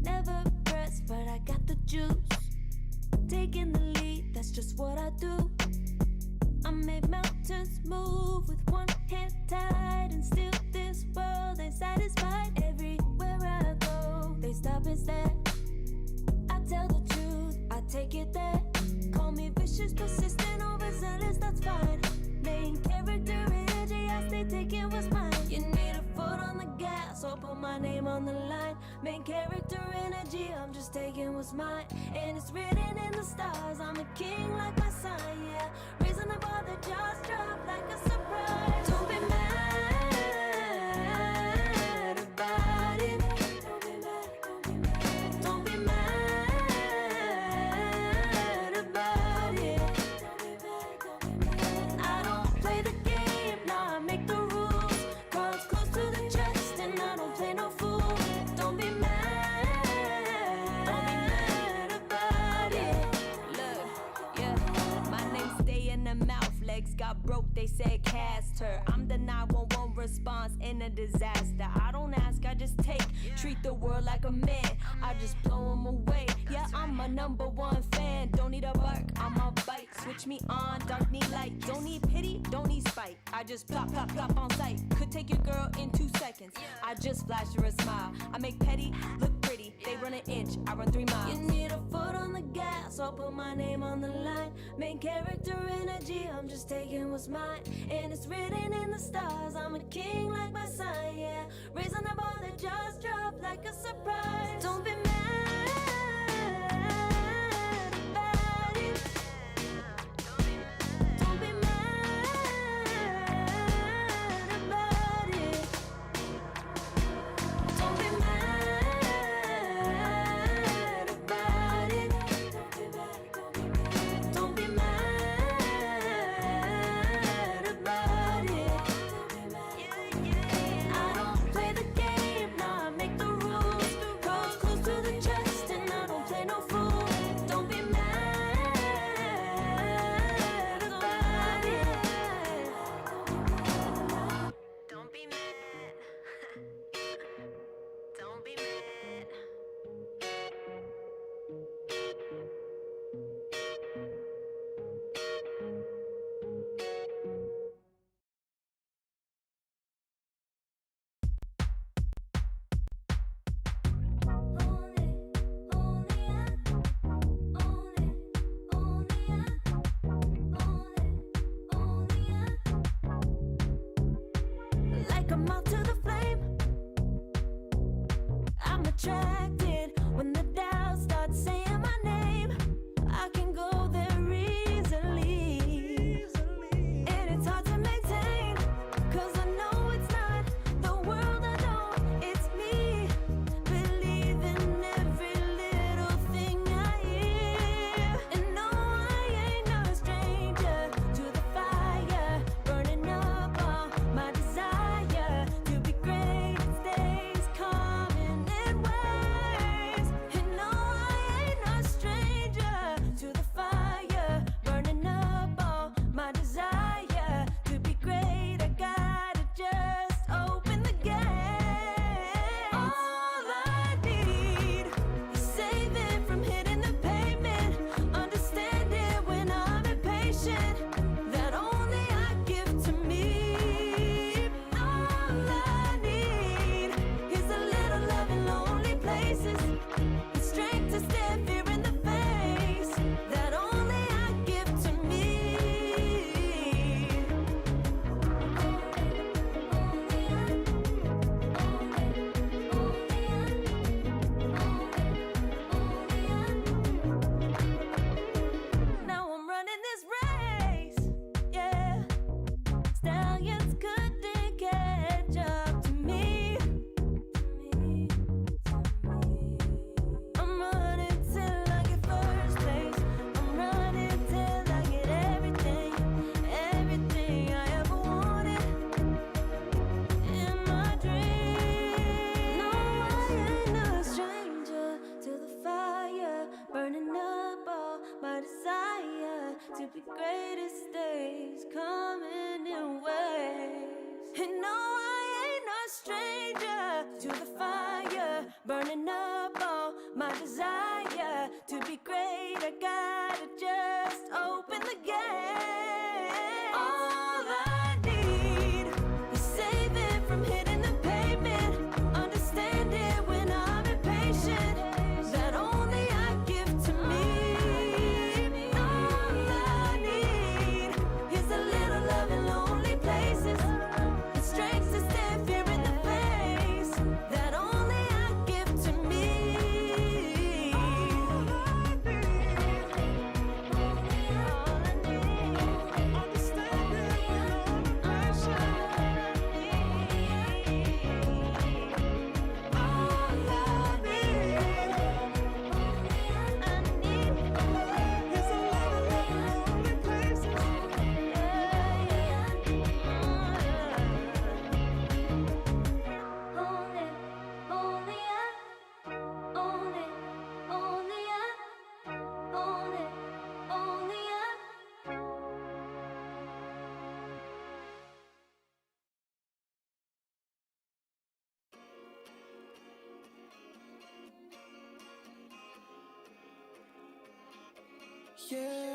Never pressed, but I got the juice. Taking the lead, that's just what I do. I make mountains move with one hand tied, and still this world ain't satisfied. Everywhere I go, they stop and stare. I tell the truth, I take it there. Call me vicious, persistent, overzealous, that's fine. Main character energy, I stay taking what's mine. You need a foot on the gas, or put my name on the line. Main character energy, I'm just taking what's mine. And it's written in the stars, I'm a king like my sign, yeah. Raising the bar, the jaws drop like a surprise. Don't be mad about it. Don't be mad, don't be mad. Don't be mad about it. Don't be mad, don't be mad. I don't play the game, nah, I make the rules. Cards close to the chest, and I don't play no fool. Don't be mad. Got broke, they said cast her. I'm the 911 response in a disaster. I don't ask, I just take. Treat the world like a man, I just blow them away. Yeah, I'm a #1 fan. Don't need a bark, I'm a bite. Switch me on, dark need light. Don't need pity, don't need spite. I just plop, plop, plop on sight. Could take your girl in 2 seconds. I just flash her a smile. I make petty look pretty. They run an inch, I run 3 miles. You need a foot on the gas, I'll put my name on the line. Main character energy, I'm just taking what's mine. And it's written in the stars, I'm a king like my sign, yeah. Raising the bar, the jaws drop like a surprise. Don't be mad about it. Don't be mad about it. Don't be mad about it. Don't be mad, don't be mad. Don't be mad about it. I don't play the game, nah, I make the rules. Cards close to the chest, and I don't play no fool. Don't be mad about it. Don't be mad. Don't be mad. Like a moth to the flame, I'm attracted when the doubts start saying my name. I can go there easily, and it's hard to maintain, 'cause I know it's not the world I know, it's me. Believe in every little thing I hear, and no, I ain't no stranger to the fire, burning up all my desire to be great. It stays coming in waves. greatest days coming in waves. And no, I ain't no stranger to the fire, burning up all my desire to be great. I gotta just open the gate. All I need is saving from hitting the pavement, understanding when I'm impatient, that only I give to me. All I need is a little love in lonely places, the strength to stand fear in the face, that only I give to me. Yeah.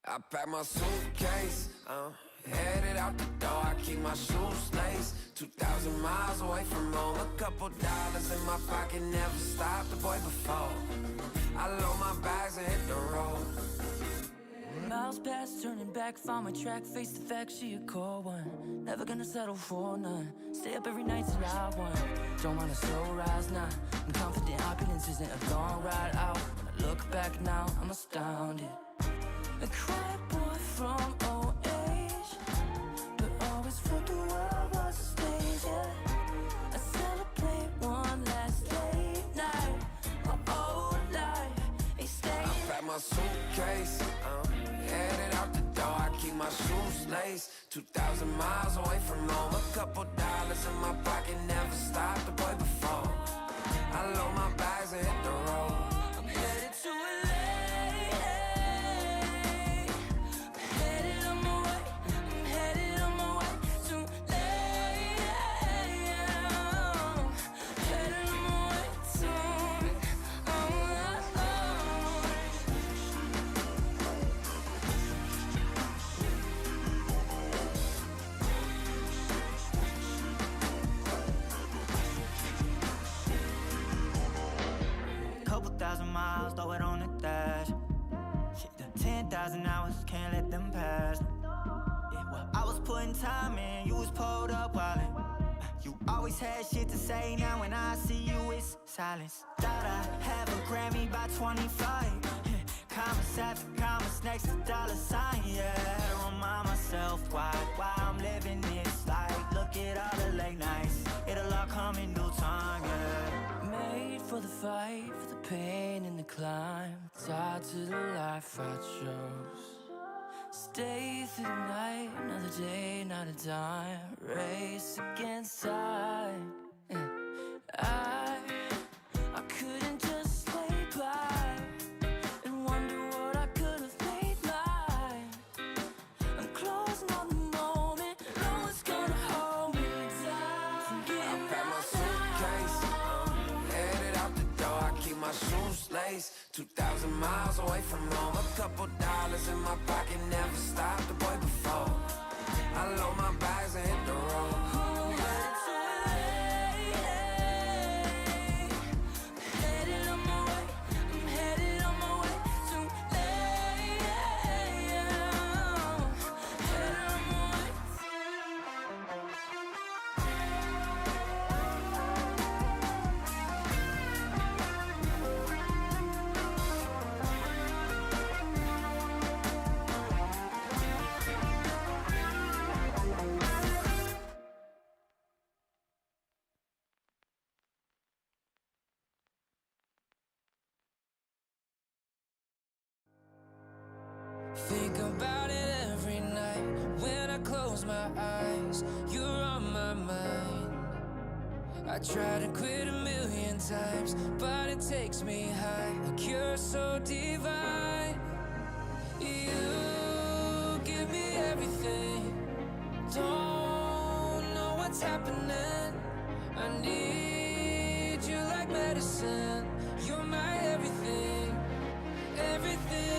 I pack my suitcase, headed out the door. I keep my shoes laced, 2,000 miles away from home. A couple dollars in my pocket, never stopped the boy before. I load my bags and hit the road. Miles past, turning back, found my track, face the fact, she a cold one. Never gonna settle for none. Stay up every night till I won. Don't want a slow rise now. I'm confident opulence isn't a long ride out. When I look back now, I'm astounded. A quiet boy from old age, but always felt the world was a stage, yeah. I celebrate one last late night. My old life, ain't staying. I pack my suitcase, lace. 2,000 miles away from home. A couple dollars in my pocket, never stopped the boy before. I load my bags and hit the road. I'm headed to LA. I'm headed on my way. I'm headed on my way to LA. Headed on my way soon. Couple thousand miles, throw it on the dash. Shit, the 10,000 hours, can't let them pass. Yeah, well, I was putting time in, you was pulled up wildin'. You always had shit to say, now when I see you, it's silence. Thought I have a Grammy by 25. Commas after commas next to dollar sign, yeah. Remind myself why I'm living this life. Look at all the late nights, it'll all come in due time, yeah. Made for the fight, for the pain and the climb. Tied to the life I chose. Stay through the night, another day, not a dime. Race against time. I couldn't just lay by and wonder what I could have made mine. I'm closing on the moment, no one's gonna hold me down. I pack my suitcase, headed out the door. I keep my shoes laced. 2,000 miles away from home. A couple dollars in my pocket, never stopped the boy before. I load my bags and hit the road. Think about it every night when I close my eyes. You're on my mind. I try to quit a million times, but it takes me high. Like you're so divine. You give me everything. Don't know what's happening. I need you like medicine. You're my everything, everything.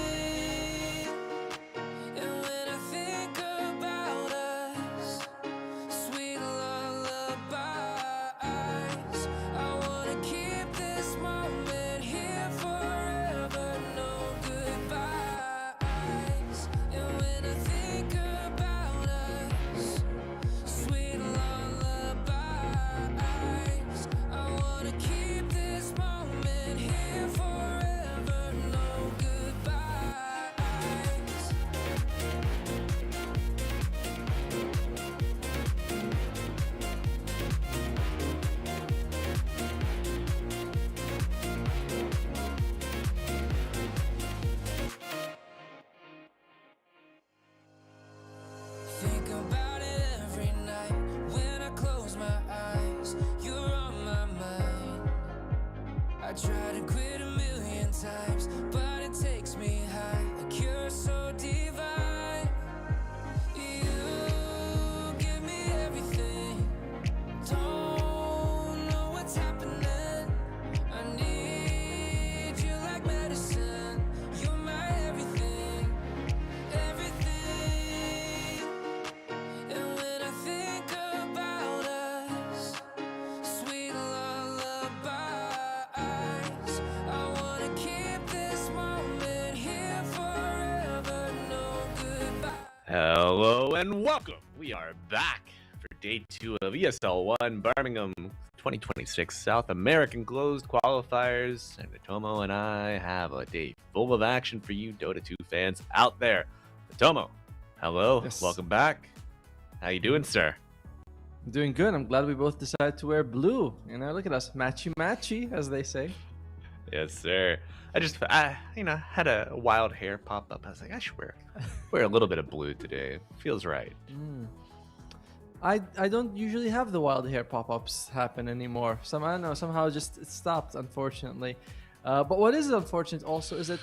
Think about it every night when I close my eyes. You're on my mind. I try to quit a million times, but it takes me high. Like you're so divine. You give me everything. Don't know what's happening. I need you like medicine. You're my everything, everything. And when I think about us, sweet lullabies, I wanna keep this moment here forever, no goodbye. Hello and welcome. We are back for day 2 of ESL One Birmingham 2026 South American Closed Qualifiers. And Tomo and I have a day full of action for you Dota 2 fans out there. Tomo, hello, Yes. welcome back. How you doing, sir? I'm doing good. I'm glad we both decided to wear blue. You know, look at us, matchy matchy, as they say. Yes, sir. I had a wild hair pop up. I was like, I should wear a little bit of blue today. Feels right. I don't usually have the wild hair pop-ups happen anymore. I don't know, somehow just it stopped, unfortunately. But what is unfortunate also is that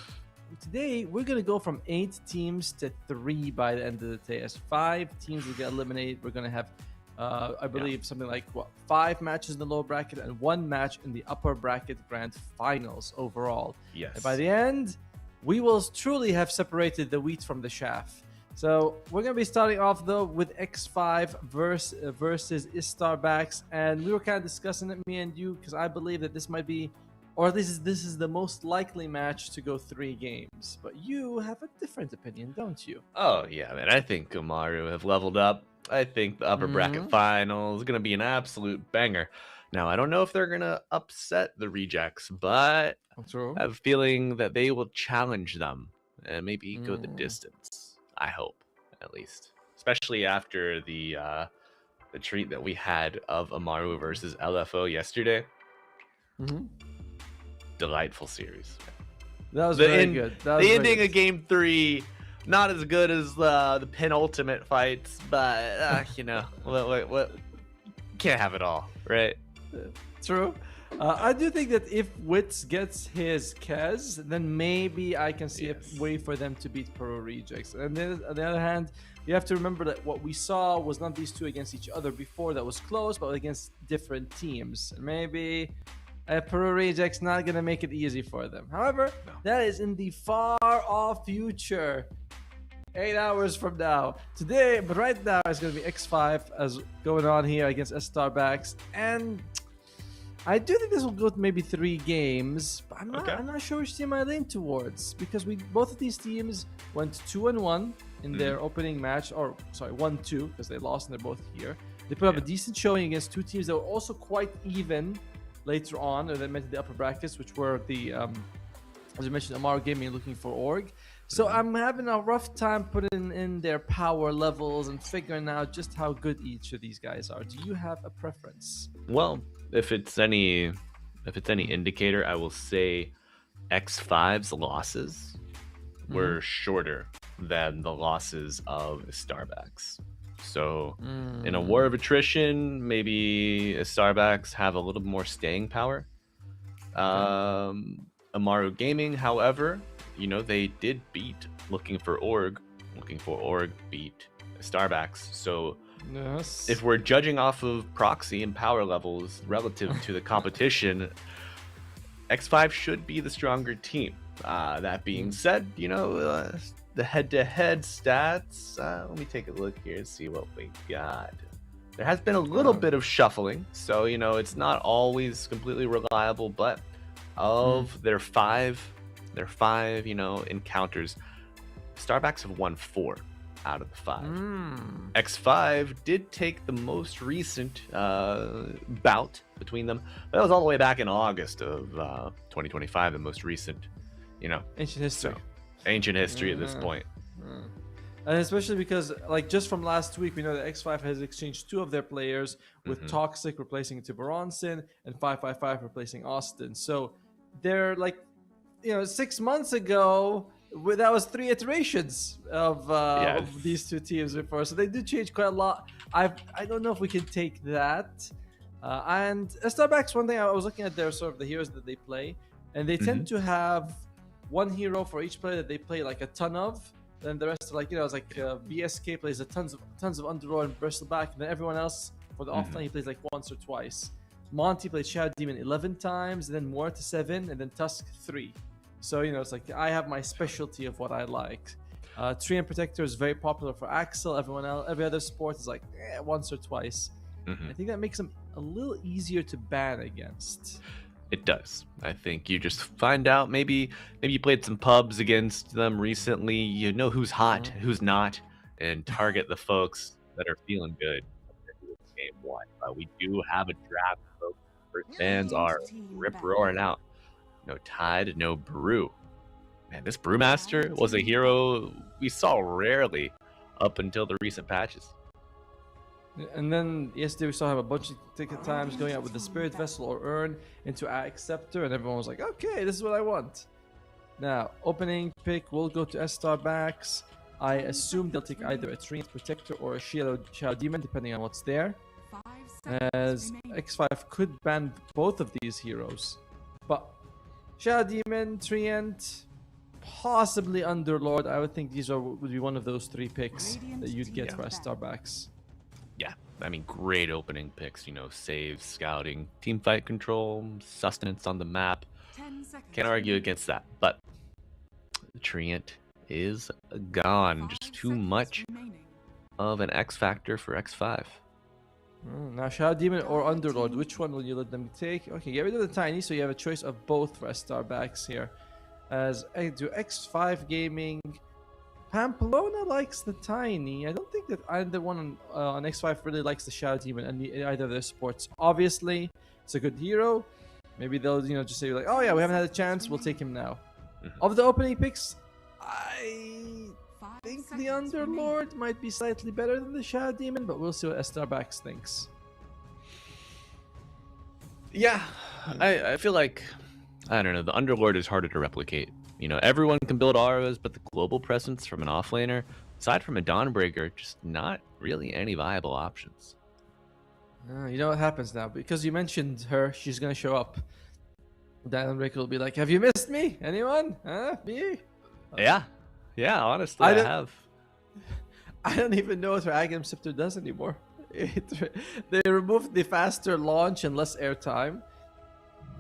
today we're gonna go from 8 teams to 3 by the end of the day. As 5 teams will get eliminated, we're gonna have, I believe, something like 5 matches in the lower bracket and 1 match in the upper bracket grand finals overall. Yes. And by the end, we will truly have separated the wheat from the chaff. So we're going to be starting off, though, with X5 versus Estar backs. And we were kind of discussing it, me and you, because I believe that this might be, or at least this is the most likely match to go 3 games. But you have a different opinion, don't you? Oh, yeah, man. I think Amaru have leveled up. I think the upper bracket final is going to be an absolute banger. Now, I don't know if they're going to upset the rejects, but True. I have a feeling that they will challenge them and maybe go the distance. I hope, at least, especially after the treat that we had of Amaru versus LFO yesterday. Delightful series. That was very good. The ending of Game 3, not as good as the penultimate fights, but what can't have it all, right? True. I do think that if Wits gets his Kez, then maybe I can see a way for them to beat Peru Rejects. And then on the other hand, you have to remember that what we saw was not these two against each other before that was close, but against different teams. And maybe Peru Rejects not going to make it easy for them. However, that is in the far off future. 8 hours from now. Today, but right now, it's going to be X5 as going on here against Estar backs. And I do think this will go to maybe 3 games, but I'm not sure which team I lean towards, because both of these teams went 2-1 in their opening match, or sorry, 1-2 because they lost and they're both here. They put up a decent showing against 2 teams that were also quite even later on, and they met in the upper brackets, which were the as I mentioned, Amaru Gaming looking for org. So I'm having a rough time putting in their power levels and figuring out just how good each of these guys are. Do you have a preference? Well, if it's any indicator, I will say X5's losses were shorter than the losses of Starbacks. So in a war of attrition, maybe Starbacks have a little more staying power. Amaru Gaming, however, they did beat Looking for Org beat Starbacks. So yes, if we're judging off of proxy and power levels relative to the competition, X5 should be the stronger team. That being said, the head-to-head stats, let me take a look here and see what we got. There has been a little bit of shuffling, so it's not always completely reliable, but of their five encounters, Starbacks have won 4 out of the 5. X5 did take the most recent bout between them. That was all the way back in August of 2025, the most recent, ancient history. Ancient history at this point. And especially because, just from last week, we know that X5 has exchanged 2 of their players, with Toxic replacing Tiburonson and 555 replacing Austin. So they're 6 months ago, that was 3 iterations of these 2 teams before. So they do change quite a lot. I don't know if we can take that. And Starbacks, one thing I was looking at their sort of the heroes that they play, and they tend to have 1 hero for each player that they play a ton of. Then the rest are BSK plays tons of Underlord and Bristleback, and then everyone else for the offline he plays once or twice. Monty played Shadow Demon 11 times, and then Muerta 7, and then Tusk 3. So it's I have my specialty of what I like. Treant Protector is very popular for Axel. Every other sport is once or twice. I think that makes them a little easier to ban against. It does. I think you just find out, maybe you played some pubs against them recently, you know who's hot, who's not, and target the folks that are feeling good. Game 1. We do have a draft, folks. First fans are rip-roaring out. No Tide, no Brew. Man, this Brewmaster was a hero we saw rarely up until the recent patches. And then yesterday we saw him a bunch of ticket times going out with the Spirit Vessel or Urn into Acceptor, and everyone was like, okay, this is what I want. Now, opening pick will go to Estar backs. I assume they'll take either a Treant Protector or a Shadow Demon, depending on what's there. As X5 could ban both of these heroes. But Shadow Demon, Treant, possibly Underlord. I would think these would be one of those 3 picks that you'd get for Estar backs. Yeah, I mean, great opening picks. Saves, scouting, team fight control, sustenance on the map. Can't argue against that. But the Treant is gone. Just too much of an X factor for X5. Now, Shadow Demon or Underlord, which one will you let them take? Okay, get rid of the Tiny, so you have a choice of both for Estar backs here. As I do X5 Gaming, Pamplona likes the Tiny. I don't think that either one on X5 really likes the Shadow Demon and either of their sports. Obviously, it's a good hero. Maybe they'll just say like, oh yeah, we haven't had a chance, we'll take him now. Of the opening picks, I think the Underlord might be slightly better than the Shadow Demon, but we'll see what Estar backs thinks. Yeah, I feel like, I don't know, the Underlord is harder to replicate. Everyone can build auras, but the global presence from an offlaner, aside from a Dawnbreaker, just not really any viable options. You know what happens now? Because you mentioned her, she's gonna show up. Dawnbreaker will be like, have you missed me? Anyone? Huh? Me? Yeah, honestly, I have. I don't even know what her Agam Scepter does anymore. They removed the faster launch and less airtime.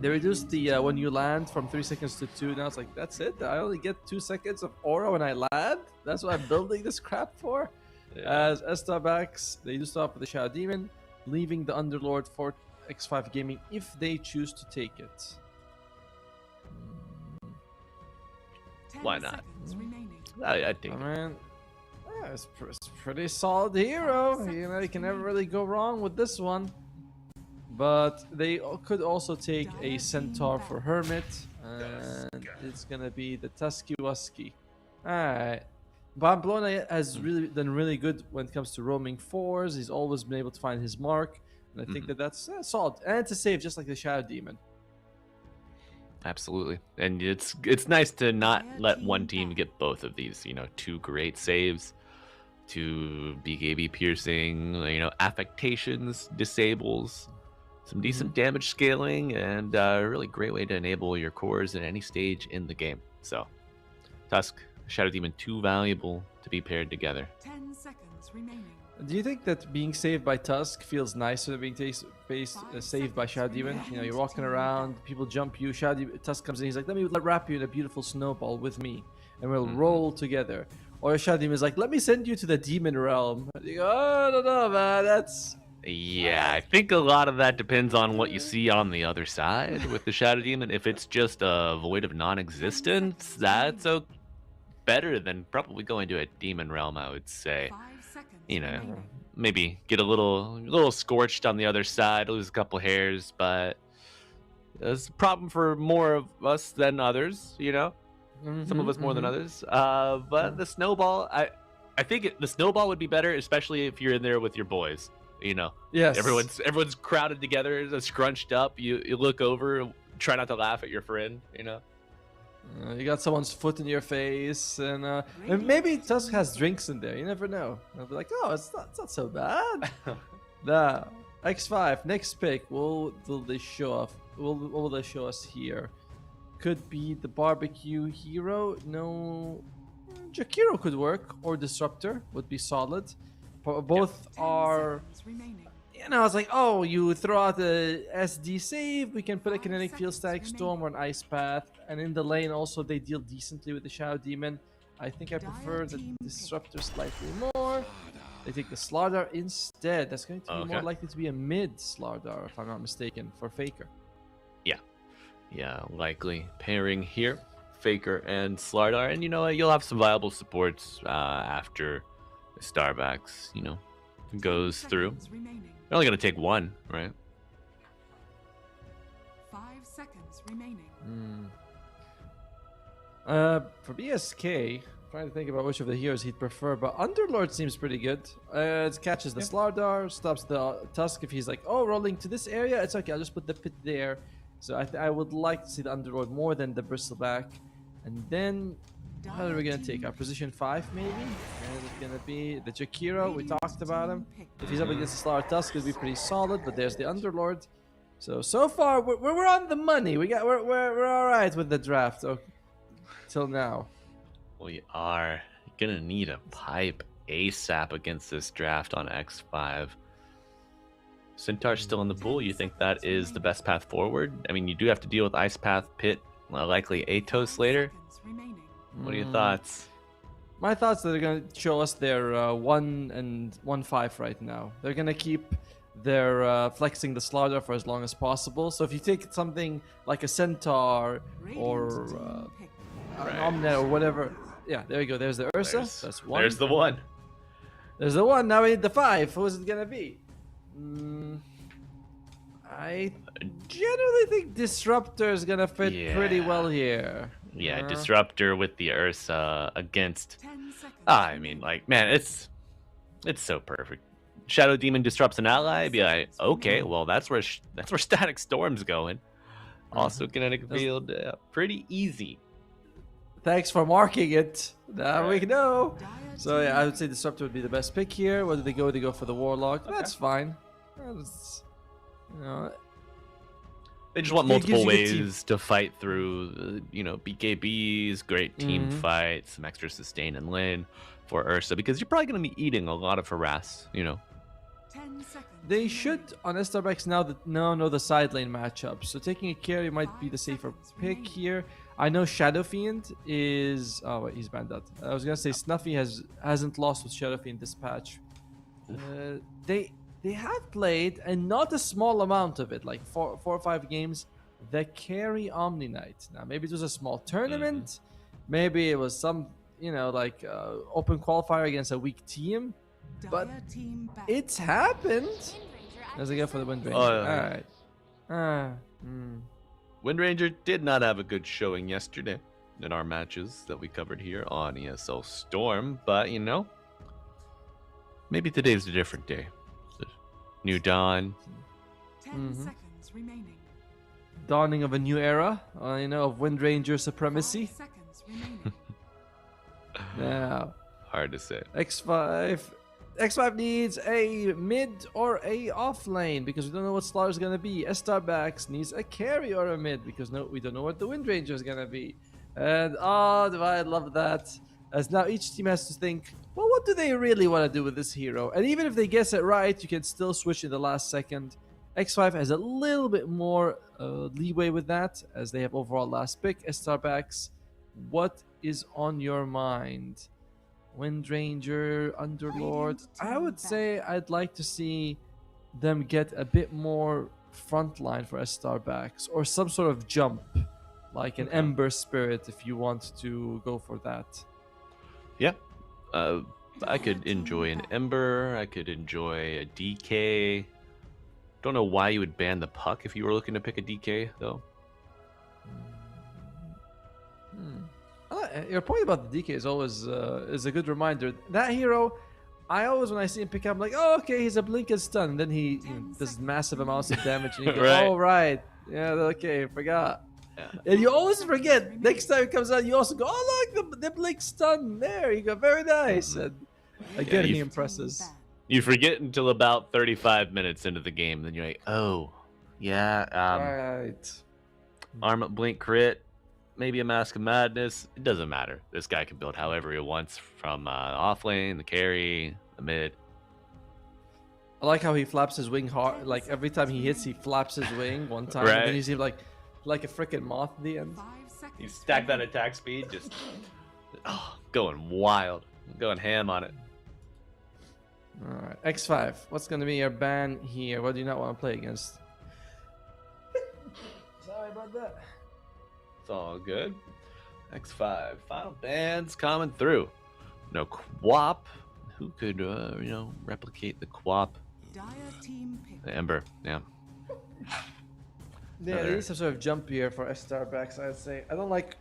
They reduced the when you land from 3 seconds to 2. Now it's like, that's it? I only get 2 seconds of aura when I land? That's what I'm building this crap for? Yeah. As Estar backs, they do stop with the Shadow Demon, leaving the Underlord for X5 Gaming if they choose to take it. Why not? I'd take it. Man, it's pretty solid hero. You can never really go wrong with this one. But they could also take a Centaur for Hermit, and it's gonna be the Tuskiwaski. Alright. Pamplona has done really good when it comes to roaming 4s. He's always been able to find his mark, and I think that's solid. And to save just like the Shadow Demon. Absolutely. And it's nice to not let one team get both of these, 2 great saves, 2 BKB piercing, affectations, disables, some decent damage scaling, and a really great way to enable your cores at any stage in the game. So, Tusk, Shadow Demon, too valuable to be paired together. 10 seconds remaining. Do you think that being saved by Tusk feels nicer than being saved by Shadow Demon? You're walking around, people jump you, Tusk comes in, he's like, let me wrap you in a beautiful snowball with me, and we'll roll together. Or Shadow Demon is like, let me send you to the demon realm. And you go, oh, I don't know, man, that's... Yeah, I think a lot of that depends on what you see on the other side with the Shadow Demon. If it's just a void of non-existence, that's better than probably going to a demon realm, I would say. Maybe get a little scorched on the other side, lose a couple hairs, but it's a problem for more of us than others, some of us more than others. But the snowball, I think the snowball would be better, especially if you're in there with your boys. Yes. Everyone's crowded together, scrunched up. You look over, try not to laugh at your friend. You got someone's foot in your face, and maybe Tusk has drinks in there. You never know. I'll be like, oh, it's not so bad. Nah. X5 next pick. What will they show off? What will they show us here? Could be the barbecue hero. No, Jakiro could work, or Disruptor would be solid. Both are, I was like, oh, you throw out the SD save, we can put a kinetic field, static storm, or an ice path, and in the lane also they deal decently with the Shadow Demon. I think I prefer the Disruptor slightly more. They take the Slardar instead. That's going to be more likely to be a mid Slardar, if I'm not mistaken, for Faker. Yeah, likely pairing here, Faker and Slardar, and you'll have some viable supports after Starbacks, goes through. They're only going to take one, right? 5 seconds remaining. For BSK, trying to think about which of the heroes he'd prefer, but Underlord seems pretty good. It catches the Slardar, stops the Tusk if he's like, oh, rolling to this area. It's okay, I'll just put the pit there. So I would like to see the Underlord more than the Bristleback. And then, what are we going to take? Our position 5, maybe? And it's going to be the Jakiro. We talked about him. If he's up against the Slardar Tusk, it'll be pretty solid, but there's the Underlord. So far, we're on the money. We're all right with the draft. Okay. Till now. We are gonna need a pipe ASAP against this draft on X5. Centaur's still in the pool. You think that is the best path forward? I mean, you do have to deal with Ice Path, Pit, likely Atos later. What are your thoughts? My thoughts that they're gonna show us their 1 and 1-5 right now. They're gonna keep their flexing the Slardar for as long as possible. So if you take something like a Centaur or an Omnet or whatever. Yeah, there you go. There's the Ursa. That's 1. There's the 1. There's the 1. Now we need the 5. Who is it gonna be? I generally think Disruptor is gonna fit pretty well here. Yeah, Disruptor with the Ursa against. I mean, like, man, it's so perfect. Shadow Demon disrupts an ally. Be like, okay, well, that's where Static Storm's going. Also, Kinetic Field, pretty easy. Thanks for marking it. Now we know. So yeah, I would say Disruptor would be the best pick here. Where do they go? They go for the Warlock. Okay. That's fine. That's, they just want multiple ways to fight through. BKBs, great team fights, some extra sustain and lane for Ursa, because you're probably going to be eating a lot of harass. 10 seconds. They should on Estarbex now know the side lane matchup. So taking a carry might be the safer pick here. I know Shadow Fiend is. Oh wait, he's banned out. I was gonna say Snuffy hasn't lost with Shadow Fiend this patch. They have played, and not a small amount of it, like 4 or 5 games. The carry Omni Knight. Now maybe it was a small tournament, maybe it was some open qualifier against a weak team, but it's happened. There's a go for the Wind Ranger. All right. Wind Ranger did not have a good showing yesterday in our matches that we covered here on ESL Storm, but maybe today's a different day. It's a new dawn. 10 seconds remaining. Dawning of a new era, of Wind Ranger supremacy. 5 seconds remaining. Now, hard to say. X5 needs a mid or a off lane because we don't know what Slar is going to be. Estarbax needs a carry or a mid because we don't know what the Wind Ranger is going to be. And do I love that. As now each team has to think, well, what do they really want to do with this hero? And even if they guess it right, you can still switch in the last second. X5 has a little bit more leeway with that as they have overall last pick. Estarbax, what is on your mind? Wind Ranger, Underlord. I would say I'd like to see them get a bit more frontline for Estarbax or some sort of jump, like an Ember Spirit if you want to go for that. Yeah. I could enjoy an Ember. I could enjoy a DK. Don't know why you would ban the Puck if you were looking to pick a DK, though. Your point about the DK is always is a good reminder. That hero, I always, when I see him pick up, I'm like, oh, okay, he's a blink and stun. And then he does massive amounts of damage. And you go, right. Oh, right. Yeah, okay, forgot. Yeah. And you always forget. Next time it comes out, you also go, oh, look, the blink stun. There you go. Very nice. And again, he impresses. You forget until about 35 minutes into the game. Then you're like, oh, yeah. Right. Arm blink crit. Maybe a Mask of Madness. It doesn't matter. This guy can build however he wants from off lane, the carry, the mid. I like how he flaps his wing hard. Like every time he hits, he flaps his wing one time. Right. And then you see like a freaking moth at the end. 5 seconds. You stack that attack speed, just going wild, going ham on it. All right, X5. What's gonna be your ban here? What do you not want to play against? Sorry about that. It's all good. X5 final bands coming through. No Quap. Who could replicate the Quap? Dire team pick. The Ember. Yeah. Yeah, there is some sort of jump here for Estarbax, I'd say. I don't like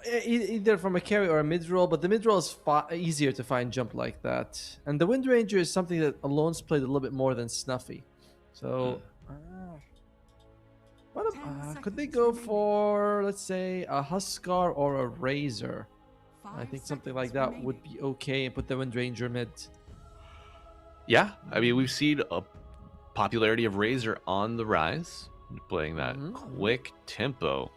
Either from a carry or a mid roll, but the mid roll is easier to find jump like that. And the Wind Ranger is something that Alone's played a little bit more than Snuffy. So, could they go for, let's say, a Huskar or a Razor? I think something like that would be okay, and put the Wind Ranger mid. Yeah, I mean, we've seen a popularity of Razor on the rise, playing that quick tempo.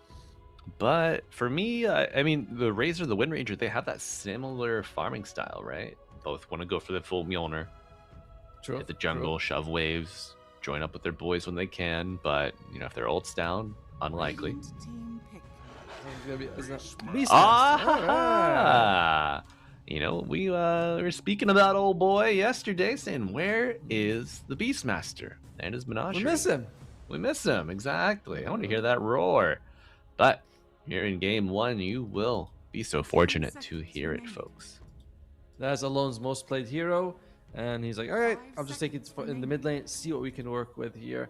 But for me, I mean, the Razor, the Wind Ranger, they have that similar farming style, right? Both want to go for the full Mjolnir, hit the jungle, shove waves, join up with their boys when they can. But, you know, if their ult's down, unlikely. You know, we were speaking about old boy yesterday, saying, where is the Beastmaster and his menagerie? We miss him, exactly. I want to hear that roar. But here in game 1, you will be so fortunate to hear it, folks. That's Alone's most played hero, and he's like, all right, I'll just take it in the mid lane, see what we can work with here.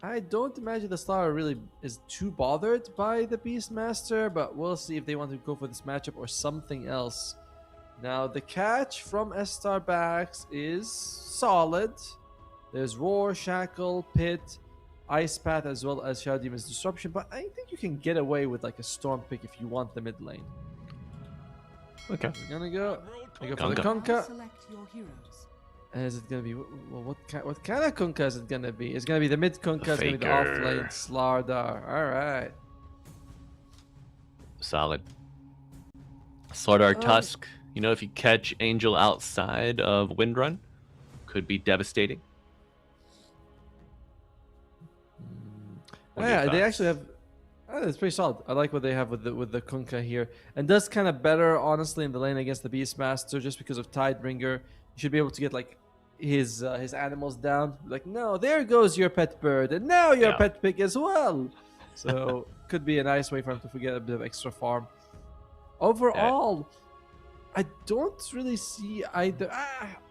I don't imagine the Star really is too bothered by the Beastmaster, but we'll see if they want to go for this matchup or something else. Now, the catch from Estar backs is solid. There's Roar, Shackle, Pit, Ice Path, as well as Shadow Demon's Disruption, but I think you can get away with like a Storm pick if you want the mid lane. Okay. We're gonna go. I go for the Kunkka. Select your heroes. Is it gonna be what kind of Kunkka is it gonna be? It's gonna be the mid Kunkka. It's gonna be the off lane Slardar. All right. Solid. Slardar Tusk. You know, if you catch Angel outside of Windrun, could be devastating. Yeah, they actually have. It's pretty solid. I like what they have with the Kunkka here, and does kind of better, honestly, in the lane against the Beastmaster, just because of Tidebringer. You should be able to get like his animals down. Like, no, there goes your pet bird, and now your pet pig as well. So could be a nice way for him to get a bit of extra farm. Overall, I don't really see either.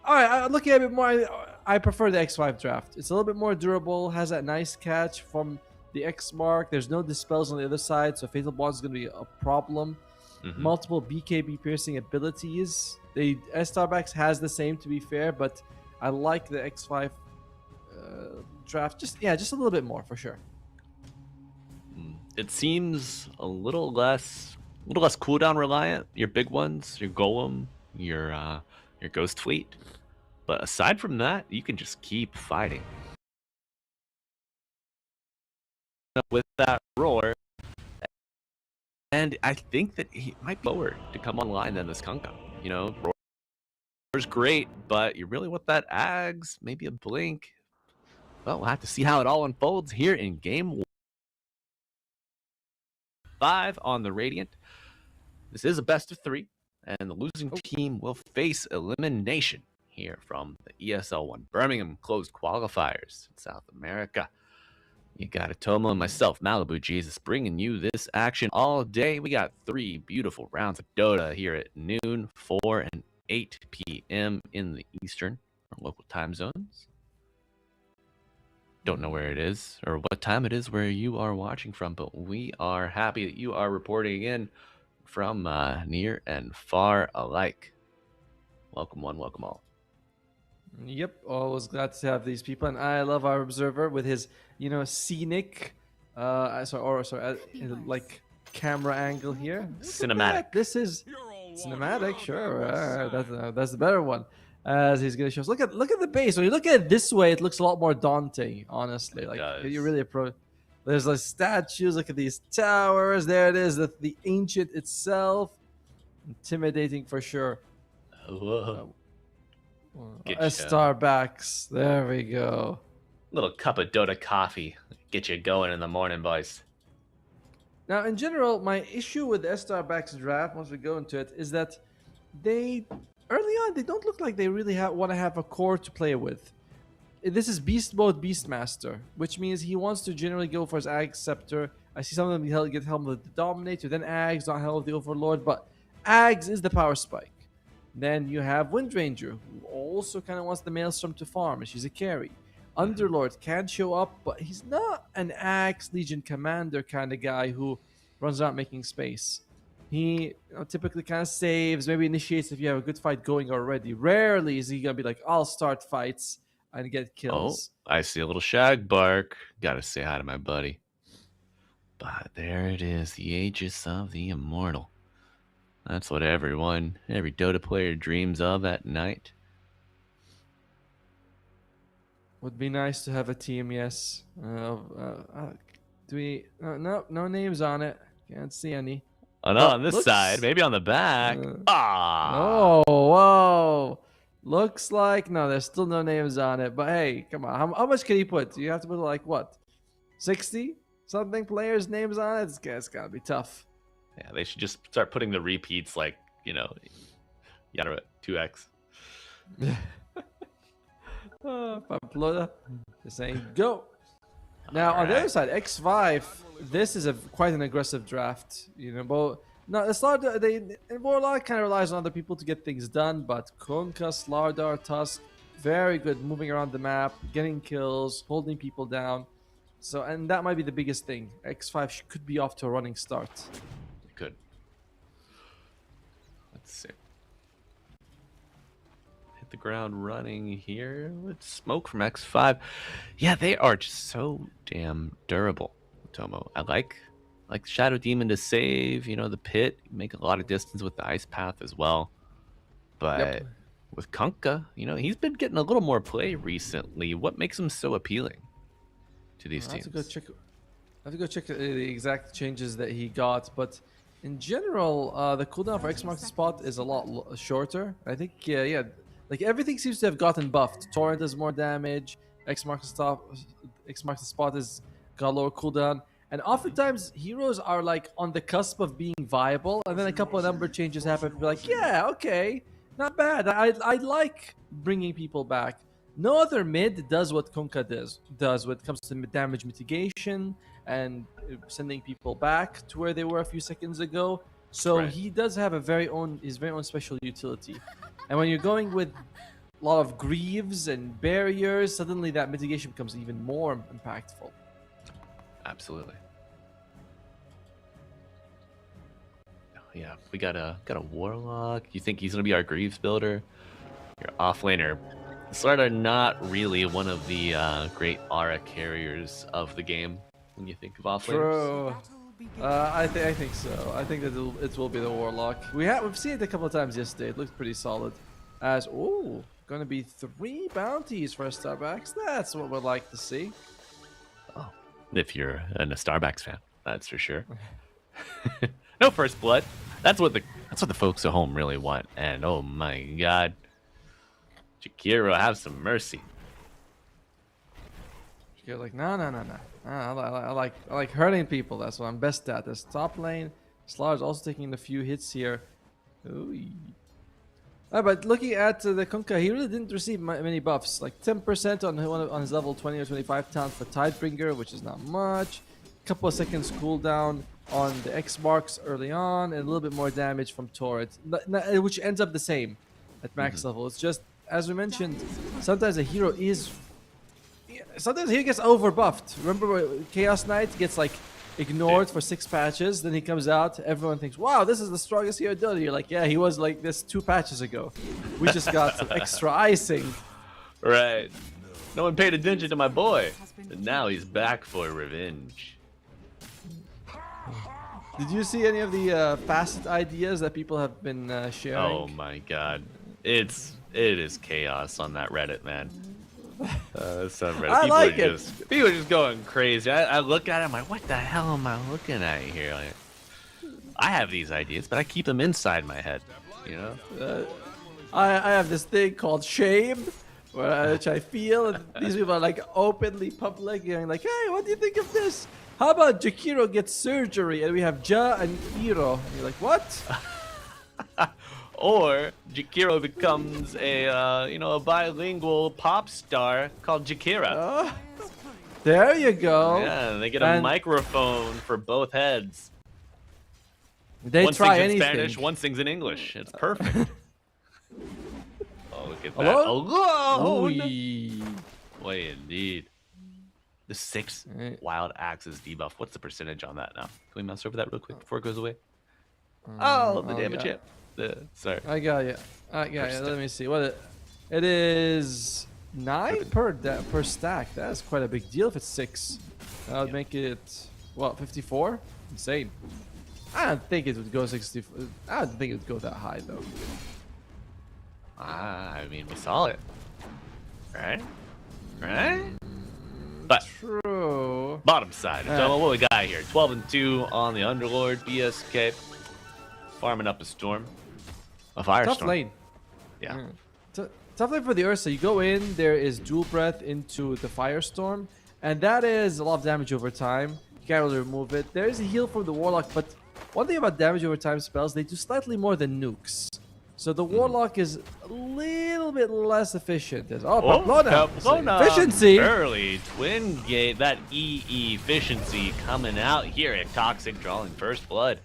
All right, looking at it more, I prefer the X5 draft. It's a little bit more durable, has that nice catch from the X mark. There's no dispels on the other side, so Fatal Bond is going to be a problem. Multiple BKB piercing abilities. The Starbacks has the same, to be fair, but I like the X5 draft. Just a little bit more for sure. It seems a little less cooldown reliant. Your big ones, your Golem, your Ghost Fleet. But aside from that, you can just keep fighting. With that roar, and I think that he might be lower to come online than this Kunkka. You know, roar's great, but you really want that Ags, maybe a blink. Well, we'll have to see how it all unfolds here in game 5 on the Radiant. This is a best of 3, and the losing team will face elimination here from the ESL One Birmingham closed qualifiers in South America. You got Atomo and myself, Malibu Jesus, bringing you this action all day. We got 3 beautiful rounds of Dota here at noon, 4 and 8 p.m. in the Eastern or local time zones. Don't know where it is or what time it is where you are watching from, but we are happy that you are reporting in from near and far alike. Welcome one, welcome all. Yep, always glad to have these people, and I love our observer with his, scenic, like camera angle here. Cinematic. This is cinematic, sure. That's the better one. As he's gonna show us. Look at the base. When you look at it this way, it looks a lot more daunting. Honestly, like you really approach. There's like statues. Look at these towers. There it is. The ancient itself, intimidating for sure. Whoa. Estar backs. There we go. Little cup of Dota coffee. Get you going in the morning, boys. Now, in general, my issue with Estar backs draft, once we go into it, is that early on, they don't look like they really want to have a core to play with. This is Beast Mode Beastmaster, which means he wants to generally go for his Ag Scepter. I see some of them get Helm of the Dominator, then Ags, not Helm of the Overlord, but Ags is the power spike. Then you have Wind Ranger, who also kind of wants the Maelstrom to farm, and she's a carry. Underlord can show up, but he's not an Axe Legion Commander kind of guy who runs around making space. He typically kind of saves, maybe initiates if you have a good fight going already. Rarely is he gonna be like, I'll start fights and get Oh, kills. I see a little shag bark. Gotta say hi to my buddy. But there it is, the Aegis of the Immortal. That's what every Dota player dreams of at night. Would be nice to have a team, yes. Do we? No names on it. Can't see any. Oh, no, on this side, maybe on the back. Oh, whoa. Looks like no. There's still no names on it. But hey, come on. How much can you put? You have to put like what? 60 something players' names on it. It's gotta be tough. Yeah, they should just start putting the repeats like, Yara 2x. Pamplona, just saying go. Now on the other side, X5. This is quite an aggressive draft. But no, Warlock kind of relies on other people to get things done. But Kunkka, Slardar, Tusk, very good moving around the map, getting kills, holding people down. So, and that might be the biggest thing. X5 could be off to a running start. It could. Let's see. Hit the ground running here with smoke from X5. Yeah, they are just so damn durable, Tomo. I like Shadow Demon to save, the pit, make a lot of distance with the Ice Path as well. But with Kunkka, he's been getting a little more play recently. What makes him so appealing to these teams? I have to go check the exact changes that he got, but in general, the cooldown for X marks the spot is a lot shorter. I think, like everything seems to have gotten buffed. Torrent does more damage. X marks the spot is got lower cooldown, and oftentimes heroes are like on the cusp of being viable, and then a couple of number changes happen. Be like, yeah, okay, not bad. I like bringing people back. No other mid does what Kunkka does when it comes to damage mitigation and sending people back to where they were a few seconds ago. So he does have his very own special utility. And when you're going with a lot of greaves and barriers, suddenly that mitigation becomes even more impactful. Absolutely. Yeah, we got a Warlock. You think he's gonna be our Greaves builder? Your offlaner. Sort of not really one of the great aura carriers of the game when you think of offlaners. True. I think so. I think that it will be the Warlock. We've seen it a couple of times yesterday. It looks pretty solid. Gonna be 3 bounties for Starbacks. That's what we'd like to see. Oh, if you're a Starbacks fan, that's for sure. No first blood. That's what the folks at home really want. And oh my god, Jakiro, have some mercy. You're like, no. I like hurting people. That's what I'm best at. This top lane, Slar's also taking a few hits here. Ooh. But looking at the Kunkka, he really didn't receive many buffs. Like 10% on his level 20 or 25 talent for Tidebringer, which is not much. Couple of seconds cooldown on the X marks early on, and a little bit more damage from Torrent, which ends up the same at max level. It's just, as we mentioned, sometimes a hero gets overbuffed. Remember Chaos Knight gets like ignored for 6 patches, then he comes out, everyone thinks, wow, this is the strongest hero Dota. You're like, yeah, he was like this 2 patches ago. We just got some extra icing. Right. No one paid attention to my boy, and now he's back for revenge. Did you see any of the facet ideas that people have been sharing? Oh my god. It is chaos on that Reddit, man. Subreddit. I like it. People are just going crazy. I look at it, I'm like, what the hell am I looking at here? Like, I have these ideas, but I keep them inside my head, I have this thing called shame, which I feel, and these people are like openly public, and like, hey, what do you think of this? How about Jakiro gets surgery, and we have Ja and Iro? And you're like, what? Or Jakiro becomes a bilingual pop star called Jakira. There you go. Yeah, they get a microphone for both heads. They one try sings anything. in Spanish, one sings in English. It's perfect. Oh, look at that. Hello? Alone. Boy, indeed. The 6 Wild Axes debuff. What's the percentage on that now? Can we mouse over that real quick before it goes away? Oh, the oh, damage yeah. hit. Sorry. I got you. Let me see. It is 9 per stack. That's quite a big deal if it's 6. That would make it, what, 54? Insane. I don't think it would go 60. I don't think it would go that high though. I mean, we saw it. Right? But True. bottom side. So what we got here? 12-2 on the Underlord. BSK farming up a storm. A firestorm. Tough lane. Yeah. Tough lane for the Ursa. You go in, there is dual breath into the Firestorm, and that is a lot of damage over time. You can't really remove it. There is a heal from the Warlock, but one thing about damage over time spells, they do slightly more than nukes. So the Warlock is a little bit less efficient. Pamplona. Efficiency. Early twin gate. That efficiency coming out here at Toxic, drawing first blood.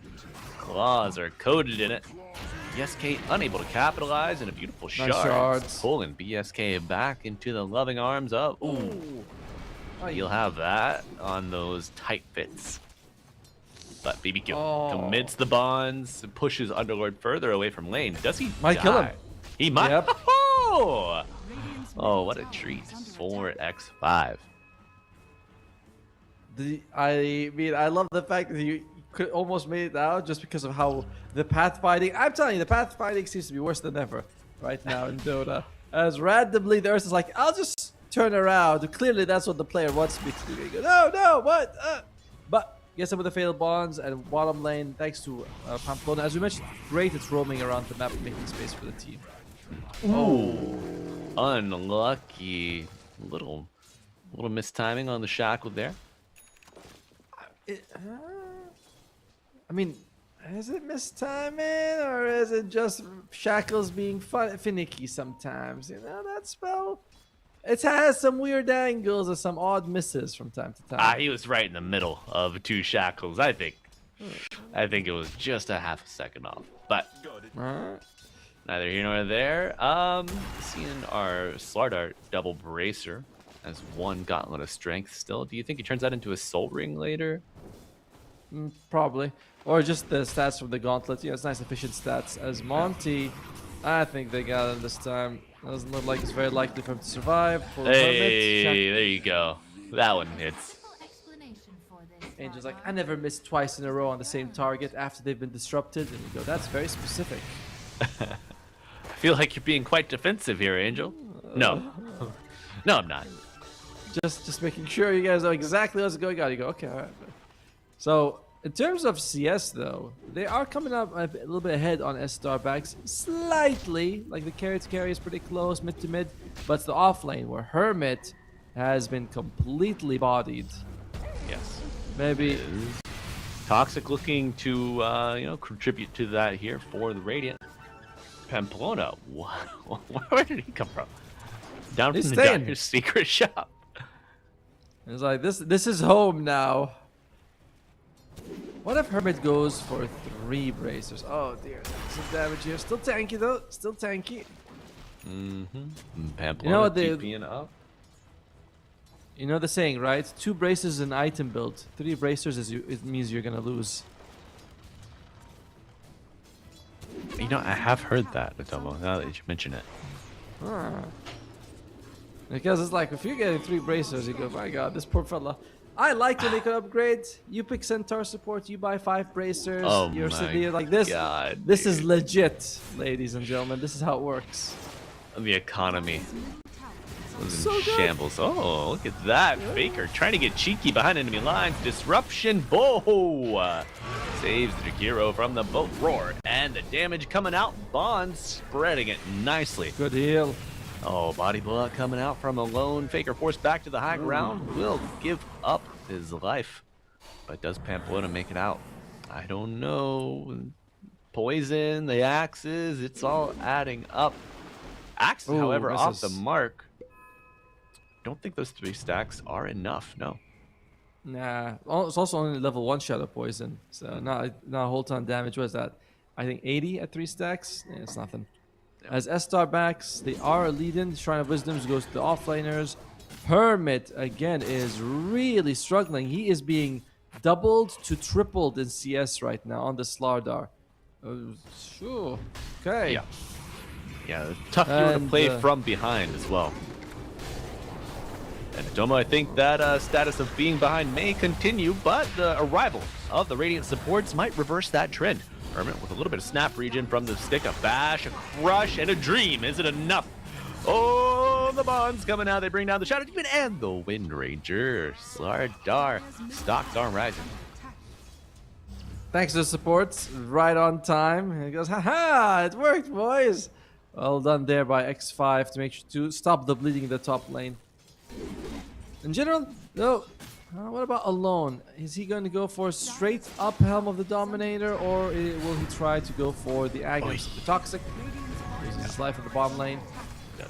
Claws are coated in it. BSK unable to capitalize, and a beautiful shard. shards. Pulling BSK back into the loving arms of. Ooh. You'll have that on those tight fits. But BBQ commits the bonds, pushes Underlord further away from lane. Does he Might die? kill him. He might. Yep. Oh, what a treat. 4x5. I mean, I love the fact that you could almost made it out just because of how the pathfinding. I'm telling you, the pathfinding seems to be worse than ever right now in Dota. As randomly, the Earth is like, I'll just turn around. Clearly, that's what the player wants me to do. They go, no, what? But gets some of the fatal bonds and bottom lane, thanks to Pamplona. As we mentioned, great at roaming around the map, making space for the team. Oh, unlucky. Little mistiming on the shackle there. I mean, is it mistiming or is it just shackles being finicky sometimes? You know, that spell, it has some weird angles and some odd misses from time to time. He was right in the middle of 2 shackles, I think. I think it was just a half a second off. But neither here nor there. Seeing our Slardart double bracer as 1 gauntlet of strength still. Do you think he turns that into a soul ring later? Probably. Or just the stats from the gauntlet. You know, it's nice efficient stats. As Monty, I think they got him this time. Doesn't look like it's very likely for him to survive. Hey, there you go. That one hits. Angel's like, I never missed twice in a row on the same target after they've been disrupted. And you go, that's very specific. I feel like you're being quite defensive here, Angel. No. No, I'm not. Just making sure you guys know exactly what's going on. You go, okay, all right. So, in terms of CS, though, they are coming up a little bit ahead on Estar backs. Slightly. Like, the carry to carry is pretty close, mid to mid. But it's the off lane, where Hermit has been completely bodied. Yes. Maybe. Toxic looking to, contribute to that here for the Radiant. Pamplona, where did he come from? Down from the Doctor's secret shop. It's like, this is home now. What if Hermit goes for 3 bracers? Oh dear, some damage here. Still tanky though. Still tanky. Pamplona, you know what TPing up. You know the saying, right? 2 bracers is an item build. 3 bracers it means you're gonna lose. You know, I have heard that, Otomo, now that you mention it. Because it's like, if you're getting 3 bracers, you go, my god, this poor fella. I like to make an upgrade. You pick Centaur support, you buy 5 bracers. Oh you're my severe like this. God, this dude. is legit, ladies and gentlemen. This is how it works. The economy was in So good. shambles. Oh, look at that. Faker trying to get cheeky behind enemy lines. Disruption. Bow. Saves the Jakiro from the boat roar. And the damage coming out. Bond spreading it nicely. Good heal. Oh, body blow coming out from Alone. Faker forced back to the high ground. Will give up his life. But does Pamplona make it out? I don't know. Poison, the axes, it's all adding up. Axes, Ooh, however, off the misses. mark. Don't think those 3 stacks are enough, no. Nah. It's also only level 1 Shadow Poison. So not a whole ton of damage. What is that? I think 80 at 3 stacks? Yeah, it's nothing. As Estar backs, they are leading. Shrine of Wisdoms goes to the offlaners. Hermit, again, is really struggling. He is being doubled to tripled in CS right now on the Slardar. Sure. Okay. Yeah. Yeah, tough hero to And, play from behind as well. And Domo, I think that status of being behind may continue, but the arrival of the Radiant supports might reverse that trend. Hermit with a little bit of snap regen from the stick, a bash, a crush, and a dream. Is it enough? Oh, the bonds coming out. They bring down the Shadow Demon and the Wind Ranger. Slardar, stocks are rising. Thanks to the supports, right on time. And he goes, haha, it worked, boys. Well done there by X5 to make sure to stop the bleeding in the top lane. In general, though, what about alone? Is he going to go for straight up Helm of the Dominator, or will he try to go for the Agnes, the Toxic? Loses his life in the bottom lane. Yes.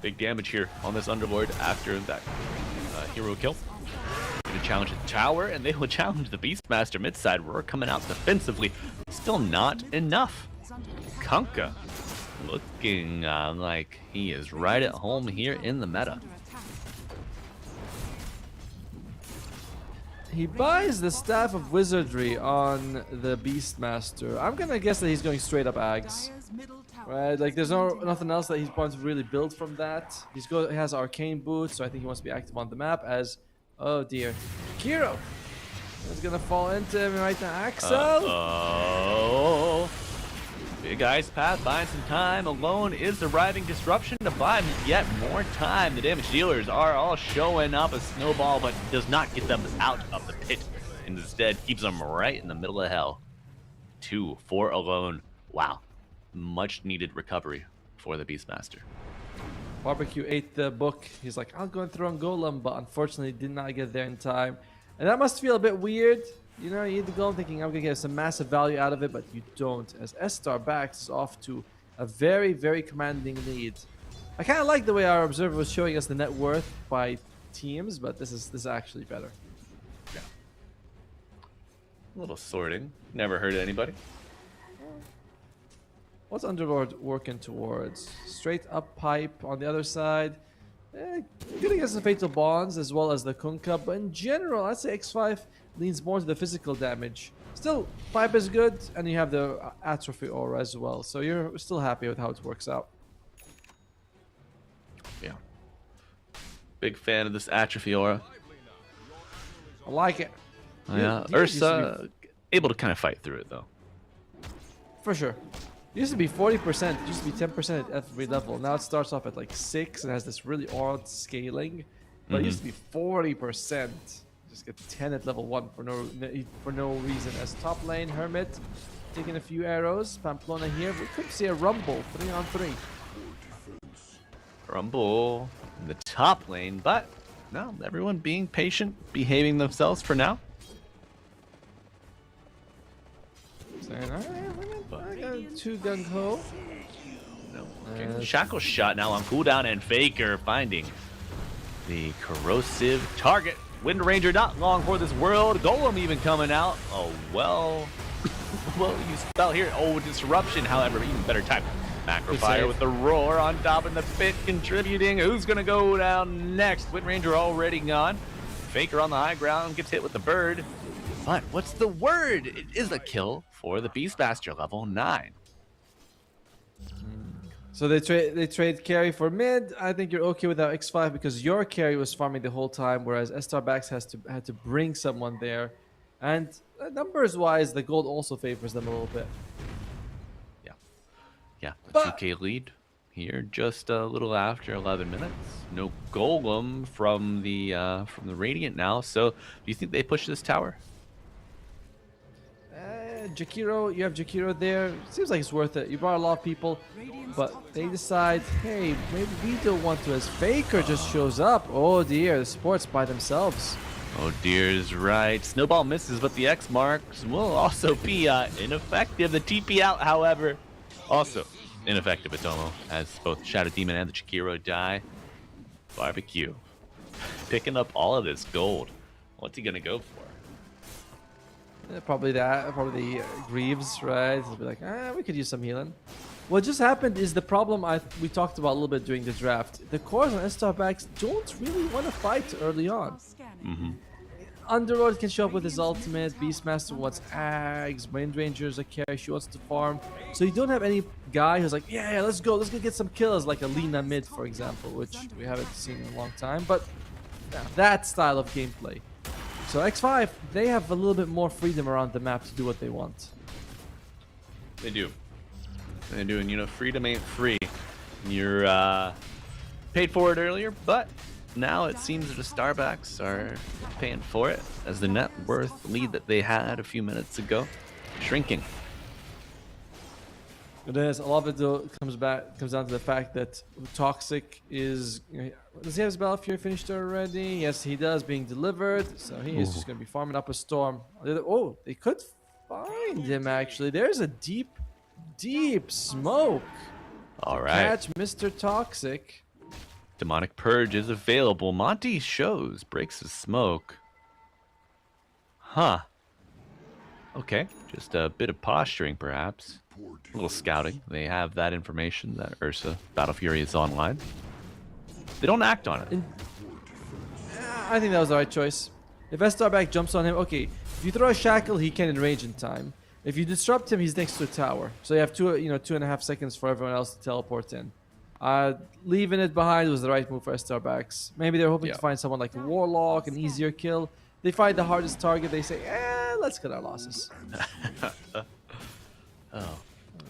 Big damage here on this Underlord after that hero kill. Going to challenge the tower, and they will challenge the Beastmaster mid side. We're coming out defensively. Still not enough. Kunkka looking like he is right at home here in the meta. He buys the Staff of Wizardry on the Beastmaster. I'm gonna guess that he's going straight up Ags. Right, like there's nothing else that he wants to really build from that. He has Arcane Boots, so I think he wants to be active on the map as, oh dear, Kiro is gonna fall into him right now. Axel. Oh, Big Ice Path buying some time. Alone is arriving. Disruption to buy yet more time. The damage dealers are all showing up. A snowball, but does not get them out of the pit. Instead, keeps them right in the middle of hell. 2 for Alone. Wow. Much needed recovery for the Beastmaster. Barbecue ate the book. He's like, I'll go and throw on Golem, but unfortunately did not get there in time. And that must feel a bit weird. You know, you hit the Golem thinking I'm going to get some massive value out of it, but you don't. As Estar backs off to a very, very commanding lead. I kind of like the way our observer was showing us the net worth by teams, but this is actually better. Yeah. A little sorting. Never hurt anybody. What's Underlord working towards? Straight up pipe on the other side. Good against the Fatal Bonds as well as the Kunkka, but in general, I'd say X5 leans more to the physical damage. Still, pipe is good, and you have the Atrophy Aura as well, so you're still happy with how it works out. Yeah. Big fan of this Atrophy Aura. I like it. Yeah, Ursa able to kind of fight through it though. For sure. It used to be 40%, it used to be 10% at every level. Now it starts off at like 6 and has this really odd scaling. But it used to be 40%. Just get 10 at level 1 for no reason. As top lane, Hermit taking a few arrows. Pamplona here. We could see a rumble, 3-on-3. Rumble in the top lane, but no, everyone being patient, behaving themselves for now. Saying, alright, I got 2 gung-ho. No. Shackle shot now on cooldown, and Faker finding the corrosive target. Wind Ranger not long for this world. Golem even coming out. Oh, well you spell here. Oh, disruption, however, even better time. Macro fire with the roar on top of the pit contributing. Who's going to go down next? Wind Ranger already gone. Faker on the high ground gets hit with the bird. But what's the word? It is a kill for the Beastmaster, level 9. So they trade carry for mid. I think you're okay with that X5 because your carry was farming the whole time, whereas Estar Bax had to bring someone there. And numbers wise, the gold also favors them a little bit. Yeah, the 2K lead here, just a little after 11 minutes. No Golem from the Radiant now. So, do you think they push this tower? Jakiro, you have Jakiro there. Seems like it's worth it. You brought a lot of people, but they decide, hey, maybe we don't want to. As Faker just shows up. Oh dear, the supports by themselves. Oh dear is right. Snowball misses, but the X marks will also be ineffective. The TP out, however, also ineffective at Domo, as both Shadow Demon and the Jakiro die. Barbecue picking up all of this gold. What's he gonna go for? Probably the Greaves, right? He'll be like, we could use some healing. What just happened is the problem we talked about a little bit during the draft. The cores on Estar Bax don't really want to fight early on. Underlord can show up with his ultimate. Beastmaster wants Ags. Wind Ranger is a carry. She wants to farm. So you don't have any guy who's like, yeah, let's go get some kills, like a Lina mid, for example, which we haven't seen in a long time. But yeah, that style of gameplay. So X5, they have a little bit more freedom around the map to do what they want. They do. They do, and you know, freedom ain't free. You're paid for it earlier, but now it seems that the Starbacks are paying for it, as the net worth lead that they had a few minutes ago shrinking. It is. A lot of it though comes down to the fact that Toxic is. Does he have his Battle Fury finished already? Yes, he does. Being delivered, so he is just going to be farming up a storm. Oh, they could find him actually. There's a deep smoke. All right. Catch Mr. Toxic. Demonic Purge is available. Monty shows, breaks the smoke. Huh. Okay, just a bit of posturing perhaps. A little scouting. They have that information that Ursa Battle Fury is online. They don't act on it. I think that was the right choice. If Estar jumps on him, okay. If you throw a shackle, he can enrage in time. If you disrupt him, he's next to a tower. So you have 2.5 seconds for everyone else to teleport in. Leaving it behind was the right move for Starbacks. Maybe they're hoping to find someone like a Warlock, an easier kill. They find the hardest target, they say, let's cut our losses. Oh.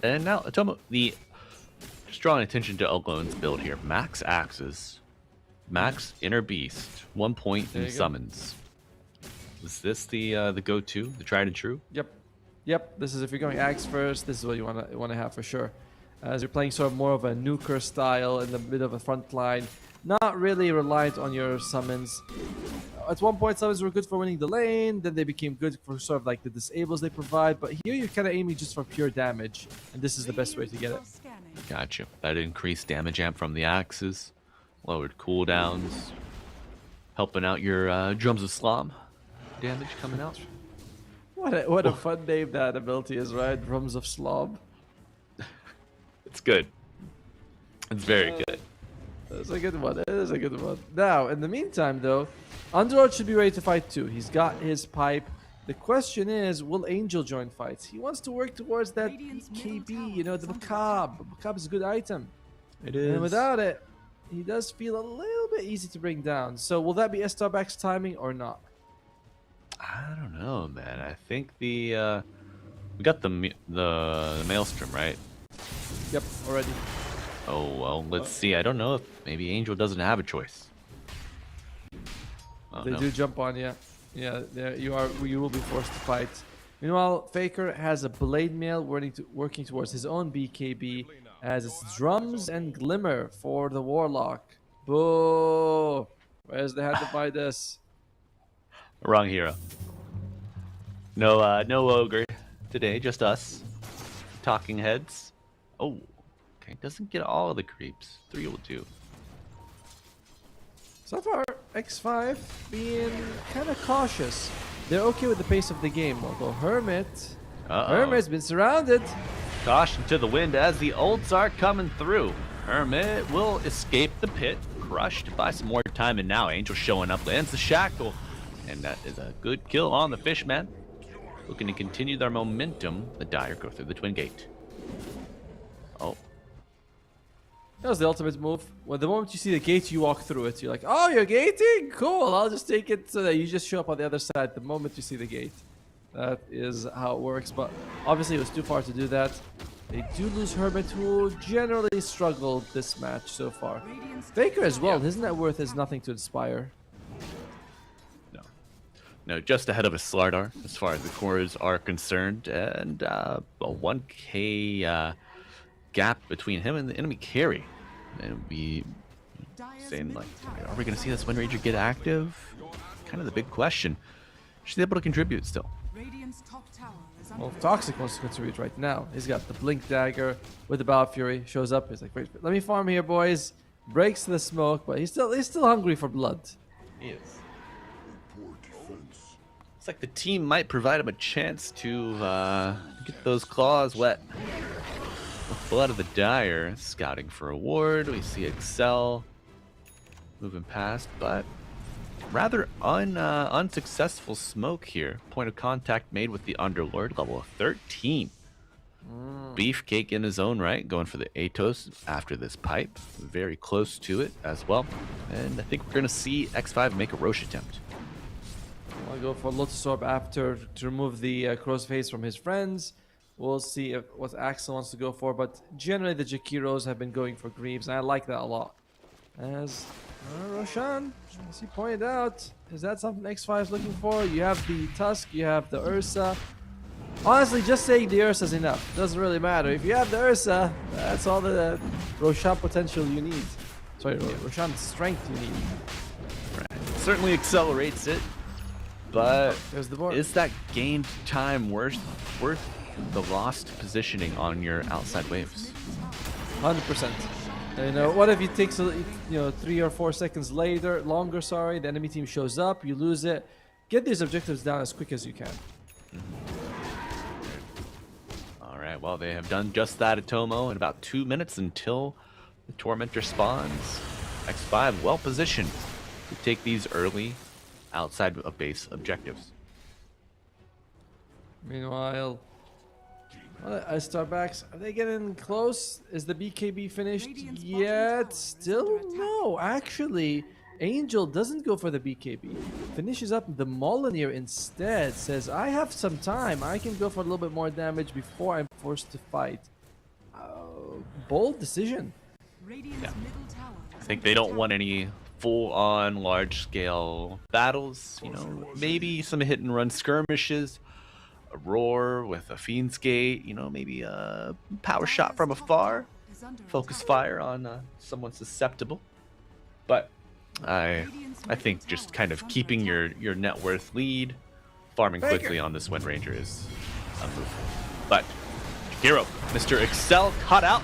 And now, Atomo, just drawing attention to Uglone's build here. Max Axes, Max Inner Beast, 1 point in summons. Is this the go-to, the tried and true? Yep. This is if you're going Axe first. This is what you want to have for sure. As you're playing sort of more of a nuker style in the mid of a front line, not really reliant on your summons. At one point, summons were good for winning the lane. Then they became good for sort of like the disables they provide. But here you're kind of aiming just for pure damage, and this is the best way to get it. Gotcha. That increased damage amp from the axes, lowered cooldowns, helping out your drums of slom damage coming out. What a fun name that ability is, right? Drums of Slob. It's good. It's very good. That's a good one. It is a good one. Now, in the meantime, though, Underlord should be ready to fight too. He's got his pipe. The question is, will Angel join fights? He wants to work towards that KB, the Macabre. Macabre is a good item. It is. And without it, he does feel a little bit easy to bring down. So will that be Estarback's timing or not? I don't know, man. I think we got the Maelstrom, right? Yep, already. Oh, well, let's see. I don't know if maybe Angel doesn't have a choice. Oh, they no. do jump on you. Yeah, there you are. You will be forced to fight. Meanwhile, Faker has a Blade Mail working towards his own BKB as it's Drums and Glimmer for the Warlock. Boo! Where's the hand to buy this? Wrong hero. No ogre today, just us. Talking heads. Oh, okay. Doesn't get all of the creeps. 3 will do. So far, X5 being kind of cautious. They're okay with the pace of the game, although Hermit's been surrounded. Caution to the wind as the ults are coming through. Hermit will escape the pit, crushed by some more time, and now Angel showing up, lands the shackle, and that is a good kill on the Fishman. Looking to continue their momentum. The Dire go through the Twin Gate. Oh. That was the ultimate move. Well, the moment you see the gate, you walk through it. You're like, oh, you're gating? Cool, I'll just take it so that you just show up on the other side the moment you see the gate. That is how it works, but obviously it was too far to do that. They do lose Hermit, who generally struggled this match so far. Faker as well, his net worth is nothing to inspire. No, just ahead of a Slardar as far as the cores are concerned, and a 1k gap between him and the enemy carry. And we saying, like, are we going to see this Wind Ranger get active? Kind of the big question. She's able to contribute still. Well, Toxic wants to contribute right now. He's got the Blink Dagger with the Battle Fury. Shows up. He's like, wait, let me farm here, boys. Breaks the smoke, but he's still hungry for blood. He is. Looks like the team might provide him a chance to get those claws wet. With blood of the Dire, scouting for a ward. We see Excel moving past, but rather unsuccessful smoke here. Point of contact made with the Underlord, level of 13. Beefcake in his own right, going for the Atos after this pipe. Very close to it as well. And I think we're going to see X5 make a Roche attempt. I'll go for Lotus Orb after to remove the crossface from his friends. We'll see what Axel wants to go for, but generally the Jakiros have been going for Greaves, and I like that a lot. As Roshan, as he pointed out, is that something X5 is looking for? You have the Tusk, you have the Ursa. Honestly, just saying the Ursa is enough. Doesn't really matter. If you have the Ursa, that's all the Roshan potential you need. Sorry, Roshan strength you need. Right. Certainly accelerates it, but There's the board. is that gained time worth the lost positioning on your outside waves? 100%. You know, what if it takes 3 or 4 seconds longer, sorry, the enemy team shows up, you lose it. Get these objectives down as quick as you can. All right, well, they have done just that at Tomo in about 2 minutes until the Tormentor spawns. X5 well positioned to take these early outside of base objectives. Meanwhile, Estar backs, are they getting close? Is the BKB finished yet? Still no, actually. Angel doesn't go for the BKB. Finishes up the Molyneux instead. Says, I have some time. I can go for a little bit more damage before I'm forced to fight. Bold decision. Radiant's middle tower I think they don't want any full-on large-scale battles. You know, maybe some hit-and-run skirmishes. A roar with a Fiend's Gate, you know, maybe a power shot from afar, focus fire on someone susceptible. But I think just kind of keeping your net worth lead, farming quickly on this Wind Ranger is a move. But Hero, Mr. Excel, caught out,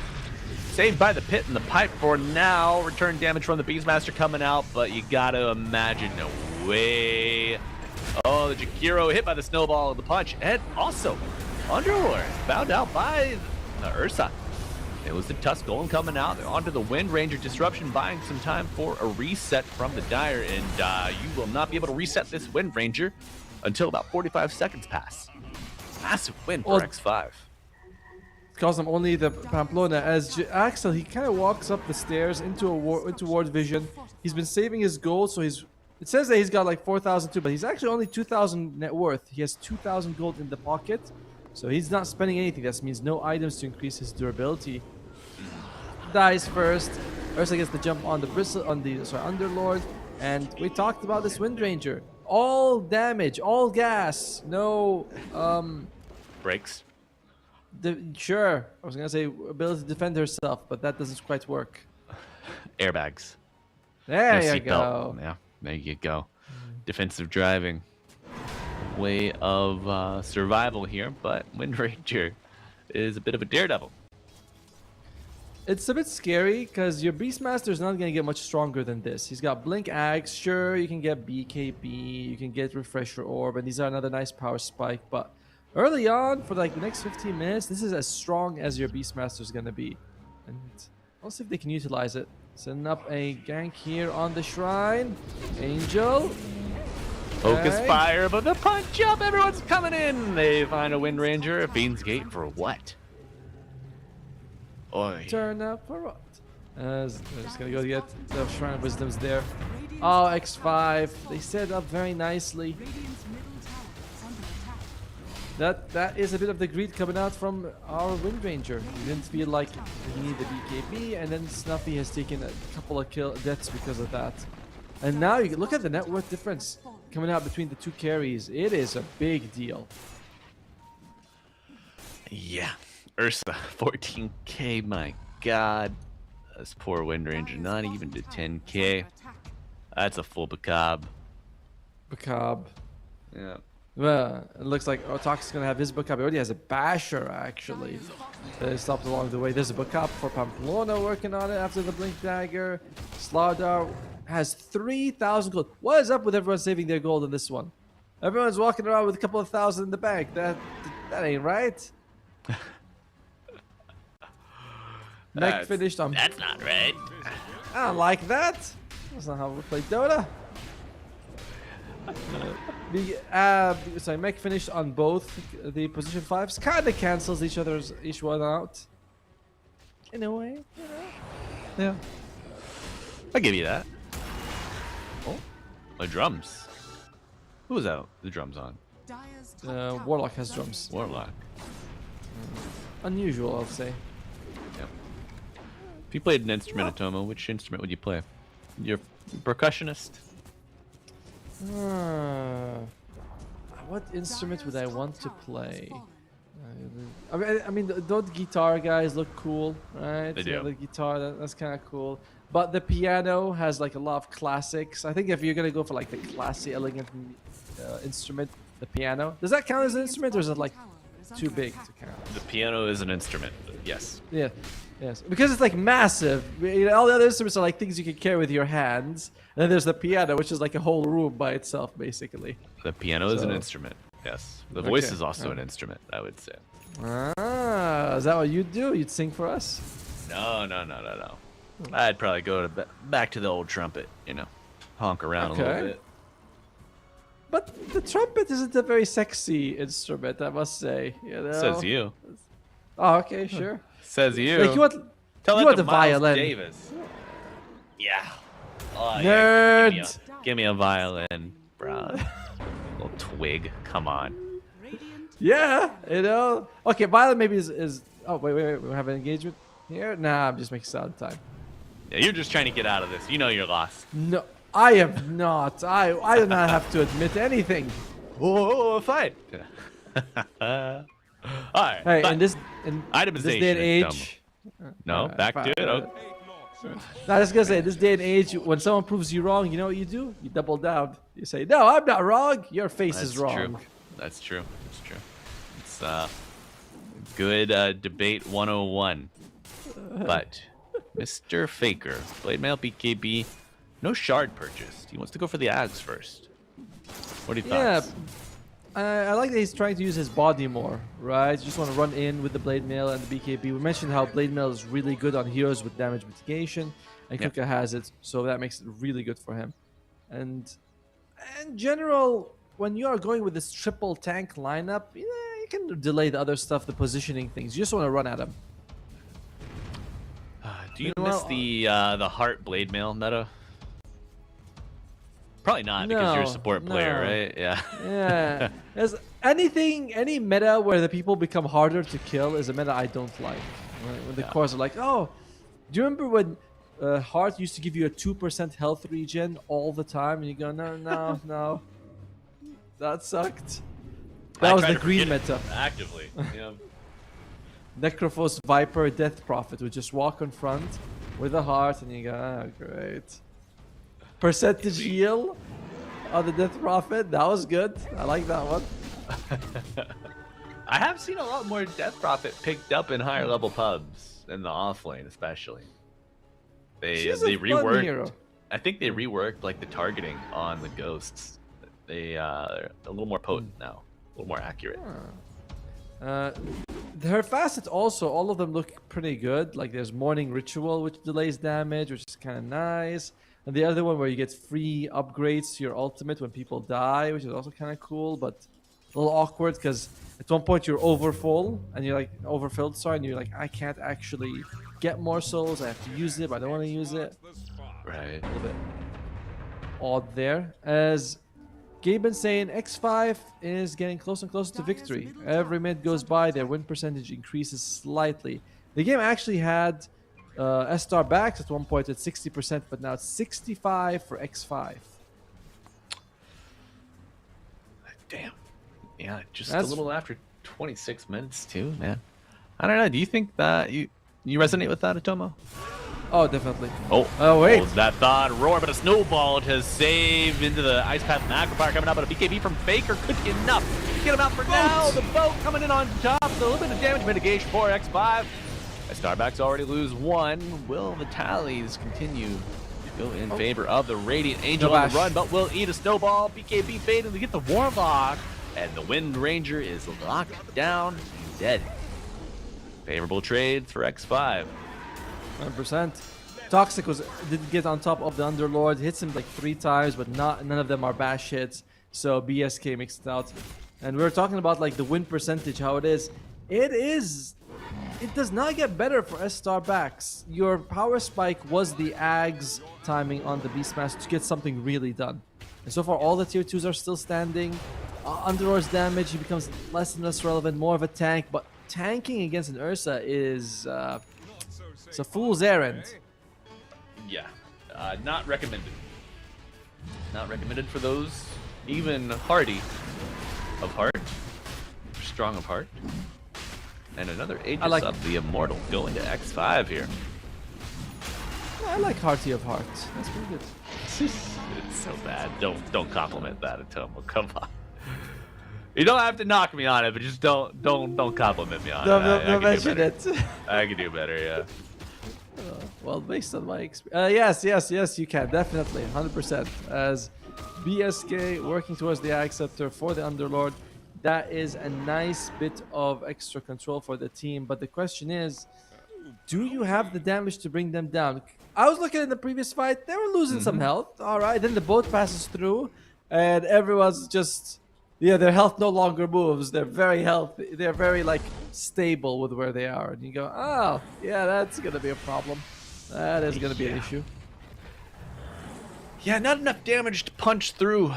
saved by the pit and the pipe for now. Return damage from the Beastmaster coming out, but you gotta imagine no way. Oh, the Jakiro hit by the snowball of the punch, and also Underlord found out by the Ursa. It was the Tusk Golem coming out. They're onto the Wind Ranger disruption, buying some time for a reset from the Dire, and you will not be able to reset this Wind Ranger until about 45 seconds pass. Massive win for X5. Cost him only the Pamplona. As Axel, he kind of walks up the stairs into ward vision. He's been saving his gold, so it says that he's got like 4,002, but he's actually only 2,000 net worth. He has 2,000 gold in the pocket, so he's not spending anything. That means no items to increase his durability. Dies first. Ursa gets the jump on the Underlord, and we talked about this Wind Ranger. All damage, all gas, no Breaks. Sure, I was gonna say ability to defend herself, but that doesn't quite work. Airbags. There No you seatbelt. go. Yeah, there you go. Defensive driving. Way of survival here, but Wind Ranger is a bit of a daredevil. It's a bit scary because your Beastmaster is not going to get much stronger than this. He's got Blink Axe. Sure, you can get BKB, you can get Refresher Orb, and these are another nice power spike. But early on, for like the next 15 minutes, this is as strong as your Beastmaster is going to be. And we'll see if they can utilize it. Setting up a gank here on the Shrine. Angel. Focus Okay. fire, but the punch up, everyone's coming in. They find a Wind Ranger, a Fiend's Gate for what? Oi. Turn up for what? I'm just gonna go get the Shrine of Wisdom's there. Oh, X5. They set it up very nicely. Radiant's middle tower is under attack. That is a bit of the greed coming out from our Wind Ranger. He didn't feel like he needed the BKB, and then Snuffy has taken a couple of deaths because of that. And now you can look at the net worth difference coming out between the two carries. It is a big deal. Yeah. Ursa, 14k, my god. This poor Wind Ranger, not even to 10k. That's a full Bacab. Bacab. Yeah. Well, it looks like Otax is going to have his Bacab. He already has a Basher, actually. That stopped along the way. There's a Bacab for Pamplona working on it after the Blink Dagger. Slardar has 3,000 gold. What is up with everyone saving their gold in this one? Everyone's walking around with a couple of thousand in the bank. That ain't right. Mech finished on... That's not right. I don't like that. That's not how we play Dota. So mech finished on both the position 5s. Kind of cancels each one out. In a way, you know? Yeah. I'll give you that. Oh, my drums. Who was that? The drums on? Dire's top tower Warlock has is drums. under Warlock. Unusual, I'll say. Yep. If you played an instrument, Atomo, which instrument would you play? You're a percussionist? What instrument would I Dire's want top to tower has play? fallen. I mean, those guitar guys look cool, right? They do. The guitar, that's kind of cool. But the piano has like a lot of classics. I think if you're gonna go for like the classy, elegant instrument, the piano. Does that count as an instrument, or is it like Tower is too under big attack. to count? The piano is an instrument. Yes. Yeah, yes. Because it's like massive. You know, all the other instruments are like things you can carry with your hands. And then there's the piano, which is like a whole room by itself, basically. The piano is an So- instrument. Yes. The voice Okay, is also yeah. an instrument, I would say. Ah, is that what you'd do? You'd sing for us? No. I'd probably go to back to the old trumpet, you know, honk around a little Okay. bit. But the trumpet isn't a very sexy instrument, I must say. You know? Says you. Oh, okay, sure. Says you. Like, you want, Tell you that want to the Miles violin. Davis. Yeah. Oh, Nerd. Yeah. Give me a violin, bro. Little twig. Come on. Radiant Yeah, you know. Okay, violin maybe is. Oh, wait. We have an engagement here? Nah, I'm just making sound time. Yeah, you're just trying to get out of this. You know you're lost. No, I am not. I do not have to admit anything. Whoa, fight. All right. Hey, but in this day itemization and is age. no, back to it. Okay. No, I was gonna say, this day and age, when someone proves you wrong, you know what you do? You double down. You say, "No, I'm not wrong. Your face is wrong." True. That's true. It's true. It's good debate 101. But Mr. Faker, Blade Mail BKB, no shard purchased. He wants to go for the ads first. What are your Yeah, thoughts? I like that he's trying to use his body more, right? You just want to run in with the Blade Mail and the BKB. We mentioned how Blade Mail is really good on heroes with damage mitigation, and Yeah. Kuka has it, so that makes it really good for him. And in general, when you are going with this triple tank lineup, yeah, you can delay the other stuff, the positioning things. You just want to run at him. Do you Well, miss the Heart Blade Mail meta? Probably not because you're a No, support player, no. right? Yeah. Yeah. There's any meta where the people become harder to kill is a meta I don't like. When the cores are like, oh, do you remember when Heart used to give you a 2% health regen all the time? And you go, no. That sucked. That I was try the to green forget it meta. actively. Yeah. Necrophos Viper Death Prophet would just walk in front with a heart and you go, oh, great. Percentage heal on the Death Prophet. That was good. I like that one. I have seen a lot more Death Prophet picked up in higher level pubs in the offlane, especially. She's They a fun reworked. hero. I think they reworked like the targeting on the ghosts. They're a little more potent now, a little more accurate. Her facets also, all of them look pretty good. Like there's Morning Ritual, which delays damage, which is kind of nice. And the other one where you get free upgrades to your ultimate when people die, which is also kind of cool, but a little awkward because at one point you're overfull and you're like overfilled, sorry, and you're like, I can't actually get more souls. I have to use it, but I don't want to use it. Right. A little bit odd there. As Gaben saying, X5 is getting closer and closer to victory. Every minute goes by, their win percentage increases slightly. The game actually had Estar backs at one point at 60%, but now it's 65 for X5. Damn. Yeah, just That's- a little after 26 minutes too, man. I don't know. Do you think that you resonate with that, Atomo? Oh, definitely. Oh, wait. holds that thought roar, but a snowball has saved into the Ice Path Macropar coming up, but a BKB from Faker could be enough to get him out for now. The boat coming in on top, so a little bit of damage mitigation for X5. As Starbacks already lose one, will the tallies continue to go in favor of the Radiant Angel No on the bash. run, but will eat a snowball. BKB fading to get the Warlock, and the Wind Ranger is locked down and dead. Favorable trades for X5. 100%. Toxic didn't get on top of the Underlord. Hits him like 3 times, but none of them are bash hits. So BSK makes it out. And we were talking about like the win percentage, how it is. It does not get better for Estar backs. Your power spike was the Ags timing on the Beastmaster to get something really done. And so far, all the tier 2s are still standing. Underlord's damage, he becomes less and less relevant, more of a tank. But tanking against an Ursa is it's a fool's errand. Yeah, not recommended. Not recommended for those even hardy of heart, strong of heart. And another Aegis like up, the Immortal, going to X5 here. I like Hearty of Heart. That's pretty good. It's so bad. Don't compliment that, Atomo. Come on. You don't have to knock me on it, but just don't compliment me on it. Don't mention it. I can do better, yeah. Well, based on my experience, yes, you can definitely 100%. As BSK working towards the Acceptor for the Underlord, that is a nice bit of extra control for the team. But the question is, do you have the damage to bring them down? I was looking at the previous fight; they were losing some health. All right, then the boat passes through, and everyone's just. Yeah, their health no longer moves. They're very healthy. They're very, like, stable with where they are. And you go, oh, yeah, that's going to be a problem. That is going to be an issue. Yeah, not enough damage to punch through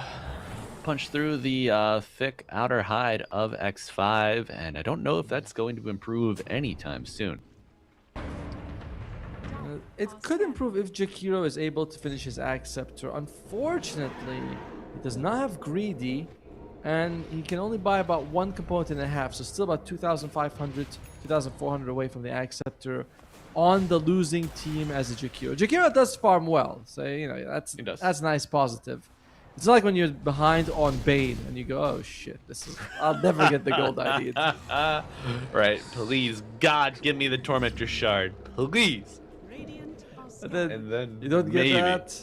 the thick outer hide of X5. And I don't know if that's going to improve anytime soon. It could improve if Jakiro is able to finish his Acceptor. Unfortunately, he does not have Greedy. And he can only buy about one component and a half, so still about 2,500, 2,400 away from the Acceptor on the losing team as a Jakiro. Jakiro does farm well, so you know that's nice positive. It's not like when you're behind on Bane and you go, oh shit, I'll never get the gold I need. Right, please, God, give me the Tormentor Shard, please. And then you don't maybe. get that.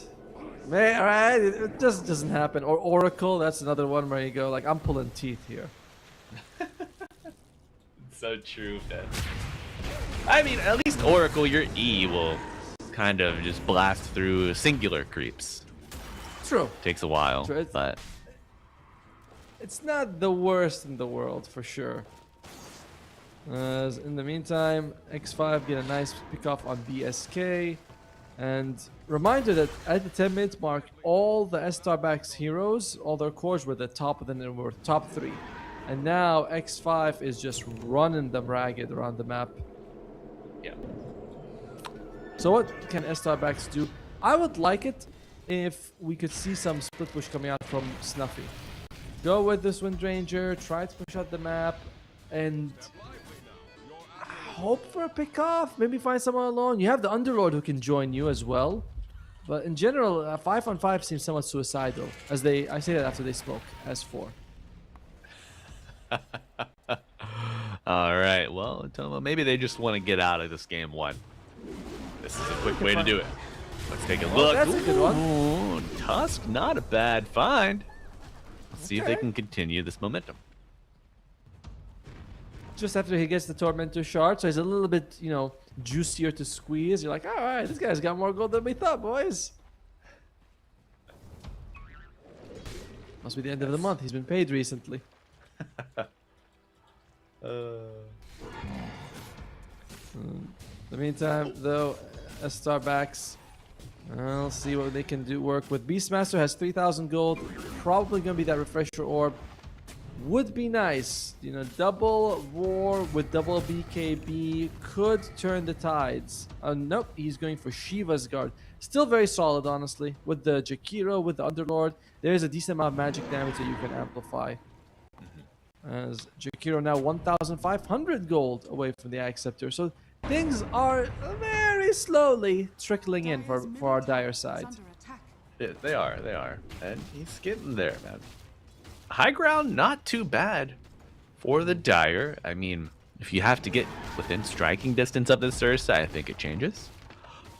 Alright, it just doesn't happen. Or Oracle, that's another one where you go like, I'm pulling teeth here. So true, man. I mean, at least Oracle, your E will kind of just blast through singular creeps. True. Takes a while, True. but it's not the worst in the world for sure. In the meantime, X5 get a nice pick off on BSK. And reminder that at the 10-minute mark, all the Estar backs heroes, all their cores were the top of them, and were top 3. And now X5 is just running them ragged around the map. yeah. So what can Estar backs do? I would like it if we could see some split push coming out from Snuffy. Go with this Wind Ranger, try to push out the map, and hope for a pick-off. Maybe find someone alone. You have the Underlord who can join you as well. But in general, 5-on-5 seems somewhat suicidal. I say that after they smoke, as 4. All right, well, Tomo, maybe they just want to get out of this game 1. This is a quick way to do it. Let's take a look. That's a good one. Ooh, Tusk, not a bad find. Let's see if they can continue this momentum. Just after he gets the Tormentor Shard, so he's a little bit, juicier to squeeze. You're like, all right, this guy's got more gold than we thought, boys. Must be the end of the month. He's been paid recently. In the meantime, though, Estar backs. I'll see what they can do. Work with Beastmaster has 3,000 gold. Probably gonna be that refresher orb. Would be nice, double war with double BKB could turn the tides. Nope, he's going for Shiva's Guard. Still very solid, honestly. With the Jakiro, with the Underlord, there's a decent amount of magic damage that you can amplify. As Jakiro now 1,500 gold away from the Acceptor. So things are very slowly trickling in for our dire side. Yeah, they are. And he's getting there, man. High ground, not too bad for the Dire. I mean, if you have to get within striking distance of this Ursa, I think it changes.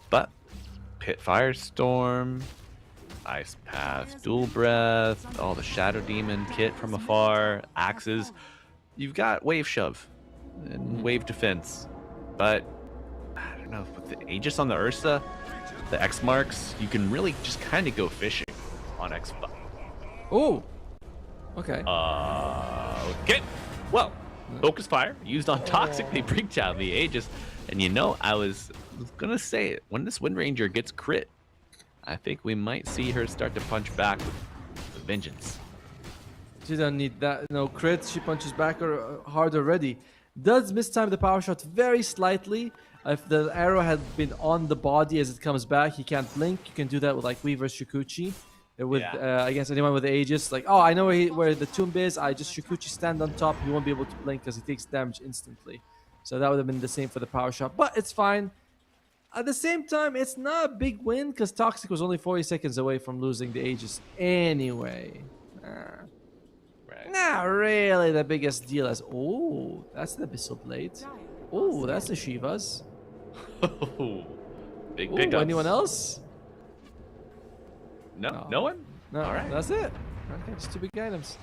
But Pit Firestorm, Ice Path, Dual Breath, all the Shadow Demon kit from afar, axes. You've got Wave Shove and Wave Defense. But, I don't know, with the Aegis on the Ursa, the X marks, you can really just kind of go fishing on X5. Oh! Okay. Okay. Well, focus fire used on Toxic. They bring down the Aegis. And you know, I was gonna say it. When this Wind Ranger gets crit, I think we might see her start to punch back with vengeance. She doesn't need that. No crit. She punches back hard already. Does mistime the power shot very slightly. If the arrow had been on the body as it comes back, he can't blink. You can do that with like Weaver's Shikuchi. With against anyone with the Aegis. Like, oh, I know where the tomb is. I just Shikuchi stand on top. He won't be able to blink because he takes damage instantly. So that would have been the same for the power shot. But it's fine. At the same time, it's not a big win because Toxic was only 40 seconds away from losing the Aegis anyway. Not really the biggest deal as... Oh, that's the Abyssal Blade. Oh, that's the Shivas. Big pickups. Anyone else? No one? No, all right. That's it. Okay, just 2 big items.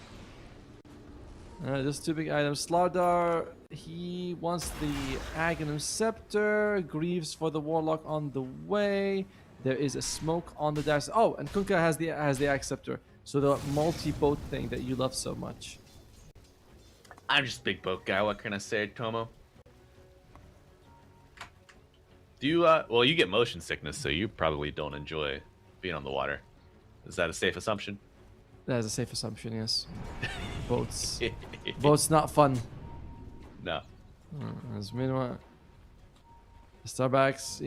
Just 2 big items. Slardar, he wants the Aghanim Scepter. Greaves for the Warlock on the way. There is a smoke on the dash. Oh, and Kunkka has the Axe Scepter. So the multi-boat thing that you love so much. I'm just a big boat guy. What can I say, Tomo? Do you, well, you get motion sickness, so you probably don't enjoy being on the water. Is that a safe assumption? That is a safe assumption, yes. Boats. Boats not fun. No. As meanwhile, Starbacks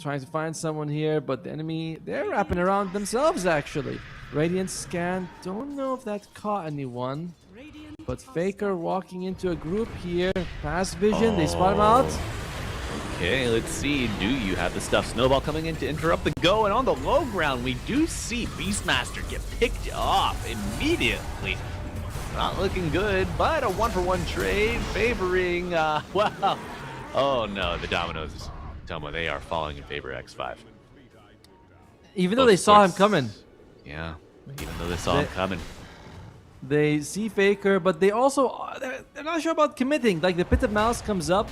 trying to find someone here, but the enemy, they're wrapping around themselves actually. Radiant scan, don't know if that caught anyone. But Faker walking into a group here. Pass vision, they spot him out. Okay, let's see. Do you have the stuff? Snowball coming in to interrupt the go, and on the low ground, we do see Beastmaster get picked off immediately. Not looking good, but a 1-for-1 trade favoring, wow. Oh no, the dominoes, Tomo, they are falling in favor of X5. Even though they saw him coming. Yeah, even though they saw him coming. They see Faker, but they also, they're not sure about committing. Like the Pit of Malice comes up,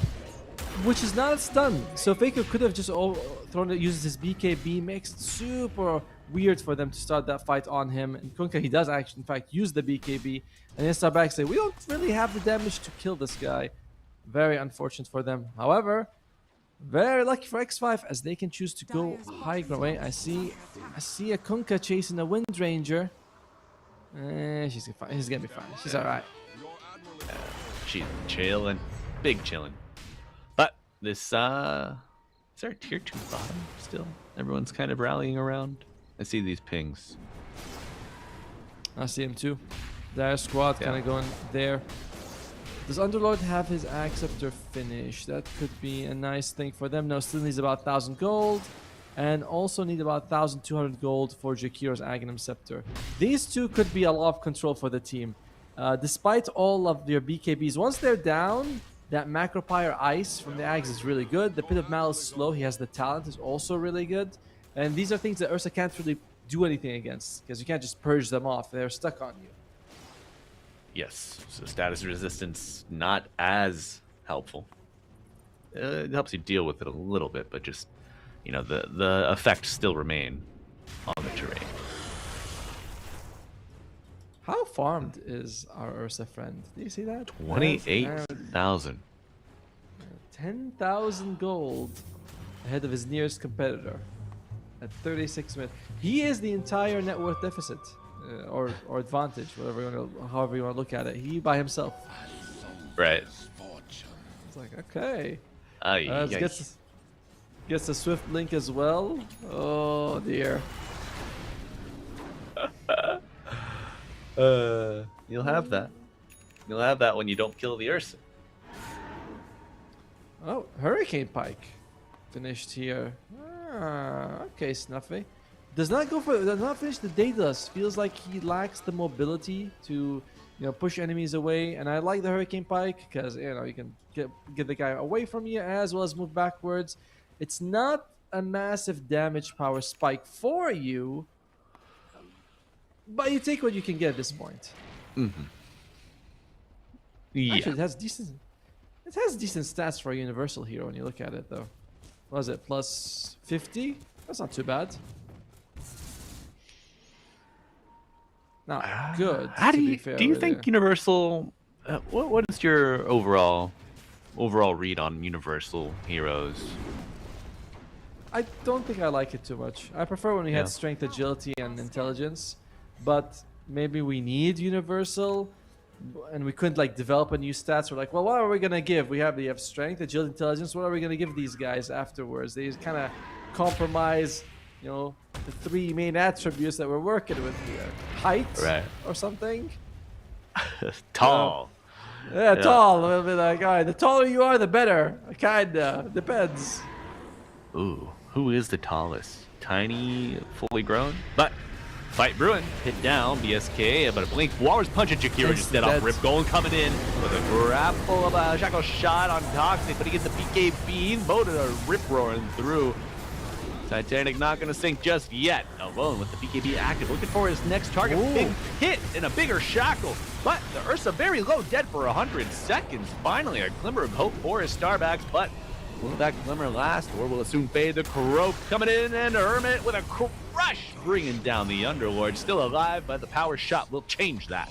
which is not a stun. So Faker could have just thrown it, uses his BKB, makes it super weird for them to start that fight on him. And Kunkka, he does actually, in fact, use the BKB. And then start back say, we don't really have the damage to kill this guy. Very unfortunate for them. However, very lucky for X5 as they can choose to go high ground. Wait, I see a Kunkka chasing a Wind Ranger. She's fine. She's gonna be fine. She's alright. She's chilling. Big chilling. But this, is there a tier 2 bottom still? Everyone's kind of rallying around. I see these pings. I see him too. Their squad kind of going there. Does Underlord have his Axe Scepter finish? That could be a nice thing for them. No, still needs about 1,000 gold. And also need about 1,200 gold for Jakiro's Aghanim Scepter. These two could be a lot of control for the team. Despite all of their BKBs, once they're down, that Macropyre Ice from the Axe is really good. The Pit of Malice slow, he has the talent, is also really good. And these are things that Ursa can't really do anything against, because you can't just purge them off. They're stuck on you. Yes, so status resistance not as helpful. It helps you deal with it a little bit, but just, you know, the effects still remain on the terrain. How farmed is our Ursa friend? Do you see that? 28,000. 10,000 gold ahead of his nearest competitor at 36 minutes. He is the entire net worth deficit. Or advantage, however you want to look at it. He by himself. Right. It's like, okay. Gets a Swift Link as well. Oh dear. You'll have that. You'll have that when you don't kill the Ursa. Oh, Hurricane Pike finished here. Okay, Snuffy. Does not finish the Daedalus. Feels like he lacks the mobility to, push enemies away. And I like the Hurricane Pike because you can get the guy away from you as well as move backwards. It's not a massive damage power spike for you, but you take what you can get at this point. Mm-hmm. Yeah. Actually, it has decent stats for a universal hero when you look at it, though. What is it? Plus 50? That's not too bad. not good. How do to be you fair do you with think Universal? What is your overall read on Universal heroes? I don't think I like it too much. I prefer when we Yeah. had strength, agility, and intelligence. But maybe we need universal, and we couldn't like develop a new stats. We're like, well, what are we gonna give? We have strength, agility, intelligence. What are we gonna give these guys afterwards? They kind of compromise, the three main attributes that we're working with here: height, Right. or something. Tall. Yeah, Yeah. tall. A little bit like, all right, the taller you are, the better. Kinda depends. Ooh, who is the tallest? Tiny, fully grown? But fight brewing, hit down, BSK, but a blink. Walrus punch at Jakiro just dead off That's- rip. Golem coming in with a grapple of a shackle shot on Toxic, but he gets the BKB. Voted a rip roaring through. Titanic not gonna sink just yet. Alone with the BKB active, looking for his next target. Ooh. Big hit and a bigger shackle, but the Ursa very low, dead for 100 seconds. Finally, a glimmer of hope for his Starbacks, but will that glimmer last, or will it soon fade? The Croak coming in, and Hermit with a crush, bringing down the Underlord. Still alive, but the power shot will change that.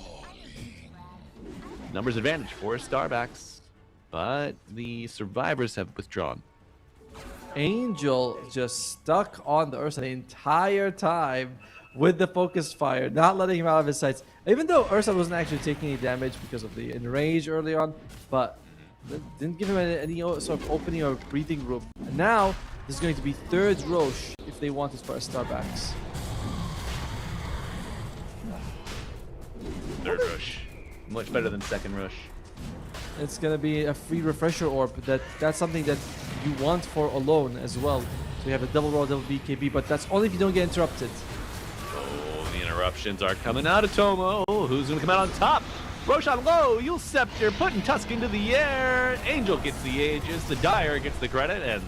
Numbers advantage for Starbacks, but the survivors have withdrawn. Angel just stuck on the Ursa the entire time with the focus fire, not letting him out of his sights. Even though Ursa wasn't actually taking any damage because of the enrage early on, but didn't give him any sort of opening or breathing room. And now this is going to be third Roche if they want it for a Starbacks. Third rush, much better than second rush. It's gonna be a free refresher orb. That's something that you want for alone as well. So you have a double roll, double BKB, but that's only if you don't get interrupted. Oh, the interruptions are coming out of Tomo. Who's gonna come out on top? Roshan low, you'll Scepter, putting Tusk into the air. Angel gets the Aegis, the Dire gets the credit, and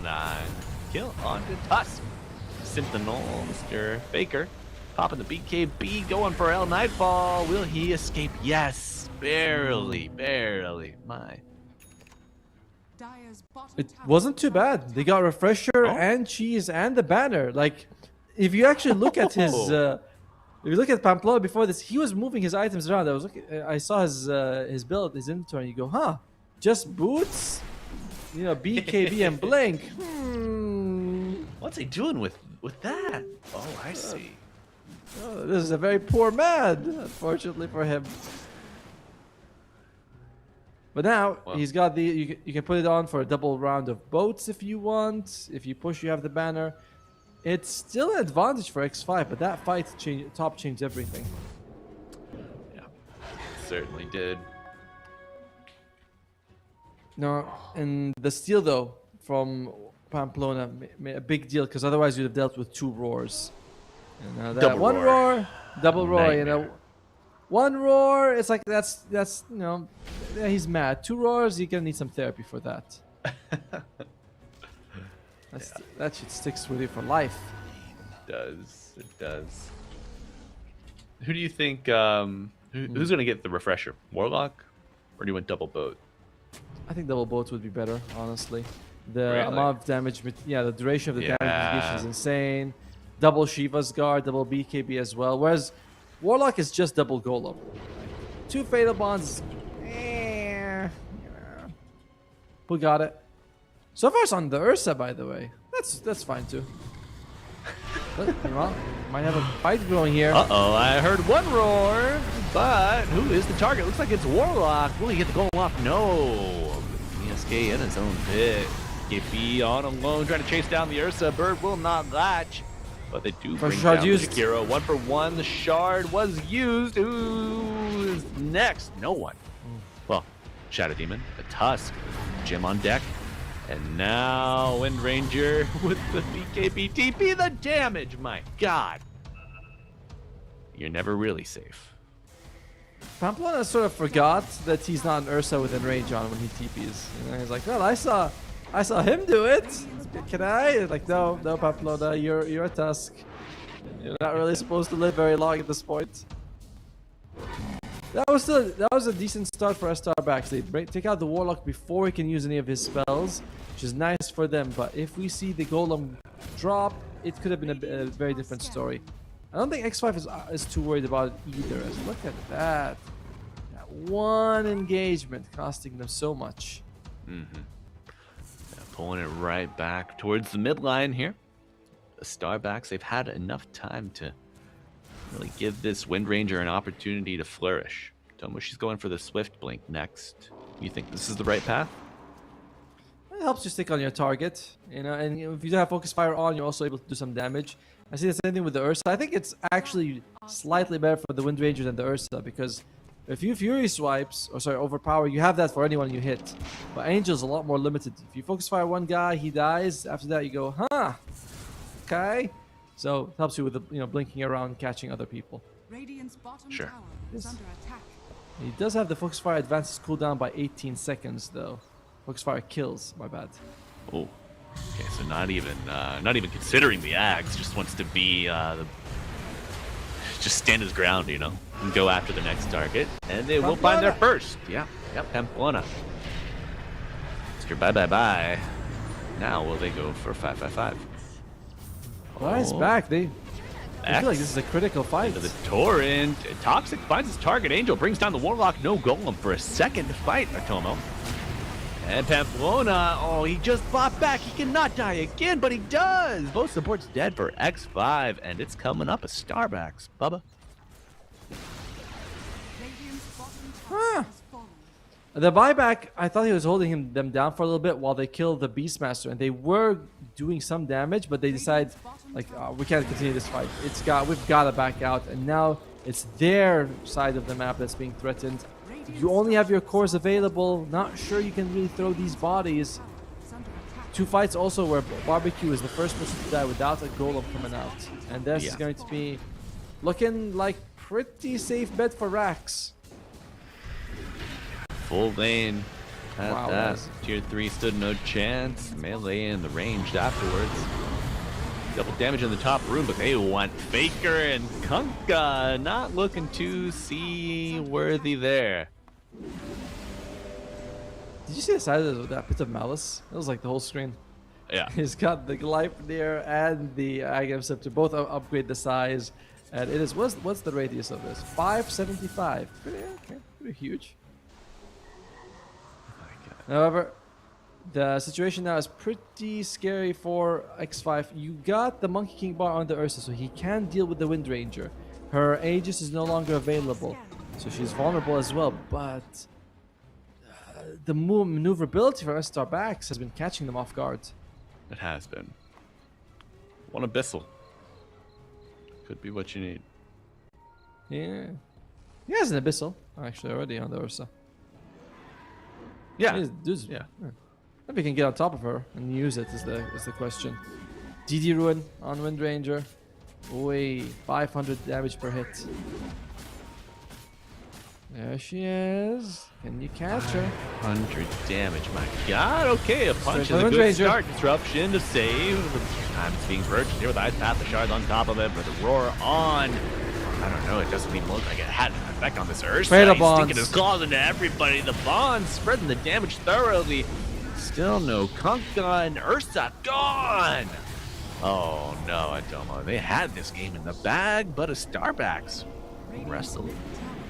kill onto Tusk. Sentinel, Mr. Faker, popping the BKB, going for El Nightfall. Will he escape? Yes, barely. My. Dire's bottom It tower wasn't too bad. They got refresher and cheese and the banner. Like, if you actually look at his, if you look at Pamplona before this, he was moving his items around. I saw his build, his inventory, and you go, huh? Just boots, BKB and blink. What's he doing with that? Oh, I see. Oh, this is a very poor man, unfortunately for him. But now Well. he's got you can put it on for a double round of boats if you want. If you push, you have the banner. It's still an advantage for X5, but that fight changed everything. Yeah, certainly did. No, and the steal though from Pamplona made a big deal because otherwise you'd have dealt with two roars. And that Double one roar. roar, double roar. Nightmare. One roar. It's like that's yeah, he's mad. Two roars, you're gonna need some therapy for that. That shit sticks with you for life. It does. Who do you think? Who's gonna get the refresher? Warlock, or do you want double boat? I think double boats would be better, honestly. The Really? amount of damage, the duration of the damage Yeah. mitigation is insane. Double Shiva's guard, double BKB as well. Whereas Warlock is just double Golem. Two Fatal Bonds. Who got it? So far it's on the Ursa, by the way. That's fine too. But, might have a fight going here. Uh-oh, I heard one roar, but who is the target? Looks like it's Warlock. Will he get the goal off? No. ESK in his own pit. KP on alone, trying to chase down the Ursa. Bird will not latch, but they do bring shard down used. Jakiro. 1 for 1. The shard was used. Who's next? No one. Well, Shadow Demon, the Tusk, Jim on deck. And now Wind Ranger with the BKB TP. The damage, my God. You're never really safe. Pamplona sort of forgot that he's not an Ursa within range on when he TPs. He's like, well, I saw him do it. Can I? Like, no, Pamplona, you're a Tusk. You're not really supposed to live very long at this point. That was a decent start for Estar back. They take out the Warlock before he can use any of his spells, which is nice for them. But if we see the Golem drop, it could have been a very different story. I don't think X5 is too worried about it either. As look at that. That one engagement costing them so much. Pulling it right back towards the midline here. The Starbacks, they've had enough time to really give this Wind Ranger an opportunity to flourish. Tomo, she's going for the Swift Blink next. You think this is the right path? It helps you stick on your target, you know, and if you have Focus Fire on, you're also able to do some damage. I see the same thing with the Ursa. I think it's actually slightly better for the Wind Ranger than the Ursa, because if you Fury Swipes, or sorry, Overpower, you have that for anyone you hit. But Angel's a lot more limited. If you Focus Fire one guy, he dies. After that, you go, huh, okay. So it helps you with the, you know, blinking around, catching other people. Radiant's bottom Sure. tower is under attack. He does have the Focus Fire advances cooldown by 18 seconds, though. Focus Fire kills, my bad. Oh, okay. So not even considering the Axe. Just wants to be just stand his ground, you know, and go after the next target, and they will find their first. Yeah, yep. Pamplona. Mr. Bye. Now will they go for 5-5-5? Nice back. They I feel like this is a critical fight. Into the Torrent. Toxic finds his target. Angel brings down the Warlock. No Golem for a second fight, Atomo. And Pamplona, oh, he just fought back. He cannot die again, but he does. Both supports dead for X5, and it's coming up as Starbacks. Bubba. Radiant's bottom tower has fallen. The buyback, I thought he was holding them down for a little bit while they killed the Beastmaster, and they were doing some damage, but they decided, like, we can't continue this fight. We've got to back out, and now it's their side of the map that's being threatened. You only have your cores available. Not sure you can really throw these bodies. It's under attack. Two fights also where Barbecue is the first person to die without a golem coming out, and this is going to be looking like pretty safe bet for Rax. Full lane. Wow, That guys. tier 3 stood no chance. Melee in the range afterwards. Double damage in the top room, but they want Faker and Kunkka. Not looking too sea-worthy there. Did you see the size of that Pit of Malice? That was like the whole screen. Yeah. He's got the Gleipnir and the Agam Scepter both upgrade the size, and it is what's the radius of this? 575. Pretty huge. However, the situation now is pretty scary for X5. You got the Monkey King bar on the Ursa, so he can deal with the Wind Ranger. Her Aegis is no longer available, so she's vulnerable as well. But the maneuverability for Estar backs has been catching them off guard. It has been. One Abyssal. Could be what you need. Yeah. He has an Abyssal, actually, already on the Ursa. Yeah. Yeah. If we can get on top of her and use it is the question. DD Ruin on Wind Ranger. Oi, 500 damage per hit. There she is. Can you catch her? 100 damage, my god. Okay, a punch is a Wind good Ranger. start. Disruption to save. Time it's being purchased here with Ice Path, the shards on top of it, but the roar on. I don't know, it doesn't even look like it had an effect on this Ursa. Fatal He's bonds. sticking his claws into everybody. The bonds spreading the damage thoroughly. Still no Kunkka, and Ursa gone. Oh no, Adomo. They had this game in the bag, but a Starbacks wrestled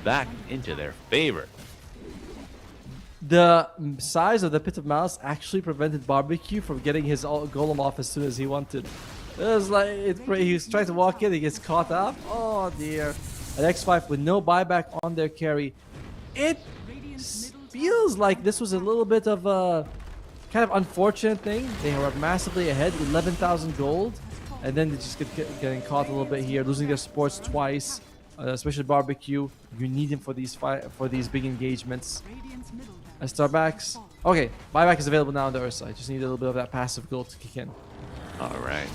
back into their favor. The size of the Pit of Malice actually prevented Barbecue from getting his golem off as soon as he wanted. It was like he was trying to walk in, he gets caught up. Oh dear. At X5 with no buyback on their carry, it feels like this was a little bit of a kind of unfortunate thing. They were massively ahead, 11,000 gold, and then they just getting caught a little bit here, losing their supports twice. Especially Barbecue, you need him for these big engagements. Radiant's middle barracks Starbacks. Okay, buyback is available now on the Ursa. I just need a little bit of that passive gold to kick in. All right.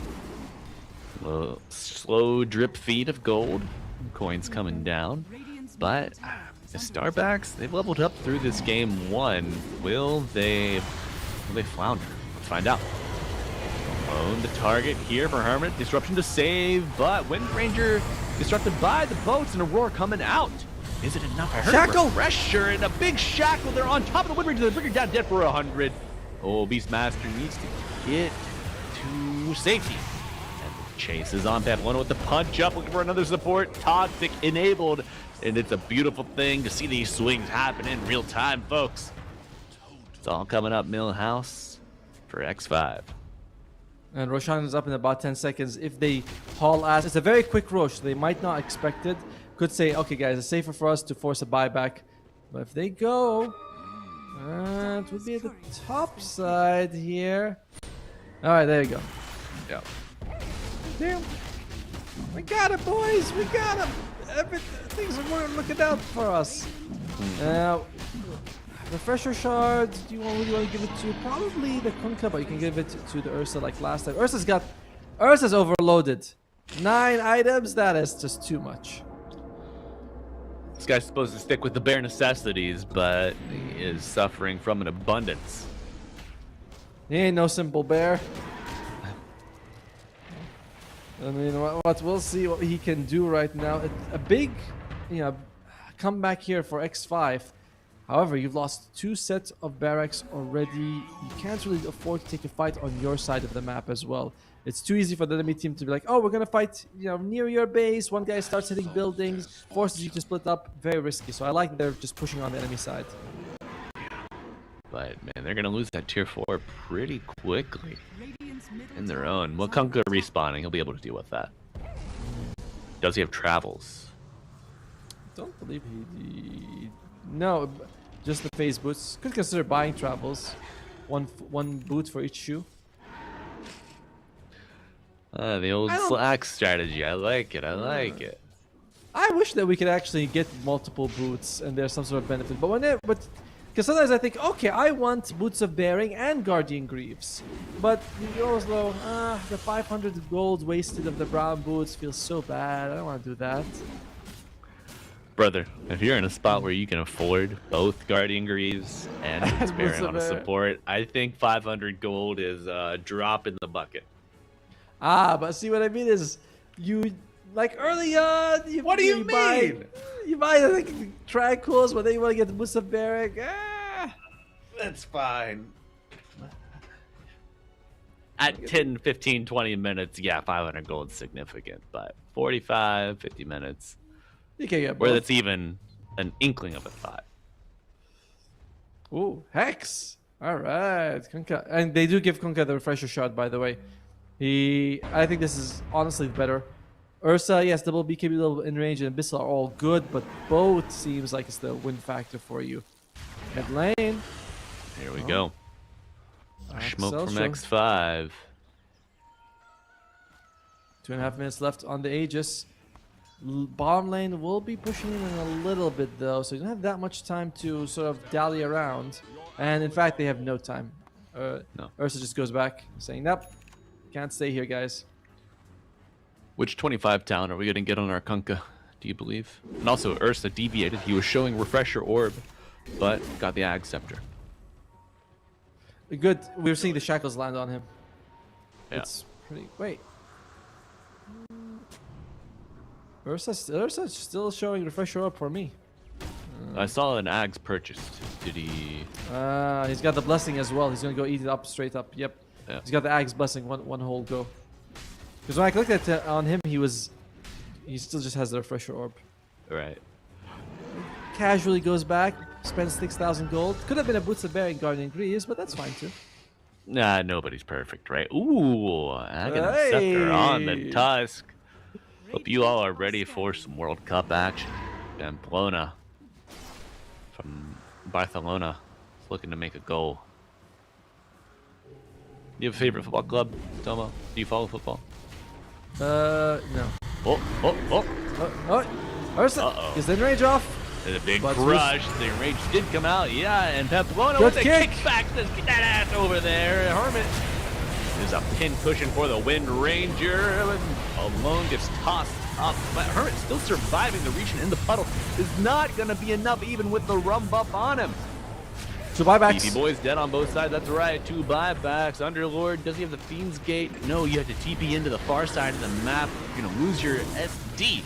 Little slow drip feed of gold. Coins coming down. But the Starbacks, they've leveled up through this game 1. Will they flounder? Let's find out. Own the target here for Hermit. Disruption to save, but Wind Ranger disrupted by the boats and a roar coming out. Is it enough? I heard Shackle! Pressure and a big shackle. They're on top of the Wind Ranger. They bring her down dead for 100. Oh, Beastmaster needs to get to safety. And Chases on Pamplona with the punch up, looking for another support. Toxic enabled, and it's a beautiful thing to see these swings happen in real time, folks. It's all coming up Millhouse for X5. And Roshan is up in about 10 seconds. If they haul ass, it's a very quick rush. They might not expect it. Could say, okay, guys, it's safer for us to force a buyback. But if they go, it would be at the top side here. All right, there you go. Yeah. Damn. We got it, boys. We got it. Things are looking out for us. Refresher shard. Do you want to give it to probably the Kunkka, but you can give it to the Ursa like last time. Ursa's overloaded. 9 items. That is just too much. This guy's supposed to stick with the bare necessities, but he is suffering from an abundance. He ain't no simple bear. I mean, what we'll see what he can do right now. A big, comeback here for X5. However, you've lost 2 sets of barracks already. You can't really afford to take a fight on your side of the map as well. It's too easy for the enemy team to be like, oh, we're gonna fight, near your base. One guy starts hitting buildings, forces you to split up. Very risky. So I like they're just pushing on the enemy side. But man, they're gonna lose that tier 4 pretty quickly in their own. Well, Kunkka respawning, he'll be able to deal with that. Does he have travels? Don't believe he. No, just the phase boots. Could consider buying travels. One boot for each shoe. The old slack strategy. I like it. I like it. I wish that we could actually get multiple boots and there's some sort of benefit. But because sometimes I think, okay, I want Boots of Bearing and Guardian Greaves. But you also, the 500 gold wasted of the brown boots feels so bad. I don't want to do that. Brother, if you're in a spot where you can afford both Guardian Greaves and Boots of Bearing on a support, I think 500 gold is a drop in the bucket. But see what I mean is, you like early on. What do you mean? You buy like Tranquils, but then you want to get the Boots of Bearing. That's fine. At 10, 15, 20 minutes, yeah, 500 gold is significant, but 45, 50 minutes, you can get where that's even an inkling of a thought. Ooh, Hex. All right, Kunkka, and they do give Kunkka the refresher shot, by the way. I think this is honestly better. Ursa, yes, double BKB, double in range, and Abyssal are all good, but both seems like it's the win factor for you. Mid lane. Here we go. Smoke from X5. 2.5 minutes left on the Aegis. Bottom lane will be pushing in a little bit though, so you don't have that much time to sort of dally around. And in fact, they have no time. No. Ursa just goes back, saying, nope, can't stay here, guys. Which 25 talent are we going to get on our Kunkka, do you believe? And also, Ursa deviated. He was showing Refresher Orb, but got the Ag Scepter. Good. We were seeing the shackles land on him. Yeah. It's pretty... Wait. Ursa's still showing Refresher Orb for me. I saw an Ags purchased. Did he... He's got the Blessing as well. He's going to go eat it up, straight up. Yep. Yeah. He's got the Ags Blessing, one whole go. Because when I clicked at on him, he still just has the Refresher Orb. Right. Casually goes back, spends 6,000 gold. Could have been a Boots of Bearing Guardian Greaves, but that's fine too. Nah, nobody's perfect, right? Ooh, Aghanim Scepter on the Tusk. Hope you all are ready for some World Cup action. Pamplona from Barcelona is looking to make a goal. Do you have a favorite football club, Tomo? Do you follow football? No. Ursa is the range off. There's a big rush. The range did come out, yeah, and Pamplona with a kickback. Let's get that ass over there. Hermit is a pin cushion for the Wind Ranger. Alone gets tossed up, but Hermit still surviving the region in the puddle. Is not going to be enough even with the rum buff on him. 2 buybacks. TP boys dead on both sides. That's right. 2 buybacks. Underlord, does he have the Fiend's Gate? No, you have to TP into the far side of the map. You're going to lose your SD.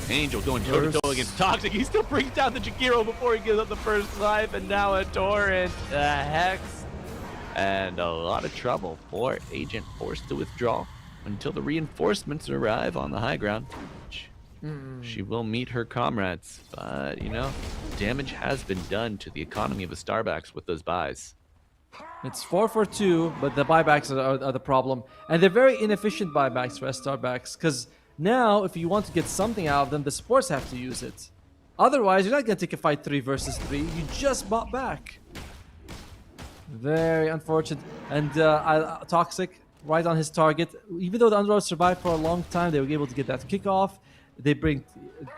Angel going toe-to-toe against Toxic. He still brings down the Jakiro before he gives up the first life, and now a Torrent, a Hex, and a lot of trouble for Agent forced to withdraw. until the reinforcements arrive on the high ground. She will meet her comrades, but you know, damage has been done to the economy of the Starbacks with those buys. It's 4 for 2, but the buybacks are the problem. And they're very inefficient buybacks for Starbacks, because now, if you want to get something out of them, the supports have to use it. Otherwise, you're not going to take a fight 3 versus 3. You just bought back. Very unfortunate. And Toxic, right on his target. Even though the Underlord survived for a long time, they were able to get that kickoff. They bring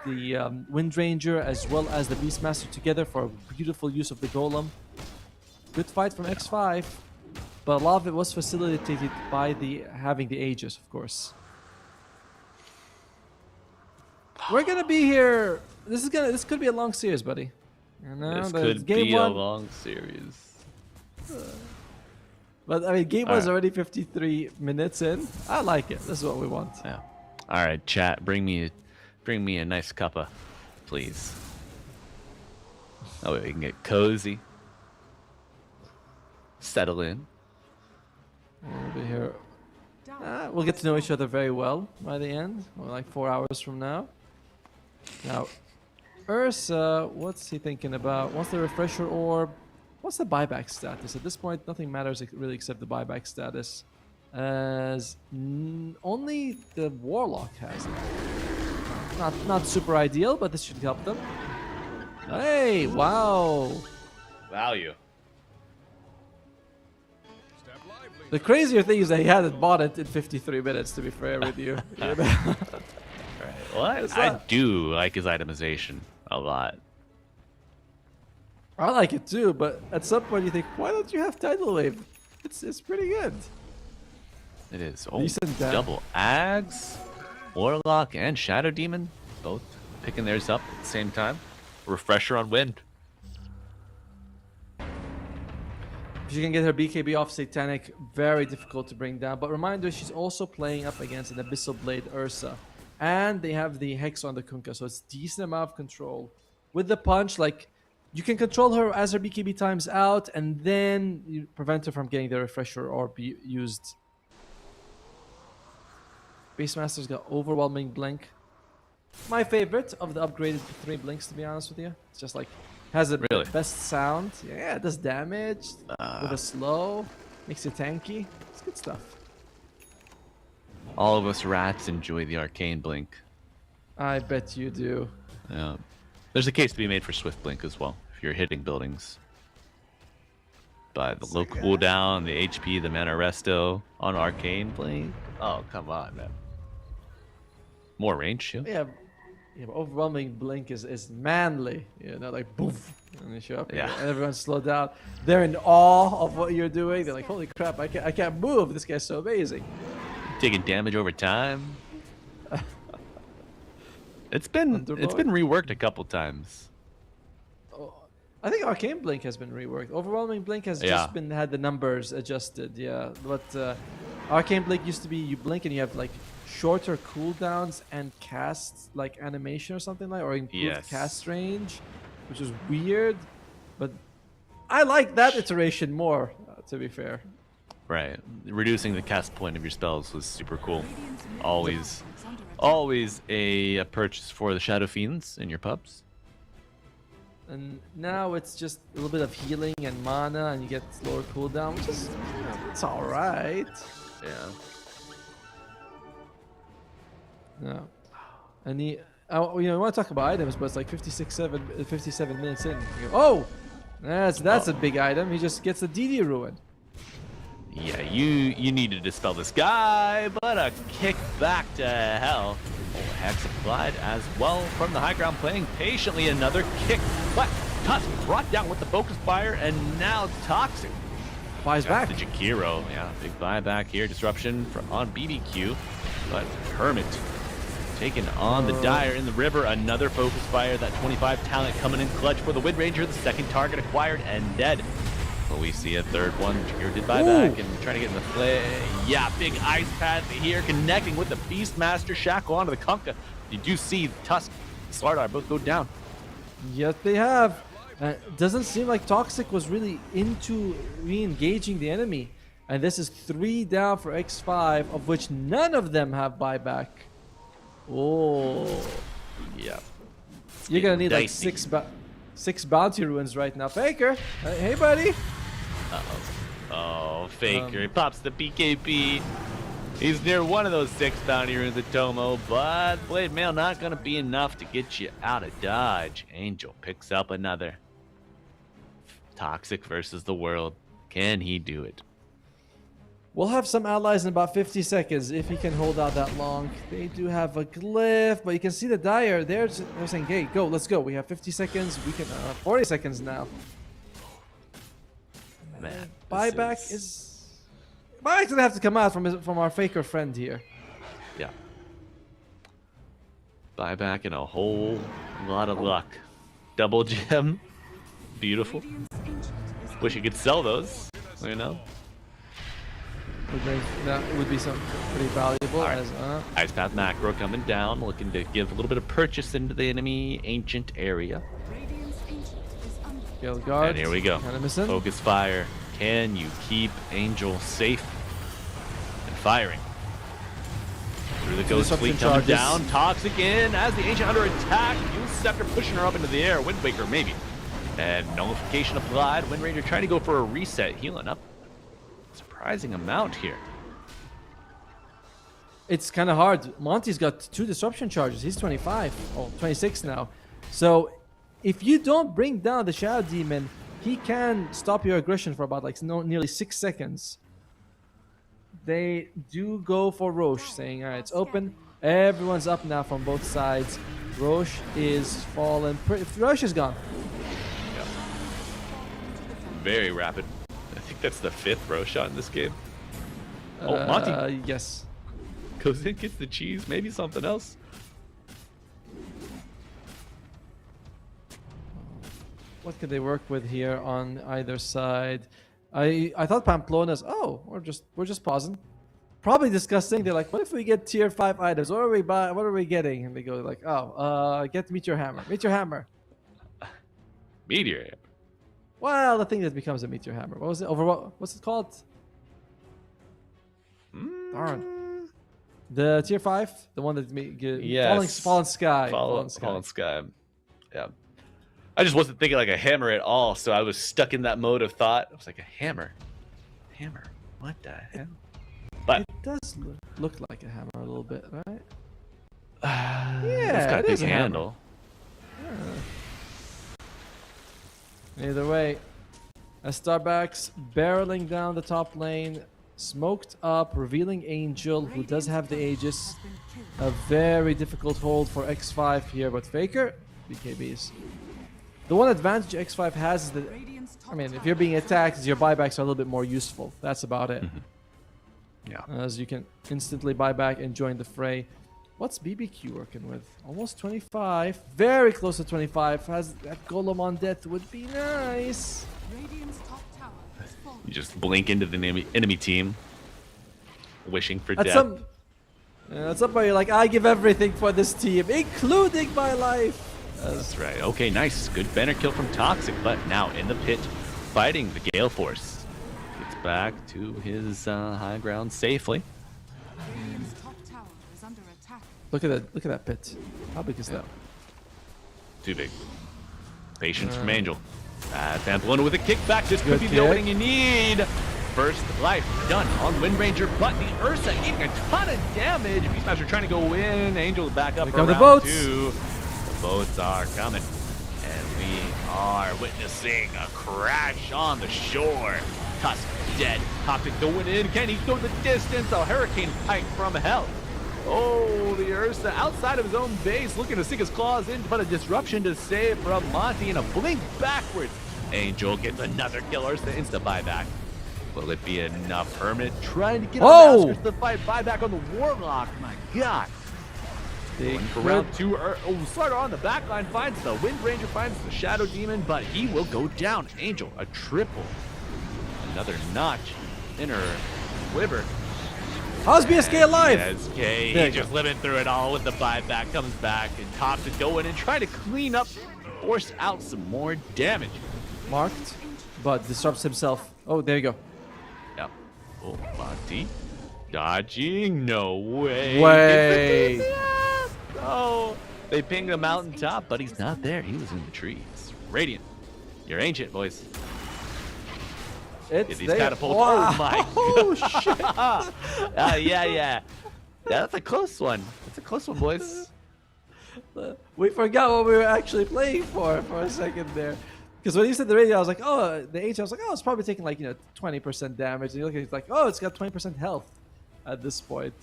the Wind Ranger as well as the Beastmaster together for a beautiful use of the Golem. Good fight from X5, but a lot of it was facilitated by having the Aegis, of course. We're gonna be here. This could be a long series, buddy. You know, This could be a long series. But I mean, game one's already 53 minutes in. I like it. This is what we want. Yeah. All right, chat. Bring me a nice cuppa, please. Oh, we can get cozy. Settle in. We'll be here. We'll get to know each other very well by the end. Or like 4 hours from now. Now, Ursa, what's he thinking about? What's the refresher orb? What's the buyback status? At this point, nothing matters really except the buyback status. As only the Warlock has it. Not super ideal, but this should help them. Hey, wow. Value. The crazier thing is that he hadn't bought it in 53 minutes, to be fair with you. Right. Well, I do like his itemization a lot. I like it too, but at some point you think, why don't you have Tidal Wave? It's pretty good. It is. Oh, Decent double Ags, Warlock, and Shadow Demon, both picking theirs up at the same time. Refresher on Wind. If she can get her BKB off Satanic, very difficult to bring down. But reminder, she's also playing up against an Abyssal Blade Ursa. And they have the Hex on the Kunkka, so it's decent amount of control. With the punch, like, you can control her as her BKB times out, and then you prevent her from getting the refresher or be used. Beastmaster's got Overwhelming Blink. My favorite of the upgraded 3 blinks, to be honest with you. It's just like, has the best sound. Yeah, it does damage with a slow. Makes it tanky. It's good stuff. All of us rats enjoy the Arcane Blink. I bet you do. Yeah. There's a case to be made for Swift Blink as well, if you're hitting buildings. By the low cooldown, the HP, the mana resto on Arcane Blink. Oh, come on, man. More range shield? Yeah, but Overwhelming Blink is manly. You know, like boom. And you show up and everyone's slowed down. They're in awe of what you're doing. They're like, holy crap, I can't move. This guy's so amazing. Taking damage over time. It's been reworked a couple times. Oh, I think Arcane Blink has been reworked. Overwhelming Blink has just had the numbers adjusted. Yeah, but Arcane Blink used to be you blink and you have like shorter cooldowns and cast like animation or something like, or improved cast range, which is weird. But I like that iteration more, to be fair. Right, reducing the cast point of your spells was super cool. Always a purchase for the Shadow Fiends in your pubs. And now it's just a little bit of healing and mana, and you get slower cooldown, which is it's all right. Yeah. Yeah. And you want to talk about items, but it's like 57 minutes in. Oh, that's a big item. He just gets a DD ruin. Yeah, you need to dispel this guy, but a kick back to hell. Oh, Hex applied as well from the high ground, playing patiently. Another kick, but Tusk brought down with the focus fire, and now Toxic buys back. The Jakiro, big buyback here. Disruption on BBQ, but Hermit taking on the Dire in the river. Another focus fire. That 25 talent coming in clutch for the Wind Ranger. The second target acquired and dead. But we see a third one. Jakiro did buyback and trying to get in the play. Yeah, big ice pad here, connecting with the Beastmaster. Shackle onto the Kunkka. You do see Tusk, Slardar both go down. Yes, they have. Doesn't seem like Toxic was really into re-engaging the enemy. And this is 3 down for X5, of which none of them have buyback. Oh. Yeah. You're going to need like Dicey. 6 bounty ruins right now. Faker. Hey, buddy. Oh, Faker. He pops the BKB. He's near one of those 6 bounty runes at Tomo, but Blade Mail not going to be enough to get you out of dodge. Angel picks up another. Toxic versus the world. Can he do it? We'll have some allies in about 50 seconds if he can hold out that long. They do have a glyph, but you can see the Dire. They're saying, hey, go, let's go. We have 50 seconds. We can 40 seconds now. Man, Buyback is... Buyback's gonna have to come out from our Faker friend here. Yeah. Buyback and a whole lot of luck. Double gem. Beautiful. Wish you could sell those. You know? That would be something pretty valuable. Right. As, Ice Path Macro coming down, looking to give a little bit of purchase into the enemy ancient area. Gale Guard. And here we go. Kinda missing. Focus fire. Can you keep Angel safe and firing? Through the Ghost Disruption Fleet coming charges. down. Toxic in as the Ancient under attack. Use Scepter pushing her up into the air. Wind Waker maybe. And nullification applied. Wind Ranger trying to go for a reset. Healing up. Surprising amount here. It's kind of hard. Monty's got 2 disruption charges. He's 25. Oh, 26 now. So if you don't bring down the Shadow Demon, he can stop your aggression for about like nearly 6 seconds. They do go for Roche, saying, all right, it's open. Everyone's up now from both sides. Roche is fallen. Roche is gone. Yeah. Very rapid. I think that's the 5th row shot in this game. Oh, Monty Yes. goes in, gets the cheese, maybe something else. What could they work with here on either side? I thought Pamplona's. Oh, we're just pausing. Probably discussing. They're like, what if we get tier 5 items? What are we buying? What are we getting? And they go like, oh, get Meteor Hammer. Meteor Hammer. Meteor Hammer. Well, the thing that becomes a Meteor Hammer. What was it? What's it called? Darn. The tier 5, the one that Yes. Fallen Sky. Fallen Sky. Yeah. I just wasn't thinking like a hammer at all, so I was stuck in that mode of thought. I was like, a hammer? Hammer? What the hell? But It does look like a hammer a little bit, right? it's got a it big is a hammer. handle. Either way, Estar backs barreling down the top lane, smoked up, revealing Angel, who does have the Aegis. A very difficult hold for X5 here, but Faker, BKBs. The one advantage X5 has is that, I mean, if you're being attacked, your buybacks are a little bit more useful. That's about it. Yeah. As you can instantly buy back and join the fray. What's BBQ working with? Almost 25. Very close to 25. Has that Golem on death would be nice. You just blink into the enemy team, wishing for At death. some point you're like, I give everything for this team, including my life. That's right. Okay, nice. Good banner kill from Toxic, but now in the pit, fighting the Gale Force. Gets back to his high ground safely. Look at that pit. How big is that? Too big. Patience from Angel. Pamplona with a kickback. This could Good be the kick. opening you need. First life done on Wind Ranger, but the Ursa eating a ton of damage. Beastmaster trying to go in. Angel back up Here for come the round boats. 2. The boats are coming. And we are witnessing a crash on the shore. Tusk dead. Toxic going in. Can he go the distance? A hurricane pike from hell. Oh, the Ursa outside of his own base, looking to sink his claws in, but a disruption to save from Monty and a blink backwards. Angel gets another kill. Ursa insta buyback. Will it be enough? Hermit trying to get Oh! Maskers to fight buyback on the Warlock. My God. They Going for could- round 2. Slider on the back line finds the Wind Ranger, finds the Shadow Demon, but he will go down. Angel, a triple. Another notch in her quiver. How's BSK alive? BSK, There he's you just go. living through it all with the buyback. Comes back and Toxic going and trying to clean up, force out some more damage. Marked, but disrupts himself. Oh, there you go. Yeah. Oh, Monty. Dodging? No way. Way. Oh, they pinged a mountaintop, but he's not there. He was in the trees. Radiant. You're ancient, boys. It's Get these there. catapults. Wow. Oh, my. Oh, shit. Yeah. That's a close one. That's a close one, boys. We forgot what we were actually playing for a second there. Because when you said the radio, I was like, oh, the H, I was like, oh, it's probably taking like, 20% damage. And you look at it, it's like, oh, it's got 20% health at this point.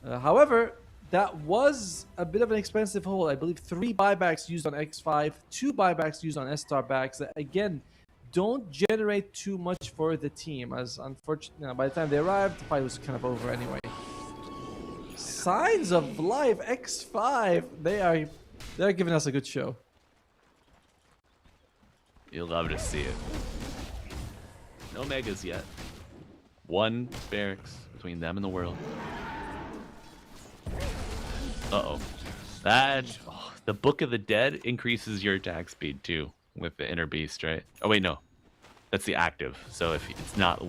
However, that was a bit of an expensive hold. I believe 3 buybacks used on X5, 2 buybacks used on Estar backs. That, again, don't generate too much for the team. As unfortunately, by the time they arrived, the fight was kind of over anyway. Signs of life, X5. They're giving us a good show. You'll love to see it. No megas yet. 1 barracks between them and the world. Uh-oh. The Book of the Dead increases your attack speed too with the inner beast, right? Oh wait, no. That's the active. So if it's not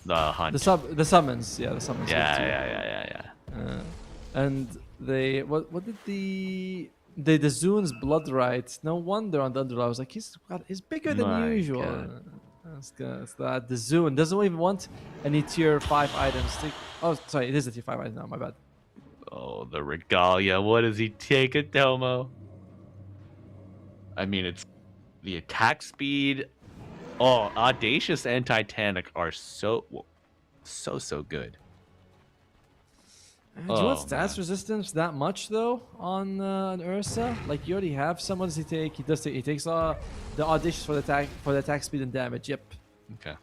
the hunt. The summons, yeah, the summons. Yeah. And they what did the Zoon's blood rights? No wonder on the underlord I was like, he's bigger than My usual. God. That's good. It's that the Zoon doesn't even want any tier 5 items. Oh, sorry, it is a tier 5 item now. My bad. Oh, the regalia. What does he take, Atomo? I mean, it's the attack speed. Oh, Audacious and Titanic are so good. Do you want stats resistance that much though on Ursa? Like you already have some. What does he take? He takes the audacious for the attack speed and damage. Yep. Okay.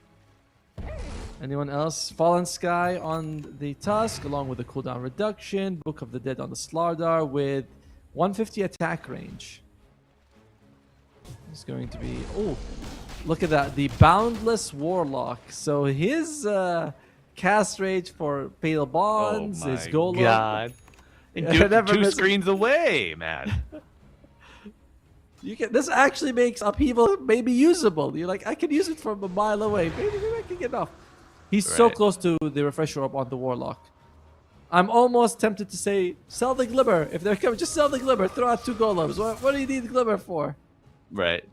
Anyone else? Fallen Sky on the Tusk, along with the cooldown reduction. Book of the Dead on the Slardar with 150 attack range. It's going to be... Oh, look at that. The Boundless Warlock. So his cast range for Fatal Bonds, his Golem... God. And two screens away, man. This actually makes Upheaval maybe usable. You're like, I can use it from a mile away. Maybe I can get off. He's so close to the refresher up on the Warlock. I'm almost tempted to say, sell the Glimmer. If they're coming, just sell the Glimmer. Throw out 2 Golems. What do you need the Glimmer for? Right.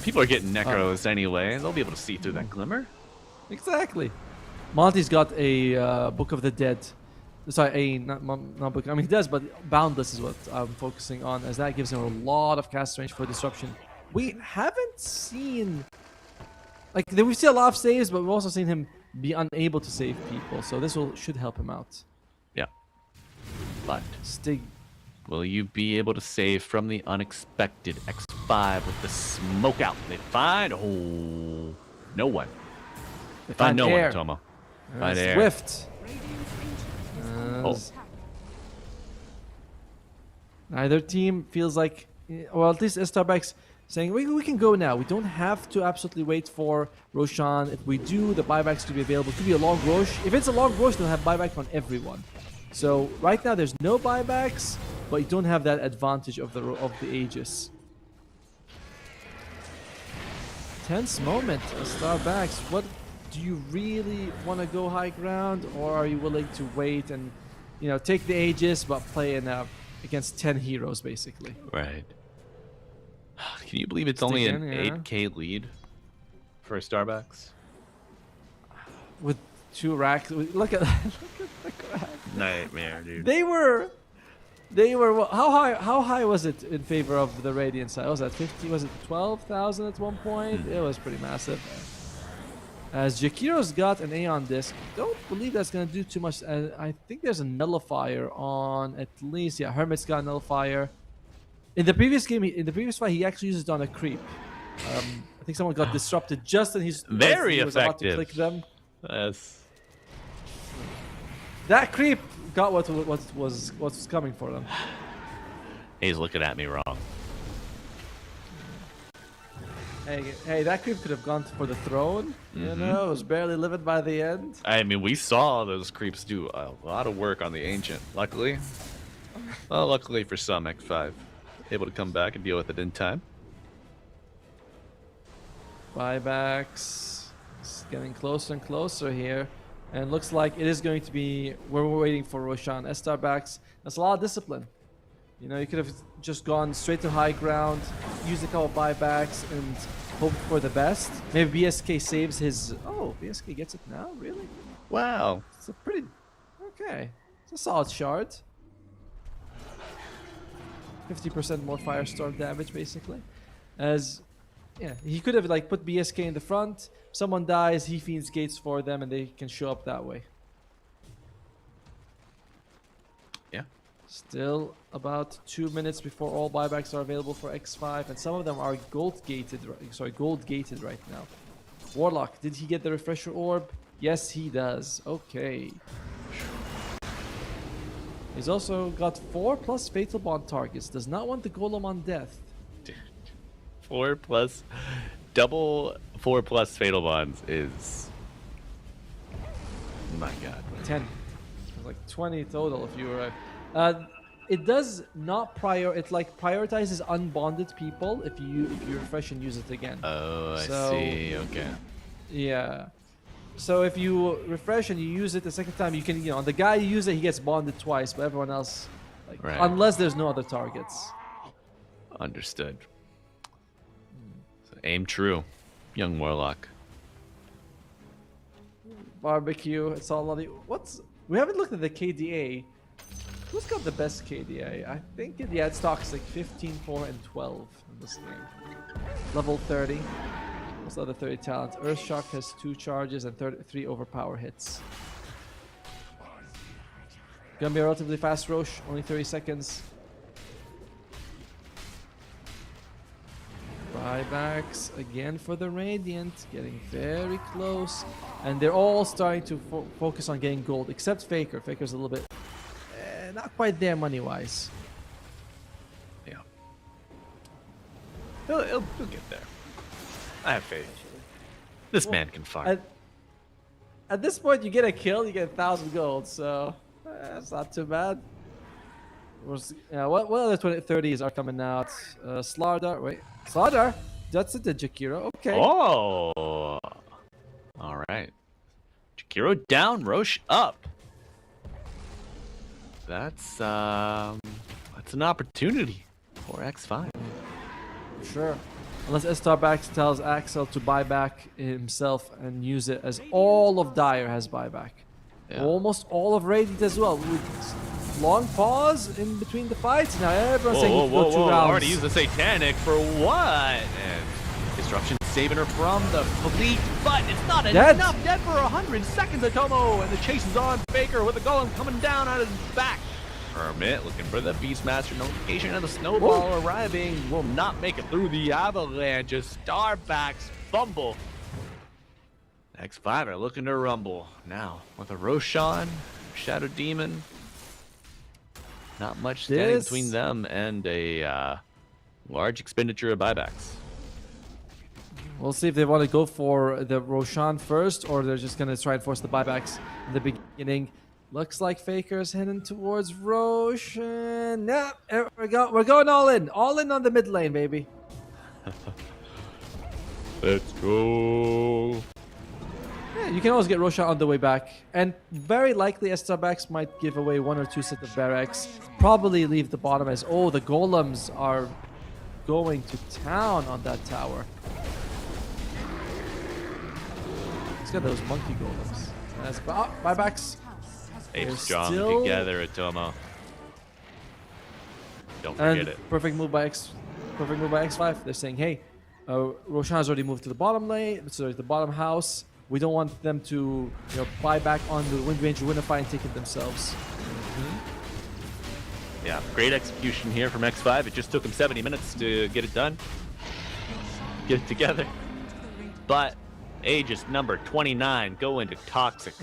People are getting Necros anyway. They'll be able to see through that Glimmer. Exactly. Monty's got a Book of the Dead. Sorry, not book. I mean, he does, but Boundless is what I'm focusing on, as that gives him a lot of cast range for disruption. We haven't seen... Like, we've seen a lot of saves, but we've also seen him be unable to save people. So this should help him out. Yeah. But Stig... will you be able to save from the unexpected X5 with the smoke out? They find... Oh... No one. They Find no air. one, Tomo. Find air. Swift. Oh. Neither team feels like... Well, at least Estarback's saying, we can go now. We don't have to absolutely wait for Roshan. If we do, the buybacks could be available. It could be a long Rosh. If it's a long Rosh, they'll have buyback on everyone. So right now, there's no buybacks, but you don't have that advantage of the Aegis. Tense moment, Starbacks. What do you really want to go high ground, or are you willing to wait and, take the Aegis but play against 10 heroes basically? Right. Can you believe it's only an 8k lead for Starbucks? With 2 racks, look at the crack. Nightmare, dude. They were how high was it in favor of the Radiant side? Was that 50? Was it 12,000 at one point? It was pretty massive. As Jakiro's got an Aeon Disc, don't believe that's gonna do too much. I think there's a nullifier on at least. Yeah, Hermit's got a nullifier. In the previous game, in the previous fight, he actually used it on a creep. I think someone got disrupted just as he was about to click them. Yes. That creep got what was coming for them. He's looking at me wrong. Hey, that creep could have gone for the throne. It was barely living by the end. I mean, we saw those creeps do a lot of work on the Ancient. Luckily. Well, luckily for some, X5. Able to come back and deal with it in time. Buybacks. It's getting closer and closer here. And looks like it is going to be where we're waiting for Roshan. Estar backs. That's a lot of discipline. You know, you could have just gone straight to high ground, used a couple buybacks, and hoped for the best. Maybe BSK saves his... Oh, BSK gets it now? Really? Wow. It's a pretty... Okay. It's a solid shard. 50% more firestorm damage, basically. As... Yeah, he could have like put BSK in the front. Someone dies, he feeds gates for them, and they can show up that way. Yeah. Still about 2 minutes before all buybacks are available for X5, and some of them are gold gated right now. Warlock, did he get the refresher orb? Yes, he does. Okay. He's also got 4+ fatal bond targets. Does not want the golem on death. 4+ double 4+ fatal bonds is, my god, 10. It's like 20 total if you were it does not it like prioritizes unbonded people if you refresh and use it again. Oh, I see. Okay. Yeah. So if you refresh and you use it the second time, you can, you know, the guy you use it, he gets bonded twice, but everyone else, like, right. Unless there's no other targets. Understood. So aim true, young Warlock. Barbecue, it's all on the... We haven't looked at the KDA. Who's got the best KDA? I think, yeah, it's toxic. 15, 4, and 12 in this game. Level 30. What's the other 30 talent? Earthshock has 2 charges and 3 overpower hits. Gonna be a relatively fast Roche, only 30 seconds. Buybacks again for the Radiant, getting very close. And they're all starting to focus on getting gold, except Faker. Faker's a little bit not quite there money-wise. Yeah. He'll get there. I have faith. This man can farm. At this point, you get a kill, you get 1,000 gold, so that's not too bad. What other 30s are coming out? Slardar, wait. Slardar? That's a Jakiro, okay. Oh! Alright. Jakiro down, Roche up. That's an opportunity for X5. Sure. Unless Estar tells Axel to buy back himself and use it, as all of Dire has buyback. Yeah. Almost all of Radiant as well. With long pause in between the fights. Now everyone's saying he can go 2 rounds. Already used the Satanic for what? And Disruption saving her from the fleet, but it's not enough. Dead for 100 seconds, Atomo, and the chase is on. Faker with the golem coming down on his back. Hermit looking for the Beastmaster notification, and the snowball arriving will not make it through the avalanche. Starbacks fumble. X5 are looking to rumble now with a Roshan, Shadow Demon. Not much standing between them and a large expenditure of buybacks. We'll see if they want to go for the Roshan first, or they're just going to try and force the buybacks in the beginning. Looks like Faker's heading towards Roshan. Nah, we're going all in on the mid lane, baby. Let's go. Yeah, you can always get Roshan on the way back, and very likely Estarbacks might give away 1 or 2 sets of barracks. Probably leave the bottom as, oh, the golems are going to town on that tower. He's got those monkey golems. That's buybacks. They're strong together, Atomo. Don't forget it. Perfect move by X5. They're saying, hey, Roshan's already moved to the bottom lane, so the bottom house. We don't want them to, buy back on the Wind Ranger Winify and take it themselves. Yeah, great execution here from X5. It just took him 70 minutes to get it done, get it together. But Aegis number 29 go into Toxic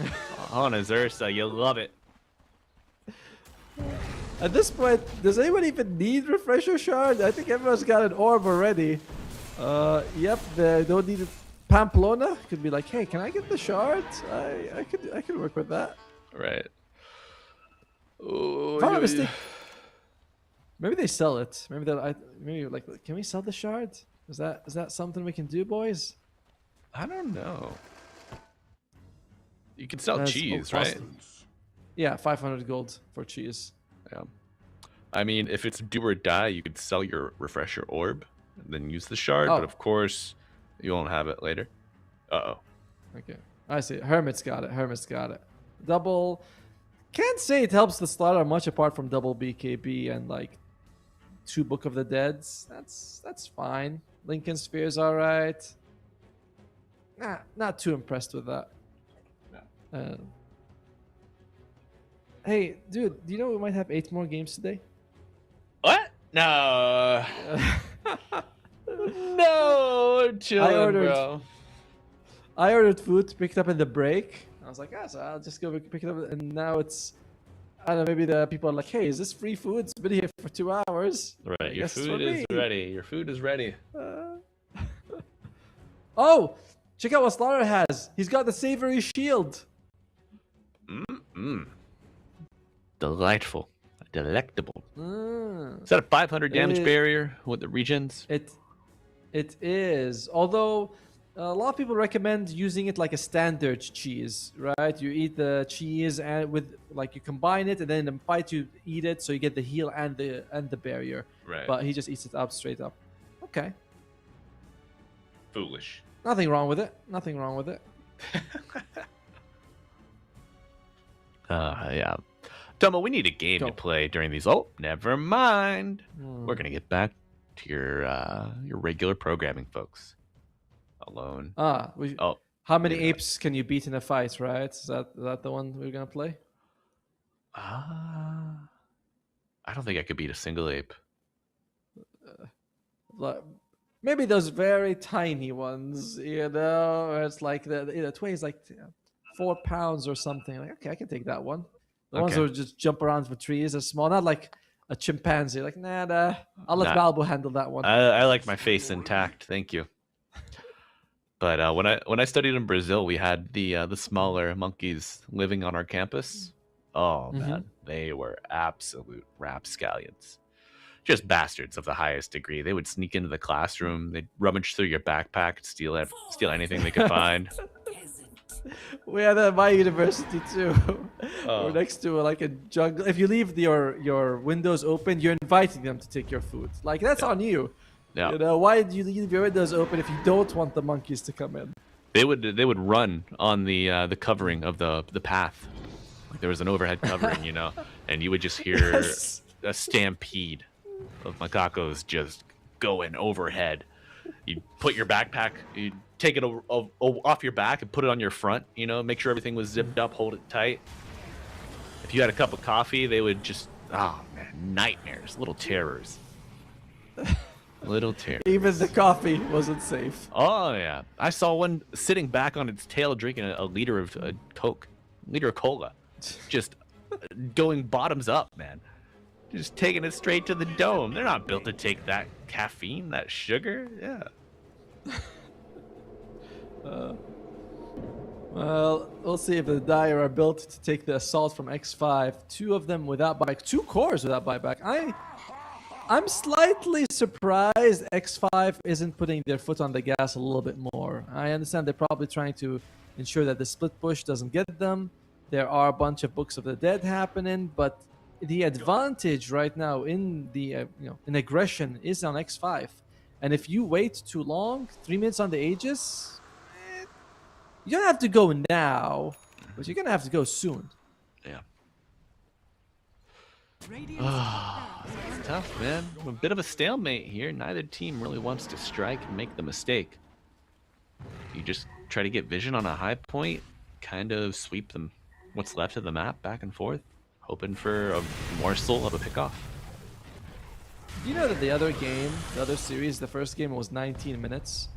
on his Ursa. You love it. At this point, does anyone even need Refresher Shard? I think everyone's got an orb already. Yep, they don't need it. Pamplona could be like, hey, can I get the shard? I could work with that. Right. If I'm not mistaken, maybe they sell it. Maybe like, can we sell the shard? Is that something we can do, boys? I don't know. You can sell That's cheese, awesome. right? Yeah, 500 gold for cheese. Yeah. I mean, if it's do or die, you could sell your refresher orb and then use the shard. Oh. But of course, you won't have it later. Uh-oh. Okay, I see. Hermit's got it. Double. Can't say it helps the slaughter much apart from double BKB and like 2 Book of the Deads. That's fine. Lincoln Sphere's all right. Nah, not too impressed with that. Hey, dude, do you know we might have 8 more games today? What? No. No, chilling, bro. I ordered food, picked up in the break. I was like, so I'll just go pick it up. And now it's, I don't know, maybe the people are like, hey, is this free food? It's been here for 2 hours. Right, your food is ready. Your food is ready. Oh, check out what Slaughter has. He's got the Savory Shield. Delightful. Delectable. Is that a 500 damage barrier with the regens? It is. Although a lot of people recommend using it like a standard cheese, right? You eat the cheese and with like you combine it, and then in the fight you eat it, so you get the heal and the barrier. Right. But he just eats it up straight up. Okay. Foolish. Nothing wrong with it. Yeah. Tomo, we need a game to play during these. Oh, never mind. We're gonna get back to your regular programming, folks. Alone. How many apes can you beat in a fight? Right? Is that the one we're gonna play? I don't think I could beat a single ape. Maybe those very tiny ones, where it's like the weighs like 4 pounds or something. Like, okay, I can take that one. The ones that just jump around for trees are small, not like a chimpanzee. Like, nah. I'll let Balbo handle that one. I like my face intact, thank you. But when I studied in Brazil, we had the smaller monkeys living on our campus. Oh man, they were absolute rapscallions. Just bastards of the highest degree. They would sneak into the classroom. They'd rummage through your backpack, steal anything they could find. We had that at my university too. We're next to like a jungle. If you leave your windows open, you're inviting them to take your food. Like that's on you. Yeah. You know, why do you leave your windows open if you don't want the monkeys to come in? They would run on the covering of the path. Like there was an overhead covering, and you would just hear a stampede of macacos just going overhead. You put your backpack, you take it off your back and put it on your front, make sure everything was zipped up, hold it tight. If you had a cup of coffee, they would just, nightmares, little terrors. Little terrors. Even the coffee wasn't safe. Oh, yeah. I saw one sitting back on its tail drinking a liter of cola. Just going bottoms up, man. Just taking it straight to the dome. They're not built to take that caffeine, that sugar. Yeah. Well, we'll see if the Dire are built to take the assault from X5. 2 of them without buyback. 2 cores without buyback. I'm slightly surprised X5 isn't putting their foot on the gas a little bit more. I understand they're probably trying to ensure that the split push doesn't get them. There are a bunch of Books of the Dead happening, but the advantage right now in the in aggression is on X5, and if you wait too long, 3 minutes on the Aegis, you don't have to go now, but you're gonna have to go soon. Yeah. It's tough, man. A bit of a stalemate here. Neither team really wants to strike and make the mistake. You just try to get vision on a high point, kind of sweep them what's left of the map back and forth, hoping for a morsel of a pickoff. Do you know that the other series, the first game was 19 minutes?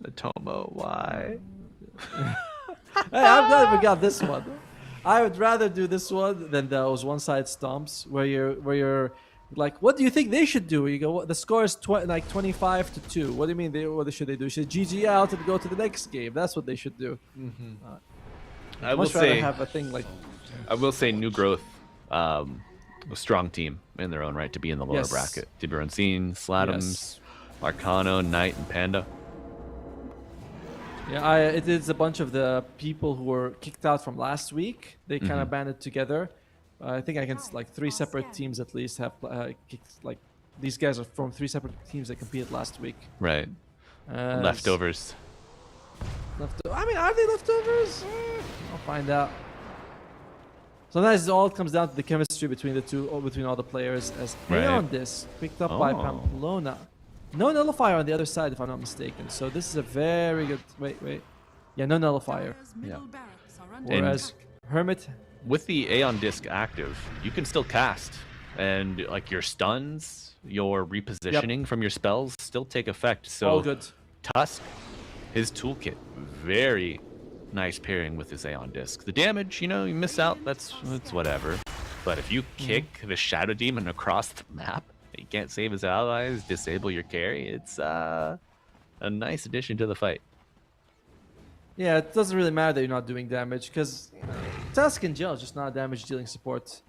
The Tomo, why? Hey, I'm glad we got this one. I would rather do this one than those one-side stomps where you're like, what do you think they should do? You go, the score is 25-2. What do you mean? What should they do? Should GG out and go to the next game? That's what they should do. I will say, have a thing like. I will say, New Growth, a strong team in their own right to be in the lower bracket. Tiburoncine, Slatums, Arcano, Knight, and Panda. Yeah, it is a bunch of the people who were kicked out from last week. They kind of banded together. I think against like 3 separate teams at least have kicked, like these guys are from 3 separate teams that competed last week. Right. Leftovers. I mean, are they leftovers? I'll find out. Sometimes it all comes down to the chemistry between the two, or between all the players. As Aeon Disc picked up by Pamplona. No nullifier on the other side, if I'm not mistaken. So this is a very good. Wait. Yeah, no nullifier. Middle barracks are under Whereas attack. Hermit. With the Aeon Disc active, you can still cast, and like your stuns, your repositioning from your spells still take effect. So All good. Tusk, his toolkit, very nice pairing with his Aeon Disc. The damage, you miss out, that's whatever. But if you kick the Shadow Demon across the map, he can't save his allies, disable your carry, it's a nice addition to the fight. Yeah, it doesn't really matter that you're not doing damage, because Tusk in general is just not a damage dealing support.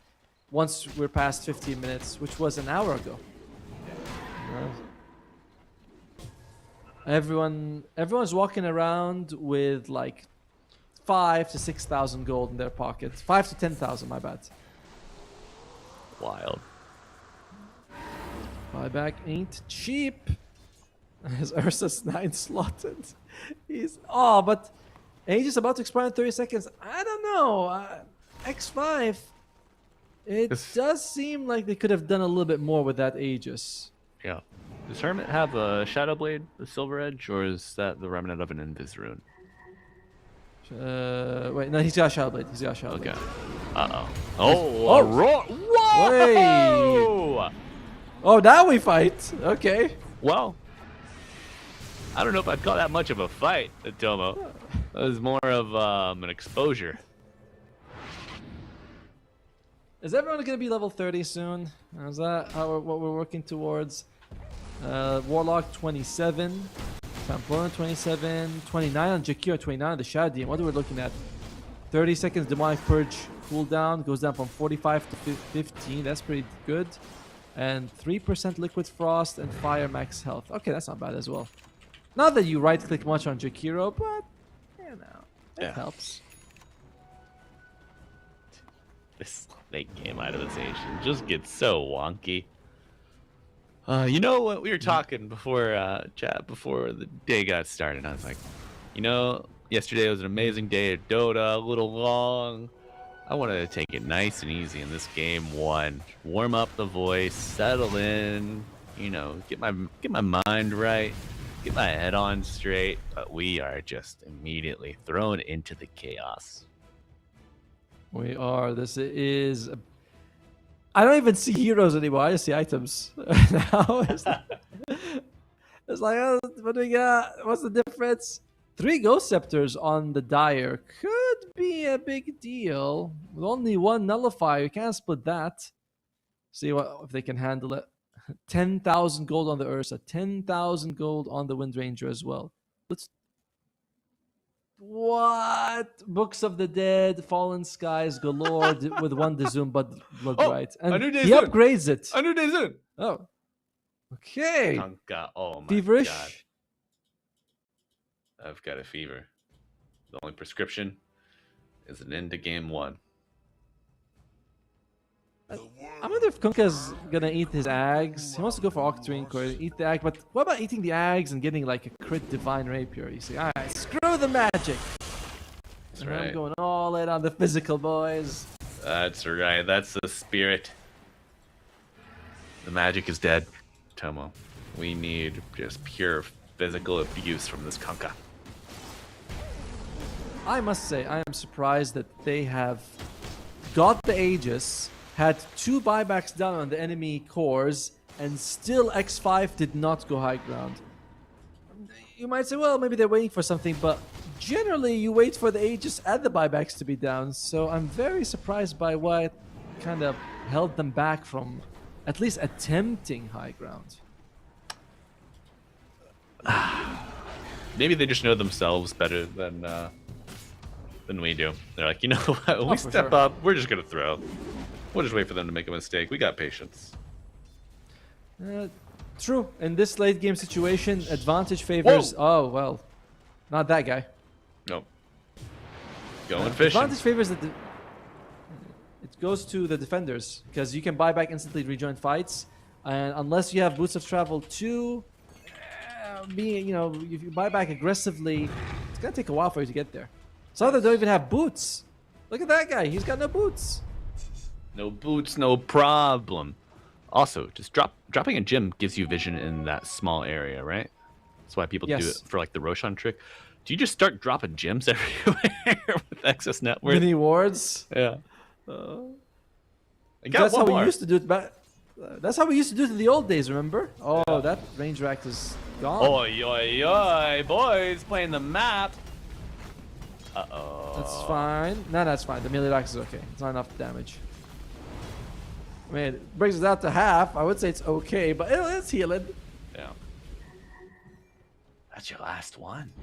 Once we're past 15 minutes, which was an hour ago. Everyone's walking around with like 5,000 to 6,000 gold in their pocket. 5,000 to 10,000, my bad. Wild. Buyback ain't cheap. As Ursa's 9 slotted. But Aegis about to expire in 30 seconds. I don't know. X5. It does seem like they could have done a little bit more with that Aegis. Yeah. Does Hermit have a Shadow Blade, a Silver Edge, or is that the remnant of an Invis rune? Wait, no, he's got Shadow Blade. Okay. Oh, roar! Whoa! Wait. Oh, now we fight. Okay. Well, I don't know if I'd call that much of a fight, Tomo. That was more of an exposure. Is everyone going to be level 30 soon? Is that what we're working towards? Warlock 27, Pamplona 27, 29 on Jakiro, 29 on the Shadow Demon. What are we looking at? 30 seconds Demonic Purge cooldown goes down from 45 to 15. That's pretty good. And 3% Liquid Frost and Fire max health. Okay, that's not bad as well. Not that you right click much on Jakiro, but it helps. This late game itemization just gets so wonky. You know what, we were talking before chat before the day got started. I was like, yesterday was an amazing day of Dota, a little long. I wanted to take it nice and easy in this game 1. Warm up the voice, settle in, get my mind right, get my head on straight. But we are just immediately thrown into the chaos. We are. This is. I don't even see heroes anymore. I just see items. Now it's like, what do we got? What's the difference? 3 Ghost Scepters on the Dire could be a big deal. With only 1 Nullifier, you can't split that. See if they can handle it. 10,000 gold on the Ursa, 10,000 gold on the Wind Ranger as well. What? Books of the Dead, Fallen Skies galore with 1 Dizum Blood Right. And he upgrades it. A new Dizun. Oh. Okay. Tonka. Oh my Feverish. god. I've got a fever. The only prescription is an end to game 1. I wonder if Kunka's gonna eat his eggs. He wants to go for Octarine or eat the egg, but what about eating the eggs and getting like a crit Divine Rapier? You say, alright, screw the magic. That's right. I'm going all in on the physical, boys. That's right. That's the spirit. The magic is dead, Tomo. We need just pure physical abuse from this Kunka. I must say, I am surprised that they have got the Aegis, had 2 buybacks down on the enemy cores, and still X5 did not go high ground. You might say, well, maybe they're waiting for something, but generally you wait for the Aegis and the buybacks to be down, so I'm very surprised by what kind of held them back from at least attempting high ground. Maybe they just know themselves better than we do. They're like, you know what? When we step up, we're just gonna throw. We'll just wait for them to make a mistake. We got patience. True. In this late game situation, advantage favors. Whoa. Oh well. Not that guy. Nope. Going fishing. Advantage favors it goes to the defenders because you can buy back instantly, rejoin fights, and unless you have boots of travel too, if you buy back aggressively, it's gonna take a while for you to get there. Some of them don't even have boots. Look at that guy. He's got no boots. No boots, no problem. Also, just dropping a gem gives you vision in that small area, right? That's why people do it for like the Roshan trick. Do you just start dropping gems everywhere with excess net worth? Mini wards. Yeah. That's how we used to do it back. That's how we used to do it in the old days, remember? Oh, that range rack is gone. Oi, oi, oi, boys, playing the map. Uh-oh. That's fine. No, that's fine. The melee rack is okay. It's not enough damage. I mean, it brings it out to half. I would say it's okay, but it's healing. Yeah. That's your last one.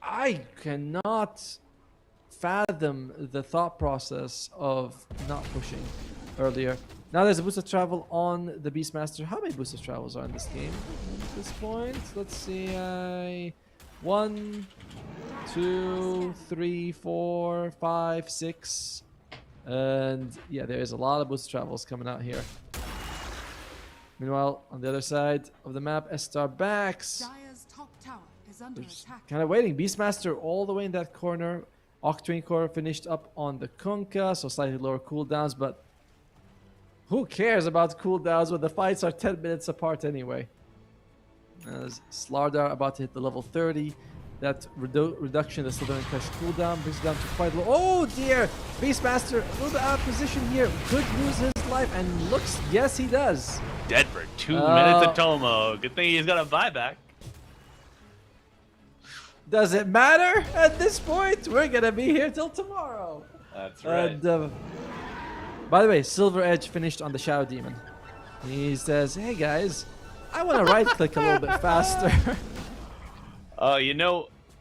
I cannot fathom the thought process of not pushing earlier. Now there's a boost of travel on the Beastmaster. How many boost of travels are in this game at this point? Let's see. 1, 2, 3, 4, 5, 6. And yeah, there is a lot of boost travels coming out here. Meanwhile, on the other side of the map, Estar backs. Dire's top tower is under attack. Kind of waiting. Beastmaster all the way in that corner. Octarine Core finished up on the Kunkka, so slightly lower cooldowns, but who cares about cooldowns when the fights are 10 minutes apart anyway? As Slardar about to hit the level 30. That reduction in the Southern Crush cooldown brings it down to quite low. Oh dear! Beastmaster a little bit out of position here. Could lose his life, and looks, yes he does. Dead for 2 minutes of Tomo. Good thing he's got a buyback. Does it matter at this point? We're gonna be here till tomorrow. That's right. And, by the way, Silver Edge finished on the Shadow Demon. He says, hey guys, I want to right click a little bit faster.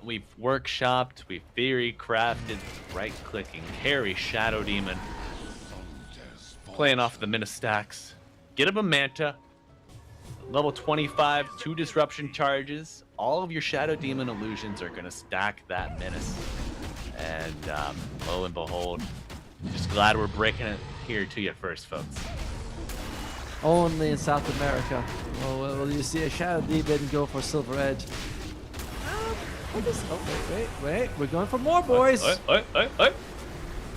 We've workshopped, we've theory crafted, right-clicking, carry Shadow Demon, playing off the Ministacks. Get him a Manta, level 25, 2 disruption charges. All of your Shadow Demon illusions are gonna stack that Menace, and lo and behold, just glad we're breaking it here to you first, folks. Only in South America. Oh, well, you see a Shadow Demon go for Silver Edge. Wait. We're going for more, boys. Oi.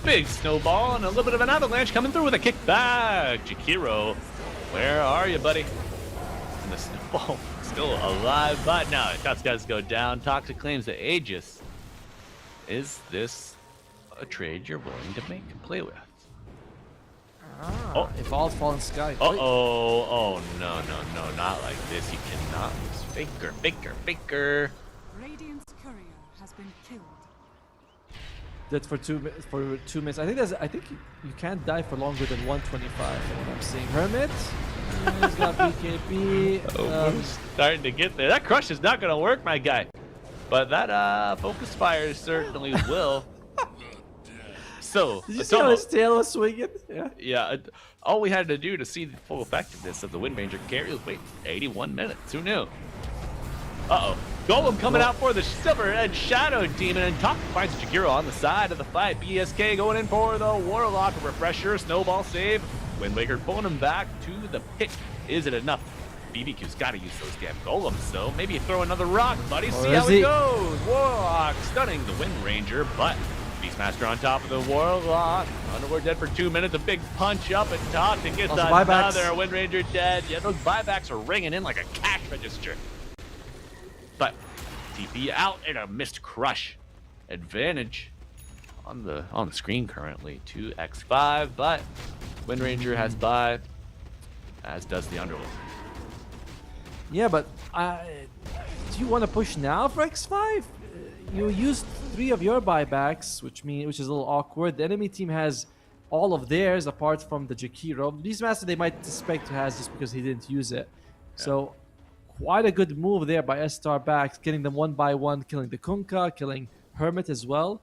Big snowball and a little bit of an avalanche coming through with a kickback. Jakiro, where are you, buddy? And the snowball still alive, but no, Cuts does go down. Toxic claims the Aegis. Is this a trade you're willing to make and play with? Evolved Fallen Sky. Oh, no, not like this. You cannot lose. Faker. Radiant's courier has been killed. That's for 2 minutes. I think you can't die for longer than 125. From what I'm seeing. Hermit. He's got BKB. We're starting to get there. That crush is not gonna work, my guy. But that focus fire certainly will. So, did you see how his tail was swinging? Yeah. All we had to do to see the full effectiveness of the Wind Ranger carry was wait 81 minutes. Who knew? Golem coming out for the Silver Edge Shadow Demon, and Talk finds Jagiro on the side of the fight. BSK going in for the Warlock. A refresher, snowball save. Windwaker pulling him back to the pit. Is it enough? BBQ's got to use those damn golems, so maybe throw another rock, buddy. See how it goes. Warlock stunning the Wind Ranger, but Beastmaster on top of the Warlock. Underworld dead for 2 minutes. A big punch up and Talk to get another Wind Ranger dead. Yeah, those buybacks are ringing in like a cash register. But TP out and a missed crush. Advantage on the screen currently 2x5, but Wind Ranger has buy, as does the Underworld. Yeah, but do you want to push now for x5? You used 3 of your buybacks, which is a little awkward. The enemy team has all of theirs apart from the Jakiro. Beastmaster they might suspect has just because he didn't use it. Yeah. So quite a good move there by Estar backs, getting them 1 by 1, killing the Kunkka, killing Hermit as well.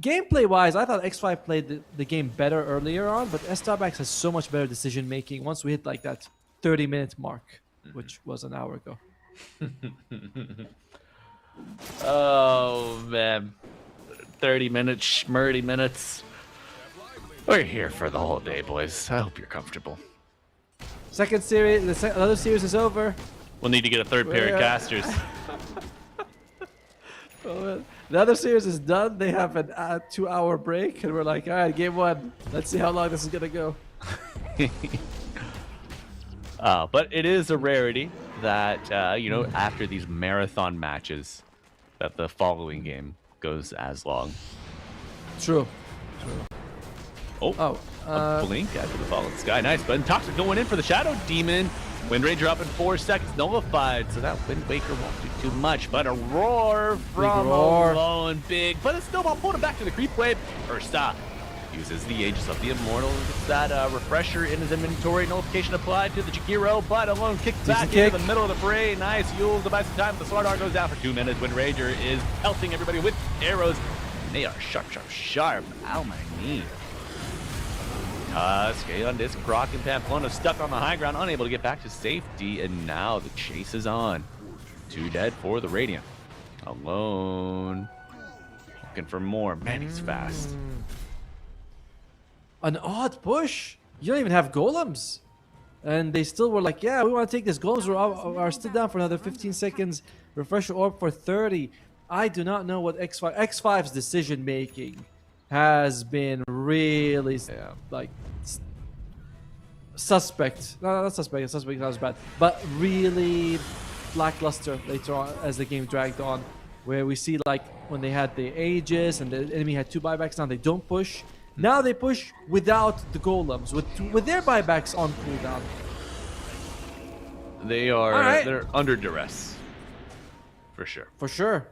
Gameplay-wise, I thought X5 played the game better earlier on, but Estar backs has so much better decision-making once we hit like that 30-minute mark, which was an hour ago. Oh, man. 30 minutes, schmurdy minutes. We're here for the whole day, boys. I hope you're comfortable. Second series, another series is over. We'll need to get a third pair of casters. Well, the other series is done. They have a 2-hour break, and we're like, all right, game one. Let's see how long this is gonna go. But it is a rarity that after these marathon matches, that the following game goes as long. True. A blink after the fallen sky. Nice, but Toxic going in for the Shadow Demon. Wind Ranger up in 4 seconds, nullified, so that Wind Waker won't do too much, but a roar from Alone, big, but it's still about pulling him back to the creep wave. Estar uses the Aegis of the Immortal, gets that refresher in his inventory, nullification applied to the Jakiro, but Alone kicks back into the middle of the fray. Nice, Yules to buy some time, the Sword Art goes down for 2 minutes. Wind Ranger is pelting everybody with arrows, and they are sharp. Ow, my knee. Scale Disc, Croc, and Pamplona stuck on the high ground, unable to get back to safety, and now the chase is on. 2 dead for the Radiant. Alone. Looking for more. Man, he's fast. An odd push. You don't even have golems. And they still were like, yeah, we want to take this. Golems are still down for another 15 seconds. Refresh orb for 30. I do not know what X5's decision making has been really suspect. No, not suspect. Suspect sounds bad, but really lackluster later on as the game dragged on, where we see like when they had the Aegis and the enemy had 2 buybacks. Now they don't push. Now they push without the golems, with their buybacks on cooldown. They're under duress, for sure. For sure.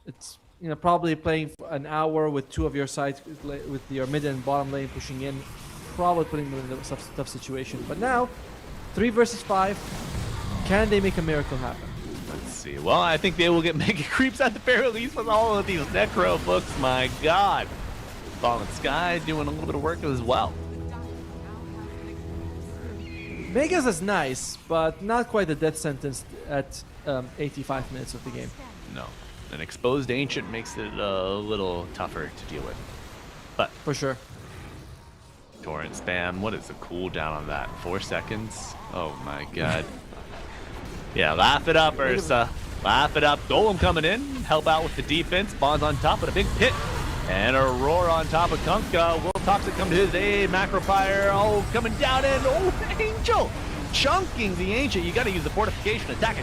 It's probably playing for an hour with 2 of your sides, with your mid and bottom lane pushing in, probably putting them in a tough situation. But now, 3 versus 5, can they make a miracle happen? Let's see. Well, I think they will get mega creeps at the very least with all of these Necro books. My God. Fallen Sky doing a little bit of work as well. Megas is nice, but not quite a death sentence at 85 minutes of the game. No. An exposed Ancient makes it a little tougher to deal with. But for sure. Torrent spam. What is the cooldown on that? 4 seconds? Oh my God. Yeah, laugh it up, Ursa. Laugh it up. Golem coming in. Help out with the defense. Bonds on top of a big pit. And a roar on top of Kunkka. Will Toxic come to his aid? Macro fire. Oh, coming down in. Oh, Angel. Chunking the Ancient. You got to use the fortification. Attack,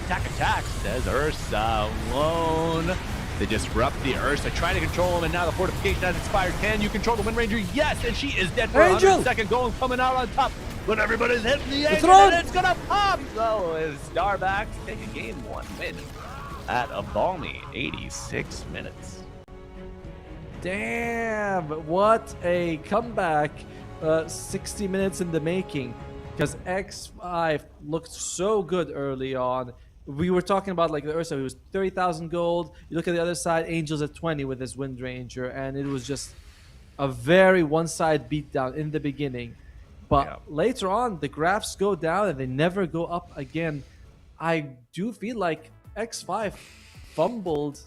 says Ursa. Alone. They disrupt the Ursa, trying to control him, and now the fortification has expired. Can you control the Wind Ranger? Yes, and she is dead for Angel. 100 second. Golem coming out on top. But everybody's hitting the Angel, and it's going to pop. So is Starbacks take a game 1 win at a balmy 86 minutes. Damn, what a comeback. 60 minutes in the making. Because X5 looked so good early on. We were talking about like the Ursa, it was 30,000 gold. You look at the other side, Angel's at 20 with his Wind Ranger, and it was just a very one-side beatdown in the beginning. But later on, the graphs go down and they never go up again. I do feel like X5 fumbled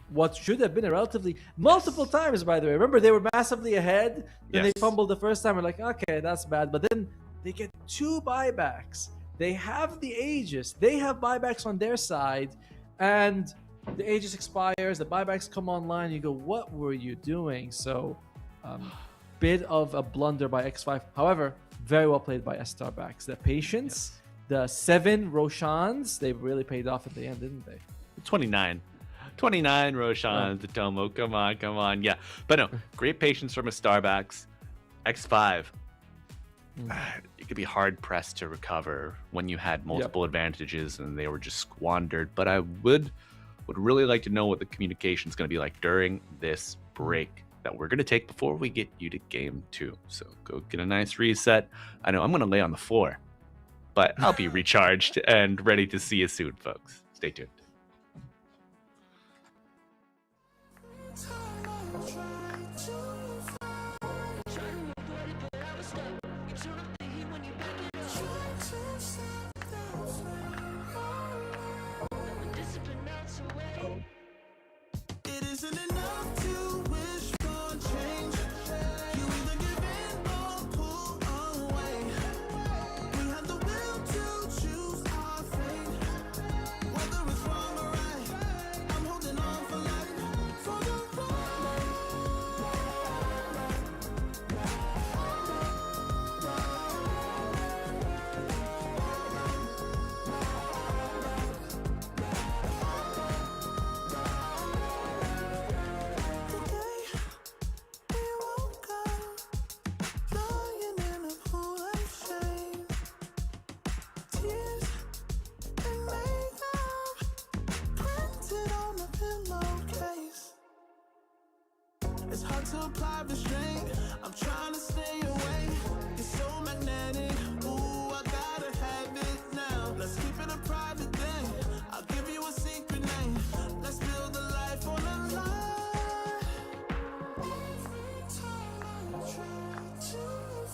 what should have been a relatively multiple times, by the way. Remember, they were massively ahead, then they fumbled the first time. We're like, okay, that's bad. But then they get 2 buybacks. They have the Aegis. They have buybacks on their side. And the Aegis expires. The buybacks come online. You go, what were you doing? So, bit of a blunder by X5. However, very well played by Estar backs. The patience, the 7 Roshans, they really paid off at the end, didn't they? 29 Roshan to Tomo. Come on. Yeah. But no, great patience from a Starbacks. X5. It could be hard pressed to recover when you had multiple advantages and they were just squandered. But I would really like to know what the communication is going to be like during this break that we're going to take before we get you to game 2. So go get a nice reset. I know I'm going to lay on the floor, but I'll be recharged and ready to see you soon, folks. Stay tuned. isn't enough to wish for change. You either give in or pull away. We have the will to choose our fate. Whether it's wrong or right, I'm holding on for life. For the ride. Today we woke up, lying in a pool of shame. Tears and makeup printed on the pillowcase. It's hard to apply restraint. I'm trying to stay away. You're so magnetic. Ooh, I gotta have it now. Let's keep it a private thing. I'll give you a secret name. Let's build a life on a lie. Every time I try to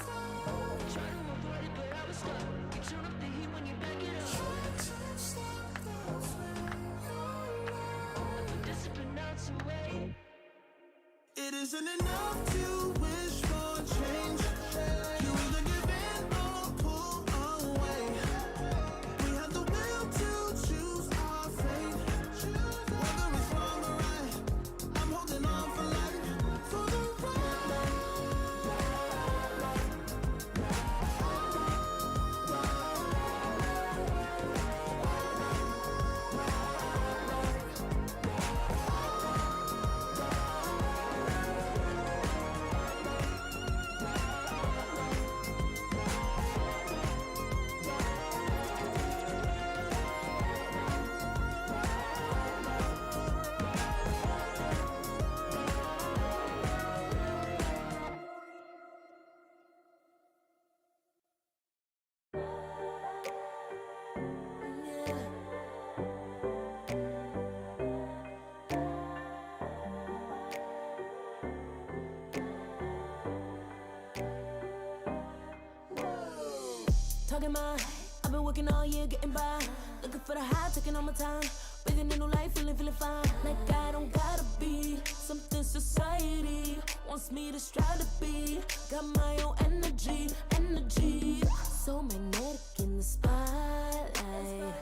find, Try to avoid it, but I was stuck. You turn up the heat when you back it up. try to stop the flame you're I put discipline out to wait. It isn't enough to wish for change. You either give in or pull away. We have the will to choose our fate. Whether it's wrong or right, I'm holding on for life. For the ride. Talking my, I've been working all year getting by. Looking for the high, taking all my time. Breathing a new life, feeling fine. Like I don't gotta be something society wants me to strive to be. Got my own energy. So magnetic in the spotlight.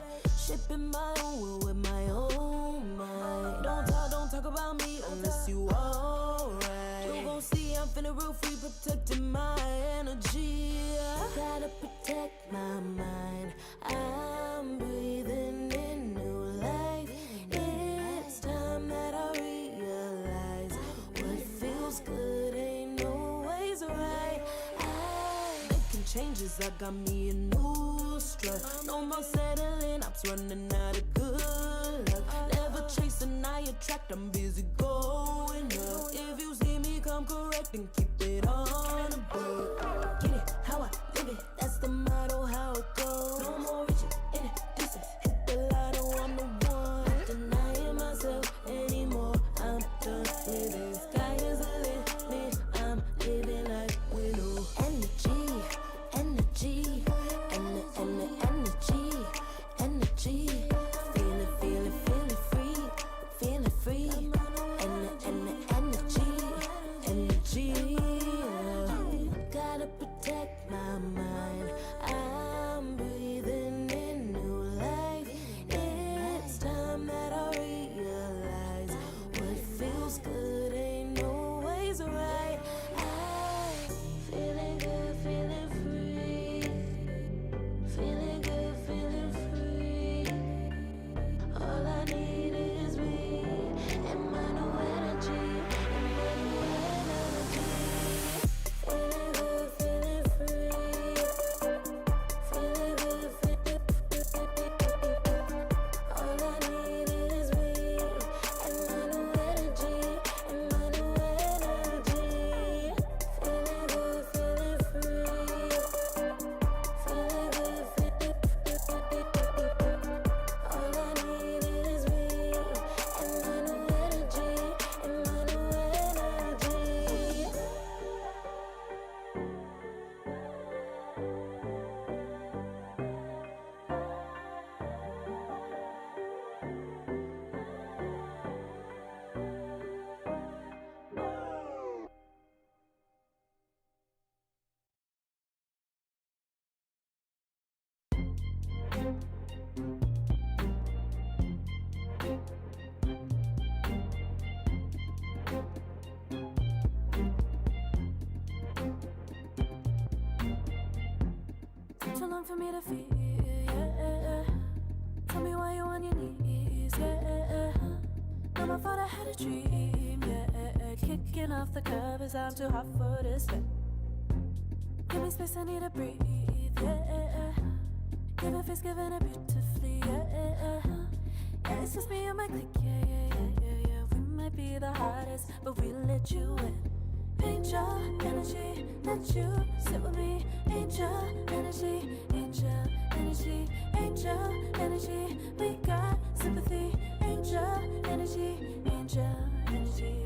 Shaping my own world with my own mind. Don't talk about me unless you alright. You gon' see I'm feeling real free, protecting my energy. Gotta protect my mind. I'm breathing in new life. It's time that I realize what feels good ain't always right. Making changes, I got me a new strut. No more settling, I'm running out of good luck. Never chasing, I attract, I'm busy going up. If you see me, come correct and keep it on the book. Get it, how I live it, that's the motto, how it goes. No more reaching in the distance, hit the lotto, I'm the one. Not denying myself anymore, I'm done with it. Sky is the limit, I'm living like willow. Energy, energy, energy. Feeling free, feeling free. Energy. Gotta protect my mind. I'm breathing in new life. It's time that I realize what feels good ain't always right. I'm feeling good, feeling free. Feeling good, feeling free. All I need is me and my new energy. Feeling good, feeling free. Feeling good, feeling all I need is me and my new energy. And my new energy. Feeling good, feeling free. Feeling good, feeling long for me to feel, yeah. Tell me why you on your knees, yeah. Never thought I had a dream, yeah. Kicking off the covers, I'm too hot for this bed. Give me space, I need to breathe, yeah. Give a face, giving it beautifully, yeah. Yeah, it's just me and my clique, yeah. We might be the hottest, but we let you in. Angel energy, let you sit with me. Angel energy, angel energy, angel energy. We got sympathy. Angel energy, angel energy.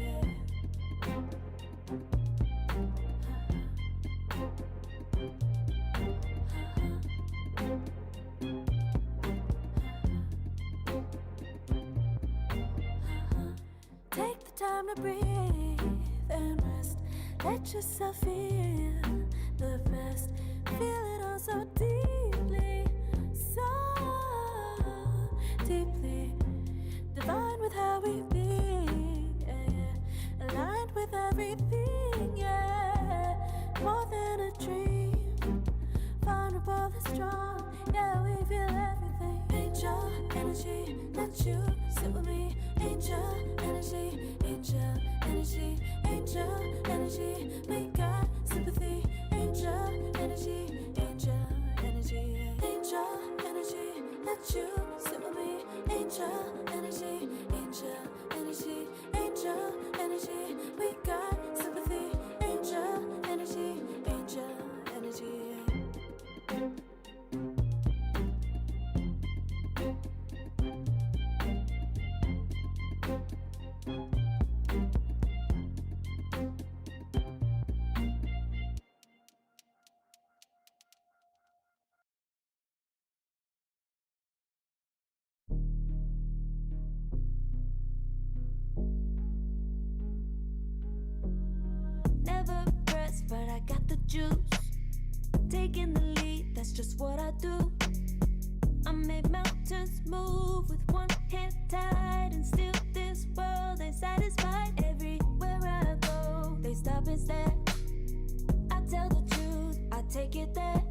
Take the time to breathe and rest. Let yourself feel the best. Feel it all so deeply, so deeply. Divine with how we be, yeah. Aligned with everything, yeah. More than a dream, vulnerable and strong, yeah. We feel everything. Angel energy, let you sit with me. Angel energy, angel energy, angel energy. We got sympathy. Angel energy, angel energy, angel energy. Let you sit with me. Angel energy, angel energy, angel energy. We got sympathy. Angel energy, angel energy. Never pressed, but I got the juice. Taking the lead, that's just what I do. I made mountains move with one hand tied, and still this world ain't satisfied. Everywhere I go, they stop and stare. I tell the truth, I take it there.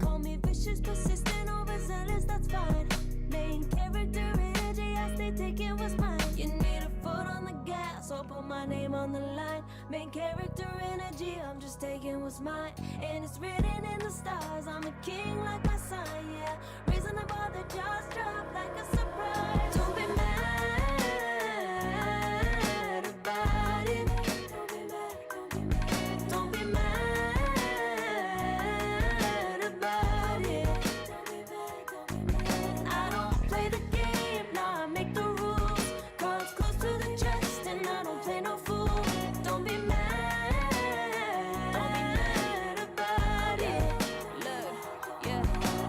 Call me vicious, persistent, overzealous, that's fine. Main character energy, I stay taking what's mine. You need a foot on the gas, or put my name on the line. Main character energy, I'm just taking what's mine. And it's written in the stars, I'm a king like my sign, yeah. Raising the bar, the jaws drop like a surprise. Don't be mad about it. Don't be mad about it. I don't play the game, nah, I make the rules. Cards close to the chest, and I don't play no fool. Don't be mad about it. Look, yeah,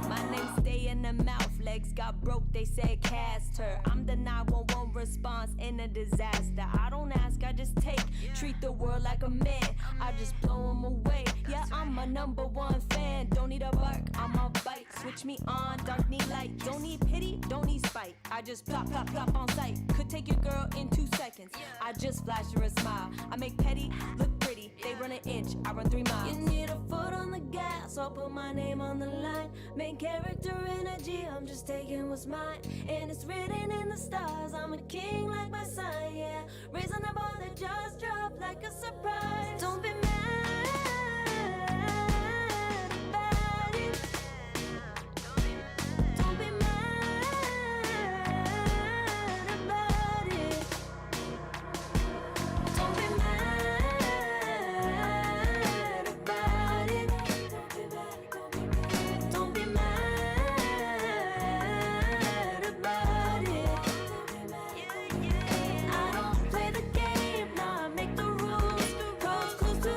my name stay in the mouth. Legs got broke, they said cast her. I'm the 911 response in a disaster. I don't ask, I just take. Treat the world like a man, I just blow them away. Yeah, I'm a #1 fan. Don't need a bark, I'm a bite. Switch me on, dark need light. Don't need pity, don't need spite. I just plop, plop, plop on sight. Could take your girl in 2 seconds. I just flash her a smile. I make petty look pretty. They run an inch, I run 3 miles. You need a foot on the gas, I'll put my name on the line. Main character energy, I'm just taking what's mine. And it's written in the stars, I'm a king like my sign, yeah. Raising the bar, the jaws drop like a surprise. Don't be mad about it. Don't be mad about it. Don't be mad about it. Don't be mad about it. I don't play the game, nah, I make the rules. Close to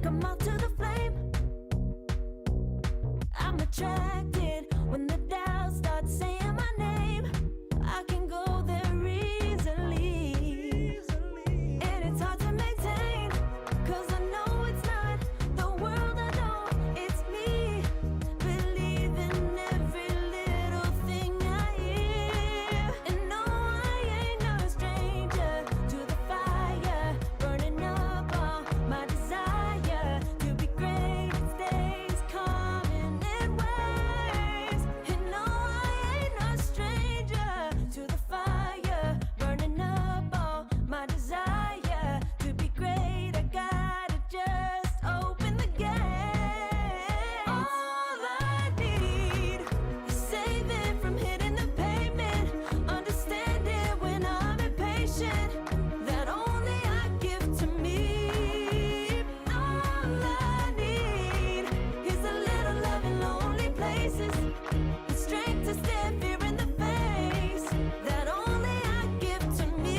come out to the flame. I'm attracted when the doubts start saying my name. I can go there easily, and it's hard to maintain, 'cause I know it's not the world I know, it's me. Believe in every little thing I hear, and no, I ain't no stranger to the fire, burning up all my desire to be great. It stays coming in waves, and no, I ain't no stranger to the fire, burning up all my desire to be great. I gotta just open the gate. All I need is saving from hitting the pavement, understanding when I'm impatient, that only I give to me. All I need is a little love in lonely places, the strength to stare fear in the face, that only I give to me.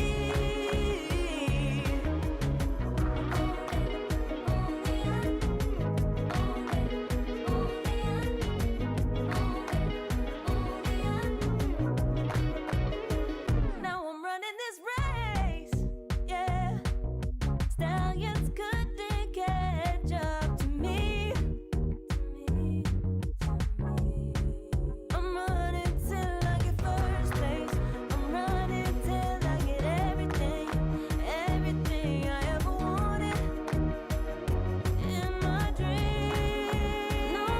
Now I'm running this race, yeah. Stallions couldn't catch up to me. I'm running till I get first place. I'm running till I get everything, everything I ever wanted in my dream. No, I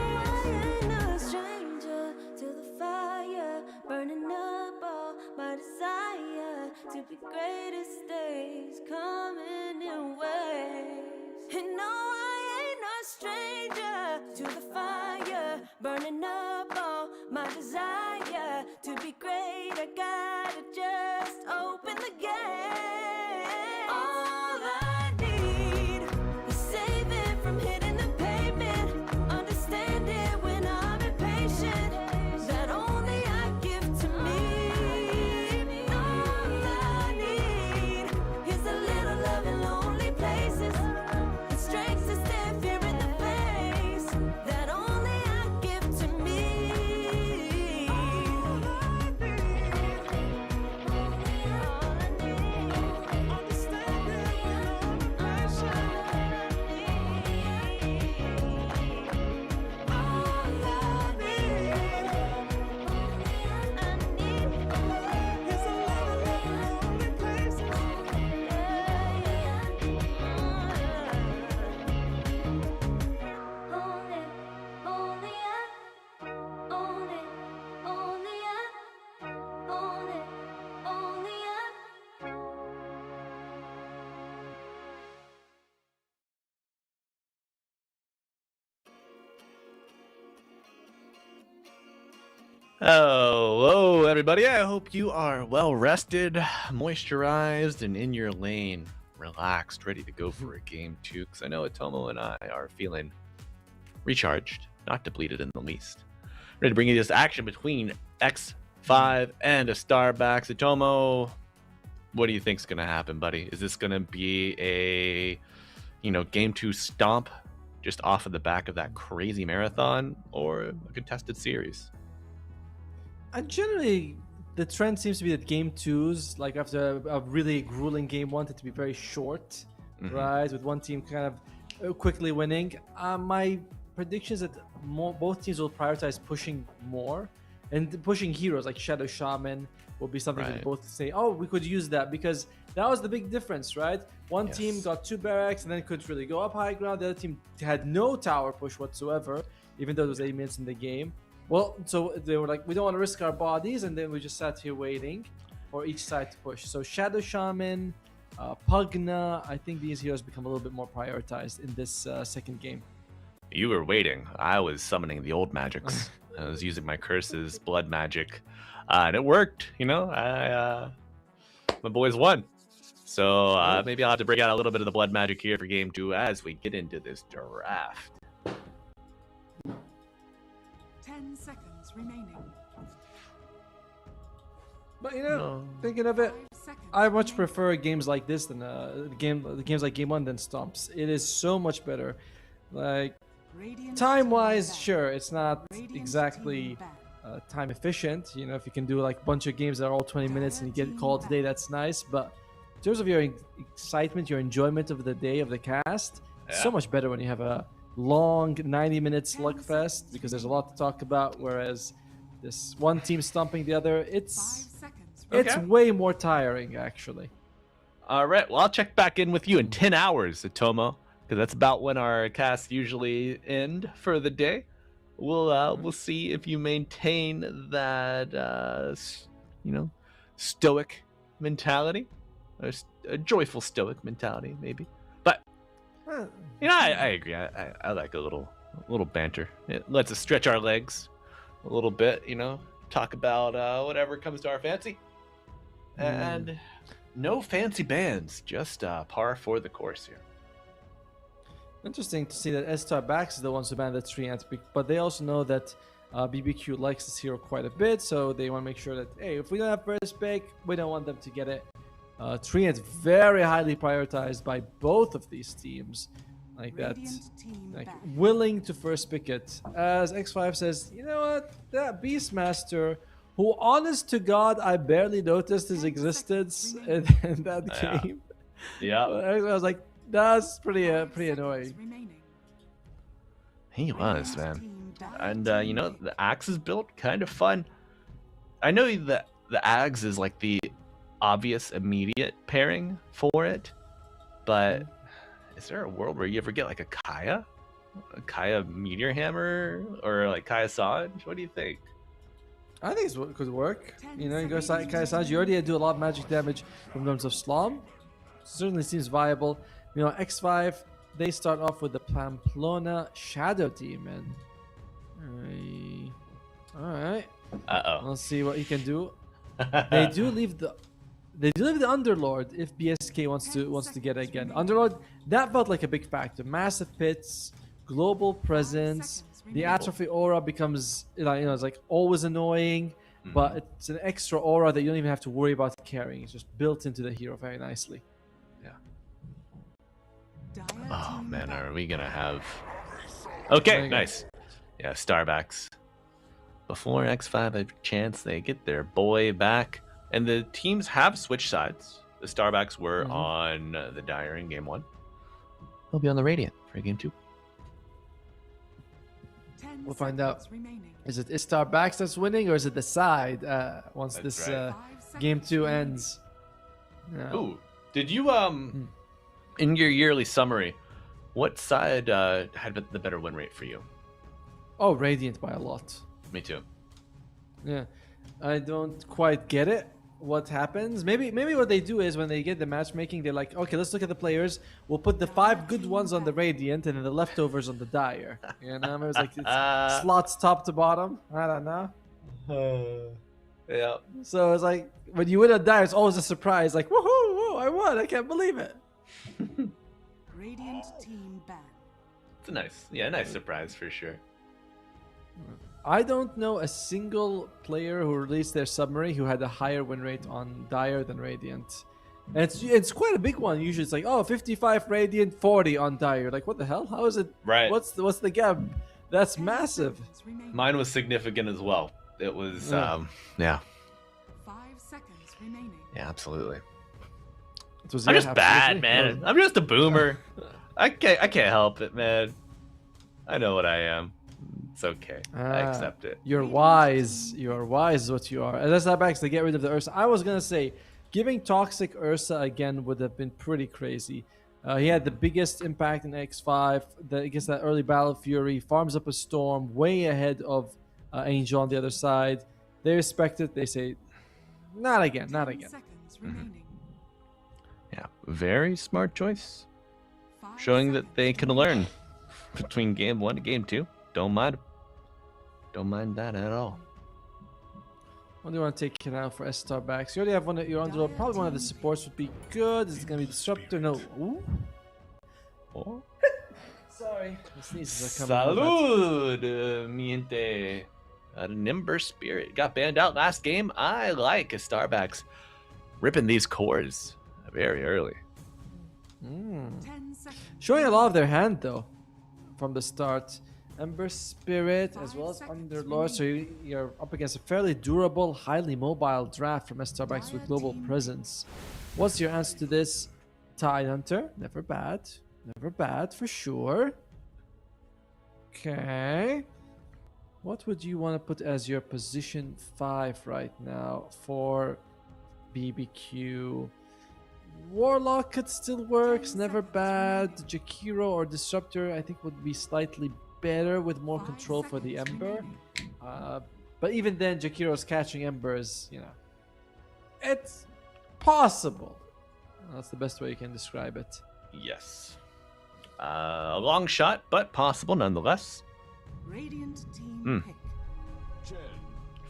ain't a stranger to the fire, burning up all my desire to be greatest days coming in waves. And no, I ain't no stranger to the fire, burning up all my desire to be great. I gotta just open the gate. All I need is saving from hitting the pavement, understanding when I'm impatient, that only I give to me. All I need is a little love in lonely places, the strength to stand fear in the face, that only I give to me. All I need, understanding when I'm Hello, everybody. I hope you are well rested, moisturized, and in your lane, relaxed, ready to go for a game 2. Because I know Atomo and I are feeling recharged, not depleted in the least. Ready to bring you this action between X5 and Estar backs. Atomo, what do you think's gonna happen, buddy? Is this gonna be a, game 2 stomp just off of the back of that crazy marathon, or a contested series? Generally, the trend seems to be that game 2s, like after a really grueling game 1, tend to be very short, right? With one team kind of quickly winning. My prediction is that both teams will prioritize pushing more, and pushing heroes like Shadow Shaman will be something that both say, oh, we could use that, because that was the big difference, right? One team got 2 barracks and then couldn't really go up high ground. The other team had no tower push whatsoever, even though it was 8 minutes in the game. Well, so they were like, we don't want to risk our bodies, and then we just sat here waiting for each side to push. So Shadow Shaman, Pugna, I think these heroes become a little bit more prioritized in this second game. You were waiting. I was summoning the old magics. I was using my curses, blood magic, and it worked. My boys won. So maybe I'll have to break out a little bit of the blood magic here for game 2 as we get into this draft. 10 seconds remaining. But thinking of it, 5 seconds I much remaining. prefer games like this than games like game 1 than stomps. It is so much better. Like, Radiant time-wise, team sure, it's not Radiant exactly team ban. time efficient. You know, if you can do like a bunch of games that are all 20 minutes and you get called today, that's nice. But in terms of your excitement, your enjoyment of the day of the cast, it's so much better when you have a long 90-minute slugfest because there's a lot to talk about. Whereas this one team stomping the other, 5 it's seconds. it's way more tiring actually. All right. Well, I'll check back in with you in 10 hours, Atomo, because that's about when our casts usually end for the day. We'll see if you maintain that stoic mentality, or a joyful stoic mentality, maybe. But I agree. I like a little banter. It lets us stretch our legs a little bit. Talk about whatever comes to our fancy, and no fancy bands, just par for the course here. Interesting to see that Estar backs is the ones who banned the Treant, but they also know that BBQ likes this hero quite a bit, so they want to make sure that, hey, if we don't have first pick, we don't want them to get it. Treant very highly prioritized by both of these teams, like that, Radiant team like ban. willing to first pick it. As X5 says, you know what, that Beastmaster, who honest to God, I barely noticed his existence in that game. Yeah. I was like, that's pretty annoying. Remaining. He was, man. Team ban. And the axe is built kind of fun. I know that the axe is like the obvious immediate pairing for it, but is there a world where you ever get like a Kaya meteor hammer, or like Kaya Sanj? What do you think? I think it could work. 10 You go seconds Kai Sanj, you already do a lot of magic damage from terms of Slom. Certainly seems viable. X5, they start off with the Pamplona Shadow Demon. Alright. Let's see what he can do. They do leave the Underlord if BSK wants to get it again. Underlord, that felt like a big factor. Massive pits, global presence. The atrophy aura becomes it's like always annoying, but it's an extra aura that you don't even have to worry about carrying. It's just built into the hero very nicely. Oh man, are we gonna have? Okay, nice. Yeah, Starbacks. Before X5 have a chance, they get their boy back, and the teams have switched sides. The Starbacks were on the Dire in game 1. They'll be on the Radiant for game 2. We'll find out. Is it Estar Backs that's winning, or is it the side once That's this right. game 2 ends? No. Ooh, did you in your yearly summary, what side had the better win rate for you? Oh, Radiant by a lot. Me too. Yeah, I don't quite get it. What happens? Maybe what they do is when they get the matchmaking, they're like, okay, let's look at the players. We'll put the 5 good ones on the Radiant and then the leftovers on the Dire. It was like it's slots top to bottom. I don't know. Yeah. So it's like when you win a Dire, it's always a surprise. Like, woohoo! I won! I can't believe it. Radiant team ban. It's a nice surprise for sure. I don't know a single player who released their submarine who had a higher win rate on Dire than Radiant. And it's quite a big one. Usually it's like, 55 Radiant, 40 on Dire. Like, what the hell? How is it? Right. What's the gap? That's massive. Mine was significant as well. It was, yeah. 5 seconds remaining. Yeah, absolutely. I'm I'm just bad, man. I'm just a boomer. I can't help it, man. I know what I am. It's okay. I accept it. You're wise. You're wise is what you are. And that's not back to get rid of the Ursa. I was going to say, giving Toxic Ursa again would have been pretty crazy. He had the biggest impact in X5. Against that early Battle Fury. Farms up a Storm way ahead of Angel on the other side. They respect it. They say, not again, not again. 10 seconds remaining. Yeah, very smart choice. 5 Showing that they seconds can learn between game 1 and game 2. Don't mind that at all. What do you want to take it out for Estar backs? You already have one at your underlord. Probably one of the supports would be good. Is it going to be Disruptor? No. Ooh. Oh. Sorry. The sneezes are coming. Salud, miente. A Nimber Spirit got banned out last game. I like a Starbacks ripping these cores very early. 10 seconds. Showing a lot of their hand though. from the start. Ember Spirit as well as Underlord, so you're up against a fairly durable, highly mobile draft from Estar with global presence. What's your answer to this? Tidehunter, never bad for sure. Okay. What would you want to put as your position 5 right now for BBQ? Warlock could still works, never bad. Jakiro or Disruptor I think would be slightly better with more control for the Ember. But even then, Jakiro's catching Embers, you know, it's possible. That's the best way you can describe it. Yes. A long shot, but possible nonetheless. Radiant team pick.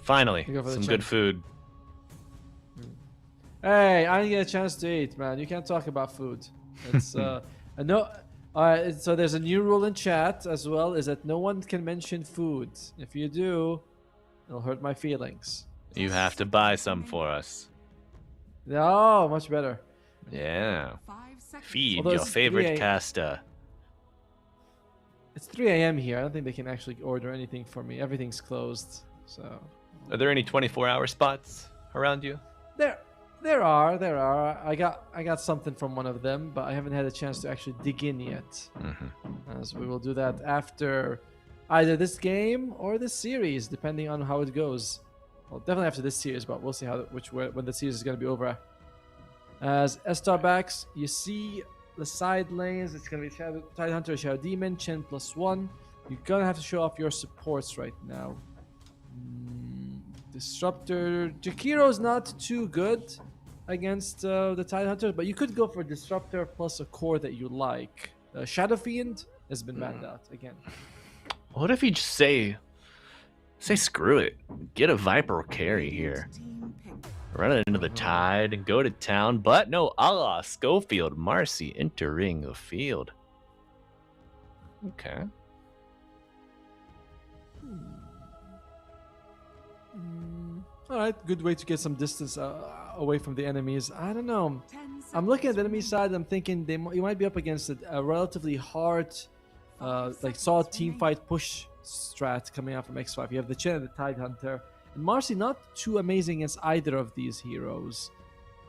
Finally, You go for the some chin. good food. Hey, I didn't get a chance to eat, man. You can't talk about food. It's I know. Alright, so there's a new rule in chat as well, is that no one can mention food. If you do, it'll hurt my feelings. You have to buy some for us. No, much better. Yeah. 5 seconds. Feed Although your it's favorite 3 caster. It's 3 a.m. here. I don't think they can actually order anything for me. Everything's closed. So Are there any 24-hour spots around you? there are. I got something from one of them, but I haven't had a chance to actually dig in yet. As we will do that after either this game or this series, depending on how it goes. Well, definitely after this series, but we'll see when the series is going to be over. As Estar backs, you see the side lanes. It's going to be Tidehunter, Shadow Demon, Chen +1. You're going to have to show off your supports right now. Disruptor. Jakiro's not too good against the Tidehunter, but you could go for Disruptor plus a core that you like. Shadow Fiend has been banned out again. What if you just say screw it, get a Viper carry here, Team pick. run it into the Tide and go to town, but no, a la Schofield, Marcy entering the field. Okay. All right, good way to get some distance away from the enemies. I don't know. 10 I'm seconds looking at the enemy remaining. side. I'm thinking you might be up against a relatively hard, like solid team fight push strat coming out from X5. You have the Chen and the Tidehunter, and Marcy not too amazing against either of these heroes.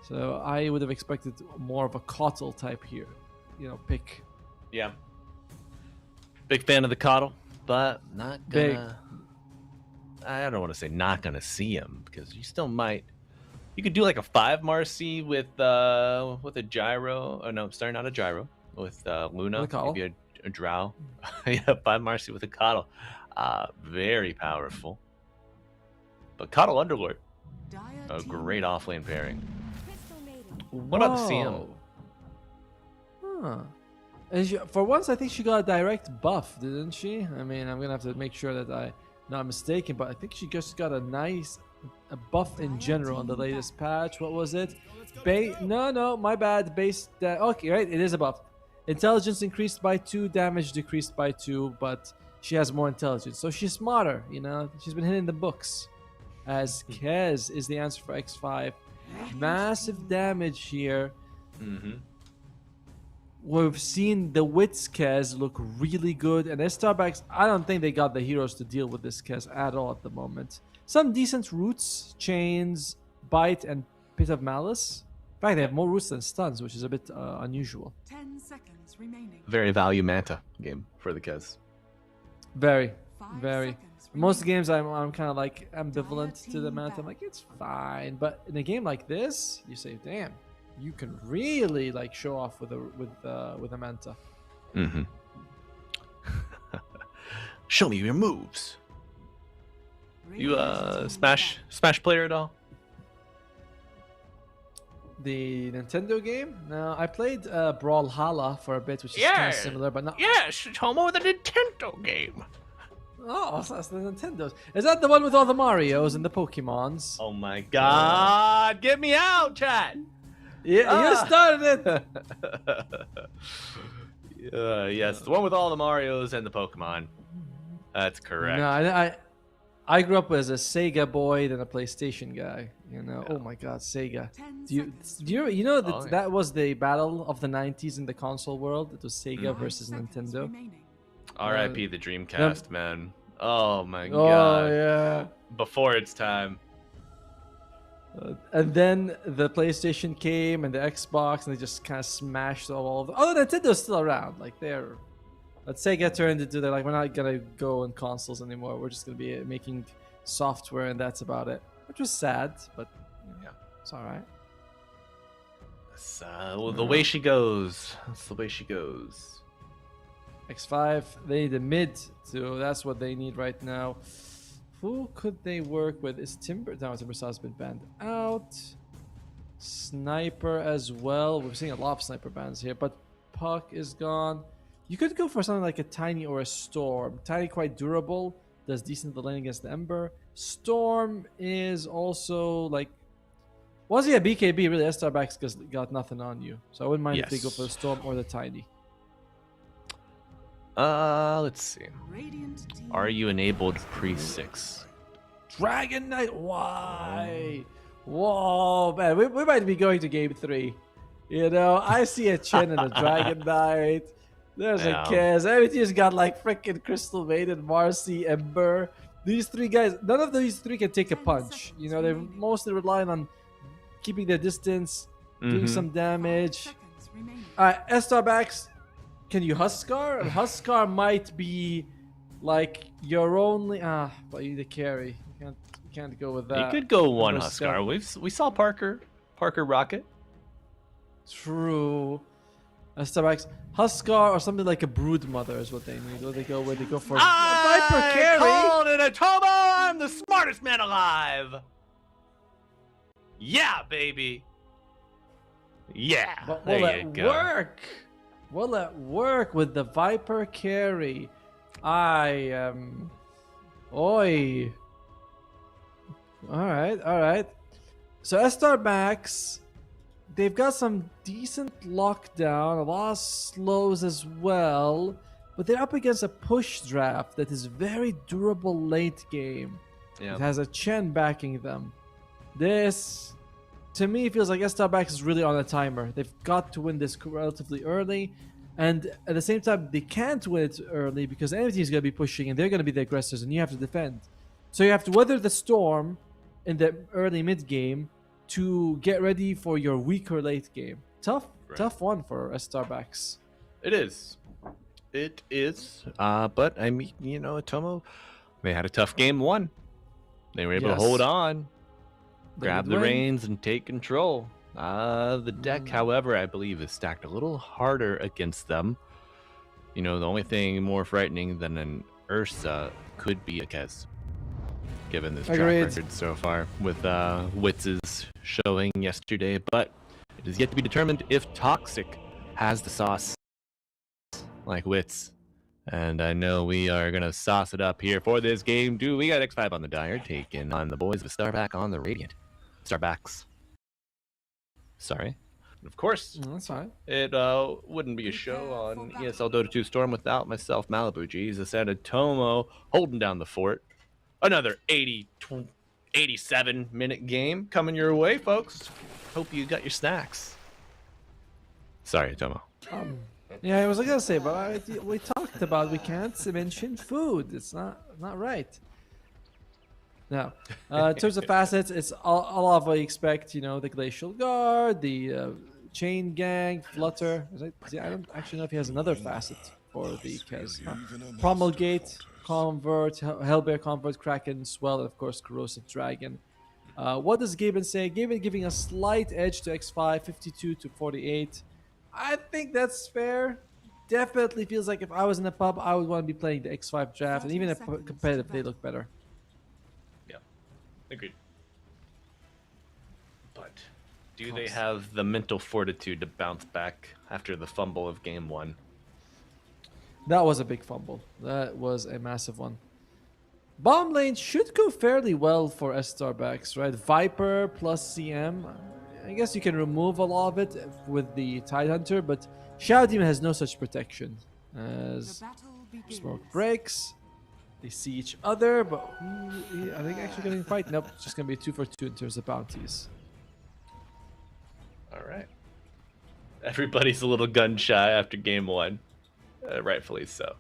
So I would have expected more of a Coddle type here, pick. Yeah. Big fan of the Coddle, but not Big. gonna. I don't want to say not gonna see him because you still might. You could do like a 5 Marcy with a gyro. Oh no, sorry, not a gyro. With Luna, With a Coddle. maybe a drow. Yeah, 5 Marcy with a Coddle. Very powerful. But Coddle Underlord, Dire a team great offlane pairing. Crystal Maiden. What about the CM? Whoa. Huh. And for once, I think she got a direct buff, didn't she? I mean, I'm gonna have to make sure that I'm not mistaken, but I think she just got a buff in general on the latest patch. What was it? No, my bad. Okay, right, it is a buff. Intelligence increased by 2, damage decreased by 2, but she has more intelligence, so she's smarter. She's been hitting the books. As Kez is the answer for X5. Massive damage here. Mm-hmm. We've seen the Wits Kez look really good, and Starbacks, I don't think they got the heroes to deal with this Kez at all at the moment. Some decent roots, chains, bite, and pit of malice. In fact, they have more roots than stuns, which is a bit unusual. 10 seconds remaining. Very value manta game for the Kez. Very, 5 very. seconds Most remaining. games, I'm kind of like ambivalent to the manta. I'm like, it's fine, but in a game like this, you say, damn, you can really like show off with a manta. Mm-hmm. Show me your moves. You Radiant Smash player at all? The Nintendo game? No, I played Brawlhalla for a bit, which is kind of similar, but not. Yes, it's Homo with a Nintendo game. Oh, that's the Nintendo's. Is that the one with all the Marios and the Pokemons? Oh my god, get me out, chat! Yeah, you started it. Yes, the one with all the Marios and the Pokemon. That's correct. No, I grew up as a Sega boy, then a PlayStation guy. Oh my God, Sega. 10 Do you seconds know that Oh, yeah. that was the battle of the '90s in the console world? It was Sega remaining. versus 5 seconds Nintendo. remaining. R.I.P. the Dreamcast, man. Oh my Oh god. yeah. Before its time. And then the PlayStation came and the Xbox, and they just kind of smashed all of them. Oh, Nintendo's still around. Like let's say get turned into they're like, we're not gonna go on consoles anymore. We're just gonna be making software, and that's about it. Which was sad, but yeah, it's all right. It's, well, the way she goes. That's the way she goes. X5, they need a mid, so that's what they need right now. Who could they work with? Is Timber? No, Timbersaw's been banned out. Sniper as well. We're seeing a lot of sniper bans here, but Puck is gone. You could go for something like a Tiny or a Storm. Tiny quite durable, does decent the lane against the Ember. Storm is also like, was he a BKB? Really, Estar backs got nothing on you, so I wouldn't mind if they go for the Storm or the Tiny. Let's see. Radiant team. Are you enabled pre-6? Dragon Knight, why? Whoa, man, we might be going to game 3. You know, I see a Chen and a Dragon Knight. There's a Kez. Everything's got like freaking Crystal Maiden, Marcy, Ember. These 3 guys, none of these 3 can take a punch. You know, they're mostly relying on keeping their distance, doing some damage. Seconds remaining. Estar backs. Can you Huskar? Huskar might be like your only but you need a carry. You can't go with that. You could go one Huskar. We saw Parker Rocket. True. Starbucks, Huskar or something like a Brood Mother is what they need. Or they go for Viper carry. Called it a Tomo. I'm the smartest man alive. Yeah, baby. Yeah. But there will you it go. work? Will it work with the Viper carry? I am. Oi. All right. So Estar Max, they've got some decent lockdown, a lot of slows as well, but they're up against a push draft that is very durable late game. Yeah. It has a Chen backing them. This, to me, feels like Estar Max is really on a timer. They've got to win this relatively early, and at the same time, they can't win it early because enemy is going to be pushing and they're going to be the aggressors, and you have to defend. So you have to weather the storm in the early mid game to get ready for your weaker late game. Tough one for Estar Max. It is. But I mean, you know, Atomo, they had a tough game 1. They were able to hold on, grab the reins, and take control. The deck, however, I believe is stacked a little harder against them. You know, the only thing more frightening than an Ursa could be a Kez, given this track record so far with Witz's showing yesterday. But it is yet to be determined if Toxic has the sauce like Witz. And I know we are going to sauce it up here for this game. We got X5 on the Dire, taking on the boys with Starback on the Radiant. Starbacks. Sorry. Of course, That's fine. it wouldn't be a show on ESL Dota 2 Storm without myself, Malibu Jesus, and Atomo holding down the fort. Another 87-minute game coming your way, folks. Hope you got your snacks. Sorry, Atomo. Yeah, I was gonna say, but we talked about we can't mention food. It's not right. Now, in terms of facets, it's all of what you expect. You know, the Glacial Guard, the Chain Gang, Flutter. I don't actually know if he has another facet for the Kez. Promulgate, Convert, Hellbear Convert, Kraken, Swell, and of course Corrosive Dragon. What does Gaben say? Gaben giving a slight edge to X5, 52 to 48. I think that's fair. Definitely feels like if I was in a pub, I would want to be playing the X5 draft, and even if competitive, they look better. Yeah, agreed. But do they have the mental fortitude to bounce back after the fumble of game 1? That was a big fumble. That was a massive one. Bomb lane should go fairly well for Estar backs, right? Viper plus CM. I guess you can remove a lot of it with the Tidehunter, but Shadow Demon has no such protection. As smoke breaks, they see each other, but are they actually going to fight? Nope, it's just going to be a 2 for 2 in terms of bounties. All right. Everybody's a little gun shy after game 1. Rightfully so.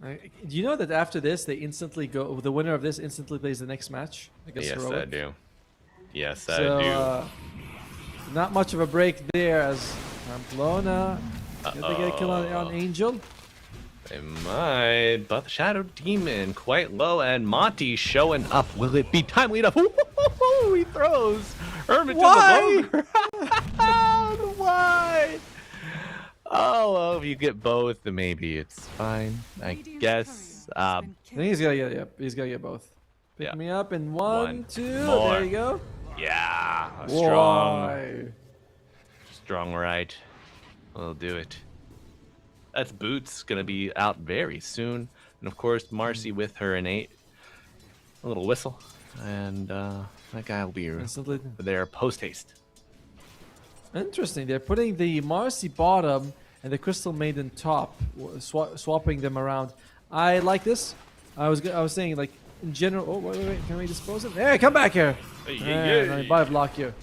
Do you know that after this, they instantly go? The winner of this instantly plays the next match against Yes, Heroic. I do. Yes, So, I do. not much of a break there as Pamplona. Did they get a kill on Angel? They might, but the Shadow Demon quite low, and Monty showing up. Will it be timely enough? Ooh, he throws Hermit to the low ground. Why? Oh, well, if you get both, then maybe it's fine. I guess. I think he's gotta get. Yep, he's gotta get both. Pick Yeah. me up in One one, two. more. There you go. Yeah, a Why? strong right. We'll do it. That's Boots gonna be out very soon, and of course Marcy with her innate a little whistle, and that guy will be Instantly. there post haste. Interesting. They're putting the Marcy bottom and the Crystal Maiden top, swapping them around. I like this. I was saying, like, in general. Oh, wait. Can we dispose of him? Hey, come back here. No, buy a block here.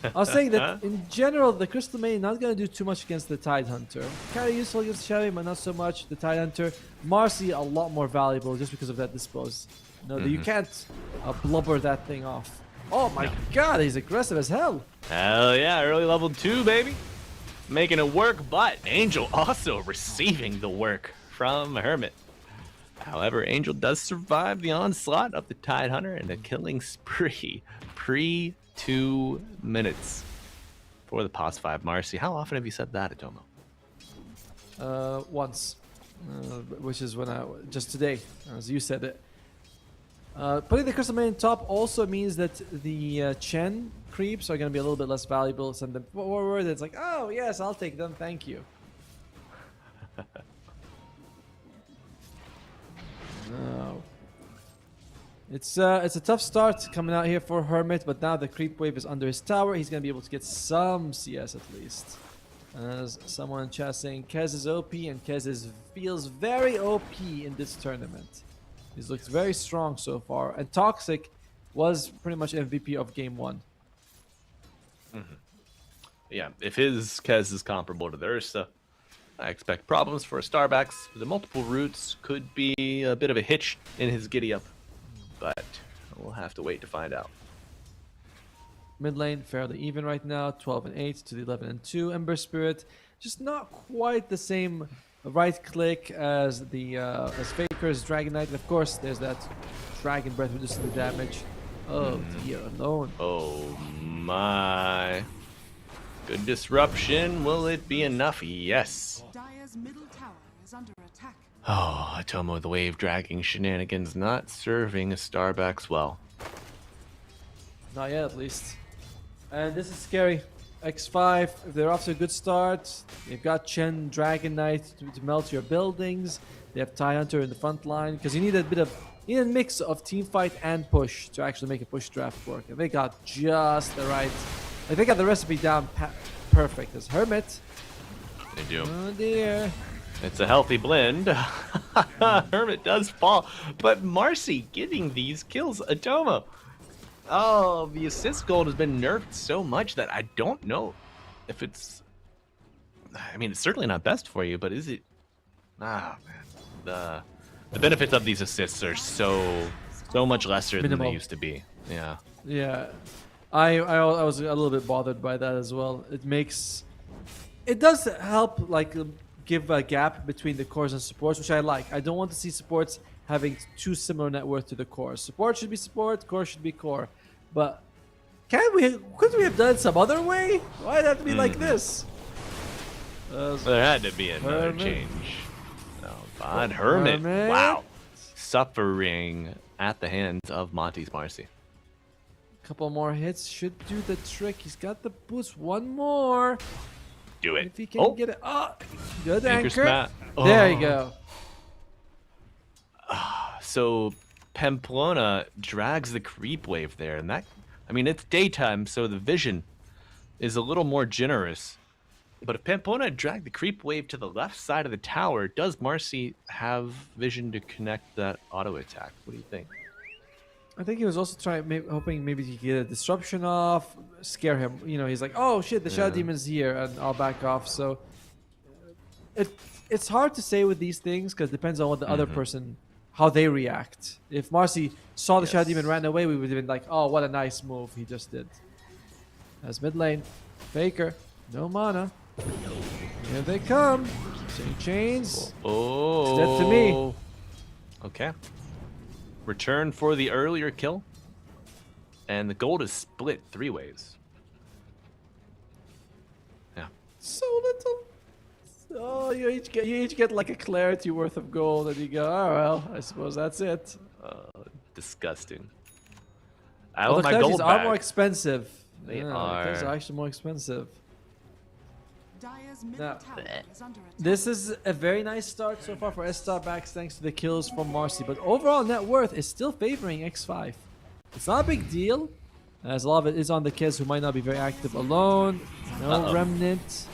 I was saying that in general, the Crystal Maiden not gonna do too much against the Tide Hunter. Kind of useful against Chevy, but not so much. The Tide Hunter, Marcy, a lot more valuable just because of that dispose. No, you can't blubber that thing off. Oh my God, he's aggressive as hell. Hell yeah, early level 2, baby. Making it work, but Angel also receiving the work from Hermit. However, Angel does survive the onslaught of the Tide Hunter and a killing spree pre-2 minutes for the pos 5 Marcy. How often have you said that, Atomo? Once, which is when just today, as you said it. Putting the Crystal Maiden top also means that the Chen creeps are going to be a little bit less valuable. Send them forward. It's like, oh yes, I'll take them. Thank you. No. It's a tough start coming out here for Hermit, but now the creep wave is under his tower. He's going to be able to get some CS at least. As someone in chat saying Kez is OP, and Kez feels very OP in this tournament. He's looked very strong so far, and Toxic was pretty much MVP of game 1. Yeah, if his Kez is comparable to theirs, I expect problems for Starbacks. The multiple routes could be a bit of a hitch in his giddy up, but we'll have to wait to find out. Mid lane fairly even right now, 12 and 8 to the 11 and 2. Ember Spirit just not quite the same right click as the as Faker's Dragon Knight. And of course, there's that Dragon Breath reducing the damage. Oh dear, alone. Oh my. Good disruption. Will it be enough? Yes. Dire's middle tower is under attack. Oh, Atomo, the wave dragging shenanigans not serving a Starbacks well. Not yet, at least. And this is scary. X5, if they're off to a good start, they've got Chen, Dragon Knight to melt your buildings. They have Tie Hunter in the front line because you need a mix of team fight and push to actually make a push draft work. And they got just the right. Like they got the recipe down perfect. As Hermit. They do. Oh dear. It's a healthy blend. Hermit does fall, but Marcy getting these kills. Atomo. Oh, the assist gold has been nerfed so much that I don't know if it's. I mean, it's certainly not best for you, but is it? Ah, man, the benefits of these assists are so much lesser than they used to be. Yeah. Yeah, I was a little bit bothered by that as well. It does help like give a gap between the cores and supports, which I like. I don't want to see supports having too similar net worth to the core. Support should be support, core should be core. But couldn't we have done some other way? Why did it have to be like this? There had to be another change. Oh, God, Hermit. Wow. Suffering at the hands of Monty's Marcy. Couple more hits should do the trick. He's got the boost. One more. Do it. If he can get it. Oh, good anchor. Oh. There you go. So Pamplona drags the creep wave there, and that, I mean, it's daytime, so the vision is a little more generous. But if Pamplona dragged the creep wave to the left side of the tower, does Marcy have vision to connect that auto attack? What do you think? I think he was also hoping maybe he could get a disruption off, scare him. You know, he's like, oh shit, the Shadow Demon's here, and I'll back off. So it's hard to say with these things because it depends on what the other person, how they react. If Marcy saw the Shadow Demon and ran away, we would have been like, oh, what a nice move he just did. As mid lane, Faker, no mana. Here they come. Chains. Oh. It's dead to me. Okay. Return for the earlier kill. And the gold is split 3 ways. Yeah. So little. Oh, you each get like a clarity worth of gold, and you go, oh well, I suppose that's it. Disgusting. I Well, want the my gold clarities are back. more expensive. They The are. clarities are actually more expensive. Dire's middle Now, tower is under attack. this is a very nice start so far for Estar backs thanks to the kills from Marcy, but overall net worth is still favoring X5. It's not a big deal, as a lot of it is on the kids who might not be very active alone. No Remnant.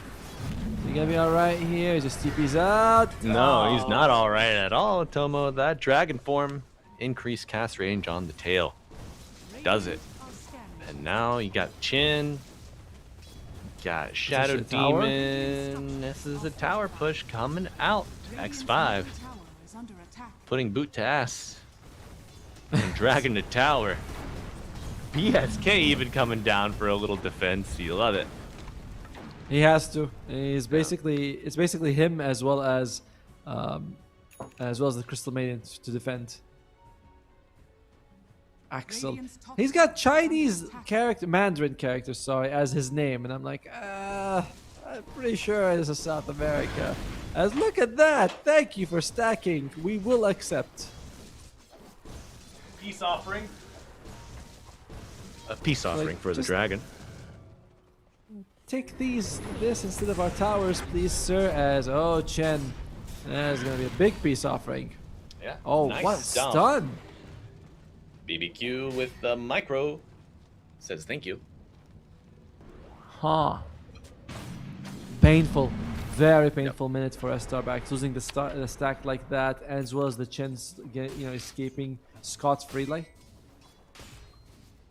You gonna be alright here? He just TP's out. No, he's Oh. not all right at all, Tomo. That dragon form increased cast range on the tail. Does it. And now you got Chin. Got Shadow a tower? Demon. This is a tower push coming out. X5 Tower is under attack. putting boot to ass. And dragging the tower. BSK even coming down for a little defense. You love it. He has to. He's basically it's basically him as well as the Crystal Maiden to defend. Axel. He's got Chinese character, Mandarin character, sorry, as his name, and I'm like, I'm pretty sure this is South America. As look at that! Thank you for stacking. We will accept. Peace offering. A peace offering for the just- dragon. Take this instead of our towers, please, sir. As Chen, there's gonna be a big peace offering. Yeah. Oh, nice what stomp. stun! BBQ with the micro says thank you. Huh. Painful. Very painful minute for Estar back. Losing the stack like that, as well as the Chen's escaping scot-free. Like,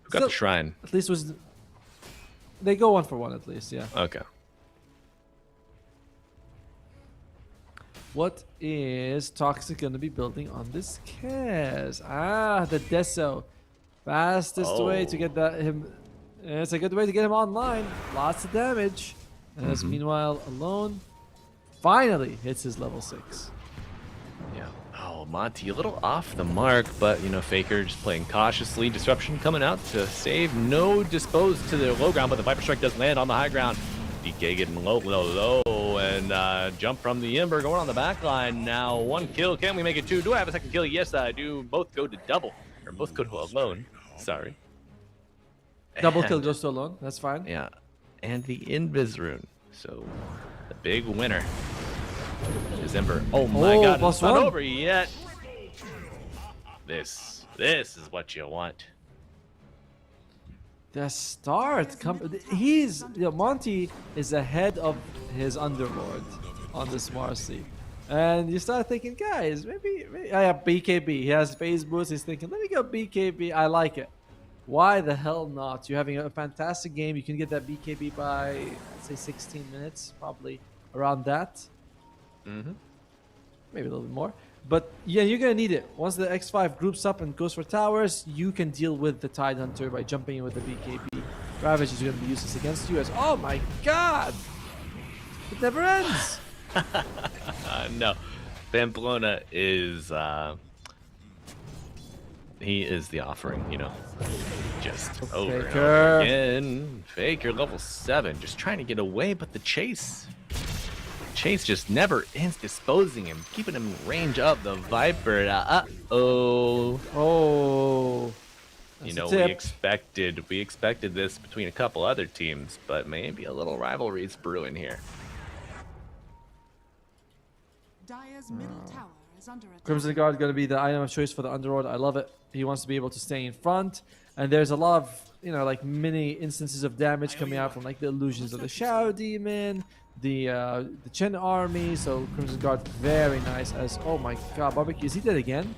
Who got the shrine? at least was. They go 1 for 1 at least, yeah. Okay. What is Toxic going to be building on this Kaz? The Deso. Fastest way to get him. It's a good way to get him online. Lots of damage. As meanwhile, alone finally hits his level 6. Yeah. Oh, Monty, a little off the mark, but Faker just playing cautiously. Disruption coming out to save. No disposed to the low ground, but the Viper Strike does land on the high ground. DK getting low, and jump from the Ember going on the back line. Now 1 kill. Can we make it 2? Do I have a second kill? Yes, I do. Both go to double, or both go to alone. Sorry. Double kill And- goes to alone. That's fine. Yeah, and the Invis rune. So the big winner is Ember. Oh my God, plus it's not one. over yet. This is what you want. The start. Monty is ahead of his Underlord on this Marcy. And you start thinking, guys, maybe BKB. He has phase boost. He's thinking, let me go BKB. I like it. Why the hell not? You're having a fantastic game. You can get that BKB by, let's say, 16 minutes, probably around that. Mm-hmm. Maybe a little bit more. But yeah, you're going to need it. Once the X5 groups up and goes for towers, you can deal with the Tide Hunter by jumping in with the BKB. Ravage is going to be useless against you as, oh my God! It never ends! No, Pamplona is he is the offering, just over and Faker. over again. Faker level 7, just trying to get away, but the chase just never ends disposing him, keeping him in range of the Viper. Oh. We That's a tip. expected this between a couple other teams, but maybe a little rivalry is brewing here. Dire's middle tower is under attack. Crimson Guard going to be the item of choice for the Underlord. I love it. He wants to be able to stay in front. And there's a lot of, like mini instances of damage coming out from like the illusions of the Shadow Demon, the Chen army. So Crimson Guard, very nice. As oh my God, Barbecue, is he dead again?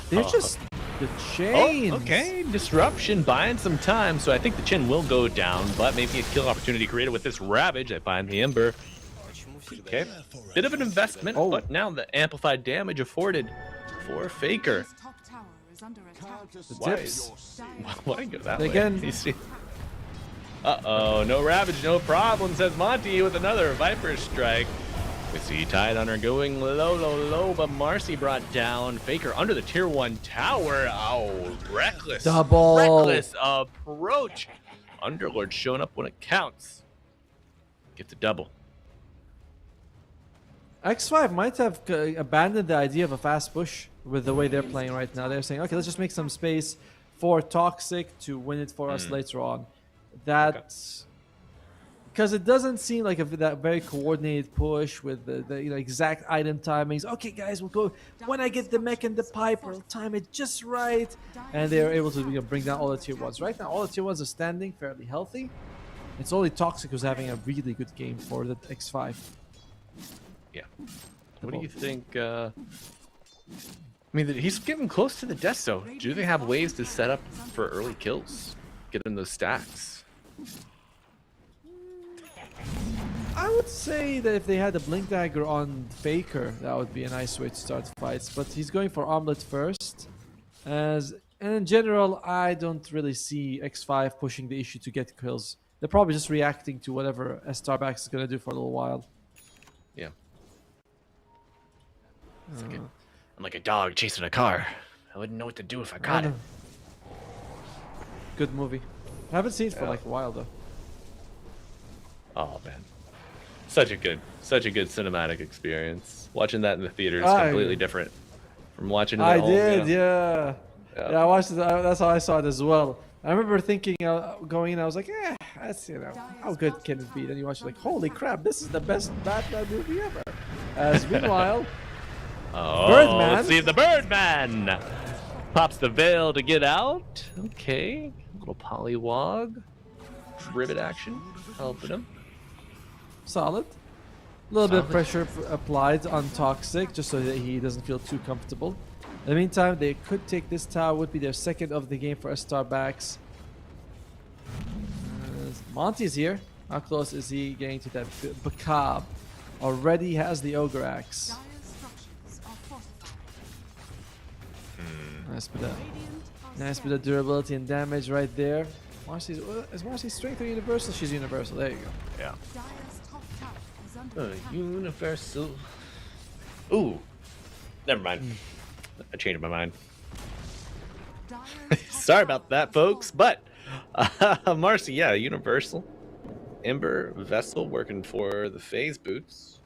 They're just the chains. Oh, okay. Disruption buying some time, so I think the Chin will go down, but maybe a kill opportunity created with this Ravage. I find the Ember. Okay, bit of an investment, but now the amplified damage afforded for Faker. Dire's top tower is under attack. The Why? tips. Why go that Again. way? You see? Uh-oh, no Ravage, no problem, says Monty with another Viper Strike. We see Tide Hunter going low, but Marcy brought down Faker under the tier 1 tower. Oh, reckless. Double. Reckless approach. Underlord showing up when it counts. Gets a double. X5 might have abandoned the idea of a fast push with the way they're playing right now. They're saying, okay, let's just make some space for Toxic to win it for us later on. That's because it doesn't seem like that very coordinated push with the exact item timings. Okay, guys, we'll go when I get the mech and the pipe. We'll time it just right, and they are able to bring down all the tier 1s. Right now, all the tier 1s are standing fairly healthy. It's only Toxic who's having a really good game for the X5. Yeah. What do you think? I mean, he's getting close to the death zone. Do they have ways to set up for early kills? Get in those stacks? I would say that if they had a Blink Dagger on Faker, that would be a nice way to start fights. But he's going for Omelet first. And in general, I don't really see X5 pushing the issue to get kills. They're probably just reacting to whatever Estar is going to do for a little while. Yeah. I'm like a dog chasing a car. I wouldn't know what to do if I caught it. Good movie. I haven't seen it for like a while though. Oh man, such a good cinematic experience. Watching that in the theater is completely different from watching it at home. Yeah, I watched it. That's how I saw it as well. I remember thinking, going in, I was like, that's, how good can it be? Then you watch it like, holy crap, this is the best Batman movie ever. As meanwhile, Birdman. Let's see if the Birdman pops the veil to get out. Okay, little polywog, rivet action, helping him. Solid. A little bit of pressure applied on Toxic, just so that he doesn't feel too comfortable. In the meantime, they could take this tower. Would be their second of the game for Estar backs. Monty's here. How close is he getting to that? Bakab already has the Ogre Axe. Dire's structures are fortified. Nice bit of durability and damage right there. Is Marcy's strength or universal? She's universal. There you go. Yeah. Dire's top tower is under attack. Universal. Ooh. Never mind. I changed my mind. Dire's top Sorry about tower that, is folks. falling. But Marcy, yeah, universal. Ember Vessel working for the phase boots.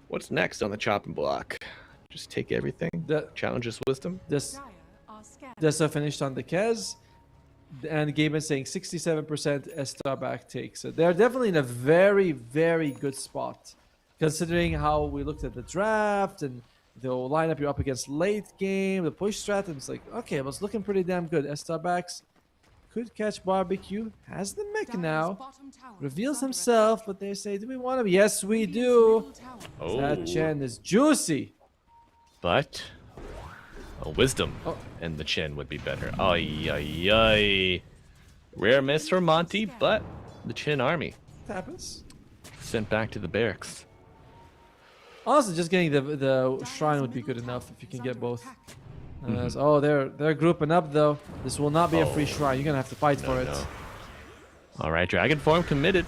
What's next on the chopping block? Just take everything. Challenges wisdom. This Dire are scared. Dessa finished on the Kez. And Gaben saying 67% Estar back take. So they're definitely in a very, very good spot. Considering how we looked at the draft and the lineup you're up against late game, the push strat, and it's like, okay, it was looking pretty damn good. Estar backs could catch barbecue. Has the mech Dire's now. bottom tower is Reveals under himself, attack. but they say, do we want him? Yes, we Radiant's do. middle tower Oh. That Chen is juicy. But a wisdom and the chin would be better. Ay, ay, ay. Rare miss for Monty, but the chin army It happens. sent back to the barracks. Honestly, just getting the shrine would be good enough if you can get both. Oh, they're grouping up though. This will not be a free shrine. You're gonna have to fight for it. No. All right, Dragon Form committed.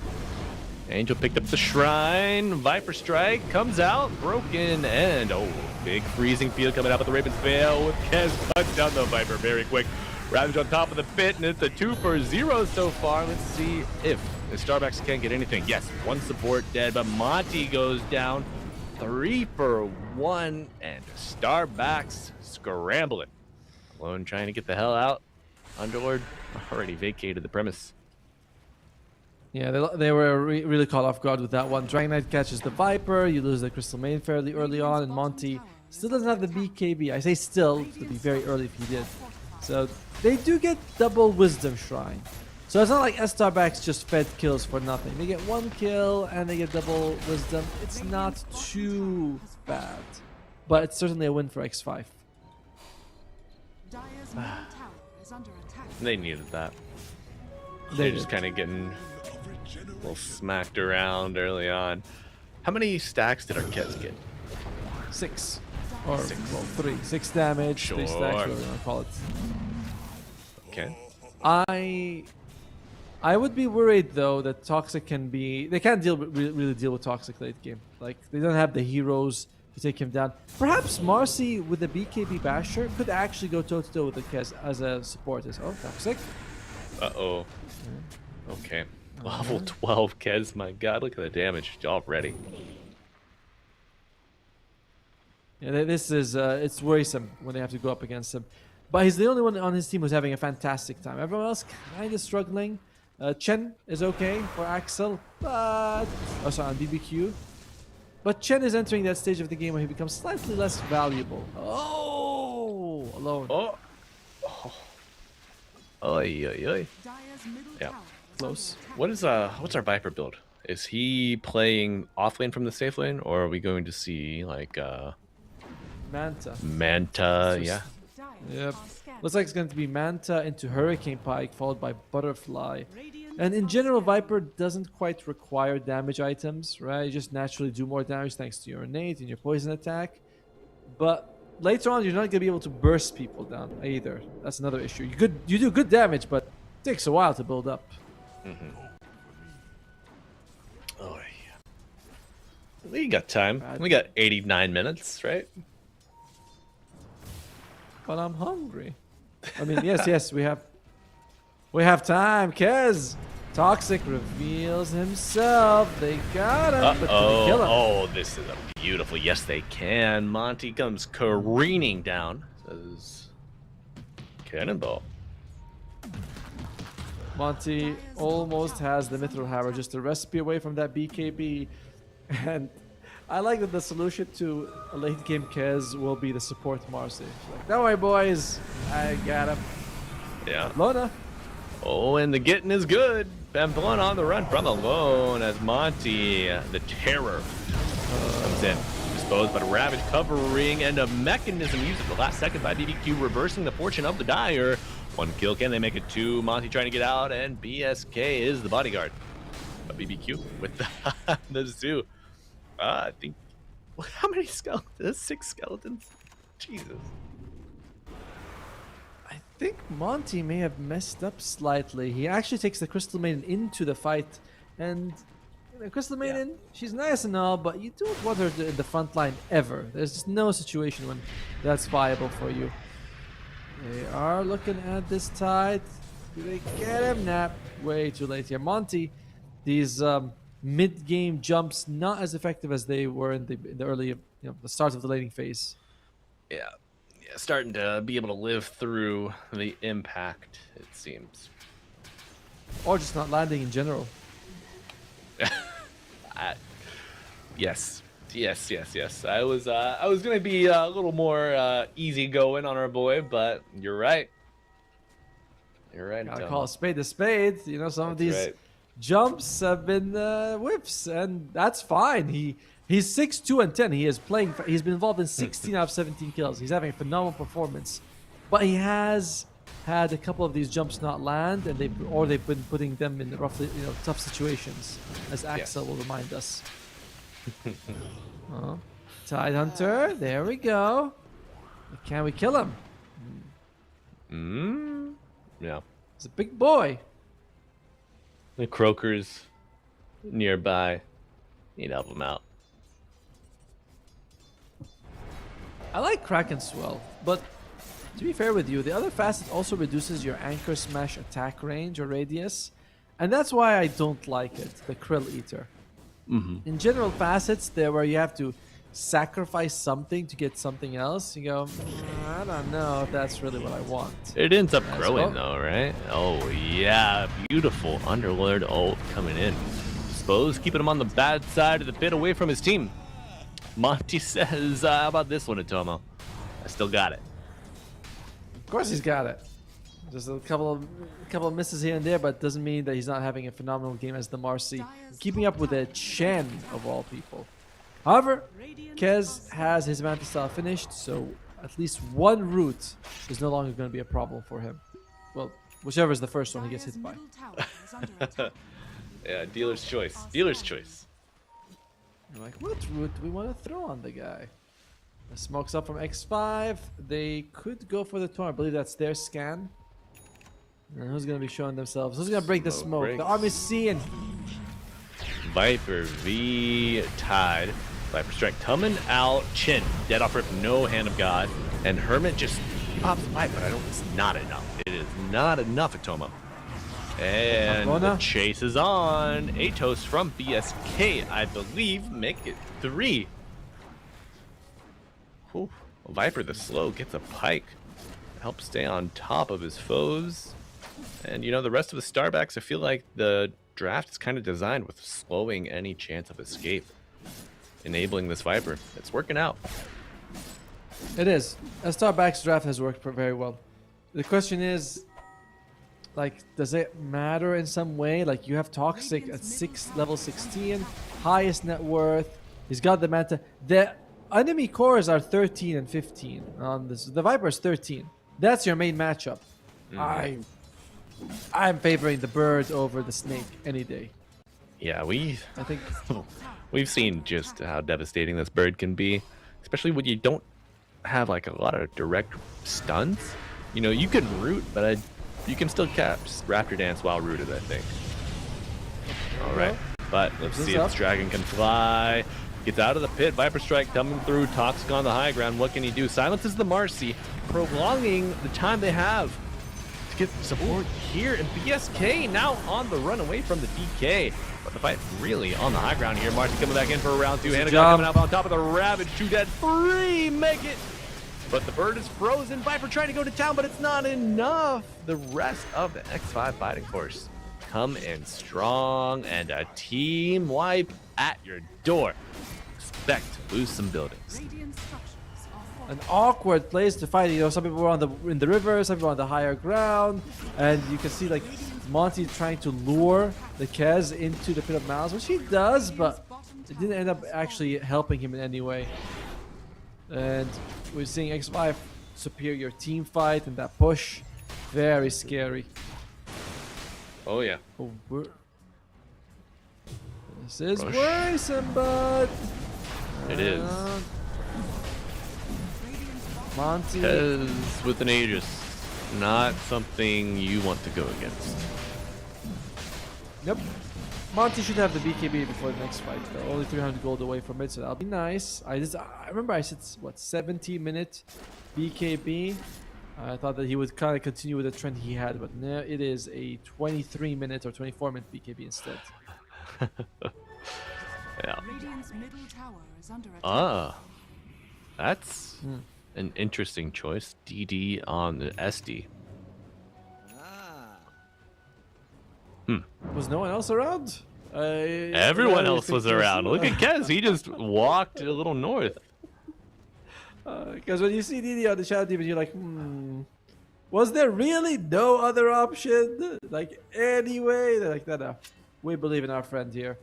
Angel picked up the shrine. Viper Strike comes out, broken, and big freezing field coming out with the Raven's Veil with Kez cuts down the Viper very quick. Ravage on top of the pit, and it's a 2-for-0 so far. Let's see if the Starbacks can get anything. Yes, one support dead, but Monty goes down. 3-for-1, and Starbacks scrambling. Clone trying to get the hell out. Underlord already vacated the premise. Yeah, they were really caught off guard with that one. Dragon Knight catches the Viper. You lose the Crystal Main fairly early on, and Monty still doesn't have the BKB. I say still, it would be very early if he did. So they do get double Wisdom Shrine. So it's not like Estar backs just fed kills for nothing. They get one kill and they get double Wisdom. It's not too bad, but it's certainly a win for X5. Dire's middle tower is under attack. They needed that. They They're did. just kind of getting a little smacked around early on. How many stacks did our Kez get? 6. Or, well, 3. 6 damage, 3 stacks, whatever you want to call it. Okay. I would be worried though that Toxic can be. They can't really deal with Toxic late game. Like they don't have the heroes to take him down. Perhaps Marcy with the BKB Basher could actually go toe to toe with the Kez as a support. Oh, Toxic. Uh-oh. Okay. Level 12 Kez, my god, look at the damage already. Yeah, this is it's worrisome when they have to go up against him. But he's the only one on his team who's having a fantastic time. Everyone else kind of struggling. Chen is okay for Axel, but sorry, on BBQ. But Chen is entering that stage of the game where he becomes slightly less valuable. Oh, alone. Oh. Oy, oy, oy. Dire's middle Yeah. tower is Close. under attack. What's our Viper build? Is he playing off lane from the safe lane, or are we going to see like Manta. Manta? Yeah. Dire Yep. are scattered. Looks like it's going to be Manta into Hurricane Pike, followed by Butterfly. Radiant And in are general, scattered. Viper doesn't quite require damage items, right? You just naturally do more damage thanks to your innate and your poison attack. But later on, you're not going to be able to burst people down either. That's another issue. You do good damage, but it takes a while to build up. Oh, yeah. We got time. Bad. We got 89 minutes, right? But I'm hungry. I mean, yes, we have time. Kez, Toxic reveals himself. They got him, but did they kill him? Oh, this is a beautiful. Yes, they can. Monty comes careening down. Says, cannonball. Monty almost has the Mithril Hammer, just a recipe away from that BKB. And I like that the solution to a late game Kez will be the support Marcy. Like, don't worry, boys. I got him. Yeah. Lona. Oh, and the getting is good. Pamplona on the run from alone as Monty, the terror, comes in. Disposed, but a Ravage covering and a mechanism used at the last second by BBQ, reversing the fortune of the Dire. 1 kill, can they make it 2? Monty trying to get out, and BSK is the bodyguard. But BBQ with the zoo. I think, how many skeletons? 6 skeletons? Jesus. I think Monty may have messed up slightly. He actually takes the Crystal Maiden into the fight. And Crystal Maiden, she's nice and all, but you don't want her in the front line ever. There's just no situation when that's viable for you. They are looking at this tide. Do they get him? Nah, way too late here. Monty, these mid-game jumps not as effective as they were in the early, the start of the laning phase. Yeah, starting to be able to live through the impact, it seems. Or just not landing in general. Yes. I was gonna be a little more easygoing on our boy, but you're right. You're right. Gotta Tom. call a spade a spade. Some of these right. jumps have been whips, and that's fine. He's 6-2 and 10. He's been involved in 16 out of 17 kills. He's having a phenomenal performance, but he has had a couple of these jumps not land, and they've been putting them in roughly tough situations, as Axel will remind us. Tide Hunter, there we go. Can we kill him? Yeah. He's a big boy. The Croakers nearby. Need to help him out. I like Kraken Swell, but to be fair with you, the other facet also reduces your Anchor Smash attack range or radius, and that's why I don't like it, the Krill Eater. In general facets, there where you have to sacrifice something to get something else, you go, I don't know if that's really what I want. It ends up Nice. growing though, right? Oh yeah, beautiful Underlord ult coming in. Suppose keeping him on the bad side of the pit, away from his team. Monty says, how about this one, Atomo? I still got it. Of course he's got it. Just a couple of misses here and there, but doesn't mean that he's not having a phenomenal game as the Marcy, keeping up with a Chen of all people. However, Kez has his Manta style finished, so at least one route is no longer going to be a problem for him. Well, whichever is the first one he gets hit by. Middle tower is under attack. Yeah, dealer's choice. Dealer's choice. I'm like, what route do we want to throw on the guy? The smoke's up from X5. They could go for the torn. I believe that's their scan. And who's going to be showing themselves? Who's going to break the Smoke smoke? breaks. The army's seeing. Viper V Tide. Viper Strike coming out. Chin. Dead off rip. No Hand of God. And Hermit just pops the pipe, but it's not enough. It is not enough, Atomo. And the chase is on. Atos from BSK, I believe, make it 3. Whew. Viper the slow gets a pike. Helps stay on top of his foes. And, you know, the rest of the Starbacks, I feel like the draft is kind of designed with slowing any chance of escape. Enabling this Viper. It's working out. It is. Estar Back's draft has worked very well. The question is, like, does it matter in some way? Like, you have Toxic at level 16, highest net worth. He's got the manta. The enemy cores are 13 and 15 on this. The Viper is 13. That's your main matchup. I'm favoring the bird over the snake any day. Yeah, I think we've seen just how devastating this bird can be, especially when you don't have like a lot of direct stuns. You know, you can root, but you can still catch Raptor Dance while rooted, I think. All right, but let's see if this dragon can fly. Gets out of the pit. Viper Strike coming through. Toxic on the high ground. What can he do? Silences the Marcy, prolonging the time they have to get support here. And BSK now on the run away from the DK. But the fight really on the high ground here. Marcy coming back in for a round 2. Hannah coming up on top of the Ravage. 2 dead. 3 make it. But the bird is frozen. Viper trying to go to town, but it's not enough. The rest of the X5 fighting force come in strong, and a team wipe at your door. Expect to lose some buildings. an awkward place to fight. You know, some people were in the river, some people were on the higher ground, and you can see like Monty trying to lure the Kez into the pit of malice, which he does, but it didn't end up actually helping him in any way. And we're seeing X5 superior team fight and that push, very scary. Oh yeah. Oh, this is worrisome, but it is. Monty Kez with an Aegis, not something you want to go against. Nope. Monty should have the BKB before the next fight, though. Only 300 gold away from it, so that'll be nice. I remember I said, what, 70-minute BKB? I thought that he would kind of continue with the trend he had, but no, it is a 23-minute or 24-minute BKB instead. Yeah. Radiant's middle tower is under attack. Ah, that's an interesting choice. DD on the SD. Was no one else around? Everyone else was around. Look at Kez. He just walked a little north. Because when you see DD on the shadow team, you're like, was there really no other option? Like, anyway? They're like, no. We believe in our friend here.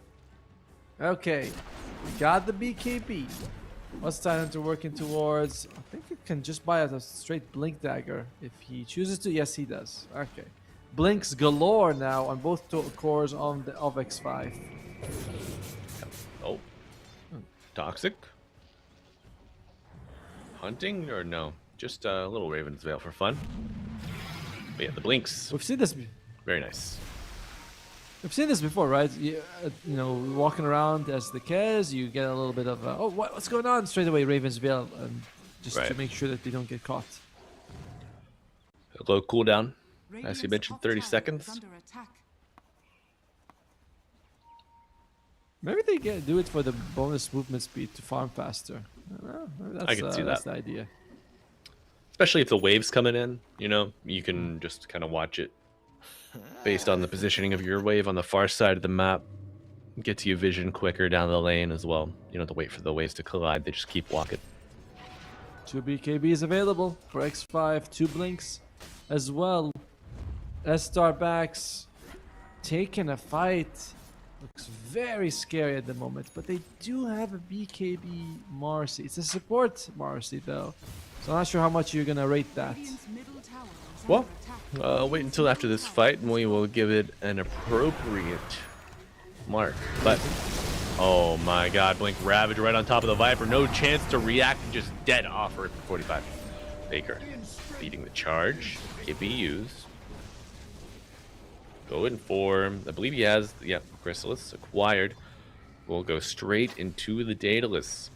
Okay. We got the BKB. What's Silent working towards? I think you can just buy a straight Blink Dagger if he chooses to. Yes, he does. Okay. Blinks galore now on both cores of X5. Oh. Toxic? Hunting or no? Just a little Raven's Veil for fun. But yeah, the blinks. We've seen this. Very nice. We've seen this before, right? You know, walking around as the Kez, you get a little bit of, oh, what's going on? Straight away, Raven's Veil, just to make sure that they don't get caught. A low cooldown. As you mentioned, 30 seconds. Maybe they do it for the bonus movement speed to farm faster. I can see that. That's the idea. Especially if the wave's coming in, you know, you can just kind of watch it based on the positioning of your wave on the far side of the map. Gets you vision quicker down the lane as well. You don't have to wait for the waves to collide. They just keep walking. 2 BKBs available for X5, 2 blinks as well. Estar backs taking a fight. Looks very scary at the moment, but they do have a BKB Marcy. It's a support Marcy though, so I'm not sure how much you're gonna rate that. Well, wait until after this fight and we will give it an appropriate mark. But Oh my god, Blink Ravage right on top of the Viper. No chance to react and just dead off for 45. Faker leading the charge. KBUs. Going for, I believe he has, Chrysalis acquired. We'll go straight into the Daedalus.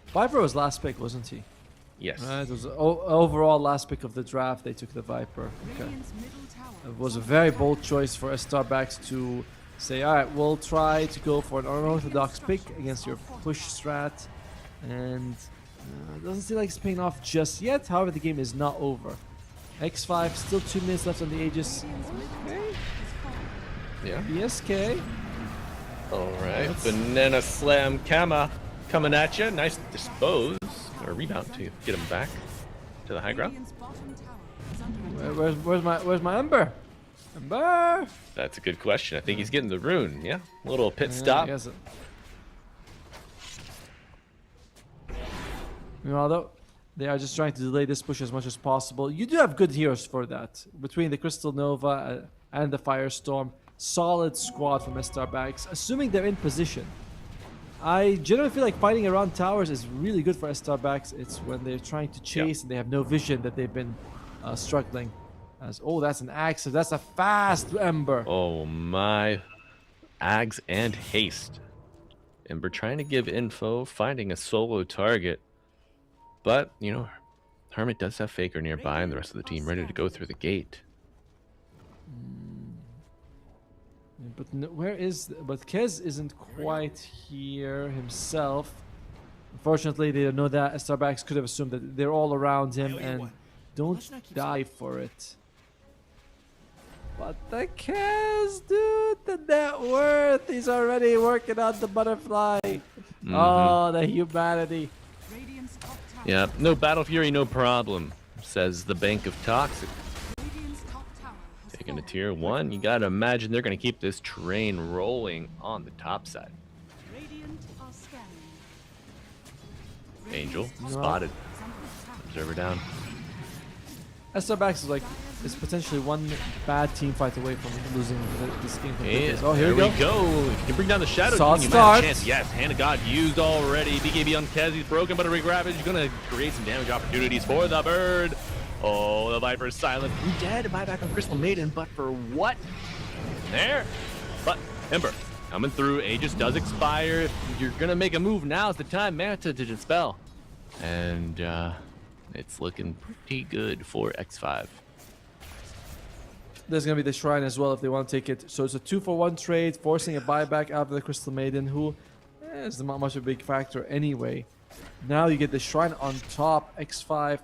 Viper was last pick, wasn't he? Yes. It was overall last pick of the draft. They took the Viper. Okay. Radiant's middle tower It was a very bold choice for Estar backs to say, all right, we'll try to go for an unorthodox pick against your push strat. And it doesn't seem like it's paying off just yet. However, the game is not over. X5, still 2 minutes left on the Aegis. Okay. Yeah. BSK. All right. Banana Slam Kama coming at you. Nice dispose. Or rebound to get him back to the high ground. Radiant's bottom tower is under attack. Where's my Ember? Ember! That's a good question. I think he's getting the rune. Yeah. A little pit stop. Yes. Although they are just trying to delay this push as much as possible. You do have good heroes for that. Between the Crystal Nova and the Firestorm, solid squad from Estar backs, assuming they're in position. I generally feel like fighting around towers is really good for Estar backs. It's when they're trying to chase and they have no vision that they've been struggling. Oh, that's an axe. That's a fast Ember. Oh my. Ags and haste. Ember trying to give info, finding a solo target. But, you know, Hermit does have Faker nearby and the rest of the team ready to go through the gate. But but Kez isn't quite here himself. Unfortunately, they don't know that. Estar backs could have assumed that they're all around him and don't die for it. But the Kez, dude, the net worth. He's already working on the butterfly. Oh, the humanity. Radiant's top tower. Yeah, no Battle Fury, no problem, says the Bank of Toxic. Radiant's top tower has Taking a fallen. tier 1, you gotta imagine they're gonna keep this train rolling on the top side. Radiant are scanning. Angel spotted. Is under attack. Observer down. Estar backs is potentially one bad team fight away from losing this game. And Oh, here there we go. You can bring down the Shadow Solid King, you might have a start. chance. Yes, Hand of God used already. BKB on Kez, he's broken, but a Ravage gonna create some damage opportunities for the bird. Oh, the Viper's silent. Dead, buyback on Crystal Maiden, but for what? There. But Ember coming through. Aegis does expire. If you're gonna make a move, now's the time, Manta, to dispel. And it's looking pretty good for X5. There's going to be the Shrine as well if they want to take it. So it's a 2-for-1 trade, forcing a buyback out of the Crystal Maiden, who is not much of a big factor anyway. Now you get the Shrine on top. X5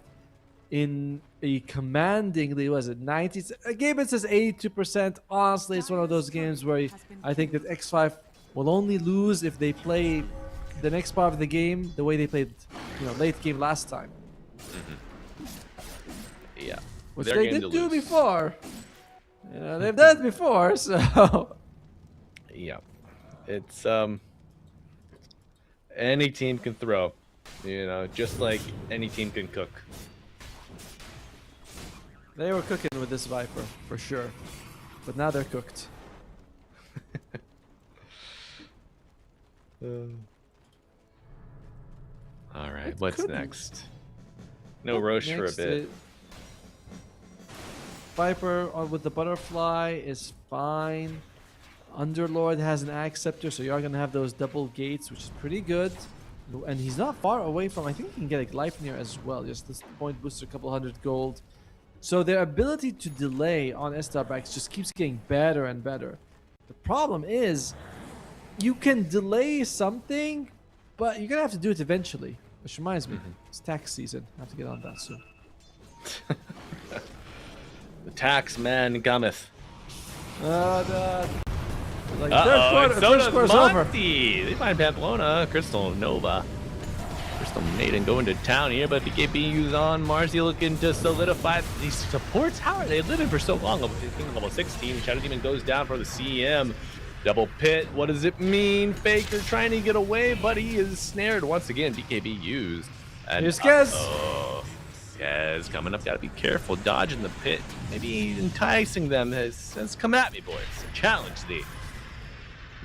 in a commandingly, was it 90? A game that says 82%. Honestly, it's one of those games where I think that X5 will only lose if they play the next part of the game the way they played, late game last time. Yeah. Which Their they game did to do lose. before. They've done it before, so... Yeah. It's, any team can throw, just like any team can cook. They were cooking with this Viper, for sure. But now they're cooked. All right, It what's couldn't. next? No Roche for a Next, bit. Viper with the butterfly is fine. Underlord has an Axe Scepter, so you are going to have those double gates, which is pretty good. And he's not far away from, I think he can get a Gleipnir as well. Just this point booster, a couple hundred gold. So their ability to delay on Estar backs just keeps getting better and better. The problem is, you can delay something, but you're going to have to do it eventually. Which reminds me, it's tax season. I have to get on that soon. The tax man cometh. Like Uh-oh, third quarter's over. Monty. They find Pamplona, Crystal Nova. Crystal Maiden going to town here, but BKBU's on. Marcy looking to solidify these supports. How are they living for so long? Level 16. Shadow Demon goes down for the CM. Double pit. What does it mean? Faker trying to get away, but he is snared once again. BKB used. And Here's Kez. Kez coming up. Got to be careful. Dodging the pit. Maybe enticing them. Says, come at me, boys. Challenge thee.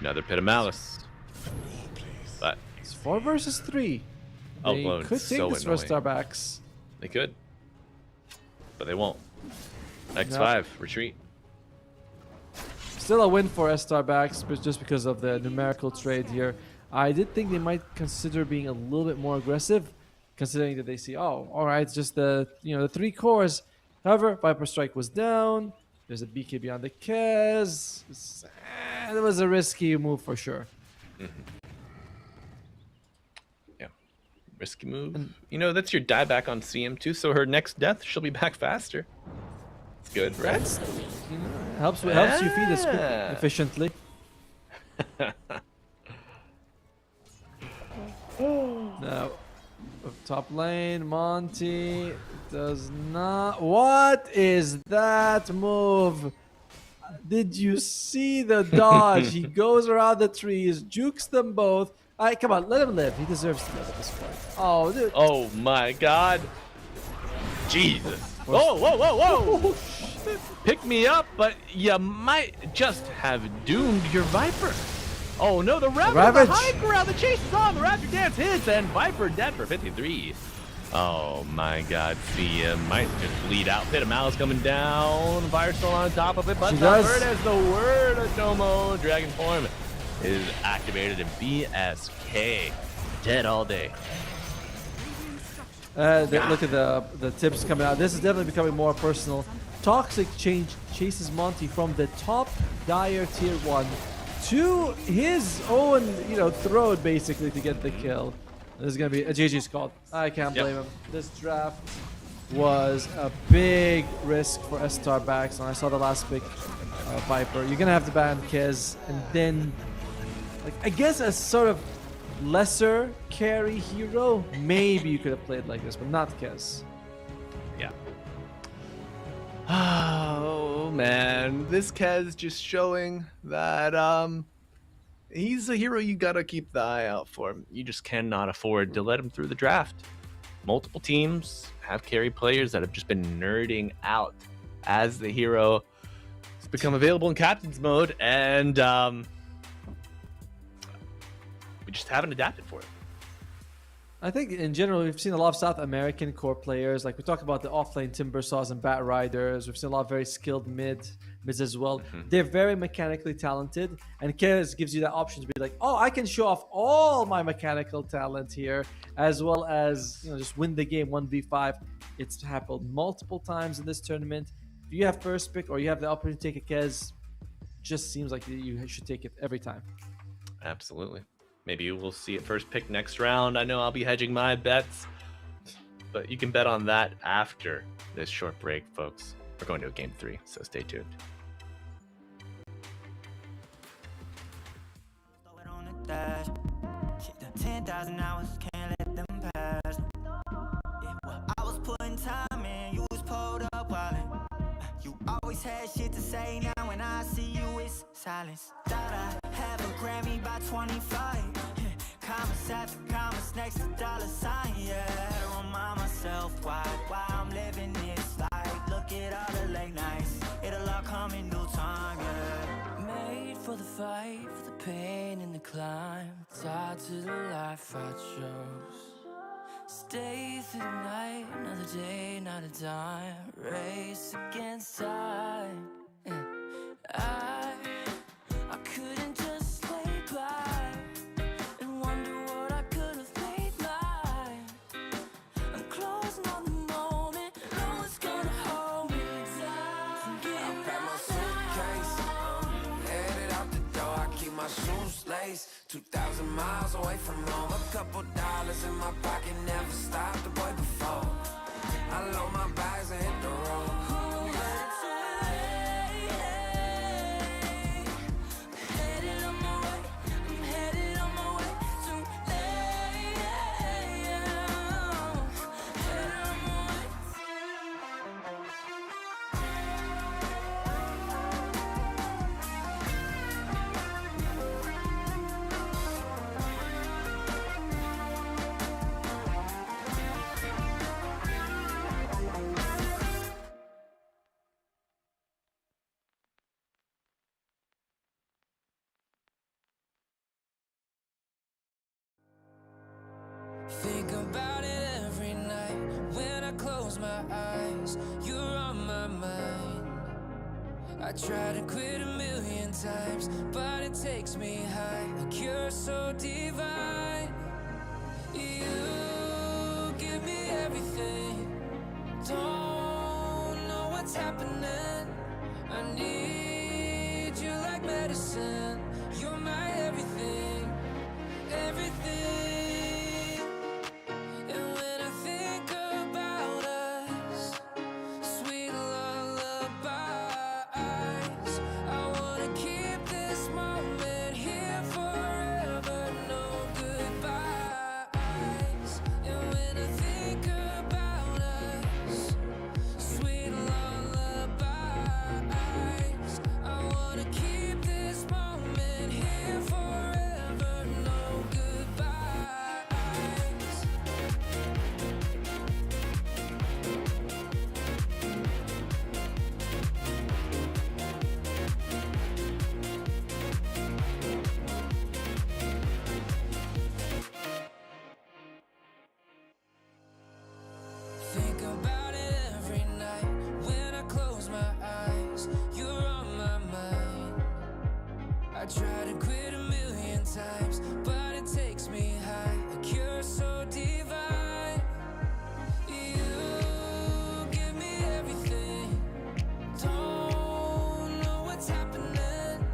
Another Pit of Malice. But It's 4 versus 3. They Outlone, could take so this for annoying. Estar backs. they could. But they won't. X5, retreat. Still a win for Estar backs, but just because of the numerical trade here. I did think they might consider being a little bit more aggressive, considering that they see, oh, all right, it's just the the 3 cores. However, Viper Strike was down. There's a BK beyond the Kez. It was a risky move for sure. Yeah. Risky move. That's your dieback on CM2, so her next death, she'll be back faster. It's good, right? Helps you feed this efficiently. Now, top lane, Monty does not. What is that move? Did you see the dodge? He goes around the trees, jukes them both. Come on, let him live. He deserves to live at this point. Oh, dude. Oh my god. Jesus. Whoa, whoa, whoa, whoa. Pick me up, but you might just have doomed your Viper. Oh no, the Ravage. The high ground, the chase is on. The Raptor dance hits, and Viper dead for 53. Oh my god, CM might just bleed out. Pit of Malice coming down. Fire still on top of it, but the word as the word of Tomo. Dragon form is activated, and BSK dead all day. Look at the tips coming out. This is definitely becoming more personal. Toxic chases Monty from the top Dire tier 1 to his own, throat basically to get the kill. This is gonna be a GG's called. I can't blame him. This draft was a big risk for Estar backs. When I saw the last pick, Viper, you're gonna have to ban Kez, and then, I guess a sort of lesser carry hero. Maybe you could have played like this, but not Kez. Yeah. Oh man, this Kez just showing that he's a hero you gotta keep the eye out for. You just cannot afford to let him through the draft. Multiple teams have carry players that have just been nerding out as the hero has become available in captain's mode, and we just haven't adapted for it. I think in general, we've seen a lot of South American core players. Like we talk about the offlane Timbersaws and Bat Riders. We've seen a lot of very skilled mids as well. They're very mechanically talented, and Kez gives you that option to be like, oh, I can show off all my mechanical talent here, as well as just win the game 1v5. It's happened multiple times in this tournament. If you have first pick or you have the opportunity to take a Kez, just seems like you should take it every time. Absolutely. Maybe we'll see it first pick next round. I know I'll be hedging my bets, but you can bet on that after this short break, folks. We're going to a game 3, so stay tuned. Throw it on the dash. Shit, the 10,000 hours, can't let them pass. Yeah, well, I was putting time in, you was pulled up wildin'. You always had shit to say, now when I see you, it's silence. Thought I have a Grammy by 25. Commas after commas next to dollar sign, yeah. Remind myself why I'm living this life. Look at all the late nights, it'll all come in due time, yeah. Made for the fight, for the pain and the climb. Tied to the life I chose. Stay through the night, another day, not a dime. Race against time. I couldn't just lay by and wonder what I could have made mine. I'm closing on the moment, no one's gonna hold me down. I pack my suitcase, headed out the door. I keep my shoes laced. 2,000 miles away from home. A couple dollars in my pocket, never stopped the boy before. I load my bags and hit the road. Think about it every night when I close my eyes. You're on my mind. I try to quit a million times, but it takes me high. Like you're so divine. You give me everything. Don't know what's happening. I need you like medicine. You're my everything, everything. And when I think about us, sweet lullabies, I wanna keep this moment here forever. No goodbyes. And when I think about us, sweet lullabies, I wanna keep this moment here forever. No goodbyes. Think about it every night when I close my eyes. You're on my mind. I try to quit a million times, but it takes me high. Like you're so divine. You give me everything. Don't know what's happening.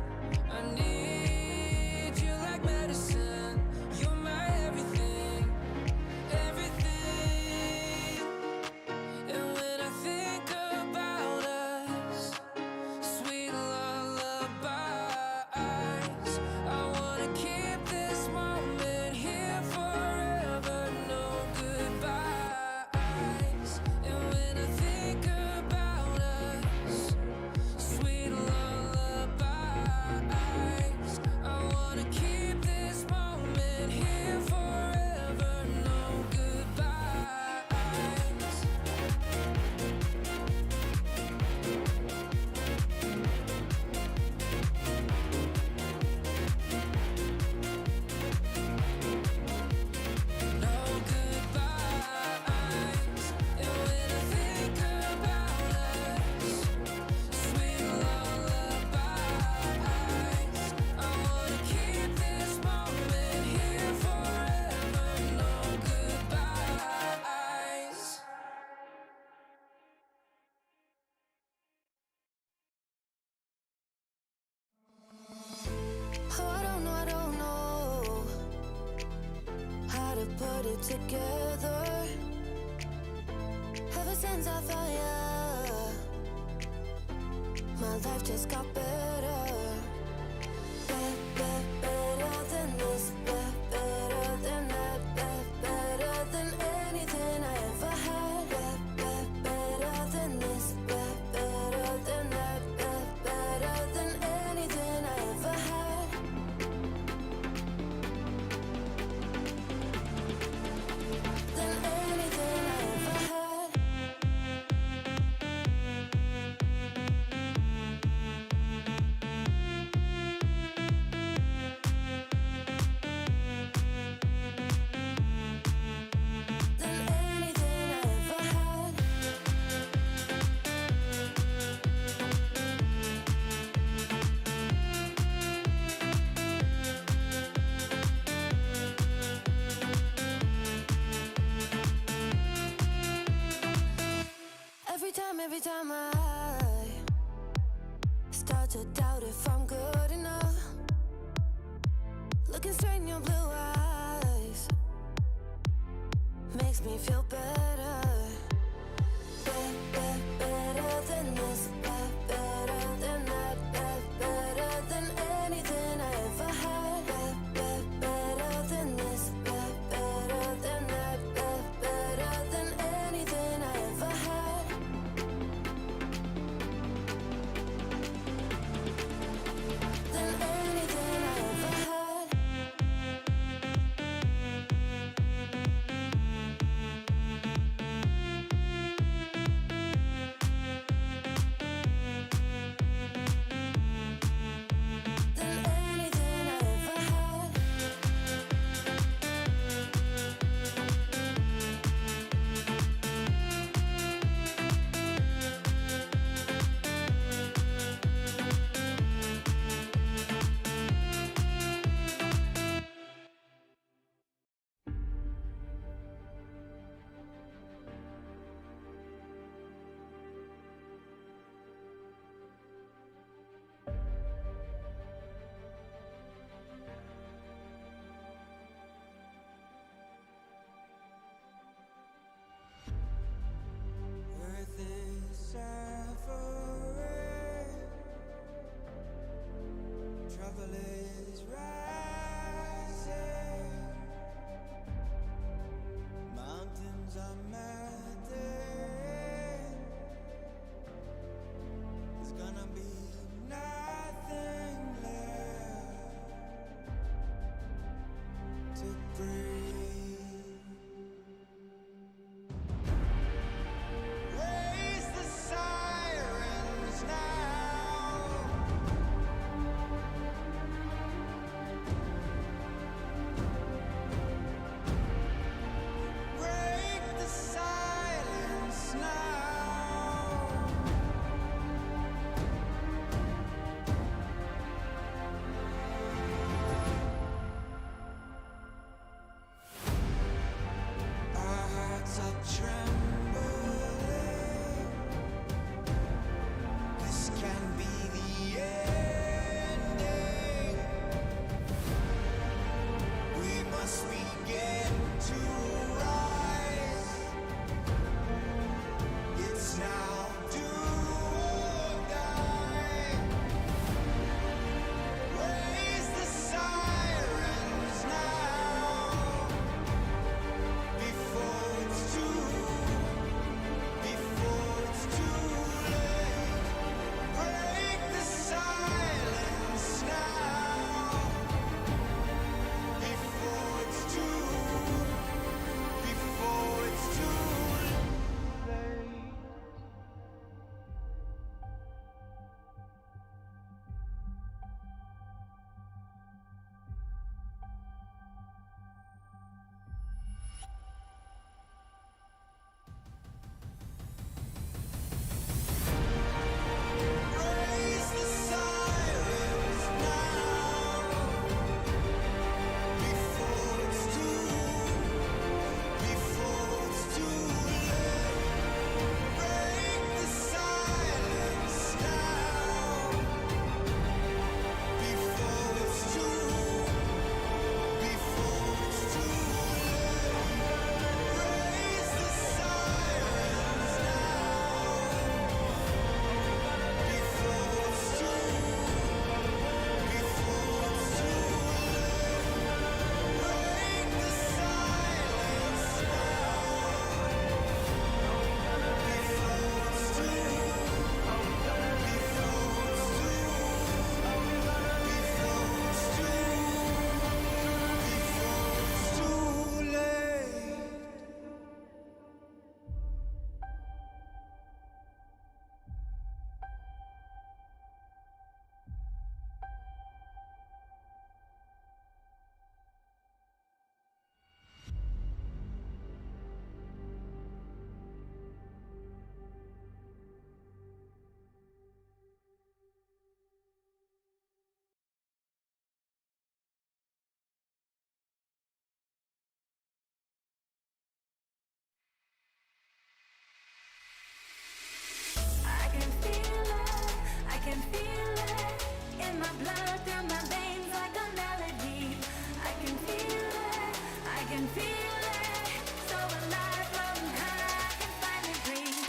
I need you like medicine. You're my everything, everything. And when I think about us, sweet lullabies, I wanna keep this moment here forever. No goodbyes. And when I think about us, sweet lullabies, I wanna keep this moment here forever. No goodbyes. No goodbyes. And when I think about us, sweet lullabies, I wanna keep this moment here forever. No goodbyes. Oh, I don't know how to put it together. Ever since I found ya, my life just got better. Better than this, better than that, better than anything I ever had. Better than this, better than that, better than anything I ever had. Than anything I ever had. level is rising. Mountains are melting. There's gonna be nothing left to breathe. Raise the sirens now. Break the silence now. Our hearts are trembling. This can be the ending. We must begin to rise. It's now do or die. Raise the sirens now. Before it's too late. Break the silence now. Before it's too late. Raise the sirens now. Before it's too late. Break the silence now. Before it's too late. Raise the sirens I can feel it in my blood, through my veins like a melody. I can feel it, so alive, floating high, I can finally breathe.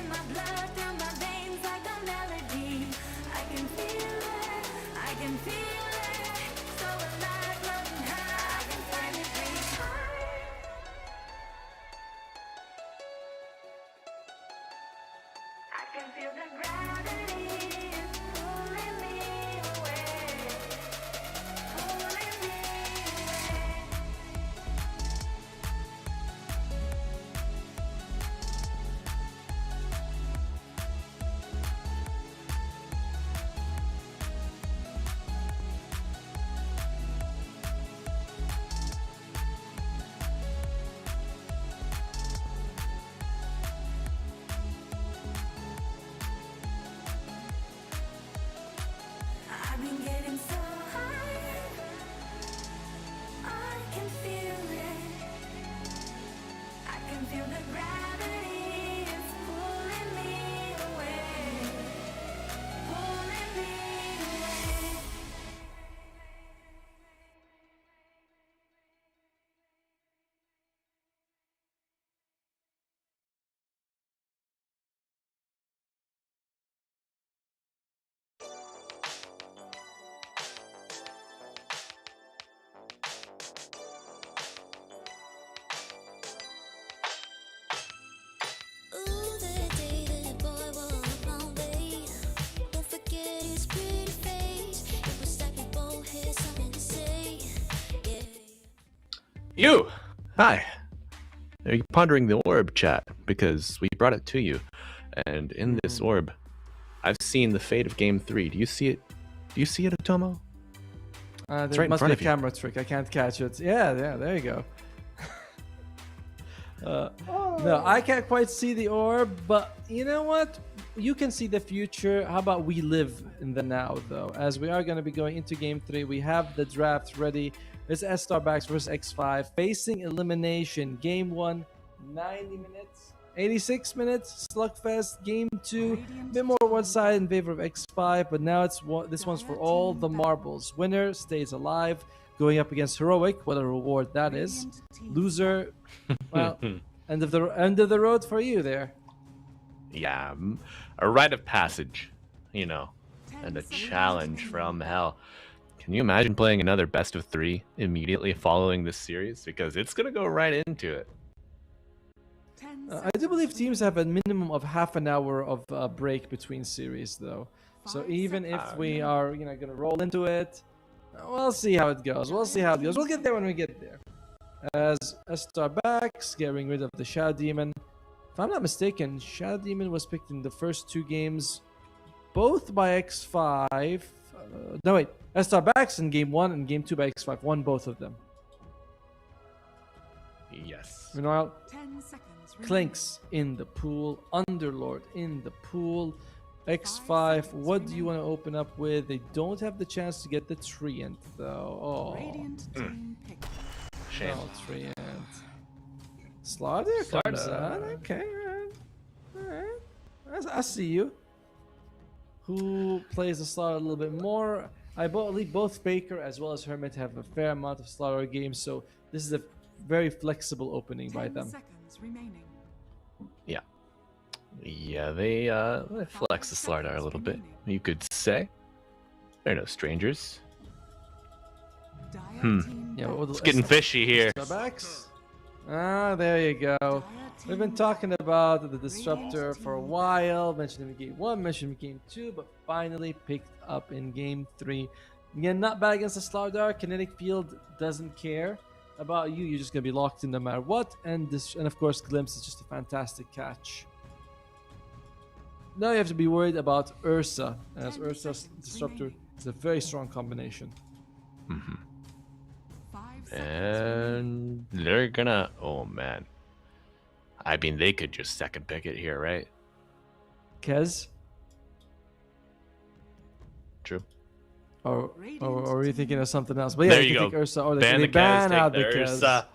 in my blood, through my veins like a melody. I can feel it, I can feel it. So alive, floating high, I can finally breathe. I can feel the gravity is pulling me away, pulling me away. I've been getting so high, I can feel it. I can feel the gravity is pulling me away, pulling me away. Ooh, the day that boy walked my way. Don't forget his pretty face. It was like we both had something to say. Yeah. You! Hi! Are you pondering the orb, chat? Because we brought it to you. And in this orb, I've seen the fate of Game 3. Do you see it? Do you see it, Otomo? There right in must front be a of you. camera trick. I can't catch it. Yeah, there you go. No, I can't quite see the orb, but you know what? You can see the future. How about we live in the now, though? As we are going to be going into Game 3, we have the draft ready. It's Estar backs versus X5, facing elimination. Game 1, 90 minutes. 86 minutes, slugfest. Game 2, a bit more one side in favor of X5, but now this one's for all the marbles. Winner stays alive, going up against Heroic. What a reward that is. Loser, well, end of the road for you there. Yeah, a rite of passage, you know, and a challenge from hell. Can you imagine playing another best of 3 immediately following this series? Because it's going to go right into it. I do believe teams have a minimum of half an hour of break between series, though. So even if we are, going to roll into it, we'll see how it goes. We'll get there when we get there. As Estar backs, getting rid of the Shadow Demon. If I'm not mistaken, Shadow Demon was picked in the first 2 games, both by X5. No, wait. Estar backs in Game 1 and Game 2 by X5. Won both of them. Yes. Meanwhile, 10 seconds. Clinks in the pool, Underlord in the pool. X5, what do you want to open up with? They don't have the chance to get the Treant, though. Oh, Radiant team pick. Shame. no Treant. Slaughter comes on. Okay, alright. I see you. Who plays the Slaughter a little bit more? I believe both Faker as well as Hermit have a fair amount of Slaughter games, so this is a very flexible opening by 10 them. seconds remaining. Yeah, they flex the Slardar a little bit, you could say. They're no strangers. Dire team Yeah, back. It's getting fishy here. Backs. Ah, there you go. Dire We've been team talking about the Disruptor for a while. Mentioned in Game 1, mentioned in Game 2, but finally picked up in Game 3. Again, not bad against the Slardar. Kinetic Field doesn't care about you. You're just going to be locked in no matter what. And of course, Glimpse is just a fantastic catch. Now you have to be worried about Ursa, as Ursa's Disruptor is a very strong combination. 5 seconds. And they're gonna... Oh, man. I mean, they could just second pick it here, right? Kez? True. Or are you thinking of something else? But yeah, There they you can go. take Ursa, or they Ban can the Kez, ban take out the the Kez. Ursa.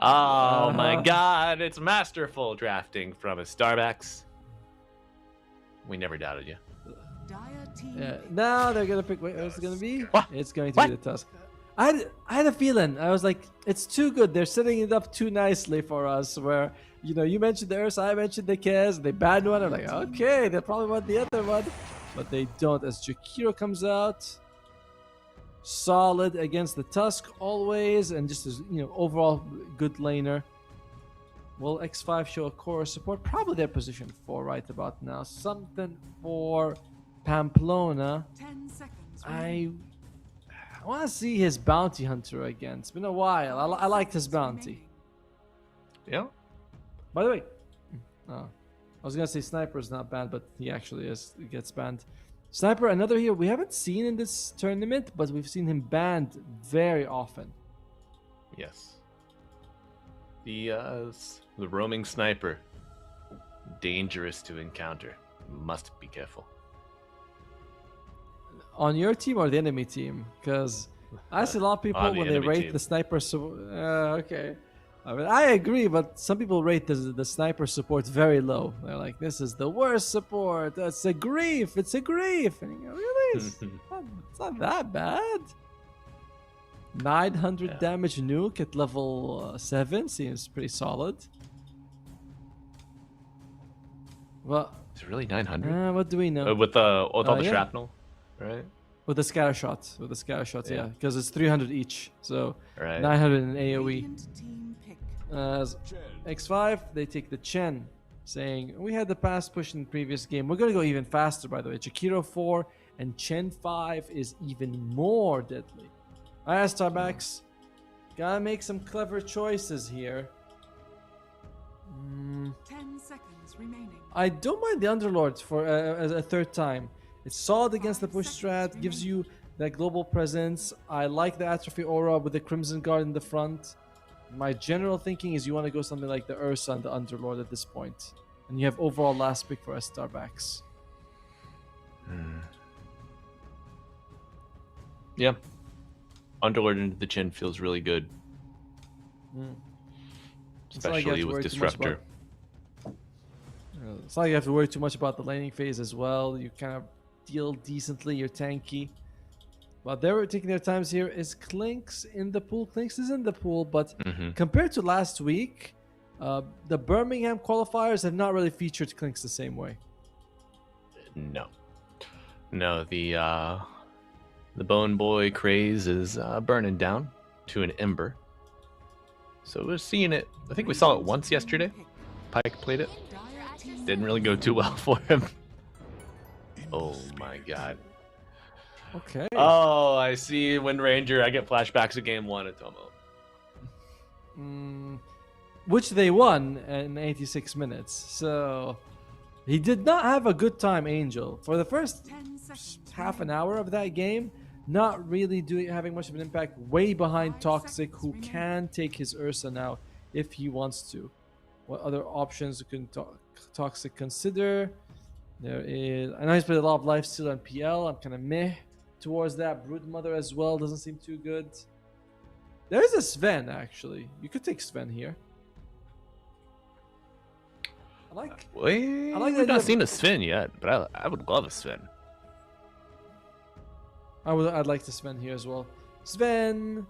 Oh my Uh-huh. god, it's masterful drafting from a Starbacks. We never doubted you. Dire team Yeah. pick. Now they're gonna pick. Wait, what's it gonna be? What? It's going to What? be the Tusk. I had a feeling. I was like, it's too good. They're setting it up too nicely for us. Where you mentioned the Ursa, I mentioned the Kez, they banned one. I'm like, okay, they probably want the other one, but they don't. As Jakiro comes out, solid against the Tusk always, and just as overall good laner. Will X5 show a core support? Probably their position 4 right about now. Something for Pamplona. 10 seconds. I want to see his bounty hunter again. It's been a while. I liked his bounty. Yeah. By the way, I was gonna say sniper is not banned, but he actually is. He gets banned. Sniper, another hero we haven't seen in this tournament, but we've seen him banned very often. Yes. The roaming sniper, dangerous to encounter. Must be careful. On your team or the enemy team? Because I see a lot of people On the when they enemy rate team. the sniper. Okay. I mean, I agree, but some people rate the sniper support very low. They're like, this is the worst support. It's a grief. It's a grief. And you go, really? It's not that bad. 900 damage nuke at level 7 seems pretty solid. Well, It's really 900 what do we know? with all the yeah. shrapnel, right? With the scatter shots. Yeah. Because it's 300 each. So Right. 900 in AoE. Radiant team pick. As X5, they take the Chen, saying, we had the fast push in the previous game. We're going to go even faster, by the way. Jakiro 4 and Chen 5 is even more deadly. I asked Starbucks, gotta make some clever choices here. 10 seconds remaining. I don't mind the Underlord for a third time. It's solid against the push strat, gives you that global presence. I like the Atrophy Aura with the Crimson Guard in the front. My general thinking is you want to go something like the Ursa and the Underlord at this point. And you have overall last pick for Starbacks. Yeah. Underlord into the chin feels really good. It's not like you have Especially to with worry too much Disruptor. It's not like you have to worry too much about the laning phase as well. You kind of deal decently, you're tanky. But they were taking their times here. Is Clinks in the pool? Clinks is in the pool, but compared to last week, the Birmingham qualifiers have not really featured Clinks the same way. No, the Bone Boy craze is burning down to an ember. So we're seeing it. I think we saw it once yesterday. Pike played it. Didn't really go too well for him. Oh my god. Okay. Oh, I see Wind Ranger. I get flashbacks of game 1 at Tomo. Which they won in 86 minutes. So he did not have a good time, Angel. For the first 10 seconds. half an hour of that game, not really having much of an impact. Way behind Toxic, who can take his Ursa now if he wants to. What other options can Toxic consider? There is. I know he's played a lot of Lifesteal and PL. I'm kind of meh towards that. Broodmother as well doesn't seem too good. There is a Sven actually. You could take Sven here. I like the We've idea not of- seen a Sven yet, but I would love a Sven. I'd like to Sven here as well. Sven,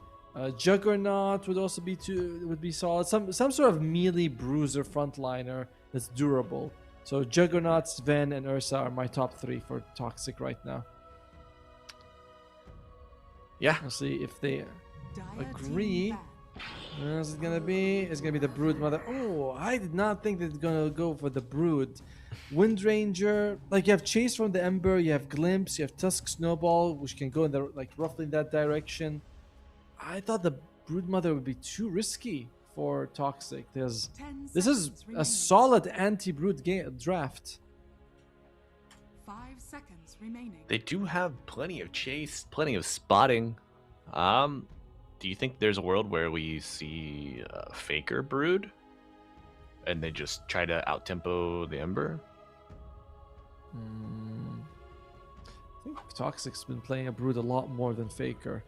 Juggernaut would also be solid. Some sort of melee bruiser frontliner that's durable. So Juggernaut, Sven, and Ursa are my top 3 for Toxic right now. Yeah. We'll see if they Dire agree. team back. It's gonna be the Broodmother. Oh, I did not think they're gonna go for the Brood. Wind Ranger, like you have Chase from the Ember, you have Glimpse, you have Tusk Snowball, which can go in the roughly in that direction. I thought the Broodmother would be too risky for Toxic. This 10 is seconds a remaining. solid anti-Brood draft. 5 seconds remaining. They do have plenty of chase, plenty of spotting. Do you think there's a world where we see a Faker Brood? And they just try to out-tempo the Ember? I think Toxic's been playing a Brood a lot more than Faker.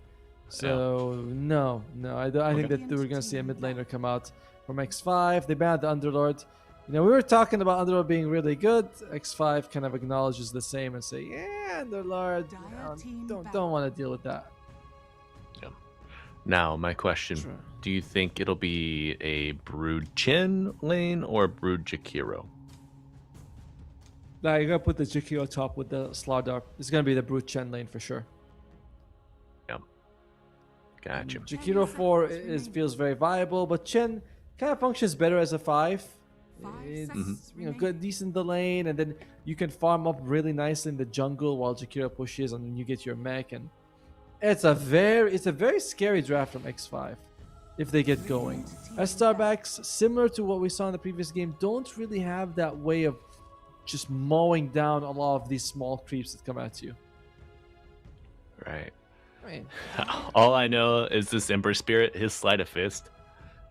So, no. I think that we're going to see a mid laner come out from X5. They banned the Underlord. We were talking about Underlord being really good. X5 kind of acknowledges the same and say, yeah, Underlord, don't want to deal with that. Yeah. Now, my question: Sure. do you think it'll be a Brood Chin lane or Brood Jakiro? Now you're gonna put the Jakiro top with the Slardar. It's gonna be the Brute Chen lane for sure. Yep. Gotcha. Jakiro 4 feels very viable, but Chen kind of functions better as a 5. It's good, decent in the lane, and then you can farm up really nicely in the jungle while Jakiro pushes, and then you get your mech, and it's a very scary draft from X5 if they get going. Estar backs, similar to what we saw in the previous game, don't really have that way of just mowing down a lot of these small creeps that come at you. Right. Right. All I know is this Ember Spirit, his Sleight of Fist,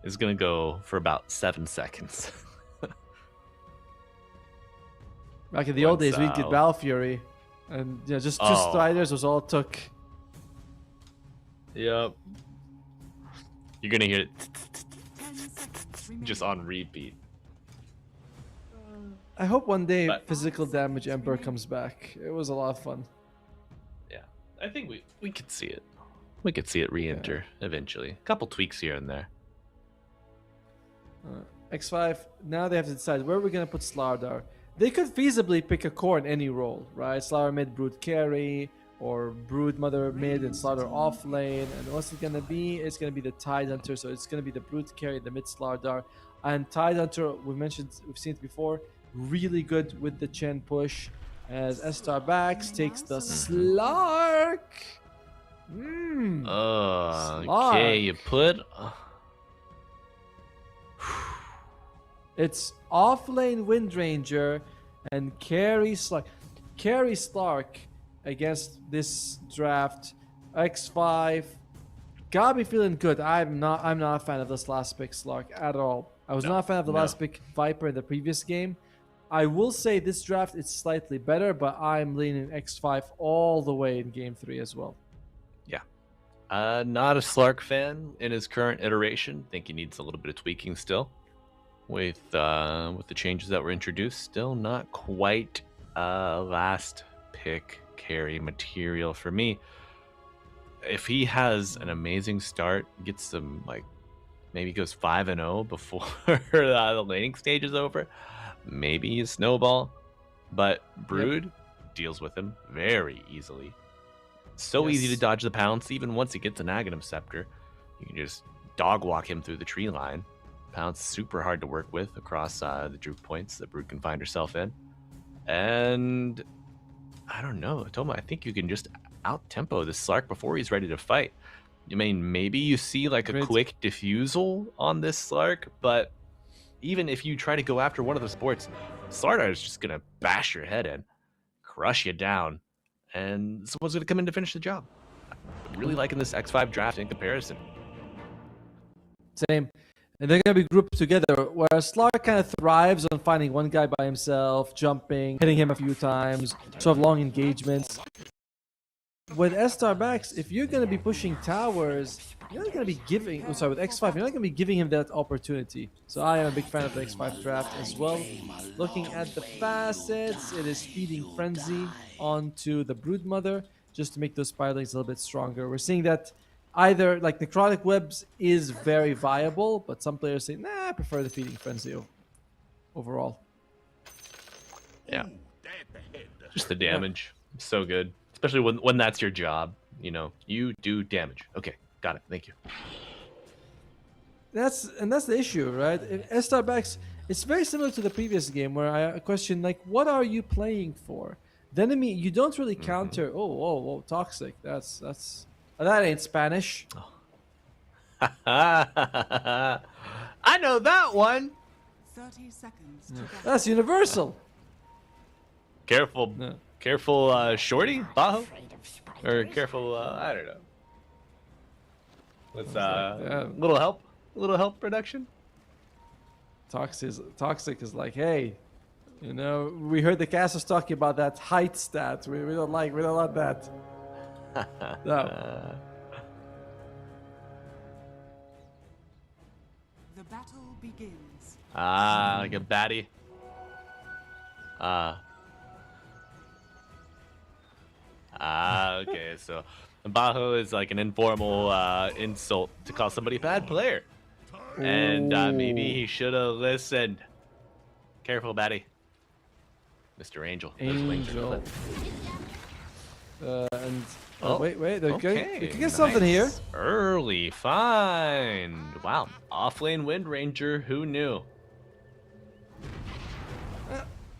is gonna go for about 7 seconds. Back in the old Once, days, we'd get Battle Fury, and just two Striders was all it took. Yep. You're gonna hear it just on repeat. I hope one day But- physical damage Ember comes back. It was a lot of fun. Yeah, I think we could see it. We could see it re-enter eventually. A couple tweaks here and there. X5, now they have to decide where we're going to put Slardar. They could feasibly pick a core in any role, right? Slardar mid, Brood carry, or Brood Mother mid and Slardar off lane. And what's it going to be? It's going to be the Tide Hunter, so it's going to be the Brood carry, the mid Slardar. And Tide Hunter, we've seen it before, really good with the Chen push. As Estar backs, takes the Slark. Okay, you put. It's off-lane Windranger and carry Slark. Carry Slark against this draft. X5 gotta be feeling good. I'm not a fan of this last pick Slark at all. I was not a fan of the last pick Viper in the previous game. I will say this draft is slightly better, but I'm leaning X5 all the way in game 3 as well. Yeah. Not a Slark fan in his current iteration. Think he needs a little bit of tweaking still. With the changes that were introduced, still not quite last pick carry material for me. If he has an amazing start, gets some maybe goes 5-0 before the laning stage is over, maybe a snowball. But Brood deals with him very easily. So easy to dodge the pounce. Even once he gets an Aghanim Scepter, you can just dog walk him through the tree line. Pounce super hard to work with across the droop points that Brood can find herself in. And I don't know, Toma, I think you can just out-tempo the Slark before he's ready to fight. I mean, maybe you see a quick diffusal on this Slark, but even if you try to go after one of the sports, Slardar is just going to bash your head in, crush you down, and someone's going to come in to finish the job. I'm really liking this X5 draft in comparison. Same. And they're going to be grouped together, where Slark kind of thrives on finding one guy by himself, jumping, hitting him a few times, sort of long engagements. With Estar backs, if you're going to be pushing towers, you're not going to be giving... with X5, you're not going to be giving him that opportunity. So I am a big fan of the X5 draft as well. Looking at the facets, it is feeding Frenzy onto the Brood Mother, just to make those spiralings a little bit stronger. We're seeing that either Necrotic Webs is very viable, but some players say, nah, I prefer the Feeding Frenzy overall. Yeah. Just the damage. So good. Especially when that's your job. You do damage. Okay, got it. Thank you. That's the issue, right? In Estar backs, it's very similar to the previous game where I question, what are you playing for? The enemy, you don't really counter. Oh, toxic. That ain't Spanish. I know that one. 30 seconds to go. That's universal. Careful. No. Careful, Shorty? Bajo? Or careful, I don't know. What's, little help? Little help production? Toxic is like, hey, we heard the cast was talking about that height stat. We don't like that. No. The battle begins. Like a baddie. Okay, so Bajo is like an informal insult to call somebody a bad player. And maybe he should have listened. Careful, Batty. Mr. Angel. Those wings are Angel. clipped. And Oh, wait, they okay, can get something here. nice. Early find. Wow. Offlane Wind Ranger. Who knew?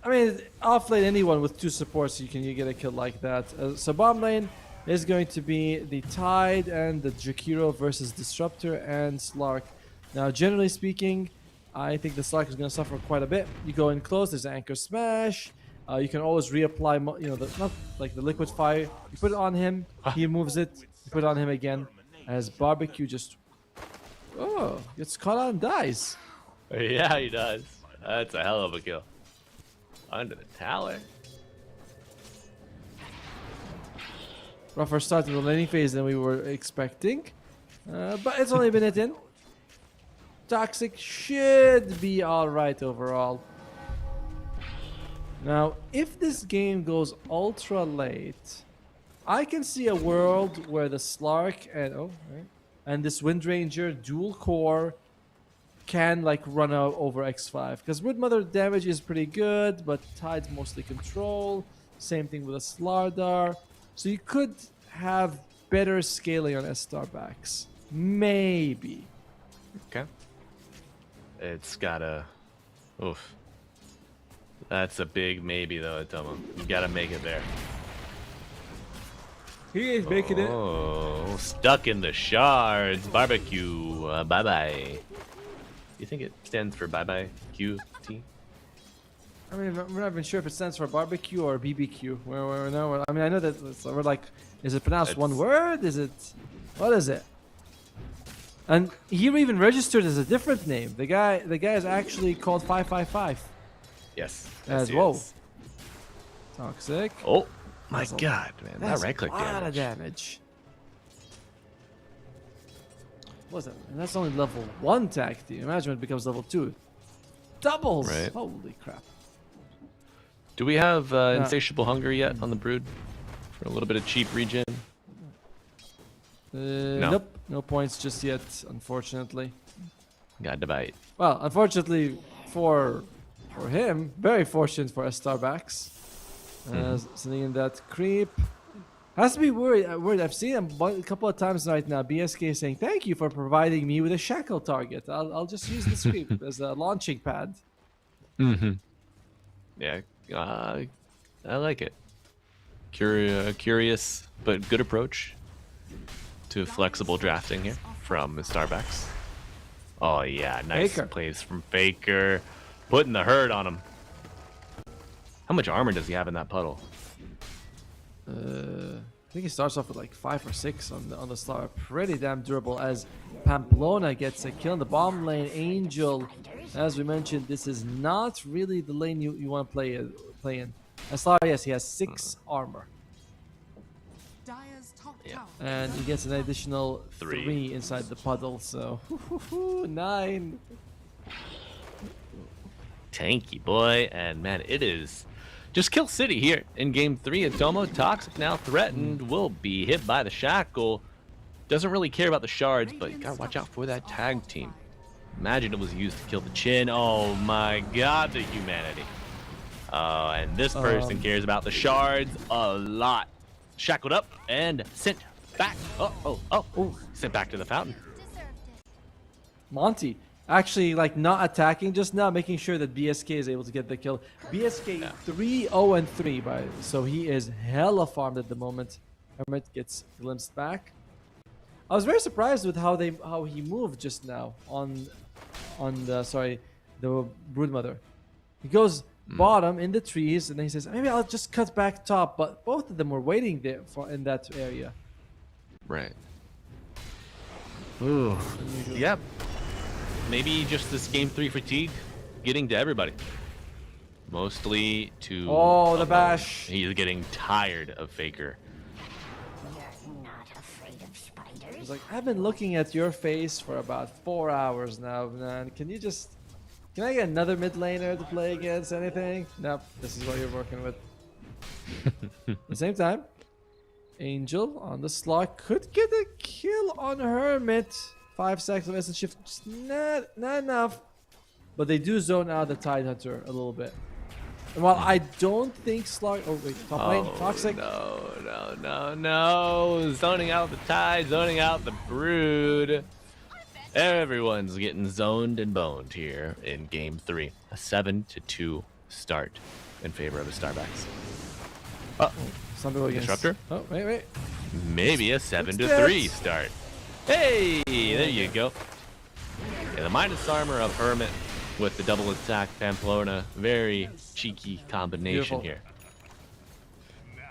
I mean, offlane anyone with 2 supports, you get a kill like that. So bottom lane is going to be the Tide and the Jakiro versus Disruptor and Slark. Now, generally speaking, I think the Slark is going to suffer quite a bit. You go in close, there's Anchor Smash. You can always reapply, not like the Liquid Fire. You put it on him, he moves it. You put it on him again. As Barbecue just, gets caught out and dies. Yeah, he does. That's a hell of a kill. Under the tower. Rougher start to the laning phase than we were expecting. But it's only been hit in. Toxic should be alright overall. Now, if this game goes ultra late, I can see a world where the Slark and this Wind Ranger dual core can like run out over X5. Because Broodmother damage is pretty good, but Tide's mostly control. Same thing with a Slardar. So you could have better scaling on Estar backs. Maybe. Okay. It's gotta. Oof. That's a big maybe though, Atomo. You gotta make it there. He is making it. Oh, stuck in the shards. Barbecue. Bye bye. You think it stands for bye bye? QT? I mean, we're not even sure if it stands for barbecue or BBQ. I mean, I know that we're like, is it pronounced one word? Is it, what is it? And he even registered as a different name. The guy is actually called 555. Yes. As he whoa. is. Toxic. Oh my That's god, man! That That's right click a lot of damage. damage. What was that? And that's only level 1 tag team. Imagine when it becomes level 2. Doubles. Right. Holy crap. Do we have insatiable hunger yet on the brood for a little bit of cheap regen? Nope. No points just yet, unfortunately. Got to bite. Well, unfortunately for him, very fortunate for Estar backs. Sending in that creep. Has to be worried. I've seen him a couple of times right now. BSK saying, "Thank you for providing me with a shackle target. I'll just use this creep as a launching pad." Mm-hmm. Yeah, I like it. Curious, but good approach to flexible drafting here from the Starbacks. Oh yeah, nice Faker. plays from Faker, putting the hurt on him. How much armor does he have in that puddle? I think he starts off with like 5 or 6 on the star. Pretty damn durable as Pamplona gets a kill in the bottom lane. Angel, as we mentioned, this is not really the lane you want to play in. Estar, yes, he has 6 armor. Dire's top Yeah. tower. And he gets an additional 3. 3 inside the puddle, so 9. Tanky boy, and man, it is just kill city here in game 3. Atomo Toxic now threatened, will be hit by the shackle. Doesn't really care about the shards, but you gotta watch out for that tag team. Imagine it was used to kill the chin. Oh my god, the humanity. And this person cares about the shards a lot. Shackled up and sent back. Oh, sent back to the fountain. Monty actually like not attacking just now, making sure that BSK is able to get the kill. BSK 3-0-3 so he is hella farmed at the moment. Hermit gets glimpsed back. I was very surprised with how he moved just now on the Broodmother. He goes bottom in the trees and then he says maybe I'll just cut back top, but both of them were waiting there in that area. Right. Ooh. Yep. Maybe just this game 3 fatigue getting to everybody. Mostly to... Oh, the bash. He's getting tired of Faker. He's like, I've been looking at your face for about 4 hours now, man. Can I get another mid laner to play against? Anything? Nope, this is what you're working with. At the same time, Angel on the slot could get a kill on Hermit. 5 seconds of essence shift, just not enough. But they do zone out the Tide Hunter a little bit. And while I don't think Slug... Oh, wait. Top lane. Toxic. No. Zoning out the Tide, zoning out the Brood. Everyone's getting zoned and boned here in Game 3. A 7-2 start in favor of the Starbacks. Something against... Disruptor? Oh, wait. Maybe a 7-3 start. Hey, there you go. Yeah, the minus armor of Hermit with the double attack Pamplona. Very cheeky combination Beautiful. here.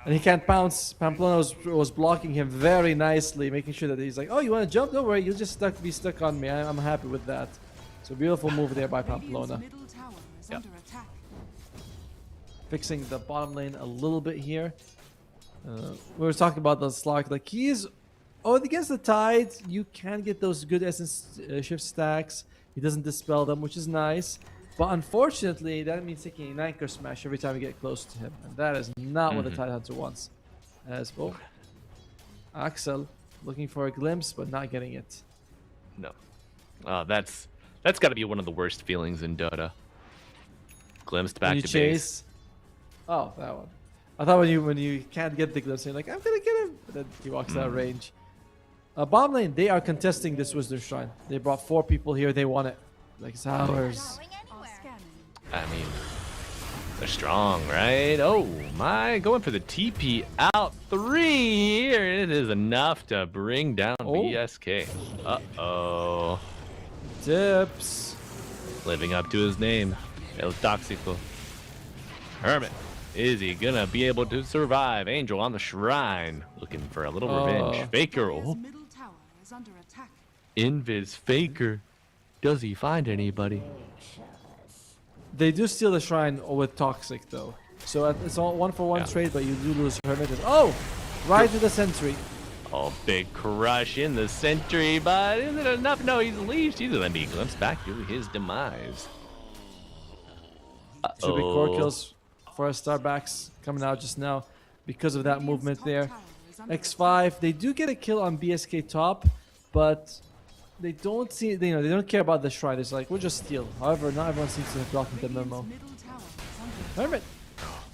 And he can't bounce. Pamplona was blocking him very nicely, making sure that he's like, oh, you want to jump? Don't worry, you'll just be stuck on me. I'm happy with that. So beautiful move there by Pamplona. Middle tower is Yep. under attack. Fixing the bottom lane a little bit here. We were talking about the Slark. Like, he's... Oh, against the Tide, you can get those good essence shift stacks. He doesn't dispel them, which is nice. But unfortunately, that means taking an anchor smash every time you get close to him. And that is not what the Tide Hunter wants. As well. Axel looking for a glimpse, but not getting it. No. That's got to be one of the worst feelings in Dota. Glimpsed back When you to chase. base. Oh, that one. I thought when you can't get the glimpse, you're like, I'm gonna get him. But then he walks out of range. Bottom lane, they are contesting this Wisdom Shrine. They brought 4 people here. They want it. Like, it's ours. All scanning. I mean, they're strong, right? Oh my, going for the TP out 3 here. It is enough to bring down BSK. Uh-oh. Tips. Living up to his name. El Toxico. Hermit. Is he gonna be able to survive? Angel on the shrine. Looking for a little revenge. Faker. Oh, Middle tower is under attack. Invis Faker. Does he find anybody? They do steal the shrine with Toxic, though. So it's all 1-for-1 trade, but you do lose Hermit. Oh! Right to the Sentry. Oh, big crush in the sentry, but is it enough? No, he's leashed. He's gonna be glimpsed back to his demise. Should be core kills for our Starbacks coming out just now because of that movement there. X5, they do get a kill on BSK top, but they don't see, they don't care about the shrine. It's like, we'll just steal. However, not everyone seems to have gotten the memo. Middle tower is under attack.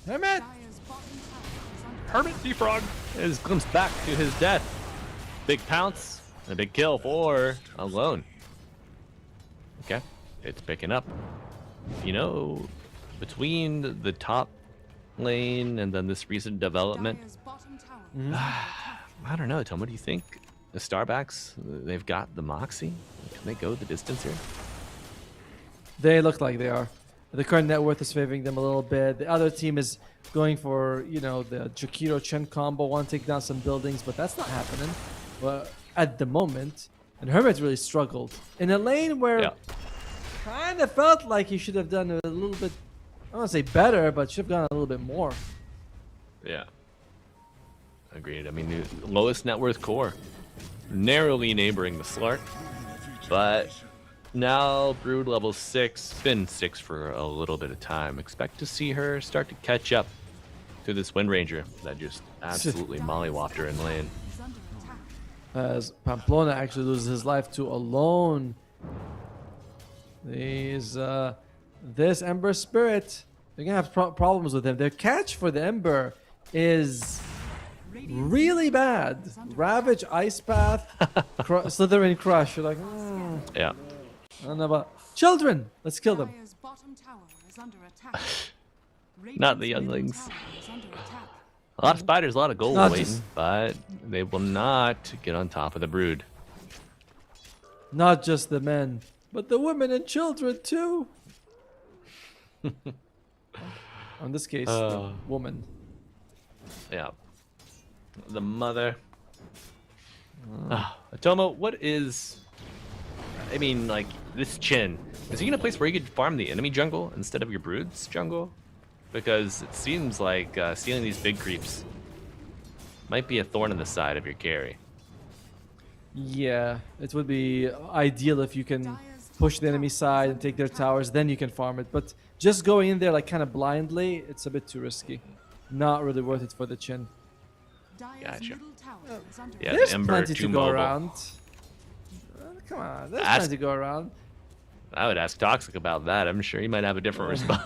Hermit! Dire's bottom tower is under Hermit Defrog is glimpsed back to his death. Big pounce and a big kill for Alone. Okay, it's picking up. You know, between the top lane and then this recent development, Dire's bottom tower is under attack. I don't know, Tom. What do you think? The Starbacks, they've got the Moxie. Can they go the distance here? They look like they are. The current net worth is favoring them a little bit. The other team is going for, the Jakiro Chen combo, want to take down some buildings, but that's not happening. But at the moment, and Hermit really struggled in a lane where kind of felt like he should have done a little bit. I don't want to say better, but should have gone a little bit more. Yeah. Agreed. I mean, the lowest net worth core. Narrowly neighboring the Slark. But now Brood level 6. Been 6 for a little bit of time. Expect to see her start to catch up to this Wind Ranger that just absolutely mollywopped her in lane. Is under attack. As Pamplona actually loses his life to Alone. This Ember Spirit, they're gonna have problems with him. Their catch for the Ember is really bad. Ravage, Ice Path, Slytherin Crush. You're like, Yeah. I don't know about children. Let's kill them. Dire's bottom tower is under attack. Not the Radiant's middle younglings. tower is under attack. A lot of spiders, a lot of gold Not waiting, just- but they will not get on top of the Brood. Not just the men, but the women and children too. In this case, the woman. Yeah. The mother. Tomo, what is... I mean, like, this Chin. Is he in a place where you could farm the enemy jungle instead of your Brood's jungle? Because it seems like stealing these big creeps might be a thorn in the side of your carry. Yeah, it would be ideal if you can push the enemy side and take their towers, then you can farm it. But just going in there like kind of blindly, it's a bit too risky. Not really worth it for the Chin. Gotcha. Yeah, the There's Ember plenty 2 to go mobile. around. Come on, there's Ask- plenty to go around. I would ask Toxic about that. I'm sure he might have a different response.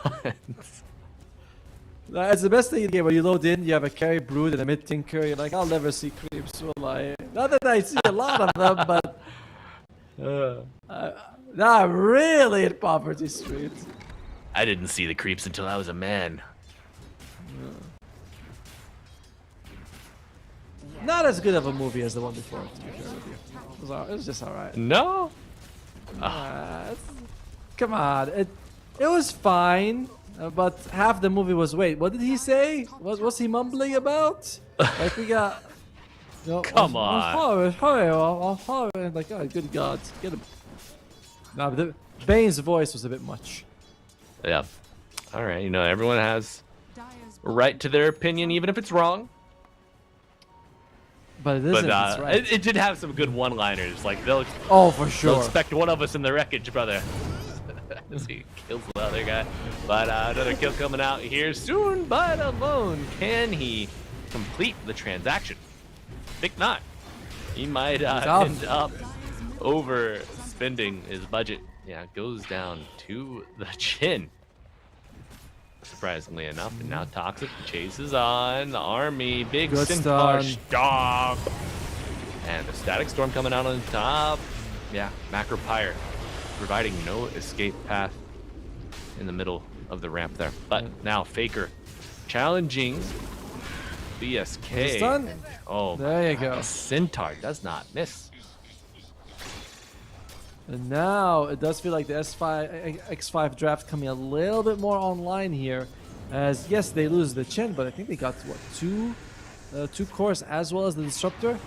It's the best thing in the game. When you load in, you have a carry brood and a mid tinker. You're like, I'll never see creeps, will I? Not that I see a lot of them, but now I'm really in Poverty Street. I didn't see the creeps until I was a man. Not as good of a movie as the one before, to be fair with you. It was just alright. No. Come on, it was fine, but half the movie was. Wait, what did he say? What was he mumbling about? Like we got. No, Come on. Horror. Like, oh, good God, get him. No, but Bane's voice was a bit much. Yeah. All right. You know, everyone has a right to their opinion, even if it's wrong. But it isn't. But it's right. it did have some good one-liners. Like they'll Oh, for sure. they'll expect one of us in the wreckage, brother. As he kills the other guy. But another kill coming out here soon. But alone, can he complete the transaction? Think not. He might end up overspending his budget. Yeah, it goes down to the chin. Surprisingly enough, and now Toxic chases on the army. Big Good Centaur stun. stop. And the Static Storm coming out on top. Yeah, Macro Pyre providing no escape path in the middle of the ramp there. But now Faker challenging BSK. Stun. Oh, There you go. the Centaur does not miss. And now it does feel like the X5 draft coming a little bit more online here. As yes, they lose the chin, but I think they got what two cores as well as the disruptor.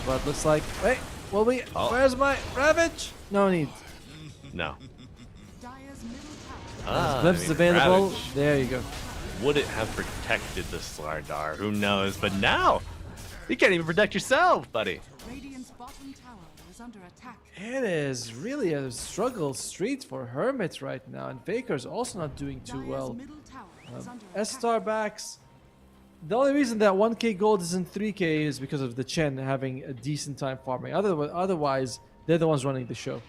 But looks like wait, where's my Ravage? No need. No. Glimpse available. Ravage. There you go. Would it have protected the Slardar? Who knows? But now, you can't even protect yourself, buddy. Radiant's bottom tower is under attack. It is really a struggle street for Hermit right now, and Faker's also not doing too Dire's well. middle tower is under Estar backs. The only reason that 1k gold isn't 3k is because of the Chen having a decent time farming. Otherwise, they're the ones running the show.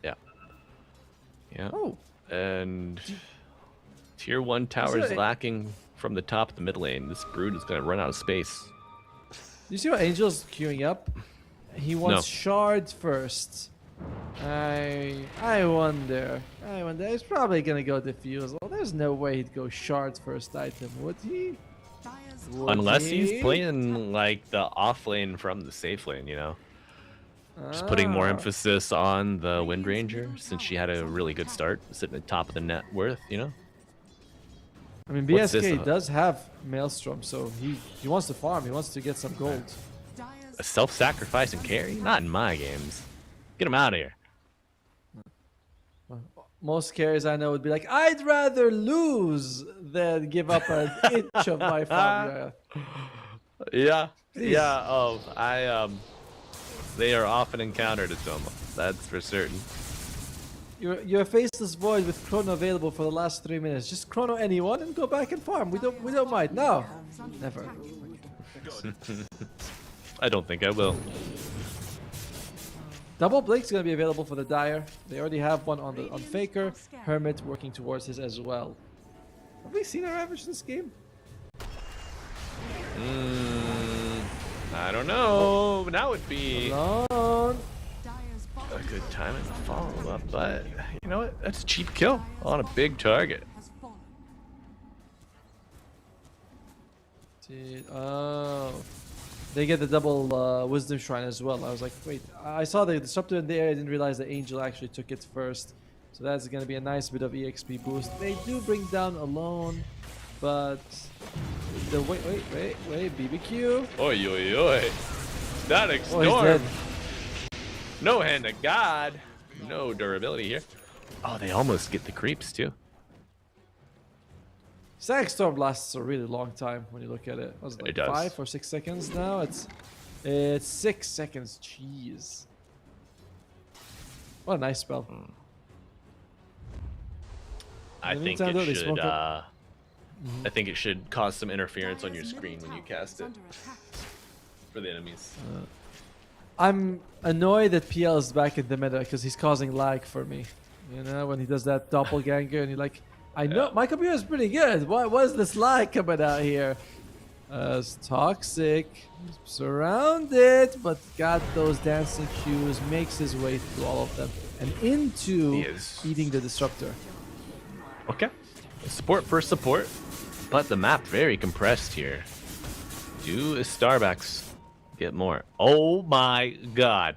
Yeah. Yeah. Oh, And tier 1 towers it- lacking from the top of the mid lane. This Brood is going to run out of space. you see what Angel's queuing up? He wants No. Shard first. I wonder. He's probably gonna go Diffuse. Well, there's no way he'd go Shard first item, would he? Dire's Would Unless he? he's playing like the off lane from the safe lane, you know? Just putting more Ah. emphasis on the Wind Ranger since she had a really good start, sitting at the top of the net worth, you know? I mean, What's this, BSK does have Maelstrom, so he wants to farm. He wants to get some gold. Dire's A self-sacrificing carry? Not in my games. Get him out of here. Most carriers I know would be like, I'd rather lose than give up an inch of my farm. Yeah. Please. Yeah. Oh, they are often encountered at Toma. That's for certain. You're a faceless void with chrono available for the last 3 minutes. Just chrono anyone and go back and farm. We don't mind. No, never. I don't think I will. Double Blake's gonna be available for the Dire. They already have one on Faker. Hermit working towards his as well. Have we seen our average this game? I don't know. Now would be Alone. Dire's a bottom good time to follow up, but you know what? That's a cheap kill on a big target. has fallen. Dude, oh. They get the double Wisdom Shrine as well. I was like, wait, I saw the Disruptor in there. I didn't realize the Angel actually took it first. So that's going to be a nice bit of EXP boost. They do bring down Alone, but the wait, BBQ. Oi, oi, oi. Static Oh, he's Storm. dead. No hand of God. No durability here. Oh, they almost get the creeps too. Static Storm lasts a really long time when you look at it. Was it like It does. 5 or 6 seconds now? It's 6 seconds. Jeez. What a nice spell. I In the think meantime, though, it they should smoke I think it should cause some interference on your screen when you cast it for the enemies. I'm annoyed that PL is back in the meta because he's causing lag for me. You know, when he does that doppelganger and you're like, I know my computer is pretty good. Why was this lag coming out here? As Toxic, surrounded, but got those dancing cues, makes his way through all of them and into eating the disruptor. Okay. Support for support, but the map very compressed here. Do Starbacks get more? Oh my god.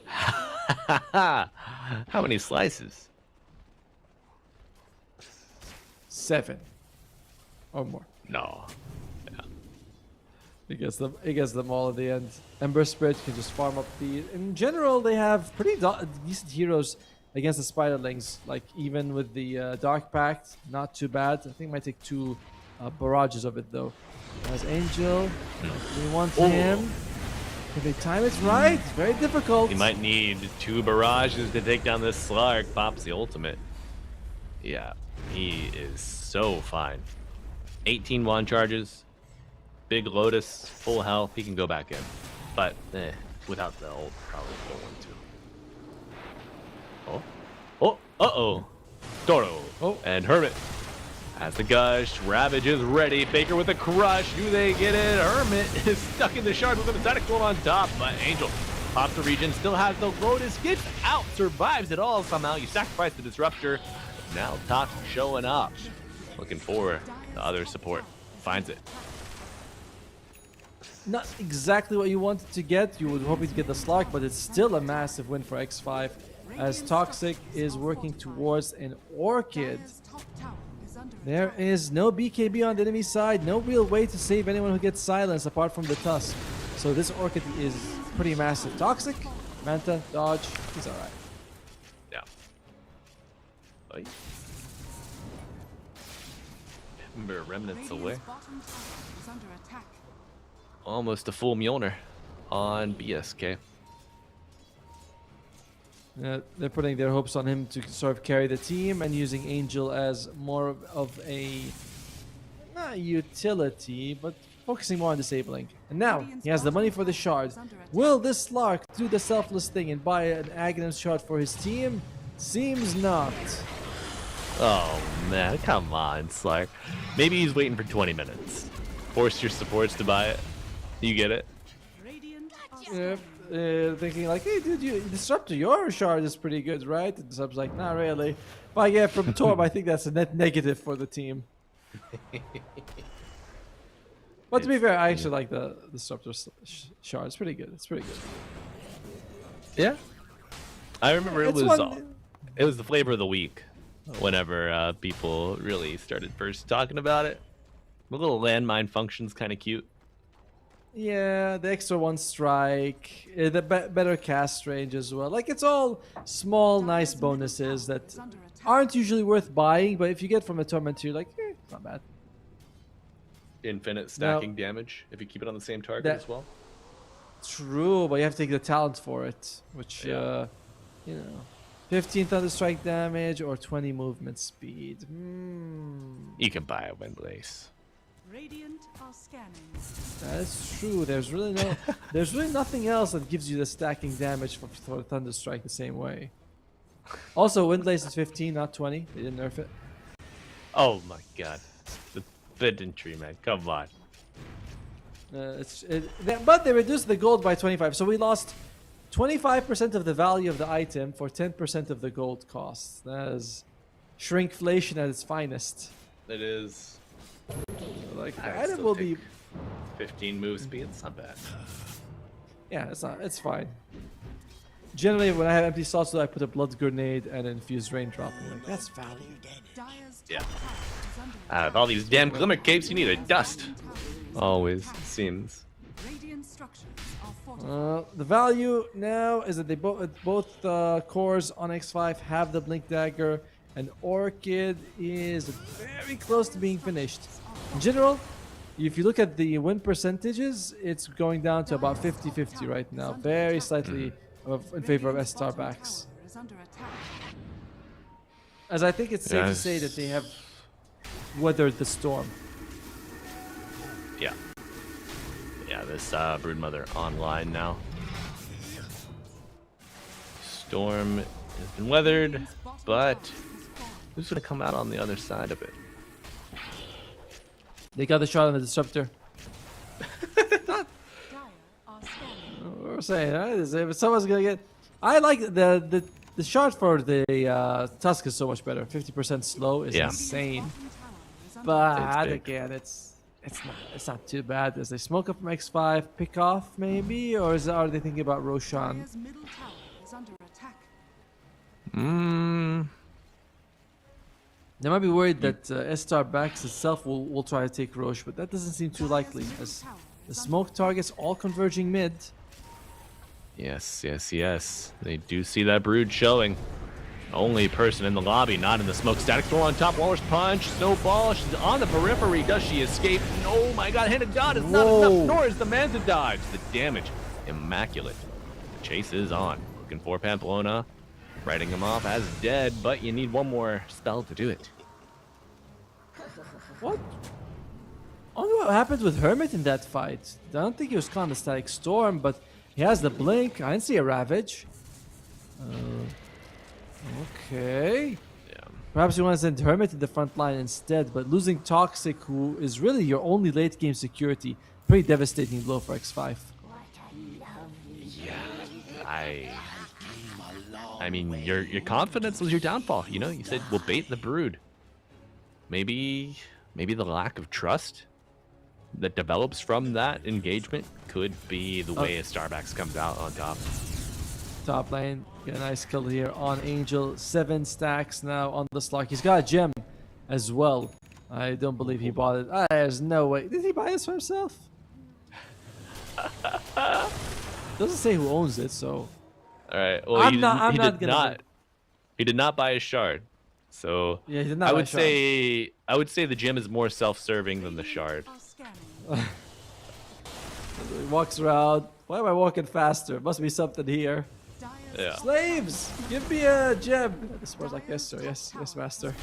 How many slices? 7 or more. No. He gets them all at the end. Ember Spirit can just farm up the... In general, they have pretty decent heroes against the Spiderlings. Like, even with the Dark Pact, not too bad. I think it might take 2 barrages of it, though. As Angel, we want him. Can they time it right? Very difficult. He might need 2 barrages to take down this Slark. Pops the ultimate. Yeah, he is so fine. 18 wand charges. Big Lotus, full health. He can go back in. But, without the ult, probably don't want to. Oh. Oh, uh-oh. Toro. Oh. And Hermit. As the Gush, Ravage is ready. Baker with a crush. Do they get it? Hermit is stuck in the shard with a Pathetic Gold on top. But Angel pops the region, still has the Lotus, gets out, survives it all somehow. You sacrifice the Disruptor. Now Toxic showing up. Looking for the other support. Finds it. Not exactly what you wanted to get. You would hope to get the Slark, but it's still a massive win for X5. As Toxic is working towards an Orchid. There is no BKB on the enemy side, no real way to save anyone who gets silenced apart from the Tusk. So this Orchid is pretty massive. Toxic, Manta, dodge, he's alright. Yeah. Oi. Ember Remnants away. Almost a full Mjolnir on BSK. They're putting their hopes on him to sort of carry the team and using Angel as more of a not utility, but focusing more on disabling. And now he has the money for the shard. Will this Slark do the selfless thing and buy an Aghanim shard for his team? Seems not. Oh man, come on, Slark. Maybe he's waiting for 20 minutes. Force your supports to buy it. You get it? Thinking like, hey dude, you Disruptor, your shard is pretty good, right? And Sub's like, not really. If I get from Torb, I think that's a net negative for the team. But to be fair, I actually like the Disruptor shard. It's pretty good. It's pretty good. Yeah. I remember it was the flavor of the week whenever people really started first talking about it. The little landmine function's kind of cute. Yeah, the extra 1 strike, the better cast range as well. Like, it's all small, nice bonuses that aren't usually worth buying, but if you get from a Tormentor, you're like, not bad. Infinite stacking damage if you keep it on the same target as well. True, but you have to take the talent for it, which, you know, 15 Thunderstrike damage or 20 movement speed. You can buy a Windlace. Radiant are scanning. That's true. There's really nothing else that gives you the stacking damage for Thunderstrike the same way. Also, Windlace is 15, not 20. They didn't nerf it. Oh my god. The pedantry, man. Come on. But they reduced the gold by 25. So we lost 25% of the value of the item for 10% of the gold cost. That is shrinkflation at its finest. It is. Like, the item will be 15 move speed. It's not bad. Yeah, it's fine. Generally, when I have empty slots, I put a blood grenade and an infused raindrop. I'm like, that's value. Yeah. Out of all these damn glimmer capes, you need a dust. Always seems. The value now is that they both cores on X5 have the blink dagger, and Orchid is very close to being finished. In general, if you look at the win percentages, it's going down to about 50-50 right now. Very slightly in favor of Estar backs. As I think it's safe to say that they have weathered the storm. Yeah. Yeah, this Broodmother online now. Storm has been weathered, but who's going to come out on the other side of it? They got the shot on the disruptor. Dire are scanning. We're saying, right? If someone's gonna get, I like the shot for the Tusk is so much better. 50% slow is Yeah. insane. Bottom tower is under But big. again, it's not too bad. As they smoke up from X5, pick off maybe, or are they thinking about Roshan? Dire's middle tower is under attack. They might be worried that Estar backs itself will try to take Roche, but that doesn't seem too likely, as the smoke targets all converging mid. Yes, yes, yes. They do see that Brood showing. Only person in the lobby, not in the smoke. Static throw on top, Walrus punch, Snowball. She's on the periphery. Does she escape? Oh my god, hand of God is not Whoa. enough, nor is the man to dodge. The damage, immaculate. The chase is on. Looking for Pamplona. Writing him off as dead, but you need one more spell to do it. What? I wonder what happened with Hermit in that fight. I don't think he was caught in the Static Storm, but he has the blink. I didn't see a Ravage. Okay. Yeah. Perhaps you want to send Hermit to the front line instead, but losing Toxic, who is really your only late game security, pretty devastating blow for X5. Yeah. I mean, your confidence was your downfall. You know, you said we'll bait the Brood. Maybe the lack of trust that develops from that engagement could be the way a Starbucks comes out on top. Top lane, get a nice kill here on Angel. 7 stacks now on the slot. He's got a gem as well. I don't believe he bought it. There's no way. Did he buy this for himself? Doesn't say who owns it, so. All right. Well, I'm he not did gonna not. bet. He did not buy a shard. So Yeah, he did not I buy would a shard. say the gem is more self-serving than the shard. Are scanning. He walks around. Why am I walking faster? Must be something here. Dire's Yeah. Slaves, give me a gem. This was like yes, sir. Yes, yes, master.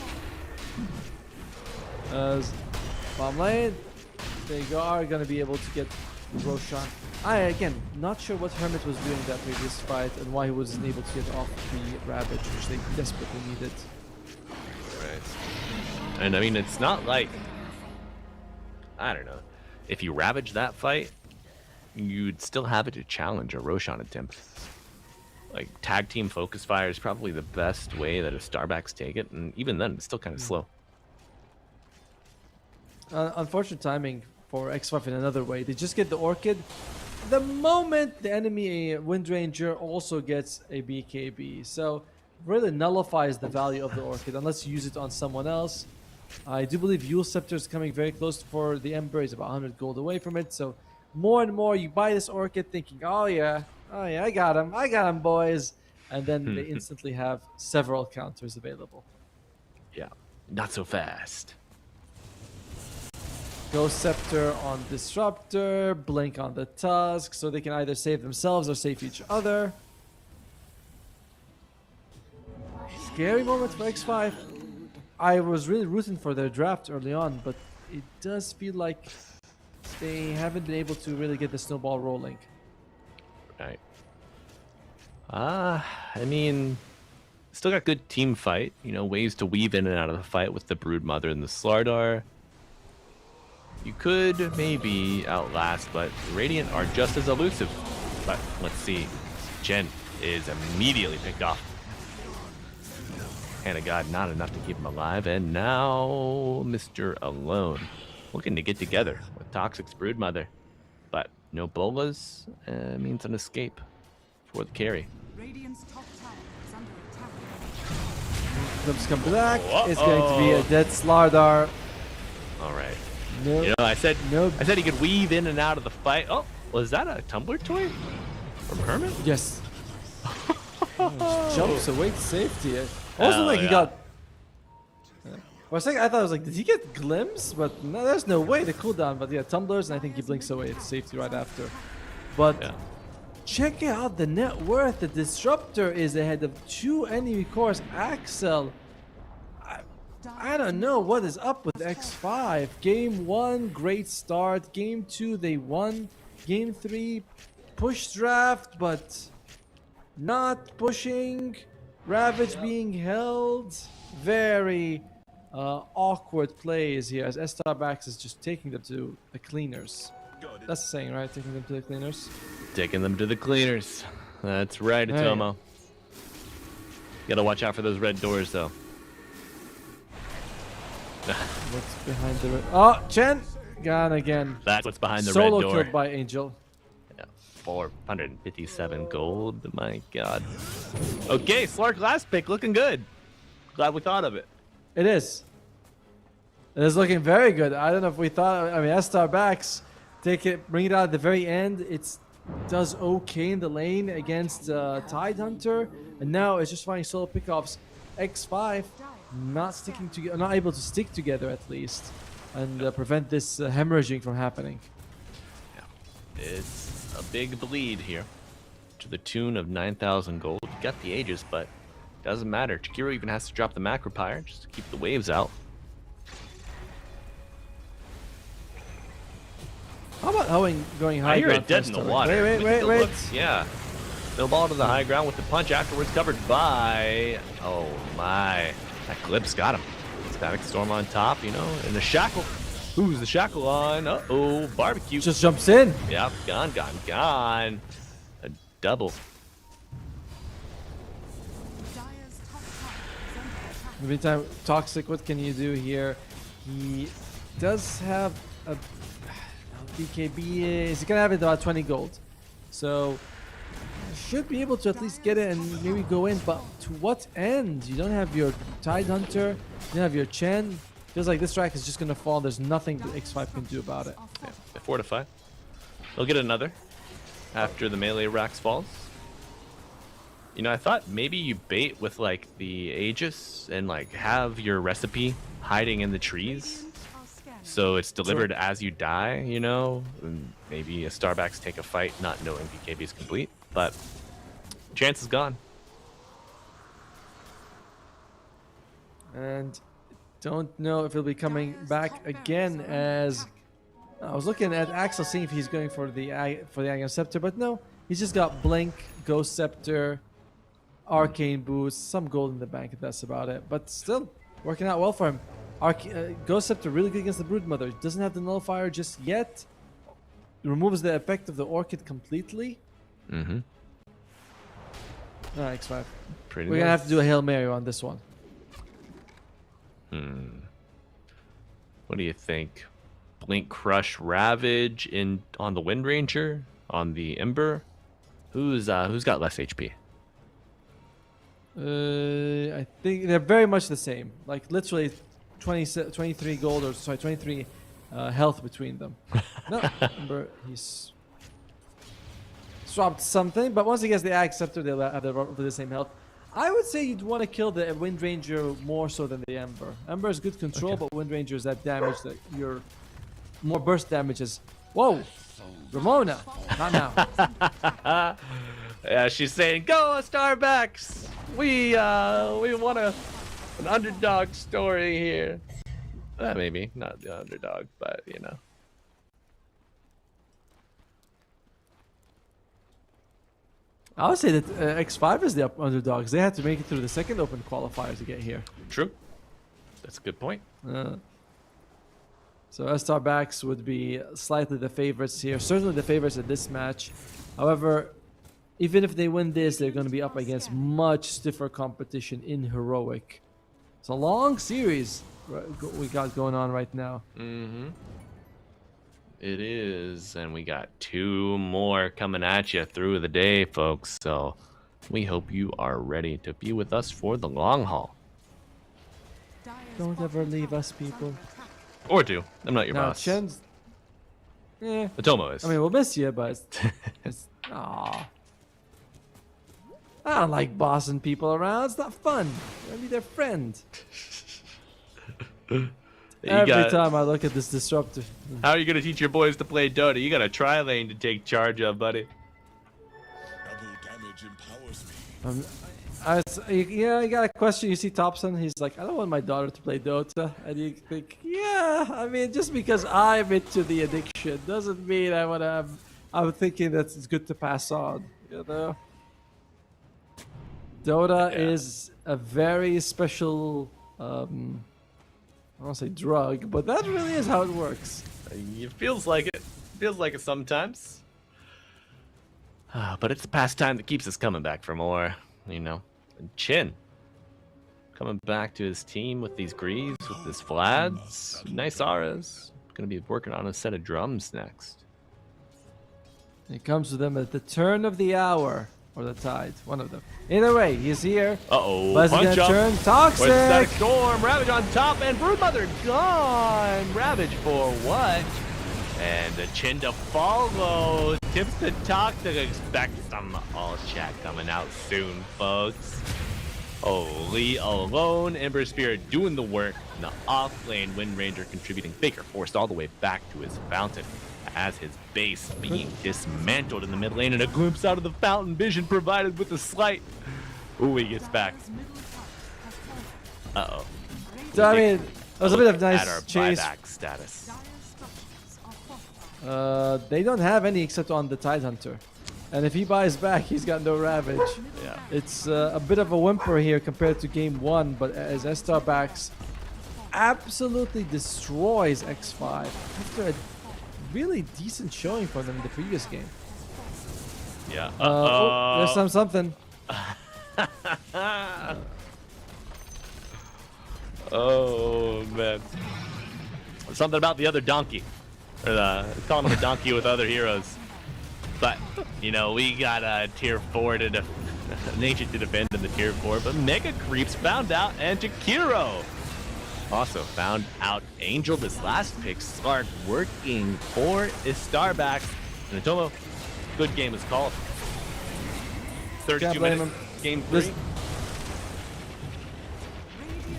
Bomb lane. They are gonna be able to get Roshan. Again, not sure what Hermit was doing that previous fight and why he wasn't able to get off the Ravage, which they desperately needed. Right. And I mean, it's not like, I don't know, if you ravage that fight, you'd still have it to challenge a Roshan attempt. Like, tag team focus fire is probably the best way that a Starbacks take it, and even then, it's still kind of slow. Unfortunate timing for X5 in another way. They just get the Orchid. The moment the enemy Windranger also gets a BKB. So really nullifies the value of the Orchid unless you use it on someone else. I do believe Yule Scepter is coming very close for the Ember. He's about 100 gold away from it. So more and more you buy this Orchid thinking, oh yeah, I got him, boys. And then they instantly have several counters available. Yeah, not so fast. Ghost Scepter on Disruptor, Blink on the Tusk, so they can either save themselves or save each other. Scary moment for X5. I was really rooting for their draft early on, but it does feel like they haven't been able to really get the snowball rolling. Right. I mean, still got good team fight. You know, ways to weave in and out of the fight with the Broodmother and the Slardar. You could maybe outlast, but Radiant are just as elusive. But let's see. Jen is immediately picked off. Hand of God, not enough to keep him alive. And now Mr. Alone looking to get together with Toxic's Broodmother. But no bolas means an escape for the carry. Radiant's top tower is under attack. Clips come back. It's going to be a dead Slardar. All right. No, You know, I said Nope. he could weave in and out of the fight. Oh, was that a Tumbler toy from Hermit? yes. Jumps away to safety. Also, Oh, like he yeah. got. For a second, I thought I was like, did he get glimpse? But no, there's no way the cooldown. But yeah, tumblers, and I think he blinks away to safety right after. But Yeah. check out the net worth. The Disruptor is ahead of 2 enemy cores. Axel. I don't know what is up with X5. Game 1, great start. Game 2, they won. Game 3, push draft, but not pushing. Ravage being held. Very awkward plays here as Estar Bax is just taking them to the cleaners. That's the saying, right? Taking them to the cleaners. Taking them to the cleaners. That's right, Atomo. Gotta watch out for those red doors, though. What's behind the red? Oh, Chen! Gone again. That's what's behind the Solo red door. killed by Angel. Yeah, 457 gold. My God. Okay, Slark last pick looking good. Glad we thought of it. It is. It is looking very good. I don't know if we thought. I mean, Estar Bax, take it, bring it out at the very end. It does okay in the lane against Tide Hunter, and now it's just finding solo pickoffs. X5 not sticking together, not able to stick together at least, and prevent this hemorrhaging from happening. Yeah, it's a big bleed here, to the tune of 9,000 gold. You got the Aegis, but doesn't matter. Chikiro even has to drop the macro pyre just to keep the waves out. How about going high? I hear ground it dead first in the time? water. Wait. Yeah. No ball to the high ground with the punch afterwards, covered by. Oh my. That Glimpse got him. Static Storm on top, you know, and the shackle. Who's the shackle on? Uh-oh. Barbecue. Just jumps in. Yep. Gone. A double. In the meantime, Toxic, what can you do here? He does have a BKB. He's gonna have it about 20 gold, so should be able to at least get it and maybe go in. But to what end? You don't have your Tide Hunter. You don't have your Chen. Feels like this track is just gonna fall. There's nothing that X5 can do about it. Yeah, they fortify. They'll get another after the melee racks falls. You know, I thought maybe you bait with like the Aegis and like have your recipe hiding in the trees, so it's delivered as you die. You know, and maybe a Starbucks take a fight, not knowing BKB is complete, but chance is gone. And don't know if he'll be coming back again. As I was looking at Axel, seeing if he's going for the Aegon Scepter, but no, he's just got Blink, Ghost Scepter, Arcane Boost, some gold in the bank, and that's about it. But still, working out well for him. Ghost Scepter really good against the Broodmother. Doesn't have the Nullifier just yet. Removes the effect of the Orchid completely. Mm-hmm. X5. Pretty We're nice. gonna have to do a Hail Mary on this one. What do you think? Blink, Crush, Ravage on the Wind Ranger, on the Ember. Who's got less HP? I think they're very much the same. Like literally 23 gold, or sorry, 23 health between them. No, remember he's swapped something, but once he gets the Axe Scepter, they'll have the same health. I would say you'd want to kill the Wind Ranger more so than the Ember. Ember is good control, but Wind Ranger is that damage that your more burst damages. Whoa, Ramona, not now. Yeah, she's saying, "Go, Starbacks! We want an underdog story here." Maybe not the underdog, but you know. I would say that X5 is the underdogs. They had to make it through the second open qualifier to get here. True. That's a good point. So Estar Bax would be slightly the favorites here. Certainly the favorites in this match. However, even if they win this, they're going to be up against much stiffer competition in Heroic. It's a long series we got going on right now. Mm-hmm. It is, and we got 2 more coming at you through the day, folks. So we hope you are ready to be with us for the long haul. Don't ever leave us, people. Or do. I'm not your Now, boss. Chen's... Eh. Atomo is. I mean, we'll miss you, but it's aw. I don't like bossing people around. It's not fun. I'll be their friend. Every time I look at this disruptor. How are you gonna teach your boys to play Dota? You got a tri-lane to take charge of, buddy. Double damage empowers me. You got a question. You see Thompson, he's like, I don't want my daughter to play Dota. And you think, yeah, I mean, just because I'm into the addiction doesn't mean I want to I'm thinking that it's good to pass on, you know? Dota is a very special, I don't want to say drug, but that really is how it works. It feels like it. Feels like it sometimes. But it's a pastime that keeps us coming back for more, you know. And Chin coming back to his team with these Greaves, with this Vlads, nice auras. Gonna be working on a set of drums next. It comes to them at the turn of the hour, or the tide, one of them. Either way, he's here. Uh-oh, But he's punch gonna up. turn toxic. Static Storm, Ravage on top, and Broodmother gone. Ravage for what? And the Chin to follow. Tips the toxic. Expect some all chat coming out soon, folks. Oh, Lee alone. Ember Spirit doing the work. In the off lane, Wind Ranger contributing. Faker forced all the way back to his fountain as his base being dismantled in the mid lane, and a glimpse out of the fountain vision provided with a slight. Ooh, he gets back. Uh-oh. So, I mean, it was a bit of At our nice chase. buyback status. They don't have any except on the Tidehunter. And if he buys back, he's got no Ravage. Yeah. It's a bit of a whimper here compared to game 1, but as Estar backs absolutely destroys X5 after a really decent showing from them in the previous game. Yeah. Oh, there's something. Oh, man. Something about the other donkey. Or calling him a donkey with other heroes. But, you know, we got a tier 4 to an ancient to defend in the tier 4, but Mega Creeps found out, and Jakiro also found out Angel this last pick. Slark working for Estar back. And Atomo, good game is called. 32 minutes, game 3.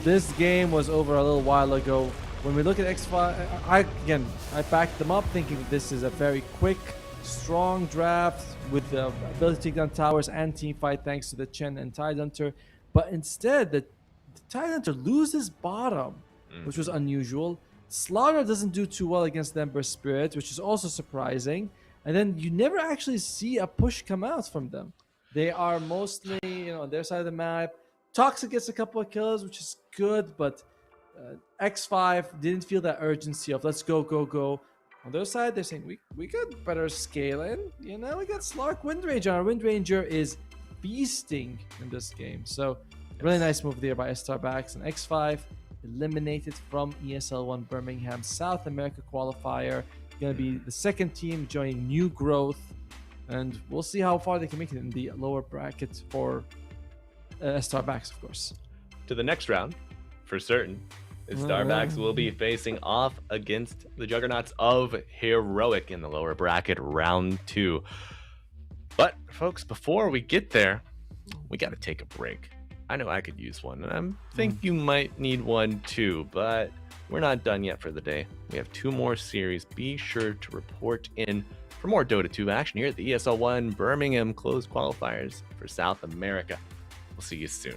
This game was over a little while ago. When we look at X5, I backed them up thinking this is a very quick, strong draft with the ability to take down towers and team fight thanks to the Chen and Tidehunter. But instead, the Tidehunter loses bottom, which was unusual. Slaughter doesn't do too well against the Ember Spirit, which is also surprising. And then you never actually see a push come out from them. They are mostly, on their side of the map. Toxic gets a couple of kills, which is good, but X5 didn't feel that urgency of let's go, go, go. On their side, they're saying we could better scale in. We got Slark Wind Ranger. Our Wind Ranger is feasting in this game. So really nice move there by Estar backs, and X5 eliminated from ESL One Birmingham South America qualifier. Going to be the second team joining New Growth, and we'll see how far they can make it in the lower bracket for Estar backs, of course. To the next round, for certain. Starbacks will be facing off against the Juggernauts of Heroic in the lower bracket, round 2. But, folks, before we get there, we got to take a break. I know I could use one, and I think you might need one too, but we're not done yet for the day. We have 2 more series. Be sure to report in for more Dota 2 action here at the ESL One Birmingham closed qualifiers for South America. We'll see you soon.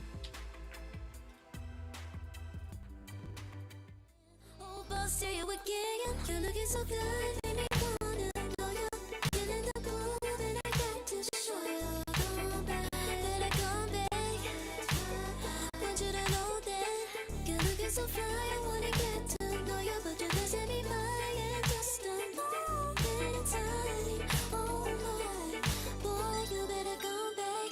See you again. You're looking so good. Make me wanna know you. Feeling the groove, and I got to show you. Come back, then I come back. Want you to know that you're looking so fly. I wanna get to know you, but you're missing me by just a moment in time. Oh my, boy, you better come back.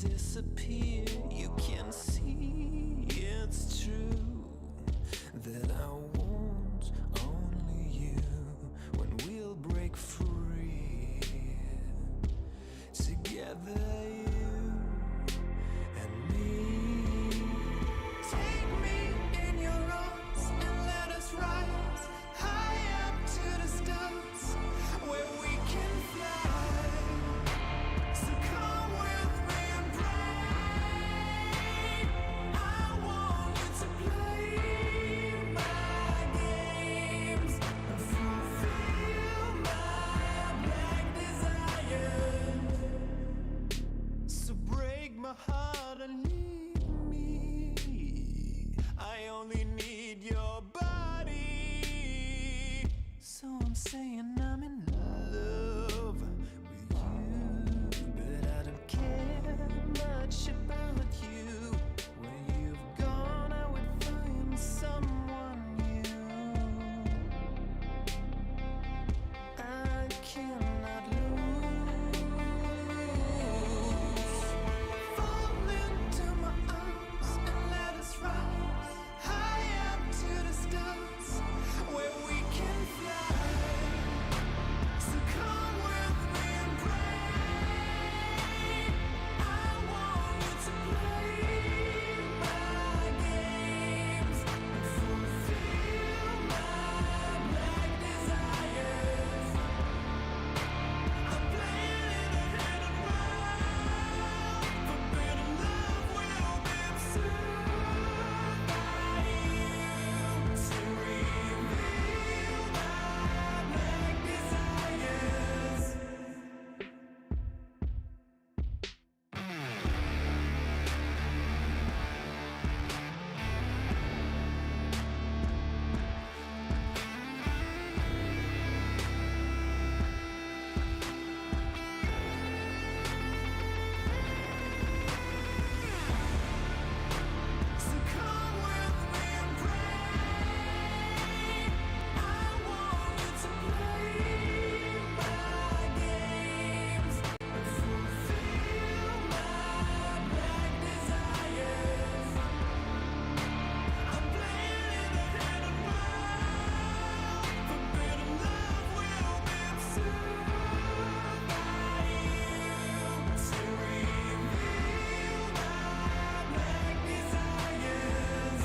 disappear. You can see it's true that I want only you when we'll break free together, you and me. Take me in your arms and let us rise high up to the stars where we can fly. So come with me and pray. I want you to play my games and fulfill my black desires. So break my heart and leave me. I only need your body. So I'm saying I'm in love with you, but I don't care much about you. When you've gone, I would find someone new. I cannot lose. Fall into my arms and let us rise high up to the stars where we can fly. So come with me and pray. I want you to play my games and fulfill my black desires. I'm playing in a hidden world. Forbidden love will be absurd by you to reveal my black desires. So come with me and pray. I want you to play my games and fulfill my black desires. I'm playing in a hidden world. Forbidden love will be absurd by you to reveal my black desires.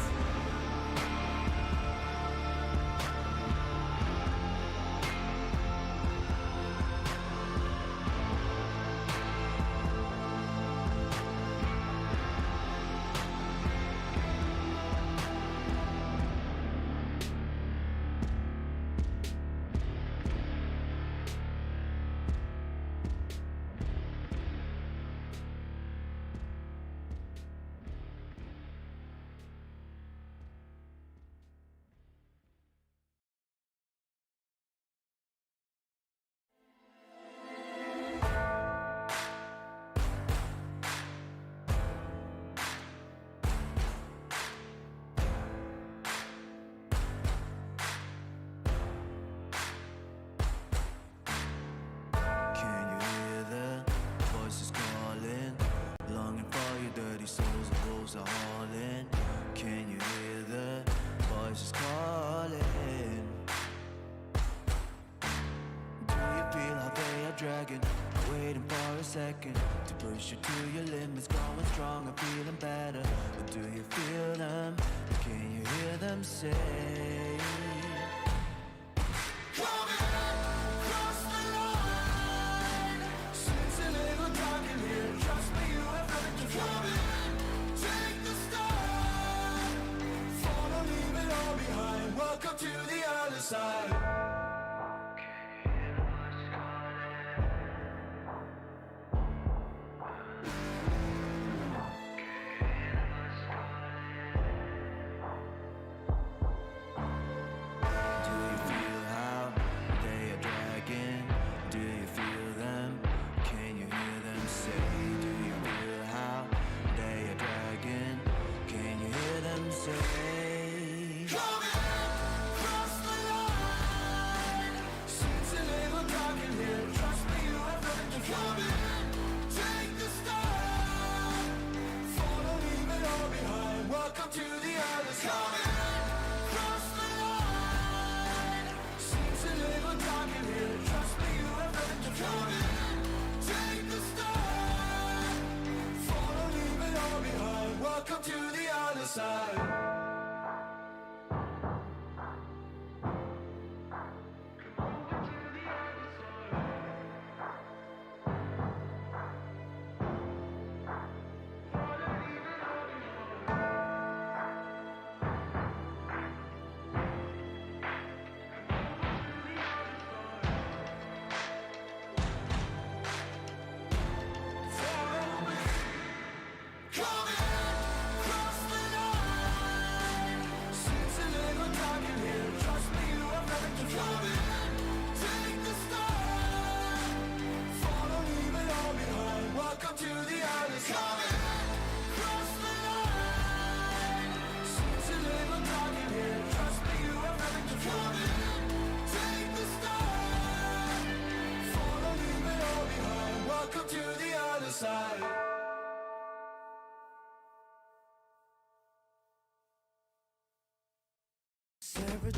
Can you hear the voices calling? Longing for your dirty souls, the wolves are hauling. Can you hear the voices calling? Do you feel how they are dragging? Waiting for a second to push you to your limits, growing stronger, feeling better. But do you feel them? Can you hear them say? Cross the line. Since a little dark in here, trust me, you have nothing to fight. Take the start. Follow, leave it all behind. Welcome to the other side.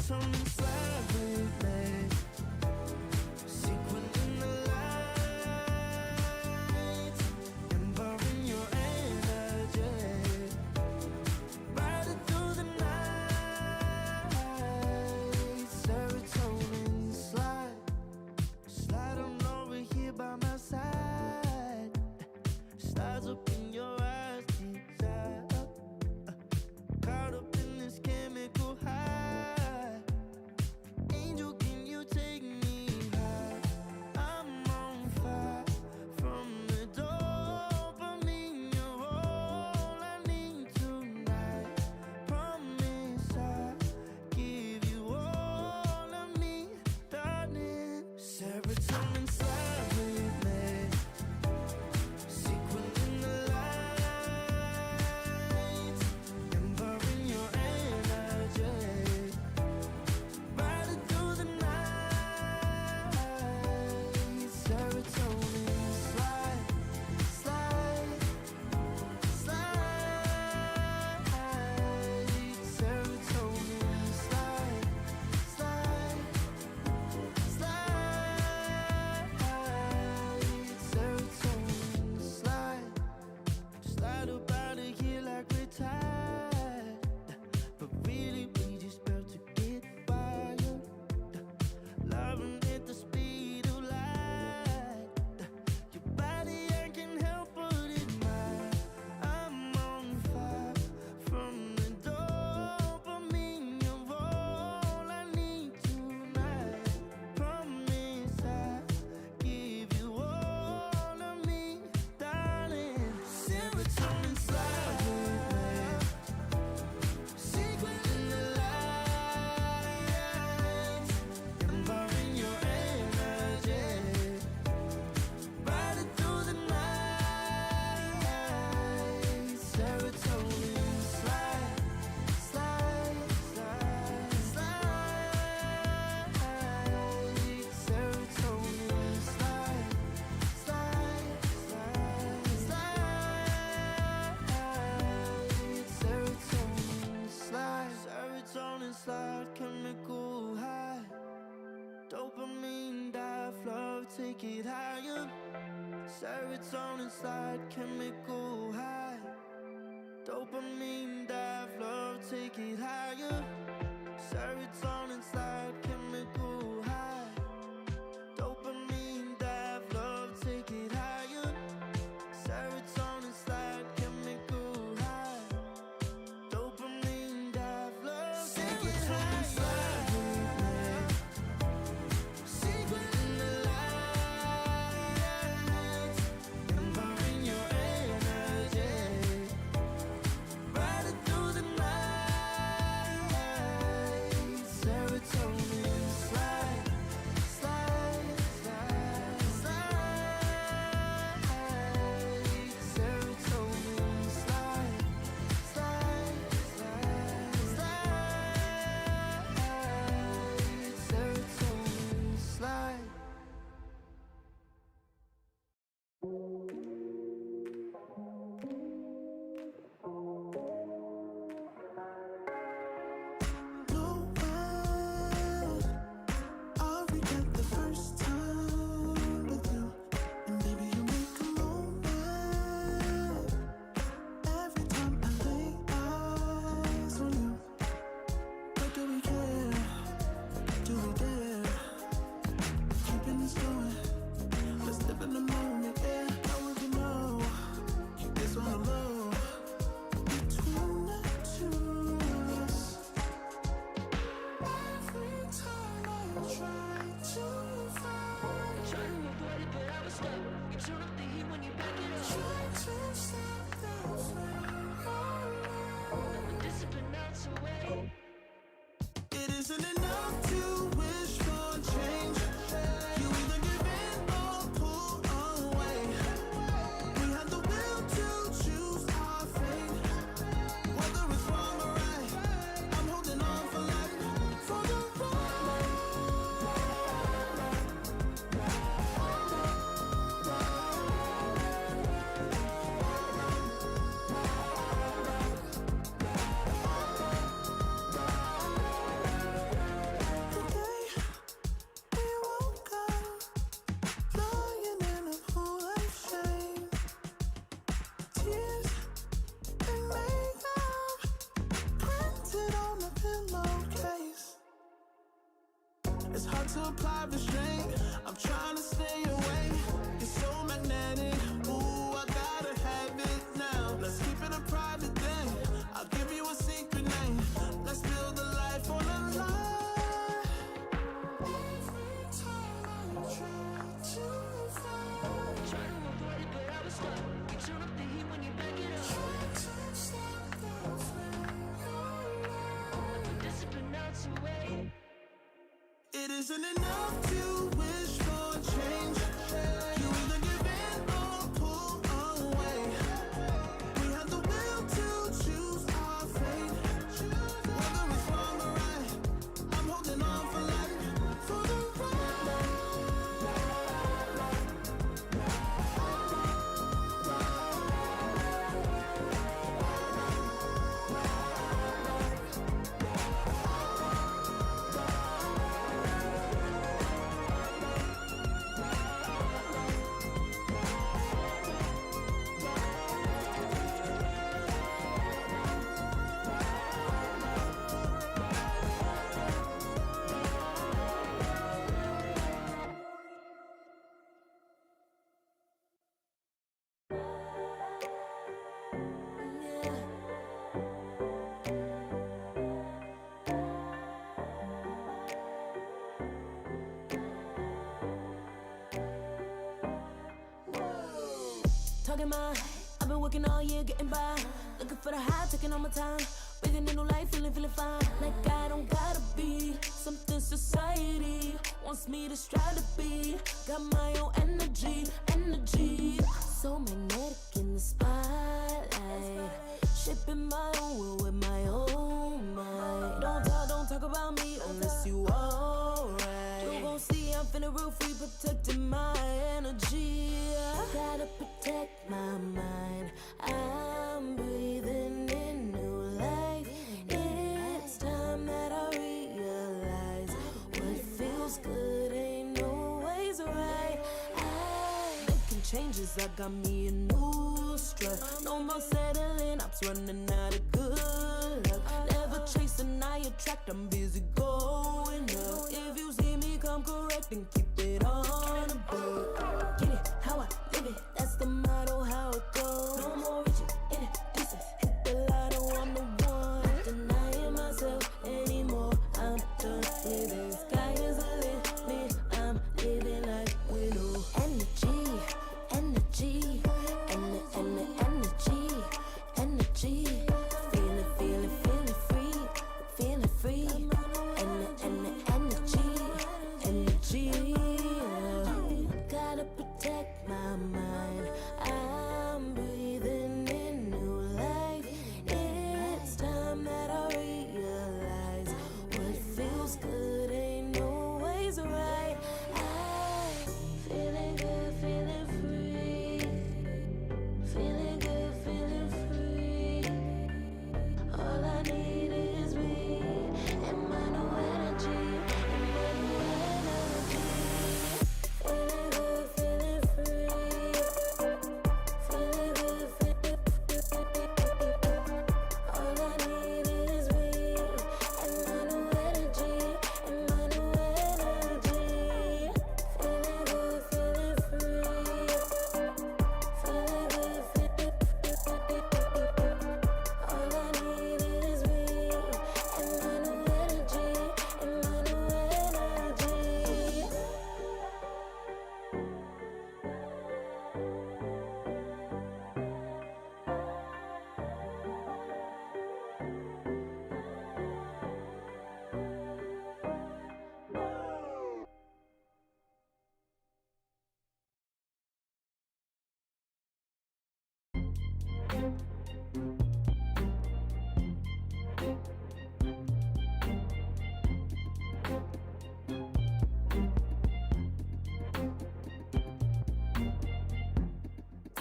serotonin slide with me. Sequin in the lights, empowering your energy. Riding through the night, serotonin slide. Slide on over here by my side. Slides up in your eyes, desire. Caught up in this chemical high. Angel, can you take me high? I'm on fire from the dopamine. You're all I need tonight. Promise I'll give you all of me, darling. Serotonin slide with me. Sequin in the lights, empowering your energy. Riding through the night, serotonin slide, slide, slide. Serotonin slide, slide, slide. Serotonin slide. Slide up out of here like we're tired, but really we just about to get wired. Loving at the speed of light. Your body I can help but admire. I'm on fire from the dopamine. You're all I need tonight. Promise I'll give you all of me, darling. Serotonin slide with me. Sequin in the lights, empowering your energy. Riding through the night, serotonin slide, slide, slide, slide. Serotonin slide, slide, slide, slide. Serotonin slide, serotonin slide, chemical high. Dopamine dive, love, take it higher. Serotonin slide, chemical high. Dopamine dive, love, take it higher. Serotonin slide, chemical high. Dopamine dive, love, take it higher. Serotonin slide, chemical high. Dopamine dive, love, take it higher. Sequin in the lights, empowering your energy. Riding through the night, serotonin slide, slide, slide, slide. Serotonin slide, slide, slide, slide. Serotonin slide. No one I'll regret the first time with you, and baby you make a moment every time I lay eyes on you. But do we care? Do we dare? Keeping this going, let's live in the moment. Yeah, how would you know? Keep this on the low between the two of us. Every time I try to find, Trying to avoid it, but I was stuck. You turn up the heat when you back it up. try to stop the flame. Nothing discipline melts away. It isn't enough to wish for change. You either give in or pull away. We have the will to choose our fate. Whether it's wrong or right, I'm holding on for life, for the ride. to apply restraint. I'm trying to stay away. You're so magnetic. Ooh, I gotta have it now. Let's keep it a private thing. I'll give you a secret name. Let's build a life on a lie. Every time I try to fight, Try to avoid it, but I was stuck. You turn up the heat when you back it up. try to stop the flame. Discipline melts away. It isn't enough to wish for change. You either give in or pull away. We have the will to choose our fate. Whether it's wrong or right, I'm holding on for life. For the Talking my, I've been working all year getting by. Looking for the high, taking all my time. Breathing in new life, feeling fine. Like I don't gotta be something society wants me to strive to be. Got my own energy. So magnetic in the spotlight. Shaping my own world with my own mind. Don't talk about me unless you alright. You gon' see I'm feeling real free, protecting my energy. Gotta protect my mind. I'm breathing in new life. It's time that I realize what feels good ain't always right. Making changes, I got me a new strut. No more settling, I'm running out of good luck. Never chasing, I attract, I'm busy going up. If you see me, come correct and keep it on the book. Get it how I live it, that's the motto, how it goes. No more reaching in it, distance, hit the lotto, I'm the one. Not denying myself anymore, I'm done with it. Sky is the limit, I'm living like willow. Energy, energy, energy. Feeling free, feeling free. Energy. Gotta protect my mind. I'm breathing in new life. It's time that I realize what feels good ain't always right. I'm feeling good, feeling free. Feeling good, feeling free. All I need is me and my new energy. Feeling good, feeling free. Feeling good, feeling all I need is me and my new energy. Feeling good, feeling free. Feeling good, all I need is me and my new energy.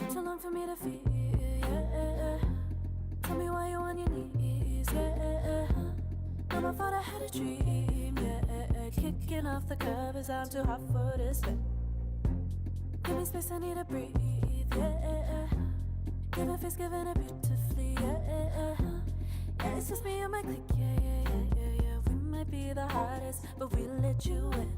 Too long for me to feel, yeah. Tell me why you on your knees, yeah. Never thought I had a dream, yeah. Kicking off the covers, I'm too hot for this bed. Give me space, I need to breathe, yeah. Give a face, giving it beautifully, yeah. Yeah, it's just me and my clique, yeah. We might be the hottest, but we let you in.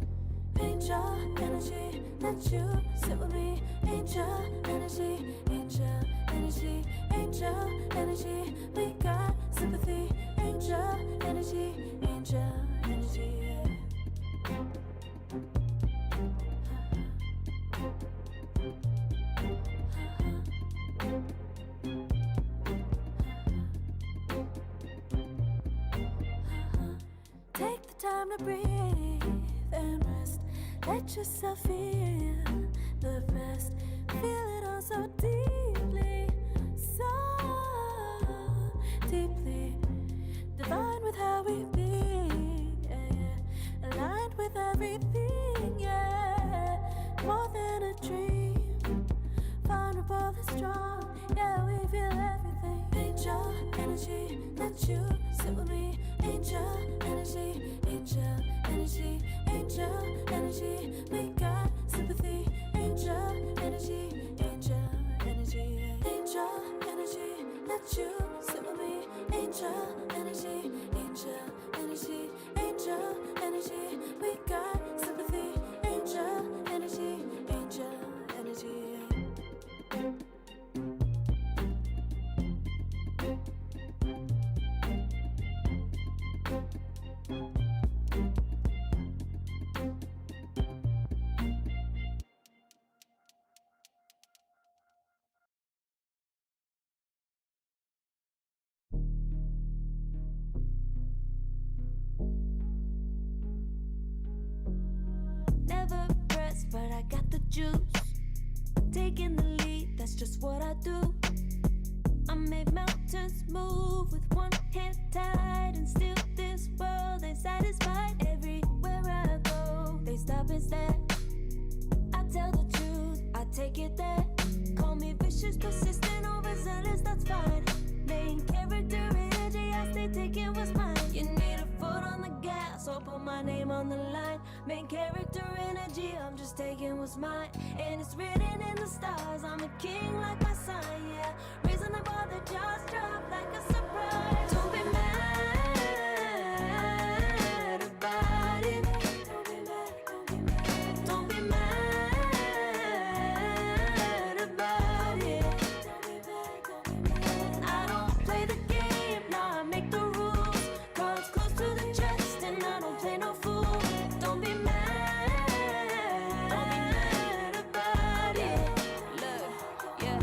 Angel energy, let you sit with me. Angel energy, angel energy, angel energy. We got sympathy. Angel energy, angel energy. Take the time to breathe and rest. Let yourself feel the best. Feel it all so deeply, so deeply. Divine with how we be, yeah, yeah. Aligned with everything, yeah. More than a dream. Vulnerable and strong, yeah, we feel everything. Angel energy, let you sit with me. Angel energy, angel energy, angel energy. We got sympathy. Angel energy, angel energy, angel energy. Let you sit with me. Angel energy, angel energy, angel energy. We got sympathy. Angel energy, angel energy. Never pressed, but I got the juice. Taking the lead, that's just what I do. I make mountains move with one hand tied, and still this world ain't satisfied. Everywhere I go, they stop and stare. I tell the truth, I take it there. Call me vicious, persistent, overzealous, that's fine. Main character energy, I stay taking what's mine. You need a foot on the gas, or put my name on the line. Main character energy, I'm just taking what's mine. And it's written in the stars, I'm a king like my sign, yeah. Reasonable, the jaws drop like a surprise. Don't be mad about it. Don't be mad about it. I don't play the game, nah, I make the rules. Cards close to the chest, and I don't play no fool. Don't be mad about it. Look, yeah,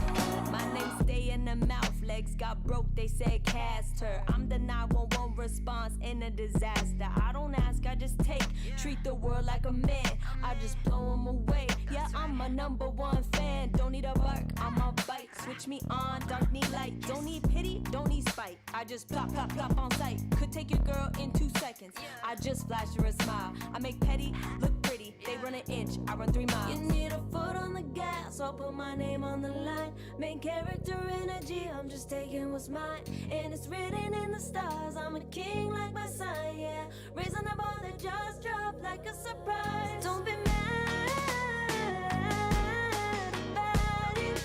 my name stay in the mouth. Legs got broke, they said cast her. I'm the 911 response in a disaster. I don't ask, I just take. Treat the world like a man, I just blow them away. Yeah, I'm a #1 fan. Don't need a bark, I'm a bite. Switch me on, dark need light. Don't need pity, don't need spite. I just plop, plop, plop on sight. Could take your girl in 2 seconds. I just flash her a smile. I make petty look pretty. They run an inch, I run 3 miles. You need a foot on the gas, I'll put my name on the line. Main character energy, I'm just taking what's mine. And it's written in the stars, I'm a king like my sign, yeah. Raising the bar, the jaws drop like a surprise. Don't be mad about it.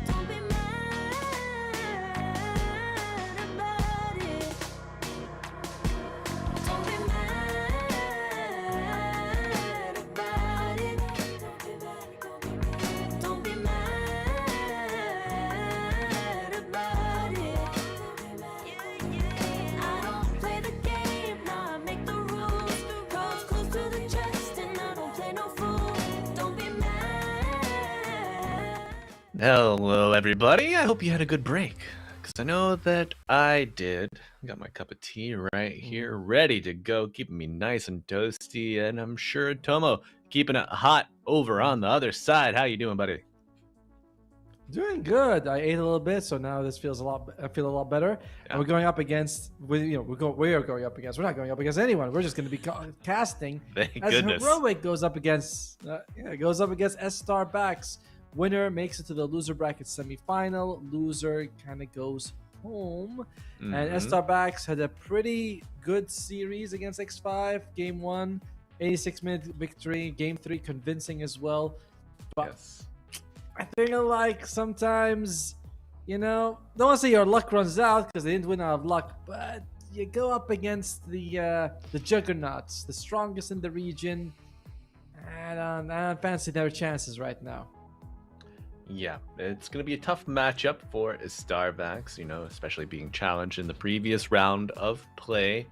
Don't be mad about it. Don't be mad about it. Don't be mad about it. I don't play the game, nah, I make the rules. Cards close to the chest, and I don't play no fool. Don't be mad. Hello, everybody. I hope you had a good break, because I know that I did. I got my cup of tea right here, ready to go, keeping me nice and toasty, and I'm sure Tomo keeping it hot over on the other side. How you doing, buddy? Doing good. I ate a little bit, so now this feels a lot. I feel a lot better. And we're going up against. We are going up against. We're not going up against anyone. We're just going to be casting. Thank as goodness. Heroic goes up against. Goes up against Estar backs. Winner makes it to the loser bracket semifinal. Loser kind of goes home. And Estar backs had a pretty good series against X5. Game 1, 86-minute victory. Game 3, convincing as well. But Yes. I think like sometimes, don't want to say your luck runs out because they didn't win out of luck, but you go up against the juggernauts, the strongest in the region. I don't fancy their chances right now. Yeah, it's going to be a tough matchup for Estar, especially being challenged in the previous round of play.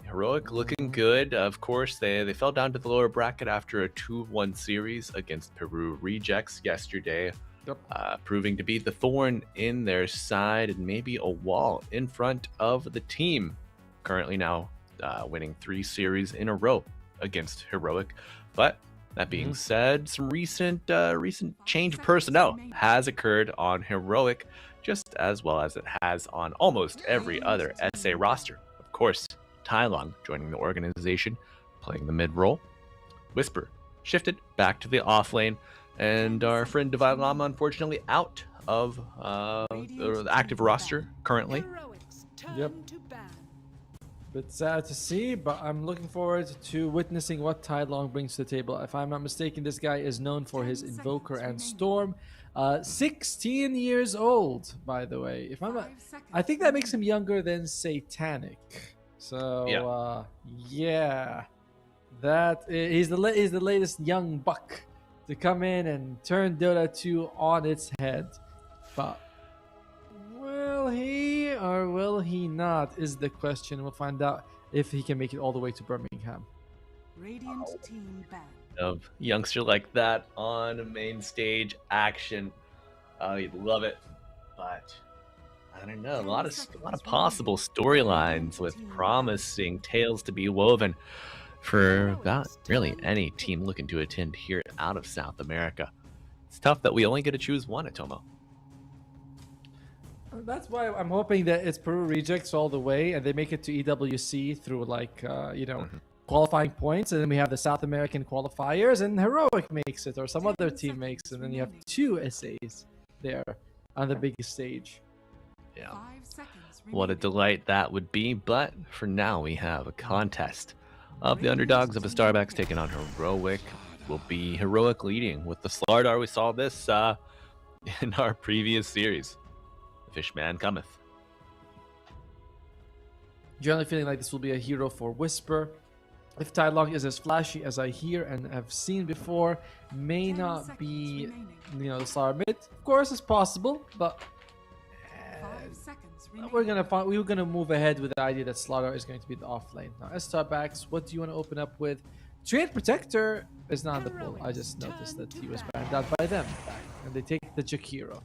Heroic looking good. Of course, they fell down to the lower bracket after a 2-1 series against Peru Rejects yesterday, proving to be the thorn in their side and maybe a wall in front of the team. Currently now winning 3 series in a row against Heroic. But that being said, some recent change of personnel has occurred on Heroic, just as well as it has on almost every other SA roster. Of course, Tai Long joining the organization, playing the mid role. Whisper shifted back to the off lane, and our friend Divine Llama unfortunately out of the active roster currently. Yep. Bit sad to see, but I'm looking forward to witnessing what Tai Long brings to the table. If I'm not mistaken, this guy is known for his Invoker and Storm. 16 years old, by the way. If I'm not, I think that makes him younger than Satanic. So yeah, that he's the latest young buck to come in and turn Dota 2 on its head. But will he or will he not is the question. We'll find out if he can make it all the way to Birmingham. Radiant team banned. Of youngster like that on a main stage action, you'd love it, but I don't know. A lot of possible storylines with promising tales to be woven for about really any team looking to attend here out of South America. It's tough that we only get to choose one at Tomo. That's why I'm hoping that it's Peru Rejects all the way, and they make it to EWC through qualifying points, and then we have the South American qualifiers, and Heroic makes it, or some other team makes it, and then you have 2 SAs there on the biggest stage. Yeah. What a delight that would be, but for now we have a contest of the underdogs of Starbucks taking on Heroic. Will be Heroic leading with the Slardar. We saw this in our previous series. The Fishman cometh. Generally feeling like this will be a hero for Whisper. If Tai Long is as flashy as I hear and have seen before, may not be, the star mid. Of course, it's possible, but we're gonna move ahead with the idea that Slaughter is going to be the off lane. Now, Estar backs, what do you want to open up with? Trade Protector is not in the pool. I just noticed that he was banned out by them, and they take the Jakiro.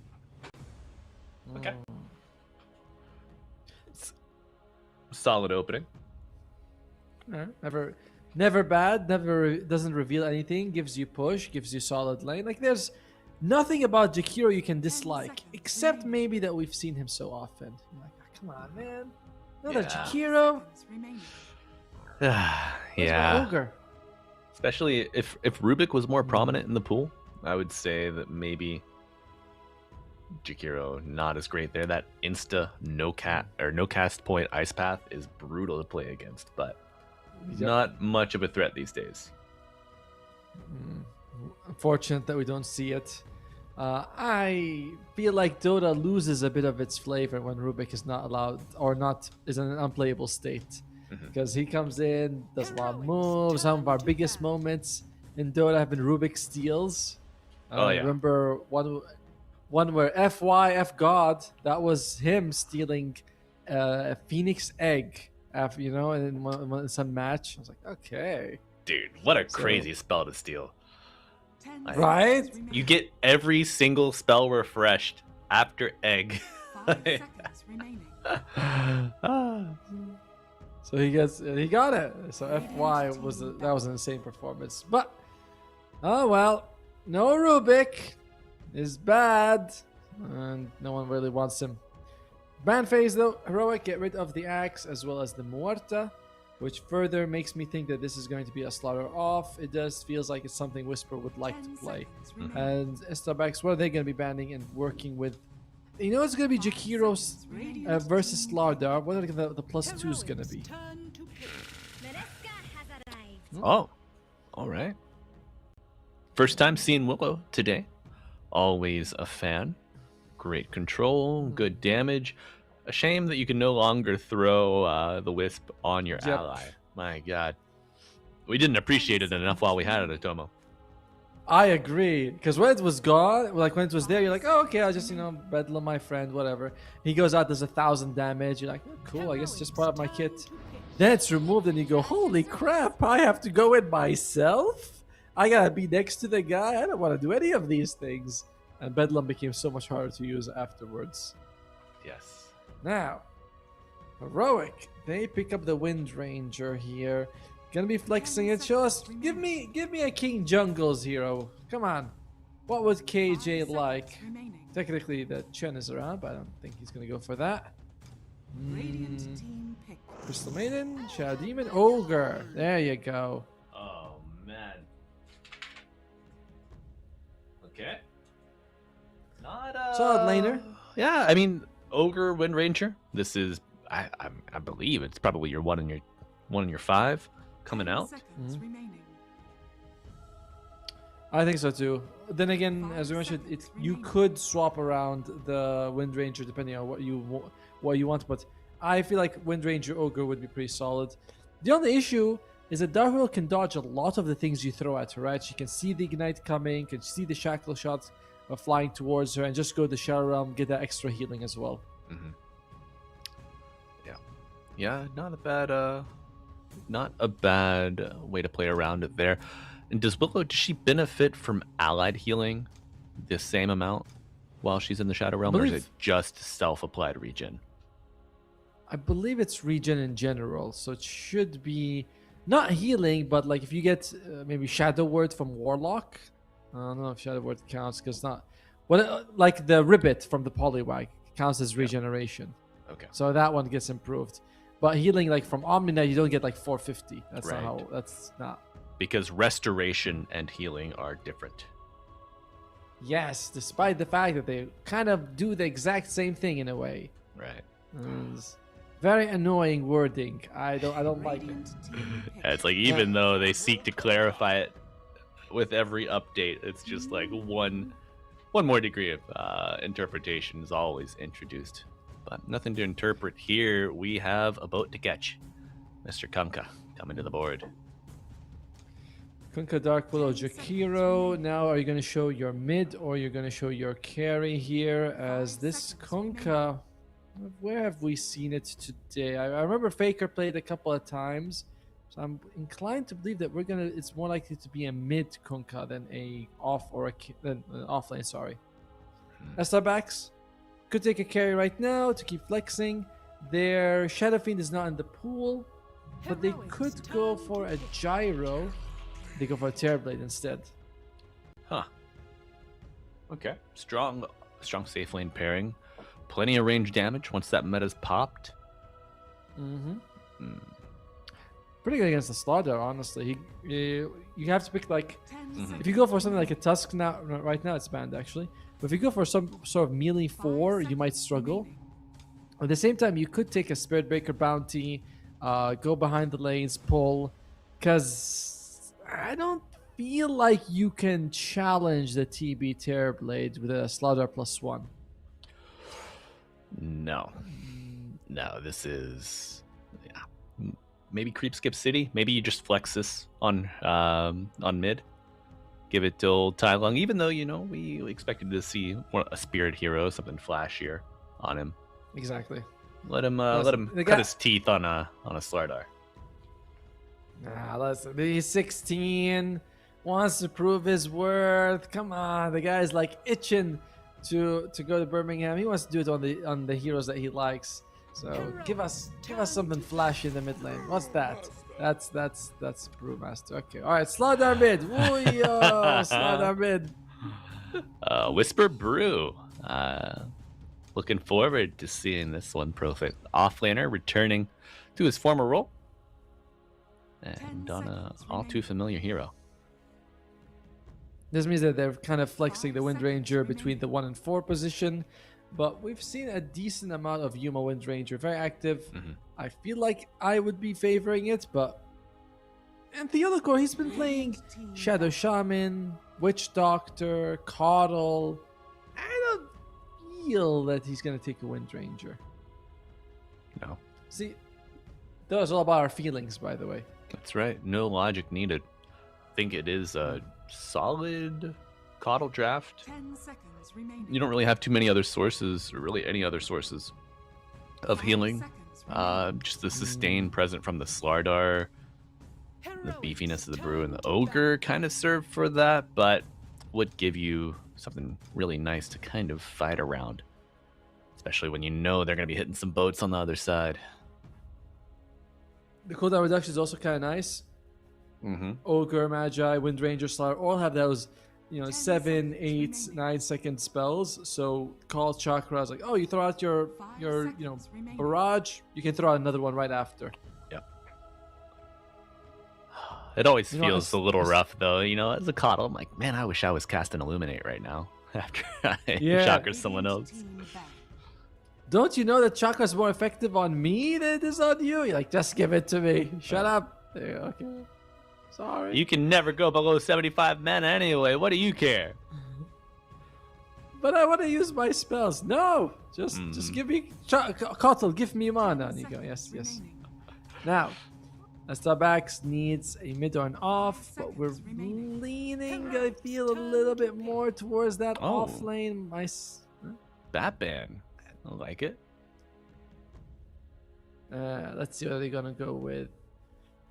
Okay. Solid opening. Never bad. Never doesn't reveal anything. Gives you push. Gives you solid lane. Like there's nothing about Jakiro you can dislike, except maybe that we've seen him so often. I'm like, come on, man, another Jakiro. Yeah. Ogre. Especially if Rubik was more prominent in the pool, I would say that maybe Jakiro not as great there. That insta no cast point ice path is brutal to play against, but not much of a threat these days. Unfortunate that we don't see it. I feel like Dota loses a bit of its flavor when Rubik is not allowed or not is in an unplayable state, because he comes in, does a lot of moves. Some of our biggest moments in Dota have been Rubik steals. Remember one where F God, that was him stealing a Phoenix egg after, in some match. I was like, okay. Dude, what a crazy spell to steal. Right? You get every single spell refreshed after egg. 5 seconds remaining. So he got it. So FY was an insane performance. But oh well, no Rubik is bad, and no one really wants him. Ban phase though, Heroic get rid of the axe as well as the Muerta, which further makes me think that this is going to be a slaughter off. It just feels like it's something Whisper would like to play. And Starbucks, what are they going to be banning and working with? It's going to be Jakiro's versus Slardar. What are the +2s going to be? Oh, all right. First time seeing Willow today. Always a fan. Great control, good damage. A shame that you can no longer throw the Wisp on your Yep. ally. My God. We didn't appreciate it enough while we had it, Atomo. I agree, because when it was gone, like when it was there, you're like, oh, okay, I'll just, bedlam my friend, whatever. He goes out, does 1,000 damage. You're like, oh, cool, I guess it's just part of my kit. Then it's removed, and you go, holy crap, I have to go in myself? I gotta be next to the guy? I don't want to do any of these things. And bedlam became so much harder to use afterwards. Yes. Now, Heroic, they pick up the Wind Ranger here. Gonna be flexing it. Show us. Give me a King Jungles hero. Come on. What would KJ like? Technically, the Chen is around, but I don't think he's gonna go for that. Crystal Maiden, Shadow Demon, Ogre. There you go. Oh, man. Okay. Not Solid laner. Yeah, I mean, Ogre Wind Ranger. This is, I believe it's probably your one in your 5 coming out. I think so too. Then again, as we mentioned, you could swap around the Wind Ranger depending on what you want, but I feel like Wind Ranger Ogre would be pretty solid. The only issue is that Dark Hero can dodge a lot of the things you throw at her, right? She can see the Ignite coming, can see the Shackle shots flying towards her, and just go to the Shadow Realm, get that extra healing as well. Mm-hmm. Yeah, not a bad way to play around it there. And does she benefit from allied healing the same amount while she's in the Shadow Realm, or is it just self-applied regen? I believe it's regen in general, so it should be not healing, but like if you get maybe Shadow Word from Warlock, I don't know if Shadow Word counts because not. Like the Ribbit from the Poliwag counts as regeneration. Okay. So that one gets improved. But healing like from Omni, you don't get like 450. That's Right. not how. That's not. Because restoration and healing are different. Yes, despite the fact that they kind of do the exact same thing in a way. Right. It's very annoying wording. I don't like it. Yeah, it's like even though they seek to clarify it with every update, it's just like one more degree of interpretation is always introduced. But nothing to interpret here. We have a boat to catch. Mr. Kunkka coming to the board. Kunkka, Dark Willow, Jakiro. Now, are you going to show your mid or you're going to show your carry here? As this Kunkka, where have we seen it today? I remember Faker played a couple of times, so I'm inclined to believe that it's more likely to be a mid Kunkka than an off lane. Sorry. Estar backs could take a carry right now to keep flexing. Their Shadow Fiend is not in the pool, but they could go for a Gyro. They go for a Terrorblade instead. Huh. Okay. Strong safe lane pairing. Plenty of range damage once that meta's popped. Pretty good against the Slaughter, honestly. You have to pick like... If you go for something like a Tusk now, right now it's banned actually. But if you go for some sort of melee 4, you might struggle. At the same time, you could take a Spirit Breaker bounty, go behind the lanes, pull. Because I don't feel like you can challenge the TB Terrorblade with a Slaughter +1. No, this is maybe creep skip city. Maybe you just flex this on mid, give it to old Tai Lung. Even though we expected to see a spirit hero, something flashier on him. Exactly. Let him cut his teeth on a Slardar. Nah, listen. He's 16, wants to prove his worth. Come on, the guy's like itching to go to Birmingham. He wants to do it on the heroes that he likes. So give us something flashy in the mid lane. What's that? That's Brewmaster. Okay, all right. Slardar mid. Woo-yo, Slardar mid. Whisper Brew. Looking forward to seeing this one. Profit offlaner returning to his former role and on a all too familiar hero. This means that they're kind of flexing the Wind Ranger between the 1 and 4 position, but we've seen a decent amount of Yuma Wind Ranger, very active. I feel like I would be favoring it, but and Theodore, he's been playing Shadow Shaman, Witch Doctor, Coddle. I don't feel that he's gonna take a Wind Ranger. No, See, that was all about our feelings, by the way. that's right. No logic needed. I think it is a solid Coddle draft. 10 seconds remaining. You don't really have too many other sources, or really any other sources of 5 healing. seconds remaining. Just the sustain present from the Slardar, the beefiness of the Brew, and the Ogre kind of serve for that, but would give you something really nice to kind of fight around. Especially when you know they're going to be hitting some boats on the other side. The cooldown reduction is also kind of nice. Mm-hmm. Ogre, Magi, Wind Ranger, Slayer all have those, 10 7, 8, seconds 9-second spells. So call Chakra is like, oh, you throw out your 5 your seconds remaining. barrage, you can throw out another one right after. Yep. It always You know, feels it's- a little it's- rough, though. As a Coddle, I'm like, man, I wish I was casting Illuminate right now after I Yeah. Chakra someone Radiant else. team back. Don't you know that Chakra is more effective on me than it is on you? You're like, just give it to me. Shut up. There, okay. Sorry. You can never go below 75 mana anyway. What do you care? But I want to use my spells. No, just give me Kotal, give me mana. And you go, 10 yes, seconds yes. remaining. Now, Starbucks needs a mid or an off, but we're seconds remaining. leaning, I feel, a little bit more towards that Oh. off lane. Batman. I like it. Let's see what they're gonna go with.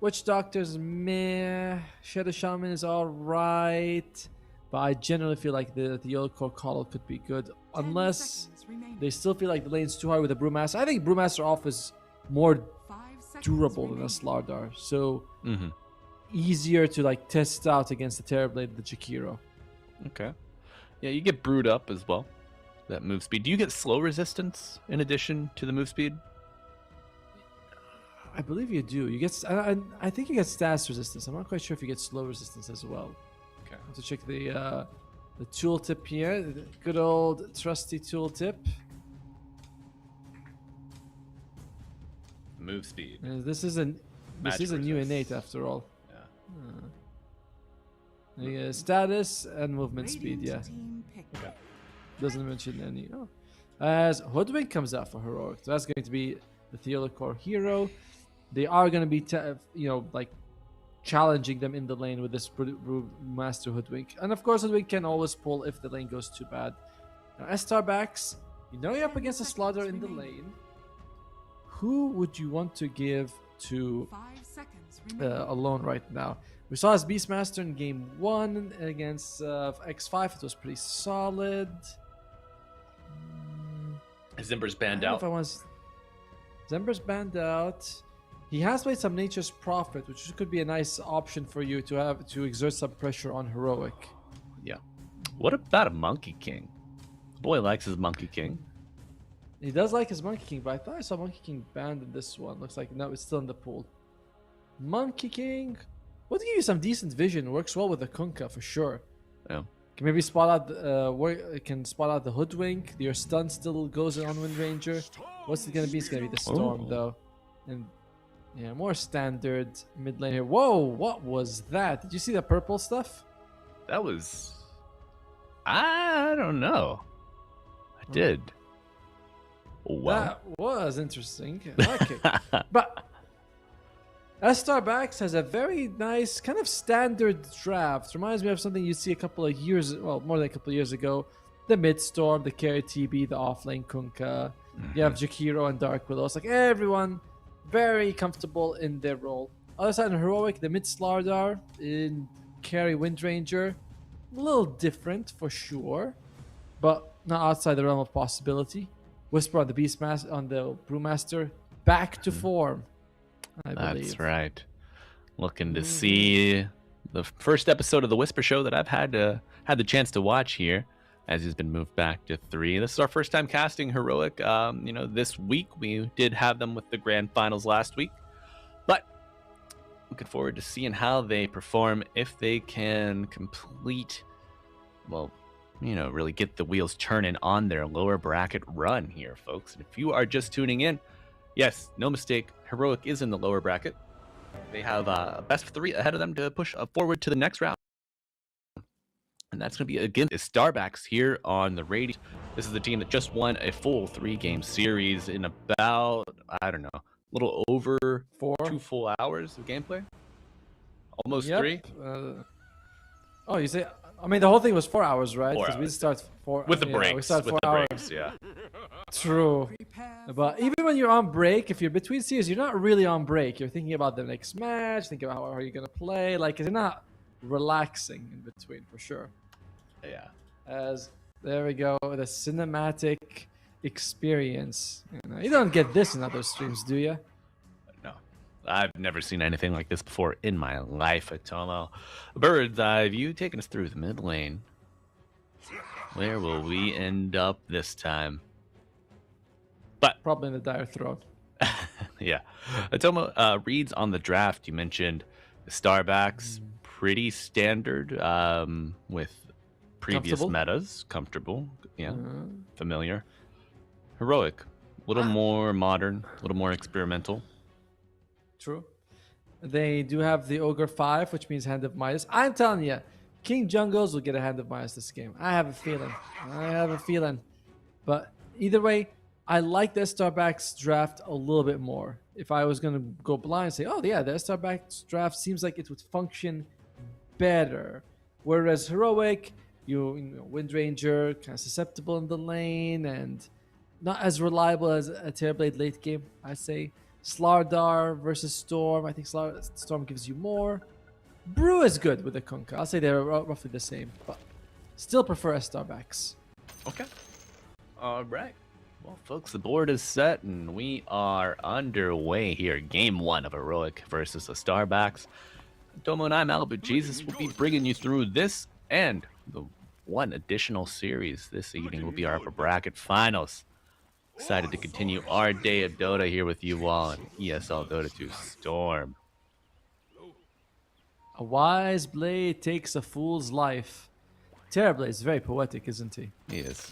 Witch Doctor's meh. Shadow Shaman is alright. But I generally feel like the Yellow Core Coddle could be good. 10 Unless seconds remaining. they still feel like the lane's too hard with the Brewmaster. I think Brewmaster off is more 5 seconds durable than a remaining. Slardar. So Mm-hmm. easier to like test out against the Terrorblade, the Jakiro. Okay. Yeah, you get brewed up as well. That move speed. Do you get slow resistance in addition to the move speed? I believe you do. You get. I think you get status resistance. I'm not quite sure if you get slow resistance as well. Okay. I have to check the tooltip here. The good old trusty tooltip. Move speed. This is a Magic new resist. innate after all. Yeah. Status and movement speed. Radiant Yeah, team pick. doesn't mention any. Oh. As Hoodwink comes out for heroic, so that's going to be the Theolocore hero. They are going to be, like challenging them in the lane with this Master Hoodwink, and of course Hoodwink can always pull if the lane goes too bad. Now, Estar backs. You're up against a Slaughter in the lane. Who would you want to give to 5 seconds remaining. alone right now? We saw his Beastmaster in game 1 against X5. It was pretty solid. Zimber's I banned don't know out. if I want. Zember's banned out. He has played some Nature's Prophet, which could be a nice option for you to have to exert some pressure on heroic. Yeah. What about a Monkey King? Boy likes his Monkey King. He does like his Monkey King, but I thought I saw Monkey King banned in this one. Looks like no, it's still in the pool. Monkey King would give you some decent vision. Works well with the Kunkka for sure. Yeah. Can maybe spot out can spot out the Hoodwink. Your stun still goes on Wind Ranger. What's it gonna be? It's gonna be the Storm Oh. though, and yeah, more standard mid lane here. Whoa, what was that? Did you see the purple stuff? That was. I don't know. I did. Well. That was interesting. I like it. But Estar Backs has a very nice kind of standard draft. Reminds me of something you see a couple of years, well, more than a couple of years ago. The Midstorm, the Carry TB, the offlane Kunkka. You have Jakiro and Dark Willow. It's like everyone very comfortable in their role. Other side in Heroic, the Mid Slardar in Carry Wind Ranger. A little different for sure, but not outside the realm of possibility. Whisper on the Beastmaster, on the Brewmaster, back to form. I believe. That's right. Looking to see the first episode of the Whisper Show that I've had the chance to watch here, as he's been moved back to 3. This is our first time casting Heroic. This week we did have them with the grand finals last week, but looking forward to seeing how they perform if they can complete, really get the wheels turning on their lower bracket run here, folks. And if you are just tuning in, yes, no mistake, Heroic is in the lower bracket. They have a best of 3 ahead of them to push forward to the next round. And that's going to be against the Starbacks here on the radio. This is the team that just won a full 3-game series in about, I don't know, a little over 2 full hours of gameplay. Almost 3. Oh, you say? I mean, the whole thing was 4 hours, right? 4 Because we hours. start 4 With the yeah, breaks. We start with 4 the hours. breaks, yeah. True. But even when you're on break, if you're between series, you're not really on break. You're thinking about the next match, thinking about how are you going to play. Like, you're not relaxing in between, for sure. Yeah. As there we go, the cinematic experience. You don't get this in other streams, do you? No. I've never seen anything like this before in my life, Atomo. Bird's eye view taking us through the mid lane. Where will we end up this time? But probably in the dire throne. Yeah. Atomo, reads on the draft. You mentioned the Starbacks, pretty standard with previous metas. Comfortable. Yeah. Familiar. Heroic. A little more modern, a little more experimental. True. They do have the Ogre 5, which means Hand of Midas. I'm telling you, King Jungles will get a Hand of Midas this game. I have a feeling. But either way, I like the Starbacks draft a little bit more. If I was going to go blind and say, oh yeah, the Starbacks draft seems like it would function better. Whereas Heroic, you know, Windranger, kind of susceptible in the lane and not as reliable as a Terrorblade late game, I say. Slardar versus Storm. I think Storm gives you more. Brew is good with the Kunkka. I'll say they're roughly the same, but still prefer Starbacks. Okay. All right. Well, folks, the board is set, and we are underway here. Game 1 of Heroic versus the Starbacks. Domo and I, Malibu Jesus, will be bringing you through this and the one additional series this evening will be our upper bracket finals. Excited to continue our day of Dota here with you all in ESL Dota 2 Storm. A wise blade takes a fool's life. Terrorblade is very poetic, isn't he? He is.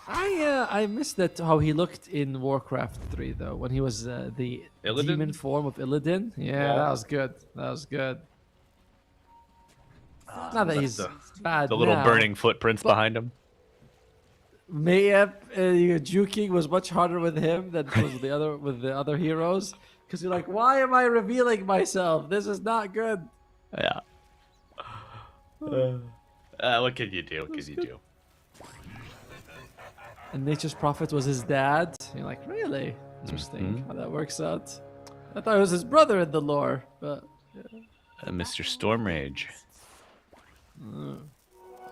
I missed that how he looked in Warcraft 3 though, when he was the Illidan? demon form of Illidan. Yeah, that was good. That was good. Not that he's bad. The little now, burning footprints behind him. Mayhap juking was much harder with him than with the other heroes. Because you're like, why am I revealing myself? This is not good. Yeah. What can you do? What can you do? And Nature's Prophet was his dad. You're like, really? Interesting how that works out. I thought it was his brother in the lore, but Mr. Stormrage.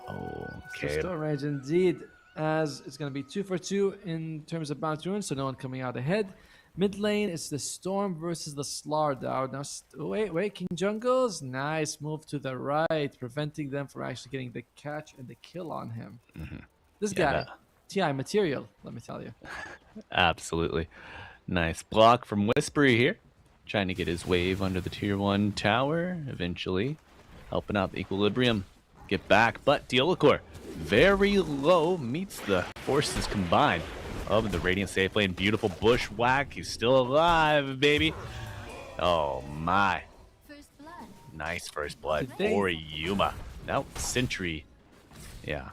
Okay. Storm Rage indeed, as it's going to be 2 for 2 in terms of Bounty Ruins, so no one coming out ahead. Mid lane, it's the Storm versus the Slardar. Now, wait, King Jungles, nice move to the right, preventing them from actually getting the catch and the kill on him. This guy, TI material, let me tell you. Absolutely. Nice block from Whispery here. Trying to get his wave under the tier 1 tower, eventually. Helping out the Equilibrium. Get back, but Diolacor very low, meets the forces combined of the Radiant safe lane. Beautiful bushwhack. He's still alive, baby. Oh my. Nice first blood for Yuma. Now Sentry. Yeah.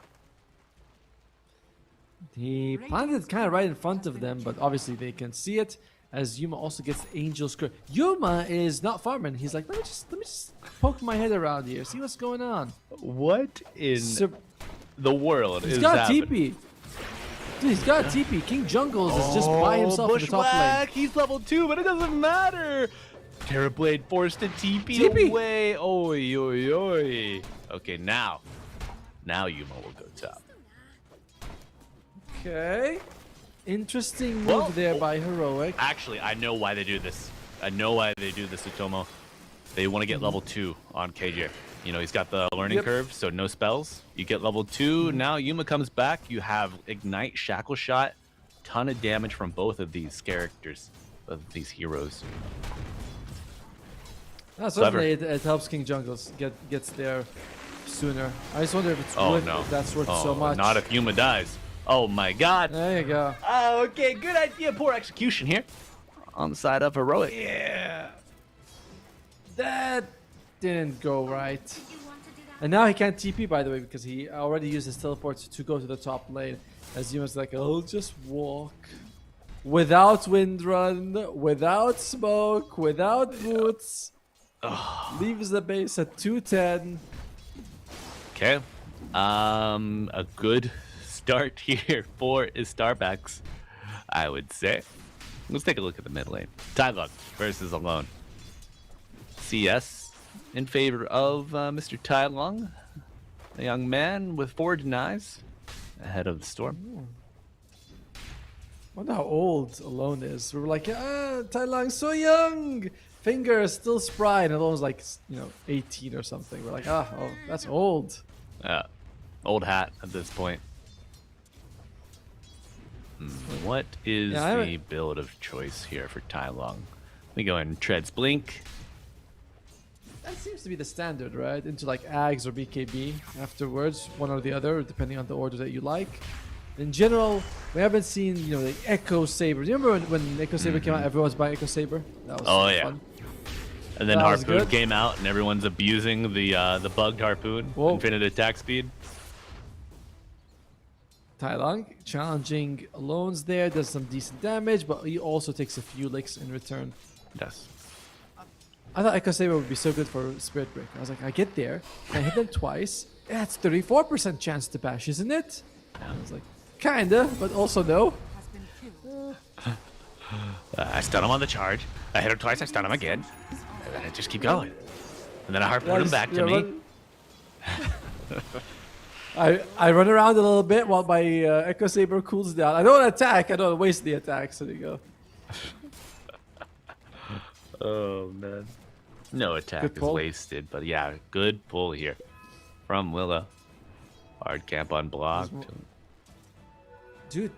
He planted kind of right in front of them, but obviously they can see it. As Yuma also gets Angel's Curse. Yuma is not farming. He's like, let me just poke my head around here, see what's going on. What in the world is He's got happening? TP. Dude, he's got TP. King Jungles is just by himself in the top lane. Bushwhack. He's level 2, but it doesn't matter. Terrorblade forced to TP away. Oi, oi, oi. Okay, now Yuma will go top. Okay. Interesting move there by Heroic. Actually, I know why they do this. Utomo. They want to get level 2 on KJ. You know, he's got the learning curve, so no spells. You get level 2. Now Yuma comes back. You have Ignite, Shackle Shot. Ton of damage from both of these characters, of these heroes. Certainly it helps King Jungles gets there sooner. I just wonder if it's if that's worth so much. Not if Yuma dies. Oh my god. There you go. Okay, good idea. Poor execution here on the side of Heroic. Yeah. That didn't go right. And now he can't TP, by the way, because he already used his teleport to go to the top lane. As Yuma's like, I'll just walk. Without wind run, without smoke, without boots. Leaves the base at 210. Okay. A good start here for Estar, I would say. Let's take a look at the mid lane. Tylung versus Alone. CS in favor of Mr. Tylung, a young man with 4 denies ahead of the Storm. Wonder how old Alone is. We were like, Tylung so young. Fingers still spry, and Alone's like, 18 or something. We're like, oh, that's old. Old hat at this point. What is the build of choice here for Tylung? We go in Treads Blink. That seems to be the standard, right? Into like Ags or BKB afterwards, one or the other, depending on the order that you like. In general, we haven't seen, the Echo Saber. Do you remember when Echo Saber came out? Everyone was buying Echo Saber. That was fun. And then Harpoon came out, and everyone's abusing the bugged Harpoon. Whoa. Infinite attack speed. Tylung challenging Alone's there, does some decent damage, but he also takes a few licks in return. Yes. I thought Echo Saber would be so good for Spirit Break. I was like, I get there, I hit them twice. That's 34% chance to bash, isn't it? I was like, kinda, but also no. I stun him on the charge. I hit him twice, I stun him again. And then I just keep going. And then I Harpoon him back to me. I run around a little bit while my Echo Saber cools down. I don't attack. I don't waste the attack. So there you go. Oh, man. No attack is wasted. But yeah, good pull here from Willa. Hard camp unblocked. Dude,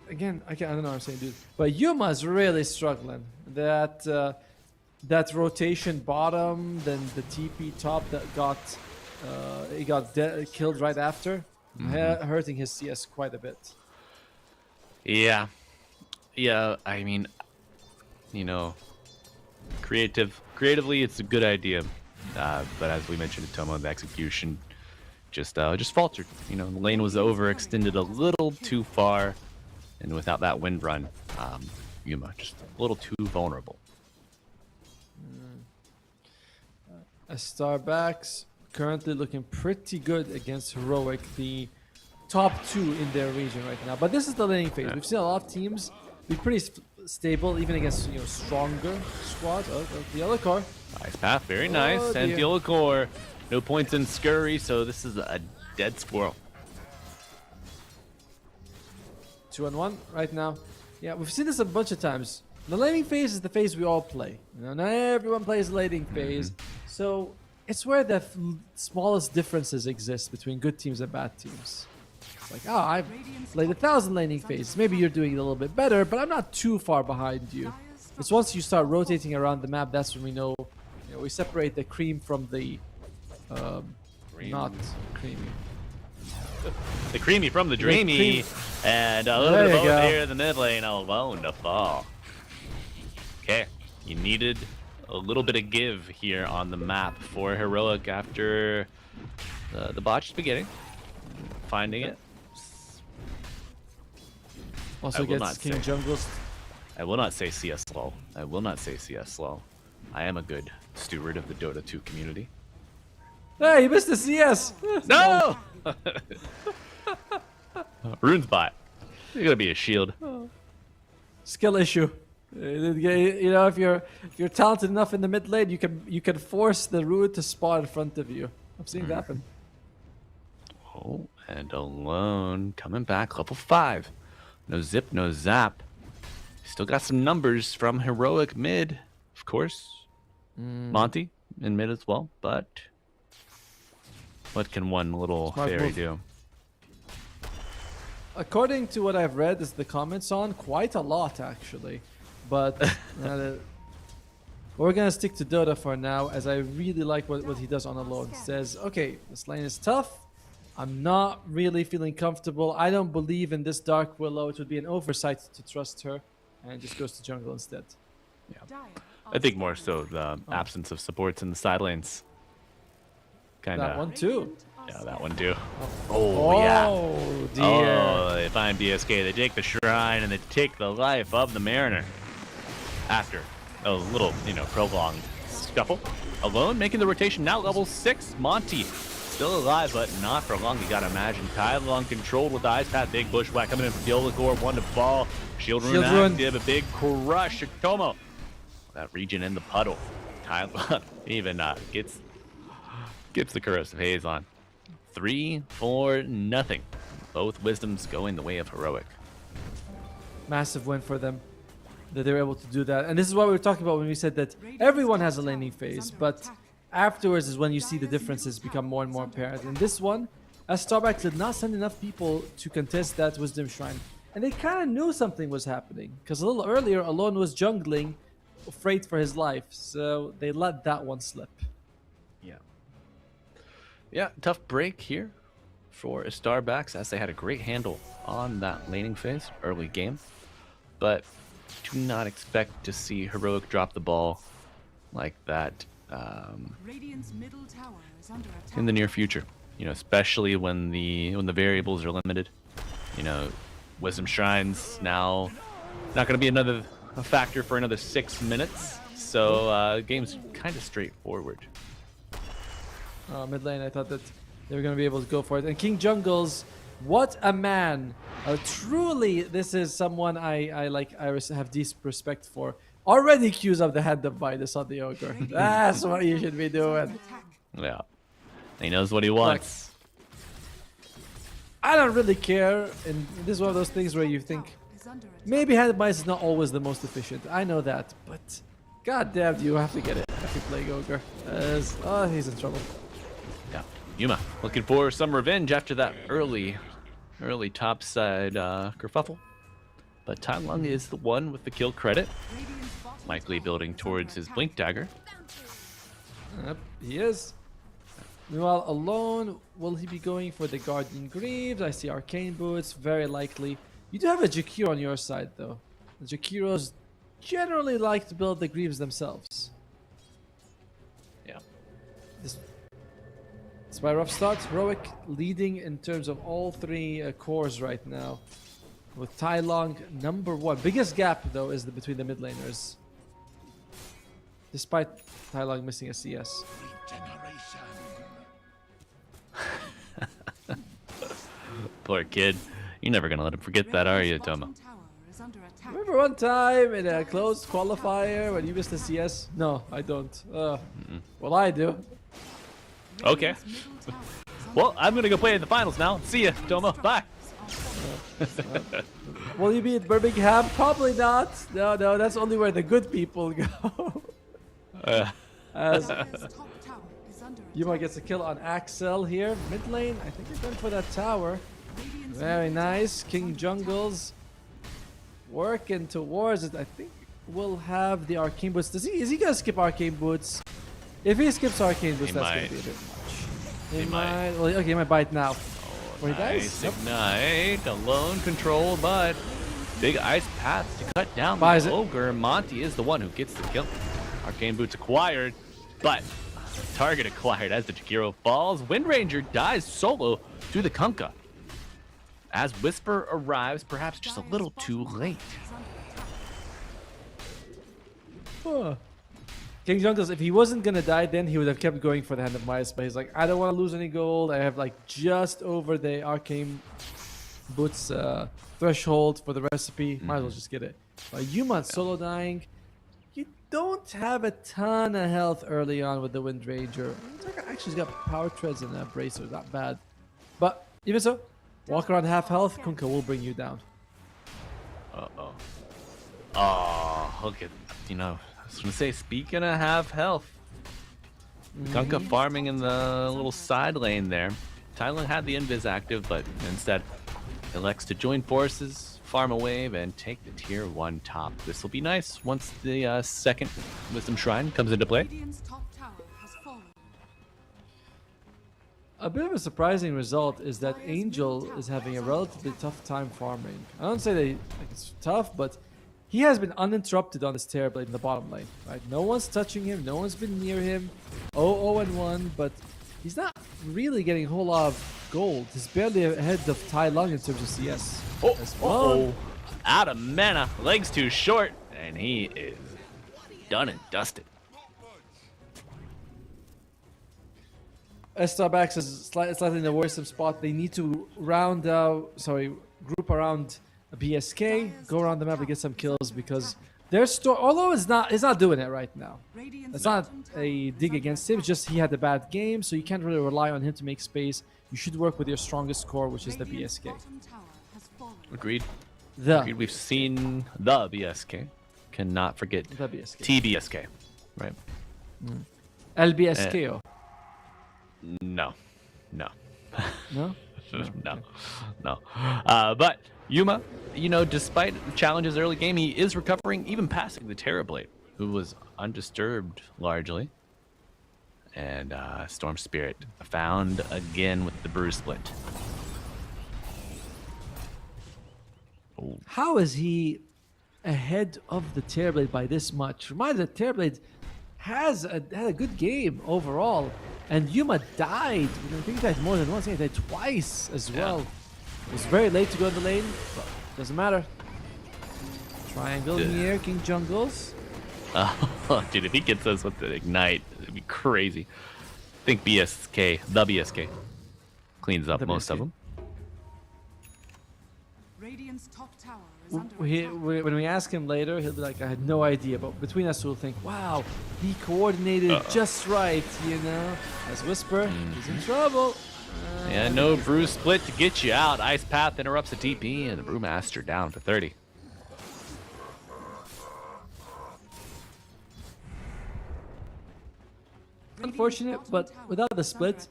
again, I don't know what I'm saying, dude. But Yuma's really struggling. That rotation bottom, then the TP top that got... he got killed right after, hurting his CS quite a bit. Yeah, I mean, creatively, it's a good idea, but as we mentioned to Tomo, the execution just faltered. The lane was overextended a little too far, and without that wind run, Yuma just a little too vulnerable. Estar backs. Currently looking pretty good against Heroic, the top 2 in their region right now. But this is the laning phase. We've seen a lot of teams be pretty stable, even against stronger squads. Oh, the yellow core. Nice path, very nice. And the yellow core, no points in scurry, so this is a dead squirrel. 2-on-1 right now. Yeah, we've seen this a bunch of times. The laning phase is the phase we all play. Not everyone plays laning phase, so. It's where the smallest differences exist between good teams and bad teams. It's like, I've played 1,000 laning phases. Maybe you're doing it a little bit better, but I'm not too far behind you. It's once you start rotating around the map, that's when we know, we separate the cream from the not creamy. The creamy from the dreamy, and a little bit of both here in the mid lane, Alone to fall. Okay, you needed a little bit of give here on the map for Heroic after the botched beginning. Finding it. Also gets King Jungles. I will not say CS slow. I will not say CS slow. I am a good steward of the Dota 2 community. Hey, you missed the CS! No! Rune's bot. You're gonna be a shield. Skill issue. If you're talented enough in the mid lane, you can force the Rune to spawn in front of you. I've seen it happen. Oh, and Alone coming back, level 5. No zip, no zap. Still got some numbers from Heroic mid, of course. Monty in mid as well, but what can one little fairy do? According to what I've read, is the comments on quite a lot actually. But we're gonna stick to Dota for now, as I really like what he does on Alone. Says, okay, this lane is tough. I'm not really feeling comfortable. I don't believe in this Dark Willow. It would be an oversight to trust her, and just goes to jungle instead. Yeah, I think more so the absence of supports in the side lanes. kind That of. one too. Yeah, that one too. Oh, yeah. Oh dear. Oh, they find BSK. They take the shrine and they take the life of the Mariner. After a little, prolonged scuffle. Alone making the rotation now, level 6. Monty still alive, but not for long. You gotta imagine. Kylon controlled with the ice path. Big bushwhack coming in from the Oligor. One to fall. Shield rune active. A big crush. Tomo. That region in the puddle. Kylon even gets the corrosive haze on. 3-4-0. Both wisdoms going the way of heroic. Massive win for them that they were able to do that. And this is what we were talking about when we said that everyone has a laning phase, but afterwards is when you see the differences become more and more apparent. In this one, Estar did not send enough people to contest that Wisdom Shrine. And they kind of knew something was happening, because a little earlier, Alone was jungling, afraid for his life. So they let that one slip. Yeah, tough break here for Estar backs, as they had a great handle on that laning phase early game. But do not expect to see Heroic drop the ball like that Radiant's middle tower is under attack. in the near future. Especially when the variables are limited. Wisdom Shrines now not going to be a factor for another 6 minutes. So game's kind of straightforward. Mid lane, I thought that they were going to be able to go for it. And King Jungles, what a man. Truly, this is someone I have deep respect for. Already queues up the hand up by this on the Ogre. That's what you should be doing. Yeah. He knows what he wants. I don't really care. And this is one of those things where you think, maybe hand up is not always the most efficient. I know that. But goddamn, you have to get it if you play Ogre. He's in trouble. Yeah. Yuma looking for some revenge after that early topside kerfuffle. But Tai Lung is the one with the kill credit. Likely building towards his Blink Dagger. Yep, he is. Meanwhile, Alone, will he be going for the Guardian Greaves? I see Arcane Boots, very likely. You do have a Jakiro on your side, though. The Jakiros generally like to build the Greaves themselves. Yeah. Despite a rough start, Heroic leading in terms of all 3 cores right now. With Tai Lung number 1. Biggest gap, though, is between the mid laners. Despite Tai Lung missing a CS. Poor kid. You're never going to let him forget that, are you, Tomo? Remember one time in a closed qualifier when you missed a CS? No, I don't. Well, I do. Okay. Well, I'm going to go play in the finals now. See ya, Tomo. Bye. Will you be at Birmingham? Probably not. No, that's only where the good people go. As Yuma gets a kill on Axel here. Mid lane, I think they're going for that tower. Very nice. King Jungles working towards it. I think we'll have the Arcane Boots. Is he going to skip Arcane Boots? If he skips Arcane Boots, that's going to be a bit much. He might. Well, okay, he might bite now. Where he dies? Ignite, alone control, but big ice path to cut down Buys the it. Ogre. Monty is the one who gets the kill. Arcane Boots acquired, but target acquired as the Jakiro falls. Wind Ranger dies solo to the Kunkka. As Whisper arrives, perhaps just a little too late. King Jungles, if he wasn't gonna die, then he would have kept going for the Hand of Mice, but he's like, I don't want to lose any gold. I have like just over the Arcane Boots threshold for the recipe. Might as well just get it. Yuma solo dying. You don't have a ton of health early on with the Wind Ranger. Actually, he's got Power Treads and a Bracer, not bad. But even so, walk around half health, Kunkka will bring you down. Uh-oh. Oh, look at, I was going to say, speaking of half health, Kunkka farming in the little side lane there. Thailand had the invis active, but instead elects to join forces, farm a wave, and take the tier 1 top. This will be nice once the second Wisdom Shrine comes into play. Radiant's top tower has fallen. A bit of a surprising result is that Angel is having a relatively tough time farming. I don't say it's tough, but he has been uninterrupted on this Terrorblade in the bottom lane. Right? No one's touching him, no one's been near him. 0-1, but he's not really getting a whole lot of gold. He's barely ahead of Tai Lung in terms of CS. Oh, out of mana, legs too short, and he is done and dusted. Estar backs is slightly in the worrisome spot. They need to group around a BSK, go around the map and get some kills because their store, although he's not doing it right now. It's not a dig against him, it's just he had a bad game, so you can't really rely on him to make space. You should work with your strongest core, which is the BSK. Agreed. The Agreed. We've seen the BSK. Cannot forget the BSK. TBSK. Right. LBSK. No. No. No? No. But Yuma, despite the challenges early game, he is recovering, even passing the Terrorblade, who was undisturbed largely. And Storm Spirit found again with the Bruise Split. Ooh. How is he ahead of the Terrorblade by this much? Remind the Terrorblade had a good game overall. And Yuma died. I think he died more than once. He died twice as well. It was very late to go in the lane, but doesn't matter. Triangle here, King Jungles. Oh, dude, if he gets us with the Ignite, it'd be crazy. I think the BSK, cleans up most of them. Radiant's top tower is under attack. When we ask him later, he'll be like, I had no idea. But between us, we'll think, wow, he coordinated just right, As Whisper, he's in trouble. Yeah, no Bruise Split to get you out. Ice Path interrupts the TP, and the Brewmaster down for 30. Unfortunate, but without the split,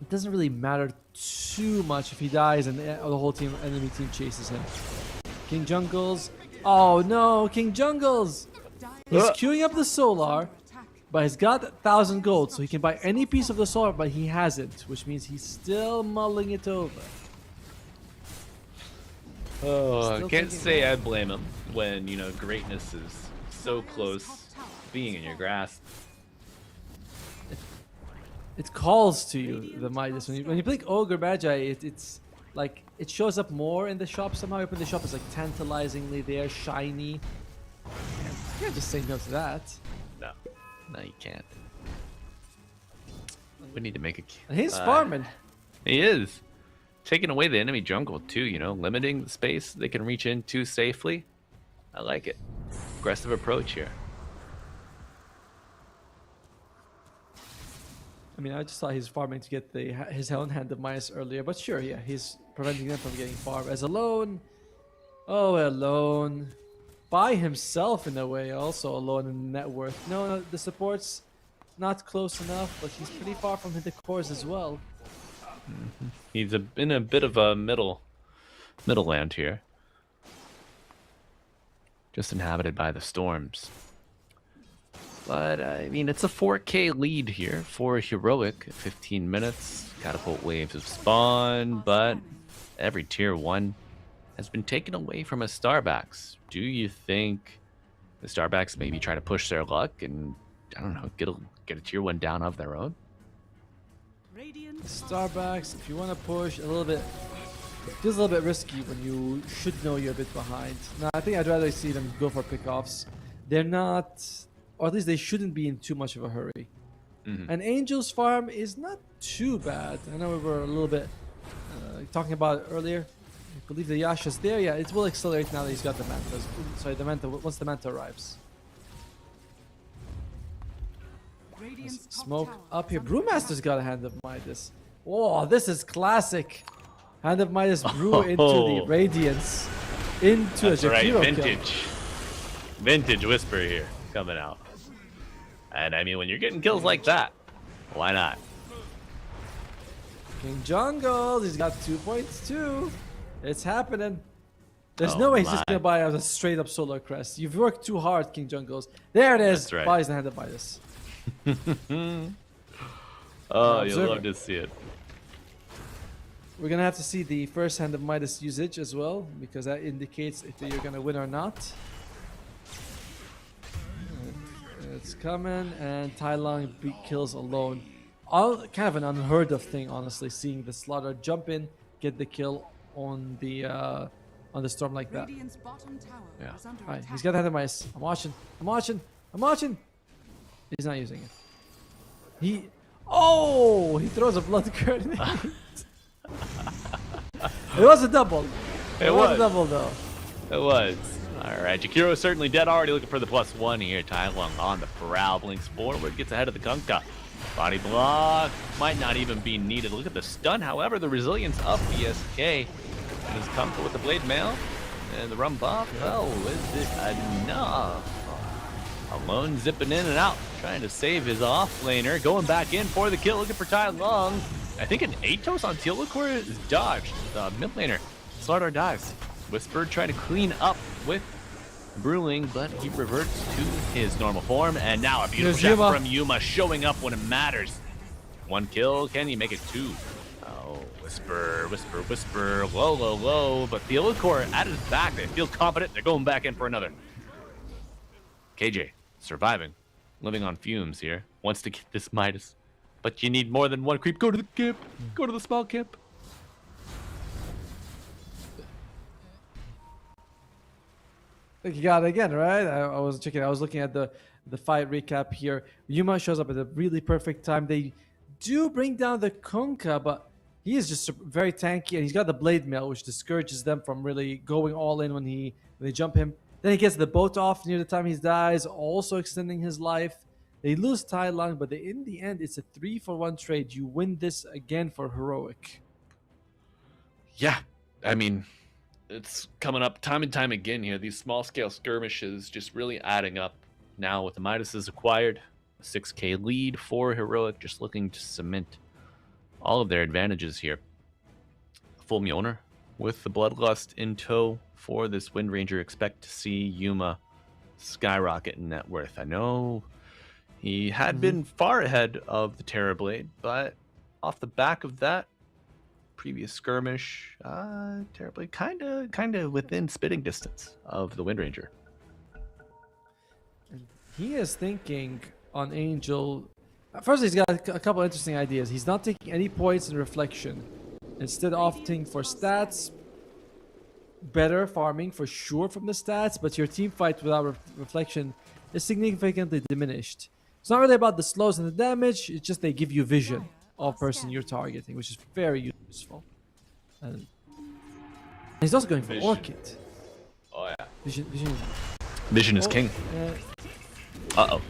it doesn't really matter too much if he dies and the whole enemy team chases him. King Jungles. Oh no, King Jungles! He's queuing up the Solar, but he's got 1,000 gold, so he can buy any piece of the Solar, but he hasn't, which means he's still mulling it over. Oh, I can't say I blame him when, greatness is so close being in your grasp. It calls to you, the Midas. When you play Ogre Magi, it's like it shows up more in the shop somehow. You open the shop, it's like tantalizingly there, shiny. And you can't just say no to that. No, you can't. We need to make a. And he's farming. He is taking away the enemy jungle too. Limiting the space they can reach into safely. I like it. Aggressive approach here. I mean, I just thought he's farming to get his own hand of Midas earlier, but sure, yeah, he's preventing them from getting farm. As alone, alone, by himself in a way, also alone in net worth. No, the support's not close enough, but he's pretty far from the cores as well. He's in a bit of a middle land here, just inhabited by the storms. But, I mean, it's a 4K lead here for Heroic. 15 minutes. Catapult waves of spawn, but every tier 1 has been taken away from his Starbacks. Do you think the Starbacks maybe try to push their luck and, I don't know, get a tier 1 down of their own? Starbacks, if you want to push a little bit, it feels a little bit risky when you should know you're a bit behind. No, I think I'd rather see them go for pickoffs. They're not... Or at least they shouldn't be in too much of a hurry. And Angel's farm is not too bad. I know we were a little bit talking about it earlier. I believe the Yasha's there. Yeah, it will accelerate now that he's got the Manta. Sorry, the Manta, once the Manta arrives. Smoke up here. Brewmaster's got a Hand of Midas. Oh, this is classic. Hand of Midas brew into the Radiance. Into That's a right, Jakiro vintage. kill. Vintage Whisper here coming out. And I mean, when you're getting kills like that, why not? King Jungles, he's got 2 points too. It's happening. There's no way he's just gonna buy a straight up Solar Crest. You've worked too hard, King Jungles. There it is. That's right. Buys the Hand of Midas. Oh, you'll love to see it. We're gonna have to see the first Hand of Midas usage as well, because that indicates if you're gonna win or not. It's coming, and Tai Lung kills alone. kind of an unheard of thing, honestly, seeing the Slaughter jump in, get the kill on the Storm like that. Radiant's bottom tower Yeah. is under All right, attack. he's got the mice. I'm watching. He's not using it. He throws a blood grenade. It was a double. It was a double though. It was. All right, Jakiro is certainly dead. Already looking for the +1 here. Tai Lung on the prowl, blinks forward, gets ahead of the Kunkka. Body block might not even be needed. Look at the stun. However, the resilience of BSK is Kunkka with the blade mail and the rum buff. Oh, is it enough? Alone zipping in and out, trying to save his off laner. Going back in for the kill. Looking for Tai Lung. I think an Atos on Teal'c is dodged. The mid laner. Slardar dives. Whisper trying to clean up with Brewing, but he reverts to his normal form. And now a beautiful shot from Yuma showing up when it matters. 1 kill. Can he make it 2? Oh, Whisper. Low. But Teal'c at his back. They feel confident. They're going back in for another. KJ surviving, living on fumes here. Wants to get this Midas. But you need more than 1 creep. Go to the camp. Go to the small camp. I think you got it again, right? I was checking. I was looking at the fight recap here. Yuma shows up at a really perfect time. They do bring down the Kunkka, but he is just very tanky, and he's got the blade mail, which discourages them from really going all in when they jump him. Then he gets the boat off near the time he dies, also extending his life. They lose Tai Lung, but in the end, it's a 3-for-1 trade. You win this again for Heroic. Yeah, I mean, it's coming up time and time again here. These small-scale skirmishes just really adding up. Now with the Midases acquired, a 6k lead for Heroic, just looking to cement all of their advantages here. Full Mjolnir with the Bloodlust in tow for this Wind Ranger. Expect to see Yuma skyrocket in net worth. I know he had been far ahead of the Terrorblade, but off the back of that previous skirmish, Terrorblade kind of within spitting distance of the Wind Ranger. He is thinking on Angel. First, he's got a couple interesting ideas. He's not taking any points in reflection, instead opting for stats. Better farming for sure from the stats, but your team fight without reflection is significantly diminished. It's not really about the slows and the damage, it's just they give you vision of person you're targeting, which is very useful. And he's also going for Orchid. Oh yeah. Vision is king. Uh-oh.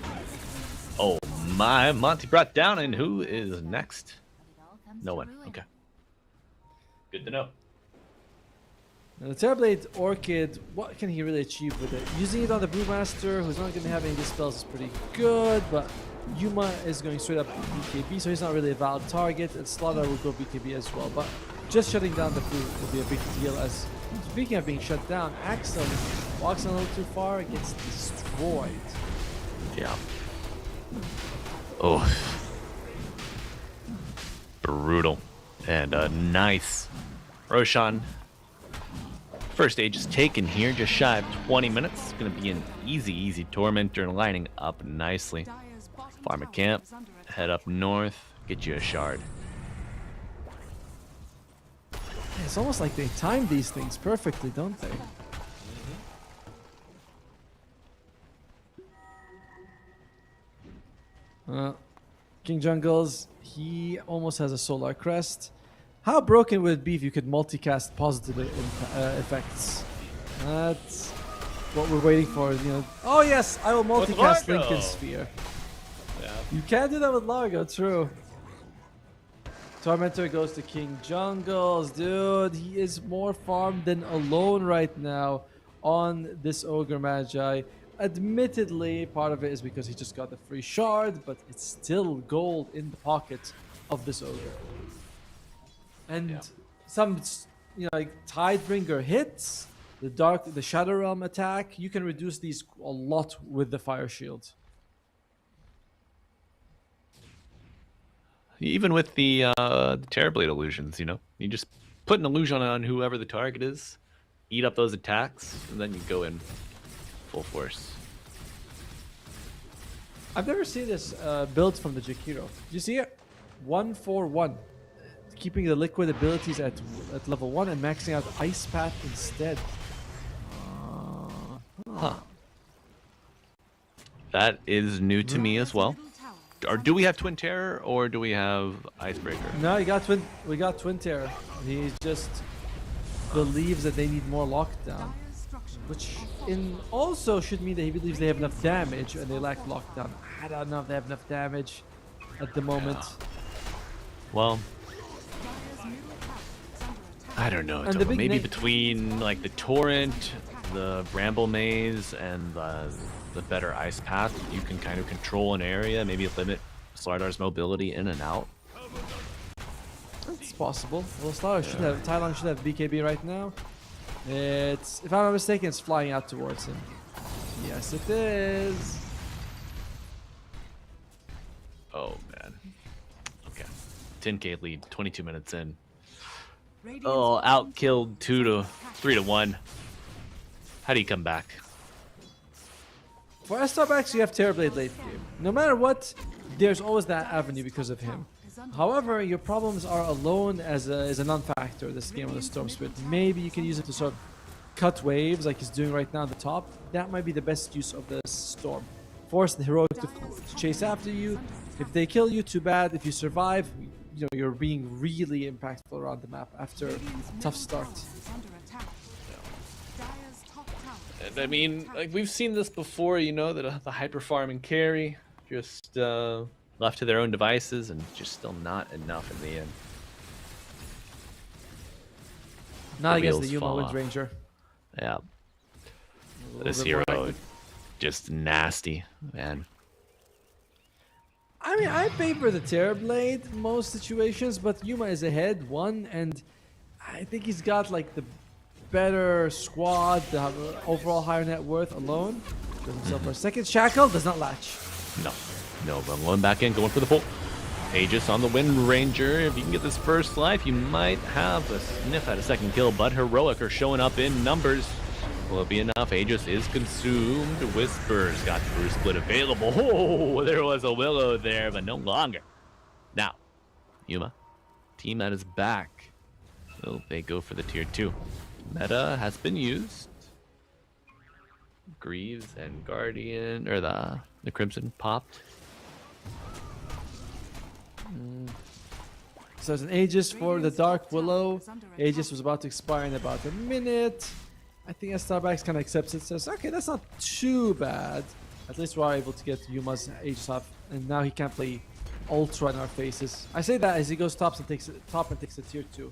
Oh my, Monty brought down, and who is next? No one. Okay. Good to know. The Terrorblade Orchid, what can he really achieve with it? Using it on the Brewmaster, who's not going to have any dispels, is pretty good, but Yuma is going straight up BKB, so he's not really a valid target, and Slaughter will go BKB as well. But just shutting down the Brew will be a big deal, as speaking of being shut down, Axel walks a little too far and gets destroyed. Yeah. Oh. Brutal. And nice. Roshan. First stage is taken here, just shy of 20 minutes. It's going to be an easy Tormentor lining up nicely. Farm a camp, head up north, get you a shard. It's almost like they time these things perfectly, don't they? King Jungles, he almost has a Solar Crest. How broken would it be if you could multicast positive effects? That's what we're waiting for. You know. Oh yes, I will multicast Lincoln Sphere. Yeah. You can't do that with Largo, true. Tormentor goes to King Jungles. Dude, he is more farmed than alone right now on this Ogre Magi. Admittedly, part of it is because he just got the free shard, but it's still gold in the pocket of this Ogre. And some, like Tidebringer hits, the Shadow Realm attack, you can reduce these a lot with the Fire Shield. Even with the Terrorblade illusions, you just put an illusion on whoever the target is, eat up those attacks, and then you go in full force. I've never seen this build from the Jakiro. Did you see it? 1-4-1, keeping the liquid abilities at level 1 and maxing out Ice Path instead. That is new to me as well. Or do we have Twin Terror or do we have Icebreaker? No, we got Twin Terror. He just believes that they need more lockdown, which also should mean that he believes they have enough damage and they lack lockdown. I don't know if they have enough damage at the moment. Well, I don't know. And the big maybe between like the Torrent, the Bramble Maze, and the better Ice Path, you can kind of control an area, maybe limit Slardar's mobility in and out. It's possible. Well, Tylon should have BKB right now. It's, if I'm not mistaken, it's flying out towards him. Yes, it is. Oh man. Okay. 10k lead, 22 minutes in. Oh, outkilled 3-1. How do you come back? For Estar backs, you have Terrorblade late game. No matter what, there's always that avenue because of him. However, your problems are alone as a non-factor this game on the Storm Spirit. Maybe you can use it to sort of cut waves like he's doing right now at the top. That might be the best use of the Storm. Force the Heroic to chase after you. If they kill you, too bad. If you survive, you know, you're being really impactful around the map after a tough start. And I mean, like we've seen this before, you know, that the hyper farm and carry just left to their own devices and just still not enough in the end. Not against the Yuma Wind Ranger. Yeah. This hero, just nasty, man. I mean, I favor the Terrorblade most situations, but Yuma is ahead 1, and I think he's got like the better squad, the overall higher net worth alone. Goes himself for a second. Shackle does not latch. No, but going back in, going for the pull. Aegis on the Wind Ranger. If you can get this first life, you might have a sniff at a second kill, but Heroic are showing up in numbers. Will it be enough? Aegis is consumed. Whispers got Bruce Split available. Oh, there was a Willow there, but no longer. Now, Yuma, team at his back. Will they go for the tier 2? Meta has been used. Greaves and Guardian, or the Crimson popped. So it's an Aegis for the Dark Willow. Aegis was about to expire in about a minute. I think Starbucks kind of accepts it, says, okay, that's not too bad. At least we're able to get Yuma's Aegis off, and now he can't play Ultra in our faces. I say that as he goes top and takes the tier 2.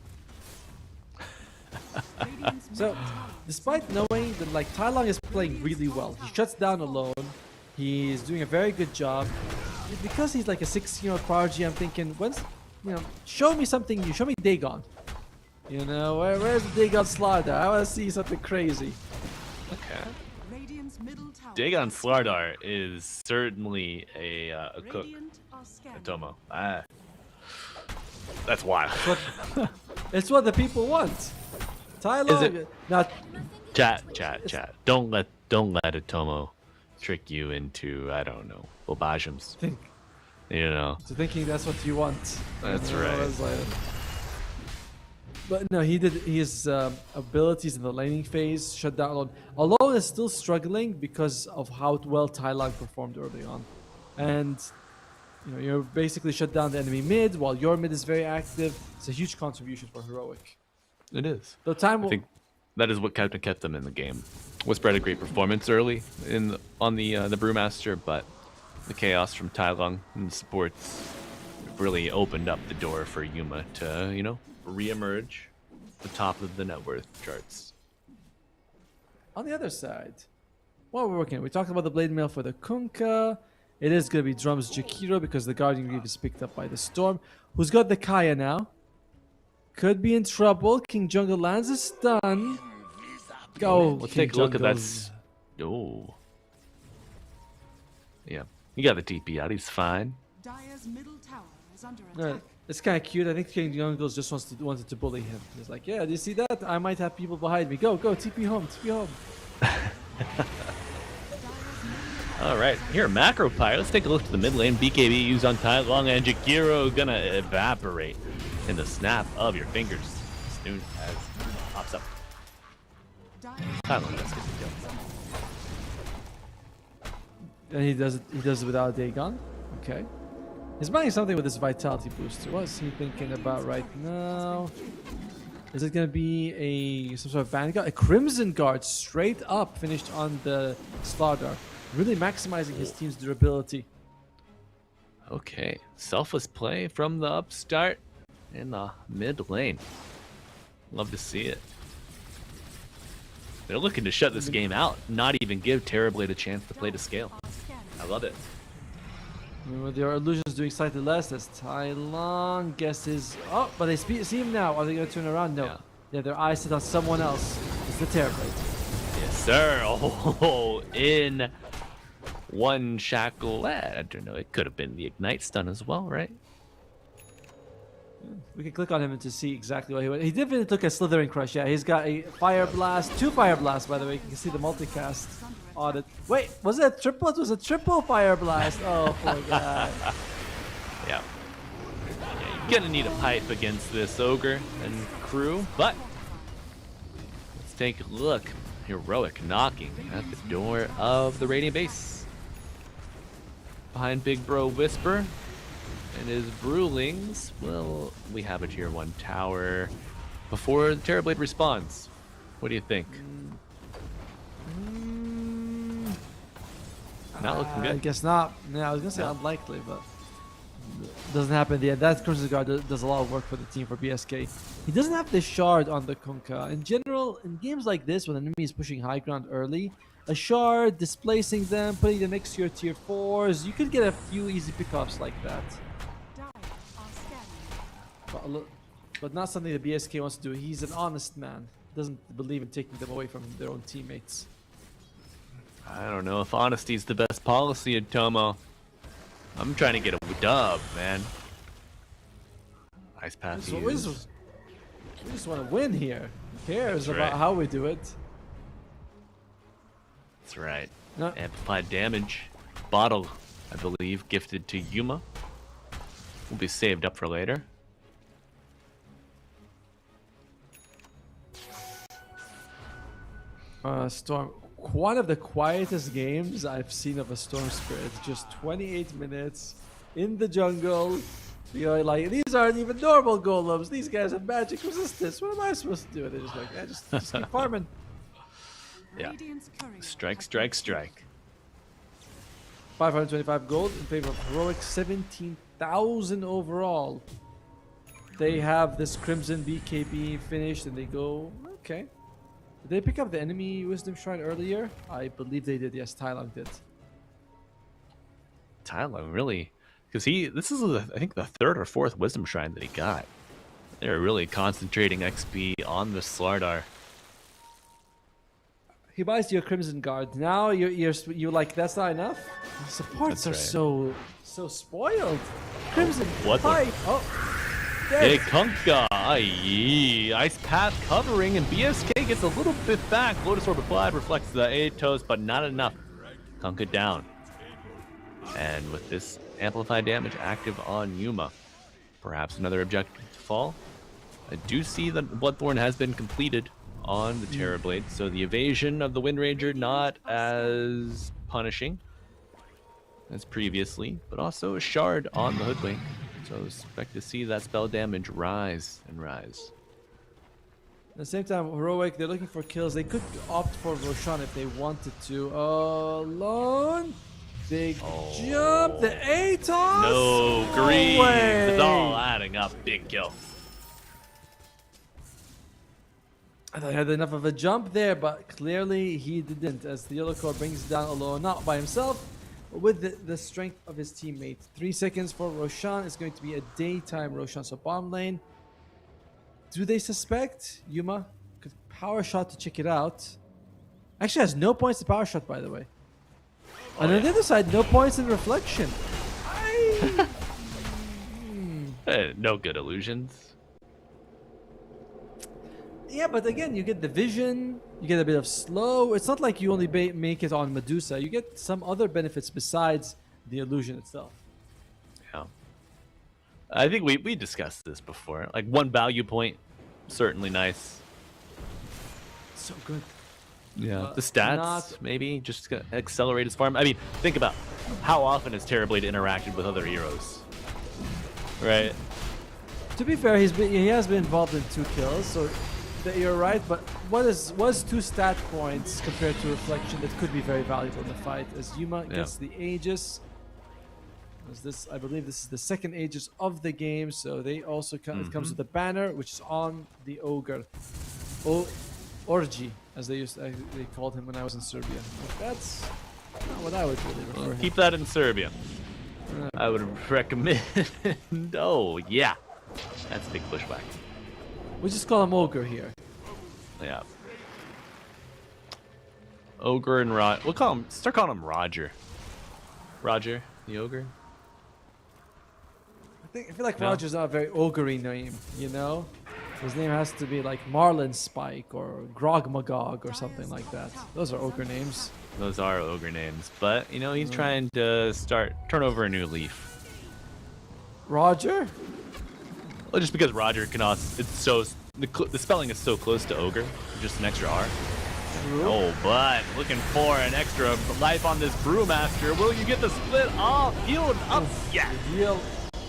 So, despite knowing that like Tai Long is playing really well, he shuts down alone. He's doing a very good job. Because he's like a 16-year-old prodigy, I'm thinking, show me something new. Show me Dagon. You know, where's the Dagon Slardar? I want to see something crazy. Okay. Dagon Slardar is certainly a cook. Tomo. That's wild. It's what the people want. Tai Long, not chat. Don't let Atomo trick you into, I don't know, Bobajums. You know. So thinking that's what you want. That's right. But no, he did his abilities in the laning phase shut down alone. Alone is still struggling because of how well Tai Long performed early on. And you know, you're basically shut down the enemy mid while your mid is very active. It's a huge contribution for Heroic. It is. I think that is what kept them in the game. Whisper had a great performance early on the Brewmaster, but the chaos from Tai Long and the supports really opened up the door for Yuma to, you know, re-emerge the top of the net worth charts. On the other side, what we're working on, we talked about the Blade Mail for the Kunkka. It is going to be Drums Jakiro because the Guardian Greave is picked up by the Storm. Who's got the Kaya now? Could be in trouble. King Jungle lands a stun. Go. Let's take a look at that. Oh. Yeah. He got the TP out. He's fine. Dire's middle tower is under attack. It's kind of cute. I think King Jungle just wanted to bully him. He's like, yeah, do you see that? I might have people behind me. Go, TP home, TP home. All right, here Macro Pyre. Let's take a look at the mid lane. BKB used on Tai Long and Jakiro gonna evaporate in the snap of your fingers. Soon as pops up. Tai Long does get the kill. And he does it without Dagon. Okay. He's buying something with this vitality booster. What is he thinking about right now? Is it gonna be some sort of Vanguard? A Crimson Guard straight up finished on the Slardar. Really maximizing his team's durability. Okay, selfless play from the upstart in the mid lane. Love to see it. They're looking to shut this game out, not even give Terrorblade a chance to play to scale. I love it. I mean, with their illusions doing slightly less, as Tai Long guesses. Oh, but they see him now. Are they going to turn around? No. Yeah, their eyes set on someone else. It's the Terrorblade. Yes, sir. Oh, in one shackle. I don't know. It could have been the Ignite stun as well, right? We can click on him to see exactly what he went. He definitely took a Slithering Crush. Yeah, he's got a Fire Blast, 2 Fire Blasts, by the way. You can see the multicast on it. Wait, was it a triple? It was a triple Fire Blast. Oh, poor guy. Yeah. You're gonna need a pipe against this Ogre and crew, but let's take a look. Heroic knocking at the door of the Radiant base. Behind Big Bro Whisper and his Brewlings. Well, we have a tier 1 tower before the Terrorblade responds. What do you think? Not looking good. I guess not. Yeah, I was gonna say unlikely, but doesn't happen in the end. That Crimson Guard does a lot of work for the team for BSK. He doesn't have the shard on the Kunkka. In general, in games like this, when an enemy is pushing high ground early, a shard, displacing them, putting them next to your tier 4s, you could get a few easy pickups like that. But not something the BSK wants to do. He's an honest man. Doesn't believe in taking them away from their own teammates. I don't know if honesty is the best policy at Tomo. I'm trying to get a dub, man. Ice Path We just want to win here. Who cares That's about right. how we do it? That's right. No. Amplified damage. Bottle, I believe, gifted to Yuma. Will be saved up for later. Storm. One of the quietest games I've seen of a Storm Spirit. Just 28 minutes in the jungle. You're like, these aren't even normal golems. These guys have magic resistance. What am I supposed to do? They're just like, yeah, just keep farming. Yeah. Strike, strike, strike. 525 gold in favor of Heroic, 17,000 overall. They have this Crimson BKB finished and they go, okay. Did they pick up the enemy Wisdom Shrine earlier? I believe they did, yes, Tai Long did. Tai Long, really? Because this is, I think, the 3rd or 4th Wisdom Shrine that he got. They're really concentrating XP on the Slardar. He buys your Crimson Guard. Now you're like, that's not enough? The supports are so spoiled. Crimson What the- Pipe. Oh, Big dead. Kunkka, aye. Ice Path covering, and BSK gets a little bit back. Lotus Orb applied, reflects the Atos, but not enough. Kunkka down. And with this amplified damage active on Yuma, perhaps another objective to fall. I do see that Bloodthorn has been completed on the Terrorblade, so the evasion of the Wind Ranger not as punishing as previously, but also a shard on the Hoodwink. So expect to see that spell damage rise and rise. At the same time, Heroic, they're looking for kills. They could opt for Roshan if they wanted to. Alone. Big jump. The Atos. No, Greaves. It's all adding up. Big kill. I thought he had enough of a jump there, but clearly he didn't, as the Yellow Core brings down Alone, not by himself, but with the strength of his teammates. 3 seconds for Roshan. It's going to be a daytime Roshan, so bottom lane. Do they suspect Yuma could power shot to check it out? Actually has no points to power shot, by the way. And on the other side, no points in reflection. No good illusions. Yeah, but again, you get the vision, you get a bit of slow. It's not like you only make it on Medusa. You get some other benefits besides the illusion itself. Yeah. I think we discussed this before. Like one value point, certainly nice. So good. Yeah. The stats, maybe, just to accelerate his farm. I mean, think about how often has Terrorblade interacted with other heroes. Right? To be fair, he has been involved in 2 kills, so you're right. But was 2 stat points compared to Reflection that could be very valuable in the fight? As Yuma gets the Aegis. I believe this is the second Aegis of the game, so they also it comes with the banner, which is on the Ogre. Orgy, as they called him when I was in Serbia. But that's not what I would really refer him. Keep that in Serbia. I would recommend. Oh, yeah. That's a big bushwhack. We just call him Ogre here. Yeah. Ogre and Roger. We'll call him. Start calling him Roger. Roger, the Ogre. I feel like Roger's not a very ogre-y name, you know? His name has to be like Marlin Spike or Grog Magog or something like that. Those are ogre names. Those are ogre names, but you know he's trying to turn over a new leaf. Roger? Well, just because Roger can also, it's so the spelling is so close to ogre, just an extra R. True. Oh, but looking for an extra life on this Brewmaster. Will you get the split off? Healed up, yeah.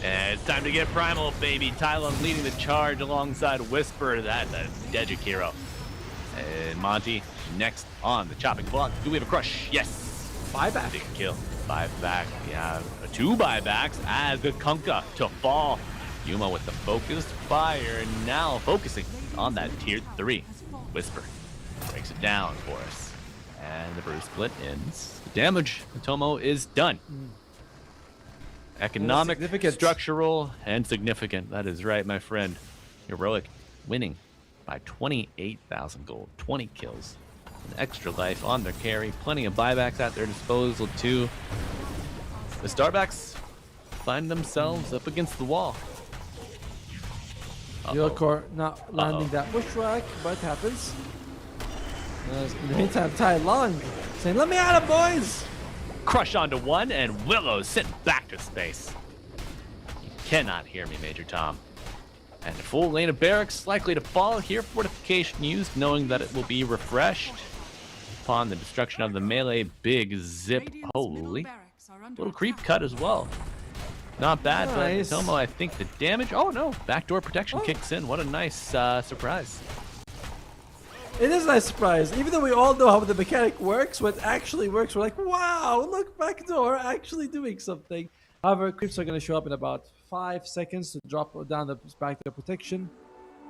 And it's time to get primal, baby. Tylon leading the charge alongside Whisper. That's a Dejic hero. And Monty next on the chopping block. Do we have a crush? Yes. Buyback. Big kill. Buyback. We have 2 buybacks as the Kunkka to fall. Yuma with the focused fire. Now focusing on that tier 3. Whisper breaks it down for us. And the brew split ends. The damage. Tomo is done. Economic, structural, and significant. That is right, my friend. Heroic winning by 28,000 gold, 20 kills, an extra life on their carry, plenty of buybacks at their disposal too. The Starbacks find themselves up against the wall. Yulkor not landing that bushwhack, but it happens. In the meantime, Tai Long saying, "Let me at him, boys!" Crush onto one, and Willow sent back to space. You cannot hear me, Major Tom. And a full lane of barracks likely to fall here. Fortification used, knowing that it will be refreshed upon the destruction of the melee. Big zip. Holy. Little creep cut as well. Not bad, nice. But Tomo, I think the damage. Oh no, backdoor protection kicks in. What a nice surprise. It is a nice surprise. Even though we all know how the mechanic works, what actually works, we're like, wow, look, backdoor actually doing something. However, creeps are going to show up in about 5 seconds to drop down the backdoor protection.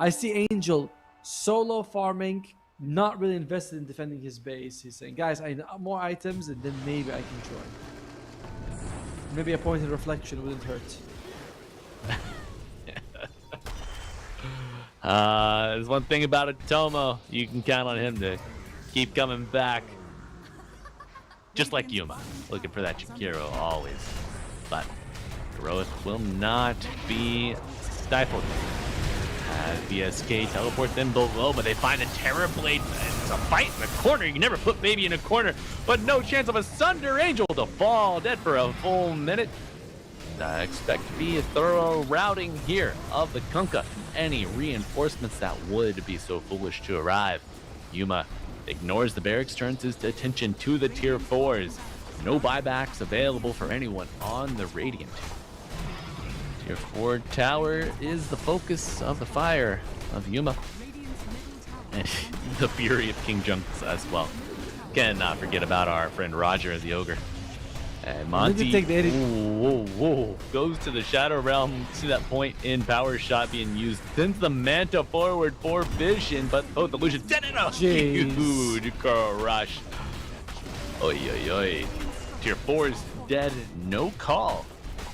I see Angel solo farming, not really invested in defending his base. He's saying, guys, I need more items, and then maybe I can join. Maybe a point in reflection wouldn't hurt. There's one thing about it, Tomo. You can count on him to keep coming back. Just like Yuma, looking for that Chikiro always. But Heroic will not be stifled. BSK teleport them below, but they find a Terrorblade. It's a fight in the corner. You can never put baby in a corner, but no chance of a Sunder Angel to fall dead for a full minute. I expect to be a thorough routing here of the Kunkka. Any reinforcements that would be so foolish to arrive. Yuma ignores the barracks, turns his attention to the tier 4s. No buybacks available for anyone on the Radiant. Tier 4 tower is the focus of the fire of Yuma. And the fury of King Junks as well. Cannot forget about our friend Roger the Ogre. And Monty goes to the Shadow Realm. See that point in power shot being used. Sends the Manta forward for vision, but the illusion dead in a huge crush. Oi, oi, oi. Tier 4 is dead, no call.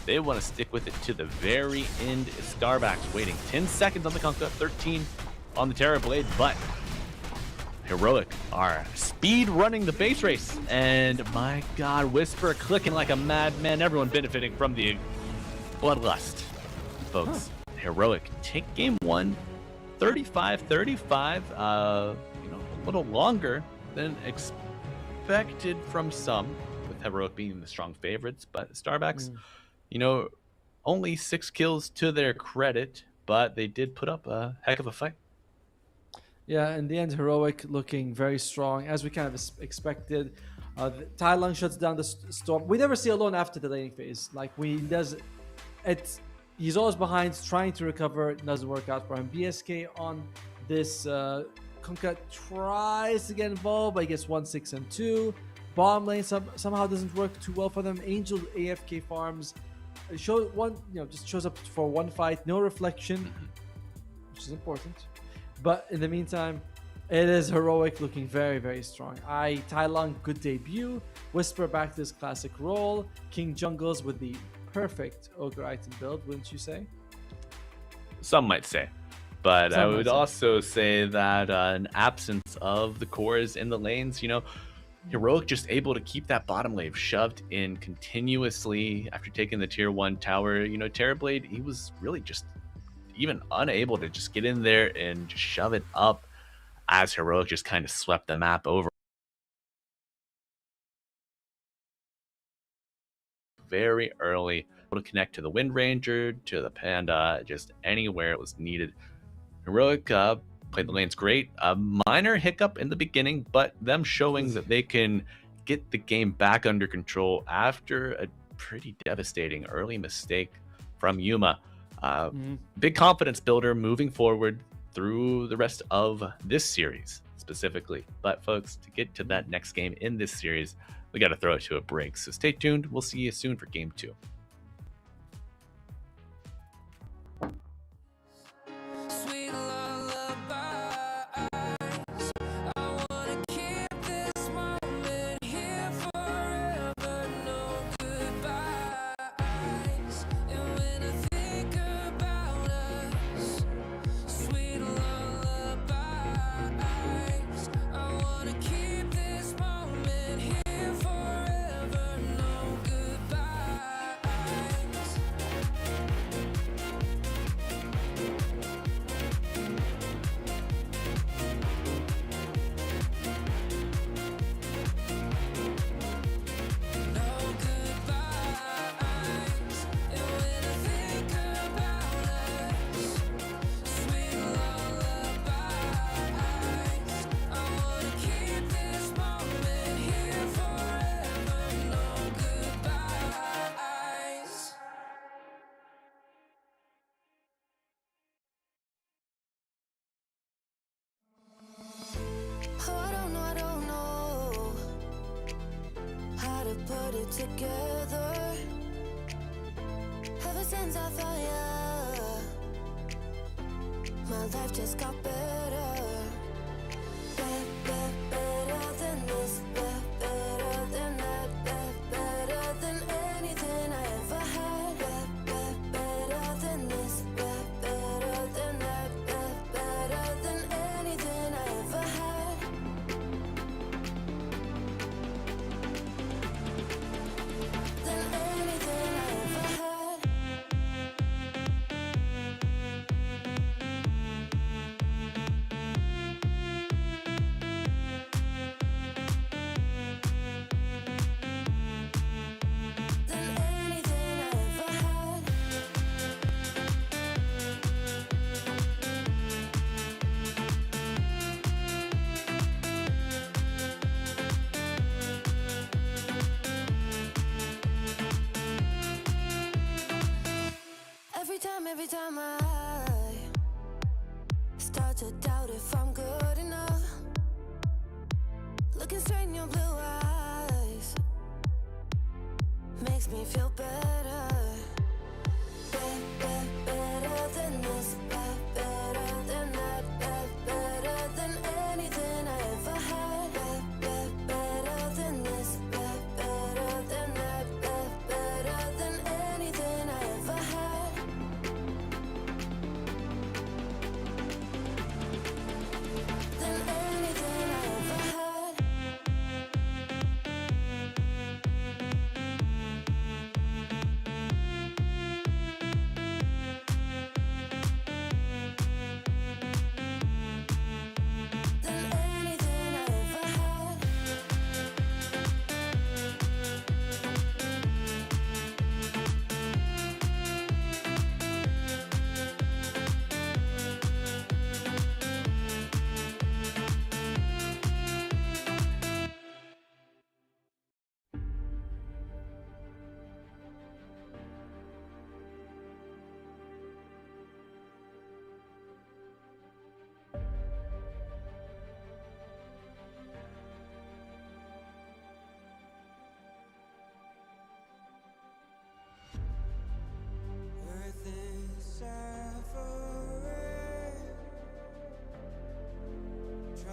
They want to stick with it to the very end. Starbacks waiting 10 seconds on the Kunkka, 13 on the Terrorblade, but Heroic are speed running the base race, and my god, Whisper clicking like a madman. Everyone benefiting from the bloodlust, folks. Heroic take game 1 35-35, a little longer than expected from some, with Heroic being the strong favorites. But Starbacks, only 6 kills to their credit, but they did put up a heck of a fight. Yeah, in the end, Heroic looking very strong, as we kind of expected. Tai Lung shuts down the storm. We never see Alone after the laning phase. He's always behind, trying to recover. It doesn't work out for him. BSK on this Kunkka tries to get involved, but he gets 1-6 and 2. Bomb lane somehow doesn't work too well for them. Angel AFK farms. Just shows up for one fight, no reflection, which is important. But in the meantime, it is Heroic looking very, very strong. Tai Lung, good debut. Whisper back to his classic role. King Jungles with the perfect Ogre item build, wouldn't you say? Some might say. But I would also say that an absence of the cores in the lanes, Heroic just able to keep that bottom wave shoved in continuously after taking the tier 1 tower. Terrorblade, he was really just even unable to just get in there and just shove it up as Heroic just kind of swept the map over very early, able to connect to the Wind Ranger, to the Panda, just anywhere it was needed. Heroic played the lanes great. A minor hiccup in the beginning, but them showing that they can get the game back under control after a pretty devastating early mistake from Yuma. Big confidence builder moving forward through the rest of this series specifically. But folks, to get to that next game in this series, we got to throw it to a break. So stay tuned. We'll see you soon for game 2. Sweet lullabies, I wanna keep this moment here forever. No goodbyes. And when I think about us, sweet lullabies, I wanna keep this moment here forever. No goodbyes. No goodbyes. And when I think about us, sweet lullabies, I wanna keep this moment here forever. No goodbyes. Oh, I don't know how to put it together. Ever since I found ya, my life just got better. Better than this, better than that, better than anything I ever had. Better than this, better than that, better than anything I ever had. Than anything I ever had. Than anything I ever had. Every time I start to doubt if I'm good enough, looking straight in your blue eyes makes me feel better. Better than this, better than that, better than anything I ever had. Better than this, better than that, better than anything I ever had. Than anything I ever had.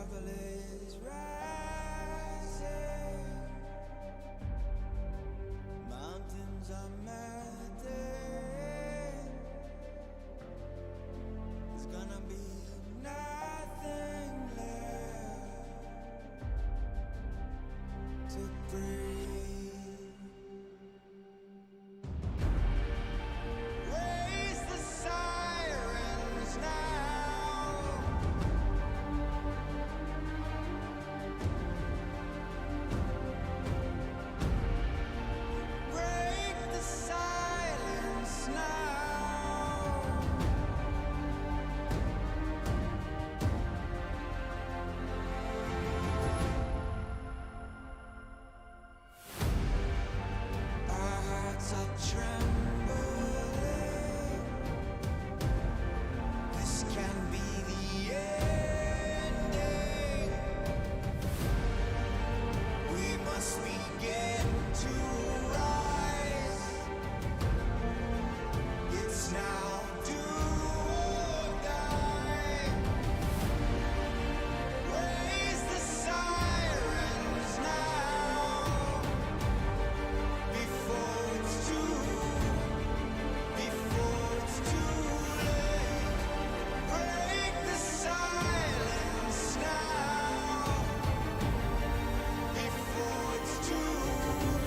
struggle is rising. Mountains are melting. There's gonna be nothing left to breathe. Raise the sirens now. Break the silence now. Our hearts are trembling. This can be the ending. We must begin to rise. It's now do or die. Raise the sirens now. Before it's too late. Break the silence now. Before it's too late.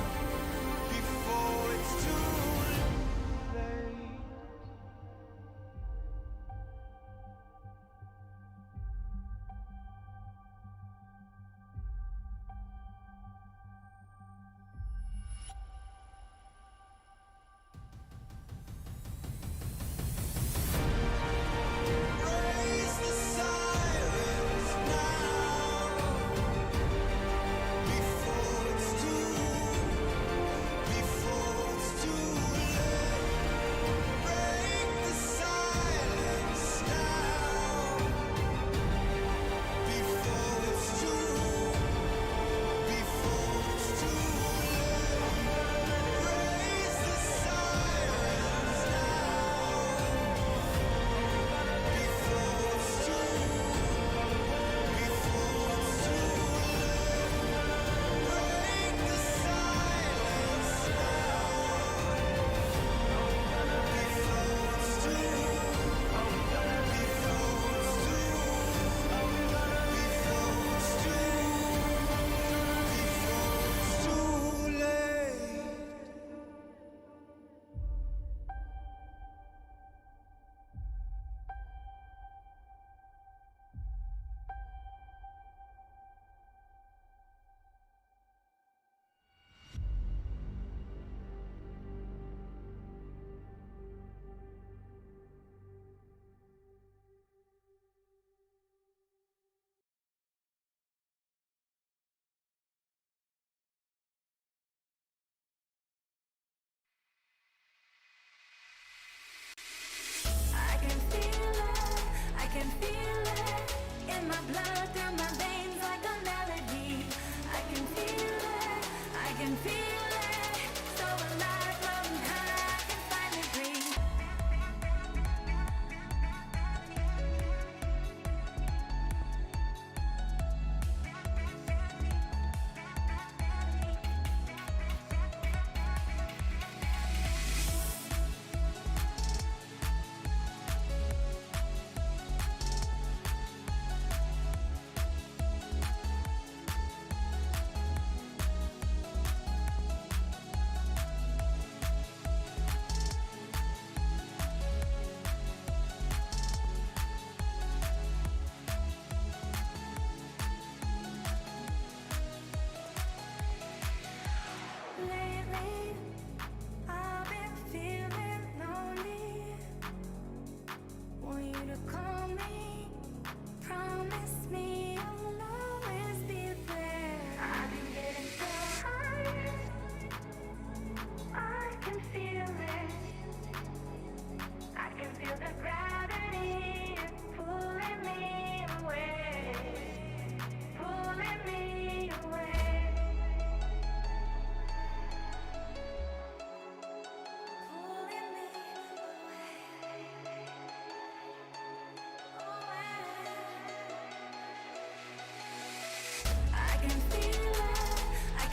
Raise the sirens now. Before it's too late. Break the silence now. Before it's too late. Raise the sirens I can feel it in my blood, through my veins like a melody. I can feel it, so alive, floating high, I can finally breathe.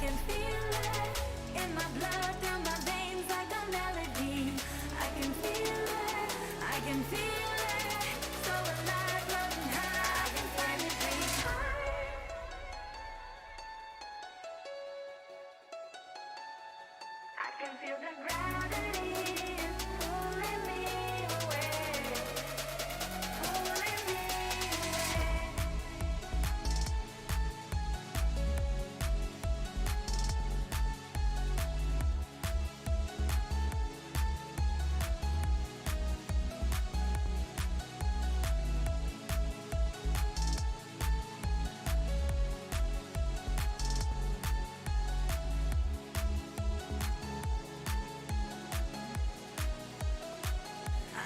can feel it in my blood, through my veins like a melody. I can feel it, I can feel it. So alive, running high, I can finally breathe high. I can feel the gravity is pulling me away, pulling me away.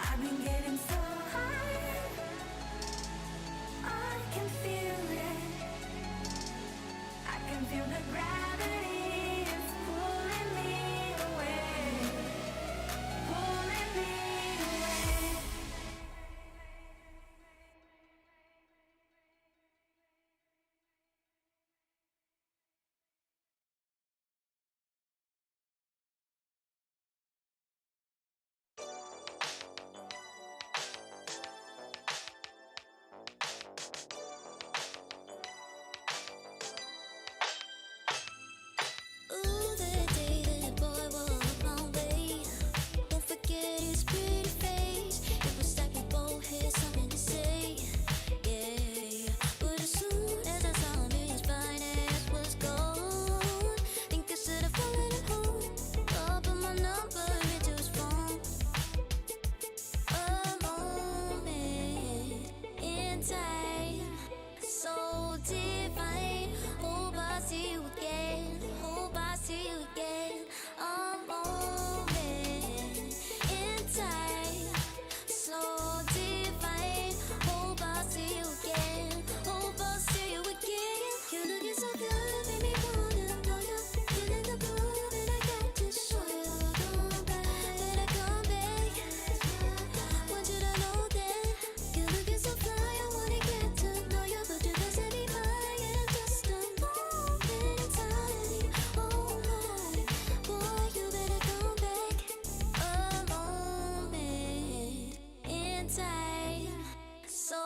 I've been getting so high, I can feel it. I can feel the gravity is pulling me away, pulling me away. Ooh, the day that boy walked my way. Don't forget his pretty face. It was like we both had something to say. Yeah, but as soon as I saw him, his fine ass was gone. Think I should have followed him home. I'll put my number into his phone. A moment in time, so divine. Hope I see you again. Hope I see you again. A moment in time, so divine. Hope I see you again. Hope I see you again. You looking so good, made me wanna know you. Feeling the groove, and I got to show you. Come back, better come back. Want you to know that you're looking so fly. I wanna get to know you, but you just let me mine in just a moment in time. Oh my, boy, you better come back. A moment in time, so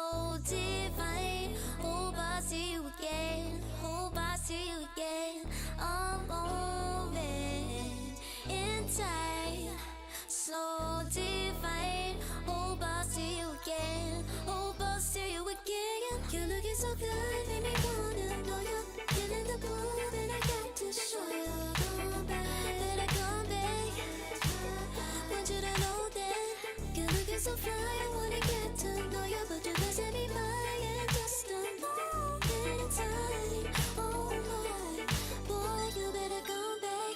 divine. Hope I see you again. Hope I see you again. A moment in time, so divine. Hope I see you again. Hope I see you again. You're looking so good, made me wanna know you. Feeling the groove, and I got to show you. Come back, better come back. Want you to know that you're looking so fly. I wanna get to know you, but you just let me mine in just a moment in time. Oh my, boy, you better come back.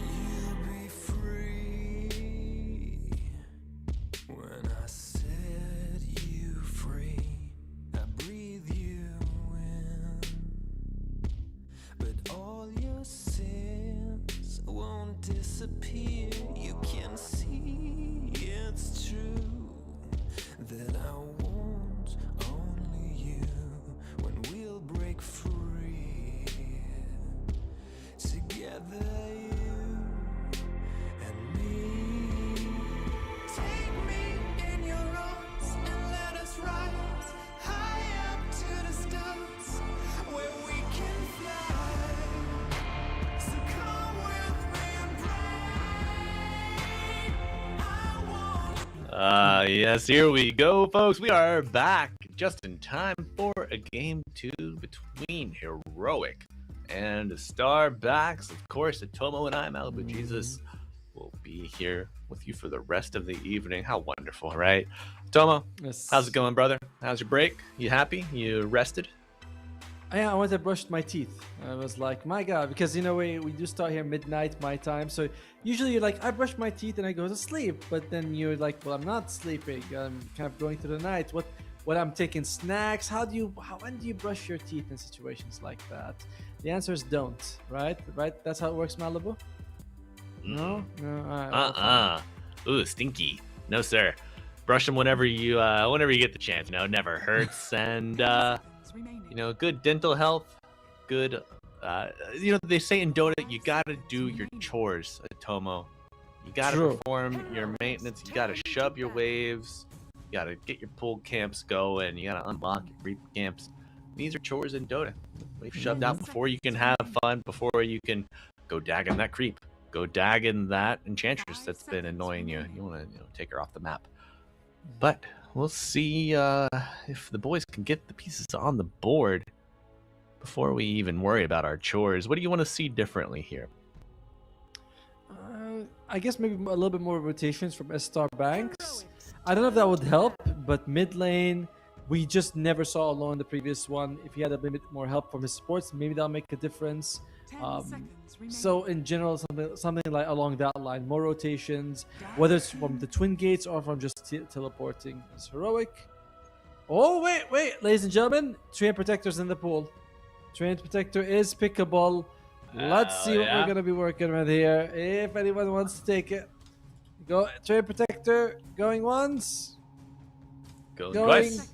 You'll be free when I set you free. I breathe you in, but all your sins won't disappear. You can see it's true that I want only you when we'll break free together. Take me in your arms and let us rise high up to the stars where we can fly. So come with me and pray. I want. Yes, here we go, folks. We are back just in time for a game 2 between Heroic and Estar backs. Of course, Atomo and I, Malibu Jesus, will be here with you for the rest of the evening. How wonderful, right? Tomo, Yes. how's it going, brother? How's your break? You happy? You rested? Yeah, I went and brushed my teeth. I was like, my God, because we do start here midnight my time. So usually you're like, I brush my teeth and I go to sleep. But then you're like, well, I'm not sleeping. I'm kind of going through the night. What I'm taking snacks. When do you brush your teeth in situations like that? The answer is don't, right? Right? That's how it works, Malibu? No? No? All right, well, fine. Ooh, stinky. No, sir. Brush them whenever you get the chance. You know, it never hurts. And, good dental health, good, they say in Dota, you gotta do your chores, Tomo. You gotta perform your maintenance, you gotta shove your waves, you gotta get your pull camps going, you gotta unlock your creep camps. These are chores in Dota. We've shoved out before you can have fun, before you can go dagging that creep, go dagging that enchantress that's been annoying you. You wanna take her off the map. But we'll see if the boys can get the pieces on the board before we even worry about our chores. What do you want to see differently here? I guess maybe a little bit more rotations from Estar Banks. I don't know if that would help, but mid lane, we just never saw alone the previous one. If he had a bit more help from his supports, maybe that'll make a difference. So in general, something like along that line, more rotations, whether it's from the twin gates or from just teleporting. It's heroic. Oh wait, ladies and gentlemen, Treant Protector's in the pool. Treant Protector is pickable. Let's see what we're gonna be working with here. If anyone wants to take it, go Treant Protector going once. Going twice.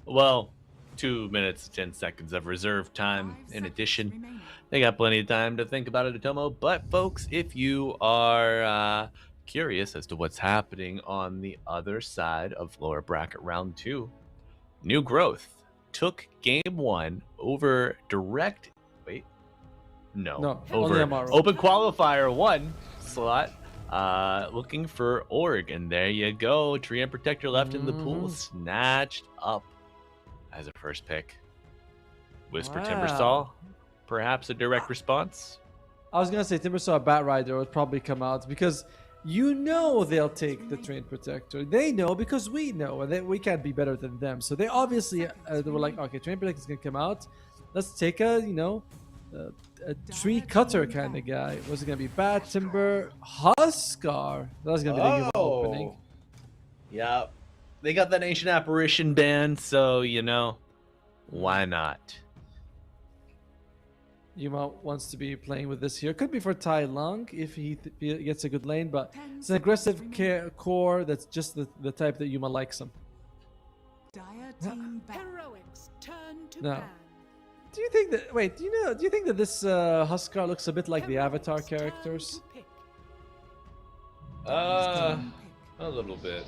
Well, 2 minutes 10 seconds of reserve time in addition. They got plenty of time to think about it, Atomo. But folks, if you are curious as to what's happening on the other side of lower bracket round 2, New Growth took game 1 over over Amaru. Open Qualifier 1 slot. Looking for Org, and there you go. Treant Protector left in the pool, snatched up as a first pick. Whisper Timbersaw, perhaps a direct response. I was gonna say Timbersaw Bat Rider would probably come out because they'll take the Treant Protector. They know because we know, and we can't be better than them. So they obviously they were like, okay, Treant Protector is gonna come out. Let's take a tree cutter kind of guy. Was it gonna be Bat Timber Huskar? That was gonna be the opening. Yeah, they got that Ancient Apparition band, so why not? Yuma wants to be playing with this here. Could be for Tai Lung if he gets a good lane, but it's an aggressive core that's just the type that Yuma likes him. Heroics turn to No. ban. Do you think that? Wait, do you think that this Huskar looks a bit like the Avatar characters? A little bit.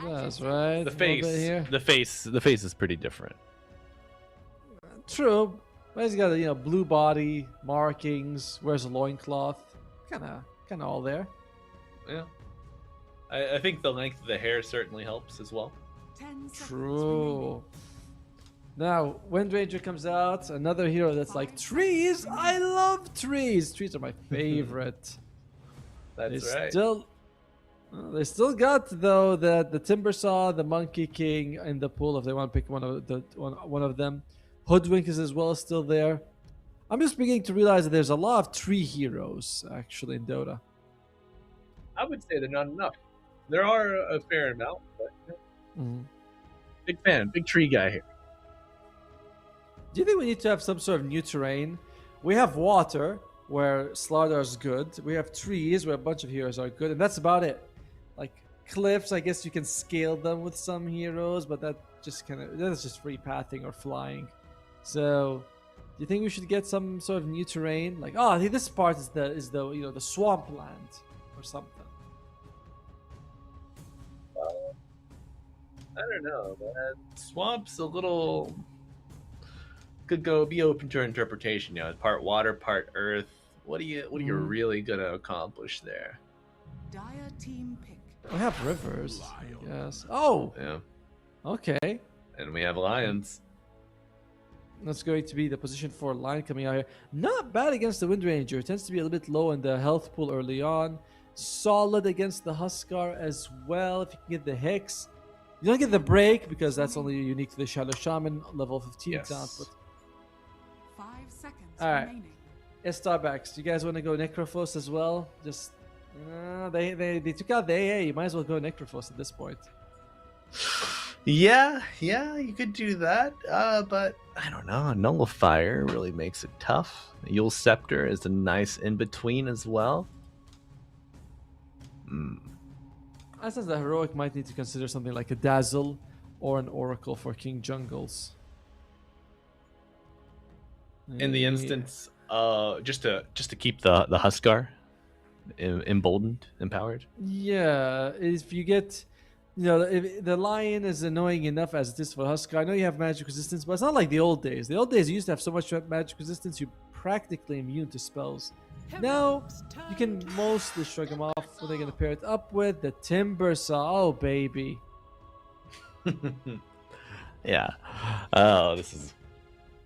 That's right. The A little bit here. the face is pretty different. True. But he's got blue body markings. Wears a loincloth. Kind of all there. Yeah. I think the length of the hair certainly helps as well. 10 seconds True. Now, Wind Ranger comes out. Another hero that's like trees. I love trees. Trees are my favorite. That's right. They still got though the Timbersaw, the Monkey King in the pool if they want to pick one of them. Hoodwink is as well still there. I'm just beginning to realize that there's a lot of tree heroes actually in Dota. I would say they're not enough. There are a fair amount, but big tree guy here. Do you think we need to have some sort of new terrain? We have water, where Slardar is good. We have trees, where a bunch of heroes are good, and that's about it. Like cliffs, I guess you can scale them with some heroes, but that's just free pathing or flying. So, do you think we should get some sort of new terrain? Like, this part is the swampland or something. I don't know, man. Swamp's a little could be open to interpretation. Part water, part earth. What are you really gonna accomplish there? Dire team pick. We have rivers, I guess. Oh, Yeah, okay. and we have lions. That's going to be the position 4 line coming out here. Not bad against the Wind Ranger. Tends to be a little bit low in the health pool early on. Solid against the Huskar as well. If you can get the Hex. You don't get the break because that's only unique to the Shadow Shaman level 15 Yes. count. But 5 seconds All right. remaining. Estar backs. Do you guys want to go Necrophos as well? Just they took out the AA. You might as well go Necrophos at this point. Yeah, you could do that. But I don't know. Nullifier really makes it tough. Yule Scepter is a nice in between as well. I sense that Heroic might need to consider something like a Dazzle or an Oracle for King Jungles. In the instance, just to keep the Huskar emboldened, empowered. Yeah, if you get, if the Lion is annoying enough as it is for Huskar. I know you have magic resistance, but it's not like the old days. The old days you used to have so much magic resistance, you're practically immune to spells. Now, you can mostly shrug them off. What are they going to pair it up with? The Timber Saw. Oh, baby. Yeah. Oh, this is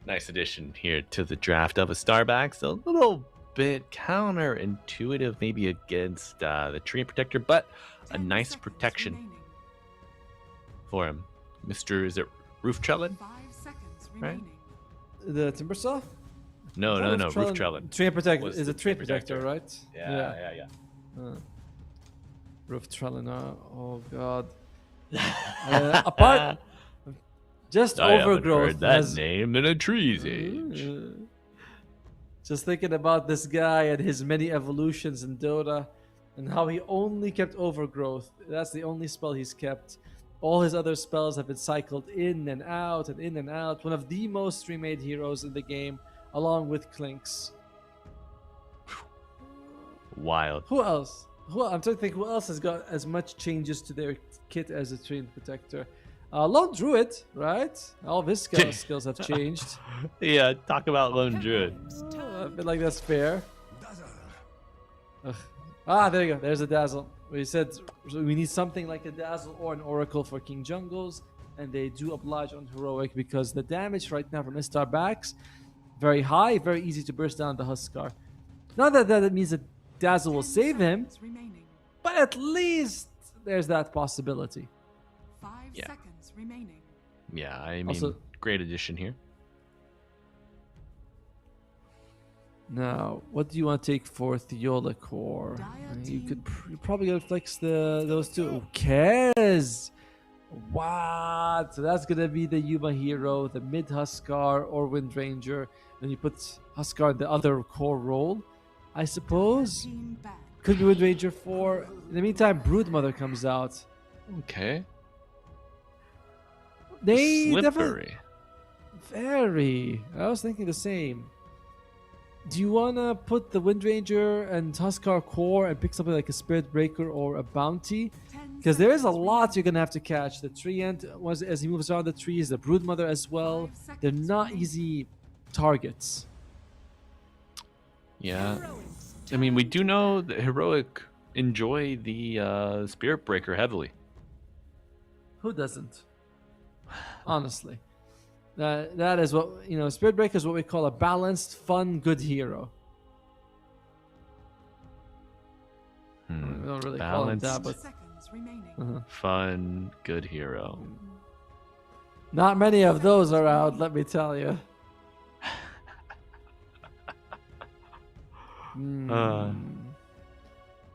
a nice addition here to the draft of a Starback. So a little bit counterintuitive maybe against the Tree Protector, but a 10 nice seconds protection remaining. for him. Is it Roof Trellin? 5 seconds Right? remaining. The Timber Saw? No, Roof Trellin. Tree Protector was is the a Tree Tree Protector, Protector. right? Yeah. Roof Trellin. Oh, God. Apart. Just I haven't overgrowth. heard that has- name in a tree's age. Just thinking about this guy and his many evolutions in Dota and how he only kept overgrowth. That's the only spell he's kept. All his other spells have been cycled in and out and in and out. One of the most remade heroes in the game, along with Clinks. Wild. Who else? I'm trying to think who else has got as much changes to their kit as a Trained Protector. Lone Druid, right? All of his skills have changed. Yeah, talk about Lone Druid. I feel like that's fair. Ugh. There you go. There's a Dazzle. We said we need something like a Dazzle or an Oracle for King Jungles, and they do oblige on Heroic because the damage right now from Estar backs very high, very easy to burst down the Huskar. Not that it means that Dazzle will 10 save him, seconds remaining. but at least there's that possibility. 5 Yeah. seconds remaining. Yeah, I mean, Also- great addition here. Now, what do you want to take for Theola Core? You could you're probably gonna flex those two. Kez! What? So that's gonna be the Yuma hero, the mid Huskar or Wind Ranger. Then you put Huskar in the other core role, I suppose. Team back. Could be Wind Ranger 4. In the meantime, Broodmother comes out. Okay. They definitely Slippery. very. I was thinking the same. Do you wanna put the Wind Ranger and Huskar core and pick something like a Spirit Breaker or a Bounty? 10 Because there is a seconds lot you're gonna have to catch. The tree ant, as he moves around the trees, the Broodmother as well. 5 They're seconds not remaining. easy targets. Yeah. I mean, we do know that Heroic enjoy the Spirit Breaker heavily. Who doesn't? Honestly. That is what, Spirit Breaker is what we call a balanced, fun, good hero. We don't really call it that, Balanced, but 10 seconds remaining. fun, good hero. not many of those are out, let me tell you.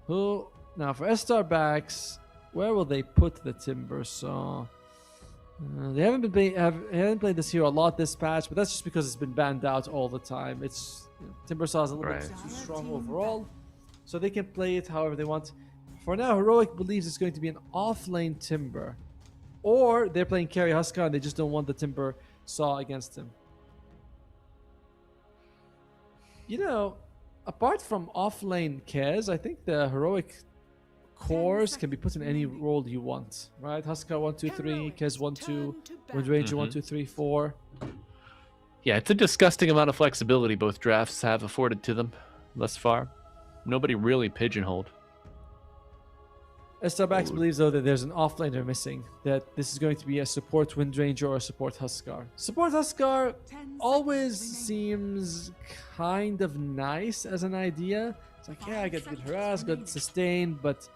Who now for Estar backs? Where will they put the Timber Saw? They haven't played this hero a lot this patch, but that's just because it's been banned out all the time. It's Timber Saw is a little bit Right. too strong overall, so they can play it however they want. For now, Heroic believes it's going to be an off-lane Timber, or they're playing carry Huskar and they just don't want the Timber Saw against him. Apart from off-lane Kez, I think the Heroic cores can be put in any role you want, right? Huskar 1, 2, 3, Kez 1, 2, Wind Ranger 1, 2, 3, 4. Yeah, it's a disgusting amount of flexibility both drafts have afforded to them thus far. Nobody really pigeonholed. Starbucks believes, though, that there's an offlaner missing, that this is going to be a support Windranger or a support Huskar. Support Huskar 10 always seconds seems kind of nice as an idea. It's like, yeah, I get good harass, good sustain, but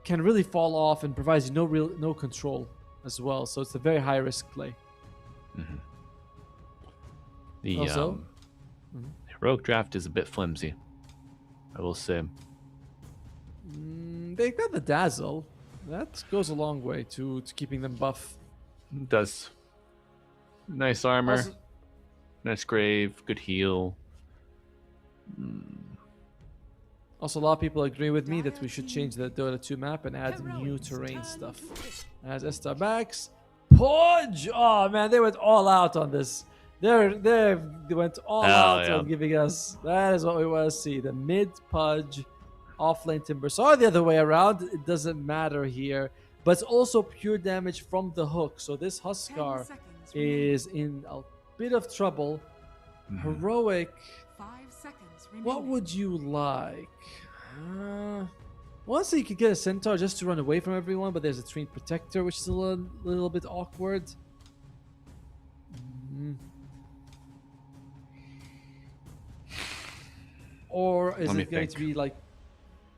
can really fall off and provides you no control as well. So it's a very high risk play. The Also- heroic draft is a bit flimsy, I will say. They've got the Dazzle. That goes a long way to keeping them buff. It does. Nice armor, Also- nice grave, good heal. Also, a lot of people agree with me that we should change the Dota 2 map and add new terrain stuff. As Estar backs, Pudge! Oh man, they went all out on this. They went all Hell out yeah. on giving us. That is what we want to see. The mid Pudge, offlane Timber. So the other way around, it doesn't matter here. But it's also pure damage from the hook. So this 10 Huskar seconds is in a bit of trouble. Heroic. 5 seconds remaining. What would you like? Honestly, you could get a Centaur just to run away from everyone, but there's a Trained Protector, which is a little bit awkward. Or is Let me it going to think. be like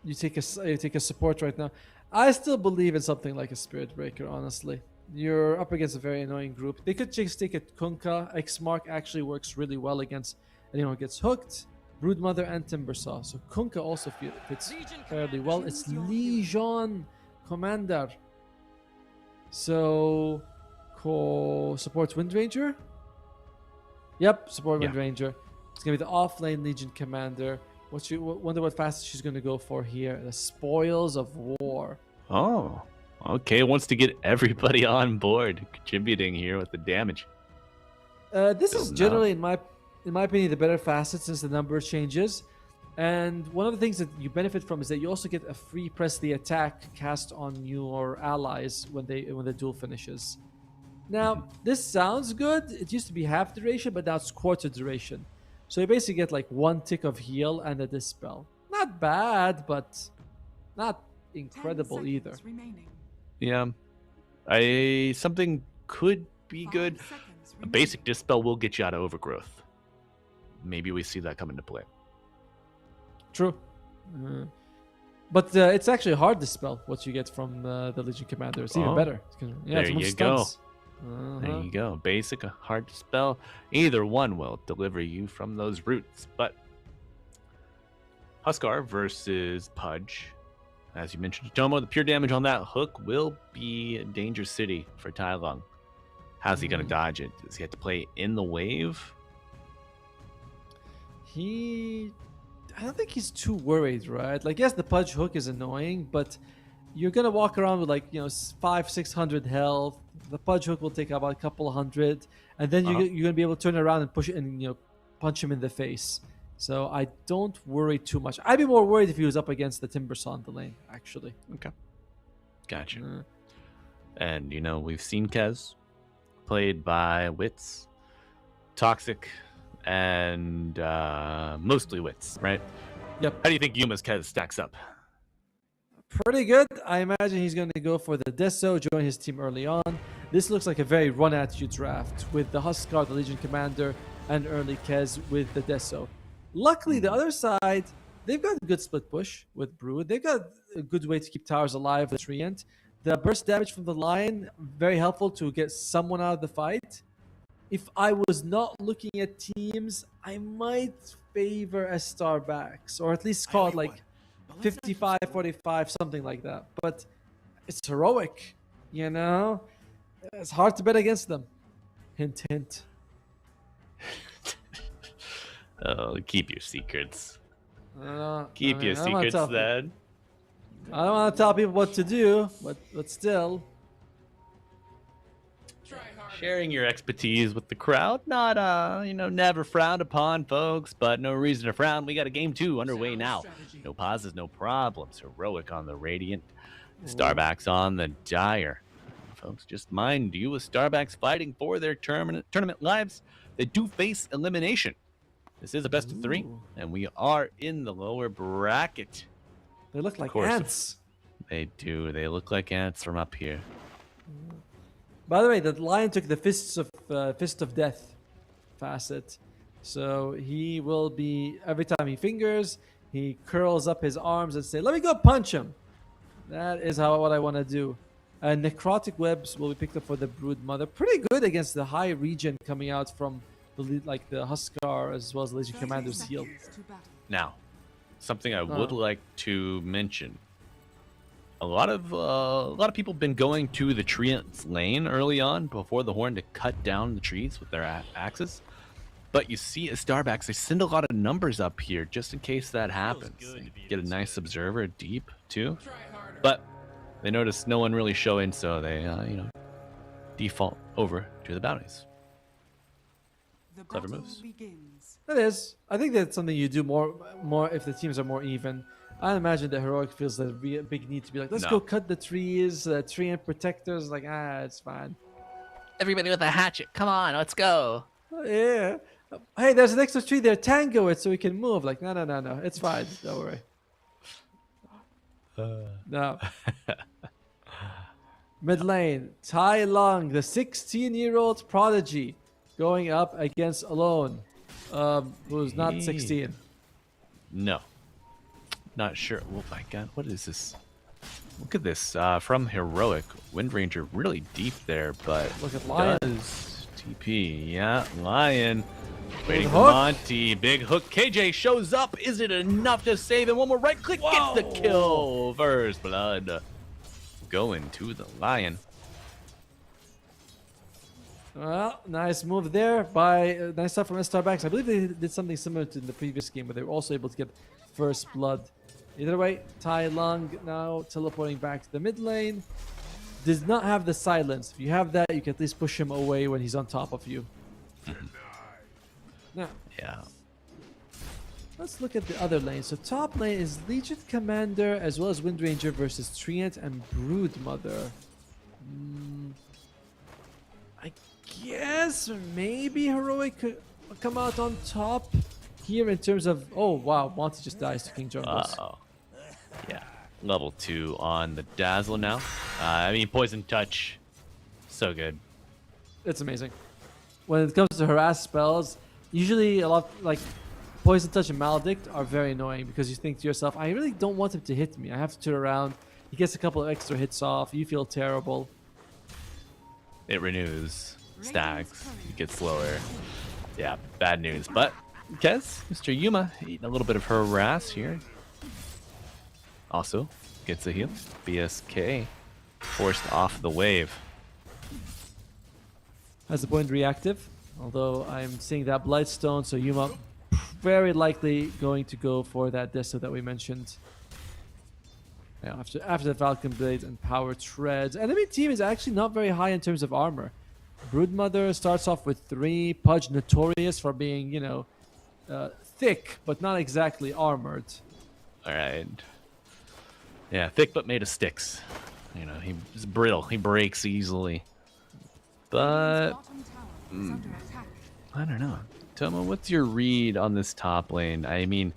you take a support right now? I still believe in something like a Spirit Breaker. Honestly, you're up against a very annoying group. They could just take a Kunkka. X-Mark actually works really well against anyone who gets hooked. Broodmother and Timbersaw. So Kunkka also fits fairly well. It's Legion Commander. So support Windranger? Yep, support Yeah. Windranger. It's gonna be the offlane Legion Commander. Wonder what fast she's gonna go for here. The Spoils of War. Oh, okay. Wants to get everybody on board, contributing here with the damage. This is Building generally, in my opinion, the better facet since the number changes. And one of the things that you benefit from is that you also get a free press the attack cast on your allies when the duel finishes. Now, this sounds good. It used to be half duration, but now it's quarter duration. So you basically get like 1 tick of heal and a dispel. Not bad, but not 10 incredible either. seconds remaining. Yeah, something could be 5 good. seconds A remaining. basic dispel will get you out of overgrowth. Maybe we see that come into play. True. But it's actually a hard dispel what you get from the Legion Commander. It's even Oh, better. Yeah, it's there more you go. stuns. There you go. Basic, a hard to spell. Either one will deliver you from those roots. But Huskar versus Pudge. As you mentioned, Tomo, the pure damage on that hook will be Danger City for Tai Lung. How's he going to dodge it? Does he have to play in the wave? I don't think he's too worried, right? Like, yes, the Pudge hook is annoying, but you're gonna walk around with like 500-600 health. The Pudge hook will take about a couple hundred, and then you're gonna be able to turn around and push it and punch him in the face. So I don't worry too much. I'd be more worried if he was up against the Timbersaw on the lane, actually. Okay. Gotcha. And, we've seen Kez played by Wits, Toxic, and mostly Wits, right? Yep. How do you think Yuma's Kez stacks up? Pretty good. I imagine he's going to go for the Deso, join his team early on. This looks like a very run at you draft with the Huskar, the Legion Commander, and early Kez with the Deso. Luckily, the other side, they've got a good split push with Brood. They've got a good way to keep towers alive with Treant. The burst damage from the Lion, very helpful to get someone out of the fight. If I was not looking at teams, I might favor Estar backs, or at least call it like 55-45, something like that. But it's heroic, It's hard to bet against them. Hint, hint. Oh, keep your secrets. Keep Your secrets, then. I don't want to tell people what to do, but still. Sharing your expertise with the crowd, not never frowned upon, folks. But no reason to frown. We got a game 2 underway now. No pauses, no problems. Heroic on the Radiant, Starbacks on the Dire. Folks, just mind you, with Starbacks fighting for their tournament lives, they do face elimination. This is a best of 3, and we are in the lower bracket. They look like course. ants. They do. They look like ants from up here. By the way, the lion took the fist of death facet, so he will be every time he fingers, he curls up his arms and say, "Let me go punch him." That is what I want to do. Necrotic webs will be picked up for the Brood Mother. Pretty good against the high regen coming out from the Huskar as well as the Legion Commander's heal. Now, something I would like to mention. A lot of people have been going to the treant's lane early on before the Horn to cut down the trees with their axes. But you see Starbacks, they send a lot of numbers up here just in case that happens. They get a nice observer deep too. But they notice no one really showing, so they default over to the bounties. Clever moves. That is. I think that's something you do more if the teams are more even. I imagine that Heroic feels the big need to be like, let's go cut the trees, tree and protectors. Like, it's fine. Everybody with a hatchet, come on, let's go. Yeah. Hey, there's an extra tree there. Tango it so we can move. Like, no. It's fine. Don't worry. No. Mid lane, Tai Long, the 16-year-old prodigy, going up against Alone, who's not 16. No. Not sure. Oh my god, what is this? Look at this. From Heroic, Wind Ranger really deep there, but look at Lion. Does TP. Yeah, Lion. Waiting hook. for Monty. Big hook. KJ shows up. Is it enough to save him? One more right click. Gets the kill. First blood. Going to the Lion. Well, nice move there by nice stuff from Starbacks. I believe they did something similar to the previous game, where they were also able to get first blood. Either way, Tai Long now teleporting back to the mid lane. Does not have the silence. If you have that, you can at least push him away when he's on top of you. Now, yeah. Let's look at the other lane. So top lane is Legion Commander as well as Wind Ranger versus Treant and Brood Mother. I guess maybe Heroic could come out on top here in terms of... Oh, wow. Monty just dies to King Jungles. Yeah. Level 2 on the Dazzler now. Poison Touch. So good. It's amazing. When it comes to harass spells, usually a lot like Poison Touch and Maledict are very annoying because you think to yourself, I really don't want him to hit me. I have to turn around. He gets a couple of extra hits off. You feel terrible. It renews. Stacks. It gets slower. Yeah, bad news. But Kez, Mr. Yuma, eating a little bit of harass here. Also gets a heal. BSK forced off the wave. Has the point reactive, although I'm seeing that Blightstone, so Yuma very likely going to go for that Deso that we mentioned. Yeah, after the Falcon Blade and Power Treads. Enemy team is actually not very high in terms of armor. Broodmother starts off with 3. Pudge notorious for being, thick, but not exactly armored. Alright. Yeah, thick but made of sticks. He's brittle. He breaks easily. But I don't know. Tomo, what's your read on this top lane? I mean,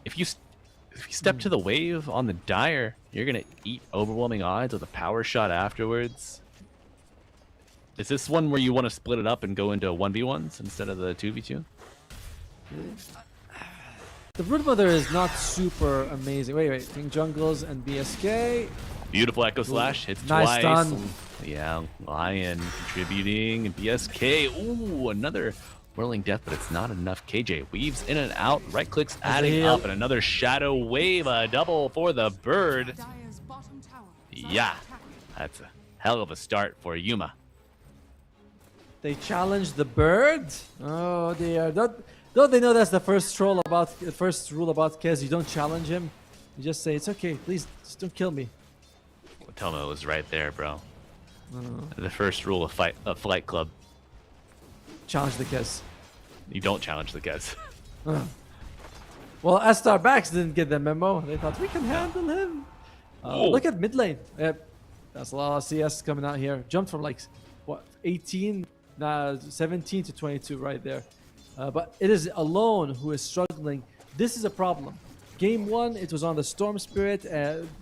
if you step to the wave on the Dire, you're gonna eat overwhelming odds with a power shot afterwards. Is this one where you want to split it up and go into 1v1s instead of the 2v2? The Broodmother is not super amazing. Wait. King Jungles and BSK. Beautiful Echo Slash. Hits nice twice. Stun. Yeah, Lion contributing. BSK. Ooh, another Whirling Death, but it's not enough. KJ weaves in and out. Right clicks adding up. And another Shadow Wave. A double for the bird. Yeah, that's a hell of a start for Yuma. They challenge the bird? Oh dear. Don't they know that's the first rule about Kez? You don't challenge him. You just say, it's okay, please, just don't kill me. Tomo was right there, bro. The first rule of Flight Club. Challenge the Kez. You don't challenge the Kez. Well, Estar Backs didn't get the memo. They thought, we can handle him. Look at mid lane. That's a lot of CS coming out here. Jumped from 17 to 22 right there. But it is Alone who is struggling. This is a problem. Game 1, it was on the Storm Spirit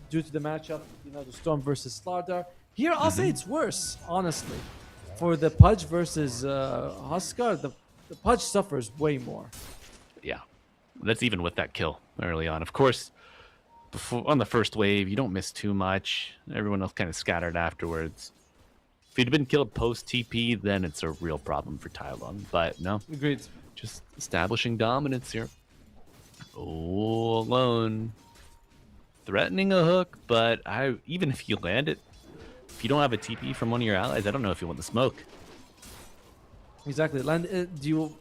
due to the matchup, the Storm versus Slardar. Here, I'll say it's worse, honestly. For the Pudge versus Huskar, the Pudge suffers way more. Yeah, that's even with that kill early on. Of course, on the first wave, you don't miss too much. Everyone else kind of scattered afterwards. If you'd been killed post TP, then it's a real problem for Tai Lung. But no, Agreed. just establishing dominance here. All alone, threatening a hook, but even if you land it, if you don't have a TP from one of your allies, I don't know if you want the smoke. Exactly. Do you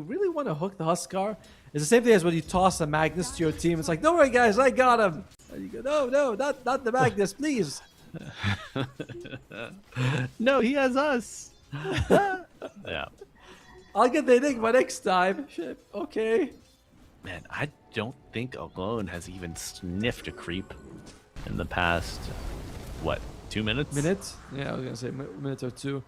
really want to hook the Huskar? It's the same thing as when you toss a Magnus to your team. It's like, don't worry, guys, I got him. And you go, no, not the Magnus, please. No, he has us. Yeah. I'll get the Enigma next time. Shit, okay. Man, I don't think Alone has even sniffed a creep in the past, 2 minutes? Minutes? Yeah, I was gonna say minute or two.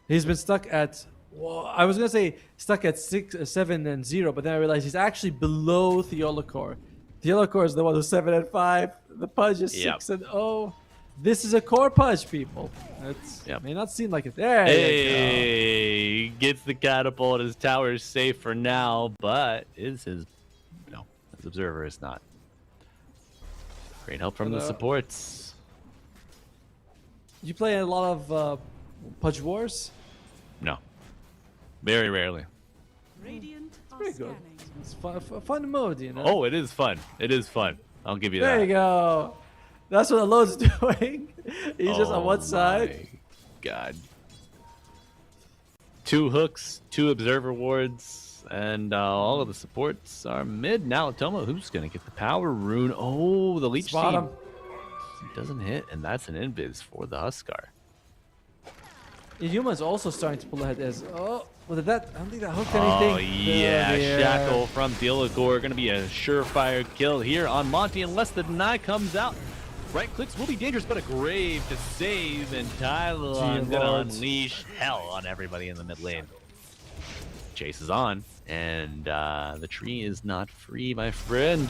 He's been stuck at. Well, I was gonna say stuck at 6, 7, and 0, but then I realized he's actually below Theolacor. Theolacor is the one who's 7 and 5. The Pudge is 6 and 0. This is a core Pudge, people. It may not seem like it. There Hey, gets the catapult. His tower is safe for now, but his observer is not. Great help from the supports. You play a lot of Pudge Wars? No. Very rarely. Radiant are Pretty good. scanning. It's fun mode, you know? Oh, it is fun. It is fun. I'll give you that. There you go. That's what Alone's doing. He's just on one side. My God. 2 hooks, 2 observer wards, and all of the supports are mid. Now Tomo, who's going to get the power rune? Oh, the leech Spot seed him. doesn't hit, and that's an invis for the Huskar. Yuma's also starting to pull ahead as I don't think that hooked Oh, anything. yeah. There. Shackle from Theolacor. Going to be a surefire kill here on Monty unless the deny comes out. Right clicks will be dangerous, but a grave to save, and Tylon's going to unleash hell on everybody in the mid lane. Chase is on, and the tree is not free, my friend.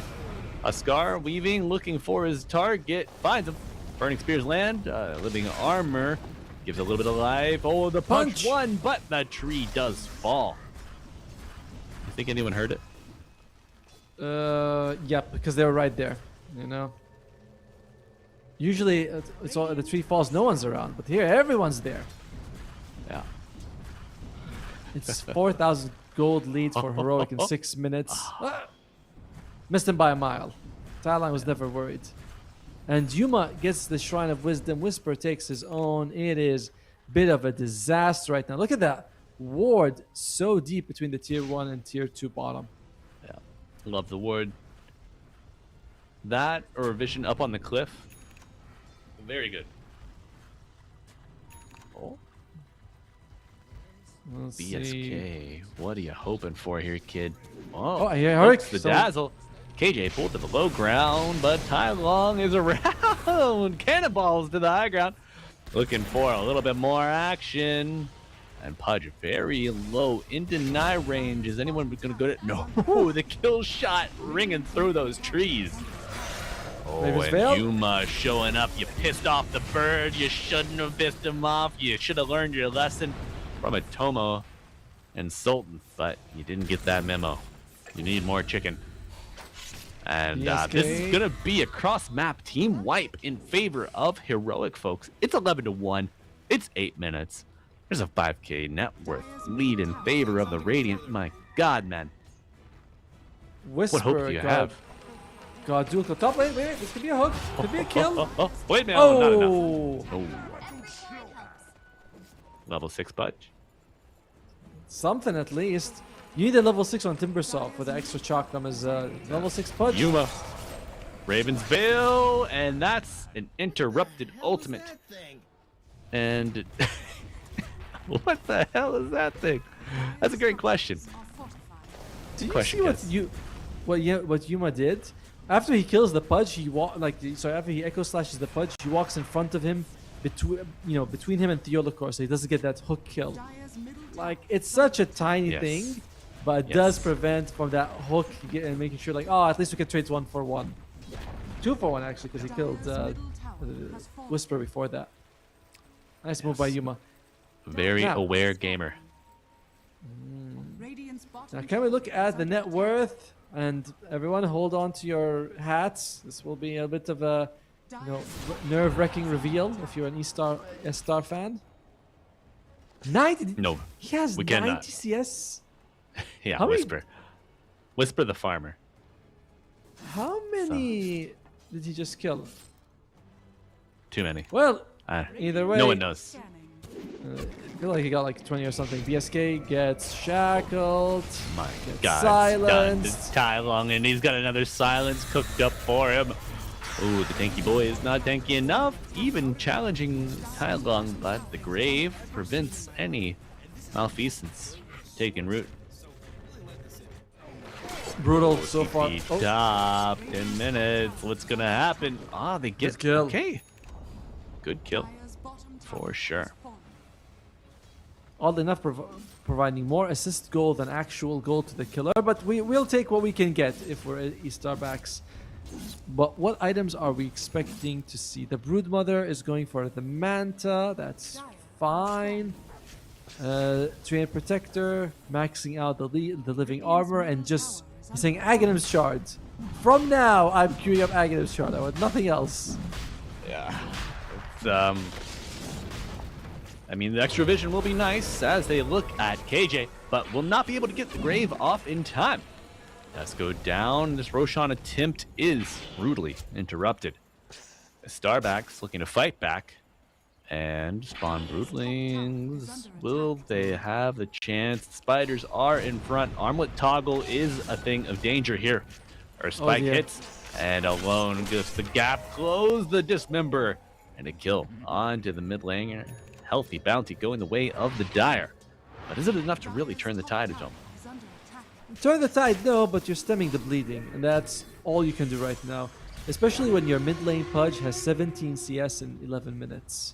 Huskar weaving, looking for his target, finds him. Burning Spears land, living armor, gives a little bit of life. Oh, the punch won, but the tree does fall. You think anyone heard it? Yeah, because they were right there, you know. Usually, it's all the tree falls, no one's around, but here everyone's there. Yeah. It's 4,000 gold lead for Heroic in 6 minutes. Missed him by a mile. Thailand was never worried. And Yuma gets the Shrine of Wisdom. Whisper takes his own. It is a bit of a disaster right now. Look at that. Ward so deep between the tier 1 and tier 2 bottom. Yeah. Love the ward. That or Vision up on the cliff. Very good. Oh. Let's see. BSK. What are you hoping for here, kid? Oh, yeah, Heroic. The dazzle. KJ pulled to the low ground, but Tai Long is around. Cannonballs to the high ground. Looking for a little bit more action. And Pudge very low in deny range. Is anyone going to go to... No, the kill shot ringing through those trees. Oh, Raven's and Veil? Yuma showing up. You pissed off the bird. You shouldn't have pissed him off. You should have learned your lesson from a Tomo and Sultan, but you didn't get that memo. You need more chicken. And this is going to be a cross-map team wipe in favor of Heroic, folks. It's 11-1. It's 8 minutes. There's a 5K net worth lead in favor of the Radiant. My God, man. Whisper, what hope do you have? God, dual kill top. Wait. This could be a hook. Could be a kill. Wait a minute. Oh. Not enough. Oh. Level 6 Pudge. Something at least. You need a level 6 on Timbersaw for the extra chalk them as level 6 Pudge. Yuma. Raven's Veil. And that's an interrupted ultimate. And what the hell is that thing? That's a great question. Do you see what Yuma did? After he kills the Pudge, after he echo slashes the Pudge, he walks in front of him between him and Theolacor, so he doesn't get that hook kill. Like, it's such a tiny thing, but it does prevent from that hook and making sure like, oh, at least we can trade 1 for 1. 2 for 1 actually, because he killed Whisper before that. Nice move by Yuma. Very aware gamer. Now can we look at the net worth? And everyone hold on to your hats. This will be a bit of a nerve-wracking reveal if you're an Estar fan. 90. No, he has we 90 cannot. CS. Yeah, How many- Whisper. Whisper the farmer. How many did he just kill? Too many. Well, either way, No one knows. I feel like he got like 20 or something. BSK gets shackled. My Gets God. silenced. Tai Long, and he's got another silence cooked up for him. Ooh, the tanky boy is not tanky enough. Even challenging Tai Long, but the grave prevents any malfeasance taking root. Brutal so far. He Oh, top 10 minutes. What's gonna happen? Ah, they get Good kill. Okay. Good kill. For sure. odd enough, providing more assist goal than actual goal to the killer, but we'll take what we can get if we're Estar backs. But what items are we expecting to see? The Broodmother is going for the Manta. That's fine. Train Protector, maxing out the living armor, and just saying Aghanim's Shard. From now, I'm queuing up Aghanim's Shard. I want nothing else. Yeah. It's, I mean, the extra vision will be nice as they look at KJ, but will not be able to get the grave off in time. Let's go down. This Roshan attempt is brutally interrupted. Starbacks looking to fight back and spawn Brootlings. Will they have the chance? Spiders are in front. Armlet toggle is a thing of danger here. Or spike hits, and alone gets the gap, close the dismember, and a kill onto the mid laner. Healthy bounty going the way of the Dire. But is it enough to really turn the tide, Ajom? Turn the tide, no, but you're stemming the bleeding, and that's all you can do right now. Especially when your mid lane Pudge has 17 CS in 11 minutes.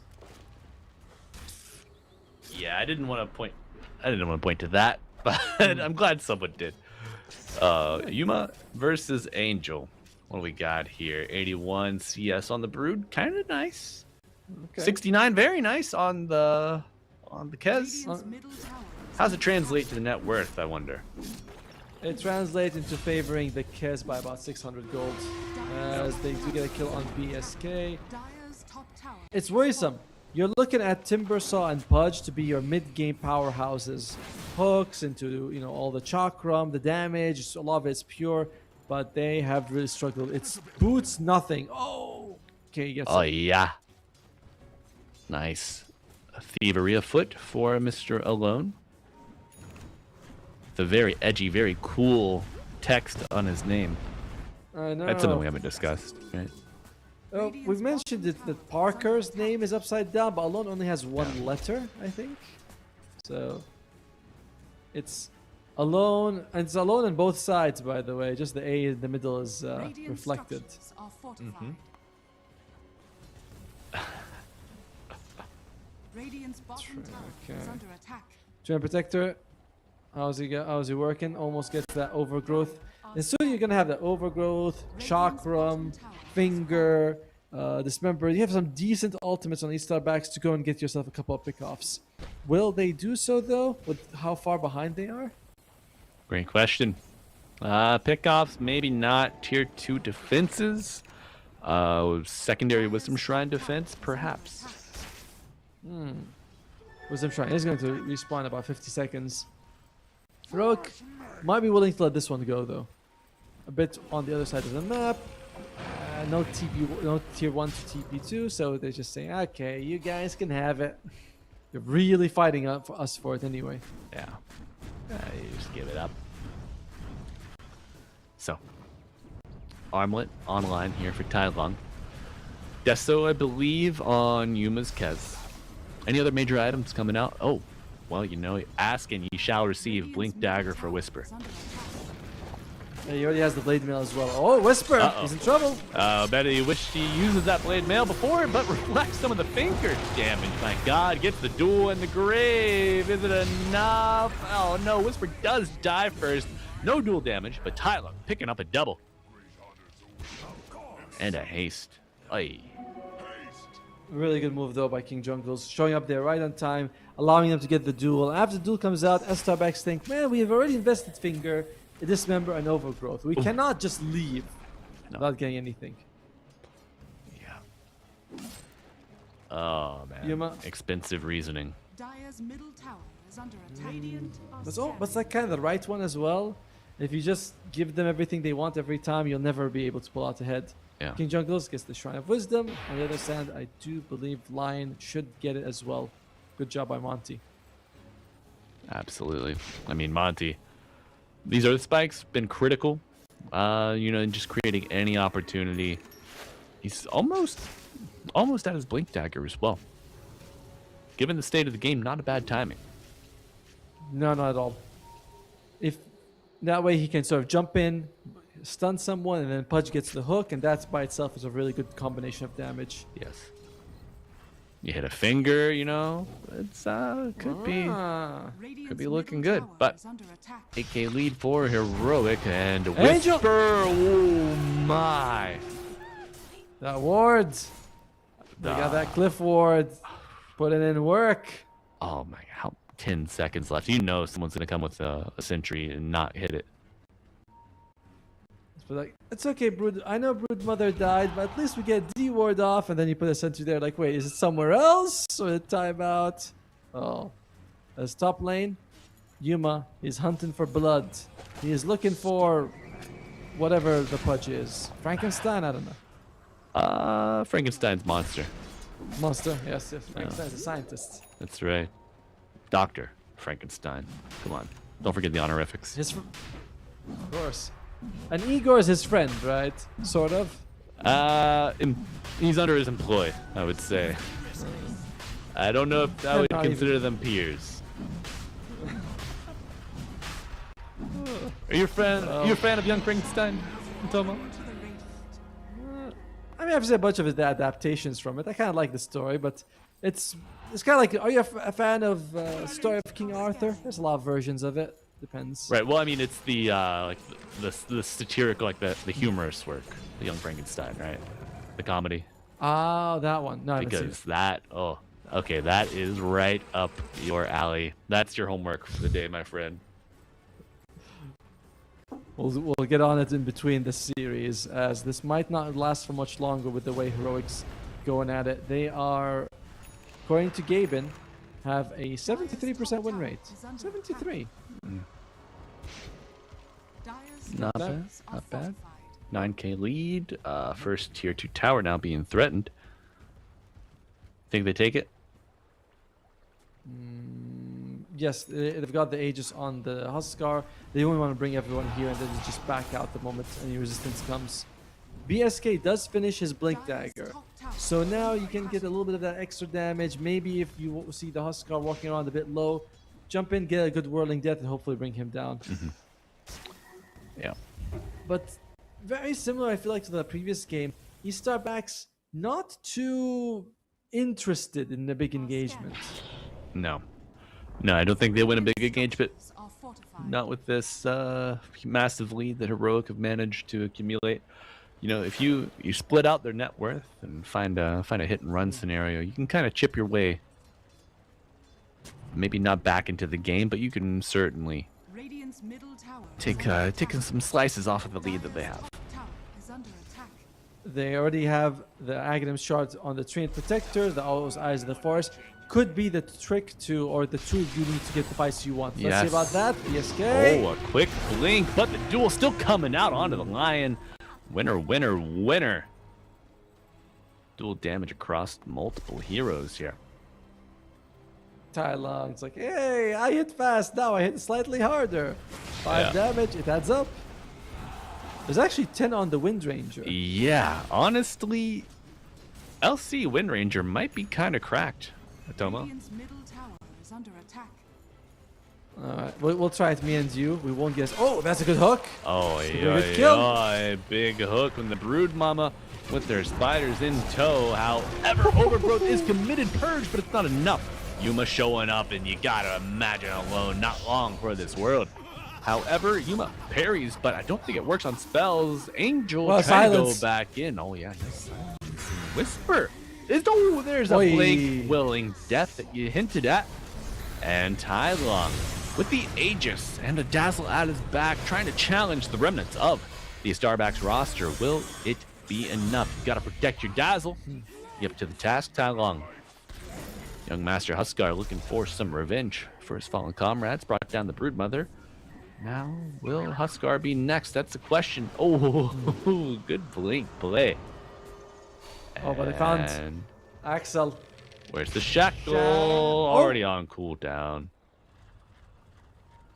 Yeah, I didn't want to point to that, but I'm glad someone did. Yuma versus Angel. What do we got here? 81 CS on the Brood, kind of nice. Okay. 69, very nice on the Kez. How's it translate to the net worth, I wonder? It translates into favoring the Kez by about 600 gold, as they do get a kill on BSK. It's worrisome. You're looking at Timbersaw and Pudge to be your mid-game powerhouses. Hooks into all the chakram, the damage, a lot of it's pure, but they have really struggled. It's boots nothing. Oh, okay, he gets Oh it. yeah, nice. A thievery afoot for Mr. Alone. The very edgy, very cool text on his name. I know. That's something we haven't discussed, right? Oh, we've mentioned that Parker's name is upside down, but Alone only has one letter, I think. So it's Alone, and it's Alone on both sides, by the way. Just the A in the middle is reflected. Train Protector, how's he working? Almost gets that overgrowth. And soon you're gonna have that overgrowth, chakram, finger, dismember. You have some decent ultimates on these backs to go and get yourself a couple of pickoffs. Will they do so though, with how far behind they are? Great question. Pickoffs, maybe not tier 2 defenses. Secondary Wisdom Shrine defense, perhaps. Wisdom Shrine is going to respawn in about 50 seconds. Rook might be willing to let this one go though. A bit on the other side of the map. No TP, no tier 1 to TP2, so they're just saying, okay, you guys can have it. You're really fighting for us for it anyway. Yeah. You just give it up. So, Armlet online here for Tai Lung. Deso, I believe, on Yuma's Kez. Any other major items coming out? Oh, well, ask and ye shall receive. Blink Dagger for Whisper. Yeah, he already has the blade mail as well. Oh, Whisper! Uh-oh. He's in trouble. Bet he wished he uses that blade mail before, but reflects some of the finger damage. My God, gets the duel in the grave. Is it enough? Oh no, Whisper does die first. No duel damage, but Tyler picking up a double. And a haste. Aye. Really good move though by King Jungles, showing up there right on time, allowing them to get the duel. After the duel comes out, Estar backs think, man, we have already invested Finger, Dismember, and Overgrowth. We cannot just leave without getting anything. Yeah. Oh man. Yuma. Expensive reasoning. Dire's middle tower is under attack. Radiant are That's like kind of the right one as well. If you just give them everything they want every time, you'll never be able to pull out ahead. Yeah. King Jungles gets the Shrine of Wisdom. On the other side, I do believe Lion should get it as well. Good job by Monty. Absolutely. I mean, Monty, these Earth Spikes been critical. In just creating any opportunity. He's almost at his Blink Dagger as well. Given the state of the game, not a bad timing. No, not at all. If that way he can sort of jump in, stun someone, and then Pudge gets the hook, and that by itself is a really good combination of damage. Yes. You hit a finger, it's could be looking good, but 8K lead for Heroic and Angel! Whisper. Oh my! That ward. They got that cliff ward. Put it in work. Oh my! How 10 seconds left? Someone's gonna come with a sentry and not hit it. But like, it's okay, Brood. I know Brood Mother died, but at least we get D ward off, and then you put a sentry there. Like, wait, is it somewhere else or a timeout? Oh, as top lane, Yuma is hunting for blood. He is looking for whatever the Pudge is. Frankenstein, I don't know. Frankenstein's monster. Monster, yes. Frankenstein's a scientist. That's right. Dr. Frankenstein. Come on. Don't forget the honorifics. Of course. And Igor is his friend, right? Sort of. He's under his employ, I would say. I don't know if I would consider them peers. Are you a fan of Young Frankenstein, Tomo? I mean, I've seen a bunch of his adaptations from it. I kind of like the story, but it's kind of like, are you a fan of Story of King Arthur? There's a lot of versions of it. Depends. Right. Well, I mean, it's the the satirical, like the humorous work, the Young Frankenstein, right? The comedy. Oh, that one. No, because that. Oh, okay. That is right up your alley. That's your homework for the day, my friend. We'll get on it in between the series, as this might not last for much longer with the way Heroic's going at it. They are, according to Gaben, have a 73% win rate. 73. Not bad. Not bad. 9K lead. First tier 2 tower now being threatened. Think they take it? Yes, they've got the Aegis on the Huskar. They only want to bring everyone here and then just back out the moment any resistance comes. BSK does finish his Blink Dagger. So now you can get a little bit of that extra damage. Maybe if you see the Huskar walking around a bit low, jump in, get a good Whirling Death, and hopefully bring him down. Yeah. But very similar, I feel like, to the previous game. Estar backs not too interested in the big engagement. No. No, I don't think they win a big engagement. Not with this massive lead that Heroic have managed to accumulate. If you split out their net worth and find a hit and run scenario, you can kind of chip your way. Maybe not back into the game, but you can certainly take some slices off of the lead that they have. They already have the Aghanim shard on the Trained Protector, the All Those Eyes of the Forest. Could be the trick or the tool you need to get the fights you want. Let's see about that. BSK. Oh, a quick blink, but the duel still coming out onto the Lion. Winner, winner, winner. Dual damage across multiple heroes here. Tai Long, it's like, hey, I hit fast, now I hit slightly harder. 5 damage, it adds up. There's actually 10 on the Wind Ranger. Yeah, honestly, LC Wind Ranger might be kind of cracked, Tomo. Alright, we'll try it, me and you. We won't guess. Oh, that's a good hook. Oh, good kill. yeah, big hook from the Brood Mama with their spiders in tow. However, Overgrowth is committed purge, but it's not enough. Yuma showing up, and you gotta imagine alone, not long for this world. However, Yuma parries, but I don't think it works on spells. Angel trying to go back in. Oh yeah, nice silence. Whisper. There's a blink willing death that you hinted at. And Tai Long with the Aegis and a Dazzle at his back, trying to challenge the remnants of the Starbucks roster. Will it be enough? You gotta protect your Dazzle. You up to the task, Tai Long. Young Master Huskar looking for some revenge for his fallen comrades. Brought down the Broodmother. Now, will Huskar be next? That's the question. Oh, good blink play. Oh, but I found Axel. Where's the shackle? Already on cooldown.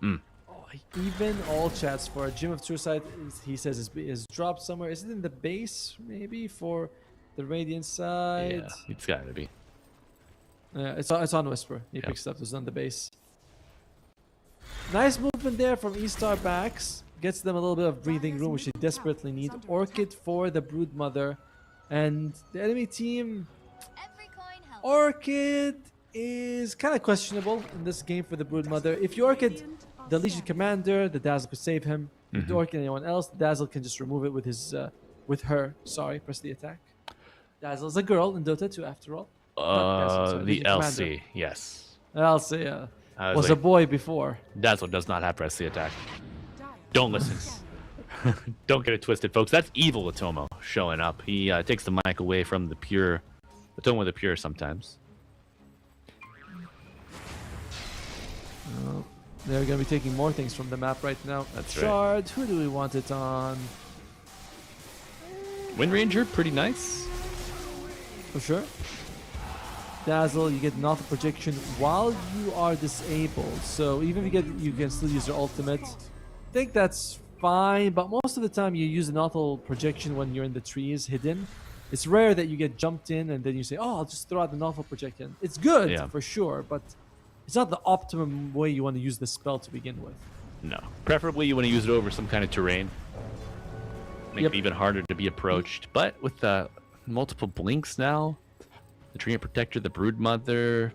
Oh, even all chats for a Gym of True Sight, he says is dropped somewhere. Is it in the base, maybe, for the Radiant side? Yeah, it's gotta be. It's on Whisper. He picks it up. It's on the base. Nice movement there from Estar backs. Gets them a little bit of breathing room, which they desperately need. Orchid for the Broodmother. And the enemy team... Orchid is kind of questionable in this game for the Broodmother. If you Orchid the Legion Commander, the Dazzle could save him. If you Orchid anyone else, the Dazzle can just remove it with his, press the attack. Dazzle is a girl in Dota 2 after all. The LC, Commander. Yes. LC, was a boy before. Dazzle does not have press the attack. Don't listen. Don't get it twisted, folks. That's evil Atomo showing up. He takes the mic away from the pure, Atomo the pure sometimes. They're going to be taking more things from the map right now. That's Shard, right. Who do we want it on? Wind Ranger, pretty nice. For sure. Dazzle, you get Naughty projection while you are disabled. So even if you can still use your ultimate. I think that's fine, but most of the time you use the Naughty projection when you're in the trees hidden. It's rare that you get jumped in and then you say, oh, I'll just throw out the Naughty projection. It's good, for sure, but it's not the optimum way you want to use the spell to begin with. No. Preferably you want to use it over some kind of terrain. Make it even harder to be approached. But with multiple blinks now, the Treant Protector, the Broodmother,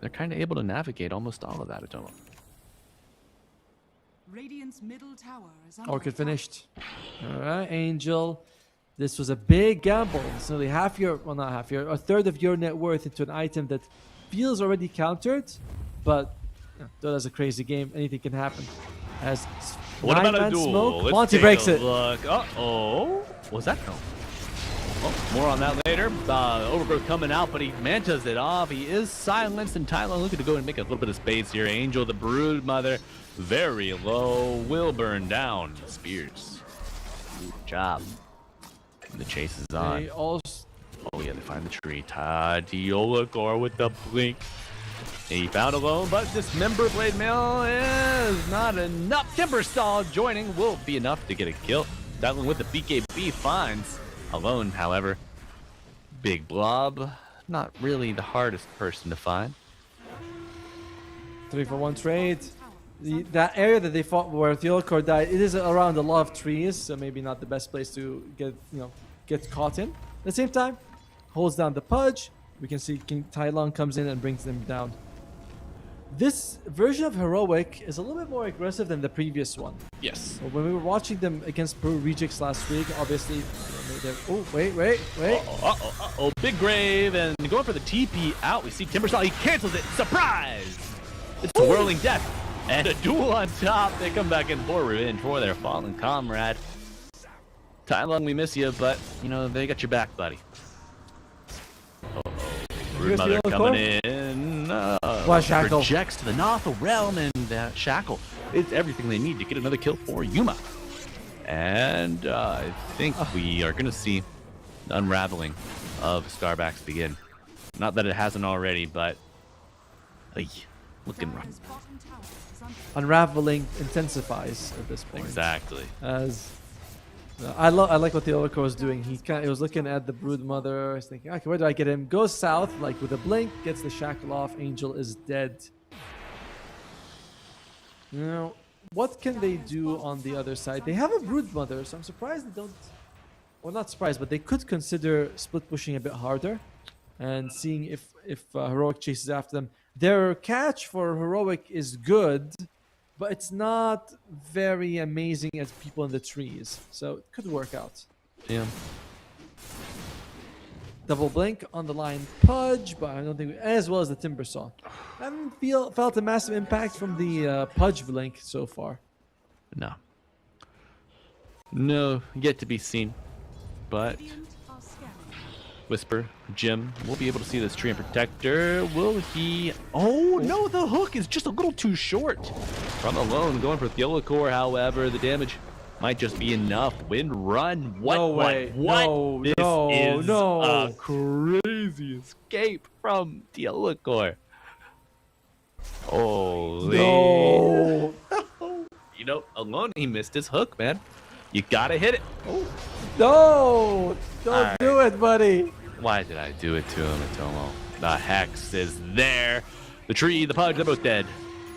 they're kind of able to navigate almost all of that, Atomo. Radiant's middle tower is under Orchid attack. finished. Alright, Angel. This was a big gamble. It's nearly half your, well, not half your, a third of your net worth into an item that feels already countered, but Dota's a crazy game. Anything can happen. As What about a duel? Smoke. Let's Monty take breaks a it. Look. Uh-oh. What's that no? Oh, more on that later. Overgrowth coming out, but he mantas it off. He is silenced, and Tyler looking to go and make a little bit of space here. Angel, the Broodmother, very low, will burn down. Spears. Good job. And the chase is on. They also... Oh yeah, they find the tree. Tadiolagor with the blink. He found alone, but Dismember Blade Mail is not enough. Timberstall joining will be enough to get a kill. Battling with the BKB finds alone, however. Big Blob, not really the hardest person to find. 3-for-1 trade. That area that they fought where Theolcor died, it is around a lot of trees, so maybe not the best place to get caught in. At the same time, holds down the Pudge. We can see King Tai Lung comes in and brings them down. This version of Heroic is a little bit more aggressive than the previous one. Yes. When we were watching them against Peru Rejects last week, obviously... Oh, wait. Uh-oh. Big Grave, and going for the TP out. We see Timberstall. He cancels it. Surprise! It's a Whirling Death. And a duel on top. They come back in for revenge for their fallen comrade. Tai Lung, we miss you, but, they got your back, buddy. Broodmother coming in. Shackle. Projects to the Notha realm, and Shackle is everything they need to get another kill for Yuma. And I think we are going to see the unraveling of Starbacks begin. Not that it hasn't already, but looking rough. Unraveling intensifies at this point. Exactly. As I like what the Oracle was doing. He was looking at the Broodmother. He's thinking, okay, where do I get him? Goes south, like with a blink, gets the shackle off. Angel is dead. You know, what can they do on the other side? They have a Brood Mother, so I'm surprised they don't. Well, not surprised, but they could consider split pushing a bit harder and seeing if Heroic chases after them. Their catch for Heroic is good, but it's not very amazing as people in the trees, so it could work out. Yeah. Double blink on the line Pudge, but I don't think as well as the Timber Saw. I haven't felt a massive impact from the Pudge blink so far. No. No, yet to be seen. But Whisper, Jim, we'll be able to see this tree and protector. Will he? Oh no, the hook is just a little too short. From alone, going for Theolicore, however, the damage might just be enough. Wind run. What? No way. What? No, This no, is no. a crazy escape from Theolicore. Holy. No. You know, alone he missed his hook, man. You gotta hit it. Oh. No. Don't Alright. do it, buddy. Why did I do it to him, Atomo? The Hex is there. The tree, the Pudge, they're both dead.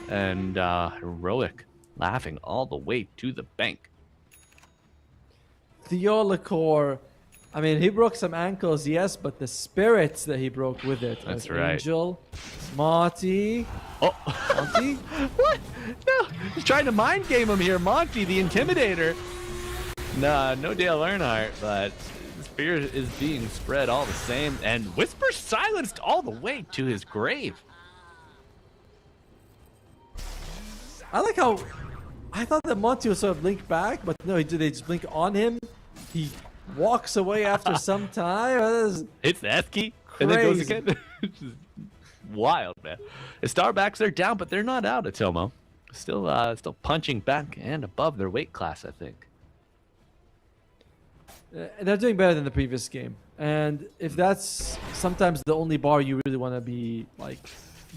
And Heroic laughing all the way to the bank. Theolicore, I mean, he broke some ankles, yes, but the spirits that he broke with it. That's as right. Angel, Monty. Oh. Monty? What? No, he's trying to mind game him here. Monty, the Intimidator. Nah, no Dale Earnhardt, but the spear is being spread all the same. And Whisper silenced all the way to his grave. I like how I thought that Monty was sort of blink back, but no, they just blink on him. He walks away after some time. That is Hits the S key and then goes crazy. again. Just wild, man. Estar backs, they're down, but they're not out, Atomo. Still punching back and above their weight class, I think. They're doing better than the previous game. And if that's sometimes the only bar you really want to be like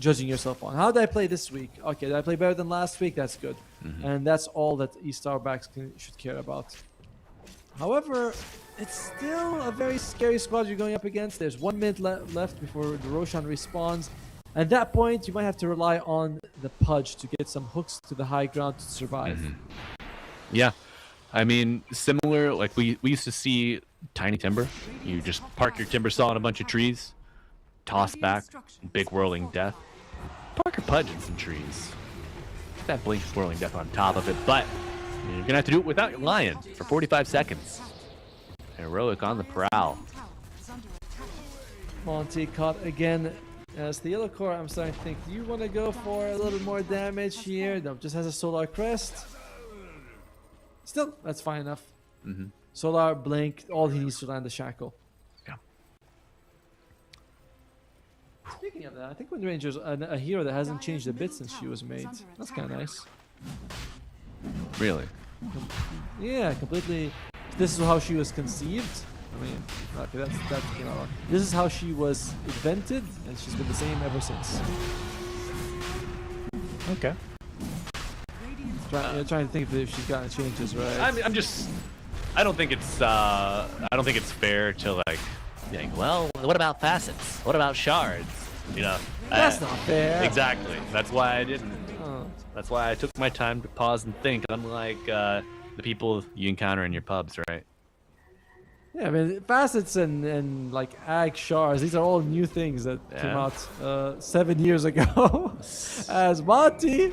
judging yourself on. How did I play this week? Okay, did I play better than last week? That's good. And that's all that Estar backs should care about. However, it's still a very scary squad you're going up against. There's 1 minute left before the Roshan respawns. At that point, you might have to rely on the Pudge to get some hooks to the high ground to survive. Yeah. I mean, similar, like we used to see Tiny Timber. You just park your Timber Saw on a bunch of trees, toss back, big whirling death. Park your Pudge in some trees. Get that blink whirling death on top of it, but you're going to have to do it without your Lion for 45 seconds. Heroic on the prowl. Monty caught again as the Yellow Core. I'm starting to think, do you want to go for a little more damage here? No, just has a Solar Crest. Still, that's fine enough. Solar, Blink, all he needs to land the Shackle. Yeah. Speaking of that, I think Wind Ranger's a hero that hasn't changed a bit since she was made. That's kind of nice. Really? Yeah, completely. This is how she was conceived. I mean, okay, that came out wrong. This is how she was invented, and she's been the same ever since. Okay. Trying to think if she's gotten changes, right? I don't think it's fair to like think, well, what about facets? What about shards? You know, That's not fair. Exactly. That's why I didn't. Oh. That's why I took my time to pause and think. Unlike the people you encounter in your pubs, right? Yeah, I mean, facets and like ag shards, these are all new things that came Yeah. out 7 years ago. As Monty.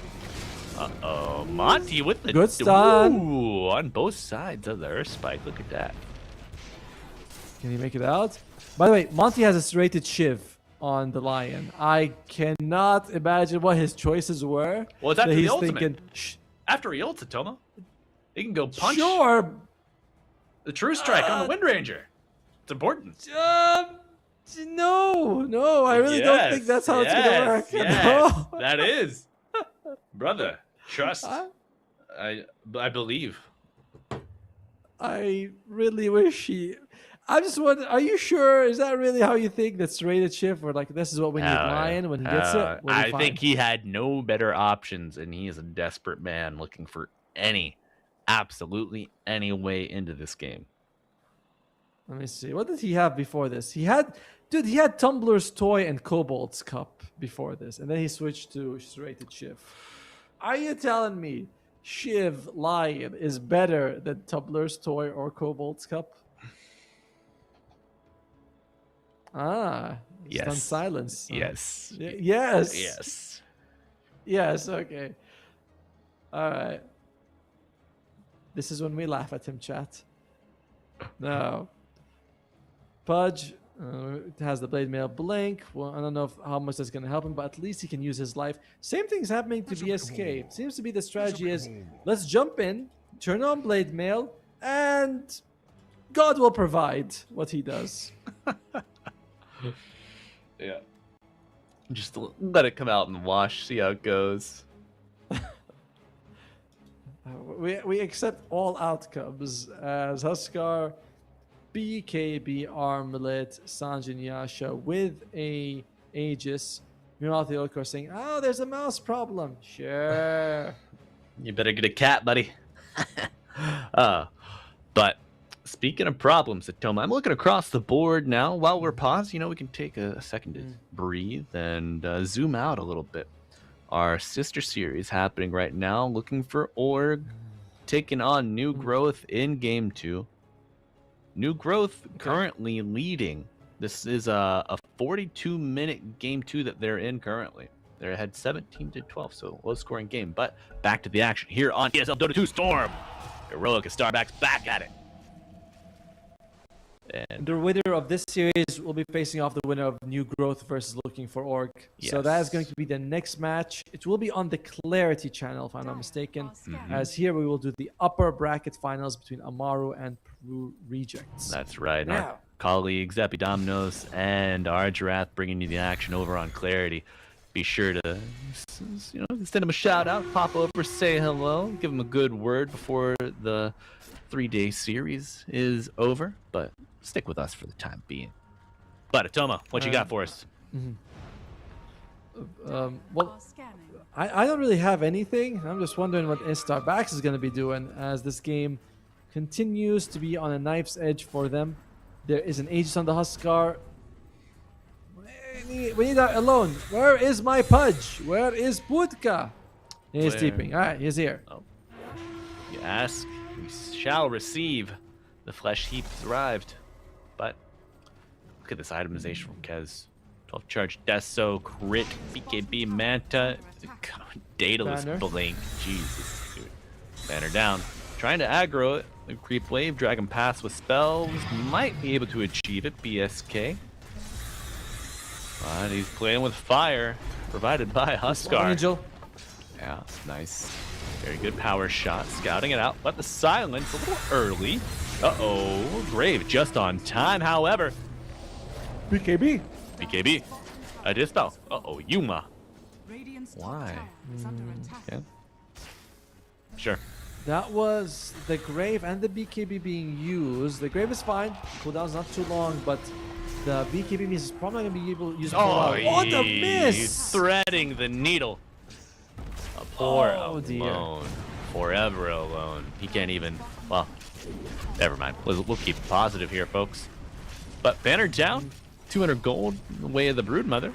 Uh-oh, Monty with the Good stun. Ooh, on both sides of the Earth Spike. Look at that. Can he make it out? By the way, Monty has a serrated Shiv on the Lion. I cannot imagine what his choices were. Well, it's after that the he's ultimate. thinking, Shh, After he ults Atoma, he can go punch sure. the True Strike on the Wind Ranger. It's important. No, I really don't think that's how it's gonna work. Yes, No. that is. Brother, trust. I believe. I really wish he. I just wonder. Are you sure? Is that really how you think that's rated shift? Or like this is what we need Lion when he gets it? We'll be I fine. think he had no better options, and he is a desperate man looking for absolutely any way into this game. Let me see. What did he have before this? He had Tumblr's Toy and Kobold's Cup before this, and then he switched to serrated shift. Are you telling me Shiv Lion is better than Tumbler's Toy or Cobalt's Cup? Ah, Yes. stunned silence. Yes. Yes. Yes. Yes, okay. All right. This is when we laugh at him, chat. No. Pudge has the blade mail blink. Well, I don't know how much that's going to help him, but at least he can use his life. Same thing's happening to BSK. Seems to be the strategy is let's jump in, turn on blade mail, and God will provide what he does. Yeah. Just let it come out and wash, see how it goes. We accept all outcomes as Huskar, BKB Armlet, Sanjin Yasha with a Aegis. Meanwhile, the Orc are saying, oh, there's a mouse problem. Sure. You better get a cat, buddy. But speaking of problems, Atoma, I'm looking across the board now. While we're paused, we can take a second to breathe and zoom out a little bit. Our sister series happening right now, looking for Org, taking on New Growth in Game 2. New Growth currently leading. This is a 42-minute Game 2 that they're in currently. They're ahead 17-12, so low-scoring game. But back to the action here on ESL Dota 2 Storm. Heroic Estar back at it. And the winner of this series will be facing off the winner of New Growth versus Looking for Org. So that is going to be the next match. It will be on the Clarity channel, if I'm not mistaken. As here we will do the upper bracket finals between Amaru and Perú Rejects. That's right. Now, Our colleagues Epidomnos and Arjarath bringing you the action over on Clarity. Be sure to send them a shout out, pop over, say hello, give them a good word before the 3-day series is over. But stick with us for the time being. But Atoma, what you got for us? Well, I don't really have anything. I'm just wondering what Estar Bax is going to be doing as this game continues to be on a knife's edge for them. There is an Aegis on the Huskar. We need that alone. Where is my Pudge? Where is Budka? He's sleeping. All right, he's here. Oh. You ask, we shall receive. The flesh heap has arrived. But look at this itemization from Kez. 12 charge Deso, crit, BKB Manta, Daedalus Banner. Blink. Jesus, dude. Banner down. Trying to aggro it. The creep wave, Dragon Pass with spells. Might be able to achieve it, BSK. But he's playing with fire, provided by Huskar. Angel. Yeah, nice. Very good power shot. Scouting it out, but the silence a little early. Uh-oh, Grave just on time, however. BKB. BKB. A dispel. Uh-oh, Yuma. Why? Yeah. Sure. That was the Grave and the BKB being used. The Grave is fine. Cooldown's not too long, but the BKB is probably going to be able to use it for a while. What a miss! He's threading the needle. A poor dear. alone. Forever alone. He can't even... Well, never mind. We'll keep it positive here, folks. But banner down. 200 gold in the way of the Broodmother.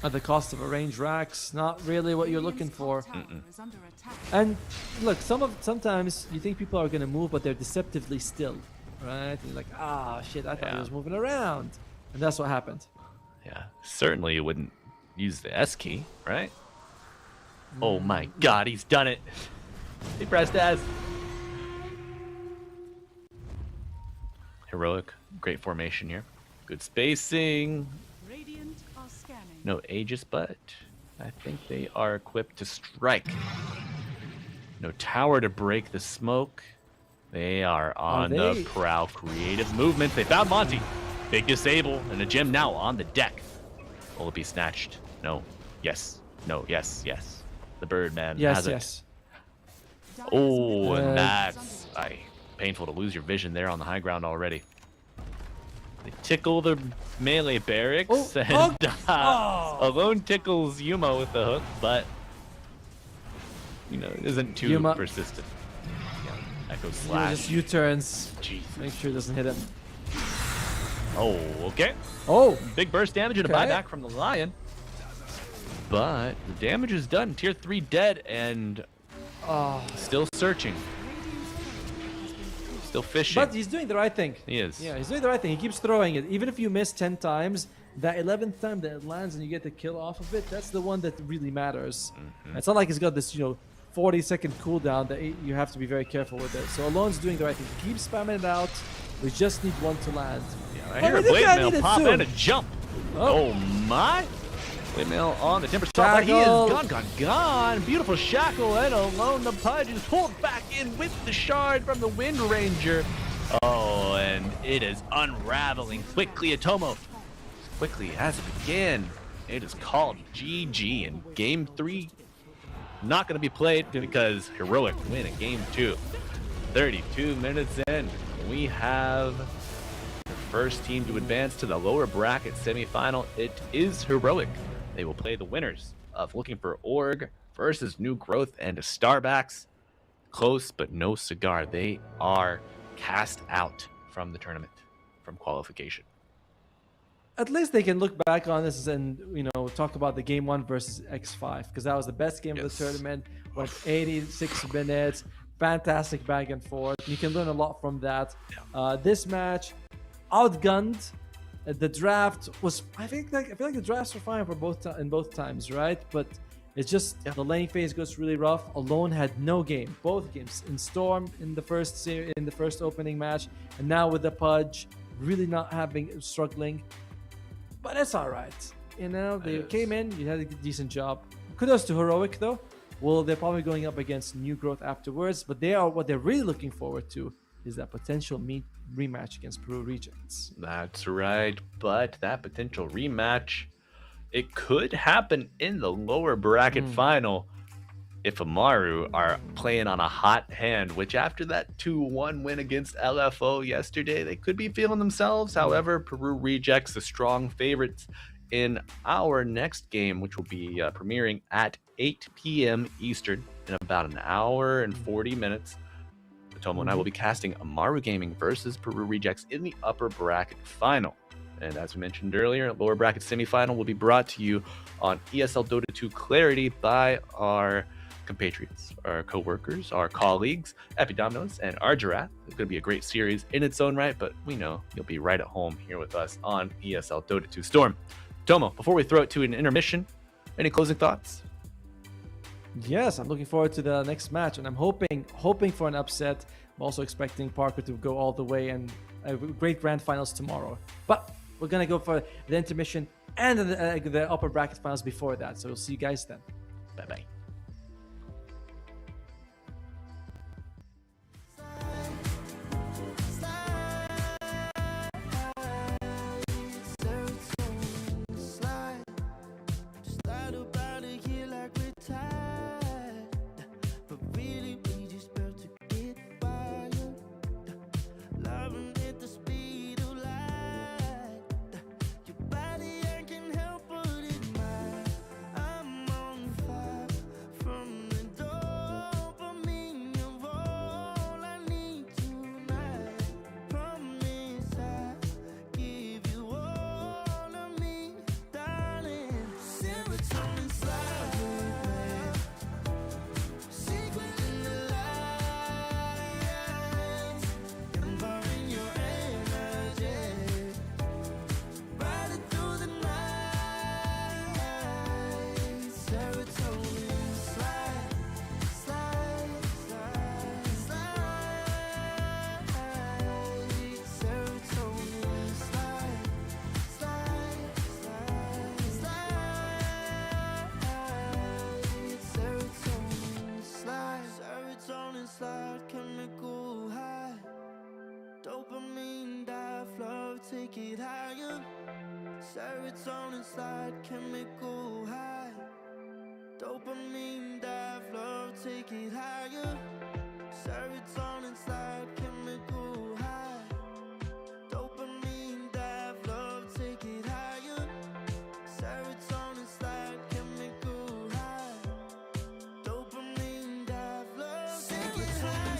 At the cost of a range Rax, not really what you're looking for. And look, sometimes you think people are going to move, but they're deceptively still, right? You're like, shit, I thought he was moving around. And that's what happened. Yeah, certainly you wouldn't use the S key, right? Oh my god, he's done it. He pressed S. Heroic, great formation here. Good spacing. No Aegis, but I think they are equipped to strike. No tower to break the smoke. They are on the prowl. Creative movements. They found Monty. Big disable and a gem now on the deck. Will it be snatched? No. Yes. No. Yes. Yes. The Birdman has it. Yes. Oh, and that's painful to lose your vision there on the high ground already. They tickle the melee barracks and Alone tickles Yuma with the hook, but it isn't too persistent. Yeah, Echo slash. Just U-turns. Jeez. Make sure it doesn't hit him. Oh, okay. Oh, big burst damage and a buyback from the Lion. but the damage is done. Tier 3 dead and still searching. Still fishing. But he's doing the right thing. He is. Yeah, he's doing the right thing. He keeps throwing it. Even if you miss 10 times, that 11th time that it lands and you get the kill off of it, that's the one that really matters. It's not like he's got this, 40-second cooldown that you have to be very careful with it. So Alon's doing the right thing. Keep spamming it out. We just need one to land. Yeah, I hear a blade mail pop and a jump. Oh my! Blade mail on the temper stop, but he is gone. Beautiful shackle and Alone. The Pudge is pulled back in with the shard from the Wind Ranger. Oh, and it is unraveling quickly. Atomo, as quickly as it began, it is called GG in Game 3. Not going to be played because Heroic win in Game 2. 32 minutes in, we have the first team to advance to the lower bracket semifinal. It is Heroic. They will play the winners of Looking for Org versus New Growth and Starbacks. Close, but no cigar. They are cast out from the tournament, from qualification. At least they can look back on this and, talk about the game 1 versus X5, because that was the best game of the tournament. Went 86 minutes, fantastic back and forth. You can learn a lot from that. This match, outgunned. The draft was, I feel like the drafts were fine for both times, right? But it's just the lane phase goes really rough. Alone had no game, both games. In Storm in the first opening match, and now with the Pudge, really not struggling. But it's all right. They came in, you had a decent job. Kudos to Heroic, though. Well, they're probably going up against New Growth afterwards, but what they're really looking forward to is that potential rematch against Peru Rejects. That's right, but that potential rematch, it could happen in the lower bracket final if Amaru are playing on a hot hand, which after that 2-1 win against LFO yesterday, they could be feeling themselves. However, Peru Rejects, the strong favorites in our next game, which will be premiering at 8 p.m. Eastern in about an hour and 40 minutes. Tomo and I will be casting Amaru Gaming versus Peru Rejects in the upper bracket final. And as we mentioned earlier, lower bracket semifinal will be brought to you on ESL Dota 2 Clarity by our compatriots, our co-workers, our colleagues, Epidomnos and Argirath. It's going to be a great series in its own right, but we know you'll be right at home here with us on ESL Dota 2 Storm. Tomo, before we throw it to an intermission, any closing thoughts? Yes, I'm looking forward to the next match, and I'm hoping for an upset. I'm also expecting Parker to go all the way and great grand finals tomorrow. But we're going to go for the intermission and the upper bracket finals before that. So we'll see you guys then. Bye-bye. Take it higher. Serotonin slide, chemical high. Dopamine dive, love, take it higher. Serotonin slide, chemical high. Dopamine dive, love, take it higher. Serotonin slide, chemical high. Dopamine dive, love, take it higher.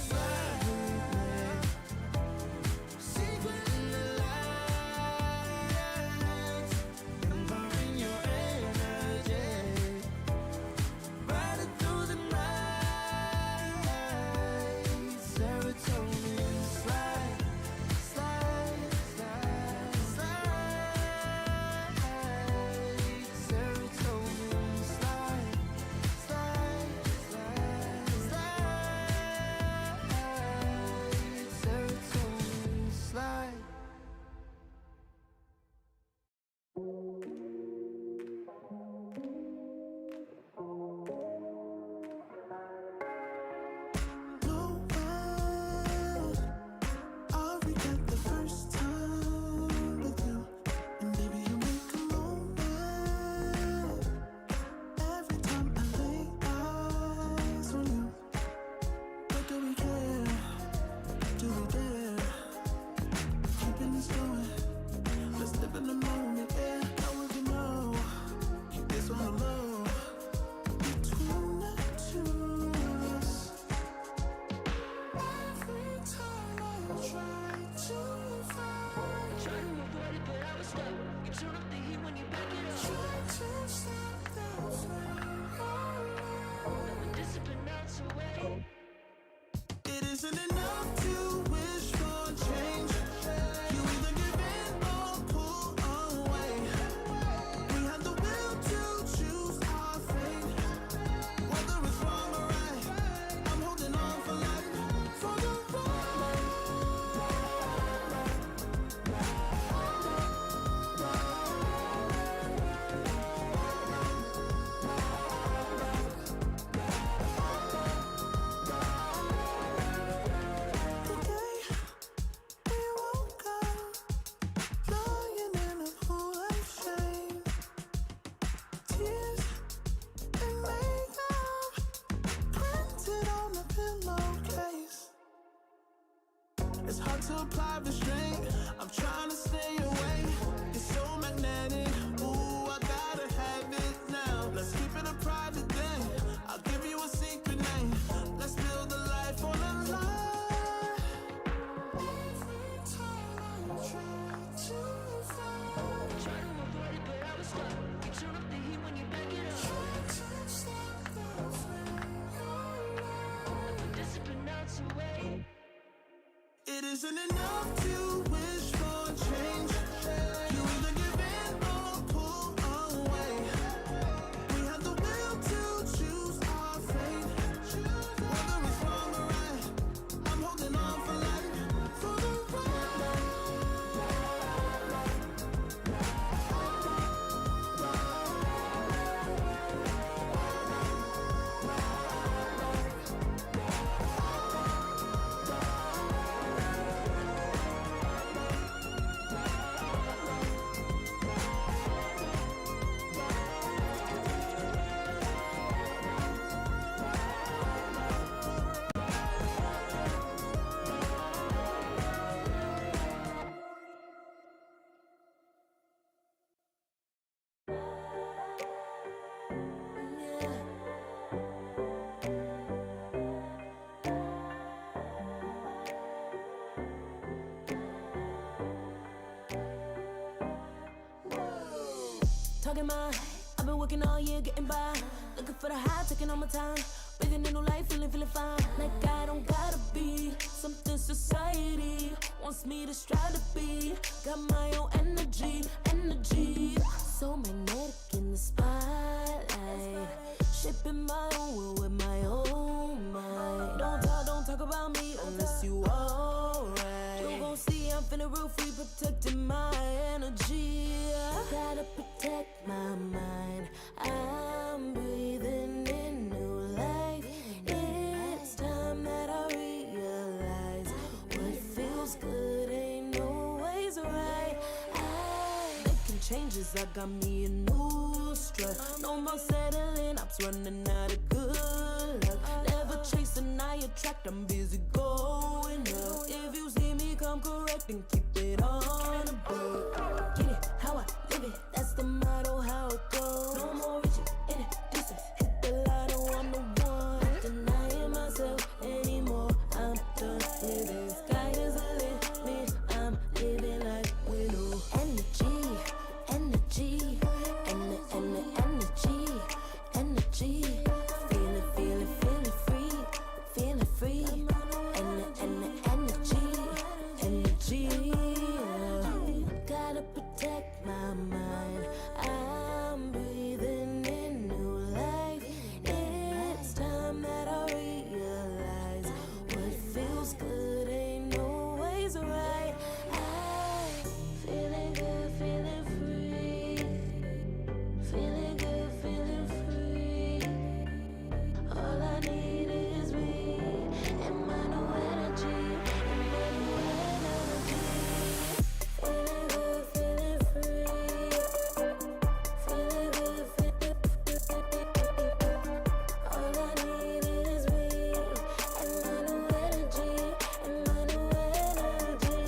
isn't enough to wish for change. You either give in or pull away. We have the will to choose our fate. Whether it's wrong or right, I'm holding on for life, for the ride. Talking my, I've been working all year, getting by. Looking for the high, taking all my time. Breathing in new life, feeling fine. Like I don't gotta be something society wants me to strive to be. Got my own energy. So magnetic in the spotlight. Shaping my own world with my own mind. Don't talk about me unless you alright. You gon' see I'm finna real free, protecting my energy. Gotta protect my mind. I'm breathing in new life. It's time that I realize what feels good ain't always right. Making changes, I got me a new strut. No more settling, I'm running out of good luck. Never chasing, I attract, I'm busy going up. If you see me, come correct and keep it on the book. Get it, how I live it, that's the motto, how it goes. No more reaching in the distance, hit the lotto, I'm the one. Not denying myself anymore, I'm done with this. Sky is a limit, I'm living like widow. Energy, energy, energy. Feeling free, energy. Gotta protect my mind. I'm breathing in new life. It's time that I realize what feels good ain't always right. I'm feeling good, feeling free. Feeling good, feeling free. All I need is me and my new energy. Feeling good, feeling free. Feeling good, feeling free. All I need is me and my new energy. And my new energy.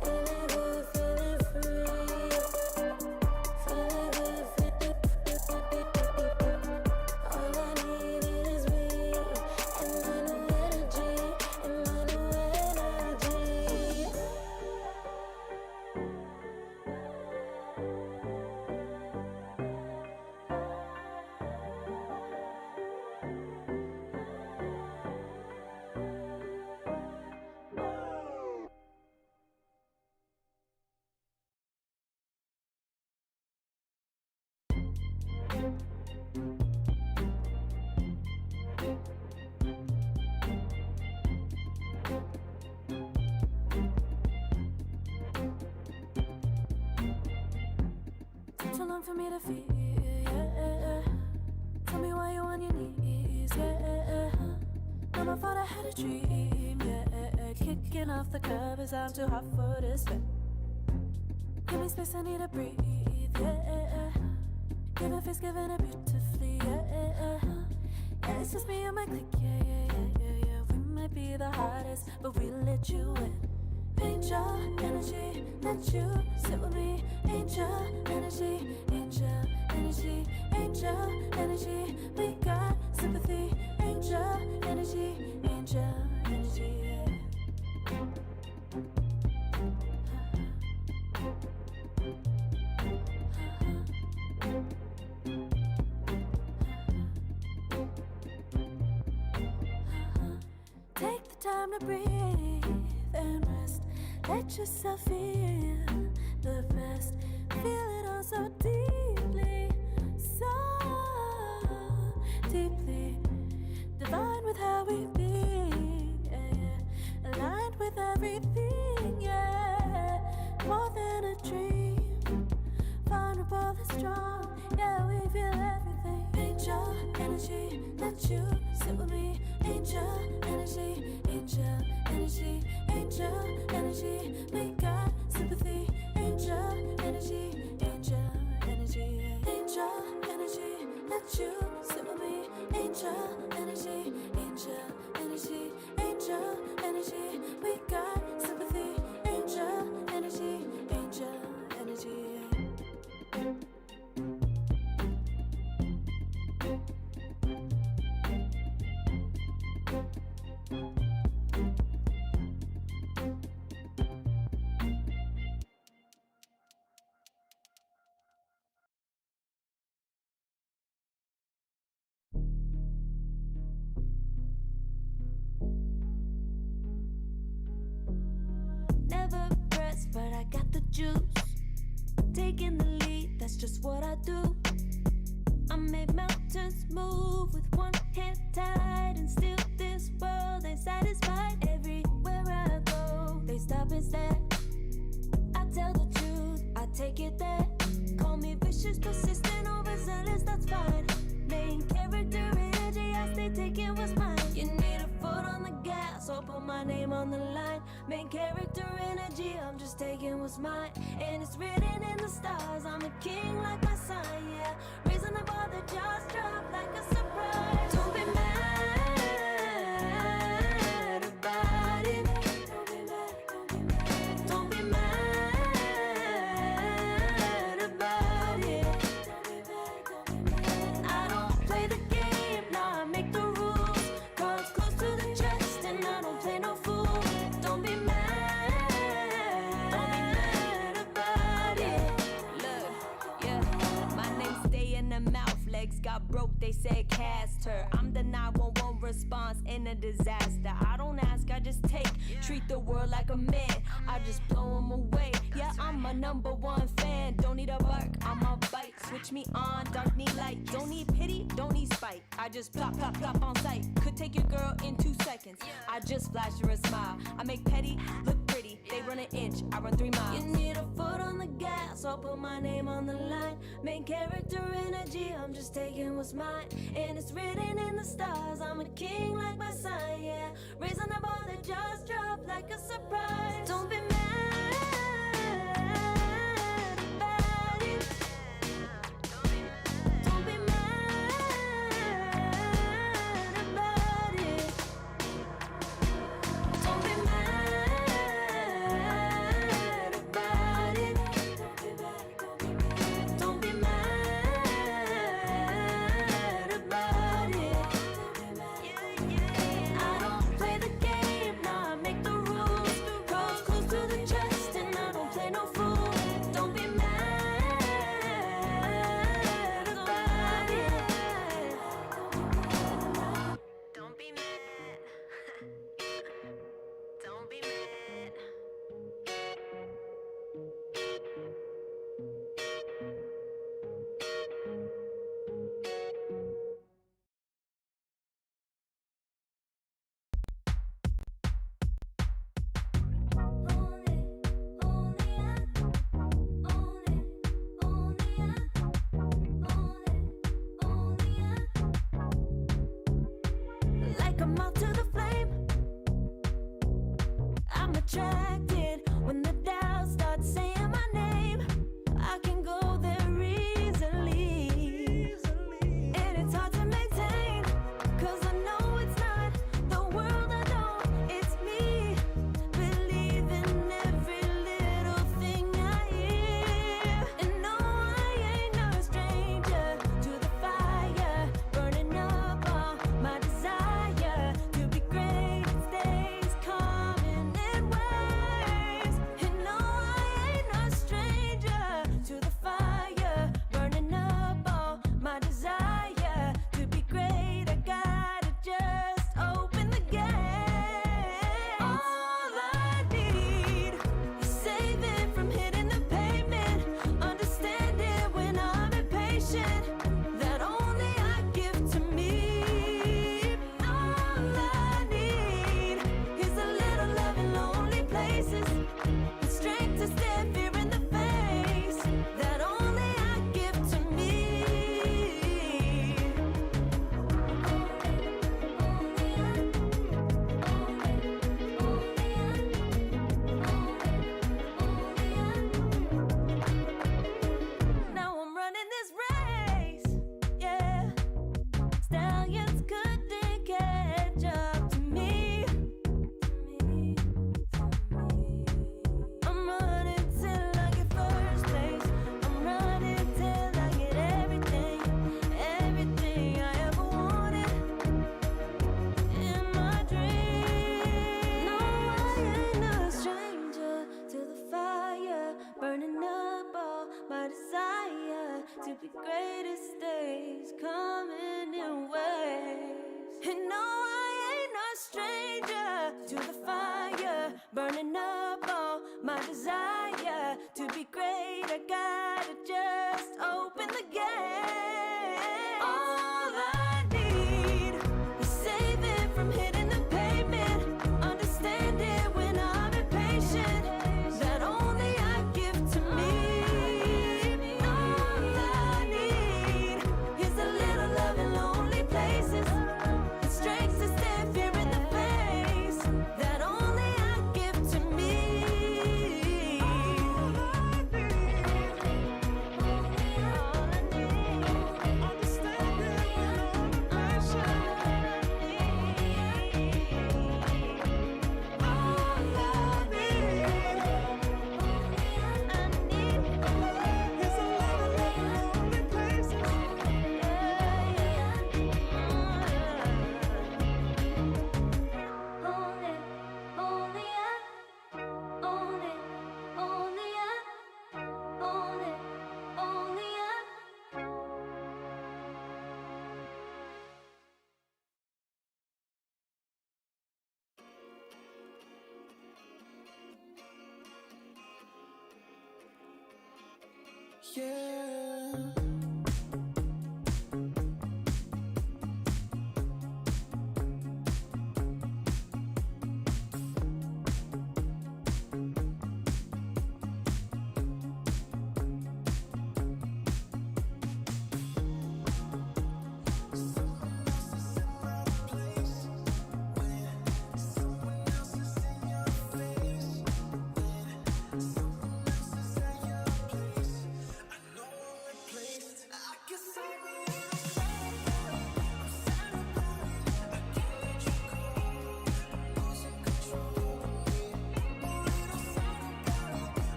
Feeling good, feeling free. Feeling good, feeling free. All I need is me and my new energy. And my new energy. Took too long for me to feel, yeah. Tell me why you on your knees, yeah. Now my fault, I had a dream, yeah. Kicking off the covers, I'm too hot for this bed. Give me space, I need to breathe, yeah. Give a face, giving it beautifully, yeah. Yeah, it's just me and my clique, yeah. We might be the hottest, but we let you in. Angel energy, let you sit with me. Angel energy, angel energy, angel energy. We got sympathy. Angel energy, angel energy. Take the time to breathe and Let yourself feel the best. Feel it all so deeply, so deeply. Divine with how we be, yeah. Aligned with everything, yeah. More than a dream, vulnerable and strong, yeah. We feel everything. Angel energy, let you sit with me. Angel energy, angel energy, angel energy. We got sympathy. Angel energy, angel energy, angel energy. Let you sit with me. Angel energy, angel energy, angel energy. We got sympathy. Angel energy, angel energy. Never pressed, but I got the juice. Taking the lead, that's just what I do. I make mountains move with one hand tied, and still this world ain't satisfied. Everywhere I go, they stop and stare. I tell the truth, I take it there. Call me vicious, persistent, overzealous, that's fine. Main character energy, I stay taking what's mine. You need a foot on the gas, or put my name on the line. Main character energy, I'm just taking what's mine. And it's written in the stars, I'm a king like my sign, yeah. Raising the bar, the jaws drop like a surprise. Don't be mad about it. Don't be mad, don't be mad. Don't be mad about it. Don't be mad, don't be mad. I don't play the game, nah, I make the rules. Cards close to the chest, and I don't play no fool. Don't be mad about it. Look, yeah, my name stay in the mouth. Legs got broke, they said cast her. I'm the 911 response in a disaster. I don't ask, I just take. Treat the world like a man, I just blow them away. Yeah, I'm a #1 fan. Don't need a bark, I'm a bite. Switch me on, dark need light. Don't need pity, don't need spite. I just plop, plop, plop on sight. Could take your girl in 2 seconds. I just flash her a smile. I make petty look pretty. They run an inch, I run 3 miles. You need a foot on the gas, I'll put my name on the line. Main character energy, I'm just taking what's mine. And it's written in the stars, I'm a king like my sign, yeah. Raising the bar, the jaws drop like a surprise. Don't be mad about it. Don't be mad about it. Don't be mad about it. Don't be mad about it. I don't play the game, nah, I make the rules. Cards close to the chest, and I don't play no fool. Don't be mad about it. Don't be mad. Don't be mad. Like a moth to the flame, I'm attracted when the doubts start saying my name. I can go there easily, and it's hard to maintain, 'cause I know it's not the world I know, it's me. Believe in every little thing I hear, and no, I ain't no stranger to the fire, burning up all my desire to be great. It stays coming in waves. desire to be great. I gotta just open the gate. All I need is saving from hitting the pavement. Understanding when I'm impatient that only I give to me. All I need is a little love in lonely places. The strength to stand fear in the face that only I give to me. Yeah.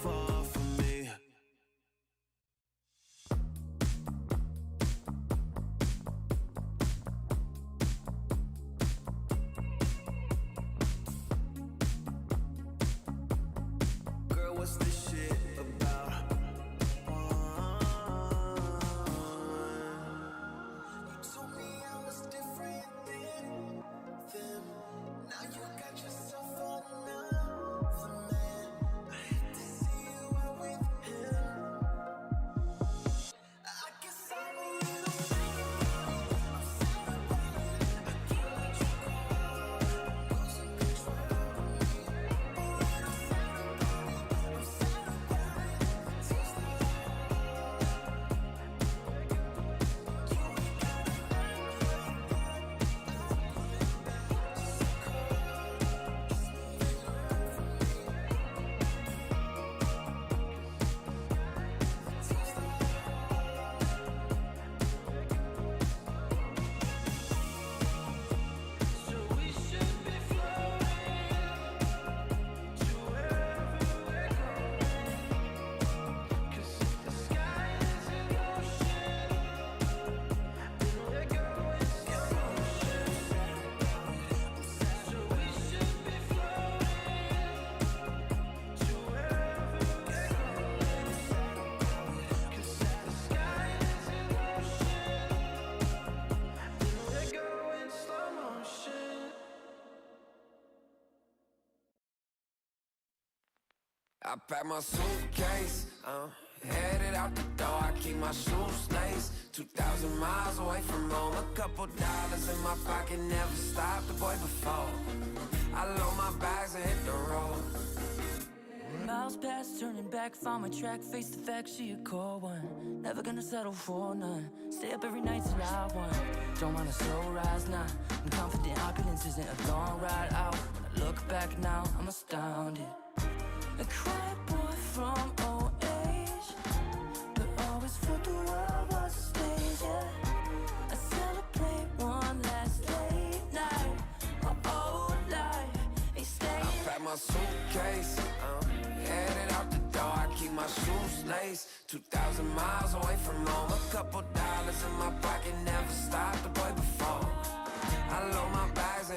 Far from me. Girl, what's this shit about? You told me I was different than them. Now you got yourself another man. I hate to see you out with him. I guess I'm a little sad about it. I can't let you go. Losing control of me. A little sad about it. I'm sad about it. Taste the So we should be floating to wherever we're going. 'Cause if the sky is an ocean, then we're going slow motion. So we should be floating to wherever we're going. 'Cause if the sky is an ocean, then we're going slow motion. I pack my suitcase, headed out the door. I keep my shoes laced. 2,000 miles away from home. A couple dollars in my pocket, never stopped the boy before. I load my bags and hit the road. Miles past, turning back, found my track, face the fact she a cold one. Never gonna settle for none. Stay up every night till I won. Don't want a slow rise now. I'm confident opulence isn't a long ride out. When I look back now, I'm astounded. A quiet boy from old age, but always felt the world was a stage. Yeah. I celebrate one last late night. My old life ain't staying. I pack my suitcase, headed out the door. I keep my shoes laced. 2,000 miles away from home. A couple dollars in my pocket, never stopped the boy before. I load my bags and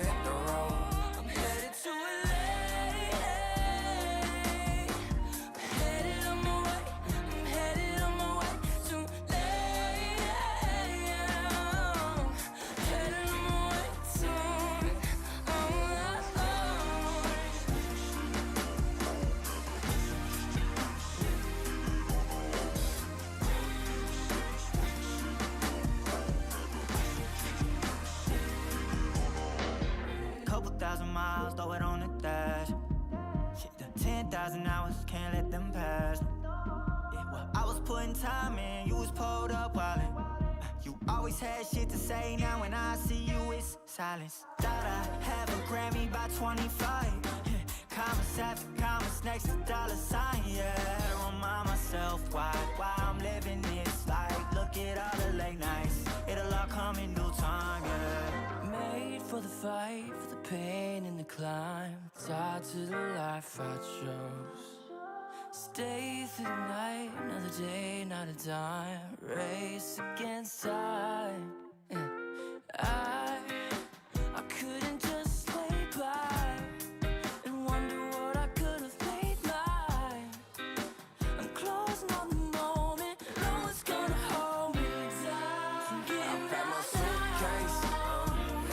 miles, throw it on the dash. Shit, the 10,000 hours, can't let them pass. Yeah, well, I was putting time in, you was pulled up wildin'. You always had shit to say, now when I see you, it's silence. Thought I have a Grammy by 25. Commas after commas next to dollar sign, yeah. To remind myself why I'm living this life. Look at all the late nights, it'll all come in due time, yeah. Made for the fight, for the pain and the climb. Tied to the life I chose. Stay through the night, another day, not a dime. Race against time. Yeah. I couldn't just lay by and wonder what I could have made mine. I'm closing on the moment, no one's gonna hold me down. I pack my suitcase,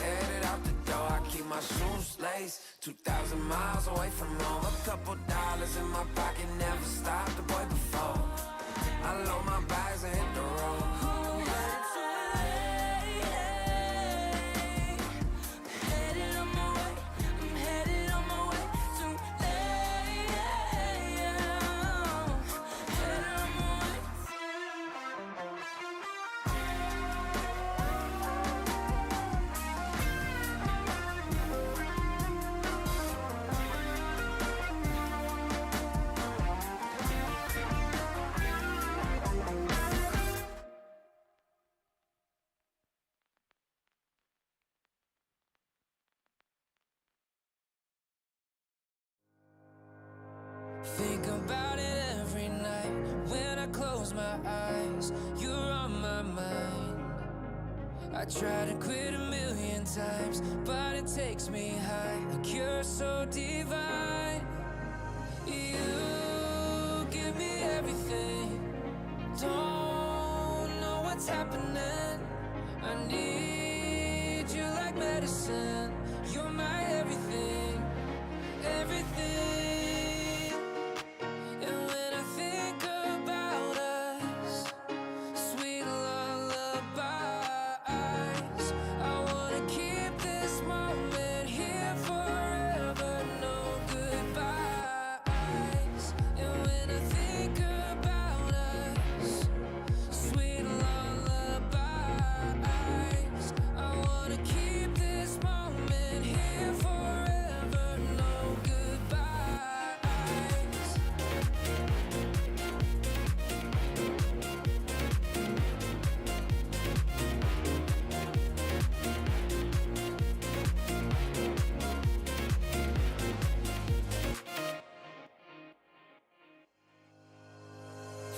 headed out the door. I keep my shoes laced. 2,000 miles away from home. A couple dollars in my pocket, never stopped the boy before. I load my bags and hit the road. Think about it every night when I close my eyes. You're on my mind. I try to quit a million times, but it takes me high. Like you're so divine. You give me everything. Don't know what's happening. I need you like medicine. You're my everything, everything.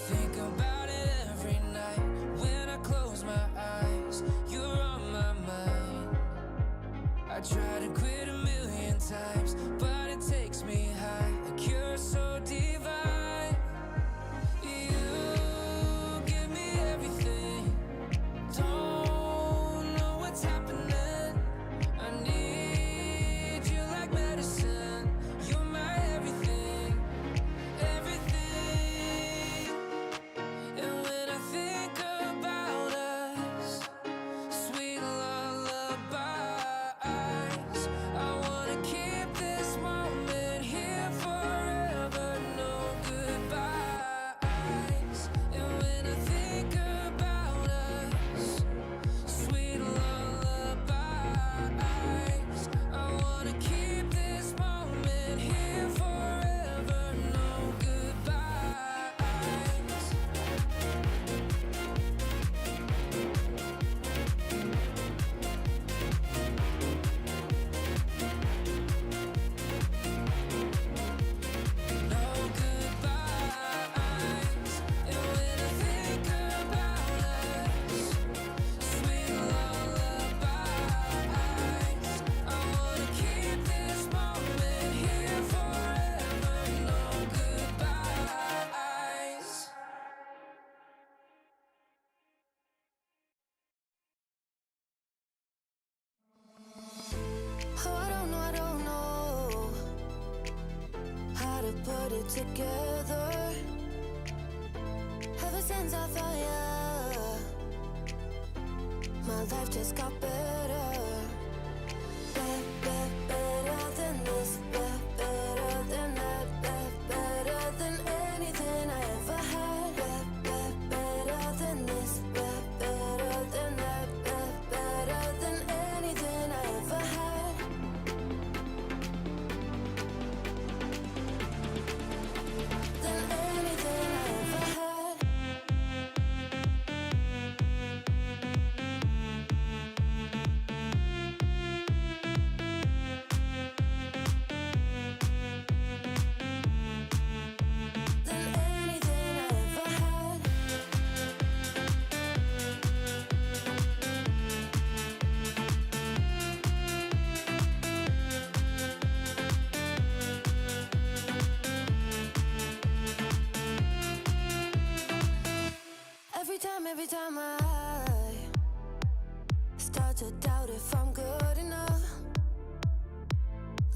Think about it every night when I close my eyes. You're on my mind. I try to quit a million times, but it takes me high. Like you're so divine. You give me everything. Don't know what's happening. I need you like medicine. You're my everything, everything. And when I think about us, sweet lullabies, I wanna keep this moment here forever, no goodbyes. And when I think about us, sweet lullabies, I wanna keep this moment here forever, no goodbyes. No goodbyes. And when I think about us, sweet lullabies, I wanna keep this moment here forever. No goodbyes. Oh, I don't know how to put it together. Ever since I found you, my life just got better. Better than start to doubt if I'm good enough.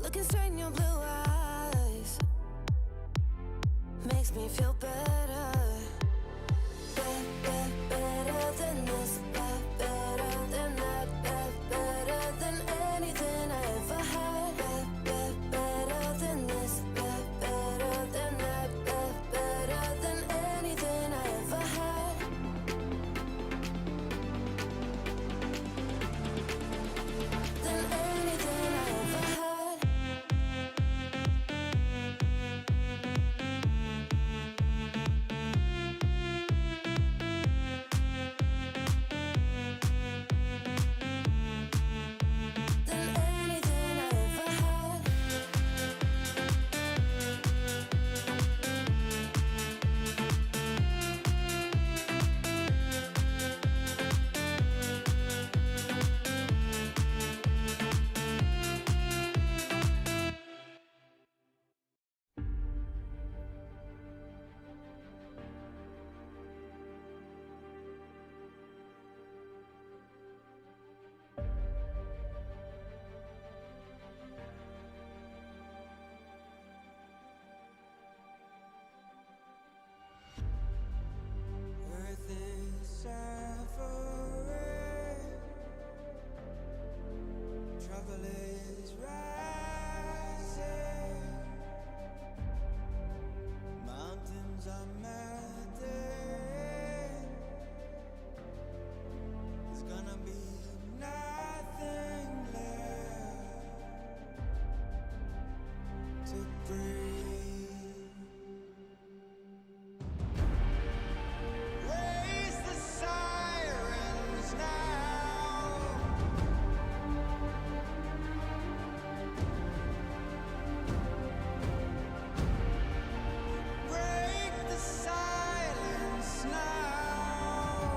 Looking straight in your blue eyes makes me feel better. Better than this, better than that, better than anything I ever had. Better than this, better than that, better than anything I ever had. Than anything I ever had. Than anything I ever had. Earth is suffering, trouble is rising, mountains are melting. There's gonna be nothing left to breathe. Raise the sirens now. Break the silence now.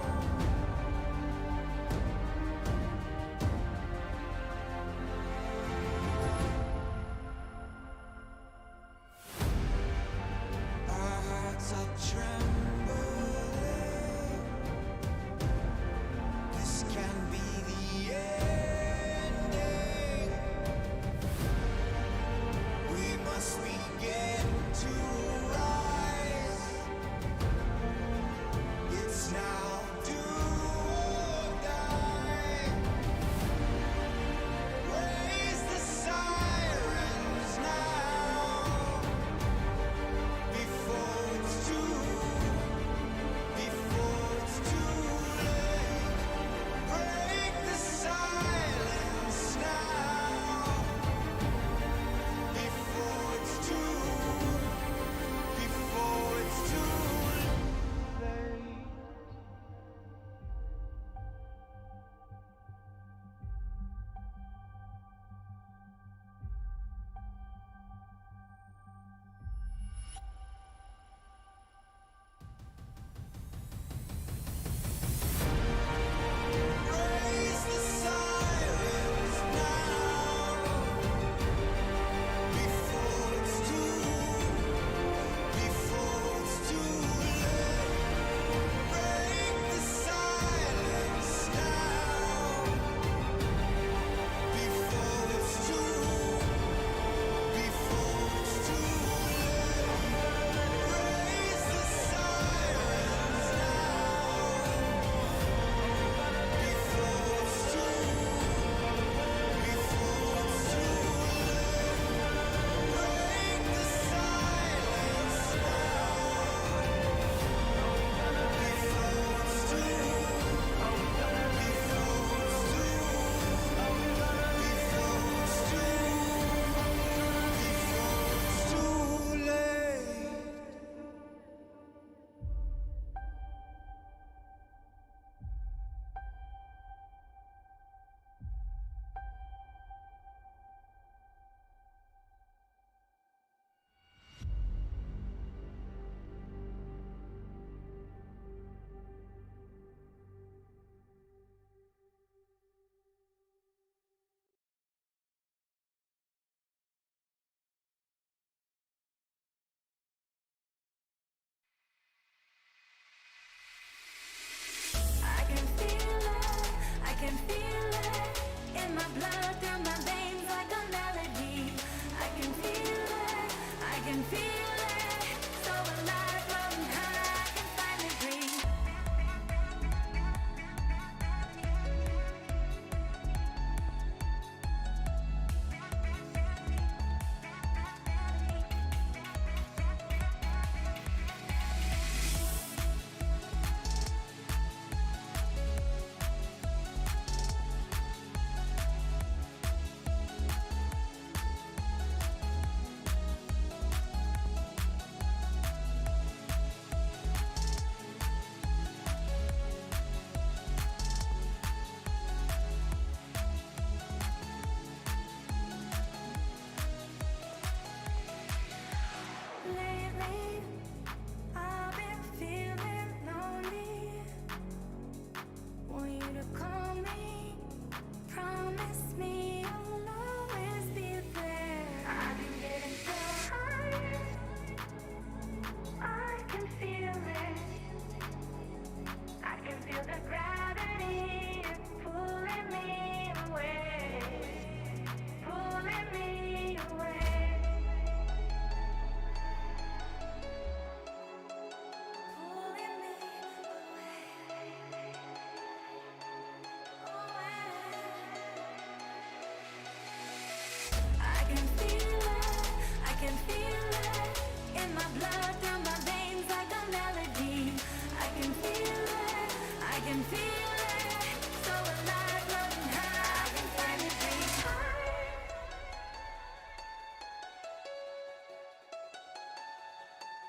can feel it, I can feel it in my blood, through my veins like a melody. I can feel it, I can feel it, so alive, loving her, I can finally breathe.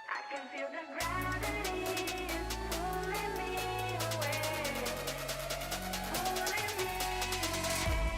I can feel the gravity is pulling me away, pulling me away.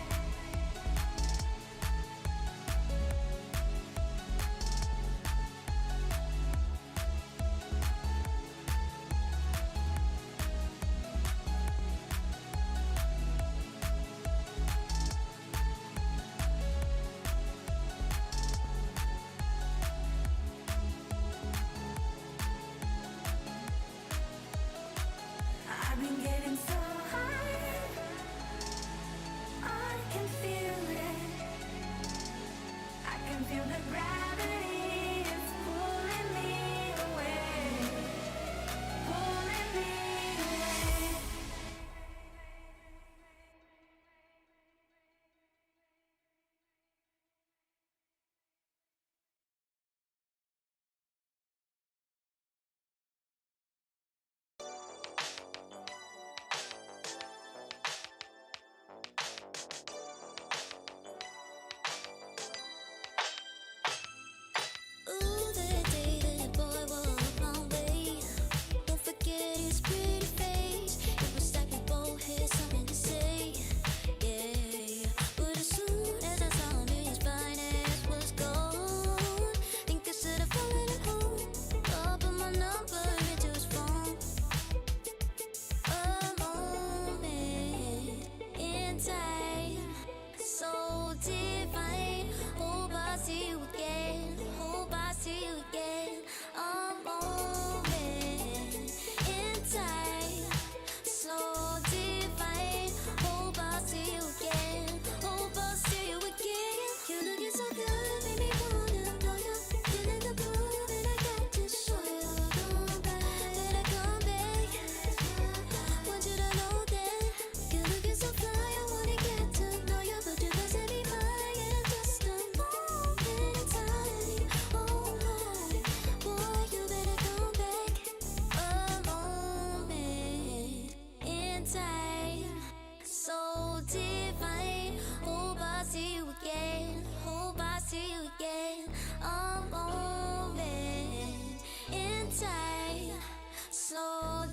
I've been getting so high, I can feel it. I can feel the gravity is pulling me away, pulling me away. Ooh, the day that boy walked my way. Don't forget his pretty face. It was like we both had something to say. Yeah, but as soon as I saw him, his fine ass was gone. Think I should have followed him home. Put my number into his phone. A moment in time, so divine. Hope I see you again. Hope I see you again. A moment in time, so divine. Hope I see you again. Hope I see you again. You looking so good, made me wanna know you. Feeling the groove, and I got to show you. Come back, better come back. Want you to know that you're looking so fly. I wanna get to know you, but you must be mine in just a moment in time. Oh Lord, boy, you better come back. A moment in time, so divine. Hope I see you again. Hope I see you again. A moment in time, so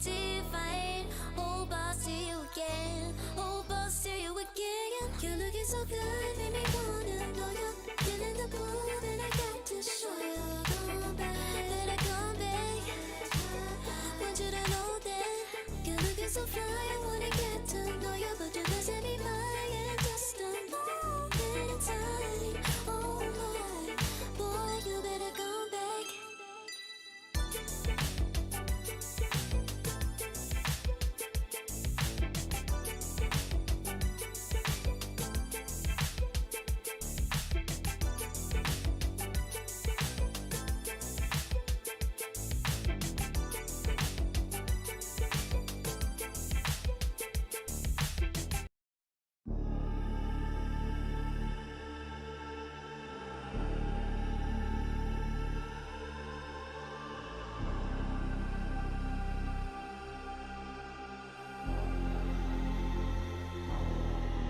divine. Hope I see you again. Hope I see you again. You're looking so good, made me wanna know you. Feeling the groove, and I got to show you. Come back, better come back. Want you to know that you're looking so fly. I wanna get to know you, but you must be mine in just a moment in time. Oh Lord, boy, you better come back.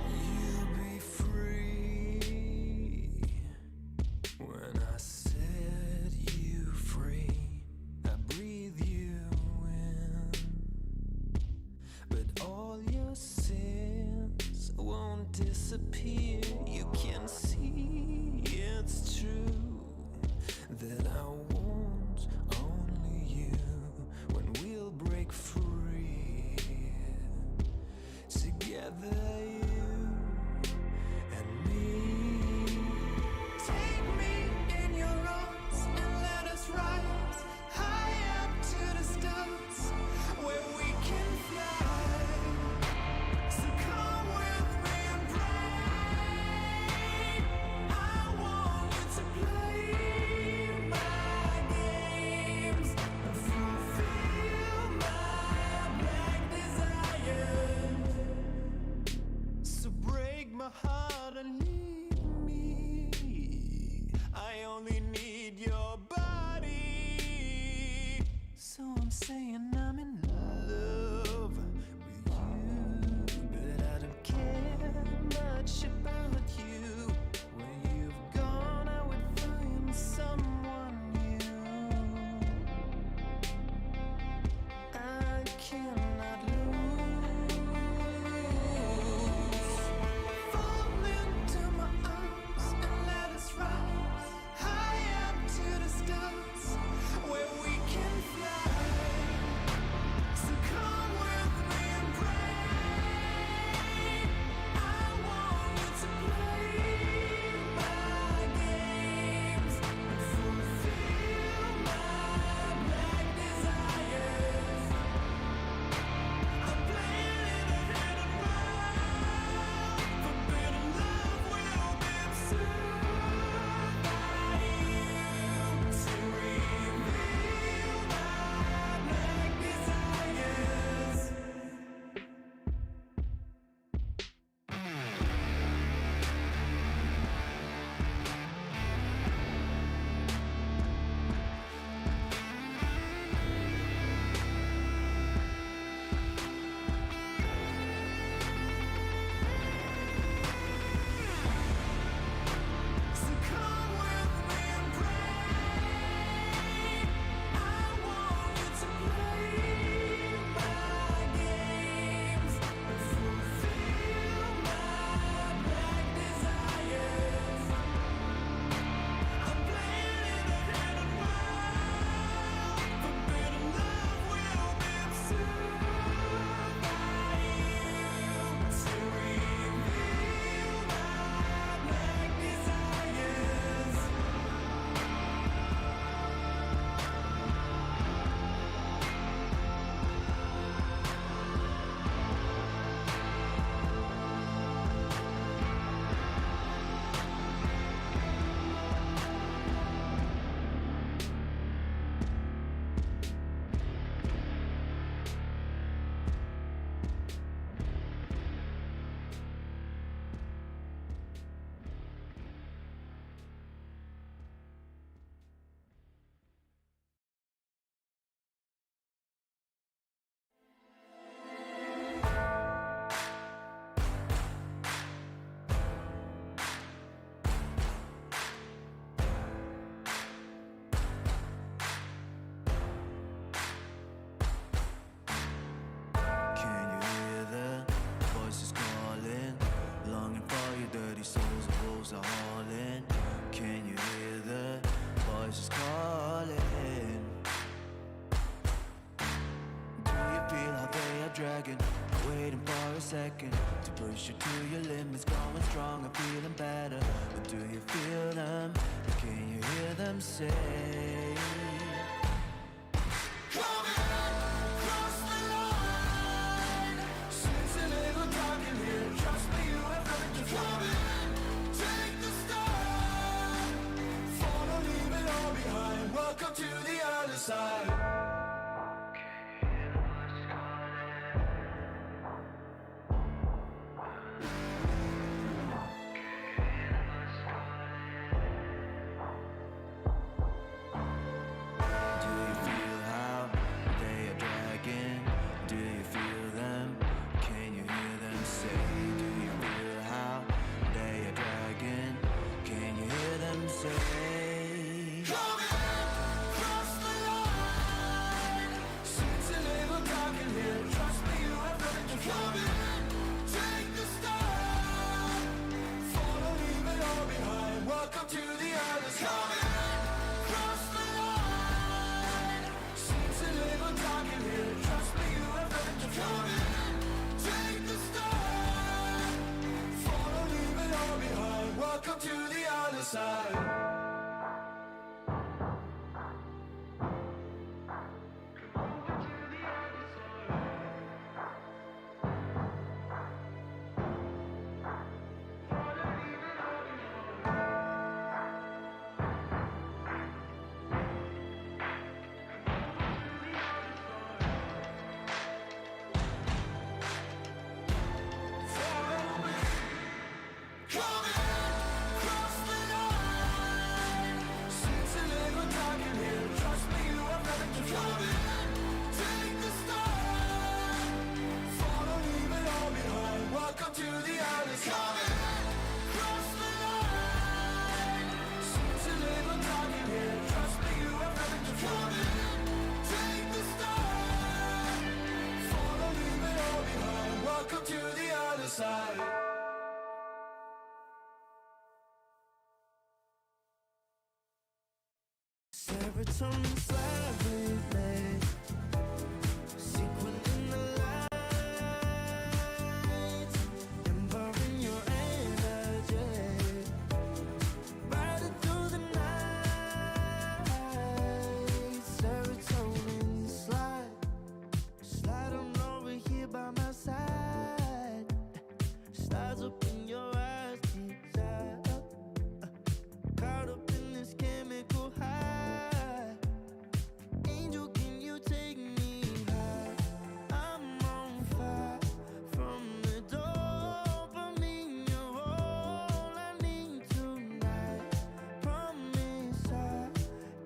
You'll be free when I set you free. I breathe you in, but all your sins won't disappear. You can see it's true that I want only you when we'll break free. Together, you and me. Take me in your arms and let us rise high up to the stars where we can fly. So come with me and break saying I'm in love with you, but I don't care much about you. When you've gone, I would find someone new. I cannot lose. Fall into my arms and let us rise high up to the stars where we can fly. So come with me and pray. I want you to play my games and fulfill my black desires. I'm playing in a hidden world. Forbidden love will be absurd by you to reveal my black desires. So come with me and pray. I want you to play my games and fulfill my black desires. I'm playing in a hidden world. Forbidden love will be absurd by you to reveal my black desires. Can you hear the voices calling? Longing for your dirty souls, the wolves are hauling. Can you hear the voices calling? Do you feel how they are dragging? Waiting for a second to push you to your limits, going stronger, feeling better. But do you feel them? Can you hear them say? Cross the line. Since a little dark in here, trust me, you have nothing to come in. Take the start. Follow, leave it all behind. Welcome to the other side. Do you feel how they are dragging? Do you feel them? Can you hear them say? Do you feel how they are dragging? Can you hear them say? Come in, cross the line. Since a little dark in here, trust me, you have nothing to come in. Take the start. Follow, leave it all behind. Welcome to the other side. Cross the line. Since a little dark in here, trust me, you have nothing to come in. Take the start. Follow, leave it all behind. Welcome to the other side. Serotonin slide with me. Sequin in the lights, empowering your energy. Riding through the night. Serotonin slide. Slide on over here by my side. Stars up in your eyes, deep down. Caught up in this chemical high. Angel, can you take me high? I'm on fire from the dopamine. You're all I need tonight. Promise I'll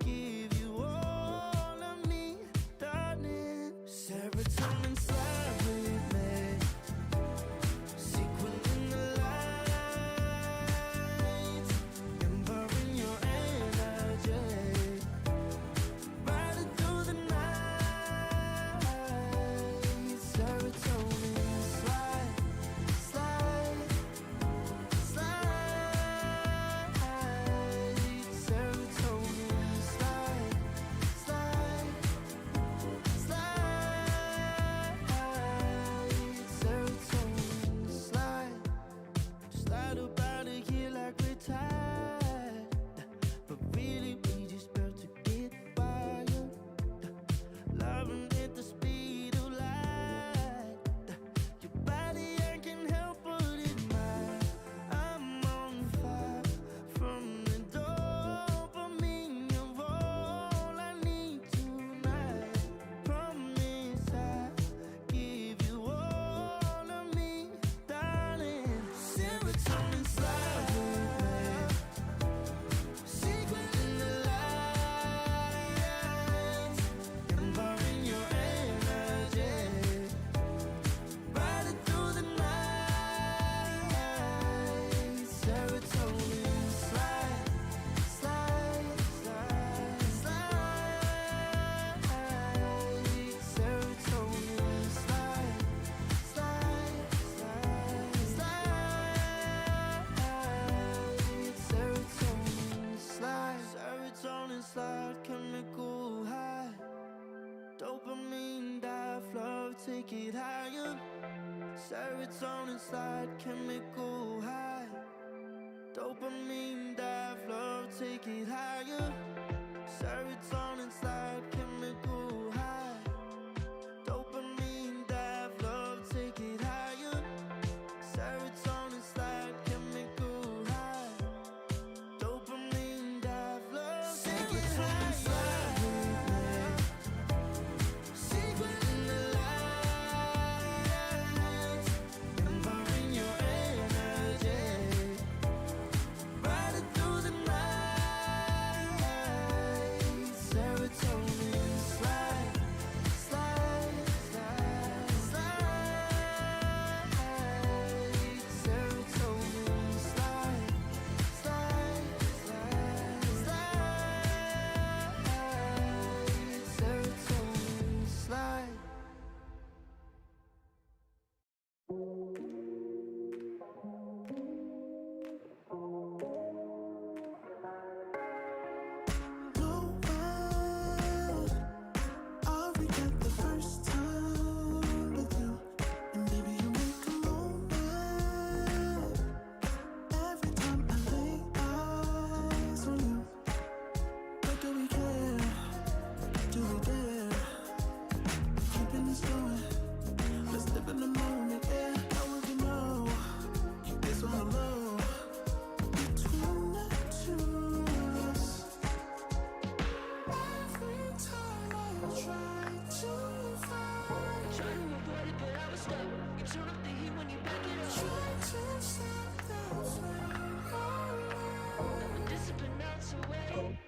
give you all of me, darling. Serotonin slide with me. Sequin in the lights, empowering your energy. Riding through the night. Serotonin slide, slide, slide. Serotonin slide, slide, slide. Serotonin slide. Slide up out of here like we're tired, but really we just about to get wild. Loving at the speed of light. Your body, I can help but admire. I'm on fire from the dopamine. You're all I need tonight. Promise I'll give you all of me, darling. Serotonin slide with me. Secret in the lights, empowering your energy. Riding through the night. Serotonin slide, slide, slide, slide. Serotonin slide, slide, slide, slide. Serotonin slide. Serotonin slide, chemical high. Dopamine dive, love, take it higher. Serotonin slide, chemical high. Dopamine dive, love, take it higher. Serotonin slide, chemical high. Dopamine dive, love, take it higher. Serotonin slide, chemical high. Dopamine dive, love, take it higher. Secret in the lights, empowering your energy. Riding through the night. Serotonin slide, slide, slide, slide. Serotonin slide, slide, slide, slide. Serotonin slide. No one I'll forget the first time with you, and baby you make a moment. Every time I lay eyes on you, but do we care? Do we dare? Keeping this going, let's live in the moment. Yeah, I want to know. Keep this on the low. Between the two of us. Every time I try to find, Try to avoid it, but I was stuck. You turn up the heat when you back it up. try to stop the flame. But this has been melts away.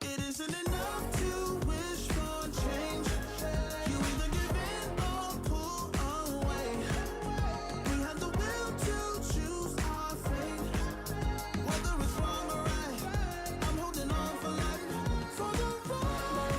It isn't enough to wish for change. You either give in or pull away. We have the will to choose our fate. Whether it's wrong or right, I'm holding on for life. For the ride.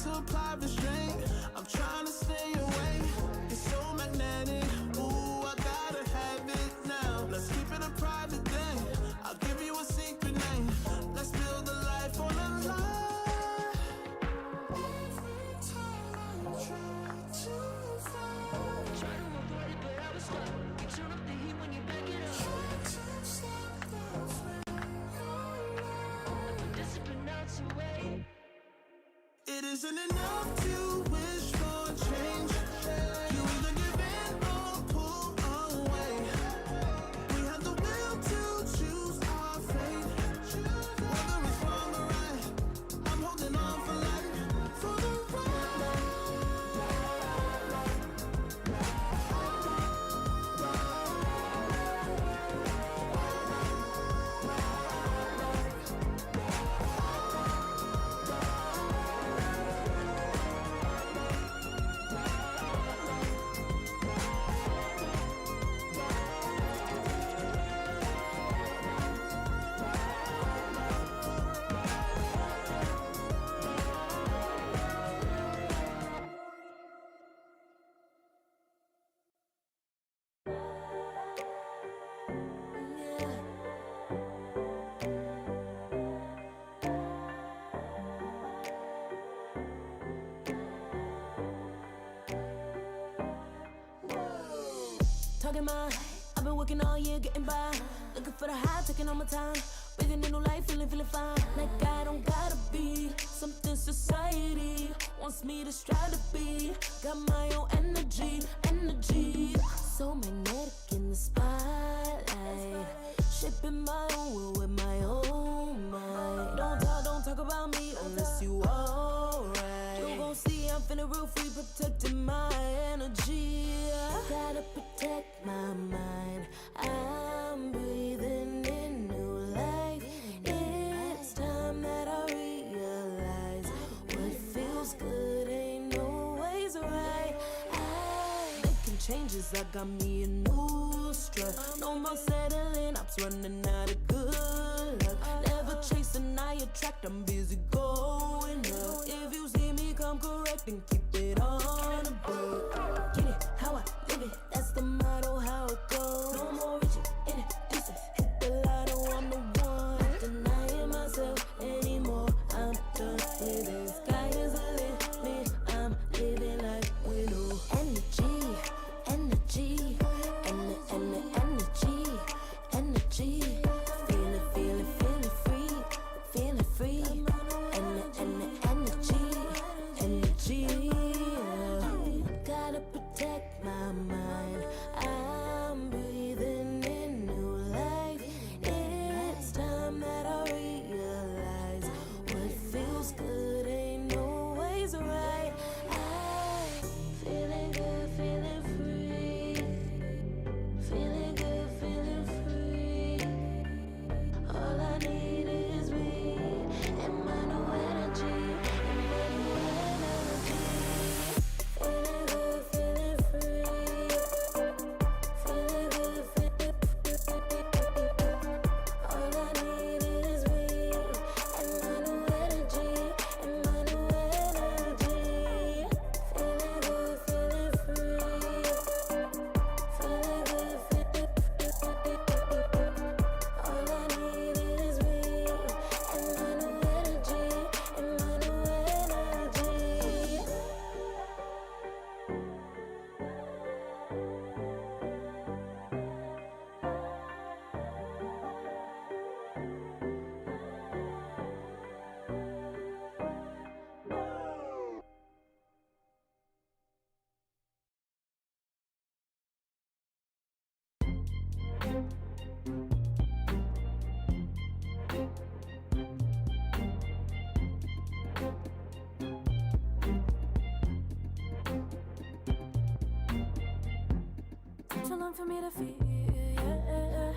to apply restraint. I'm trying to stay away. It's so magnetic. Ooh, I gotta have it now. Let's keep it a private thing. I'll give you a secret name. Let's build a life on a lie. Every time I try to find, try to avoid it, but I was stuck. You turn up the heat when you back it up. Try to stop the flame. I put discipline out to wait. It isn't enough to wish for change. You either give in or pull away. We have the will to choose our fate. Whether it's wrong or right, I'm holding on for life. For the talking my, I've been working all year getting by. Looking for the high, taking all my time. Breathing in new life, feeling fine. Like I don't gotta be something society wants me to strive to be. Got my own energy. So magnetic in the spotlight. Shaping my own world with my own mind. Don't talk about me unless you alright. You gon' see I'm feeling real free, protecting my energy. Gotta protect my mind. I'm breathing in new life. It's time that I realize what feels good ain't always right. Making changes, I got me a new strut. No more settling, I'm running out of good luck. Never chasing, I attract, I'm busy going up. If you see me, come correct and keep it on the book. Get it how I live it, that's the motto, how it goes. No more reaching in it, distance, hit the lotto, I'm the one. Not denying myself anymore, I'm done with it. Sky is the limit, I'm living like willow. Energy, energy, energy. Feeling free, feeling free. Energy. Gotta protect my mind. I'm breathing in new life. It's time that I realize what feels good ain't always right. I'm feeling good, feeling free. Feeling good, feeling free. All I need is me and my new energy. Feeling good, feeling free. Feeling good, feeling free. All I need is me and my new energy. And my new energy. Feeling good, feeling free. Feeling good, feeling free. All I need is me and my new energy. And my new energy. Too long for me to feel, yeah.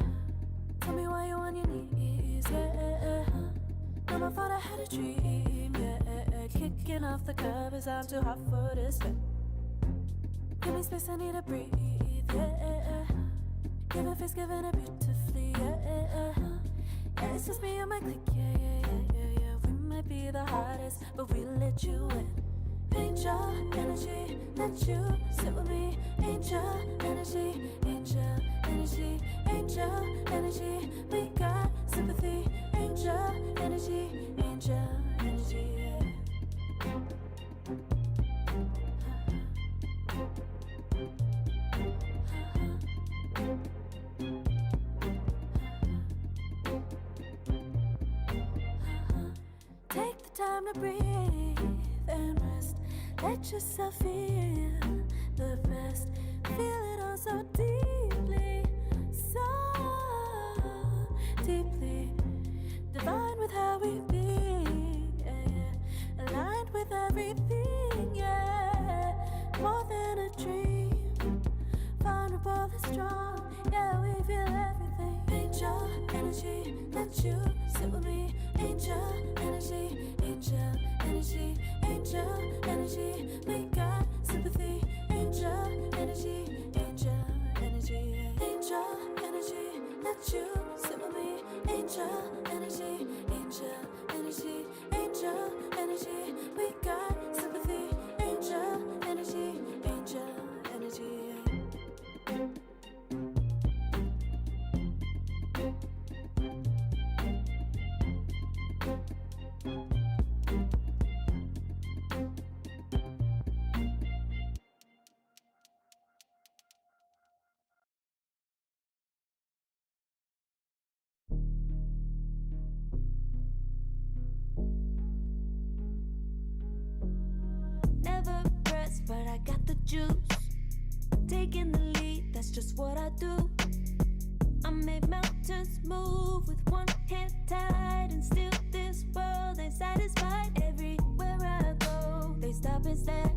Tell me why you on your knees, yeah. Never thought I had a dream, yeah. Kicking off the covers, I'm too hot for this step. Give me space, I need to breathe, yeah. Give a face, giving it beautifully, yeah. Yeah, it's just me and my clique, yeah. We might be the hottest, but we let you in. angel energy. Let you sit with me, angel energy, angel energy, angel energy. We got sympathy, angel energy, angel energy. Take the time to breathe and rest. Let yourself feel the best. Feel it all so deeply, so deeply. Divine with how we be, yeah, yeah. Aligned with everything, yeah. More than a dream, vulnerable and strong, yeah. We feel everything. Angel energy, let you sit with me. Angel energy, angel energy, angel energy. We got sympathy. Angel energy, angel energy, angel energy. Let you sit with me. Angel energy, angel energy, angel energy. We got sympathy. Angel energy, angel energy. Never pressed, but I got the juice. Taking the lead, that's just what I do. I make mountains move with one hand tied, and still this world ain't satisfied. Everywhere I go, they stop and stare.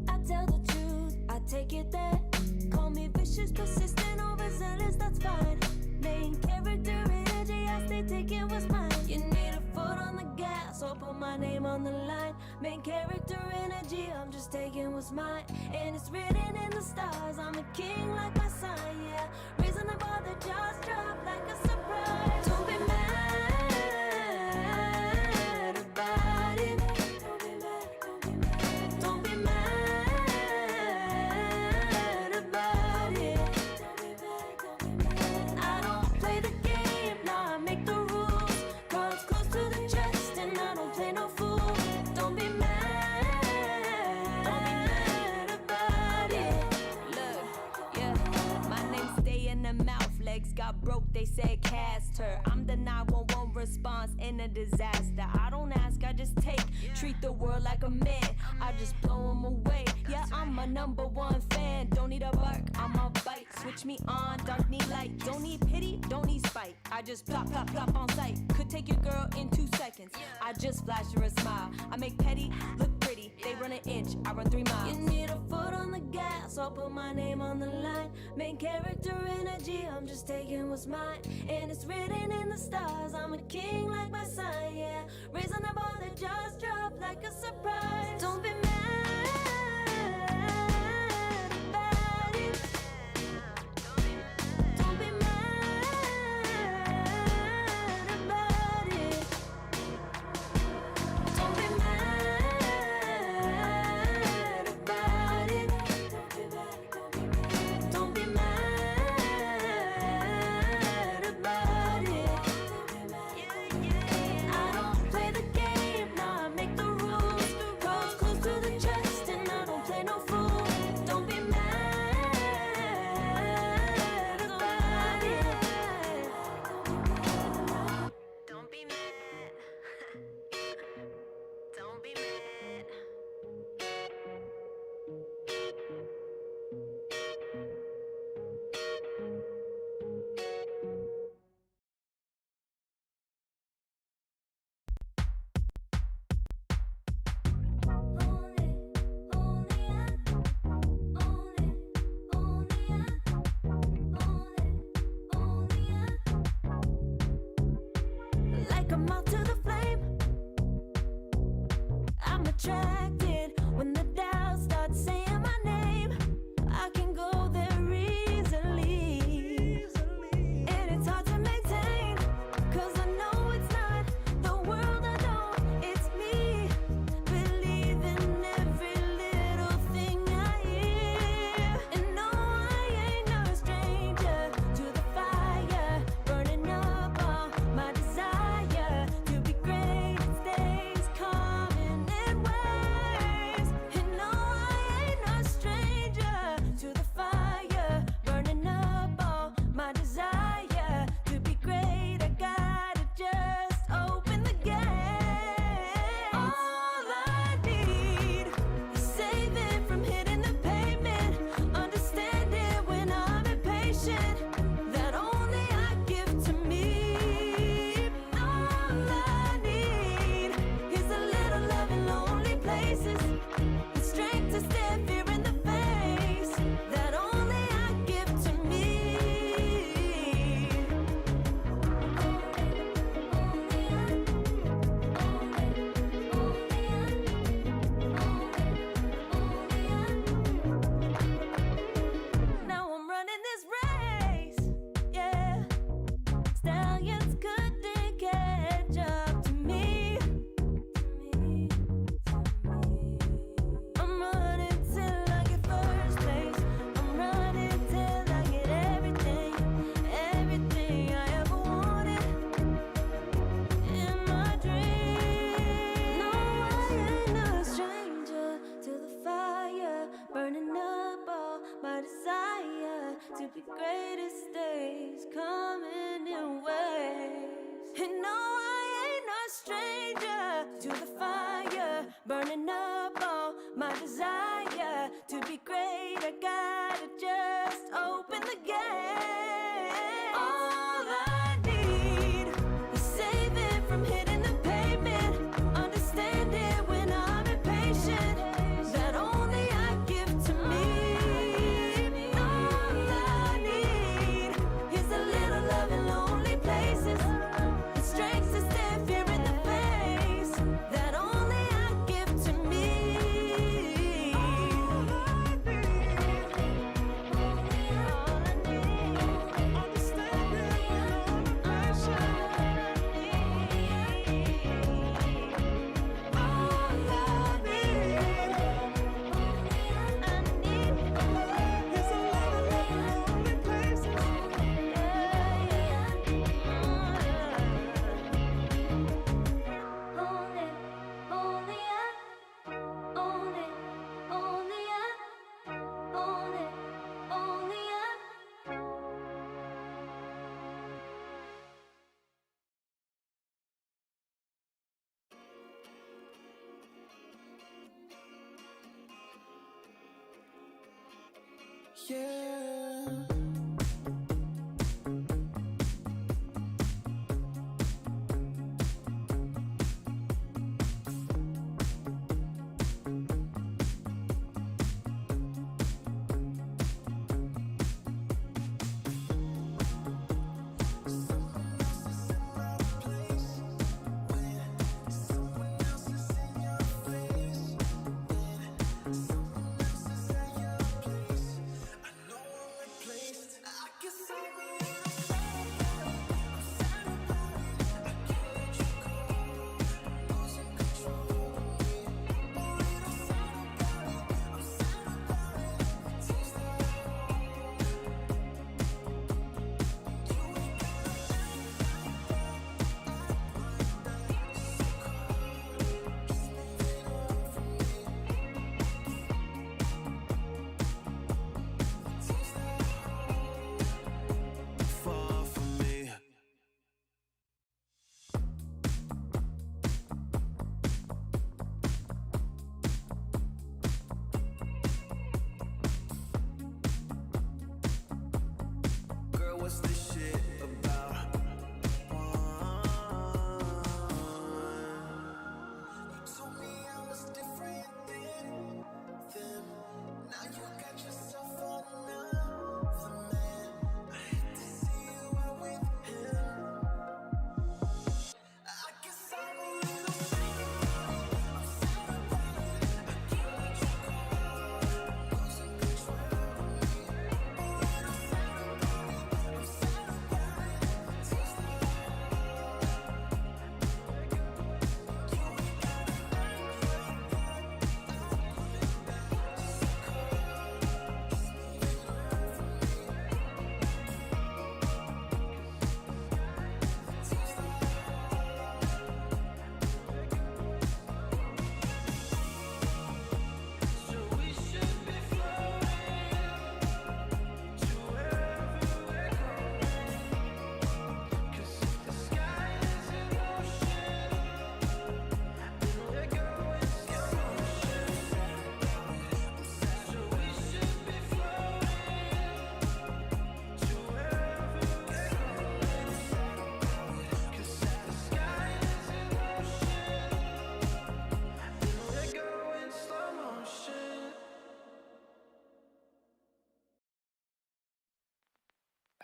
I tell the truth, I take it there. Call me vicious, persistent, overzealous, that's fine. Main character energy, I stay taking what's mine. You need a foot on the gas, or put my name on the line. Main character energy, I'm just taking what's mine. And it's written in the stars, I'm a king like my sign, yeah. Reason above the jaws drop like a surprise. Don't be mad about it. Don't be mad, don't be mad. Don't be mad about it. Don't be mad, don't be mad. I don't play the game, nah, I make the rules. Cards close to the chest, and I don't play no fool. Don't be mad about it. Look, yeah, my name stay in the mouth. Legs got broke, they said cast her. I'm the 911 response in a disaster. I don't ask, I just take. Treat the world like a man, I just blow him away. Yeah, I'm a #1 fan. Don't need a bark, I'm a bite. Switch me on, dark need light. Don't need pity, don't need spite. I just plop, plop, plop on sight. Could take your girl in 2 seconds. I just flash her a smile. I make petty look pretty. They run an inch, I run 3 miles. You need a foot on the gas, I'll put my name on the line. Main character energy, I'm just taking what's mine. And it's written in the stars, I'm a king like my sign, yeah. Raising the bar, the jaws drop like a surprise. Don't be mad about it. Don't be mad about it. Don't be mad about it. Don't be mad about it. I don't play the game, nah, I make the rules. Cards close to the chest, and I don't play no fool. Don't be mad about it. Don't be mad. Don't be mad. Like a moth to the flame, I'm attracted when the doubts start saying my name. I can go there easily, and it's hard to maintain, 'cause I know it's not the world I know, it's me believing greatest days coming in waves. And no, I ain't no stranger to the fire, burning up all my desire to be great. I gotta just open the gate. All I need is saving from hitting the pavement, understanding when I'm impatient, that only I give to me. All I need is a little love in lonely places, the strength to stand fear in the face, that only I give to me. Yeah. Far from me. Girl, what's this shit about? You told me I was different than them. Now you got yourself another man. I hate to see you out with him. I guess I'm a little sad about it. I'm sad about it. I can't let you go. Losing control of me. A little sad about it. I'm sad about it. Taste the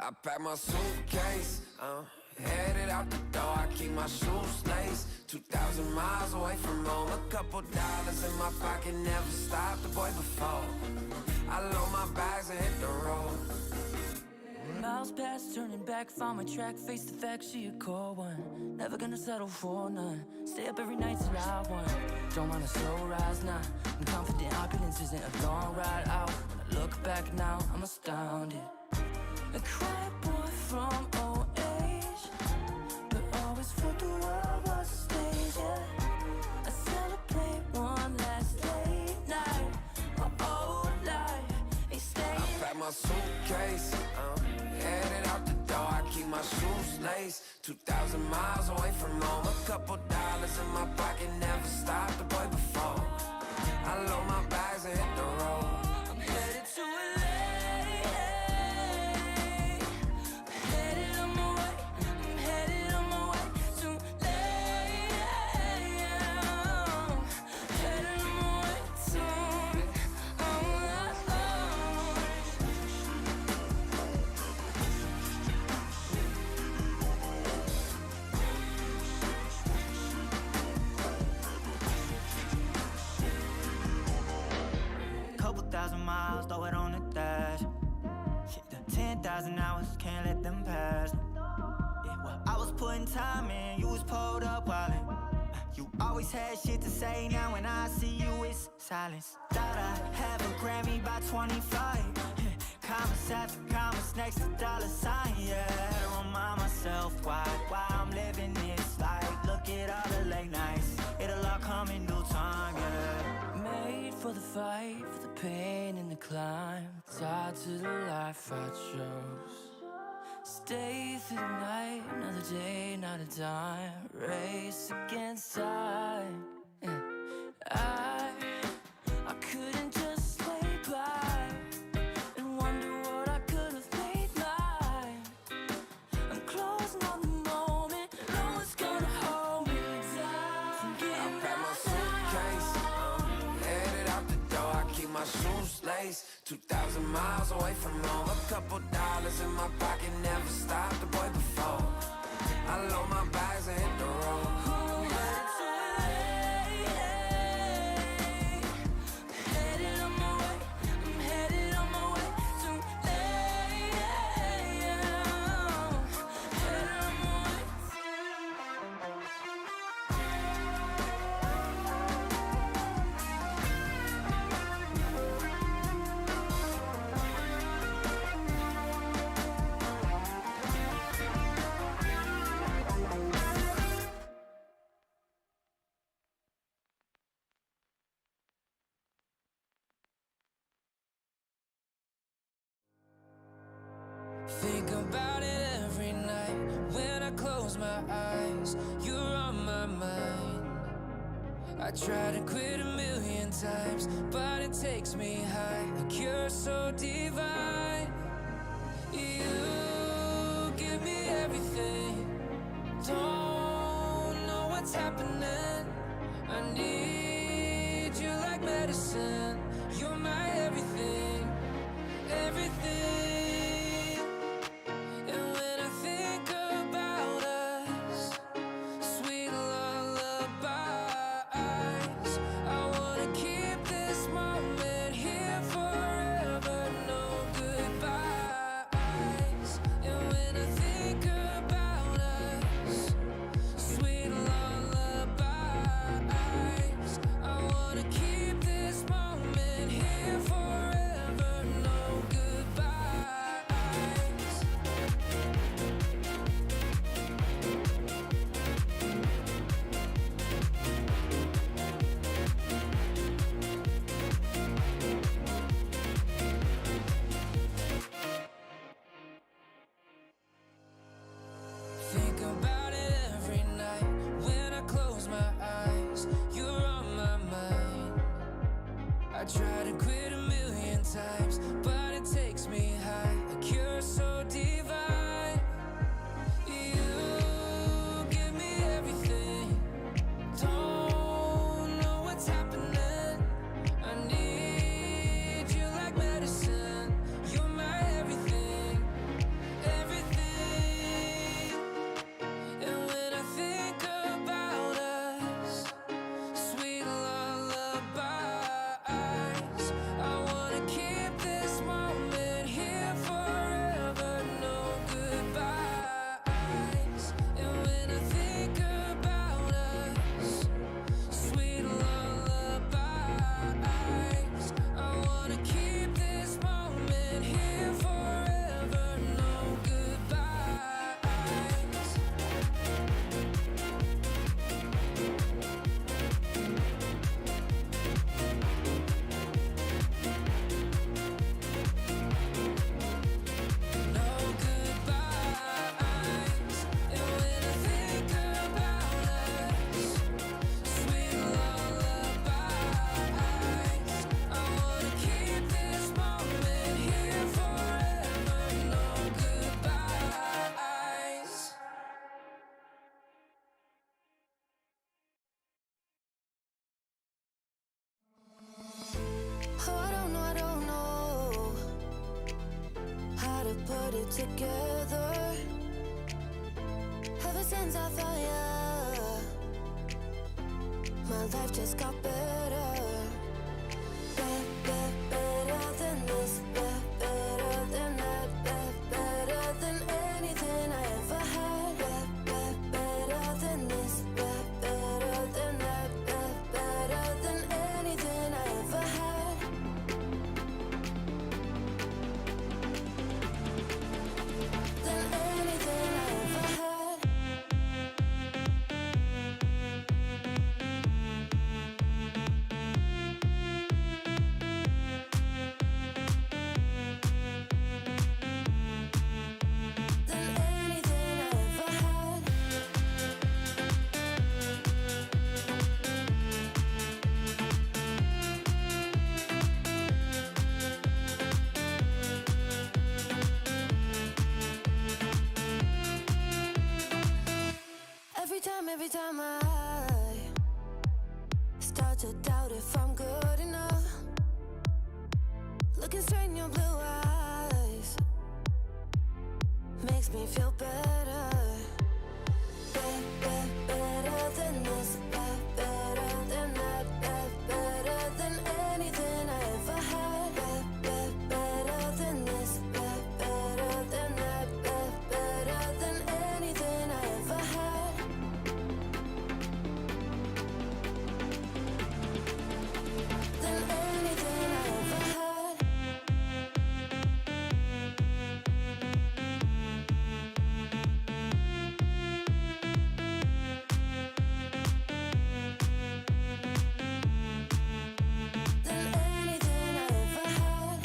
I pack my suitcase, headed out the door. I keep my shoes laced. 2,000 miles away from home. A couple dollars in my pocket, never stopped the boy before. I load my bags and hit the road. Miles past, turning back, found my track, face the fact she a cold one. Never gonna settle for none. Stay up every night till I won. Don't want a slow rise now. I'm confident opulence isn't a long ride out. When I look back now, I'm astounded. A quiet boy from old age, but always felt the world was a stage, yeah. I celebrate one last late night. My whole life ain't staying. I pack my suitcase, from home. A couple dollars in my pocket, never stopped the boy before. I load my bags and hit the road. I'm headed to LA. Headed on my way. I'm headed on my way to LA. Headed on my way soon. Couple thousand miles, throw it on the dash. Shit, the 10,000 hours, can't let them pass. Yeah, well, I was putting time in, you was pulled up wildin'. You always had shit to say, now when I see you, it's silence. Thought I'd have a Grammy by 25. Commas after commas next to dollar sign, yeah. Had to remind myself why I'm living this life. Look at all the late nights, it'll all come in due time, yeah. Made for the fight, for the pain and the climb. Tied to the life I chose. Stay through the night, another day, not a dime. Race against time. Yeah. I couldn't just lay by and wonder what I could have made mine. I'm closing on the moment, no one's gonna hold me down. I pack my suitcase, headed out the door. I keep my shoes laced. 2,000 miles away from home. A couple dollars in my pocket, never stopped the boy before. I load my bags and hit the road. Think about it every night when I close my eyes. You're on my mind. I try to quit a million times, but it takes me high. Like you're so divine. You give me everything. Don't know what's happening. I need you like medicine. You're my everything, everything. Moment together. Ever since I found you, my life just got better. Better than this, better than that, better than anything I ever had. Better than this, better than that, better than anything I ever had. Than anything I ever had. Than anything I ever had. Every time I start to doubt if I'm good enough, looking straight in your blue eyes makes me feel better. Better than this, better than that, better than anything I ever had. Better than this, better than that, better than anything I ever had. Than anything I ever had. Than anything I ever had.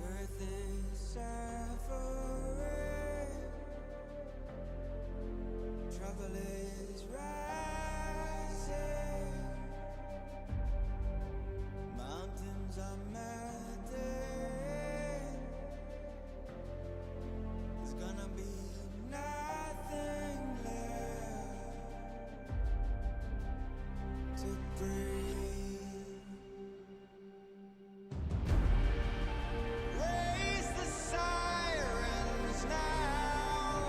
Earth is suffering, trouble is rising, mountains are melting. There's gonna be nothing left to breathe. Raise the sirens now.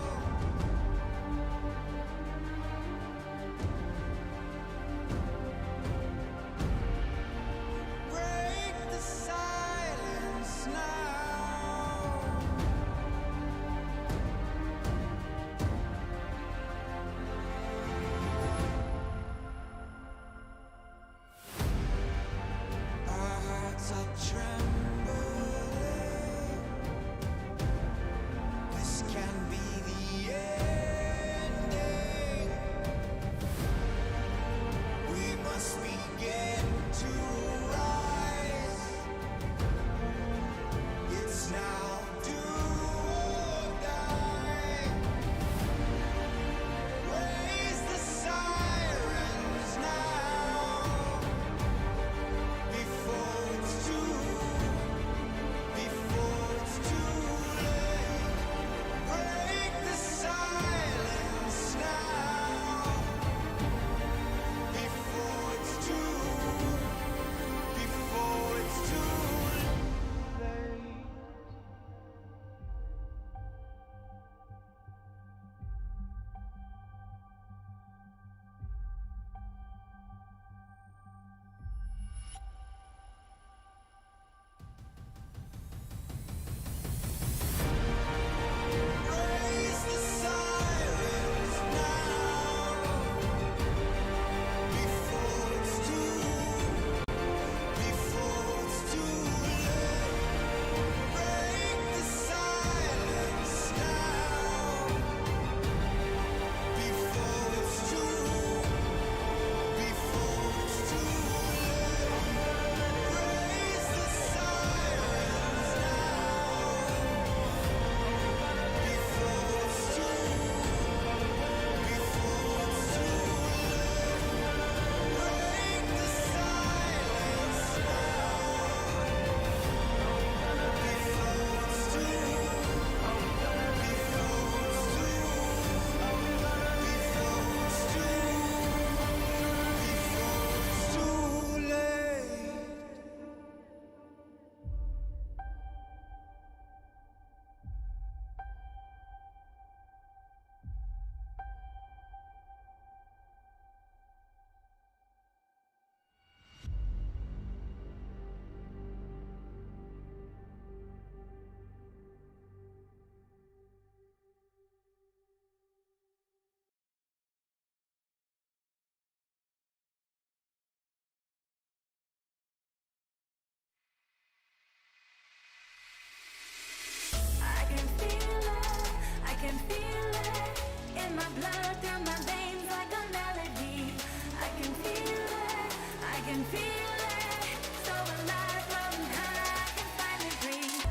can feel it in my blood, through my veins like a melody. I can feel it, I can feel it. So alive, floating high, I can finally breathe.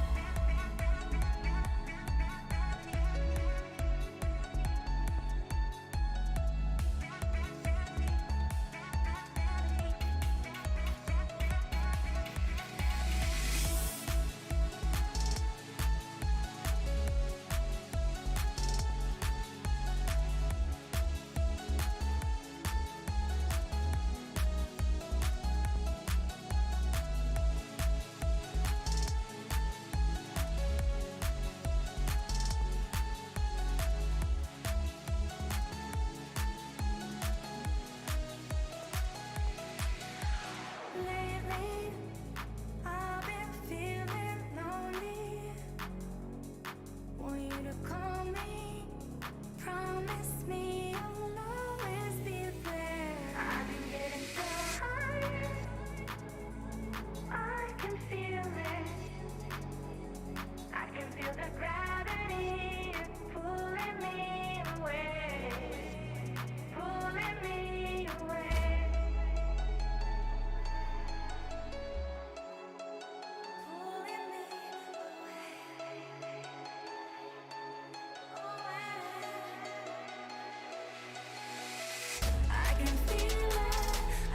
Lately, I've been feeling lonely. Want you to call me, promise me you'll always be there. I've been getting so high, I can feel it. I can feel the gravity pulling me away, pulling me away.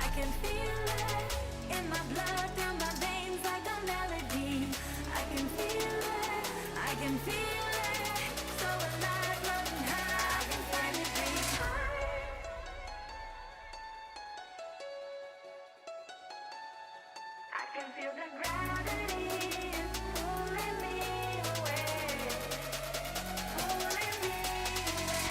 I can feel it in my blood, through my veins like a melody. I can feel it, I can feel it. So alive, floating high, I can finally breathe. I can feel the gravity pulling me away, pulling me away.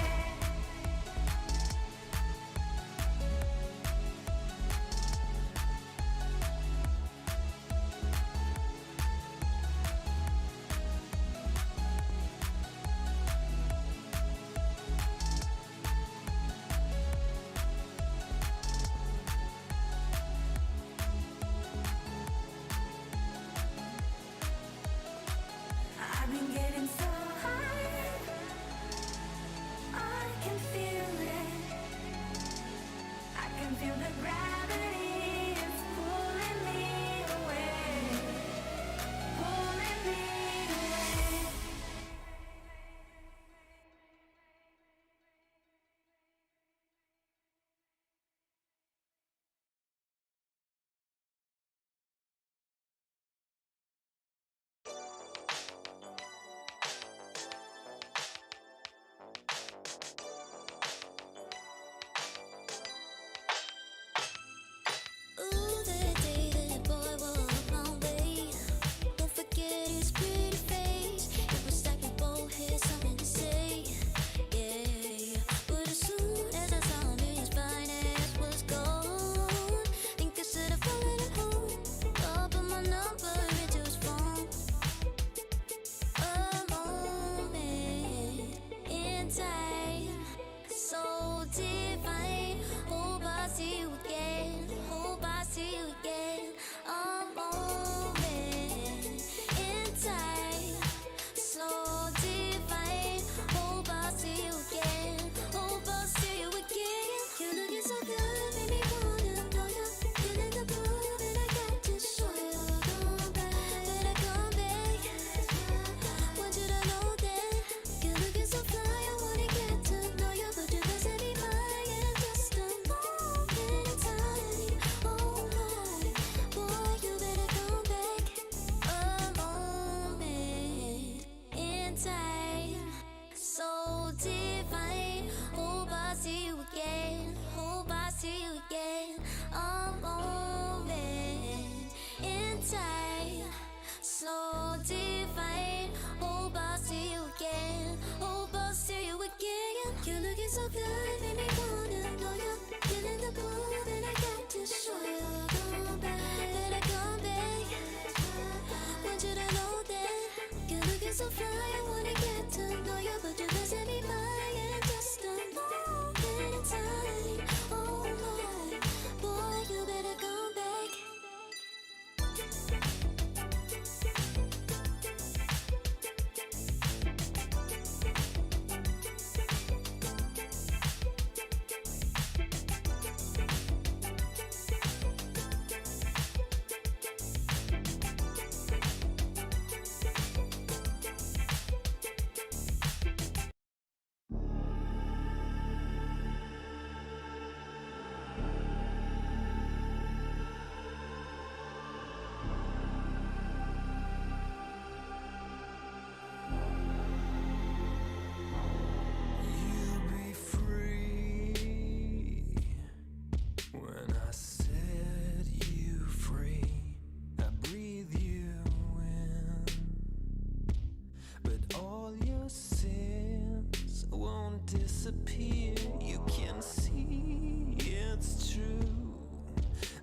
disappear. You can see it's true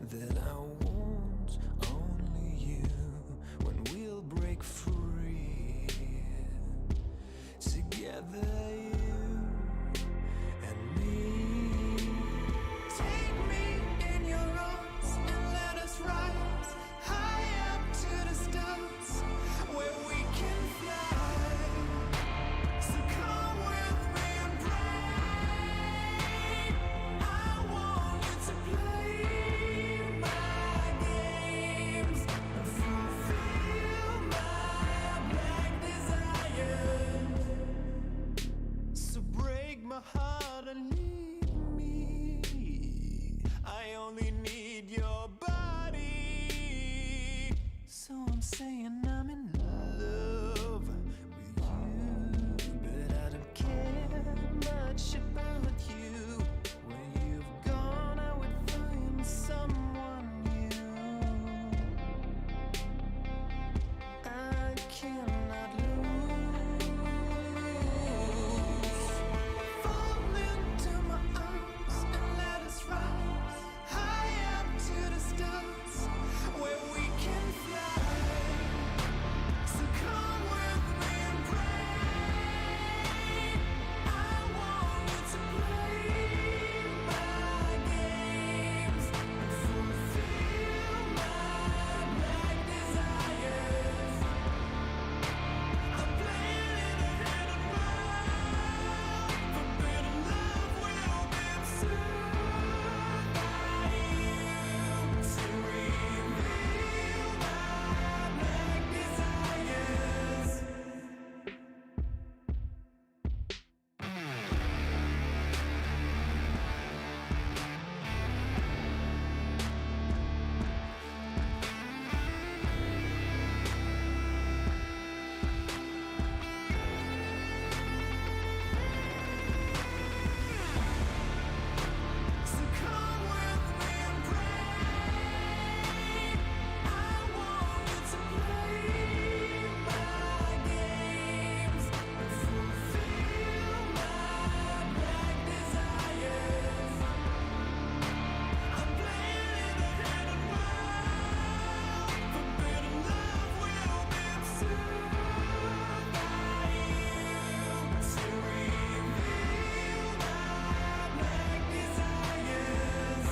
that I want only you when we'll break free together, you and me. Take me in your arms and let us rise high up to the stars where we can fly. So come with me and pray. I want you to play my games and fulfill my black desires. So break my heart and leave me. I only need your body. So I'm saying I'm in love with you, but I don't care much about you. When you've gone, I would find someone new. I cannot lose. Fall into my arms and let us rise high up to the stars where we can fly. So come with me and pray. I want you to play my games and fulfill my black desires. I'm playing in a hidden world, forbidden love will be absurd by you to reveal my black desires. So come with me and pray. I want you to play my games and fulfill my black desires. I'm playing in a hidden world, forbidden love will be absurd by you to reveal my black desires.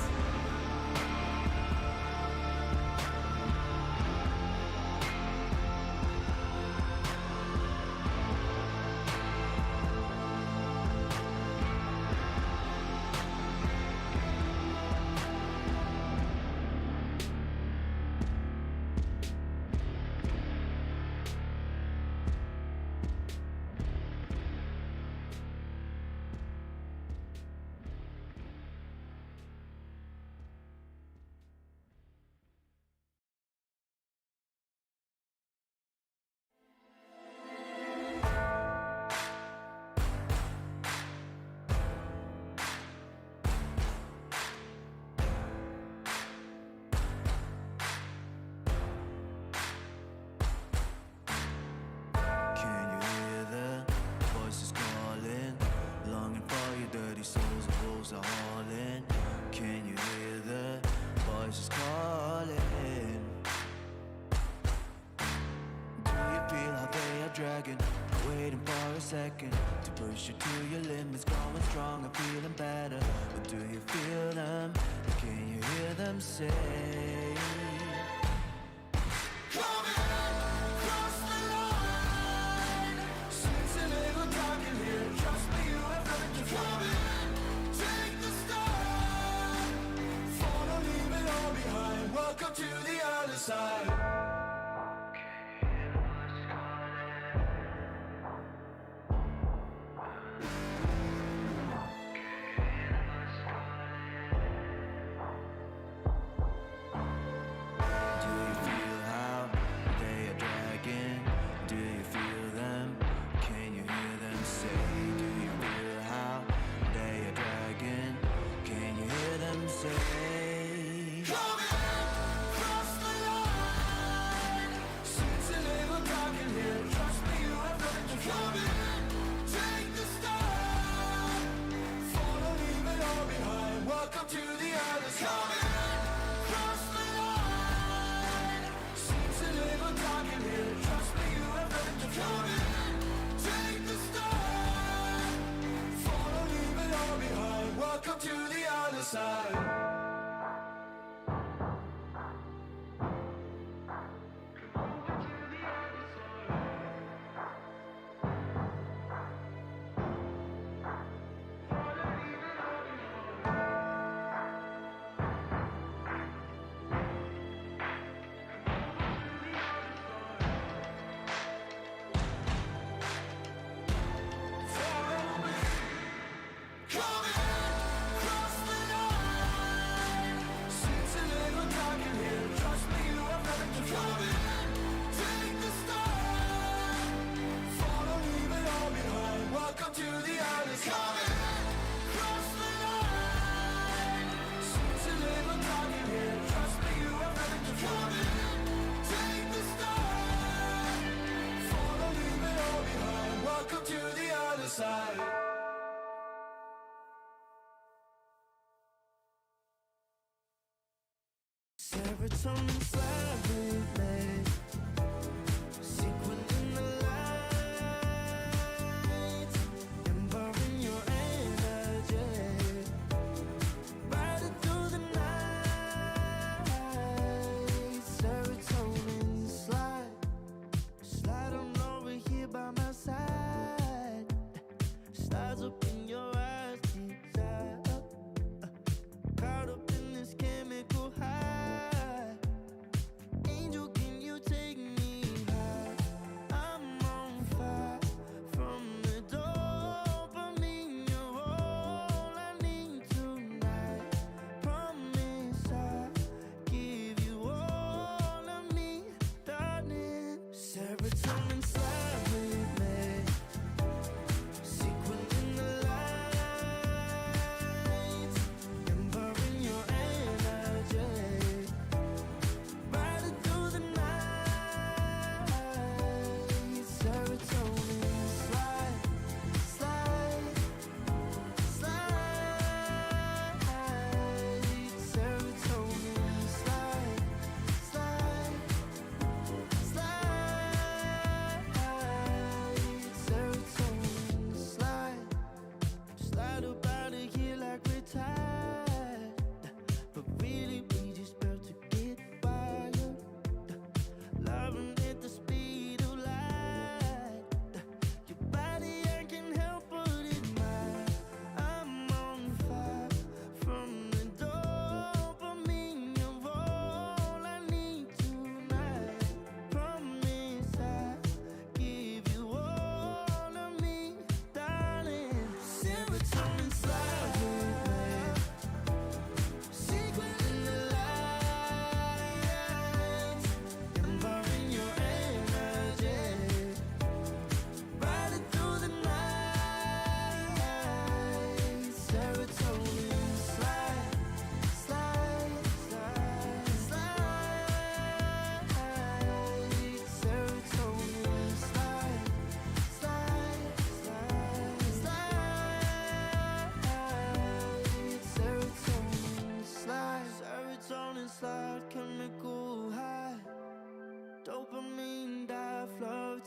Can you hear the voices calling? Longing for your dirty souls, the wolves are hauling. Can you hear the voices calling? Do you feel how they are dragging? Waiting for a second to push you to your limits, going stronger, feeling better. But do you feel them? Can you hear them say? Welcome to the other side. Do you feel how they are dragging? Do you feel them? Can you hear them say? Do you feel how they are dragging? Can you hear them say? Come in, cross the line. Since a little dark in here, trust me, you have nothing to come in. Take the start. side. Serotonin slide with me, sequin in the lights, embarking your energy, riding through the night. Serotonin slide, slide on over here by my side, slides up in your eyes, deep up, caught up in this chemical high.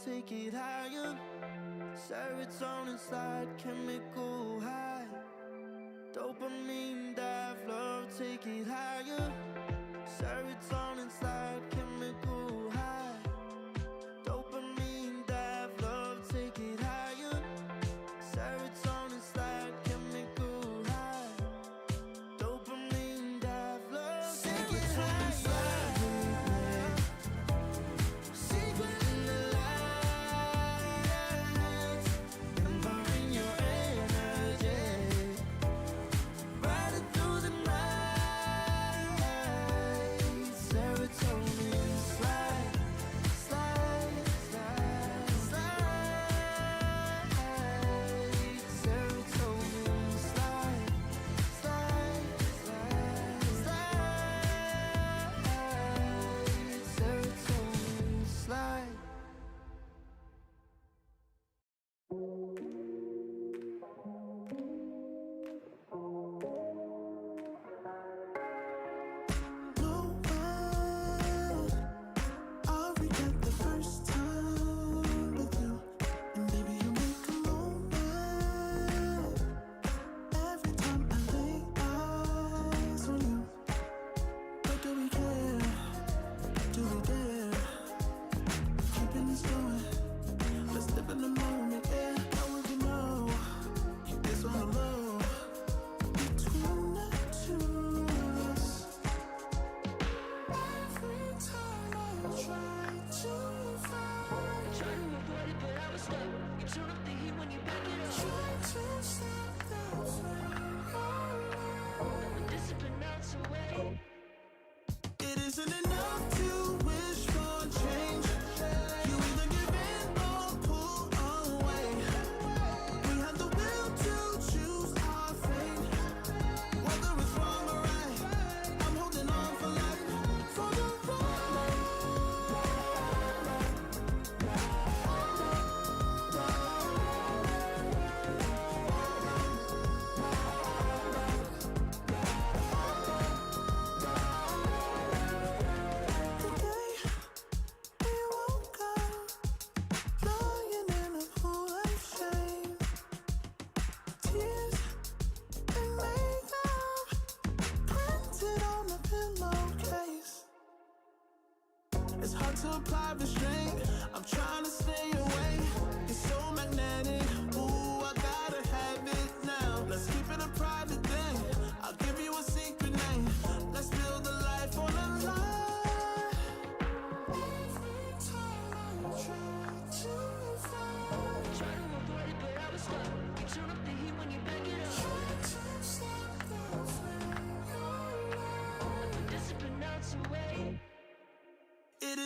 Take it higher. Serotonin slide, chemical high. Dopamine dive, love, take it higher. Serotonin slide, chemical high. Dopamine dive, love, take it higher. Serotonin slide, chemical high. Dopamine dive, love, take it higher.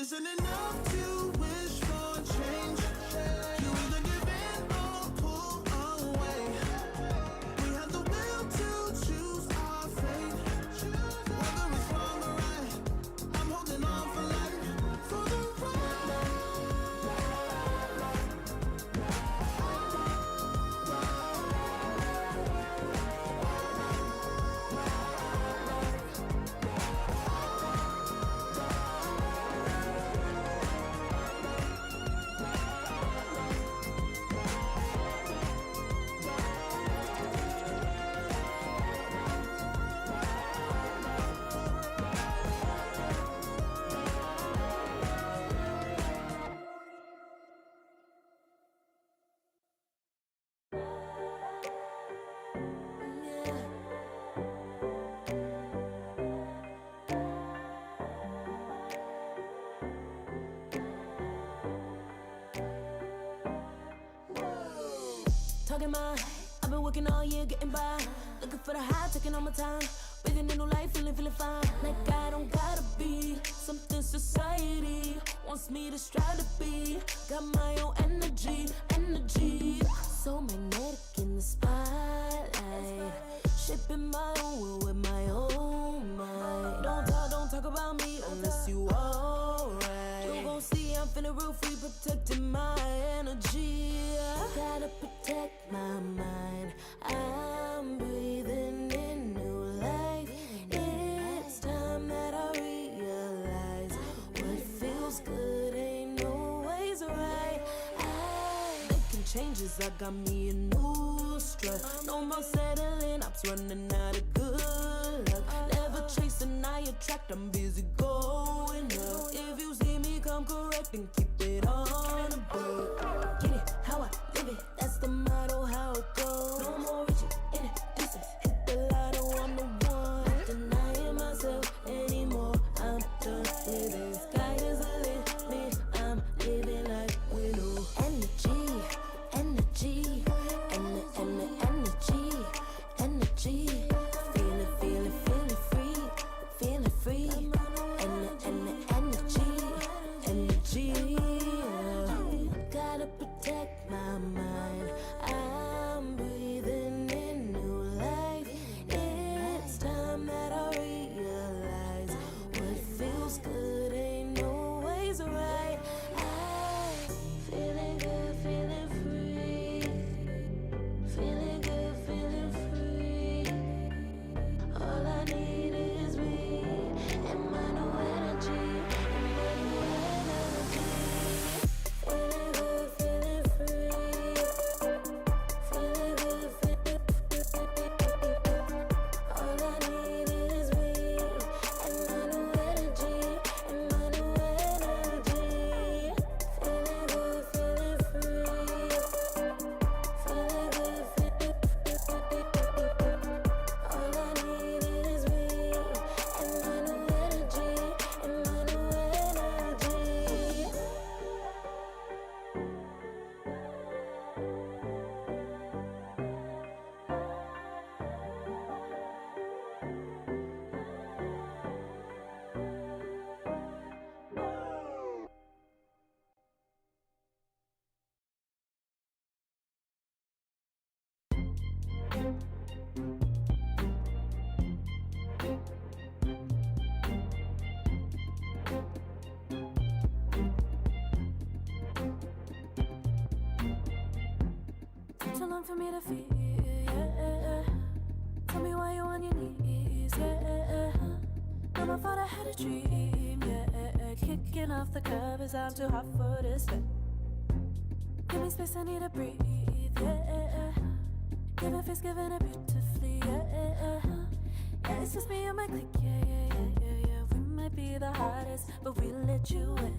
isn't enough to wish for change. You either give in or pull away. We have the will to choose our fate. Whether it's wrong or right, I'm holding on for life, for the ride. Talking my, I've been working all year, getting by. Looking for the high, taking all my time. Breathing in new life, feeling fine. Like I don't gotta be something society wants me to strive to be. Got my own energy. So magnetic in the spotlight. Shaping my own world with my own mind. Don't talk about me unless you alright. You gon' see I'm finna real free, protecting my energy. Gotta protect my mind. I'm breathing in new life. It's time that I realize what feels good ain't always right. Making changes, I got me a new strut. No more settling, I'm running out of good luck. Never chasing, I attract, I'm busy going up. If you see me come correct, then keep it on a book. Get it, how I live it, that's the motto, how it goes. No more reaching in it, distance, hit the lotto, I'm the one. Not denying myself anymore, I'm done with it. Sky is the limit, I'm living like we know. Energy, energy, energy. Feeling free, feeling free. Energy. Gotta protect my mind. I'm breathing in new life. It's time that I realize what feels good ain't always right. I'm feeling good, feeling free. Feeling good, feeling free. All I need is me and my new energy. Feeling good, feeling free. Feeling good, feeling free. All I need is me and my new energy. And my new energy. Feeling good, feeling free. Feeling good, feeling free. All I need is me and my new energy. And my new energy. Too long for me to feel, yeah. Tell me why you on your knees, yeah. Never thought I had a dream, yeah. Kicking off the covers, I'm too hot for this bed. Give me space, I need to breathe, yeah. Giving face, giving it beautifully, yeah. Yeah, it's just me and my clique, yeah. We might be the hottest, but we let you in.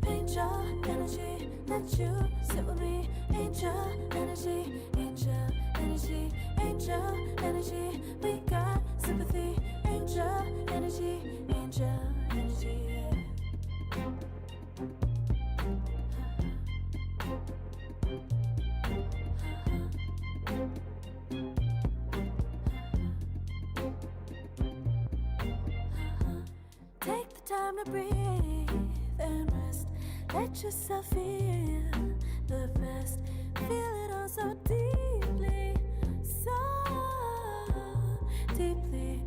Angel energy, let you sit with me. Angel energy, angel energy, angel energy. We got sympathy. Angel energy, angel energy. Take the time to breathe and Let yourself feel the best. Feel it all so deeply, so deeply.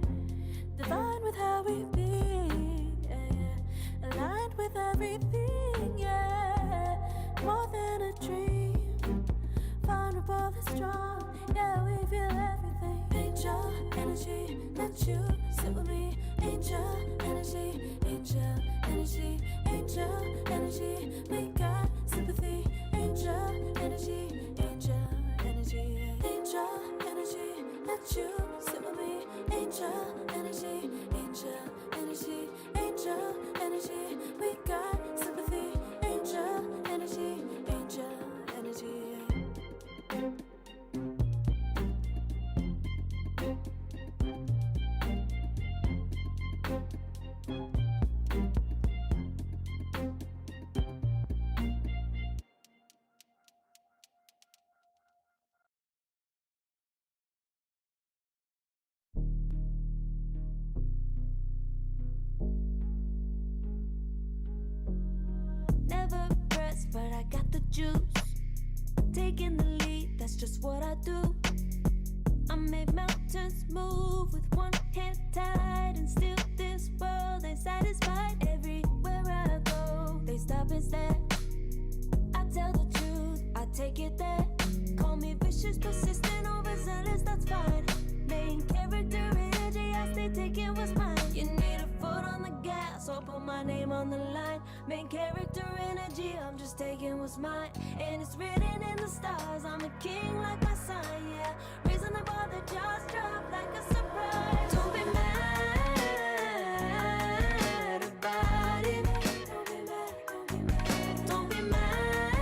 Divine with how we be, yeah. Aligned with everything, yeah. More than a dream, vulnerable and strong, yeah. We feel everything. Angel energy, let you sit with me. Angel energy, angel energy, angel energy. We got sympathy. Angel energy, angel energy, angel energy. Let you sit with me. Angel energy, angel energy, angel energy. We got sympathy. Angel energy, angel energy. Never pressed, but I got the juice. Taking the lead, that's just what I do. I made mountains move with one hand tied, and still this world ain't satisfied. Everywhere I go, they stop and stare. I tell the truth, I take it there. Call me vicious, persistent, overzealous, that's fine. Main character energy, I stay taking what's mine. You need a foot on the gas, or put my name on the line. Main character energy, I'm just taking what's mine. And it's written in the stars, I'm a king like my sign, yeah. Raising the bar, the jaws drop like a surprise. Don't be mad about it. Don't be mad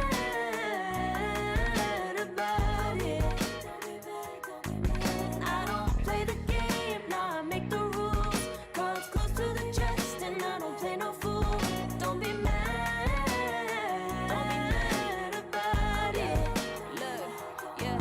about it. I don't play the game, nah, I make the rules. Cards close to the chest, and I don't play no fool. Don't be mad about it. Look, yeah,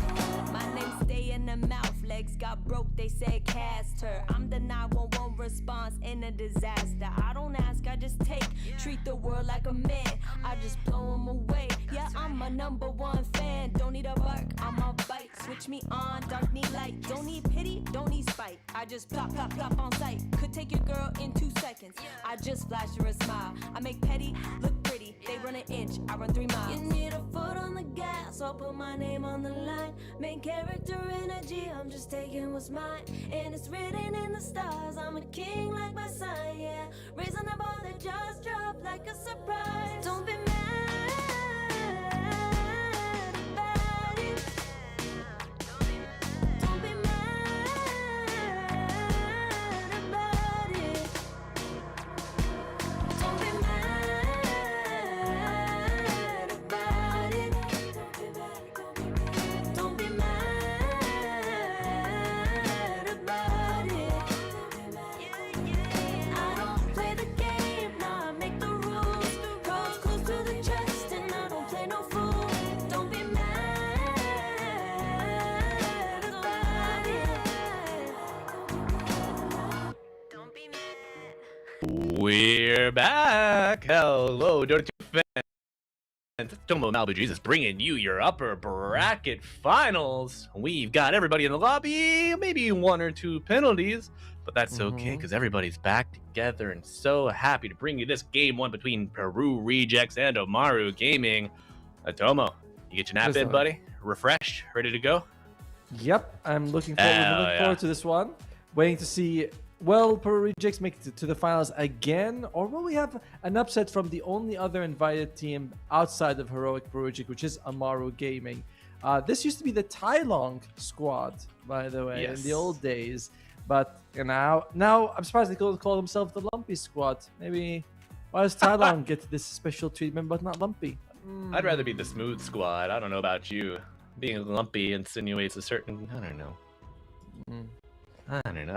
my name stay in the mouth. Legs got broke, they said cast her. I'm the 911 response in a disaster. I don't ask, I just take. Treat the world like a man, I just blow them away. Yeah, I'm a #1 fan. Don't need a bark, I'm a bite. Switch me on, dark need light. Don't need pity, don't need spite. I just plop, plop, plop on sight. Could take your girl in 2 seconds. I just flash her a smile. I make petty look pretty. They run an inch, I run 3 miles. You need a foot on the gas, I'll put my name on the line. Main character energy, I'm just taking what's mine. And it's written in the stars, I'm a king like my sign, yeah. Raising the bar, the jaws drop like a surprise. Don't be mad about it. Don't be mad about it. Don't be mad about it. Don't be mad about it. I don't play the game, nah, I make the rules. Cards close to the chest, and I don't play no fool. Don't be mad about it. Don't be mad. We're back. Hello, Dota 2 fans. Tomo Malibu Jesus bringing you your upper bracket finals. We've got everybody in the lobby, maybe 1 or 2 penalties, but that's okay because everybody's back together and so happy to bring you this game 1 between Peru Rejects and Amaru Gaming. Tomo, you get your nap in, buddy? Refreshed, ready to go? Yep, I'm looking forward to this one. Waiting to see, will Peru Rejects make it to the finals again, or will we have an upset from the only other invited team outside of Heroic Peru Rejects, which is Amaru Gaming? This used to be the Tai-Long squad, by the way, in the old days. But now I'm surprised they call themselves the Lumpy squad. Maybe why does Tai-Long get this special treatment but not Lumpy? I'd rather be the smooth squad. I don't know about you. Being lumpy insinuates a certain, I don't know. I don't know.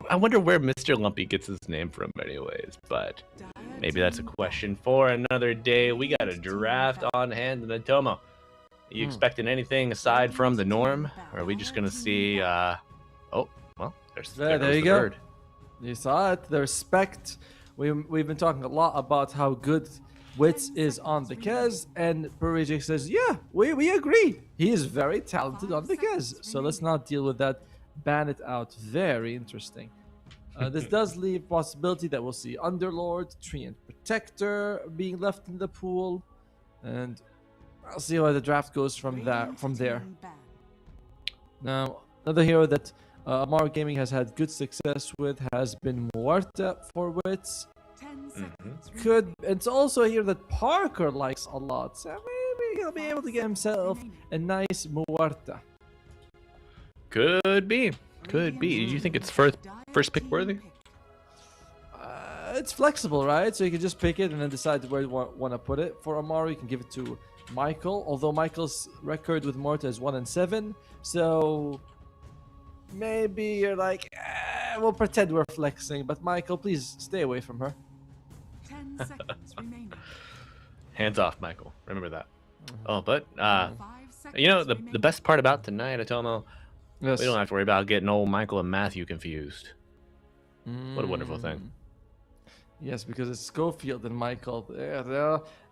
I wonder where Mr. Lumpy gets his name from anyways, but maybe that's a question for another day. We got a draft on hand in the Tomo. Are you expecting anything aside from the norm? Or are we just going to see, oh, well, there you go. You saw it. The respect. We've been talking a lot about how good Wits is on the Kez, and Perujik says, yeah, we agree. He is very talented on the Kez, so let's not deal with that. Ban it out. Very interesting. This does leave possibility that we'll see Underlord, Treant Protector being left in the pool, and I'll see how the draft goes from there. Now, another hero that Amaru Gaming has had good success with has been Muerta for Wits. It's also a hero that Parker likes a lot, so maybe he'll be able to get himself a nice Muerta. Could be. Do you think it's first pick worthy? It's flexible, right? So you can just pick it and then decide where you want to put it. For Amaru, you can give it to Michael, although Michael's record with Morta is 1-7, so maybe you're like, we'll pretend we're flexing, but Michael, please stay away from her. 10 seconds remaining. Hands off, Michael. Remember that. Oh, but 5 you know the seconds best part about tonight, Atomo, Yes. we don't have to worry about getting old Michael and Matthew confused. What a wonderful thing. Yes, because it's Schofield and Michael.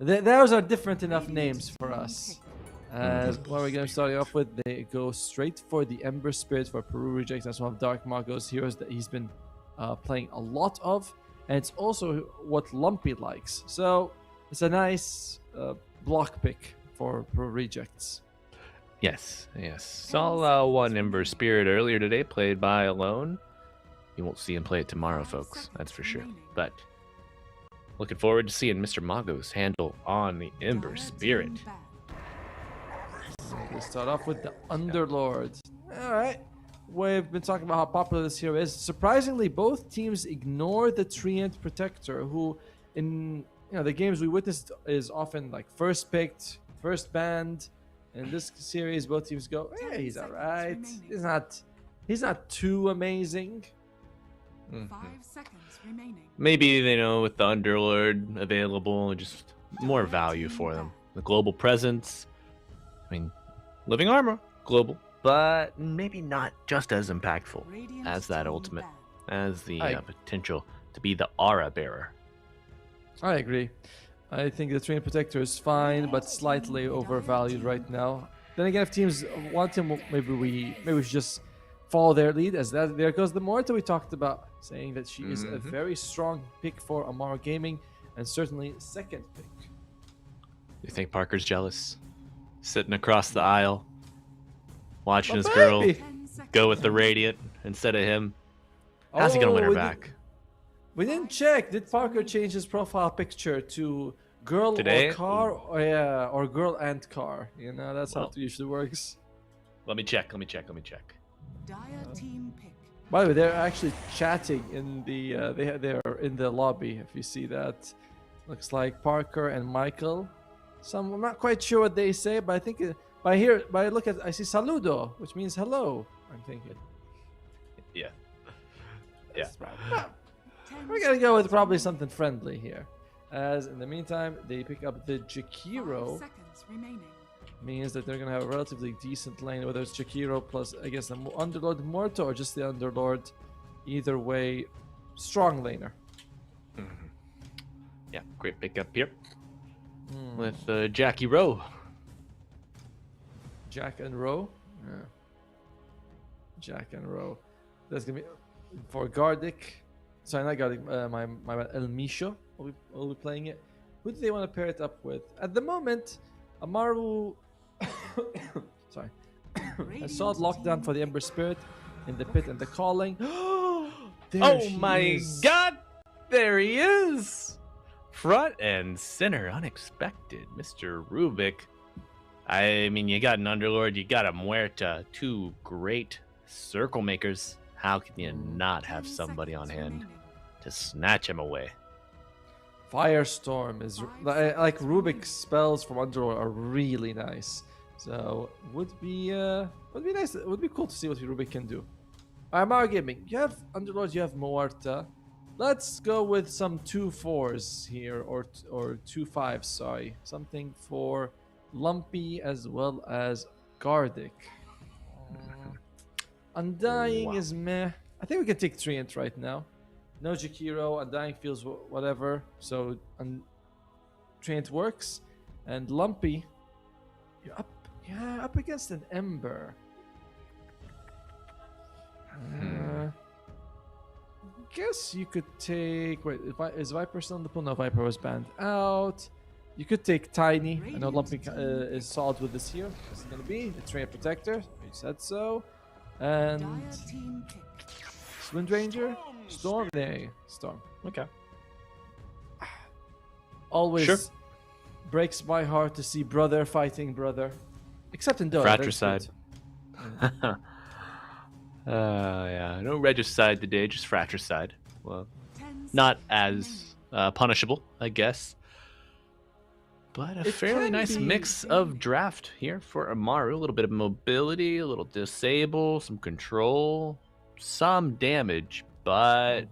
Those are different enough names for us. What we're going to start off with, they go straight for the Ember Spirit for Peru Rejects. That's one of Dark Margot's heroes that he's been playing a lot of. And it's also what Lumpy likes. So it's a nice block pick for Peru Rejects. Yes. Saw one Ember Spirit earlier today, played by Alone. You won't see him play it tomorrow, folks. That's for sure. But looking forward to seeing Mr. Mago's handle on the Ember Spirit. We'll start off with the Underlord. All right. We've been talking about how popular this hero is. Surprisingly, both teams ignore the Treant Protector, who in the games we witnessed is often like first picked, first banned. In this series, both teams go, he's all right. He's not too amazing. 5 seconds remaining. Maybe with the Underlord available, just more value for them. The global presence. I mean, living armor, global, but maybe not just as impactful as that ultimate, as the potential to be the aura bearer. I agree. I think the Treant Protector is fine, but slightly overvalued right now. Then again, if teams want him, maybe we should just follow their lead. As there goes the Morta we talked about, saying that she is a very strong pick for Amaru Gaming, and certainly second pick. You think Parker's jealous? Sitting across the aisle, watching his girl go with the Radiant instead of him. How's he gonna win her back? We didn't check. Did Parker change his profile picture to girl Today? or car? Or girl and car. That's how it usually works. Let me check. Dire team pick. By the way, they're actually chatting in the they're in the lobby. If you see that, looks like Parker and Michael. I'm not quite sure what they say, but I think I see saludo, which means hello. I'm thinking. Yeah. We're gonna go with probably something friendly here. As in the meantime, they pick up the 5 Jakiro. seconds remaining. Means that they're gonna have a relatively decent lane, whether it's Jakiro plus I guess the Underlord Morto or just the Underlord. Either way, strong laner. Yeah, great pickup here with Jackie Rowe. Jack and Rowe. Yeah. Jack and Rowe. That's gonna be for Gardic. Sorry, not Gardic. My El Misho will be playing it. Who do they want to pair it up with? At the moment, Amaru. Sorry. I saw it locked down for the Ember Spirit in the pit and the calling. Oh my God! There he is! Front and center, unexpected, Mr. Rubik. I mean, you got an Underlord, you got a Muerta, two great circle makers. How can you not have somebody on hand to snatch him away? Firestorm is like Rubik's spells from Underlord are really nice. So would be nice. It would be cool to see what Rubik can do. Amaru Gaming, you have Underlord, you have Muerta. Let's go with some 2/4s here, or 2/5s. Sorry, something for Lumpy as well as Gardic. Undying is meh. I think we can take Treant right now. No Jakiro, Undying feels whatever. So Traint works. And Lumpy, you're up against an Ember. Guess you could take. Wait, is Viper still in the pool? No, Viper was banned out. You could take Tiny. I know Lumpy is solid with this here. This is gonna be the Train Protector. You said so. And Wind Ranger, Storm. Nay, Storm. Okay. Always breaks my heart to see brother fighting brother, except in Dota. Fratricide. Yeah, no regicide today, just fratricide. Well, not as punishable, I guess. But a fairly nice mix of draft here for Amaru. A little bit of mobility, a little disable, some control, some damage. But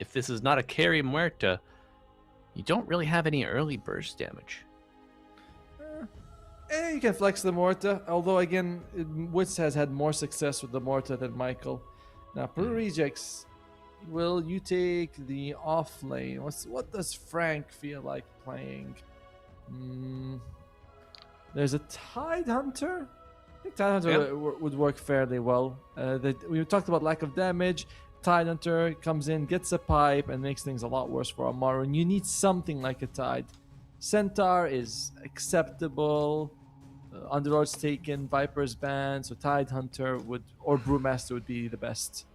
if this is not a carry Muerta, you don't really have any early burst damage. You can flex the Morta, although again, Wits has had more success with the Morta than Michael. Now, Peru Rejects, will you take the off lane? What does Frank feel like playing? There's a Tide Hunter. I think Tide Hunter would work fairly well. We talked about lack of damage. Tide Hunter comes in, gets a pipe, and makes things a lot worse for Amaru. And you need something like a Tide. Centaur is acceptable. Underlord's taken, Viper's banned, so Tide Hunter or Brewmaster would be the best.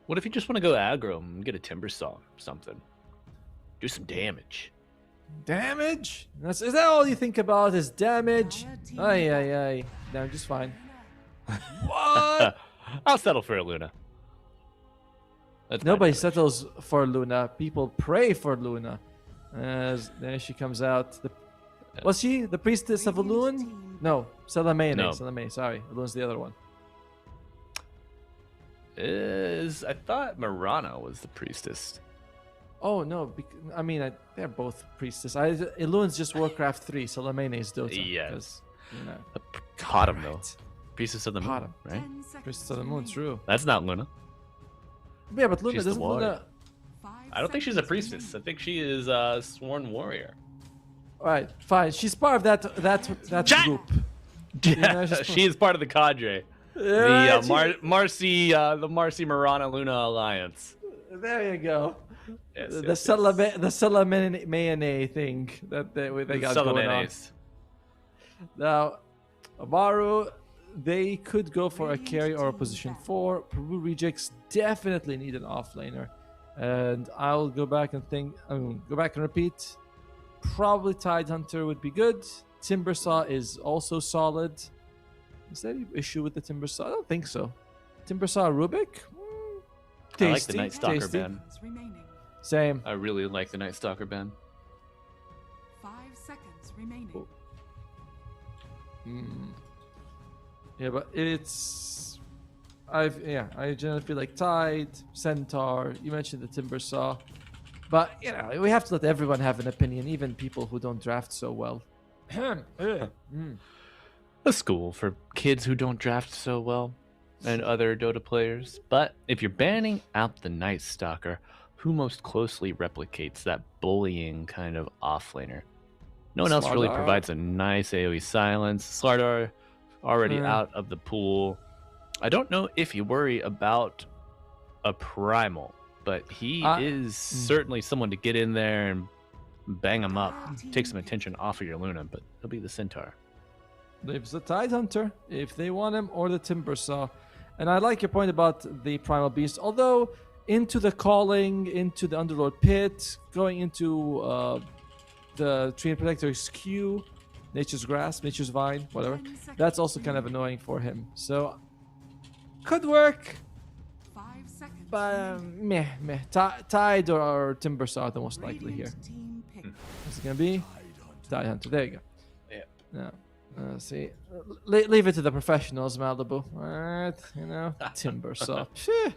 What if you just want to go aggro and get a Timber Saw or something? Do some damage. Damage? Is that all you think about is damage? Aye. No, just fine. What? I'll settle for a Luna. Nobody settles for Luna. People pray for Luna. There she comes out. Was she the priestess of Elune? No, Salamene. No. Salamene, sorry. Elune's the other one. I thought Marana was the priestess. Oh, no. They're both priestess. Elune's just Warcraft 3. Salamene is Dota. Yes. You know. Autumn, though. Priestess of the Moon, Autumn. right? Priestess of the Moon, true. That's not Luna. Yeah, but Luna She's the doesn't warrior. Luna... I don't think she's a priestess. I think she is a sworn warrior. Alright, fine. She's part of that group. Yeah, she is part of the cadre. The Marcy Marana Luna alliance. There you go. Yes, the yes. Salamene thing that they got going on. Now, Amaru, they could go for a carry or a position 4. Peru Rejects definitely need an offlaner. And I'll go back and repeat. Probably Tide Hunter would be good. Timbersaw is also solid. Is there any issue with the Timbersaw? I don't think so. Timbersaw Rubik? Tasty. I like the Night Stalker ban. Same. I really like the Night Stalker ban. 5 seconds remaining. Yeah, but I generally feel like Tide, Centaur. You mentioned the Timbersaw, but we have to let everyone have an opinion, even people who don't draft so well. A school for kids who don't draft so well, and other Dota players. But if you're banning out the Night Stalker, who most closely replicates that bullying kind of offlaner? No one else really provides a nice AoE silence. Slardar already out of the pool. I don't know if you worry about a Primal, but he is certainly someone to get in there and bang him up, take some attention off of your Luna, but he'll be the Centaur. There's the Tide Hunter, if they want him, or the Timbersaw. And I like your point about the Primal Beast, although into the Calling, into the Underlord Pit, going into the Tree Protector's Q, Nature's Grasp, Nature's Vine, whatever. That's also kind of annoying for him. So, could work. 5 seconds. But, meh. Tide or Timbersaw are the most likely here. What's it going to be? Tide Hunter. There you go. Yeah. No. See. Leave it to the professionals, Malibu. Alright, Timbersaw. Phew.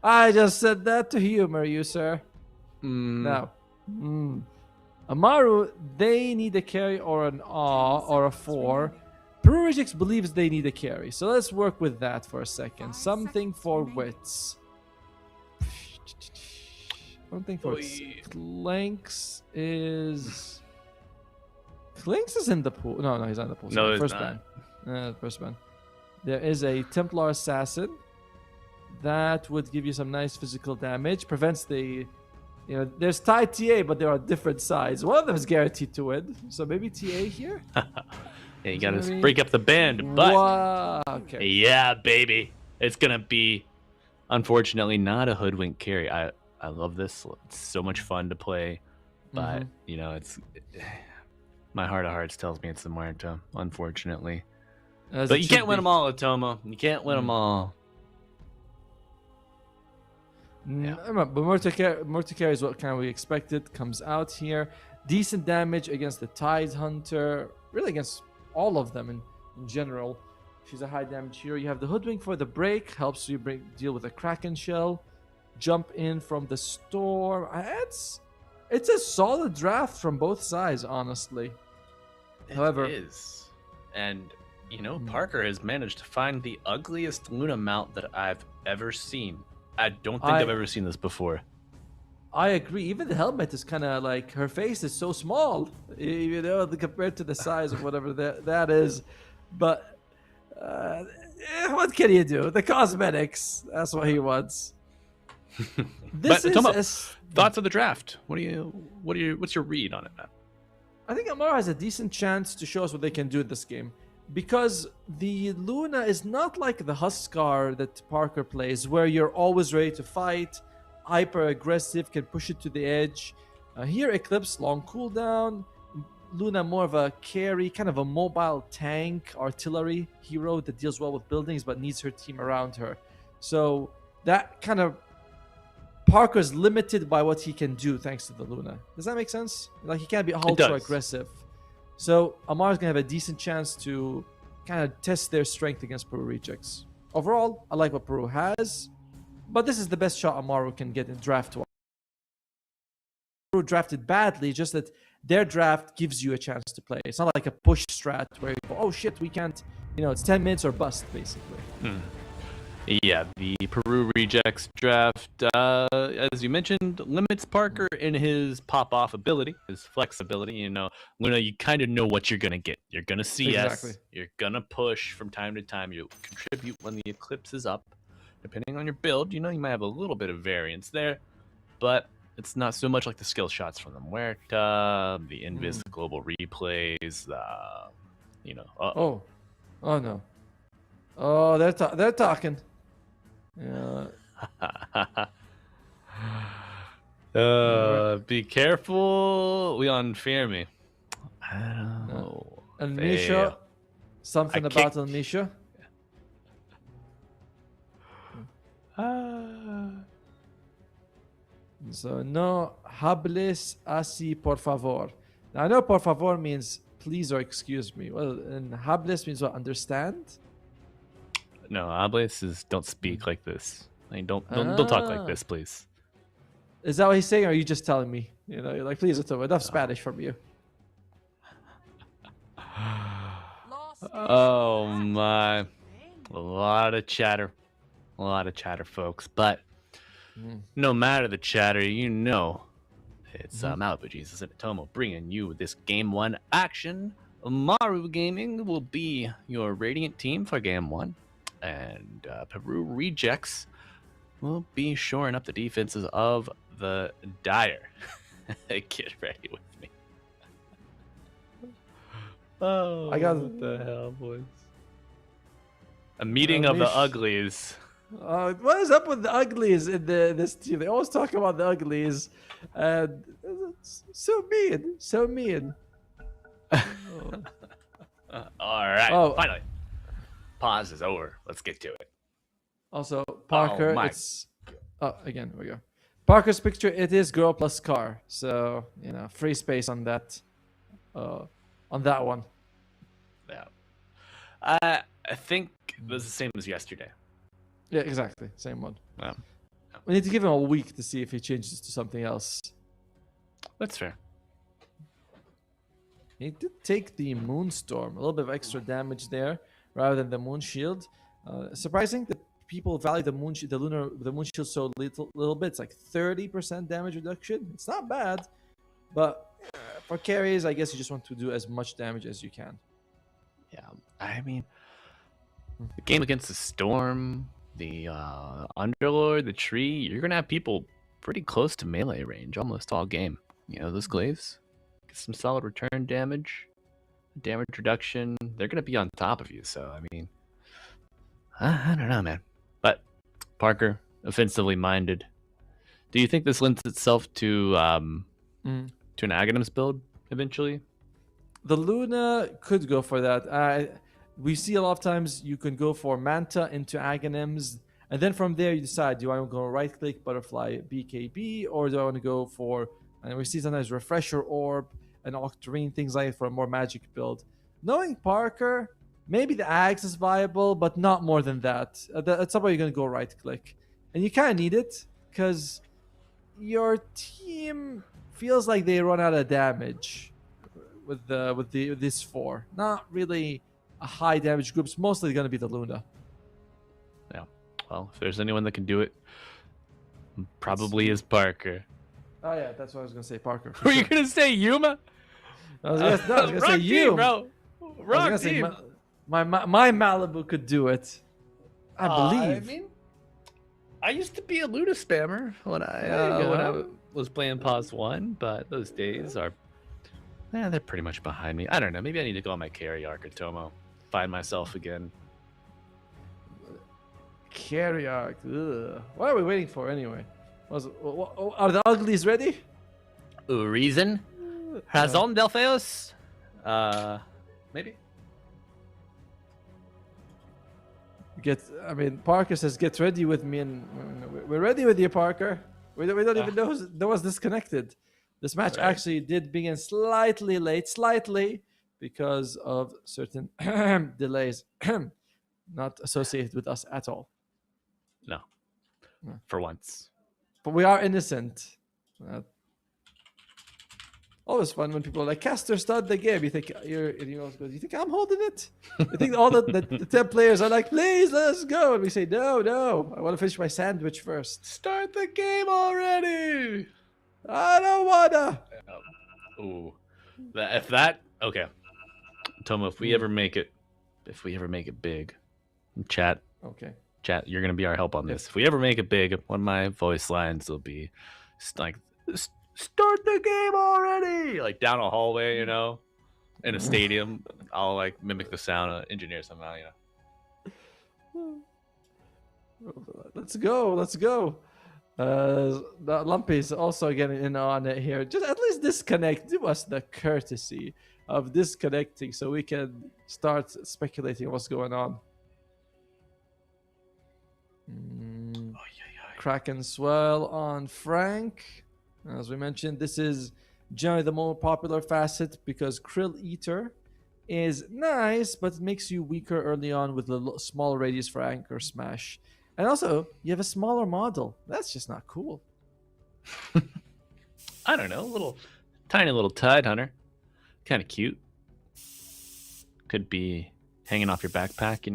I just said that to humor you, sir. Now. Amaru, they need a carry or an awe or a 4. Peru Rejects believes they need a carry. So let's work with that for a second. Something for wits. Something for wits. Flanks is Clinks is in the pool. No, he's not in the pool. No, Sorry, he's first not. ban. First ban. There is a Templar Assassin. That would give you some nice physical damage. Prevents the... there's Thai TA, but there are different sides. One of them is guaranteed to win. So maybe TA here? Yeah, you gotta break up the band, but... Wow. Okay. Yeah, baby. It's gonna be, unfortunately, not a hoodwink carry. I love this. It's so much fun to play. But, it's... My heart of hearts tells me it's the Muerto, unfortunately. But you can't win them all, Atomo. You can't win them all. Yeah. But Murtikar is what kind of we expected. Comes out here. Decent damage against the Tide Hunter. Really against all of them in general. She's a high damage hero. You have the Hoodwink for the break. Helps you deal with a Kraken Shell. Jump in from the Storm. It's a solid draft from both sides, honestly. However, it is. And, Parker has managed to find the ugliest Luna mount that I've ever seen. I don't think I've ever seen this before. I agree. Even the helmet is kind of like, her face is so small, compared to the size of whatever that is. But what can you do? The cosmetics. That's what he wants. Thoughts of the draft. What's your read on it, man? I think Amaru has a decent chance to show us what they can do in this game. Because the Luna is not like the Huskar that Parker plays, where you're always ready to fight, hyper aggressive, can push it to the edge. Here, Eclipse, long cooldown. Luna, more of a carry, kind of a mobile tank, artillery hero that deals well with buildings but needs her team around her. So that kind of... Parker's limited by what he can do thanks to the Luna. Does that make sense? Like, he can't be ultra aggressive. So Amaru's gonna have a decent chance to kind of test their strength against Peru rejects. Overall, I like what Peru has, but this is the best shot Amaru can get in draft. Peru drafted badly, just that their draft gives you a chance to play. It's not like a push strat where you go, oh shit, we can't, it's 10 minutes or bust, basically. Yeah, the Peru Rejects draft, as you mentioned, limits Parker in his pop-off ability, his flexibility. Luna, you kind of know what you're going to get. You're going to CS. Exactly. You're going to push from time to time. You'll contribute when the Eclipse is up. Depending on your build, you might have a little bit of variance there, but it's not so much like the skill shots from the Muerta, the Invis global replays, Oh no. Oh, they're talking. Yeah. Be careful. Leon, fear me. I don't know. Nisha. Something about Nisha. So no hables así por favor. Now I know por favor means please or excuse me. Well, and hables means what? Understand? No, hables is don't speak like this. Don't talk like this, please. Is that what he's saying, or are you just telling me? You're like, please, enough Spanish from you. Oh my. A lot of chatter, folks. But no matter the chatter, it's Malibu Jesus and Atomo bringing you this Game 1 action. Amaru Gaming will be your Radiant team for Game 1. And Peru Rejects will be shoring up the defenses of the Dire. Get ready with me. Oh, I got what the hell, boys? A meeting of the uglies. What is up with the uglies in this team? They always talk about the uglies. And so mean. All right, finally. Pause is over. Let's get to it. Also, Parker, again, here we go. Parker's picture, it is girl plus car. So, free space on that one. Yeah. I think it was the same as yesterday. Yeah, exactly. Same one. Yeah. We need to give him a week to see if he changes to something else. That's fair. He did take the Moonstorm. A little bit of extra damage there rather than the Moon Shield. Surprising that people value the Moon Shield so little bit. It's like 30% damage reduction. It's not bad, but for carries, I guess you just want to do as much damage as you can. Yeah, I mean, the game against the Storm, the Underlord, the Tree, you're gonna have people pretty close to melee range almost all game. You know, those glaives get some solid return damage, damage reduction. They're gonna be on top of you. So I mean, I don't know, man. But Parker, offensively minded. Do you think this lends itself to an Aghanims build eventually? The Luna could go for that. We see a lot of times you can go for Manta into Aghanims, and then from there you decide, do I want to go right click Butterfly BKB, or do I want to go for, and we see sometimes Refresher Orb and Octarine, things like that for a more magic build. Knowing Parker, maybe the Axe is viable, but not more than that. At some point you're going to go right click. And you kind of need it, because your team feels like they run out of damage with this 4. Not really a high damage group. It's mostly going to be the Luna. Yeah. Well, if there's anyone that can do it, probably is Parker. Oh yeah, that's what I was going to say, Parker. Were you going to say Yuma? I was going to say you, bro. Wrong team. My Malibu could do it. I believe. I mean, I used to be a Luna spammer when I was playing Pause 1, but those days are, they're pretty much behind me. I don't know. Maybe I need to go on my carry arc at Tomo, find myself again. Carry arc. Ugh. What are we waiting for anyway? Are the uglies ready? Reason? Razon Delpheus? Maybe. Parker says, "Get ready with me," and we're ready with you, Parker. We don't even know that was disconnected. This match actually did begin slightly late, because of certain delays, not associated with us at all. No, for once. But we are innocent. Always fun when people are like, "Caster, start the game." You think you think I'm holding it? You think all the 10 players are like, "Please, let us go," and we say, "No, I want to finish my sandwich first. Start the game already." I don't wanna. Ooh, okay, Tomo, if we ever make it big, chat, you're gonna be our help on this. If we ever make it big, one of my voice lines will be like, "Start the game already!" Like down a hallway, in a stadium. I'll like mimic the sound, engineer somehow, Let's go. The Lumpy's also getting in on it here. Just at least disconnect. Do us the courtesy of disconnecting so we can start speculating what's going on. Kraken Swell on Frank. As we mentioned, this is generally the more popular facet because Krill Eater is nice, but it makes you weaker early on with a small radius for Anchor Smash. And also, you have a smaller model. That's just not cool. I don't know, tiny little Tide Hunter. Kind of cute. Could be hanging off your backpack,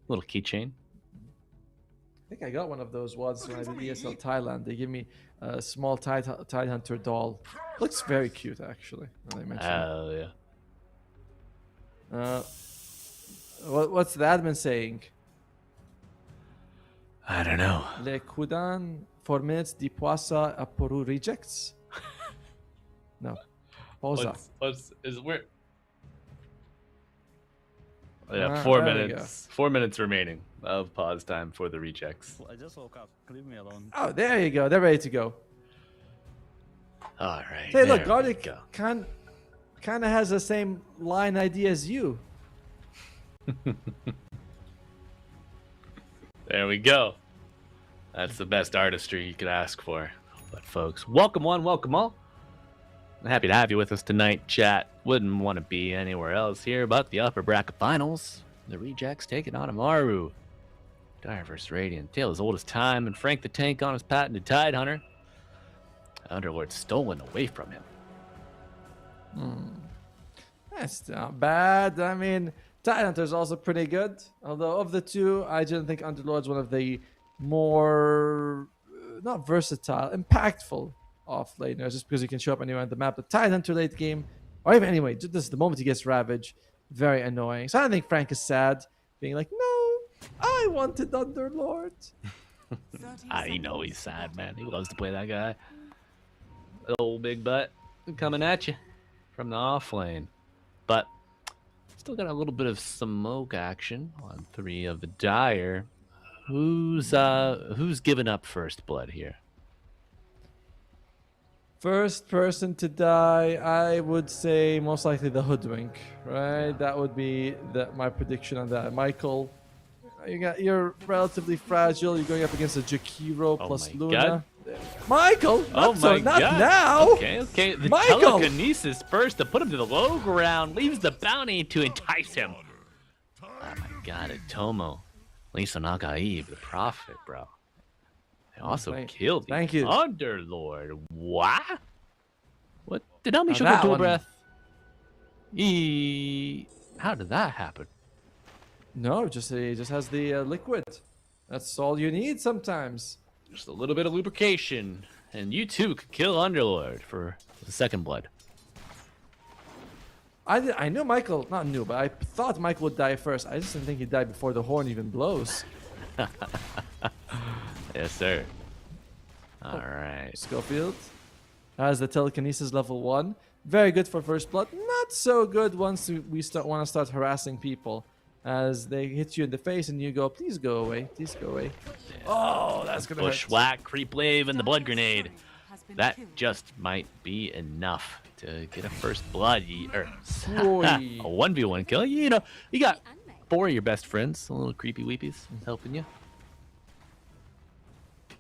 little keychain. I think I got one of those once when I did ESL Thailand. They give me a small Tide Hunter doll. Looks very cute, actually. Oh, yeah. What's the admin saying? I don't know. Le Kudan 4 minutes di Poisa a Peru rejects? No. Posa. Yeah, 4 minutes. 4 minutes remaining of pause time for the rejects. I just woke up. Leave me alone. Oh, there you go. They're ready to go. All right. Hey, look, Garlic kind of has the same line idea as you. There we go. That's the best artistry you could ask for. But folks, welcome one, welcome all. I'm happy to have you with us tonight, chat. Wouldn't want to be anywhere else here but the upper bracket finals. The rejects taking on Amaru. Dire vs Radiant. Tale as old as time, and Frank the Tank on his patented Tide Hunter. Underlord stolen away from him. That's not bad. I mean, Tide Hunter's also pretty good. Although of the two, I didn't think Underlord's one of the more not versatile, impactful off laners just because you can show up anywhere on the map. The Tidehunter late game, or even anyway, just this, the moment he gets Ravage, very annoying. So I don't think Frank is sad, being like, no, I wanted Underlord. I know he's sad, man. He loves to play that guy. Old big butt coming at you from the off lane. But still got a little bit of smoke action on 3 of the Dire. Who's giving up first blood here? First person to die, I would say most likely the Hoodwink, right? That would be my prediction on that. Michael, you're relatively fragile. You're going up against a Jakiro plus Luna. God. Michael, not God. now. Okay. The Michael! telekinesis first to put him to the low ground, leaves the bounty to entice him. Oh my God, Atomo. Lisa Nagaib, the prophet, bro. They also killed the Underlord. What? What? Did Elmi show dual breath? How did that happen? No, he just has the liquid. That's all you need sometimes. Just a little bit of lubrication, and you too could kill Underlord for the second blood. I knew Michael, not knew, but I thought Michael would die first. I just didn't think he'd die before the horn even blows. Yes, sir. All right. Schofield has the telekinesis level 1. Very good for first blood. Not so good once we want to start harassing people. As they hit you in the face and you go, please go away, please go away. Yeah. Oh, that's gonna hurt. Bushwhack, creep wave, and the blood grenade. That just might be enough to get a first blood. A 1v1 kill. You know, you got 4 of your best friends, the little creepy weepies, helping you.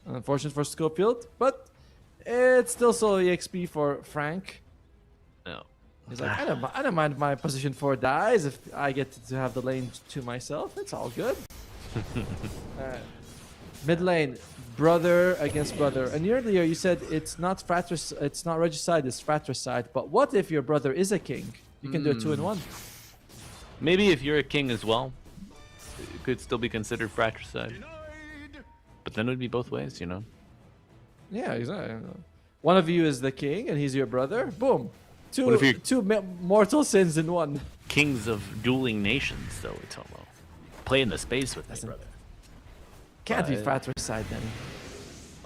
Unfortunate for Schofield, but it's still solo EXP for Frank. No. He's like, I don't mind my position 4 dies if I get to have the lane to myself. It's all good. Mid lane, brother against brother. And earlier you said it's not regicide, it's fratricide. But what if your brother is a king? You can do a 2-in-1. Maybe if you're a king as well, it could still be considered fratricide. But then it would be both ways, you know? Yeah, exactly. One of you is the king and he's your brother. Boom. Two mortal sins in one. Kings of dueling nations, though, Tomo. Play in the space with me, brother. Can't be fratricide then.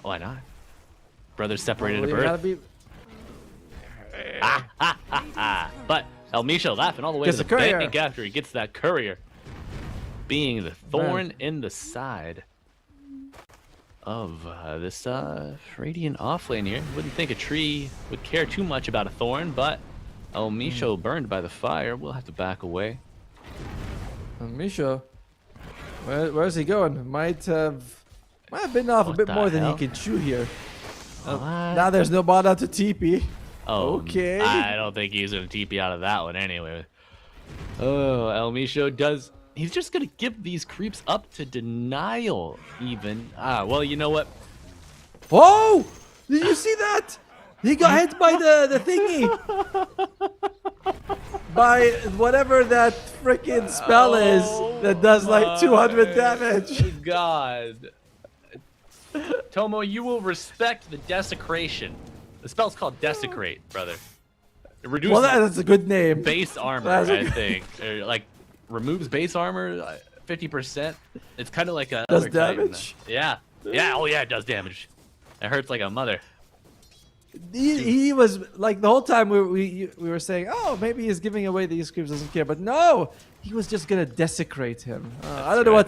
Why not? Brothers separated at birth. But El Misha laughing all the way to the bank after he gets that courier. Being the thorn in the side of this Radiant offlane here. Wouldn't think a tree would care too much about a thorn, but El Misha burned by the fire. We'll have to back away. El Misha, where's he going? Might have been off a bit more than he can chew here. Now there's no mana to TP. Oh, okay. I don't think he's gonna TP out of that one anyway. Oh, El Misha does. He's just gonna give these creeps up to denial, even. Well, you know what? Whoa! Did you see that? He got hit by the thingy. By whatever that freaking spell is that does like 200 damage. God. Tomo, you will respect the desecration. The spell's called Desecrate, brother. It reduces well, that's a good name. Base armor, I think. Or, like, removes base armor 50%. It's kind of like a does damage. Yeah. Oh yeah, it does damage. It hurts like a mother. He was like the whole time we were saying, oh, maybe he's giving away these creeps, doesn't care, but no, he was just gonna desecrate him. I don't know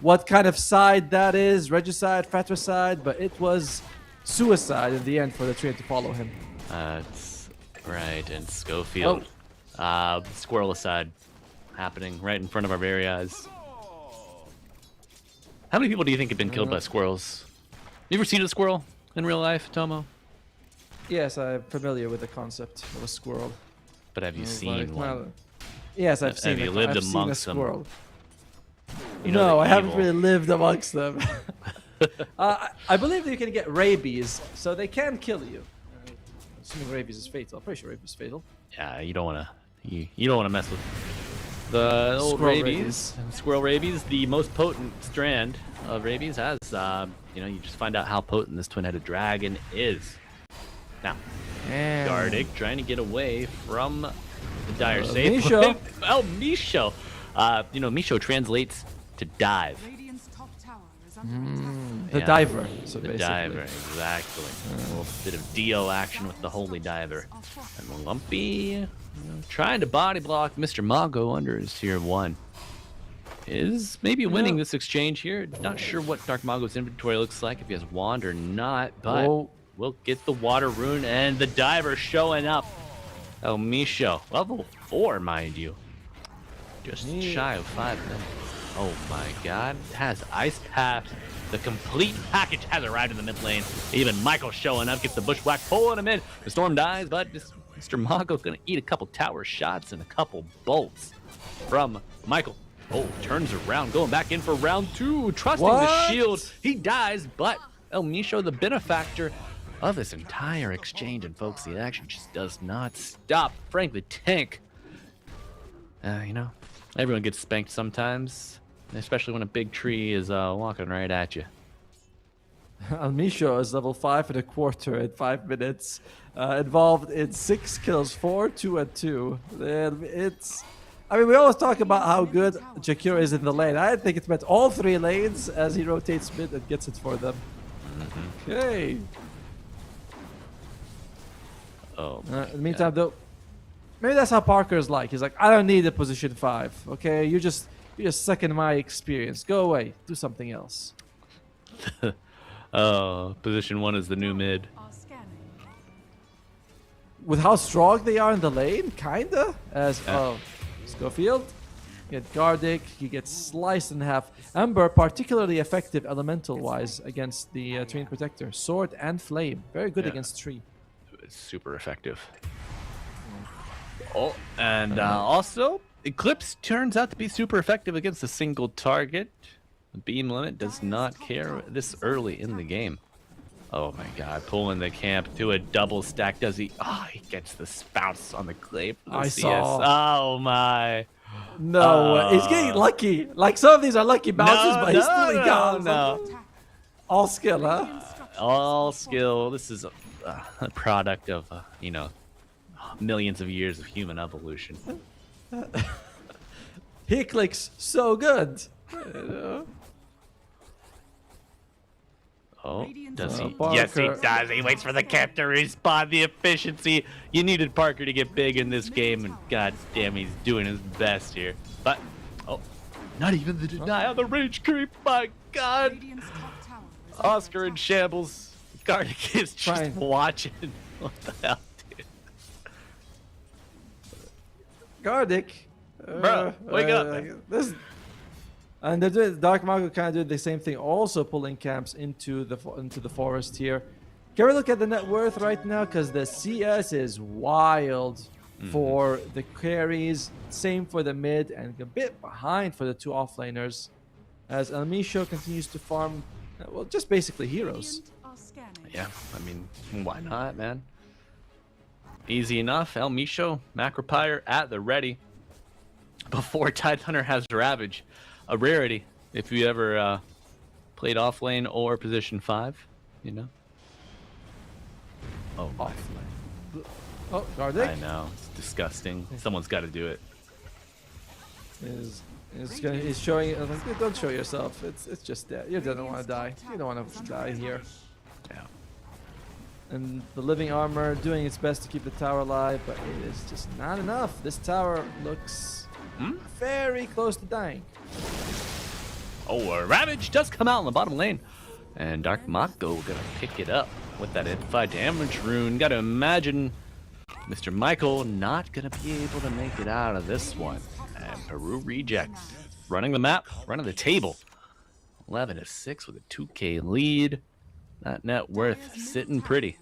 what kind of side that is, regicide, fratricide, but it was suicide in the end for the train to follow him. That's right, and Schofield, squirrelicide happening right in front of our very eyes. How many people do you think have been killed by squirrels? You ever seen a squirrel in real life, Tomo? Yes, I'm familiar with the concept of a squirrel. But have you seen one? Yes, I've seen. Have you lived amongst them? You know, no, I haven't really lived amongst them. I believe you can get rabies, so they can kill you. Assuming rabies is fatal. I'm pretty sure rabies is fatal. Yeah, you don't want to. You don't want to mess with the old rabies. Squirrel rabies, the most potent strand of rabies has. You know, you just find out how potent this twin-headed dragon is. Now, And Gardic trying to get away from the dire safe. Misho. Oh, Misho. Misho translates to dive. Radiant's top tower is under attack. the Yeah. diver. So The basically. diver, exactly. A little bit of Dio action with the holy diver. And Lumpy trying to body block Mr. Mago under his tier 1. Is maybe winning this exchange here. Not sure what Dark Mago's inventory looks like, if he has wand or not, but we'll get the water rune and the diver showing up. El Misho, level 4, mind you. Just shy of 5 minutes. Oh my god. Has Ice Path. The complete package has arrived in the mid lane. Even Michael showing up, gets the bushwhack, pulling him in. The storm dies, but Mr. Mago's gonna eat a couple tower shots and a couple bolts from Michael. Oh, turns around, going back in for round 2, trusting the shield. He dies, but El Misho, the benefactor of this entire exchange, and folks, the action just does not stop. Frank the Tank, everyone gets spanked sometimes, especially when a big tree is walking right at you. Almisho is level 5 and a quarter in 5 minutes. Involved in 6 kills, 4, 2 and 2. We always talk about how good Jakiro is in the lane. I think it's meant all 3 lanes as he rotates mid and gets it for them. Okay. Oh. In the meantime, though, maybe that's how Parker's like. He's like, I don't need a position 5. Okay, you just suck in my experience. Go away. Do something else. Position 1 is the new mid. Are scanning. With how strong they are in the lane, kinda. Schofield, get Gardic, he gets sliced in half. Ember, particularly effective elemental-wise against the Twin Protector. Sword and Flame, very good against Tree. It's super effective. Oh, and also, Eclipse turns out to be super effective against a single target. The beam limit does not care this early in the game. Oh my god, pulling the camp to a double stack. Does he? Oh, he gets the spouts on the clay. I saw. Oh my. No, he's getting lucky. Like some of these are lucky bounces, but he's still got them. All skill, huh? All skill. This is a product of, millions of years of human evolution. He clicks so good. Oh, does he? Parker. Yes, he does. He waits for the camp to respawn. The efficiency. You needed Parker to get big in this game, and god damn, he's doing his best here. But, not even the denial, the rage creep. My god. Radiant's top tower is Oscar in shambles. Gardic is just watching. What the hell, dude? Gardic. Bro, wake up. And they're doing, Dark Mago kind of did the same thing, also pulling camps into the forest here. Can we look at the net worth right now? Because the CS is wild for the carries, same for the mid, and a bit behind for the 2 offlaners. As El Misho continues to farm, just basically heroes. Radiant are scanning. Yeah, why not, man? Easy enough. El Misho, Macropyre at the ready. Before Tidehunter has Ravage. A rarity if you ever played off lane or position 5, Oh, off lane. Oh, Gardic. I know, it's disgusting. Someone's got to do it. He's showing. Like, don't show yourself. It's just that you don't want to die. You don't want to die here. Yeah. And the living armor doing its best to keep the tower alive, but it is just not enough. This tower looks very close to dying. Oh, Ravage does come out in the bottom lane. And Dark Mako gonna pick it up with that amplified damage rune. Gotta imagine Mr. Michael not gonna be able to make it out of this one. And Peru rejects. Running the map, running the table. 11-6 with a 2K lead. That net worth sitting pretty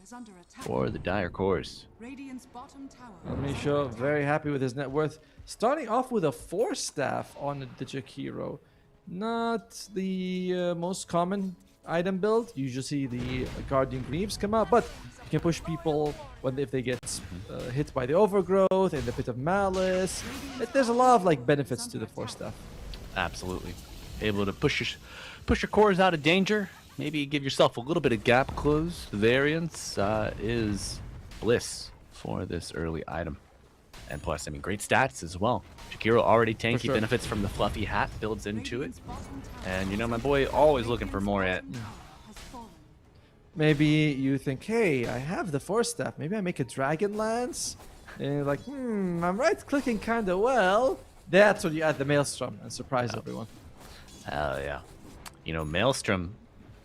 for the Dire Cores. Radiant's bottom tower. Misho very happy with his net worth. Starting off with a 4 staff on the Jakiro. Not the most common item build. You usually see the Guardian Greaves come out, but you can push people if they get hit by the Overgrowth and the Pit of Malice. There's a lot of benefits to the 4 staff. Absolutely. Able to push your cores out of danger. Maybe give yourself a little bit of gap close. The variance is Bliss for this early item. And plus, I mean, great stats as well. Jakiro already tanky, sure. benefits from the fluffy hat, builds into it. And you know, my boy always looking for more at. Maybe you think, hey, I have the Force Staff. Maybe I make a Dragon Lance? And you're like, I'm right-clicking kind of well. That's when you add the Maelstrom and surprise everyone. Hell yeah. You know, Maelstrom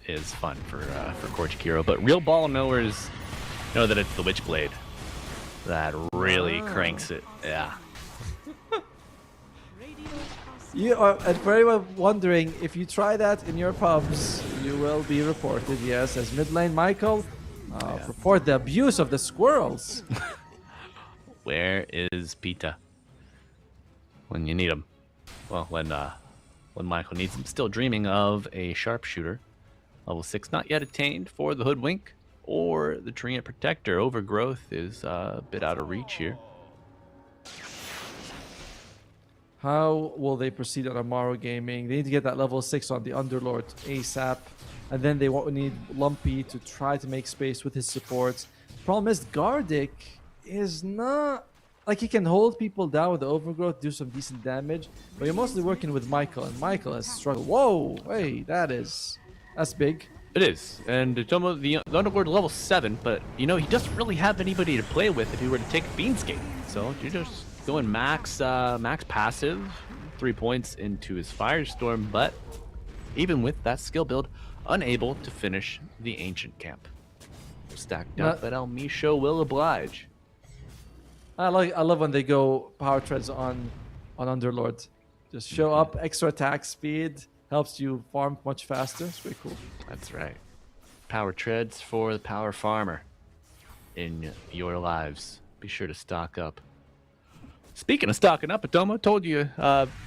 is fun for Core Jakiro, but real ball knowers know that it's the Witchblade that really cranks it. Yeah. You are, and for anyone wondering, if you try that in your pubs, you will be reported, yes, as mid lane Michael. Report the abuse of the squirrels. Where is Pita? When you need him. Well, when Michael needs him. Still dreaming of a sharpshooter. Level 6 not yet attained for the Hoodwink or the Treant Protector. Overgrowth is a bit out of reach here. How will they proceed on Amaru Gaming? They need to get that level 6 on the Underlord ASAP. And then they need Lumpy to try to make space with his supports. Problem is, Gardic is not... Like, he can hold people down with the Overgrowth, do some decent damage. But you're mostly working with Michael, and Michael has struggled. Whoa! Hey, that's big. It is. And Tomo, the Underlord level 7, but, you know, he doesn't really have anybody to play with if he were to take Beanscape. So, you're just going max passive, 3 points into his Firestorm, but even with that skill build, unable to finish the Ancient Camp. Stacked up, but El Misho will oblige. I love when they go power treads on Underlord. Just show up, extra attack speed, helps you farm much faster. It's pretty cool. That's right. Power treads for the power farmer in your lives. Be sure to stock up. Speaking of stocking up, Atomo told you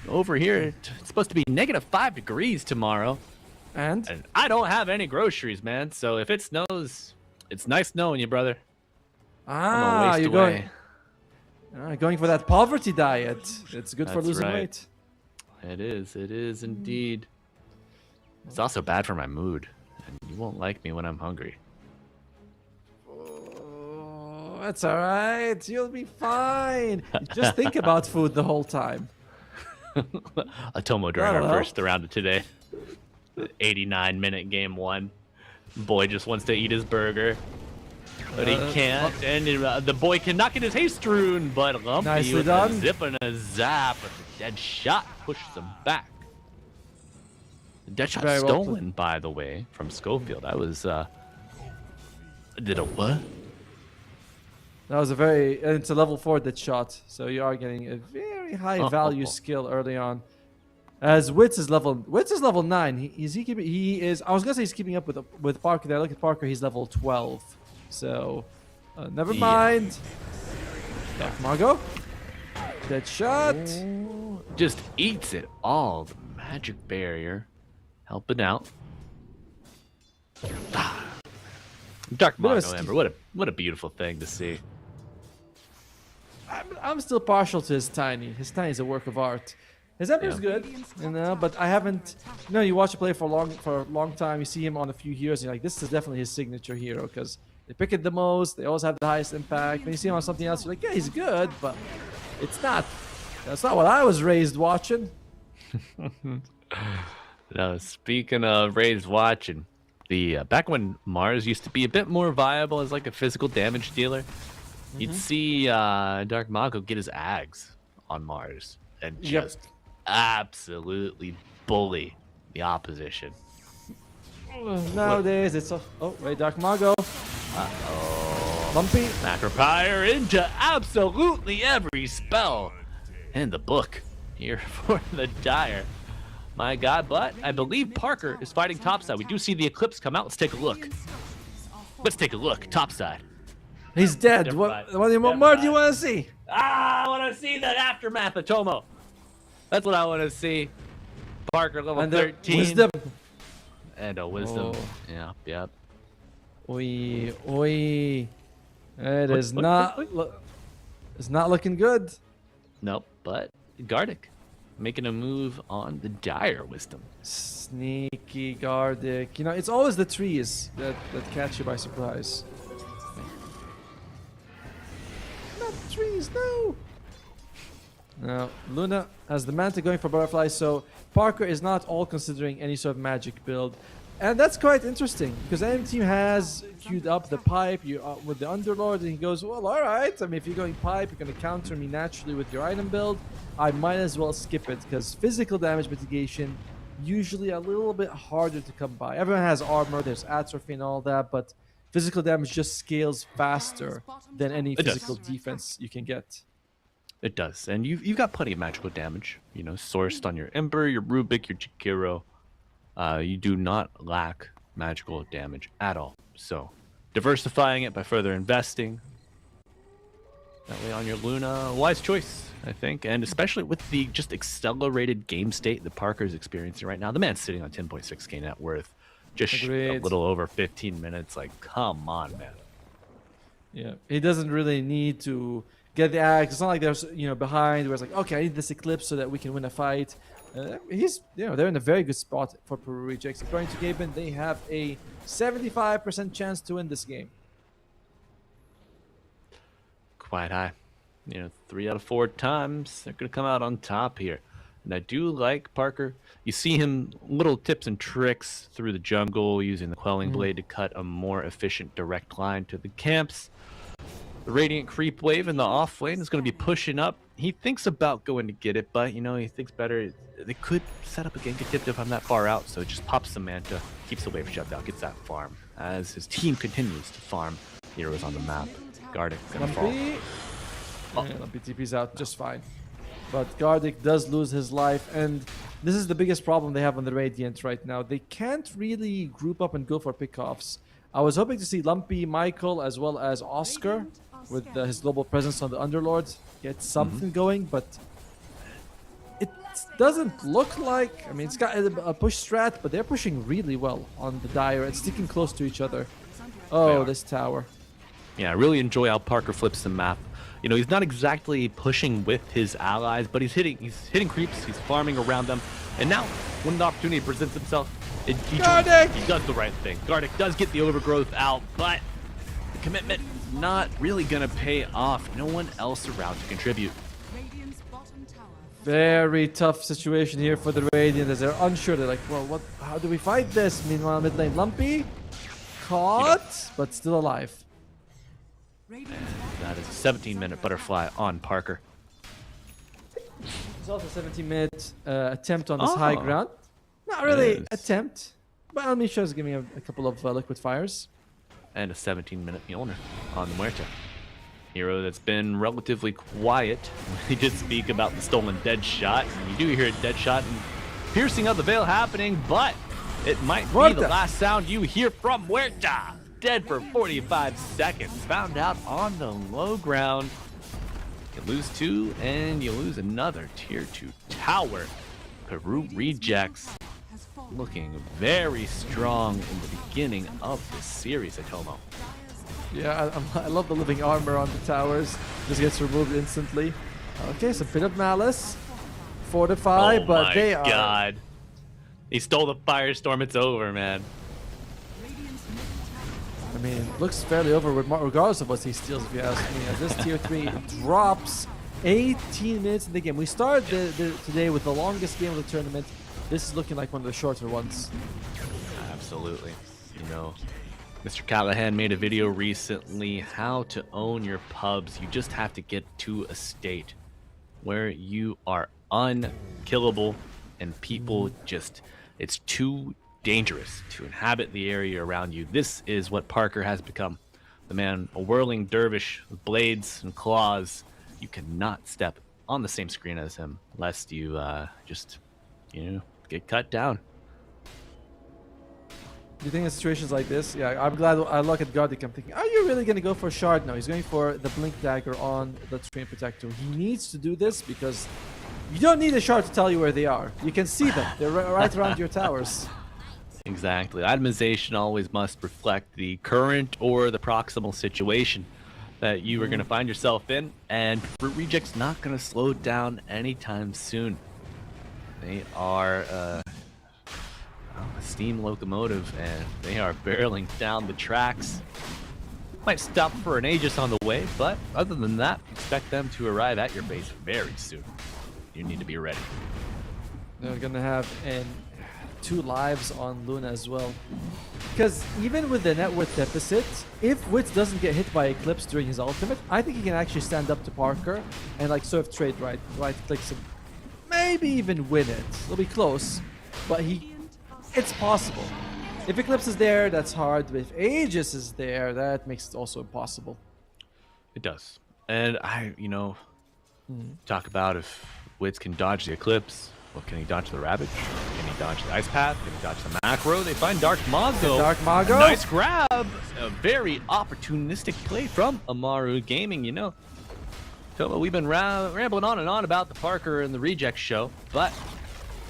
over here it's supposed to be -5 degrees tomorrow. And I don't have any groceries, man. So if it snows, it's nice knowing you, brother. You're going for that poverty diet. It's good for losing weight. It is indeed. It's also bad for my mood, and you won't like me when I'm hungry. Oh, that's all right. You'll be fine. Just think about food the whole time. Atomo during our first round of today. 89-minute game 1. Boy just wants to eat his burger. But he can't, and the boy cannot get his haste rune, but Lumpy with a zip and a zap, but the dead shot pushes him back. The dead shot stolen, by the way, from Schofield. I was, did a what? That was it's a level 4 dead shot, so you are getting a very high value skill early on. As Wits is level 9. He is, I was gonna say he's keeping up with Parker there. Look at Parker, he's level 12. So, never mind. Dark Margo. Dead shot. Ooh, just eats it all. The magic barrier. Helping out. Dark Margo, Ember. What a beautiful thing to see. I'm still partial to his Tiny. His Tiny is a work of art. His Ember's good, you know, but I haven't... You know, you watch him play for a long time. You see him on a few heroes, and you're like, this is definitely his signature hero, because they pick it the most, they always have the highest impact. When you see him on something else, you're like, yeah, he's good, but it's not. That's not what I was raised watching. No, speaking of raised watching, back when Mars used to be a bit more viable as like a physical damage dealer, you'd see Dark Mago get his Ags on Mars and just absolutely bully the opposition. Nowadays, it's Dark Mago. Lumpy. Macropire into absolutely every spell in the book here for the Dire. My God, but I believe Parker is fighting topside. We do see the Eclipse come out. Let's take a look. Topside. He's dead. What more do you want to see? I want to see the aftermath of Tomo. That's what I want to see. Parker level 13. Wisdom. And a wisdom. Yep. Oi. It's not looking good. Nope, but Gardic making a move on the Dire wisdom. Sneaky Gardic. You know, it's always the trees that catch you by surprise. trees, no! Now, Luna has the Manta going for Butterfly, so Parker is not all considering any sort of magic build. And that's quite interesting, because enemy team has queued up the pipe with the Underlord, and he goes, well, alright, I mean, if you're going pipe, you're going to counter me naturally with your item build. I might as well skip it, because physical damage mitigation usually a little bit harder to come by. Everyone has armor, there's atrophy and all that, but physical damage just scales faster than any physical defense you can get. It does, and you've got plenty of magical damage, you know, sourced on your Ember, your Rubik, your Chikiro. You do not lack magical damage at all. So, diversifying it by further investing. That way on your Luna, wise choice, I think. And especially with the just accelerated game state that Parker is experiencing right now. The man's sitting on 10.6k net worth. Just a little over 15 minutes. Like, come on, man. Yeah, he doesn't really need to get the axe. It's not like there's, behind where it's like, okay, I need this eclipse so that we can win a fight. He's, they're in a very good spot for Peru Rejects. According to Gaben, they have a 75% chance to win this game. Quite high. 3 out of 4 times they're going to come out on top here. And I do like Parker. You see him little tips and tricks through the jungle, using the Quelling Blade to cut a more efficient direct line to the camps. The Radiant Creep Wave in the off lane is going to be pushing up. He thinks about going to get it, but, he thinks better. They could set up a Genka if I'm that far out, so it just pops the Manta, keeps the wave shut down, gets that farm. As his team continues to farm heroes on the map. Gardic gonna fall. Lumpy TP's out just fine. But Gardic does lose his life, and this is the biggest problem they have on the Radiant right now. They can't really group up and go for pickoffs. I was hoping to see Lumpy, Michael, as well as Oscar, with his global presence on the Underlord, get something going, but it doesn't look like... I mean, it's got a push strat, but they're pushing really well on the Dire and sticking close to each other. Oh, this tower. Yeah, I really enjoy how Parker flips the map. He's not exactly pushing with his allies, but he's hitting creeps, he's farming around them. And now, when the opportunity presents itself, he does the right thing. Gardic does get the overgrowth out, but the commitment not really gonna pay off. No one else around to contribute. Very tough situation here for the Radiant, as they're unsure. They're like, well, how do we fight this? Meanwhile, mid lane Lumpy caught, but still alive. And that is a 17-minute butterfly on Parker. It's also a 17-minute attempt on this high ground. Not really attempt, but Almisha is giving a couple of liquid fires. And a 17-minute Mjolnir on the Muerta. Hero that's been relatively quiet. He did speak about the stolen dead shot. And you do hear a dead shot and piercing of the veil happening, but it might be the last sound you hear from Muerta. Dead for 45 seconds. Found out on the low ground. You lose 2 and you lose another tier 2 tower. Peru Rejects looking very strong in the beginning of this series, Atomo. Yeah, I love the living armor on the towers. Just gets removed instantly. Okay, so bit of malice. Fortify, but they are... Oh my god. He stole the firestorm. It's over, man. I mean, looks fairly over regardless of what he steals, if you ask me. As this tier 3 drops 18 minutes in the game. We started today with the longest game of the tournament. This is looking like one of the shorter ones. Absolutely. Mr. Callahan made a video recently how to own your pubs. You just have to get to a state where you are unkillable and people just, it's too dangerous to inhabit the area around you. This is what Parker has become. The man, a whirling dervish with blades and claws. You cannot step on the same screen as him lest you get cut down. Do you think in situations like this? Yeah, I'm glad I look at Gardic. I'm thinking, are you really going to go for a shard? No, he's going for the Blink Dagger on the Screen Protector. He needs to do this because you don't need a shard to tell you where they are. You can see them. They're right around your towers. Exactly. Itemization always must reflect the current or the proximal situation that you are going to find yourself in. And Reject's not going to slow down anytime soon. They are a steam locomotive, and they are barreling down the tracks. Might stop for an Aegis on the way, but other than that, expect them to arrive at your base very soon. You need to be ready. They're gonna have 2 lives on Luna as well. Because even with the net worth deficit, if Witz doesn't get hit by Eclipse during his ultimate, I think he can actually stand up to Parker and like sort of trade right clicks him. Maybe even win it. It'll be close, but it's possible. If Eclipse is there, that's hard. But if Aegis is there, that makes it also impossible. It does. And talk about if Witz can dodge the Eclipse. Well, can he dodge the Ravage? Can he dodge the Ice Path? Can he dodge the Macro? They find Dark Mago. Dark Mago. Nice grab. A very opportunistic play from Amaru Gaming, Tomo, we've been rambling on and on about the Parker and the Reject show, but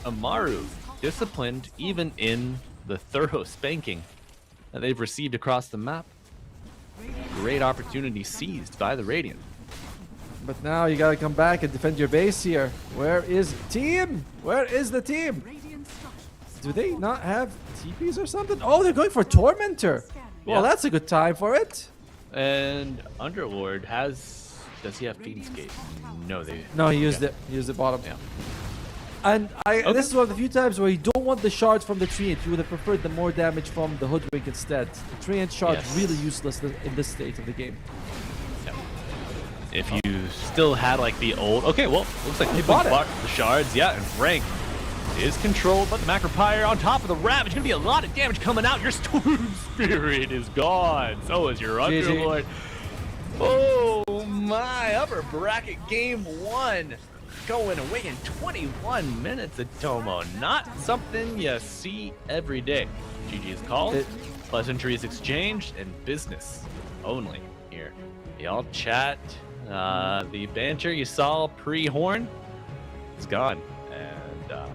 Amaru disciplined even in the thorough spanking that they've received across the map. Great opportunity seized by the Radiant. But now you gotta come back and defend your base here. Where is team? Where is the team? Do they not have TPs or something? Oh, they're going for Tormentor. Well, that's a good time for it. And Underlord does he have Fiendscape? No, he used it. He used the bottom. Yeah. And this is one of the few times where you don't want the shards from the Treant. You would have preferred the more damage from the Hoodwink instead. The Treant shard really useless in this state of the game. If you still had like the old, looks like he bought the shards, and Frank is controlled, but the Macropyre on top of the Ravage, gonna be a lot of damage coming out. Your Storm Spirit is gone. So is your Underlord. Oh my! Upper bracket game 1, going away in 21 minutes at Tomo. Not something you see every day. GG is called, pleasantries exchanged, and business only here. Y'all chat. The banter you saw pre-horn, it's gone. And I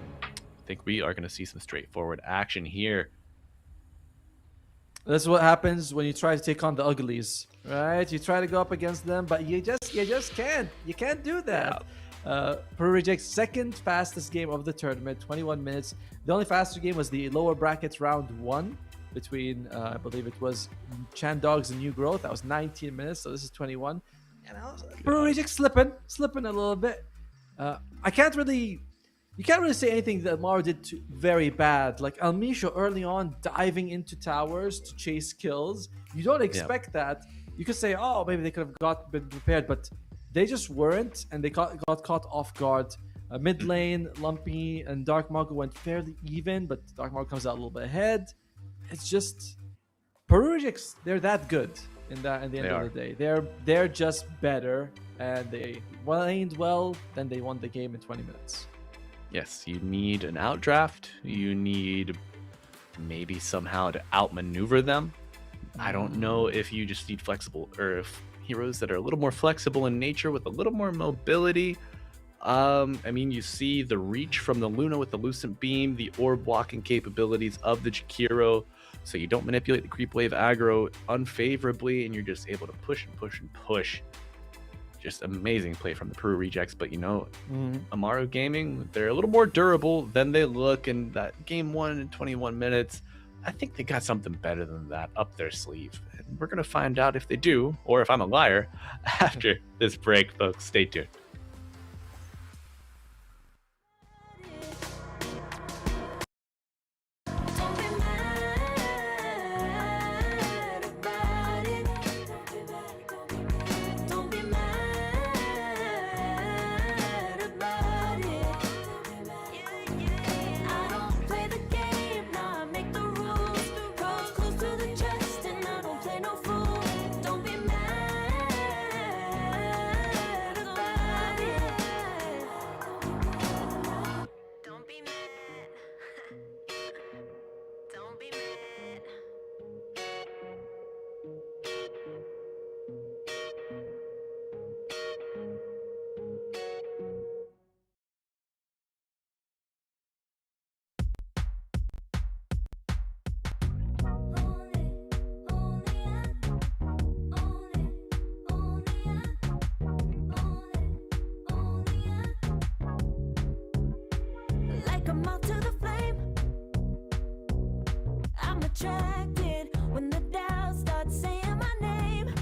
think we are going to see some straightforward action here. This is what happens when you try to take on the uglies, right? You try to go up against them, but you just can't. You can't do that. Peru Reject's second fastest game of the tournament, 21 minutes. The only faster game was the lower brackets round 1 between, I believe it was Chan Dogs and New Growth. That was 19 minutes, so this is 21. Peru Reject slipping a little bit. You can't really say anything that Amaru did very bad. Like Almisho early on diving into towers to chase kills. You don't expect that. You could say, oh, maybe they could have been prepared, but they just weren't, and they got caught off guard. Mid lane, Lumpy and Dark Mago went fairly even, but Dark Mago comes out a little bit ahead. It's just Peru Rejects, they're that good. In the end of the day, they're just better, and they laned well. Then they won the game in 20 minutes. Yes, you need an outdraft. You need maybe somehow to outmaneuver them. I don't know if you just need flexible, or if heroes that are a little more flexible in nature with a little more mobility. You see the reach from the Luna with the Lucent Beam, the orb blocking capabilities of the Jakiro. So you don't manipulate the creep wave aggro unfavorably, and you're just able to push and push and push. Just amazing play from the Peru Rejects, but Amaru Gaming, they're a little more durable than they look, in that game 1 in 21 minutes, I think they got something better than that up their sleeve. And we're going to find out if they do, or if I'm a liar, after this break, folks. Stay tuned. Like a moth to the flame, I'm attracted when the doubt starts saying my name.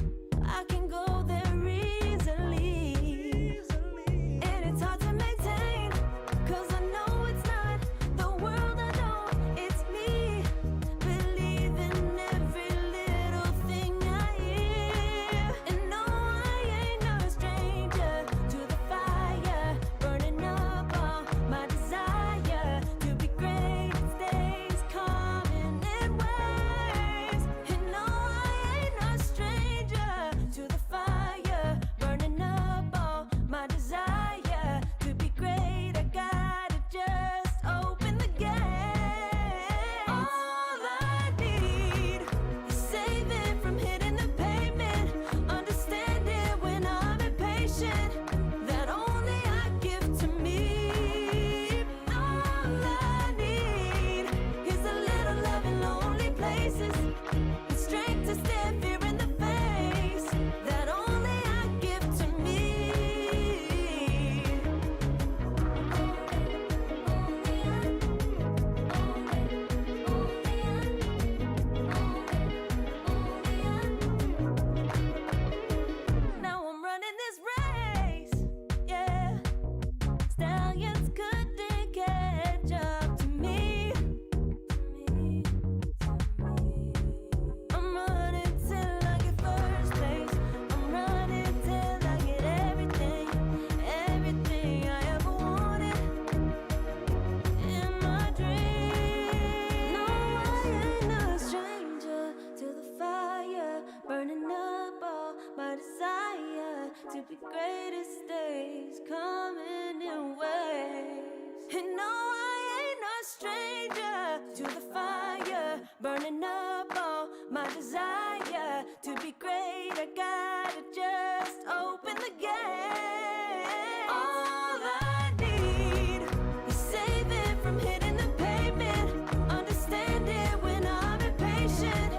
the greatest days coming in waves. And no, I ain't no stranger to the fire, burning up all my desire to be great. I gotta just open the gate. All I need is saving from hitting the pavement, understanding when I'm impatient,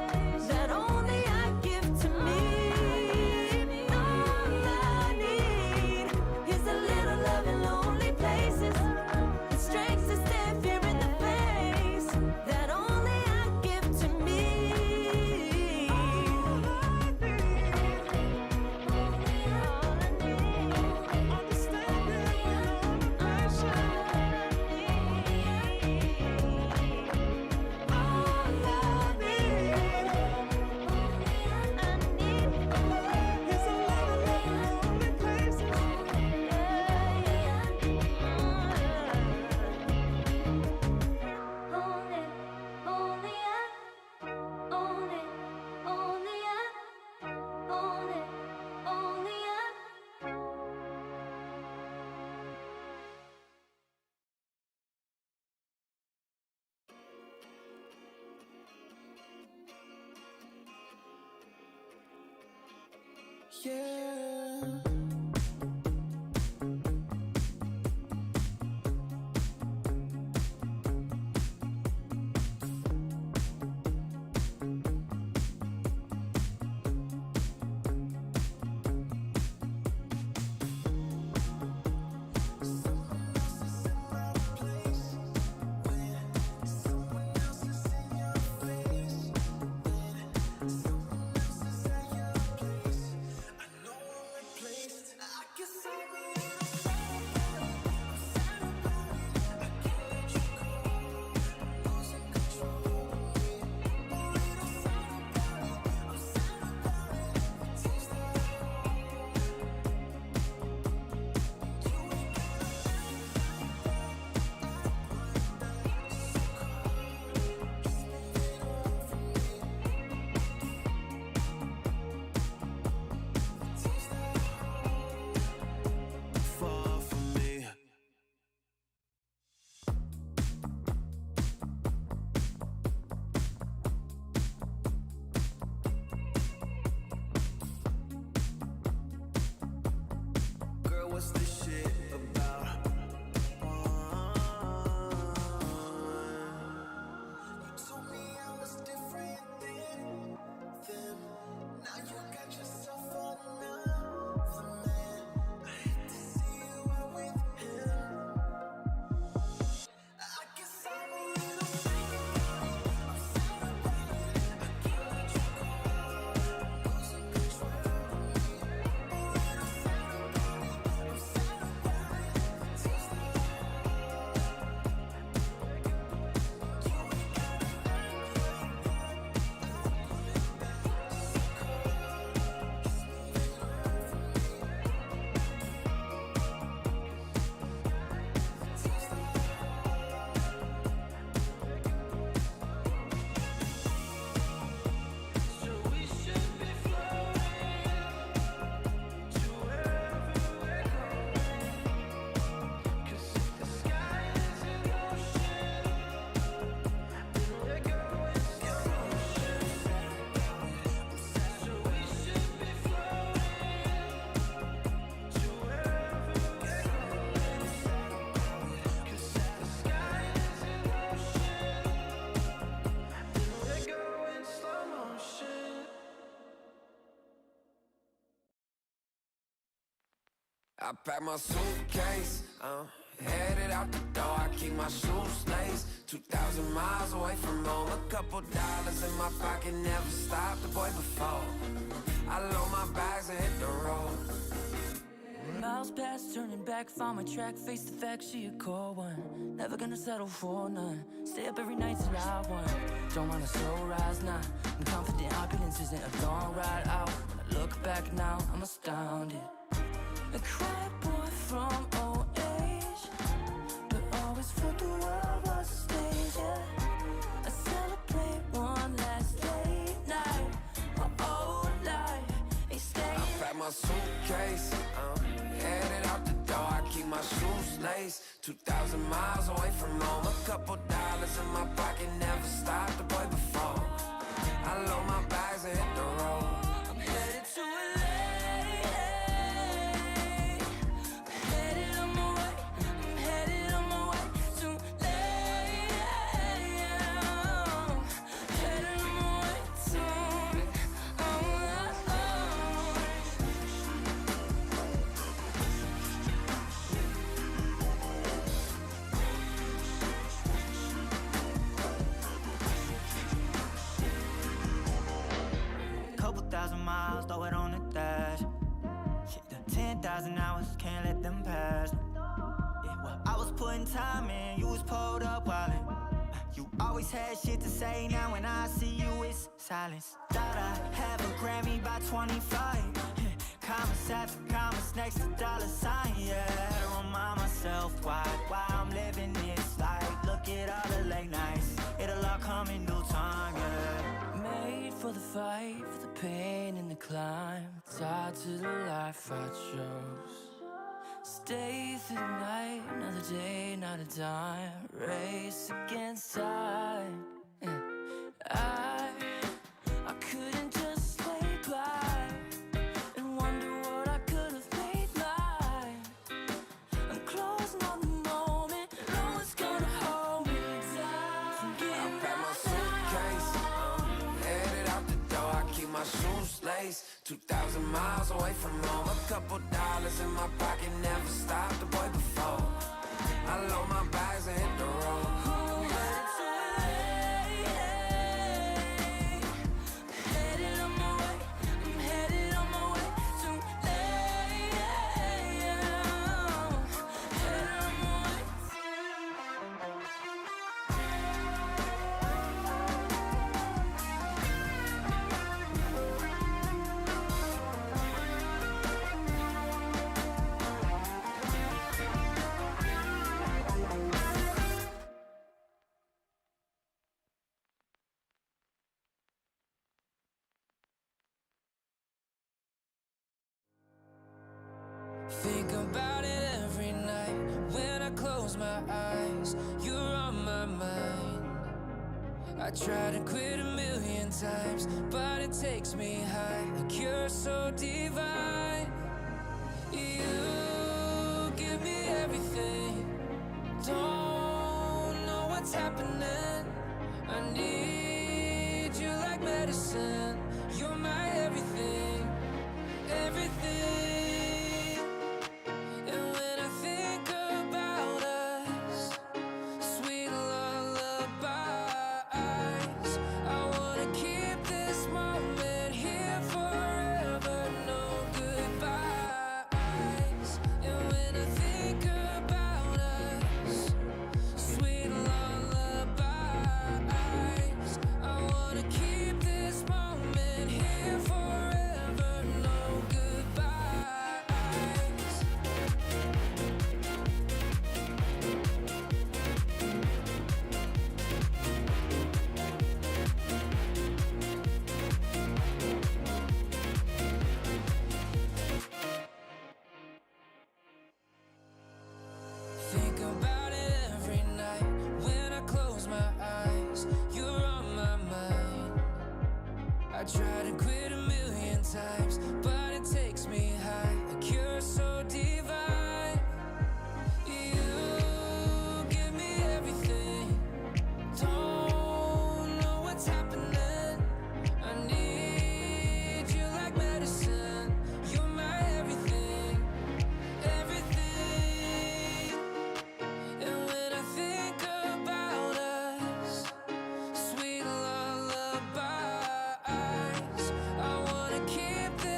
that only I give to me. All I need is a little love in lonely places, the strength to stand fear in the face, that only I give to me. All I need, understanding when I'm Yeah. Far from me. Girl, what's this shit about? You told me I was different than them. Now you got yourself another man. I hate to see you out with him. I guess I'm a little sad about it. I can't let you go. Losing control of me. A little sad about it. I'm sad about it. Tears that I pack my suitcase, headed out the door. I keep my shoes laced. 2,000 miles away from home. A couple dollars in my pocket, never stopped the boy before. I load my bags and hit the road. Miles past, turning back, found my track, face the fact she a cold one. Never gonna settle for none. Stay up every night till I won. Don't want a slow rise now. I'm confident opulence isn't a long ride out. When I look back now, I'm astounded. A quiet boy from old age, but always felt the world was a stage, yeah. I celebrate one last late night. My old life, it stays. I pack my suitcase, my shoes laced. 2,000 miles away from home. A couple dollars in my pocket, never stopped the boy before. I load my bags and hit the road. I'm headed to LA. I'm headed on my way. I'm headed on my way to LA. Headed on my way soon. Couple thousand miles, throw it on the dash. Shit, the 10,000 hours, can't let them pass. Yeah, well, I was putting time in, you was pulled up wildin'. You always had shit to say, now when I see you, it's silence. Thought I'd have a Grammy by 25. Commas after commas next to dollar sign, yeah. To remind myself why I'm living this life. Look at all the late nights, it'll all come in due time, yeah. Made for the fight, for the pain and the climb. Tied to the life I chose. Stay through the night, another day, not a dime. Race against time. Yeah. I couldn't just lay by and wonder what I could have made mine. I'm closing on the moment, no one's gonna hold me down. I pack my suitcase, headed out the door. I keep my shoes laced. 2,000 miles away from home. A couple dollars in my pocket, never stopped the boy before. I load my bags and hit the road. Think about it every night when I close my eyes. You're on my mind. I try to quit a million times, but it takes me high. Like you're so divine. You give me everything. Don't know what's happening. I need you like medicine. You're my everything, everything. Think about it every night when I close my eyes. You're on my mind. I try to quit a million times, but it takes me high. Like you're so divine. You give me everything. Don't know what's happening. I need you like medicine. You're my everything, everything. And when I think about us, sweet lullabies, I wanna keep this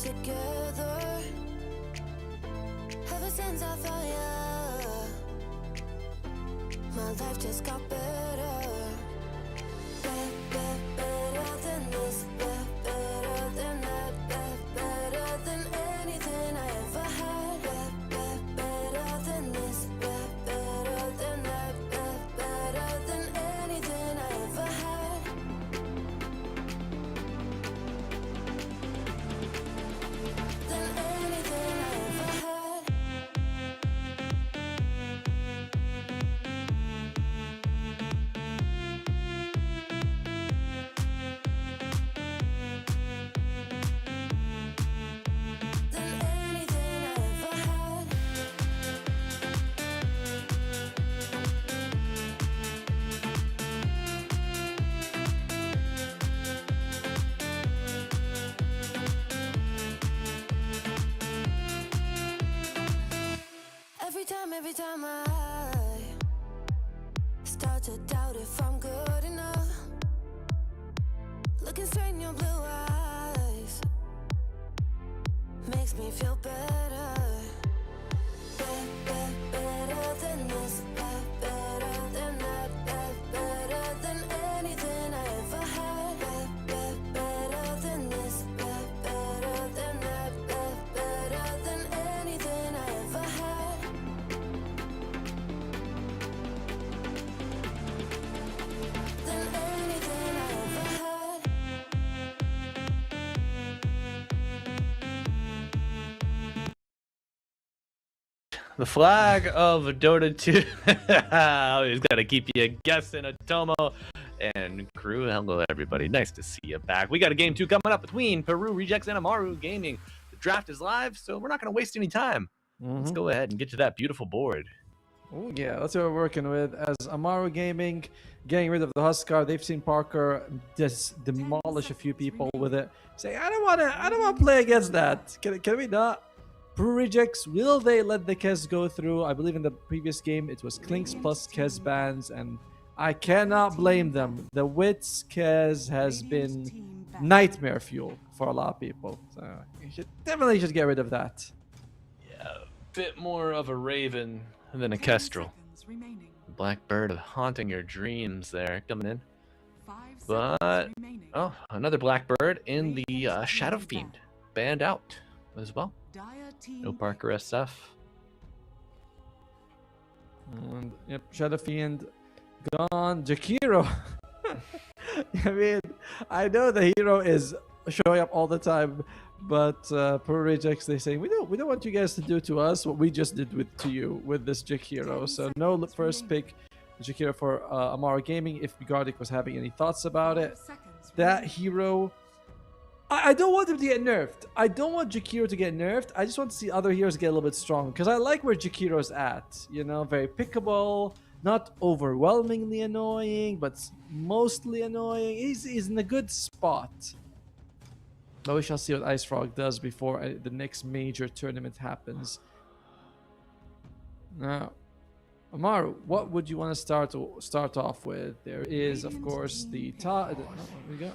together. Ever since I found you, my life just got better. Better than this, better than that, better than anything I ever had. Better than this, better than that, better than anything I ever had. Than anything I ever had. Than anything I ever had. Every time I start to doubt if I'm good enough, looking straight in your blue eyes makes me feel better. Better than this, better than that, better than anything I ever had. Better than this, better than that, better than anything I ever had. Than anything I ever had. The flag of Dota 2. Always got to keep you guessing, Atomo and crew. Hello, everybody. Nice to see you back. We got a game 2 coming up between Perú Rejects and Amaru Gaming. The draft is live, so we're not going to waste any time. Let's go ahead and get to that beautiful board. Oh yeah, that's what we're working with. As Amaru Gaming getting rid of the Huskar, they've seen Parker just demolish a few people with it. Say, I don't want to play against that. Can we not? Perú Rejects, will they let the Kez go through? I believe in the previous game it was Clinks plus Kez bans, and I cannot blame them. The Wits Kez has been nightmare fuel for a lot of people. So you definitely should get rid of that. Yeah, a bit more of a Raven than a Kestrel. Blackbird haunting your dreams there, coming in. But, oh, another Blackbird in the Shadow Fiend. Banned out as well. No Parker SF. And, yep, Shadow Fiend gone. Jakiro. I mean, I know the hero is showing up all the time, but Perú Rejects, they say we don't want you guys to do to us what we just did to you with this Jakiro. So no first pick Jakiro for Amaru Gaming. If Gardic was having any thoughts about it, that hero, I don't want him to get nerfed. I don't want Jakiro to get nerfed. I just want to see other heroes get a little bit stronger, because I like where Jakiro's at. You know, very pickable, not overwhelmingly annoying, but mostly annoying. He's in a good spot. But we shall see what Ice Frog does before the next major tournament happens. Now, Amaru, what would you want to start off with? There is, of course, the we go.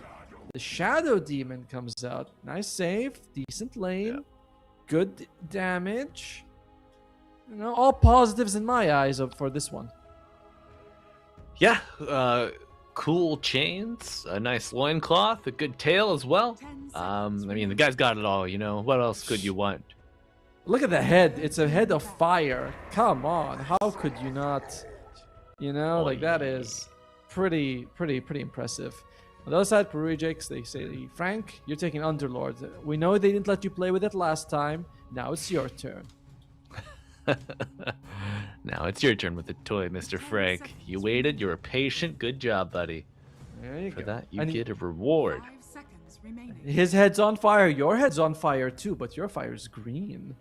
The Shadow Demon comes out. Nice save, decent lane, good damage. You know, all positives in my eyes for this one. Yeah, cool chains, a nice loincloth, a good tail as well. I mean, the guy's got it all, you know. What else could you want? Look at the head. It's a head of fire. Come on. How could you not? You know, like that is pretty impressive. On the other side, Perú Rejects, they say, Frank, you're taking Underlord. We know they didn't let you play with it last time. Now it's your turn. Now it's your turn with the toy, Mr. Frank. You waited, you were patient. Good job, buddy. There you For go. that, you get a reward. His head's on fire. Your head's on fire too, but your fire's green.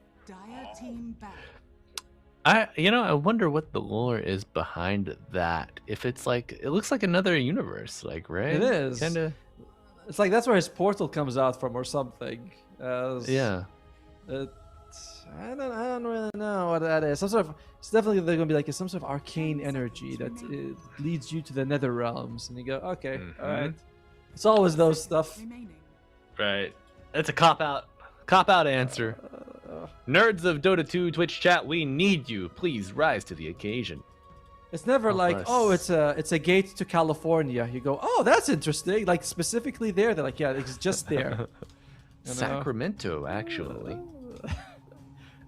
I wonder what the lore is behind that. If it's like, it looks like another universe, like, right? It is. Kinda. It's like that's where his portal comes out from or something. Yeah. I don't really know what that is. It's definitely they're gonna be like some sort of arcane energy that leads you to the nether realms, and you go, okay, all right. It's always those stuff. Right. It's a cop out. Cop-out answer. Nerds of Dota 2 Twitch chat, we need you. Please rise to the occasion. It's never Help like, us. oh, it's a gate to California. You go, oh, that's interesting. Like specifically there, they're like, yeah, it's just there. You know? Sacramento, actually.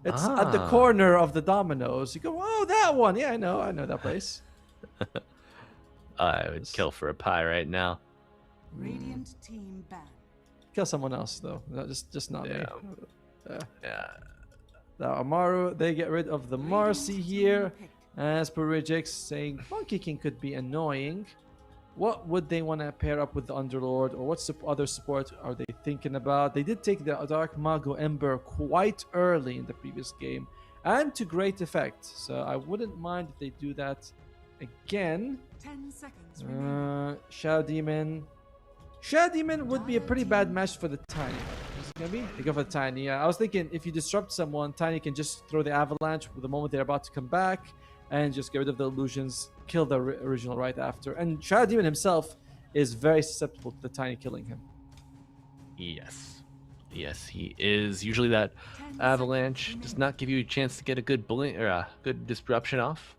It's at the corner of the Domino's. You go, oh, that one. Yeah, I know that place. I would kill for a pie right now. Radiant team banned. Kill someone else though. No, just not me. Yeah. Now Amaru, they get rid of the Marcy here. As per Rijix saying Monkey King could be annoying. What would they want to pair up with the Underlord, or what other support are they thinking about? They did take the Dark Mago Ember quite early in the previous game, and to great effect. So I wouldn't mind if they do that again. 10 seconds remaining. Shadow Demon. Shadow Demon would be a pretty bad match for the Tiny. Is it gonna be? They go for the Tiny. Yeah, I was thinking if you disrupt someone, Tiny can just throw the Avalanche the moment they're about to come back, and just get rid of the illusions, kill the original right after. And Shadow Demon himself is very susceptible to the Tiny killing him. Yes, he is. Usually that Avalanche does not give you a chance to get a good blink or a good disruption off.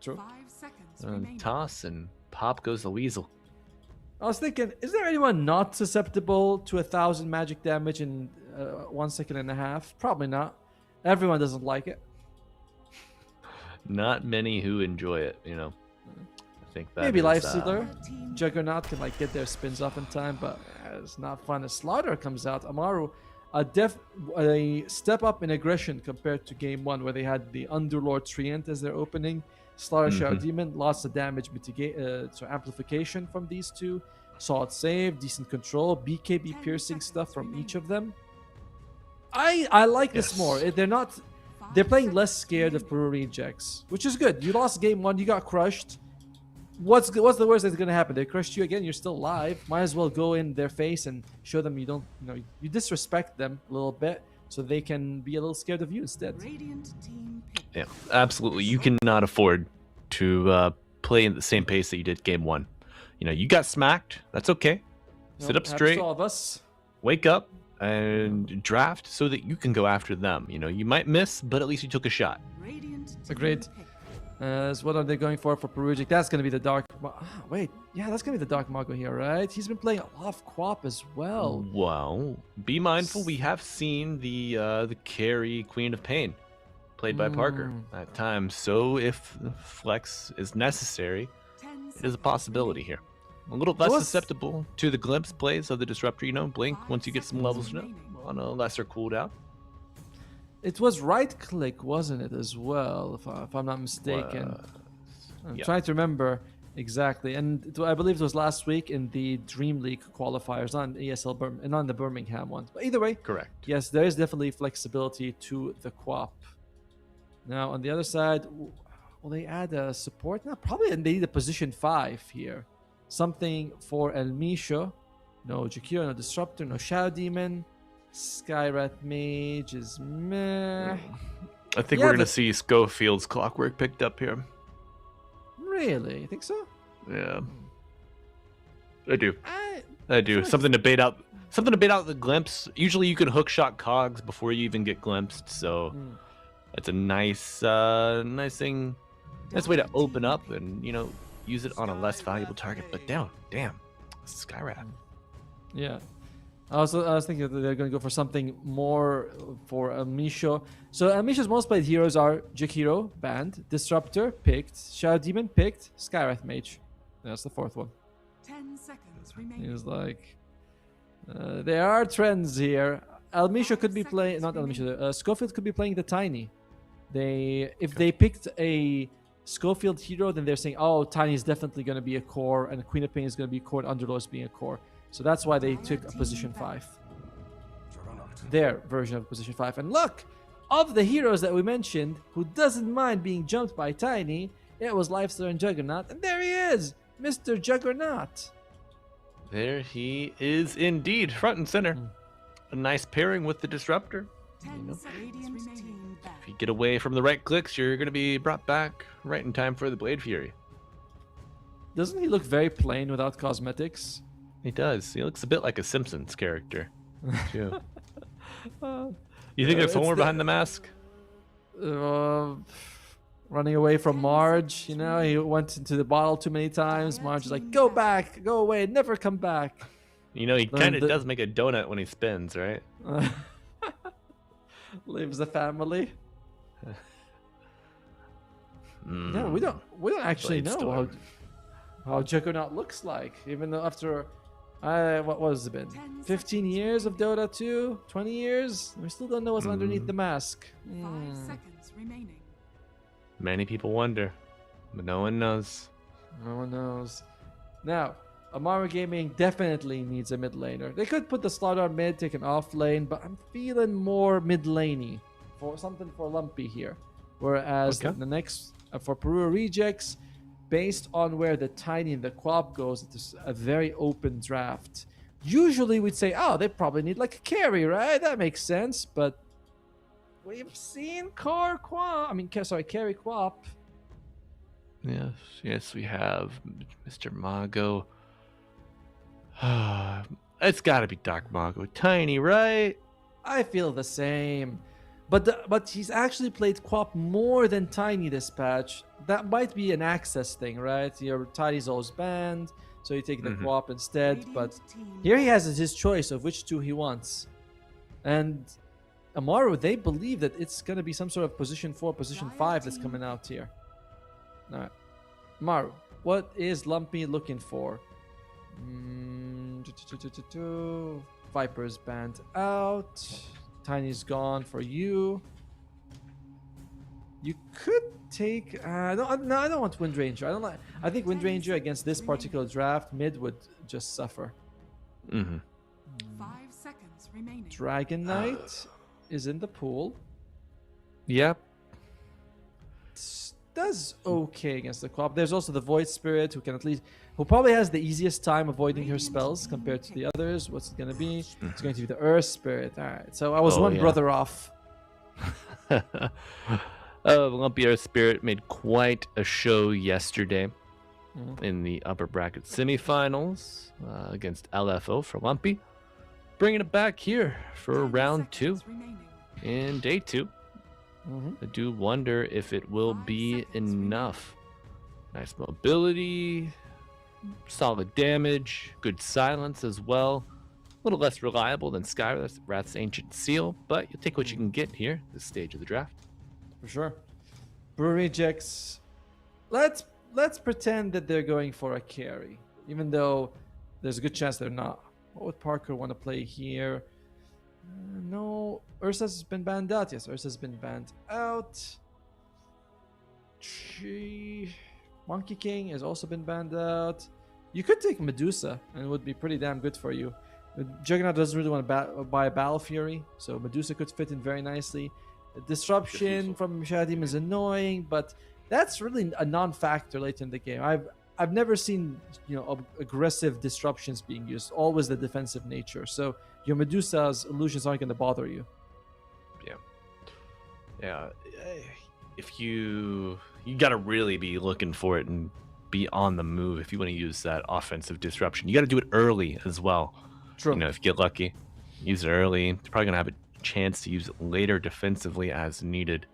True. 5 seconds remaining. Toss and pop goes the weasel. I was thinking, is there anyone not susceptible to 1,000 magic damage in 1.5 seconds? Probably not. Everyone doesn't like it. Not many who enjoy it, I think that Maybe is, Lifestealer, Juggernaut can like get their spins off in time, but it's not fun. As Slaughter comes out, Amaru, a step up in aggression compared to game 1, where they had the Underlord Treant as their opening. Slaughter Shadow Demon, lots of damage amplification from these two. Solid save, decent control, BKB piercing stuff from each of them. I like this more. They're playing less scared of Peru rejects, which is good. You lost game 1, you got crushed. What's the worst that's gonna happen? They crushed you again. You're still alive. Might as well go in their face and show them you don't, you disrespect them a little bit, so they can be a little scared of you instead. Radiant team pick. Yeah, absolutely. You cannot afford to play at the same pace that you did game 1. You got smacked. That's okay. Sit up straight. All of us. Wake up and draft so that you can go after them. You might miss, but at least you took a shot. Radiant team Agreed. pick. So what are they going for Perugic? That's going to be the Dark... wait. Yeah, that's going to be the Dark Mago here, right? He's been playing a lot of Quap as well. Well, be mindful. We have seen the carry Queen of Pain played by Parker at times. So if flex is necessary, it is a possibility here. A little less susceptible to the glimpse plays of the Disruptor, Blink once you get some levels on a lesser cooldown. It was right click, wasn't it, as well, if I'm not mistaken. I'm trying to remember exactly. And I believe it was last week in the Dream League qualifiers, not in ESL and not in the Birmingham ones. But either way, correct. Yes, there is definitely flexibility to the Quap. Now, on the other side, will they add a support? No, probably they need a position 5 here. Something for El Misho. No Jakiro, no Disruptor, no Shadow Demon. Skyrat Mage is meh. I think we're going to see Schofield's Clockwork picked up here. Really? You think so? Yeah. I do. I do. Something to bait out the glimpse. Usually you can hook shot cogs before you even get glimpsed, so that's a nice thing. Nice way to open up and, use it on a less valuable target. But damn, Skyrat. Yeah. I was thinking that they're going to go for something more for Misho. So Misho's most played heroes are Jakiro, banned, Disruptor, picked, Shadow Demon, picked, Skywrath Mage. That's the 4th one. 10 seconds remaining. He's like, there are trends here. Misho could be playing, not Misho, Schofield could be playing the Tiny. If they picked a Schofield hero, then they're saying, oh, Tiny is definitely going to be a core, and Queen of Pain is going to be a core, and Underlord is being a core. So that's why they took a position 5. Their version of position 5. And look, of the heroes that we mentioned, who doesn't mind being jumped by Tiny, it was Lifestealer and Juggernaut. And there he is, Mr. Juggernaut. There he is indeed, front and center. A nice pairing with the Disruptor. If you get away from the right clicks, you're going to be brought back right in time for the Blade Fury. Doesn't he look very plain without cosmetics? He does. He looks a bit like a Simpsons character, too. You think there's it's somewhere the- behind the mask? Running away from Marge, you know, he went into the bottle too many times. Marge is like, go back, go away, never come back. You know, he Then kind of the- does make a donut when he spins, right? Leaves the family. Yeah, we don't actually know Bladestorm. how Juggernaut looks like, even though after what was it been 15 years of Dota 2, 20 years, we still don't know what's underneath the mask. 5 seconds remaining. Many people wonder, but no one knows. No one knows. Now, Amaru Gaming definitely needs a mid laner. They could put the slaughter on mid, take an off lane, but I'm feeling more mid laney for something for Lumpy here. Whereas Okay. the next for Peru Rejects, based on where the Tiny and the Quap goes, it's a very open draft. Usually we'd say, oh, they probably need like a carry, right? That makes sense. But we've seen carry Quap. Yes, we have Mr. Mago. It's got to be Dark Mago. Tiny, right? I feel the same. But he's actually played Quap more than Tiny this patch. That might be an access thing, right? Your Tiny's always banned, so you take the Quap instead. But here he has his choice of which two he wants. And Amaru, they believe that it's going to be some sort of position 4, position 5 that's coming out here. All right. Amaru, what is Lumpy looking for? Viper's banned out. Tiny's gone for you. You could take. I don't want Wind Ranger. I think Wind Ranger against this particular draft mid would just suffer. 5 seconds remaining. Dragon Knight is in the pool. Yep. Does okay against the Quap. There's also the Void Spirit who probably has the easiest time avoiding her spells compared to the others. What's it going to be? It's going to be the Earth Spirit. All right. So I was one brother off. Lumpy Earth Spirit made quite a show yesterday in the upper bracket semifinals against LFO for Lumpy. Bringing it back here for round 2 in day 2. I do wonder if it will be enough. Nice mobility, solid damage, good silence as well. A little less reliable than Skywrath's Ancient Seal, but you'll take what you can get here this stage of the draft. For sure. Brew Rejects. Let's pretend that they're going for a carry, even though there's a good chance they're not. What would Parker want to play here? No, Ursa's been banned out. Yes, Ursa's been banned out. Monkey King has also been banned out. You could take Medusa, and it would be pretty damn good for you. Juggernaut doesn't really want to buy a Battle Fury, so Medusa could fit in very nicely. Disruption from Shadim is annoying, but that's really a non-factor late in the game. I've never seen aggressive disruptions being used. Always the defensive nature. So your Medusa's illusions aren't going to bother you. Yeah. If you got to really be looking for it and be on the move if you want to use that offensive disruption. You got to do it early as well. True. If you get lucky, use it early. You're probably gonna have a chance to use it later defensively as needed.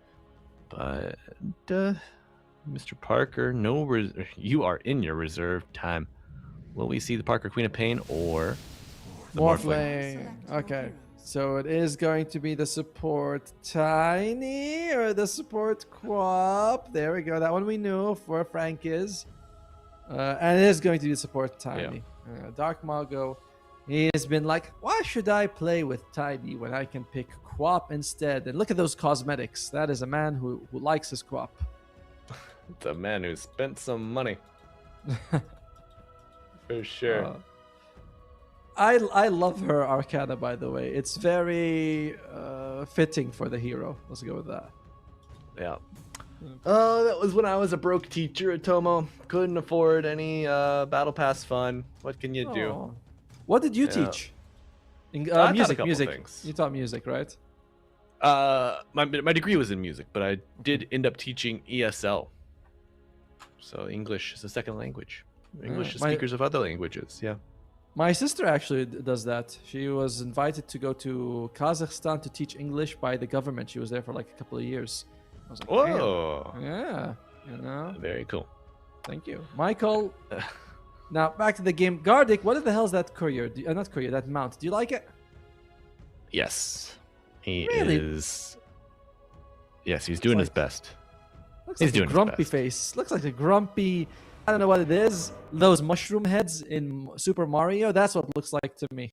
But Mr. Parker, you are in your reserve time. Will we see the Parker Queen of Pain or the Morphling? Okay, so it is going to be the support Tiny or the support Quap. There we go. That one we knew where Frank is. And it is going to be the support Tiny. Dark Mago. He has been like, why should I play with Tiny when I can pick Quap instead? And look at those cosmetics. That is a man who likes his Quap. It's a man who spent some money. For sure. I love her Arcana, by the way. It's very fitting for the hero. Let's go with that. Yeah. That was when I was a broke teacher at Tomo. Couldn't afford any Battle Pass fun. What can you do? What did you teach? I taught Music. a couple things. You taught music, right? My degree was in music, but I did end up teaching ESL. So English is a second language. English to speakers of other languages, yeah. My sister actually does that. She was invited to go to Kazakhstan to teach English by the government. She was there for like a couple of years. I was like, Whoa. damn. Yeah, you know. Very cool. Thank you, Michael. Now back to the game. Gardic, what the hell is that courier? Not courier, that mount. Do you like it? Yes. He Really? is. Yes, he's doing his best. Looks He's like doing a his grumpy best. face. Looks like a grumpy. I don't know what it is. Those mushroom heads in Super Mario. That's what it looks like to me.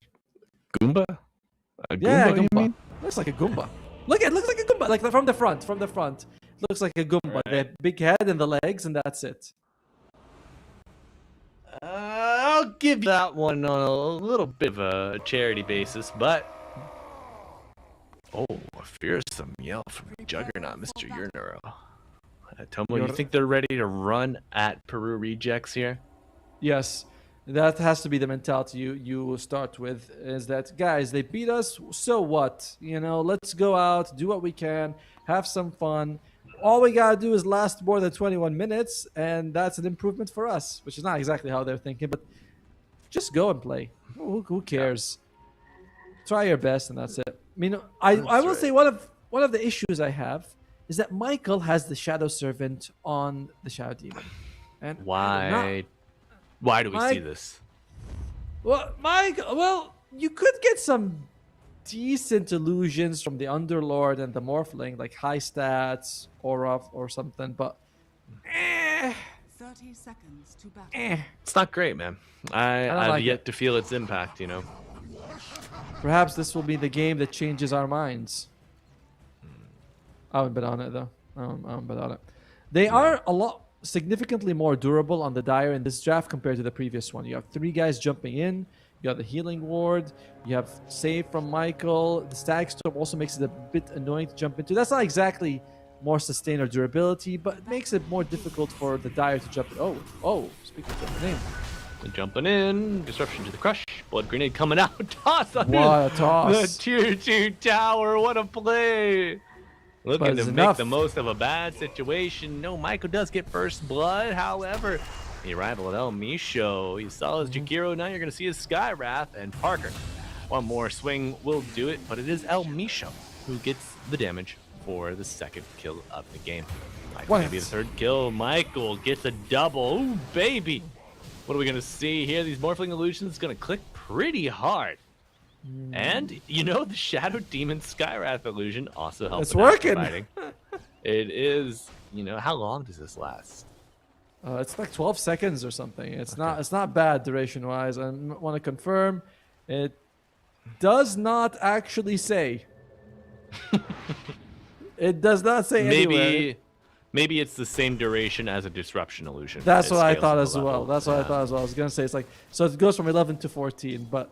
Goomba? A Yeah, you Goomba. mean? Looks like a Goomba. Look, it looks like a Goomba. Like from the front. From the front. Looks like a Goomba. The big head and the legs, and that's it. I'll give that one on a little bit of a charity basis, but oh, a fearsome yell from Juggernaut, Mr. Urnero. Tomo, you think they're ready to run at Peru rejects here? Yes, that has to be the mentality you start with. Is that, guys, they beat us, so what? You know, let's go out, do what we can, have some fun. All we gotta do is last more than 21 minutes, and that's an improvement for us, which is not exactly how they're thinking, but just go and play. Who cares? Try your best, and that's it. I mean, I will say one of the issues I have is that Michael has the Shadow Servant on the Shadow Demon. And Why do we see this? Well, you could get some decent illusions from the Underlord and the Morphling, like high stats, aura, or something, but 30 seconds to battle. It's not great, man. I've like yet to feel its impact, you know. Perhaps this will be the game that changes our minds. I haven't been on it though. I haven't been on it. They are a lot significantly more durable on the Dire in this draft compared to the previous one. You have 3 guys jumping in. You have the healing ward. You have save from Michael. The Stag Storm also makes it a bit annoying to jump into. That's not exactly more sustain or durability, but it makes it more difficult for the Dire to jump in. Oh, speaking of jumping in. Jumping in, disruption to the crush, blood grenade coming out, toss on What a toss. the tier 2 tower, what a play. Looking to make the most of a bad situation. No, Michael does get first blood, however, the arrival of El Misho, you saw his Jakiro, now you're going to see his Sky Wrath, and Parker. One more swing will do it, but it is El Misho who gets the damage for the second kill of the game. Michael going to be the third kill. Michael gets a double. Ooh, baby. What are we going to see here? These Morphling Illusions going to click pretty hard. And, you know, the Shadow Demon Skywrath illusion also helps. It's working. It is, you know, how long does this last? It's like 12 seconds or something. It's not bad duration wise. I want to confirm. It does not actually say. It does not say anywhere. Maybe it's the same duration as a disruption illusion. That's what I thought as well. That's what I thought as well. I was gonna say it's like, so it goes from 11 to 14, but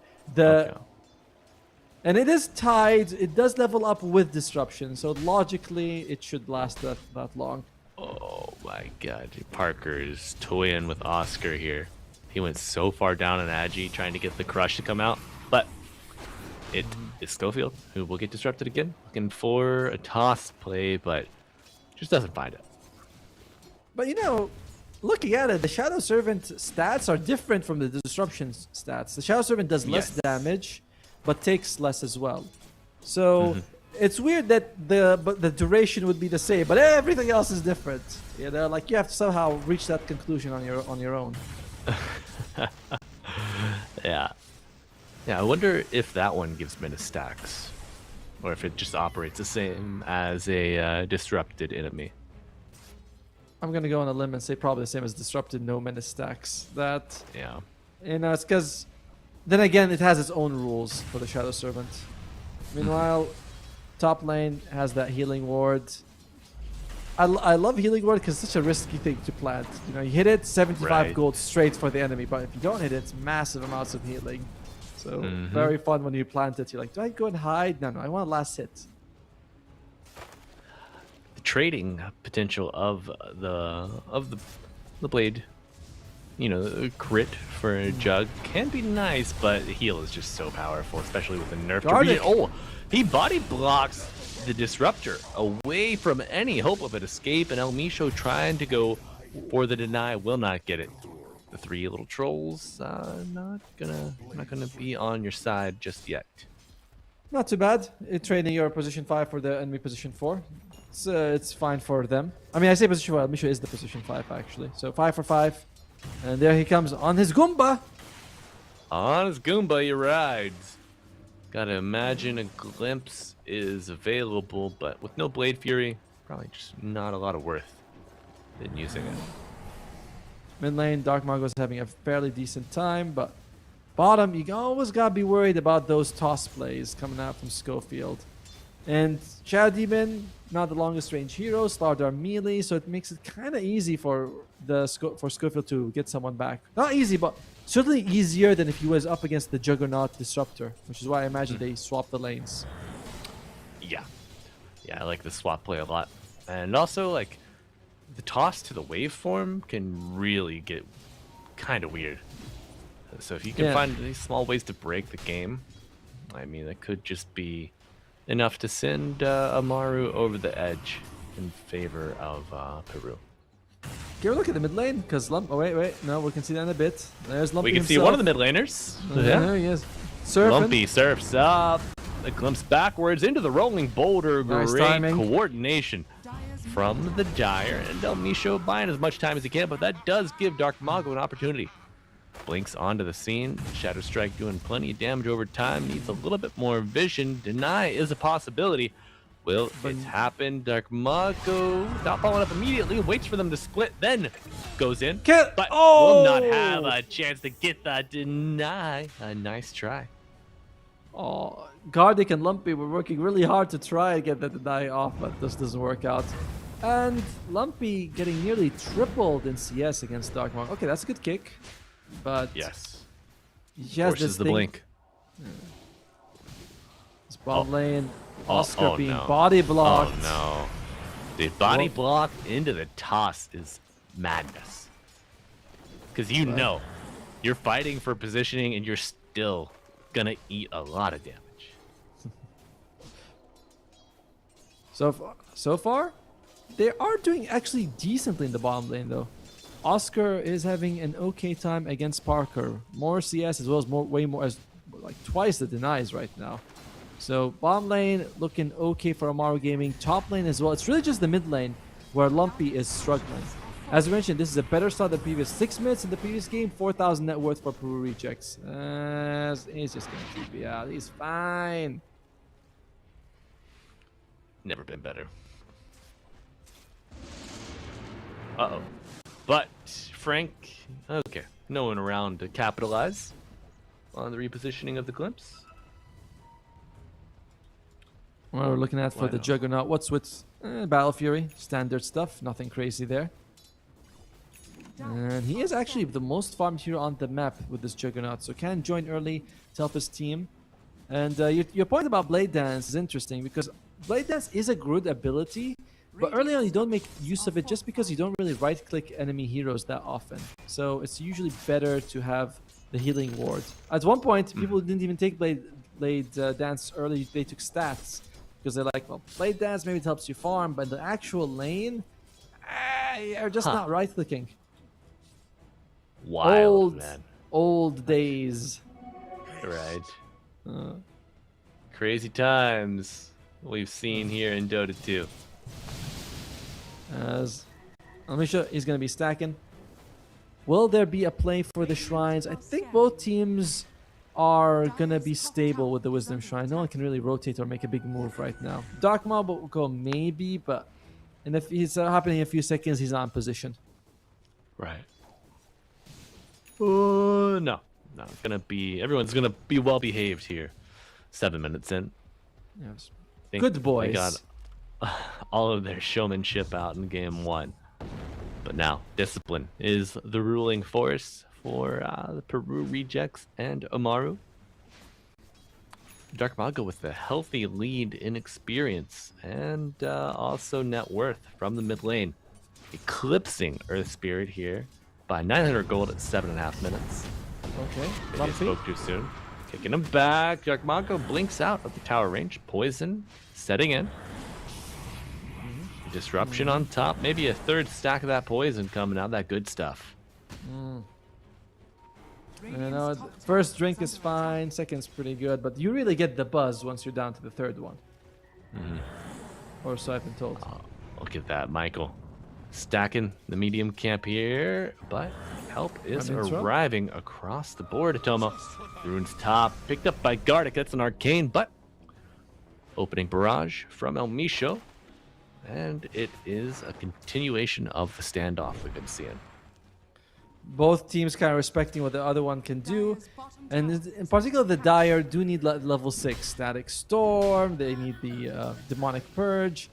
and it is tied. It does level up with disruption, so logically it should last that long. Oh my God, Parker's toying with Oscar here. He went so far down in Agi trying to get the crush to come out, but it is Schofield who will get disrupted again, looking for a toss play, but just doesn't find it. But you know, looking at it, the Shadow Servant stats are different from the Disruption stats. The Shadow Servant does less damage, but takes less as well. So it's weird that the duration would be the same, but everything else is different. You know, like you have to somehow reach that conclusion on your own. Yeah, I wonder if that one gives minus stacks, or if it just operates the same as a disrupted enemy. I'm gonna go on a limb and say probably the same as disrupted, no menace stacks. That, yeah, you know, it's because then again it has its own rules for the Shadow Servant. Meanwhile, top lane has that healing ward. I love healing ward because it's such a risky thing to plant. You know, you hit it, 75 gold straight for the enemy, but if you don't hit it, it's massive amounts of healing. So very fun when you plant it. You're like, do I go and hide? No, I want a last hit. The trading potential of the blade, you know, crit for a jug can be nice, but the heal is just so powerful, especially with the nerf. Oh, he body blocks the disruptor away from any hope of an escape, and El Misho trying to go for the deny will not get it. the 3 little trolls not gonna be on your side just yet. Not too bad. Trading your position 5 for the enemy position 4. It's fine for them. I mean, I say position 5. Misha is the position 5 actually. So 5 for 5. And there he comes on his Goomba. On his Goomba he rides. Gotta imagine a glimpse is available, but with no Blade Fury, probably just not a lot of worth in using it. Mid lane, Dark Margo's having a fairly decent time, but bottom, you always gotta be worried about those toss plays coming out from Schofield. And Shadow Demon, not the longest range hero, Slardar melee, so it makes it kind of easy for Schofield to get someone back. Not easy, but certainly easier than if he was up against the Juggernaut Disruptor, which is why I imagine they swapped the lanes. Yeah, I like the swap play a lot, and also like the toss to the waveform can really get kind of weird. So if you can find these small ways to break the game, I mean, that could just be enough to send Amaru over the edge in favor of Perú. Give a look at the mid lane, because wait, no, we can see that in a bit. There's Lumpy We can see himself. one of the mid laners. There he is. Surfing. Lumpy surfs up, a glimpse backwards into the rolling boulder. Nice Great timing. coordination from the Dire, and El Misho buying as much time as he can, but that does give Dark Mago an opportunity. Blinks onto the scene. Shadow Strike doing plenty of damage over time. Needs a little bit more vision. Deny is a possibility. Will it happen? Dark Mago not following up immediately. Waits for them to split. Then goes in. But will not have a chance to get the deny. A nice try. Oh, Gardic and Lumpy were working really hard to try and get the deny off, but this doesn't work out. And Lumpy getting nearly tripled in CS against Dark Mago. Okay, that's a good kick. But yes, he has forces this the thing. blink. This bottom lane, Oscar being no. body blocked. Oh no, the body block into the toss is madness. Because you know, you're fighting for positioning and you're still gonna eat a lot of damage. So far, they are doing actually decently in the bottom lane though. Oscar is having an okay time against Parker. More CS as well as way more as like twice the denies right now. So bottom lane looking okay for Amaru Gaming. Top lane as well. It's really just the mid lane where Lumpy is struggling. As I mentioned, this is a better start than previous 6 minutes in the previous game. 4,000 net worth for Peru Rejects. He's just gonna TP out. He's fine. Never been better. Uh-oh. But Frank, okay, no one around to capitalize on the repositioning of the glimpse. What we're looking at for the Juggernaut. What's with Battle Fury? Standard stuff. Nothing crazy there. And he is actually the most farmed hero on the map with this Juggernaut. So can join early to help his team. And your point about Blade Dance is interesting because Blade Dance is a good ability. But early on, you don't make use of it just because you don't really right-click enemy heroes that often. So it's usually better to have the healing ward. At one point, people didn't even take Blade Dance early. They took stats because they're like, well, Blade Dance maybe it helps you farm, but the actual lane, you're just not right-clicking. Wild, man. Old days. Right. Crazy times we've seen here in Dota 2. As Amisha is going to be stacking. Will there be a play for the shrines? I think both teams are going to be stable with the Wisdom Shrine. No one can really rotate or make a big move right now. Dark Mob will go maybe, but and if it's happening in a few seconds, he's not in position. Right. No. Everyone's gonna be well behaved here. 7 minutes in. Yes. Good boys. They got all of their showmanship out in game 1. But now, discipline is the ruling force for the Peru Rejects and Amaru. Dark Mago with a healthy lead in experience and also net worth from the mid lane. Eclipsing Earth Spirit here by 900 gold at 7.5 minutes. Okay. Maybe I spoke too soon. Kicking him back. Dark Mago blinks out of the tower range. Poison setting in. Disruption on top. Maybe a third stack of that poison coming out. That good stuff. You know, first drink is fine, second's pretty good, but you really get the buzz once you're down to the third one. Or so I've been told. Look at that, Michael. Stacking the medium camp here, but help is arriving across the board. Atomo, Rune's top, picked up by Gardic. That's an arcane, but opening barrage from El Misho. And it is a continuation of the standoff we've been seeing. Both teams kind of respecting what the other one can do. And in particular, the Dire do need level 6 Static Storm. They need the Demonic Purge.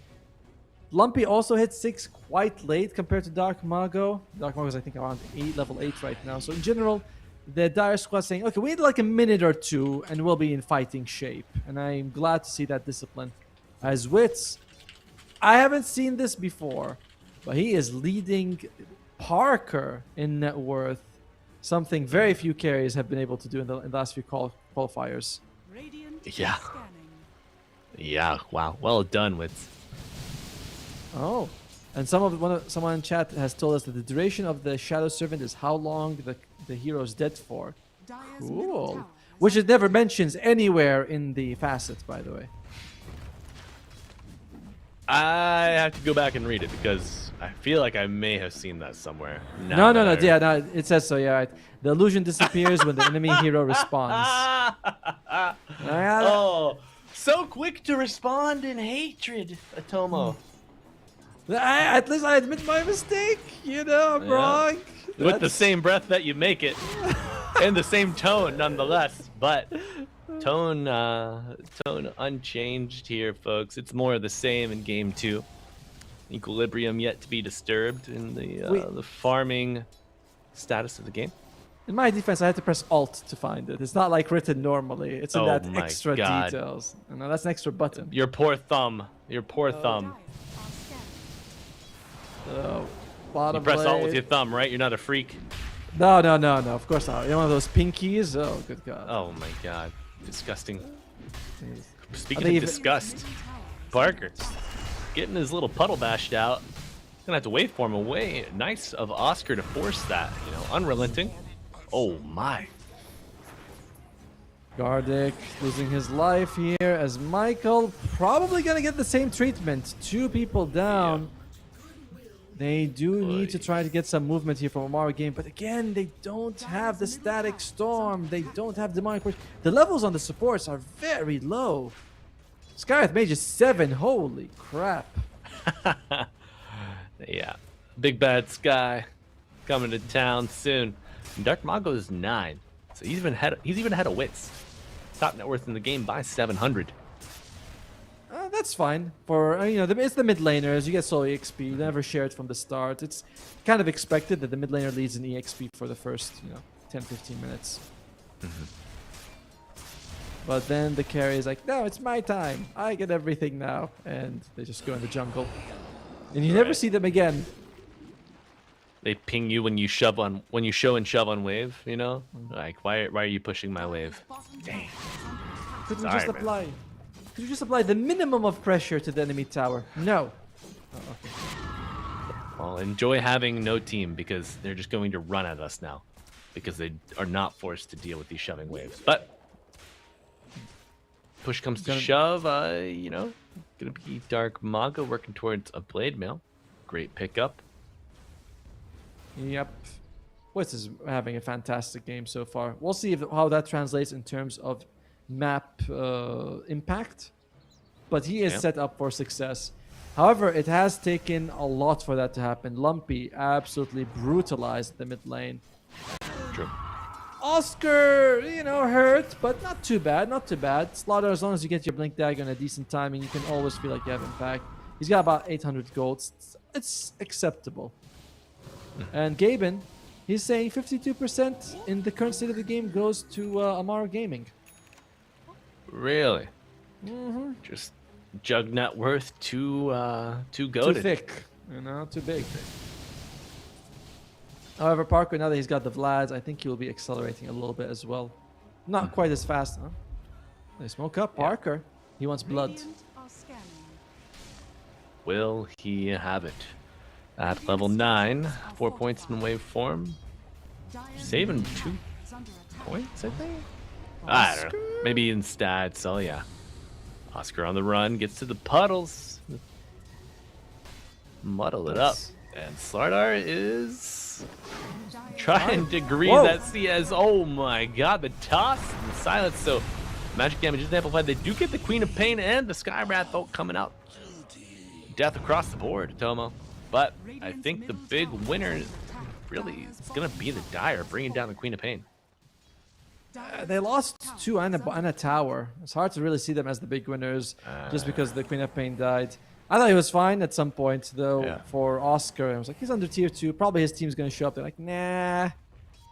Lumpy also hit 6 quite late compared to Dark Mago. Dark Mago is, I think, around level 8 right now. So in general, the Dire squad saying, okay, we need like a minute or two and we'll be in fighting shape. And I'm glad to see that discipline. As Wits, I haven't seen this before, but he is leading Parker in net worth. Something very few carriers have been able to do in the last few qualifiers. Yeah. Yeah, wow. Well done, Wits. Oh, and someone in chat has told us that the duration of the Shadow Servant is how long the hero's dead for. Cool. Which it never mentions anywhere in the facets, by the way. I have to go back and read it because I feel like I may have seen that somewhere. No. Yeah, no, it says so. Yeah, right. The illusion disappears when the enemy hero responds. Oh, so quick to respond in hatred, Atomo. At least I admit my mistake. You know, I'm wrong. With the same breath that you make it, and the same tone, nonetheless. But tone unchanged here, folks. It's more of the same in game 2. Equilibrium yet to be disturbed in the farming status of the game. In my defense, I had to press Alt to find it. It's not like written normally. It's in that extra details. No, that's an extra button. Your poor thumb. Your poor thumb. So, bottom you press blade. Alt with your thumb, right? You're not a freak. No. Of course not. You're one of those pinkies. Oh, good God. Oh my God. Disgusting. Speaking of disgust, Parker getting his little puddle bashed out. Gonna have to waveform away. Nice of Oscar to force that. You know, unrelenting. Oh my. Gardic losing his life here as Michael probably gonna get the same treatment. 2 people down. Yeah. They do need to try to get some movement here from Amaru game, but again, they don't have the Static Storm. They don't have Demonic Purge. The levels on the supports are very low. Skywrath Mage is 7. Holy crap. Yeah. Big Bad Sky coming to town soon. And Dark Mago is 9. So he's even ahead of Wits. Top net worth in the game by 700. That's fine. For it's the mid laners. You get solo EXP. You never share it from the start. It's kind of expected that the mid laner leads in EXP for the first 10-15 minutes. But then the carry is like, no, it's my time. I get everything now, and they just go in the jungle, and you never see them again. They ping you when you show and shove on wave. You know, like why are you pushing my wave? Dang. Could we just apply? Could you just apply the minimum of pressure to the enemy tower? No. Oh, okay. Well, enjoy having no team because they're just going to run at us now because they are not forced to deal with these shoving waves. But push comes to shove, gonna be Dark Mago working towards a Blade Mail. Great pickup. Yep. Wits is having a fantastic game so far. We'll see how that translates in terms of map impact, but he is set up for success. However, it has taken a lot for that to happen. Lumpy absolutely brutalized the mid lane. True. Oscar, hurt, but not too bad, Slaughter, as long as you get your Blink Dagger in a decent timing, you can always feel like you have impact. He's got about 800 gold. It's acceptable. And Gaben, he's saying 52% in the current state of the game goes to Amaru Gaming. Really? Just jug net worth too goated. Too thick, too big. However, Parker, now that he's got the Vlads, I think he will be accelerating a little bit as well. Not quite as fast, huh? They smoke up Parker. He wants blood. Will he have it? At level 9, 4 points in wave form. Saving points, I think. I don't know. Maybe in stats. So yeah. Oscar on the run gets to the puddles. Muddle it up. And Slardar is trying to grease that CS. Oh my god, the toss and the silence. So magic damage is amplified. They do get the Queen of Pain and the Skywrath bolt coming out. Death across the board, Tomo. But I think the big winner really is going to be the Dire, bringing down the Queen of Pain. They lost 2 and a tower. It's hard to really see them as the big winners just because the Queen of Pain died. I thought he was fine at some point, though, for Oscar. I was like, he's under tier 2. Probably his team's going to show up. They're like, nah,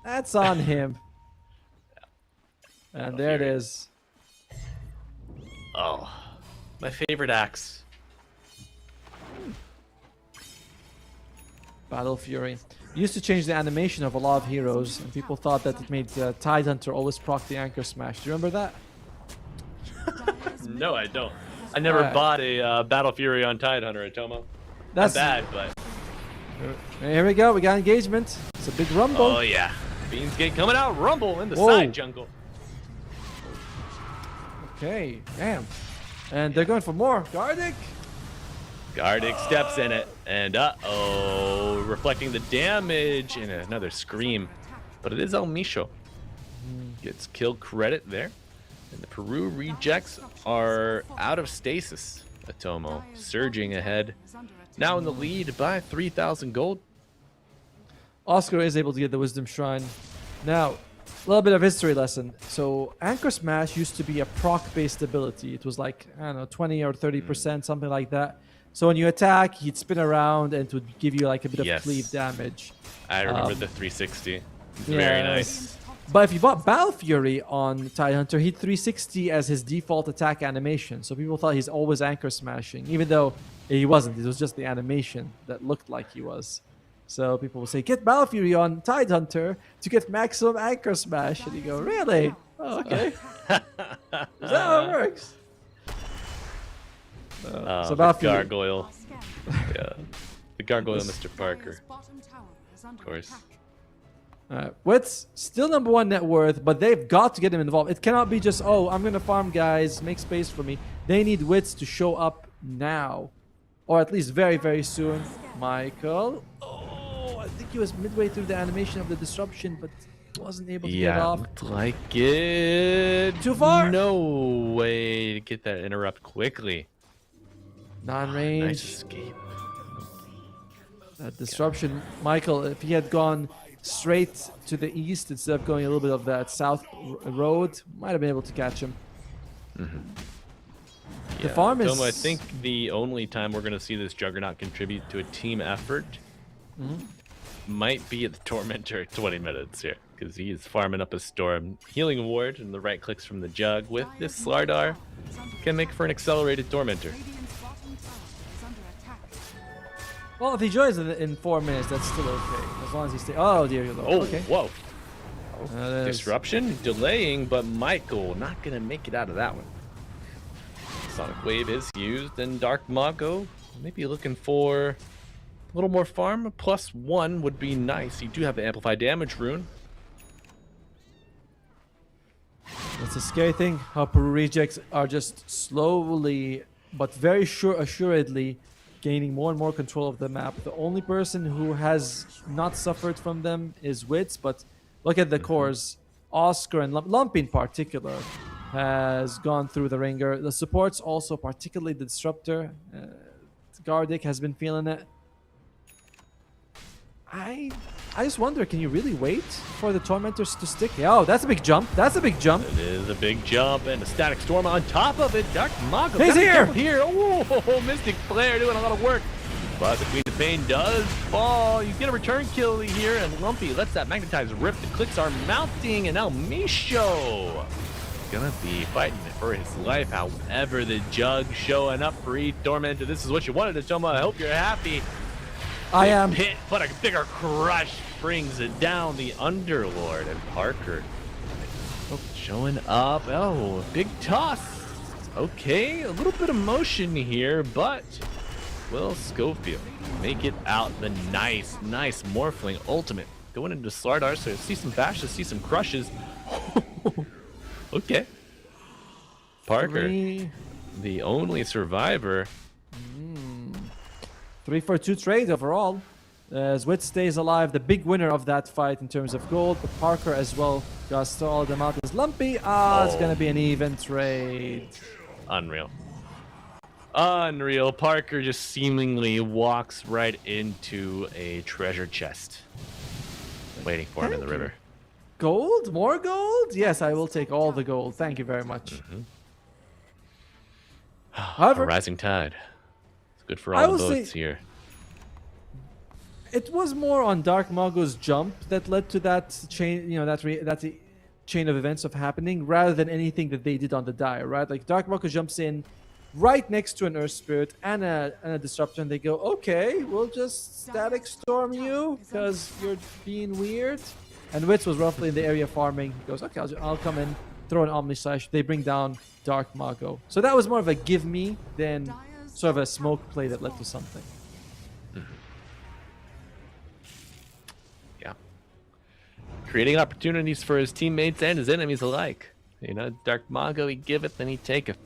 that's on him. And there it is. Oh, my favorite axe. Battle Fury. Used to change the animation of a lot of heroes, and people thought that it made Tidehunter always proc the Anchor Smash. Do you remember that? No, I don't. I never bought a Battle Fury on Tidehunter at Tomo. That's bad, but... Here we go. We got engagement. It's a big rumble. Oh, yeah. Beansgate coming out. Rumble in the side jungle. Okay. Damn. And they're going for more. Gardic. Gardic steps in it. And uh-oh. Reflecting the damage. And another scream. But it is El Misho. Gets kill credit there. And the Peru rejects are out of stasis. Atomo surging ahead. Now in the lead by 3,000 gold. Oscar is able to get the Wisdom Shrine. Now, a little bit of history lesson. So, Anchor Smash used to be a proc-based ability. It was like, I don't know, 20 or 30%, something like that. So when you attack, he'd spin around and it would give you like a bit of cleave damage. I remember the 360. Very nice. But if you bought Battle Fury on Tidehunter, he'd 360 as his default attack animation. So people thought he's always Anchor Smashing, even though he wasn't. It was just the animation that looked like he was. So people will say, get Battle Fury on Tidehunter to get maximum Anchor Smash. And you go, really? Oh, okay. Is that how it works? So Battle Fury. Gargoyle. Yeah. The Gargoyle, Mr. Parker. Of course. Wits still #1 net worth, but they've got to get him involved. It cannot be just, oh, I'm going to farm guys, make space for me. They need Wits to show up now, or at least very, very soon. Michael. Oh, I think he was midway through the animation of the disruption, but wasn't able to get off. Looked like it. Too far. No way to get that interrupt quickly. Non-range. Nice escape. That disruption, Michael, if he had gone straight to the east instead of going a little bit of that south road, might have been able to catch him. The farm is... I think the only time we're going to see this Juggernaut contribute to a team effort might be at the Tormentor at 20 minutes here, because he is farming up a storm. Healing Ward and the right clicks from the Jug with this Slardar can make for an accelerated Tormentor. Well, if he joins in 4 minutes, that's still okay. As long as he stays... Oh, dear Lord. Oh, okay. Whoa. Disruption, delaying, but Michael not going to make it out of that one. Sonic Wave is used, and Dark Mago maybe looking for a little more farm. +1 would be nice. You do have the Amplify Damage rune. That's a scary thing, how Peru rejects are just slowly, but very assuredly, gaining more and more control of the map. The only person who has not suffered from them is Wits, but look at the cores. Oscar and Lumpy in particular has gone through the ringer. The supports also, particularly the Disruptor. Gardic has been feeling it. I just wonder, can you really wait for the Tormentors to stick? Oh, that's a big jump. That's a big jump. It is a big jump, and a Static Storm on top of it. Dark Mago. He's here! Oh, Mystic Flare doing a lot of work. But the Queen of Pain does fall. You get a return kill here, and Lumpy lets that Magnetize rip. The clicks are mounting, and now Misho gonna be fighting for his life. However, the Jug showing up for Tormentor. This is what you wanted, Toma. I hope you're happy. I am. Hit, but a bigger crush brings it down. The Underlord and Parker showing up. Oh, big toss. Okay, a little bit of motion here, but will Schofield make it out? The nice Morphling ultimate going into Slardar, so see some bashes, see some crushes. Okay. Parker, the only survivor. 3 for 2 trades overall. As Wit stays alive, the big winner of that fight in terms of gold, but Parker as well got all them out as Lumpy. It's gonna be an even trade. Unreal. Unreal. Parker just seemingly walks right into a treasure chest. Waiting for him in the river. Gold? More gold? Yes, I will take all the gold. Thank you very much. However, a rising tide. It's good for all the boats here. It was more on Dark Mago's jump that led to that chain, that chain of events of happening, rather than anything that they did on the dire, right? Like Dark Mago jumps in right next to an Earth Spirit and a Disruptor, and they go, okay, we'll just Static Storm you because you're being weird. And Witz was roughly in the area farming. He goes, okay, I'll come in, throw an Omni Slash. They bring down Dark Mago. So that was more of a give me than sort of a smoke play that led to something. Yeah. Creating opportunities for his teammates and his enemies alike. You know, Dark Mago, he giveth and he taketh.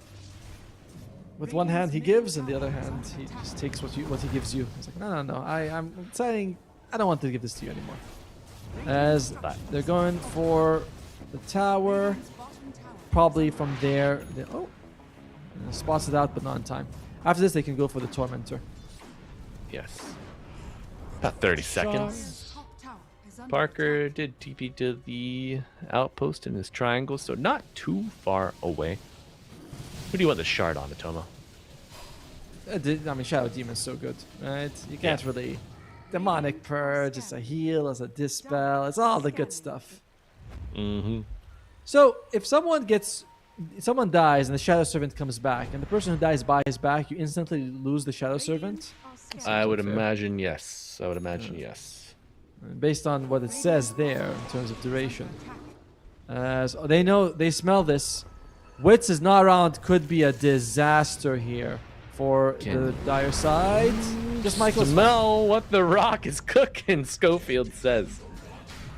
With one hand he gives, and the other hand he just takes what he gives you. He's like, no. I'm saying I don't want to give this to you anymore. As they're going for the tower, probably from there. Spots it out, but not in time. After this, they can go for the Tormentor. Yes. About 30 seconds. Parker did TP to the outpost in his triangle, so not too far away. Who do you want the shard on, Atomo? I mean, Shadow Demon's so good, right? You can't really... Demonic Purge, it's a heal, it's a dispel, it's all the good stuff. So, if someone dies and the Shadow Servant comes back, and the person who dies buys back, you instantly lose the Shadow Servant? I would imagine yes. I would imagine yes. Based on what it says there in terms of duration. So they smell this. Wits is not around, could be a disaster here for the dire side. Just Michael's smell what the rock is cooking, Schofield says.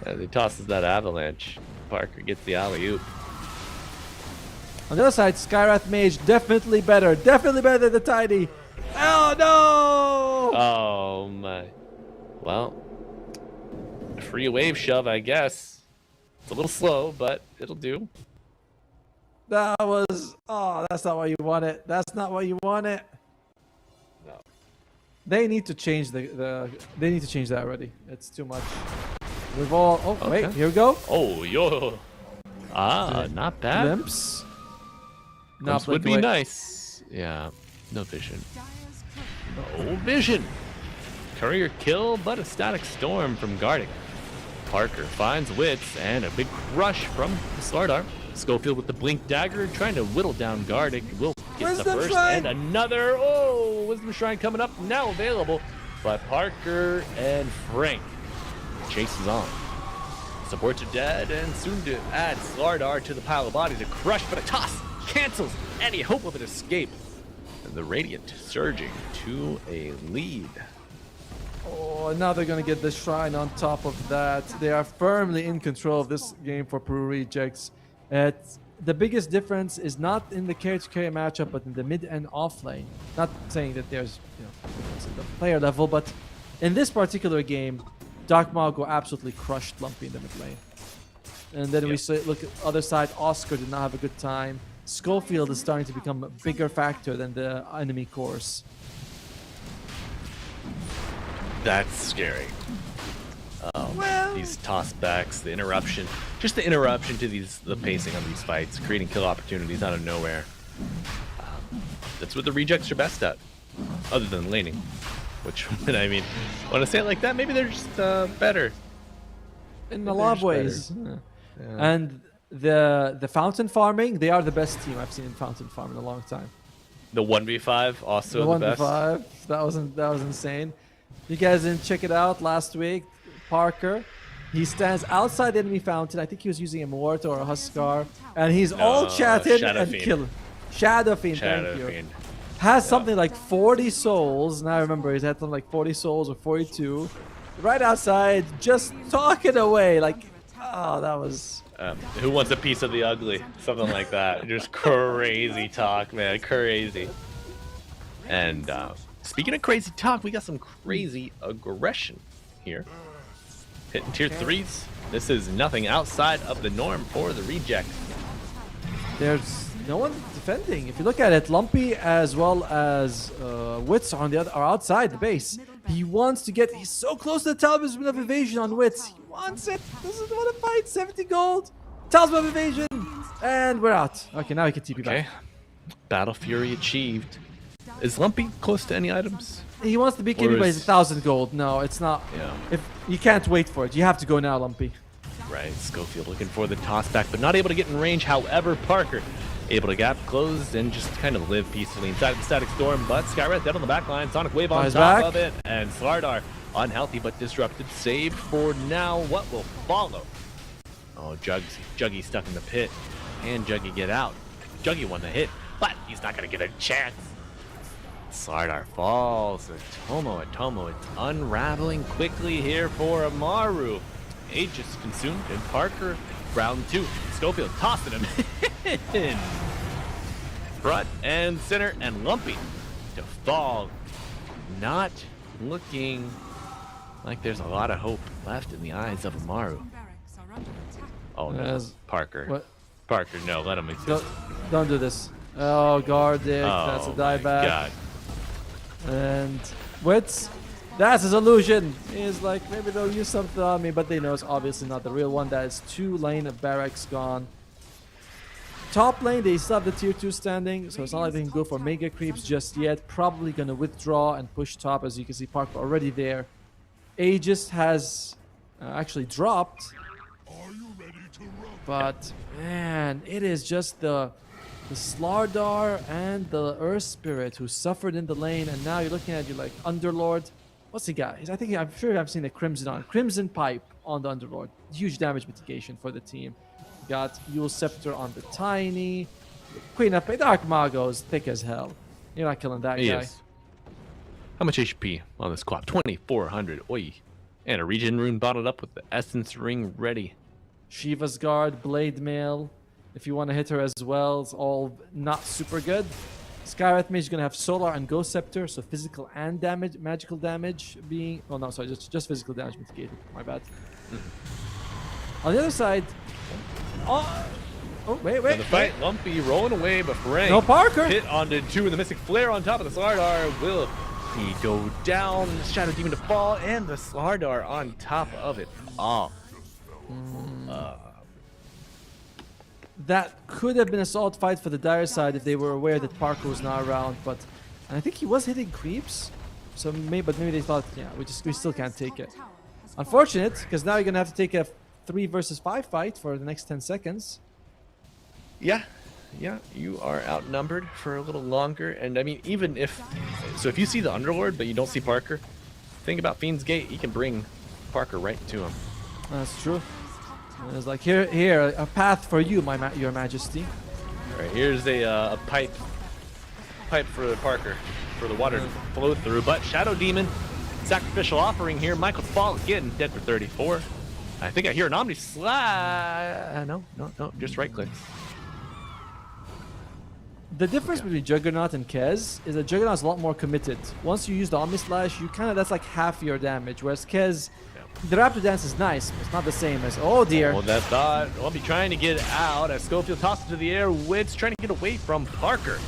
As he tosses that avalanche. Parker gets the alley-oop. On the other side, Skywrath Mage, definitely better than the Tiny. Oh no! Oh my. Well, a free wave shove, I guess. It's a little slow, but it'll do. That was... Oh, that's not what you wanted. That's not what you wanted. No. They need to change they need to change that already. It's too much. We've all... Oh, okay. Wait. Here we go. Oh, yo. Not bad. Glimpse. Glimpse would be nice. Yeah. No vision. No vision. Courier kill, but a Static Storm from Gardic. Parker finds Wits and a big crush from the Slardar. Schofield with the Blink Dagger trying to whittle down Gardic. Will get the first and another. Oh, Wisdom Shrine coming up, now available by Parker and Frank. Chases on. Supports are dead, and soon to add Slardar to the pile of bodies. A crush, but a toss cancels any hope of an escape. And the Radiant surging to a lead. Oh, now they're going to get the Shrine on top of that. They are firmly in control of this game for Peru Rejects. The biggest difference is not in the carry-to-carry matchup, but in the mid and off lane. Not saying that there's difference at the player level, but in this particular game, Dark Mago absolutely crushed Lumpy in the mid lane. And then we look at the other side, Oscar did not have a good time. Schofield is starting to become a bigger factor than the enemy course. That's scary. These tossbacks, the interruption, just the interruption to the pacing of these fights, creating kill opportunities out of nowhere. That's what the Rejects are best at, other than laning. Which, I mean, when I say it like that, maybe they're just better. In a lot of ways. Yeah. And the Fountain farming, they are the best team I've seen in Fountain farm in a long time. The 1v5 also the best. 1v5, that was insane. You guys didn't check it out last week. Parker, he stands outside the enemy fountain. I think he was using a Mortar or a Huskar, and he's all chatted and killed. Shadow Fiend, thank you. Has something like 40 souls. Now I remember he's had something like 40 souls or 42. right outside, just talking away. Like, oh, that was... Who wants a piece of the ugly? Something like that. Just crazy talk, man. Crazy. And speaking of crazy talk, we got some crazy aggression here. Hitting tier 3s. This is nothing outside of the norm for the rejects. There's no one defending. If you look at it, Lumpy as well as Wits are outside the base. He wants to get... He's so close to the Talisman of Evasion on Wits. He wants it. Doesn't want to fight. 70 gold. Talisman of Evasion. And we're out. Okay, now he can TP back. Battle Fury achieved. Is Lumpy close to any items? He wants to be KP, but he's 1,000 gold. No, it's not. Yeah. If you can't wait for it, you have to go now, Lumpy. Right, Schofield looking for the toss back, but not able to get in range. However, Parker able to gap closed and just kind of live peacefully inside of the Static Storm. But Skywrath dead on the back line, Sonic Wave on top of it, and Slardar unhealthy but disrupted. Saved for now. What will follow? Oh, Juggy stuck in the pit. Can Juggy get out? Juggy won the hit, but he's not going to get a chance. Slardar falls. Atomo, it's unraveling quickly here for Amaru. Aegis consumed, and Parker, round 2. Schofield tossing him in. Front and center, and Lumpy to fall. Not looking like there's a lot of hope left in the eyes of Amaru. Oh no, Parker. What? Parker, no, let him exist. Don't do this. Oh, Gardic, that's a dieback. God. And Wits, that's his illusion. He's like, maybe they'll use something on me, but they know it's obviously not the real one. That is 2 lane of barracks gone. Top lane, they still have the tier 2 standing, so it's not like they can go for mega creeps just yet. Probably gonna withdraw and push top, as you can see Parker already there. Aegis has actually dropped. But man, it is just the Slardar and the Earth Spirit who suffered in the lane, and now you're looking at you like Underlord. What's he got? I'm sure I've seen a Crimson Pipe on the Underlord. Huge damage mitigation for the team. Got Yule Scepter on the Tiny. Queen of Dark Mago is thick as hell. You're not killing that guy. Is. How much HP on this squad? 2,400. Oi. And a regen rune bottled up with the Essence Ring ready. Shiva's Guard, Blade Mail. If you want to hit her as well, it's all not super good. Skywrath Mage is going to have Solar and Ghost Scepter, so physical and magical damage being... Oh, no, sorry, just physical damage mitigated. My bad. On the other side... Oh, wait. For the fight, Lumpy rolling away, but Frank... No, Parker! Hit onto 2 with the Mystic Flare on top of the Slardar. Will he go down? Shadow Demon to fall, and the Slardar on top of it. Oh. That could have been a solid fight for the dire side if they were aware that Parker was not around, but I think he was hitting creeps, so maybe they thought, yeah, we still can't take it. Unfortunate, because now you're gonna have to take a 3 versus 5 fight for the next 10 seconds. Yeah, you are outnumbered for a little longer, and I mean, even if you see the Underlord but you don't see Parker, think about Fiend's Gate. He can bring Parker right to him. That's true. And it's like, here, a path for you, your Majesty. All right, here's a pipe for Parker, for the water to flow through. But Shadow Demon, sacrificial offering here. Michael Fall again, dead for 34. I think I hear an Omni Slash. No, just right click. The difference between Juggernaut and Kez is that Juggernaut's a lot more committed. Once you use the Omni Slash, that's like half your damage, whereas Kez, the Raptor Dance is nice, but it's not the same as... Oh dear. Well, that thought. I'll be trying to get out as Schofield tosses to the air. Wits trying to get away from Parker.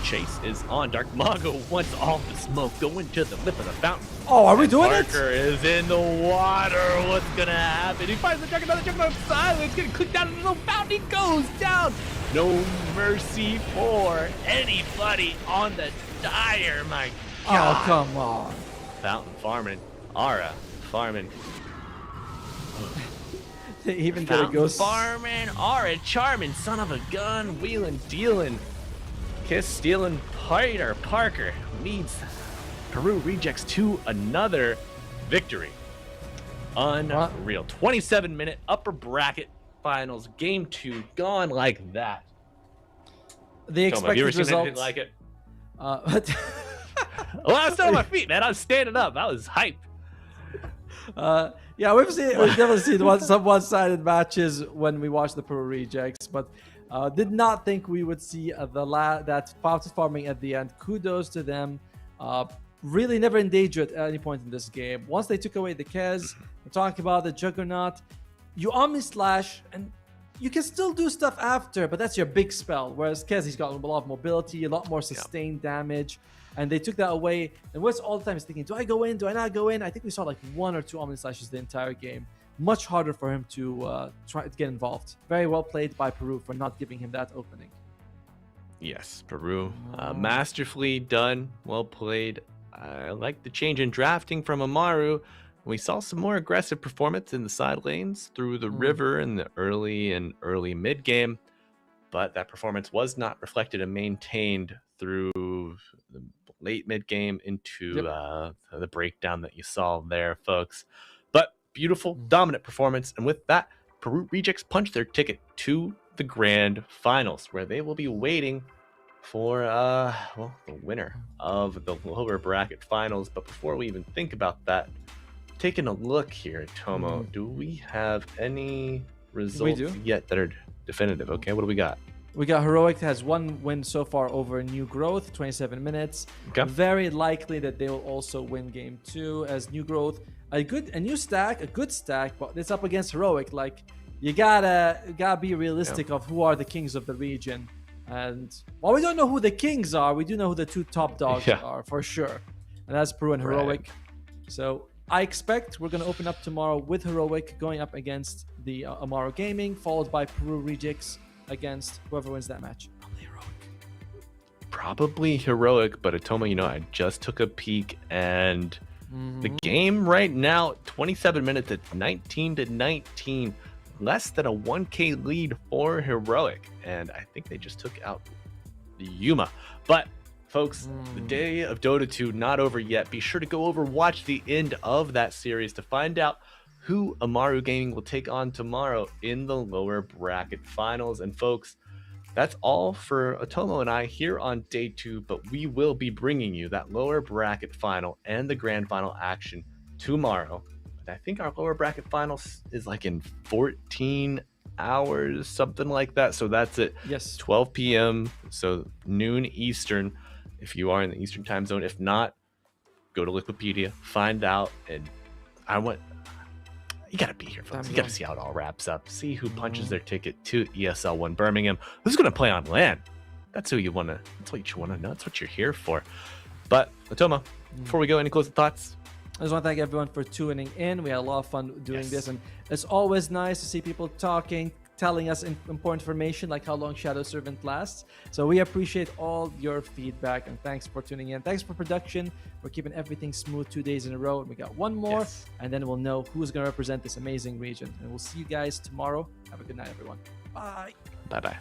Chase is on. Dark Mago wants all the smoke going to the lip of the fountain. Oh, are we doing it? Parker is in the water. What's going to happen? He finds the Juggernaut silence. Getting clicked down into the fountain. He goes down. No mercy for anybody on the Dire. My God. Oh, come on. Fountain farming. Aura farming. They even get a ghost. Farming, Aura charming, son of a gun, wheeling, dealing. Kiss stealing Parker leads Peru Rejects to another victory. Unreal. 27-minute upper bracket finals. Game 2 gone like that. The expected results. Like it. But well, I was still on my feet, man. I was standing up. I was hyped. Yeah, we've definitely seen some one-sided matches when we watch the Pro Rejects, but did not think we would see that fastest farming at the end. Kudos to them. Really never endangered at any point in this game. Once they took away the Kez, we're talking about the Juggernaut, you Omni Slash, and you can still do stuff after, but that's your big spell. Whereas Kez, he's got a lot of mobility, a lot more sustained damage, and they took that away. And Wes all the time is thinking, do I go in? Do I not go in? I think we saw like 1 or 2 Omni Slashes the entire game. Much harder for him to try to get involved. Very well played by Peru for not giving him that opening. Yes, Peru. Masterfully done. Well played. I like the change in drafting from Amaru. We saw some more aggressive performance in the side lanes through the river in the early mid game, but that performance was not reflected and maintained through the late mid game into the breakdown that you saw there, folks. But beautiful, dominant performance, and with that, Peru Rejects punched their ticket to the grand finals, where they will be waiting for the winner of the lower bracket finals. But before we even think about that, taking a look here, Tomo, do we have any results yet that are definitive? Okay, what do we got? We got Heroic has 1 win so far over New Growth, 27 minutes. Okay. Very likely that they will also win game 2 as New Growth. A good stack, but it's up against Heroic. Like, you gotta be realistic of who are the kings of the region. And while we don't know who the kings are, we do know who the 2 top dogs are for sure. And that's Peru and Heroic. So I expect we're going to open up tomorrow with Heroic going up against the Amaru Gaming, followed by Peru Rejects against whoever wins that match. Probably Heroic, but Atoma, I just took a peek, and the game right now, 27 minutes, it's 19-19. Less than a 1K lead for Heroic, and I think they just took out the Yuma. But folks, the day of Dota 2 not over yet. Be sure to go over, watch the end of that series to find out who Amaru Gaming will take on tomorrow in the lower bracket finals. And folks, that's all for Otomo and I here on day 2, but we will be bringing you that lower bracket final and the grand final action tomorrow. I think our lower bracket finals is like in 14 hours, something like that. So that's it. Yes. 12 p.m. So noon Eastern, if you are in the Eastern time zone. If not, go to Wikipedia, find out. And you got to be here, folks. You got to see how it all wraps up. See who punches their ticket to ESL One Birmingham. Who's going to play on LAN? That's who you want to. That's what you want to know. That's what you're here for. But Otoma, before we go, any closing thoughts? I just want to thank everyone for tuning in. We had a lot of fun doing this, and it's always nice to see people talking, telling us important information like how long Shadow Servant lasts. So we appreciate all your feedback, and thanks for tuning in. Thanks for production. We're keeping everything smooth 2 days in a row, and we got one more, and then we'll know who's going to represent this amazing region. And we'll see you guys tomorrow. Have a good night, everyone. Bye. Bye-bye.